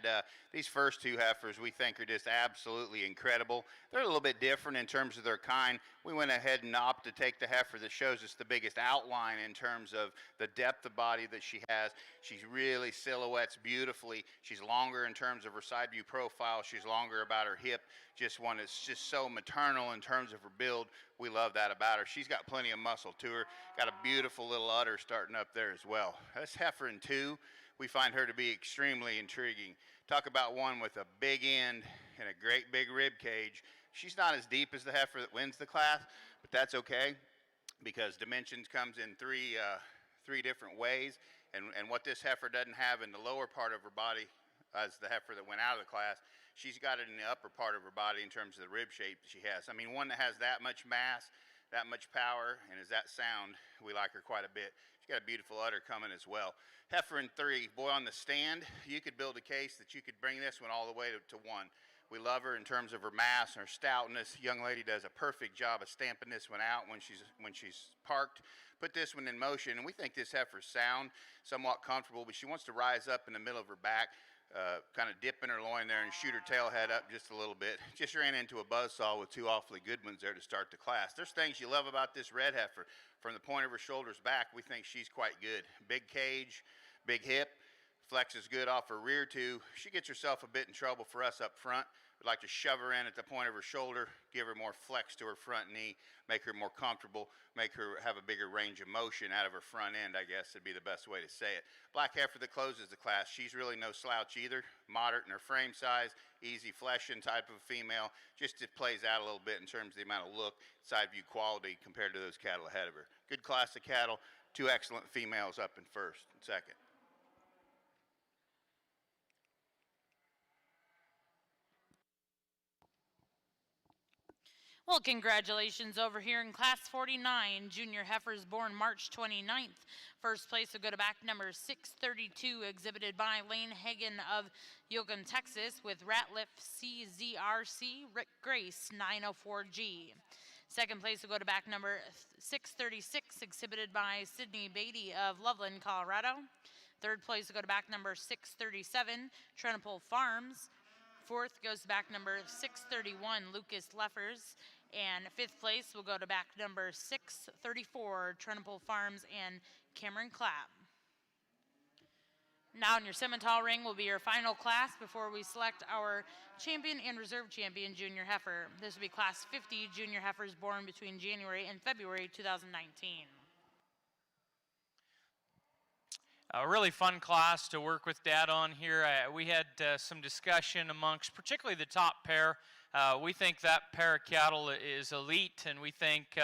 These first two heifers we think are just absolutely incredible. They're a little bit different in terms of their kind. We went ahead and opted to take the heifer that shows us the biggest outline in terms of the depth of body that she has. She's really silhouettes beautifully. She's longer in terms of her side view profile. She's longer about her hip. Just one that's just so maternal in terms of her build. We love that about her. She's got plenty of muscle to her. Got a beautiful little udder starting up there as well. This heifer in 2, we find her to be extremely intriguing. Talk about one with a big end and a great big rib cage. She's not as deep as the heifer that wins the class, but that's okay because dimensions comes in three different ways. And what this heifer doesn't have in the lower part of her body as the heifer that went out of the class, she's got it in the upper part of her body in terms of the rib shape that she has. I mean, one that has that much mass, that much power, and is that sound, we like her quite a bit. She's got a beautiful udder coming as well. Heifer in 3, boy, on the stand, you could build a case that you could bring this one all the way to 1. We love her in terms of her mass and her stoutness. Young lady does a perfect job of stamping this one out when she's parked. Put this one in motion, and we think this heifer's sound, somewhat comfortable, but she wants to rise up in the middle of her back, kind of dip in her loin there and shoot her tail head up just a little bit. Just ran into a buzzsaw with 2 awfully good ones there to start the class. There's things you love about this red heifer. From the point of her shoulders back, we think she's quite good. Big cage, big hip, flexes good off her rear too. She gets herself a bit in trouble for us up front. We'd like to shove her in at the point of her shoulder, give her more flex to her front knee, make her more comfortable, make her have a bigger range of motion out of her front end, I guess would be the best way to say it. Black heifer that closes the class, she's really no slouch either. Moderate in her frame size, easy fleshing type of female. Just it plays out a little bit in terms of the amount of look, side view quality compared to those cattle ahead of her. Good class of cattle, 2 excellent females up in first and second. Well, congratulations over here in Class 49, junior heifers born March 29th. First place will go to back number 632, exhibited by Lane Hagan of Yoakum, Texas, with Ratliff CZRC, Rick Grace 904G. Second place will go to back number 636, exhibited by Sydney Beatty of Loveland, Colorado. Third place will go to back number 637, Trenopole Farms. Fourth goes to back number 631, Lucas Leffers. And fifth place will go to back number 634, Trenopole Farms and Cameron Clapp. Now in your Simmental ring will be your final class before we select our champion and reserve champion junior heifer. This will be class 50 junior heifers born between January and February 2019. A really fun class to work with Dad on here. We had some discussion amongst particularly the top pair. We think that pair of cattle is elite, and we think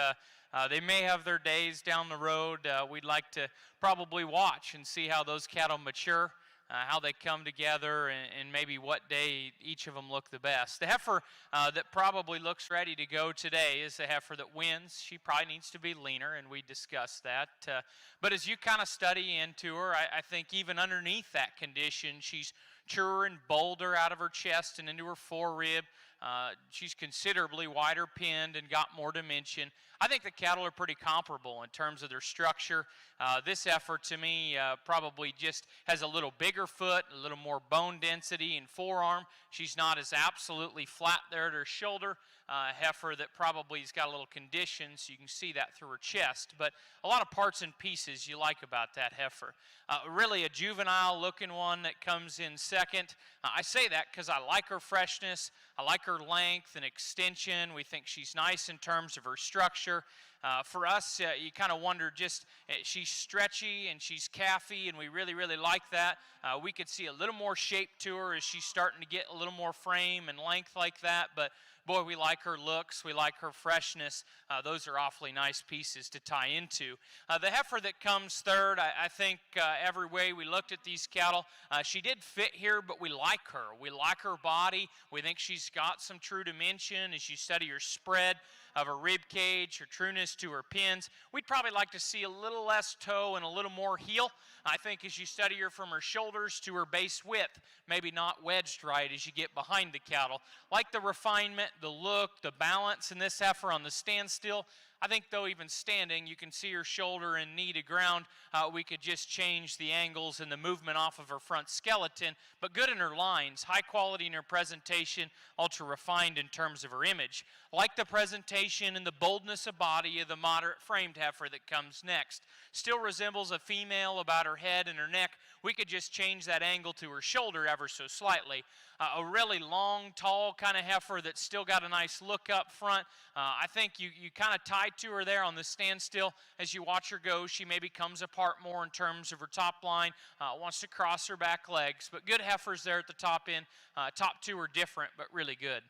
they may have their days down the road. We'd like to probably watch and see how those cattle mature, how they come together, and maybe what day each of them look the best. The heifer that probably looks ready to go today is the heifer that wins. She probably needs to be leaner, and we discussed that. But as you kind of study into her, I think even underneath that condition, she's truer and bolder out of her chest and into her forerib. She's considerably wider pinned and got more dimension. I think the cattle are pretty comparable in terms of their structure. This heifer, to me, probably just has a little bigger foot, a little more bone density and forearm. She's not as absolutely flat there at her shoulder. Heifer that probably has got a little condition, so you can see that through her chest. But a lot of parts and pieces you like about that heifer. Really a juvenile looking one that comes in second. I say that because I like her freshness, I like her length and extension. We think she's nice in terms of her structure. For us, you kind of wonder just, she's stretchy and she's calfy, and we really, really like that. We could see a little more shape to her as she's starting to get a little more frame and length like that, but boy, we like her looks, we like her freshness. Those are awfully nice pieces to tie into. The heifer that comes third, I think every way we looked at these cattle, she did fit here, but we like her. We like her body. We think she's got some true dimension as you study her spread of her rib cage, her trueness to her pins. We'd probably like to see a little less toe and a little more heel. I think as you study her from her shoulders to her base width, maybe not wedged right as you get behind the cattle. Like the refinement, the look, the balance in this heifer on the standstill. I think though even standing, you can see her shoulder and knee to ground. We could just change the angles and the movement off of her front skeleton, but good in her lines, high quality in her presentation, ultra refined in terms of her image. Like the presentation and the boldness of body of the moderate framed heifer that comes next. Still resembles a female about her head and her neck. We could just change that angle to her shoulder ever so slightly. A really long, tall kind of heifer that's still got a nice look up front. I think you kind of tie to her there on the standstill. As you watch her go, she maybe comes apart more in terms of her top line, wants to cross her back legs, but good heifers there at the top end. Top two are different, but really good.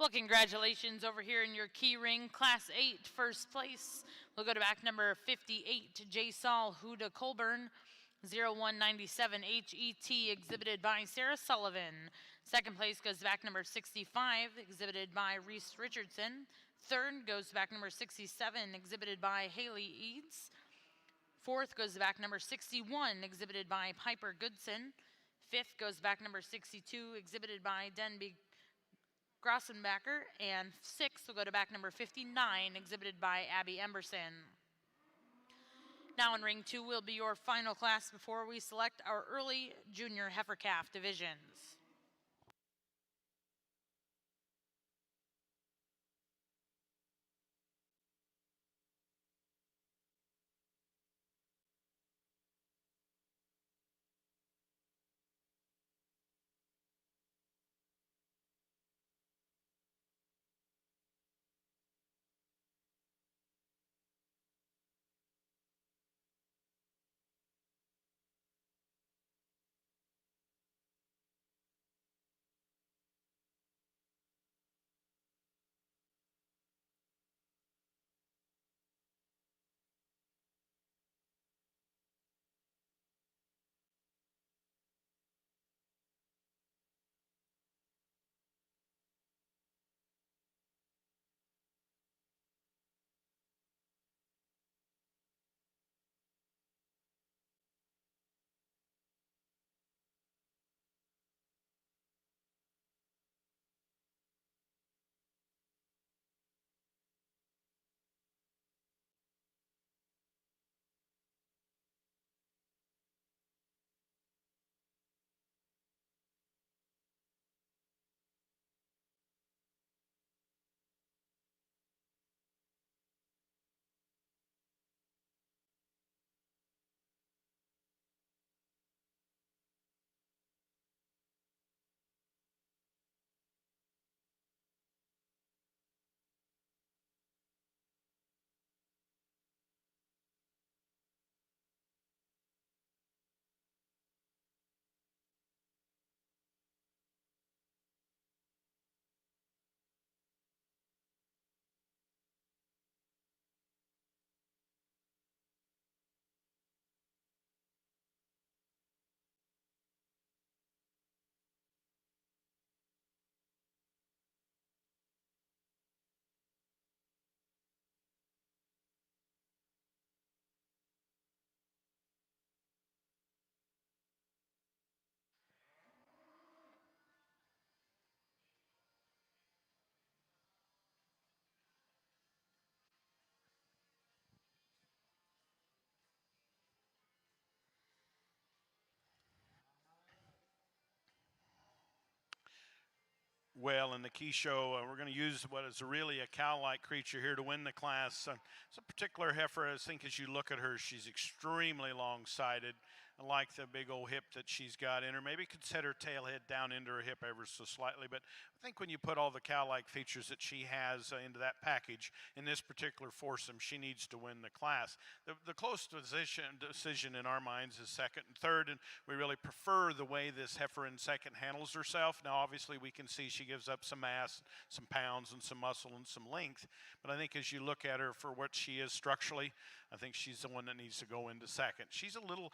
Well, congratulations over here in your key ring, Class 8, first place. We'll go to back number 58, J. Saul Huda Colburn, 0197 HET, exhibited by Sarah Sullivan. Second place goes to back number 65, exhibited by Reese Richardson. Third goes to back number 67, exhibited by Haley Eads. Fourth goes to back number 61, exhibited by Piper Goodson. Fifth goes back number 62, exhibited by Denby Grossenbacher. And sixth will go to back number 59, exhibited by Abby Emberson. Now in ring 2 will be your final class before we select our early junior heifer calf divisions. Well, in the key show, we're going to use what is really a cow-like creature here to win the class. It's a particular heifer. I think as you look at her, she's extremely long-sided. I like the big old hip that she's got in her. Maybe could set her tail head down into her hip ever so slightly, but I think when you put all the cow-like features that she has into that package, in this particular foursome, she needs to win the class. The close decision in our minds is second and third, and we really prefer the way this heifer in second handles herself. Now, obviously, we can see she gives up some mass, some pounds, and some muscle and some length, but I think as you look at her for what she is structurally, I think she's the one that needs to go into second. She's a little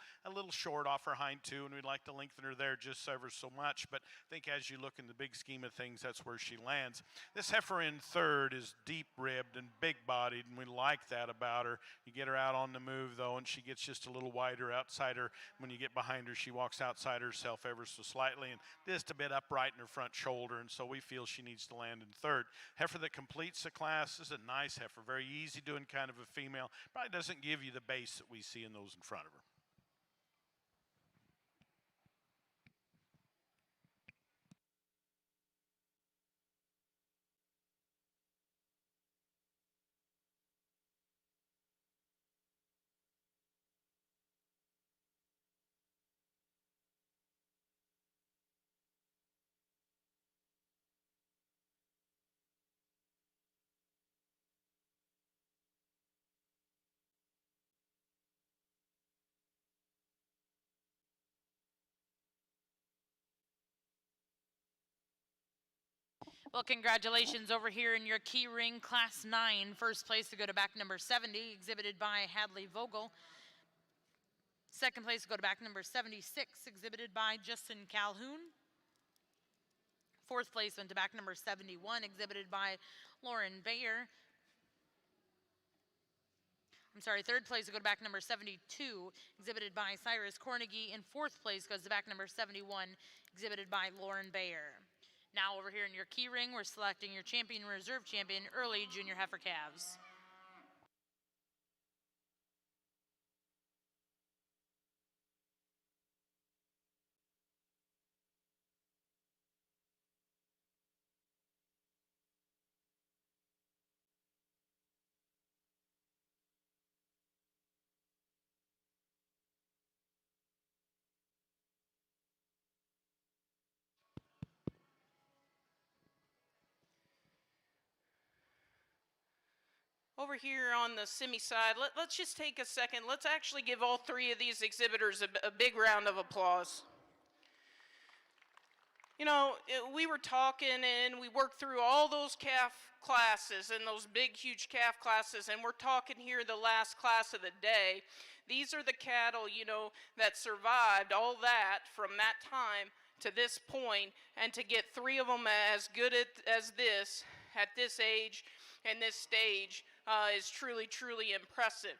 short off her hind two, and we'd like to lengthen her there just ever so much, but I think as you look in the big scheme of things, that's where she lands. This heifer in third is deep-ribbed and big-bodied, and we like that about her. You get her out on the move, though, and she gets just a little wider outside her. When you get behind her, she walks outside herself ever so slightly and just a bit upright in her front shoulder, and so we feel she needs to land in third. Heifer that completes the class is a nice heifer, very easy doing kind of a female. Probably doesn't give you the base that we see in those in front of her. Well, congratulations over here in your key ring, Class 9. First place to go to back number 70, exhibited by Hadley Vogel. Second place to go to back number 76, exhibited by Justin Calhoun. Fourth place went to back number 71, exhibited by Lauren Bayer. Third place to go to back number 72, exhibited by Cyrus Cornegie. And fourth place goes to back number 71, exhibited by Lauren Bayer. Now over here in your key ring, we're selecting your champion and reserve champion early junior heifer calves. Over here on the semi side, let's just take a second. Let's actually give all three of these exhibitors a big round of applause. You know, we were talking and we worked through all those calf classes and those big, huge calf classes, and we're talking here the last class of the day. These are the cattle, you know, that survived all that from that time to this point, and to get three of them as good as this at this age and this stage is truly, truly impressive.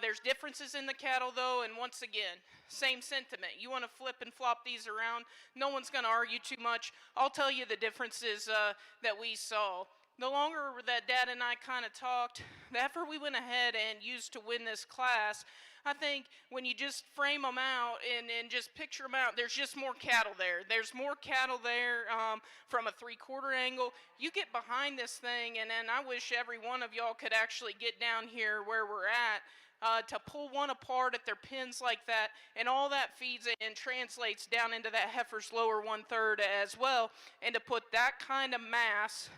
There's differences in the cattle, though, and once again, same sentiment. You want to flip and flop these around, no one's going to argue too much. I'll tell you the differences that we saw. The longer that Dad and I kind of talked, the heifer we went ahead and used to win this class, I think when you just frame them out and just picture them out, there's just more cattle there. There's more cattle there from a 3/4 angle. You get behind this thing, and then I wish every one of y'all could actually get down here where we're at to pull one apart at their pins like that, and all that feeds and translates down into that heifer's lower 1/3 as well, and to put that kind of mass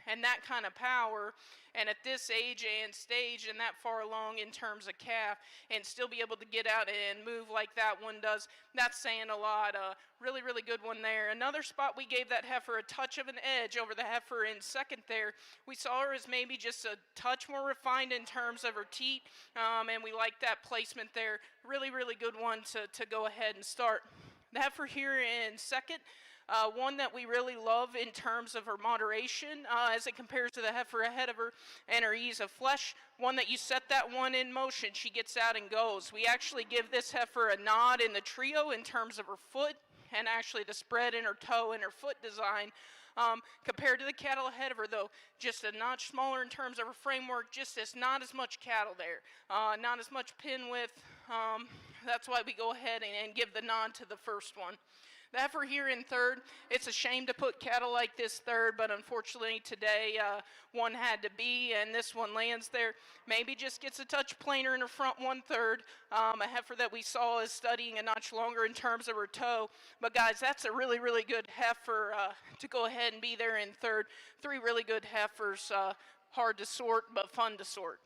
and that kind of power, and at this age and stage and that far along in terms of calf, and still be able to get out and move like that one does, that's saying a lot. Really, really good one there. Another spot we gave that heifer a touch of an edge over the heifer in second there. We saw her as maybe just a touch more refined in terms of her teat, and we like that placement there. Really, really good one to go ahead and start. The heifer here in second, one that we really love in terms of her moderation as it compares to the heifer ahead of her and her ease of flesh. One that you set that one in motion, she gets out and goes. We actually give this heifer a nod in the trio in terms of her foot and actually the spread in her toe and her foot design. Compared to the cattle ahead of her, though, just a notch smaller in terms of her framework, just as not as much cattle there, not as much pin width. That's why we go ahead and give the nod to the first one. The heifer here in third, it's a shame to put cattle like this third, but unfortunately today one had to be, and this one lands there. Maybe just gets a touch plainer in her front 1/3. A heifer that we saw is studying a notch longer in terms of her toe. But guys, that's a really, really good heifer to go ahead and be there in third. Three really good heifers, hard to sort, but fun to sort.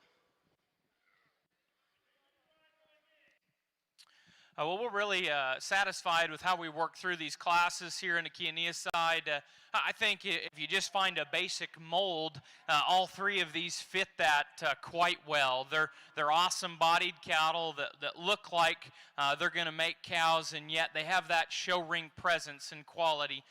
Well, we're really satisfied with how we work through these classes here in the Kiania side. I think if you just find a basic mold, all three of these fit that quite well. They're awesome-bodied cattle that look like they're going to make cows, and yet they have that show ring presence and quality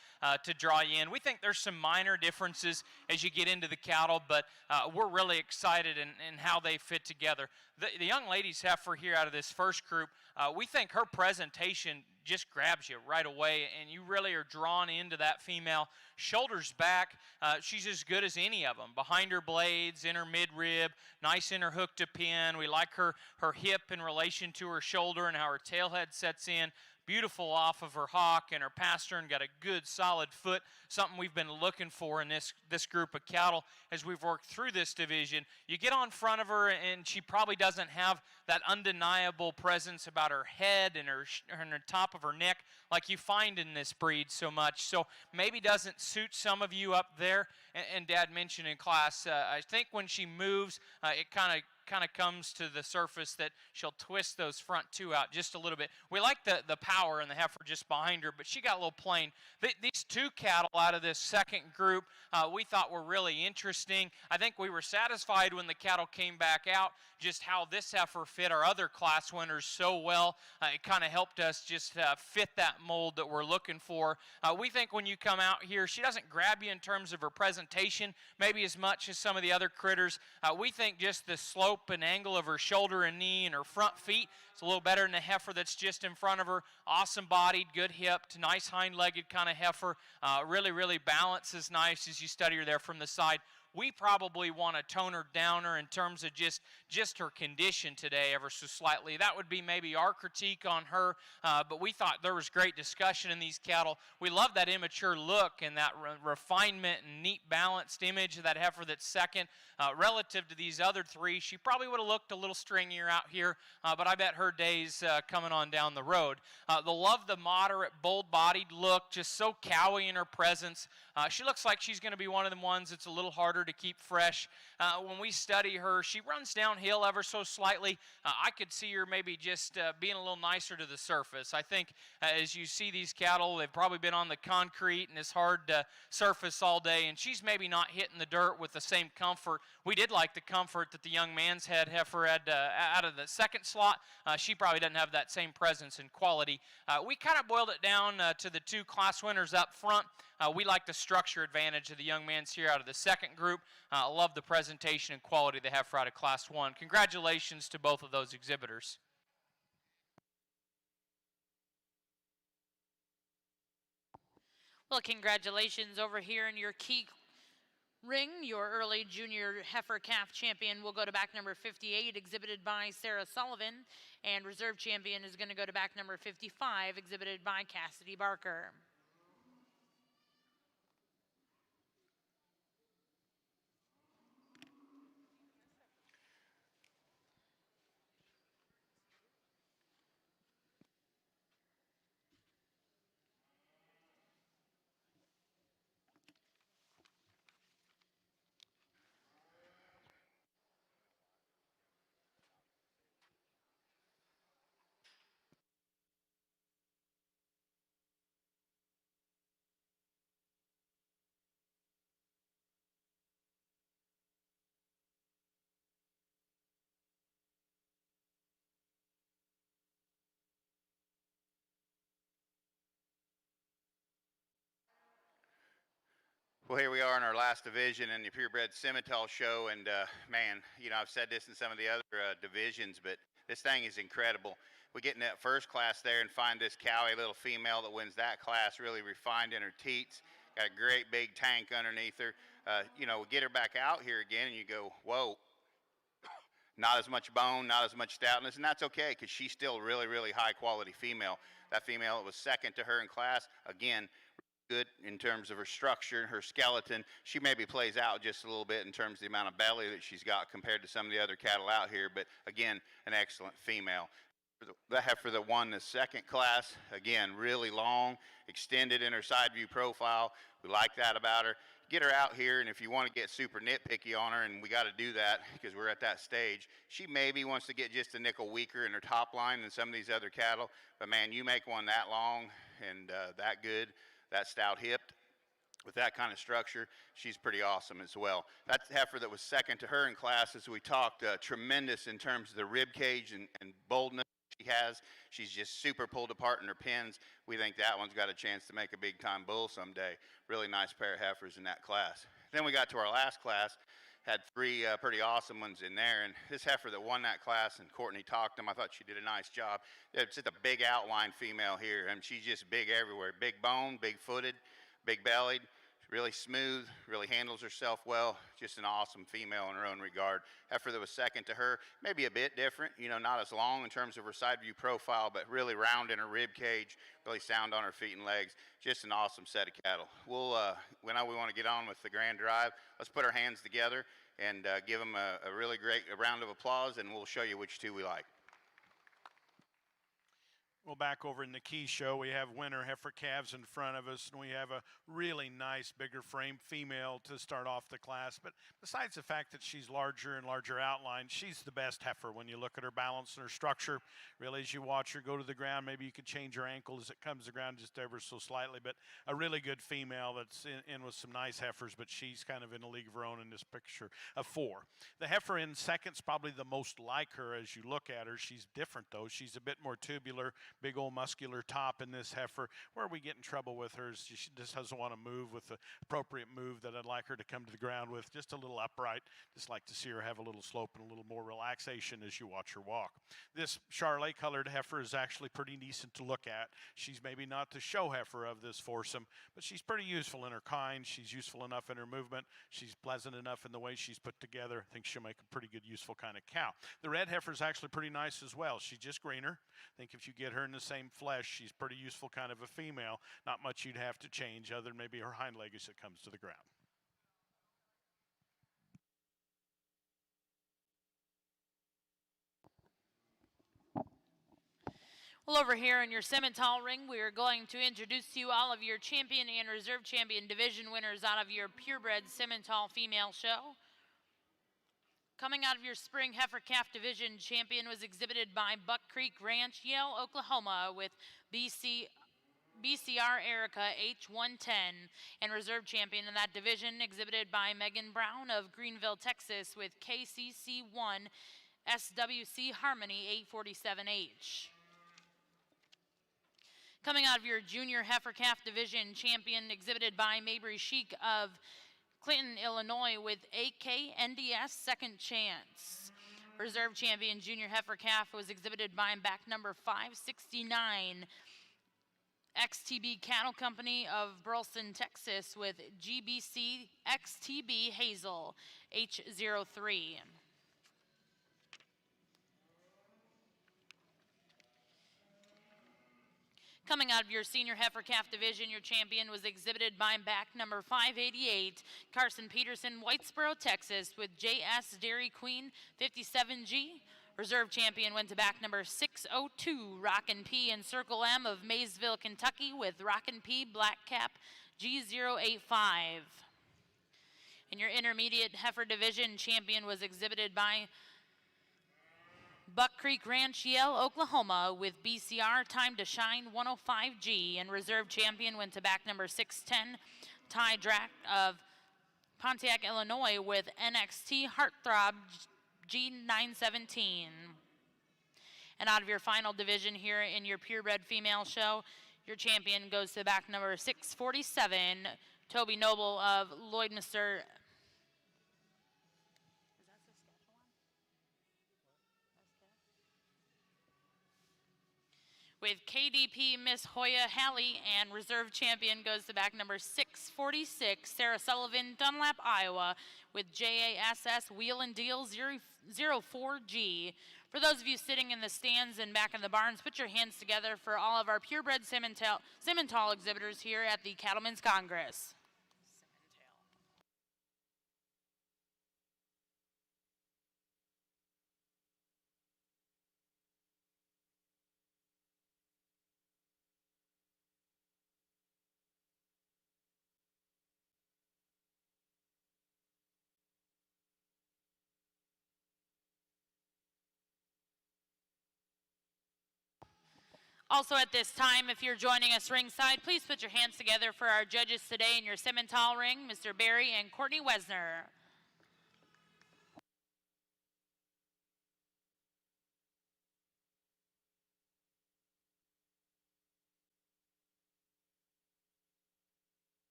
to draw you in. We think there's some minor differences as you get into the cattle, but we're really excited in how they fit together. The young lady's heifer here out of this first group, we think her presentation just grabs you right away, and you really are drawn into that female. Shoulders back, she's as good as any of them. Behind her blades, in her midrib, nice in her hook to pin. We like her hip in relation to her shoulder and how her tail head sets in. Beautiful off of her hock and her pastern, got a good solid foot, something we've been looking for in this group of cattle as we've worked through this division. You get on front of her and she probably doesn't have that undeniable presence about her head and her top of her neck like you find in this breed so much. So maybe doesn't suit some of you up there, and Dad mentioned in class, I think when she moves, it kind of comes to the surface that she'll twist those front two out just a little bit. We like the power in the heifer just behind her, but she got a little plain. These two cattle out of this second group we thought were really interesting. I think we were satisfied when the cattle came back out just how this heifer fit our other class winners so well. It kind of helped us just fit that mold that we're looking for. We think when you come out here, she doesn't grab you in terms of her presentation, maybe as much as some of the other critters. We think just the slope and angle of her shoulder and knee and her front feet is a little better than the heifer that's just in front of her. Awesome bodied, good hipped, nice hind-legged kind of heifer. Really, really balances nice as you study her there from the side. We probably want to tone her down in terms of just her condition today ever so slightly. That would be maybe our critique on her, but we thought there was great discussion in these cattle. We love that immature look and that refinement and neat balanced image of that heifer that's second. Relative to these other three, she probably would have looked a little stringier out here, but I bet her day's coming on down the road. They'll love the moderate, bold-bodied look, just so cowy in her presence. She looks like she's going to be one of the ones that's a little harder to keep fresh. When we study her, she runs downhill ever so slightly. I could see her maybe just being a little nicer to the surface. I think as you see these cattle, they've probably been on the concrete and it's hard to surface all day, and she's maybe not hitting the dirt with the same comfort. We did like the comfort that the young man's head heifer had out of the second slot. She probably doesn't have that same presence and quality. We kind of boiled it down to the two class winners up front. We like the structure advantage of the young man's here out of the second group. Love the presentation and quality they have for out of Class 1. Congratulations to both of those exhibitors. Well, congratulations over here in your key ring. Your early junior heifer calf champion will go to back number 58, exhibited by Sarah Sullivan, and reserve champion is going to go to back number 55, exhibited by Cassidy Barker. Well, here we are in our last division in the purebred Simmental show, and man, you know, I've said this in some of the other divisions, but this thing is incredible. We get in that first class there and find this cowy little female that wins that class, really refined in her teats, got a great big tank underneath her. You know, we get her back out here again, and you go, whoa, not as much bone, not as much stoutness, and that's okay because she's still really, really high quality female. That female that was second to her in class, again, good in terms of her structure, her skeleton. She maybe plays out just a little bit in terms of the amount of belly that she's got compared to some of the other cattle out here, but again, an excellent female. The heifer that won the second class, again, really long, extended in her side view profile. We like that about her. Get her out here, and if you want to get super nitpicky on her, and we got to do that because we're at that stage, she maybe wants to get just a nickel weaker in her top line than some of these other cattle, but man, you make one that long and that good, that stout hipped, with that kind of structure, she's pretty awesome as well. That heifer that was second to her in class, as we talked, tremendous in terms of the rib cage and boldness she has. She's just super pulled apart in her pins. We think that one's got a chance to make a big time bull someday. Really nice pair of heifers in that class. Then we got to our last class, had three pretty awesome ones in there, and this heifer that won that class, and Courtney talked them, I thought she did a nice job. It's just a big outline female here, and she's just big everywhere. Big bone, big footed, big bellied, really smooth, really handles herself well. Just an awesome female in her own regard. Heifer that was second to her, maybe a bit different, you know, not as long in terms of her side view profile, but really round in her rib cage, really sound on her feet and legs. Just an awesome set of cattle. Now we want to get on with the grand drive. Let's put our hands together and give them a really great round of applause, and we'll show you which two we like. Well, back over in the Key show, we have winter heifer calves in front of us, and we have a really nice, bigger frame female to start off the class. But besides the fact that she's larger and larger outline, she's the best heifer when you look at her balance and her structure. Really, as you watch her go to the ground, maybe you could change her ankle as it comes to the ground just ever so slightly. But a really good female that's in with some nice heifers, but she's kind of in a league of her own in this picture of 4. The heifer in second's probably the most like her as you look at her. She's different, though. She's a bit more tubular, big old muscular top in this heifer. Where we get in trouble with her is she just doesn't want to move with the appropriate move that I'd like her to come to the ground with, just a little upright. Just like to see her have a little slope and a little more relaxation as you watch her walk. This Charolais colored heifer is actually pretty decent to look at. She's maybe not the show heifer of this foursome, but she's pretty useful in her kind. She's useful enough in her movement. She's pleasant enough in the way she's put together. I think she'll make a pretty good, useful kind of cow. The red heifer is actually pretty nice as well. She's just greener. I think if you get her in the same flesh, she's pretty useful kind of a female. Not much you'd have to change other than maybe her hind leg as it comes to the ground. Well, over here in your Simmental ring, we are going to introduce to you all of your champion and reserve champion division winners out of your purebred Simmental female show. Coming out of your spring heifer calf division, champion was exhibited by Buck Creek Ranch, Yale, Oklahoma, with BCR Erica H110, and reserve champion in that division exhibited by Megan Brown of Greenville, Texas, with KCC1 SWC Harmony 847H. Coming out of your junior heifer calf division, champion exhibited by Mabry Sheik of Clinton, Illinois, with AKNDS Second Chance. Reserve champion junior heifer calf was exhibited by back number 569, XTB Cattle Company of Burleson, Texas, with GBC XTB Hazel H03. Coming out of your senior heifer calf division, your champion was exhibited by back number 588, Carson Peterson, Whitesboro, Texas, with JS Dairy Queen 57G. Reserve champion went to back number 602, Rockin' P and Circle M of Maysville, Kentucky, with Rockin' P Black Cap G085. In your intermediate heifer division, champion was exhibited by Buck Creek Ranch, Yale, Oklahoma, with BCR Time to Shine 105G, and reserve champion went to back number 610, Ty Drac of Pontiac, Illinois, with NXT Heartthrob G917. And out of your final division here in your purebred female show, your champion goes to back number 647, Toby Noble of Lloydminster. With KDP Miss Hoya Halley, and reserve champion goes to back number 646, Sarah Sullivan, Dunlap, Iowa, with JASS Wheel and Deal 04G. For those of you sitting in the stands and back in the barns, put your hands together for all of our purebred Simmental exhibitors here at the Cattlemen's Congress. Also at this time, if you're joining us ringside, please put your hands together for our judges today in your Simmental ring, Mr. Barry and Courtney Wesner.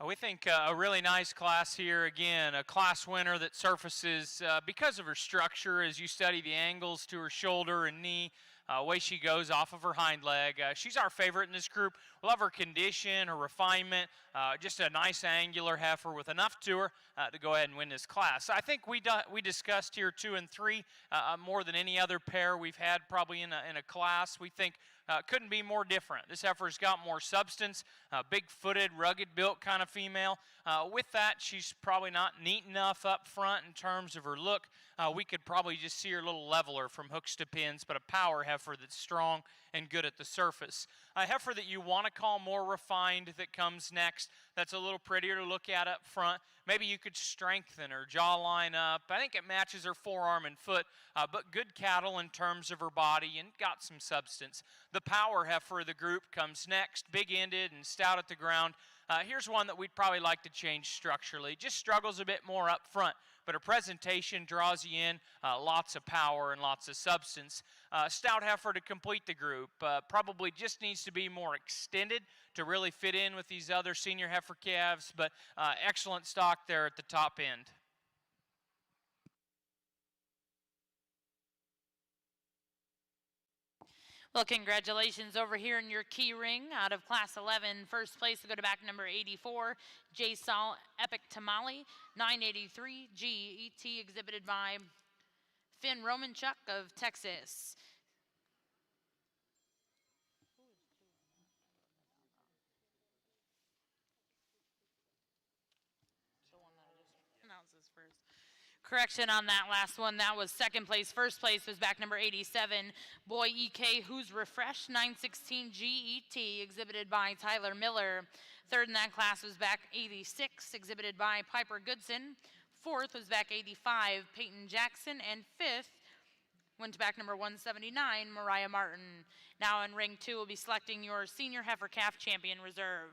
We think a really nice class here. Again, a class winner that surfaces because of her structure as you study the angles to her shoulder and knee. Way she goes off of her hind leg. She's our favorite in this group. We love her condition, her refinement, just a nice angular heifer with enough to her to go ahead and win this class. I think we discussed here 2 and 3 more than any other pair we've had probably in a class. We think couldn't be more different. This heifer's got more substance, big-footed, rugged-built kind of female. With that, she's probably not neat enough up front in terms of her look. We could probably just see her a little leveler from hooks to pins, but a power heifer that's strong and good at the surface. A heifer that you want to call more refined that comes next, that's a little prettier to look at up front. Maybe you could strengthen her jawline up. I think it matches her forearm and foot, but good cattle in terms of her body and got some substance. The power heifer of the group comes next, big-ended and stout at the ground. Here's one that we'd probably like to change structurally. Just struggles a bit more up front, but her presentation draws you in, lots of power and lots of substance. Stout heifer to complete the group. Probably just needs to be more extended to really fit in with these other senior heifer calves, but excellent stock there at the top end. Well, congratulations over here in your key ring. Out of Class 11, first place will go to back number 84, J. Sol Epic Tamale, 983 GET, exhibited by Finn Romanchuk of Texas. Correction on that last one. That was second place. First place was back number 87, Boy EK, who's refreshed, 916 GET, exhibited by Tyler Miller. Third in that class was back 86, exhibited by Piper Goodson. Fourth was back 85, Peyton Jackson. And fifth went to back number 179, Mariah Martin. Now in ring 2, we'll be selecting your senior heifer calf champion reserve.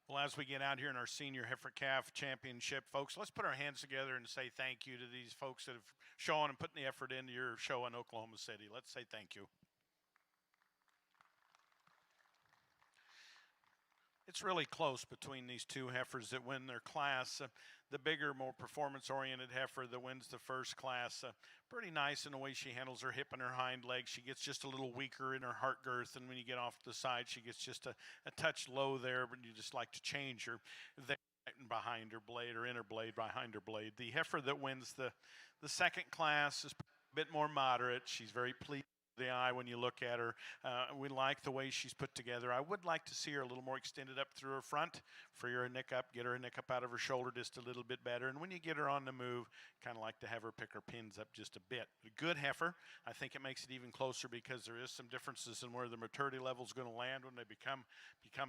Well, as we get out here in our senior heifer calf championship, folks, let's put our hands together and say thank you to these folks that have shown and putting the effort into your show in Oklahoma City. Let's say thank you. It's really close between these two heifers that win their class. The bigger, more performance-oriented heifer that wins the first class. Pretty nice in the way she handles her hip and her hind leg. She gets just a little weaker in her heart girth, and when you get off to the side, she gets just a touch low there, but you just like to change her there behind her blade or inner blade behind her blade. The heifer that wins the second class is a bit more moderate. She's very pleased. The eye when you look at her. We like the way she's put together. I would like to see her a little more extended up through her front, free her neck up, get her neck up out of her shoulder just a little bit better. And when you get her on the move, kind of like to have her pick her pins up just a bit. A good heifer. I think it makes it even closer because there is some differences in where the maturity level is going to land when they become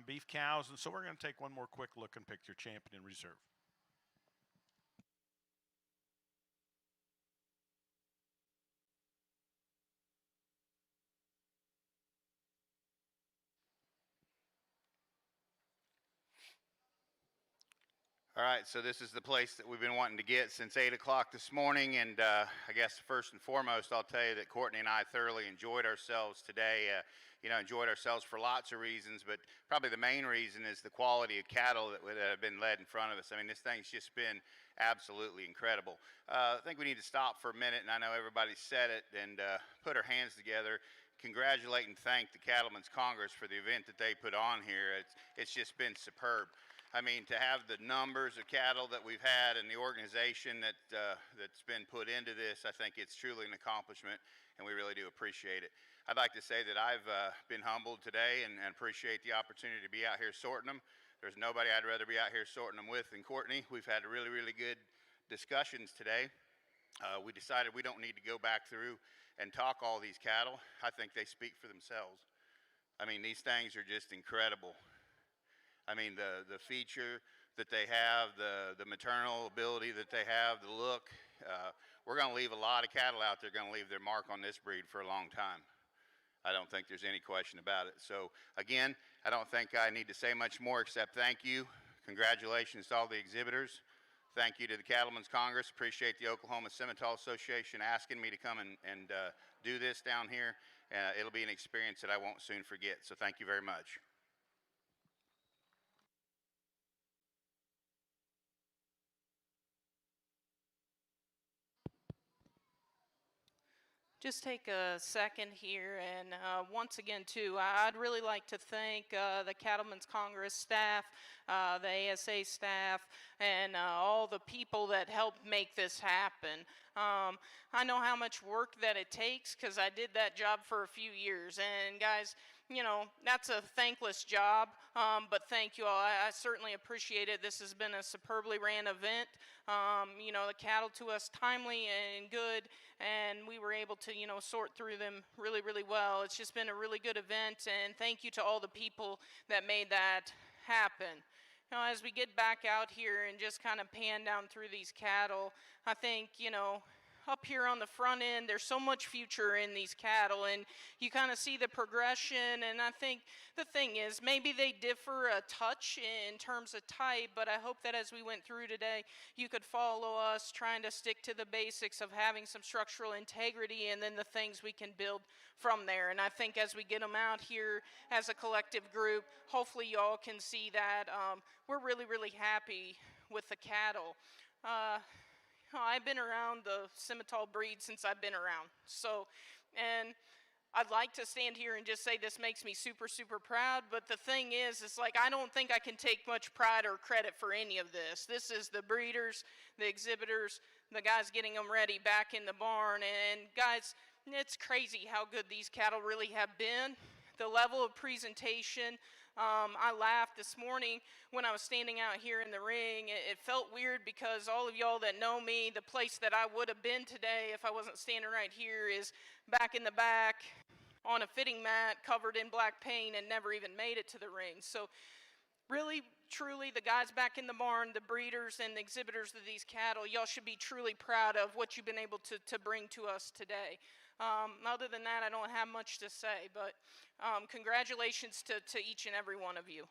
beef cows. And so we're going to take one more quick look and pick your champion in reserve. All right, so this is the place that we've been wanting to get since 8 o'clock this morning, and I guess first and foremost, I'll tell you that Courtney and I thoroughly enjoyed ourselves today. Enjoyed ourselves for lots of reasons, but probably the main reason is the quality of cattle that have been led in front of us. I mean, this thing's just been absolutely incredible. I think we need to stop for a minute, and I know everybody said it, and put our hands together, congratulate and thank the Cattlemen's Congress for the event that they put on here. It's just been superb. I mean, to have the numbers of cattle that we've had and the organization that's been put into this, I think it's truly an accomplishment, and we really do appreciate it. I'd like to say that I've been humbled today and appreciate the opportunity to be out here sorting them. There's nobody I'd rather be out here sorting them with than Courtney. We've had really, really good discussions today. We decided we don't need to go back through and talk all these cattle. I think they speak for themselves. I mean, these things are just incredible. I mean, the feature that they have, the maternal ability that they have, the look. We're going to leave a lot of cattle out there, going to leave their mark on this breed for a long time. I don't think there's any question about it. So again, I don't think I need to say much more except thank you. Congratulations to all the exhibitors. Thank you to the Cattlemen's Congress. Appreciate the Oklahoma Simmental Association asking me to come and do this down here. It'll be an experience that I won't soon forget. So thank you very much. Just take a second here, and once again, too, I'd really like to thank the Cattlemen's Congress staff, the ASA staff, and all the people that helped make this happen. I know how much work that it takes because I did that job for a few years, and guys, that's a thankless job, but thank you all. I certainly appreciate it. This has been a superbly ran event. The cattle to us timely and good, and we were able to, sort through them really, really well. It's just been a really good event, and thank you to all the people that made that happen. As we get back out here and just kind of pan down through these cattle, I think, up here on the front end, there's so much future in these cattle, and you kind of see the progression. And I think the thing is, maybe they differ a touch in terms of type, but I hope that as we went through today, you could follow us trying to stick to the basics of having some structural integrity and then the things we can build from there. And I think as we get them out here as a collective group, hopefully you all can see that we're really, really happy with the cattle. I've been around the Simmental breed since I've been around. And I'd like to stand here and just say this makes me super, super proud, but the thing is, it's like I don't think I can take much pride or credit for any of this. This is the breeders, the exhibitors, the guys getting them ready back in the barn. And guys, it's crazy how good these cattle really have been. The level of presentation, I laughed this morning when I was standing out here in the ring. It felt weird because all of y'all that know me, the place that I would have been today if I wasn't standing right here is back in the back on a fitting mat covered in black paint and never even made it to the ring. So really, truly, the guys back in the barn, the breeders and the exhibitors of these cattle, y'all should be truly proud of what you've been able to bring to us today. Other than that, I don't have much to say, but congratulations to each and every one of you.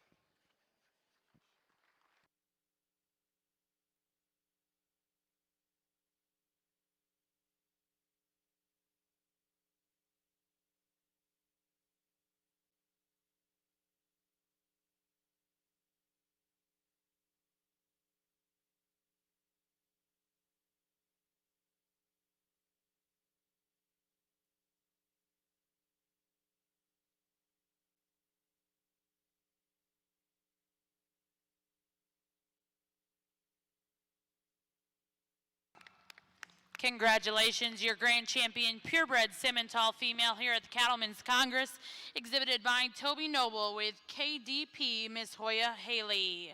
Congratulations, your grand champion, purebred Simmental female here at the Cattlemen's Congress, exhibited by Toby Noble with KDP, Miss Hoya Haley.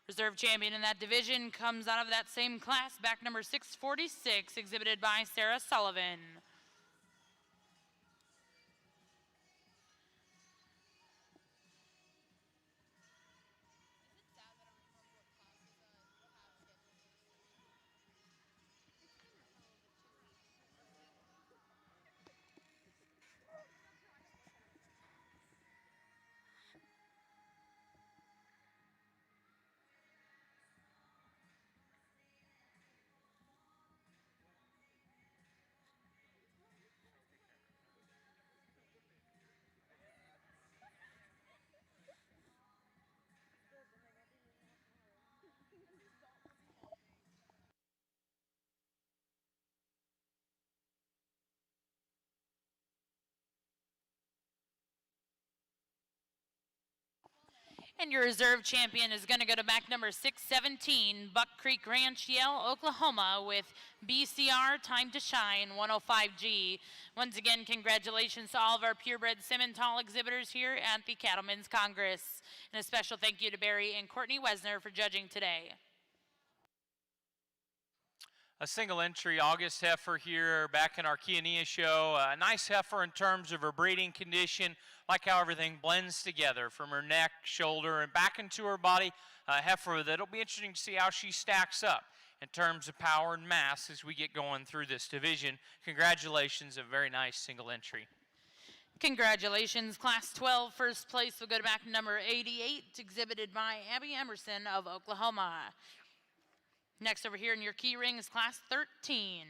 Reserve champion in that division comes out of that same class, back number 646, exhibited by Sarah Sullivan. And your reserve champion is going to go to back number 617, Buck Creek Ranch, Yale, Oklahoma, with BCR Time to Shine 105G. Once again, congratulations to all of our purebred Simmental exhibitors here at the Cattlemen's Congress. And a special thank you to Barry and Courtney Wesner for judging today. A single entry August heifer here back in our Kiania show. A nice heifer in terms of her breeding condition, like how everything blends together from her neck, shoulder, and back into her body. A heifer that'll be interesting to see how she stacks up in terms of power and mass as we get going through this division. Congratulations, a very nice single entry. Congratulations, Class 12. First place will go to back number 88, exhibited by Abby Emerson of Oklahoma. Next over here in your key ring is Class 13.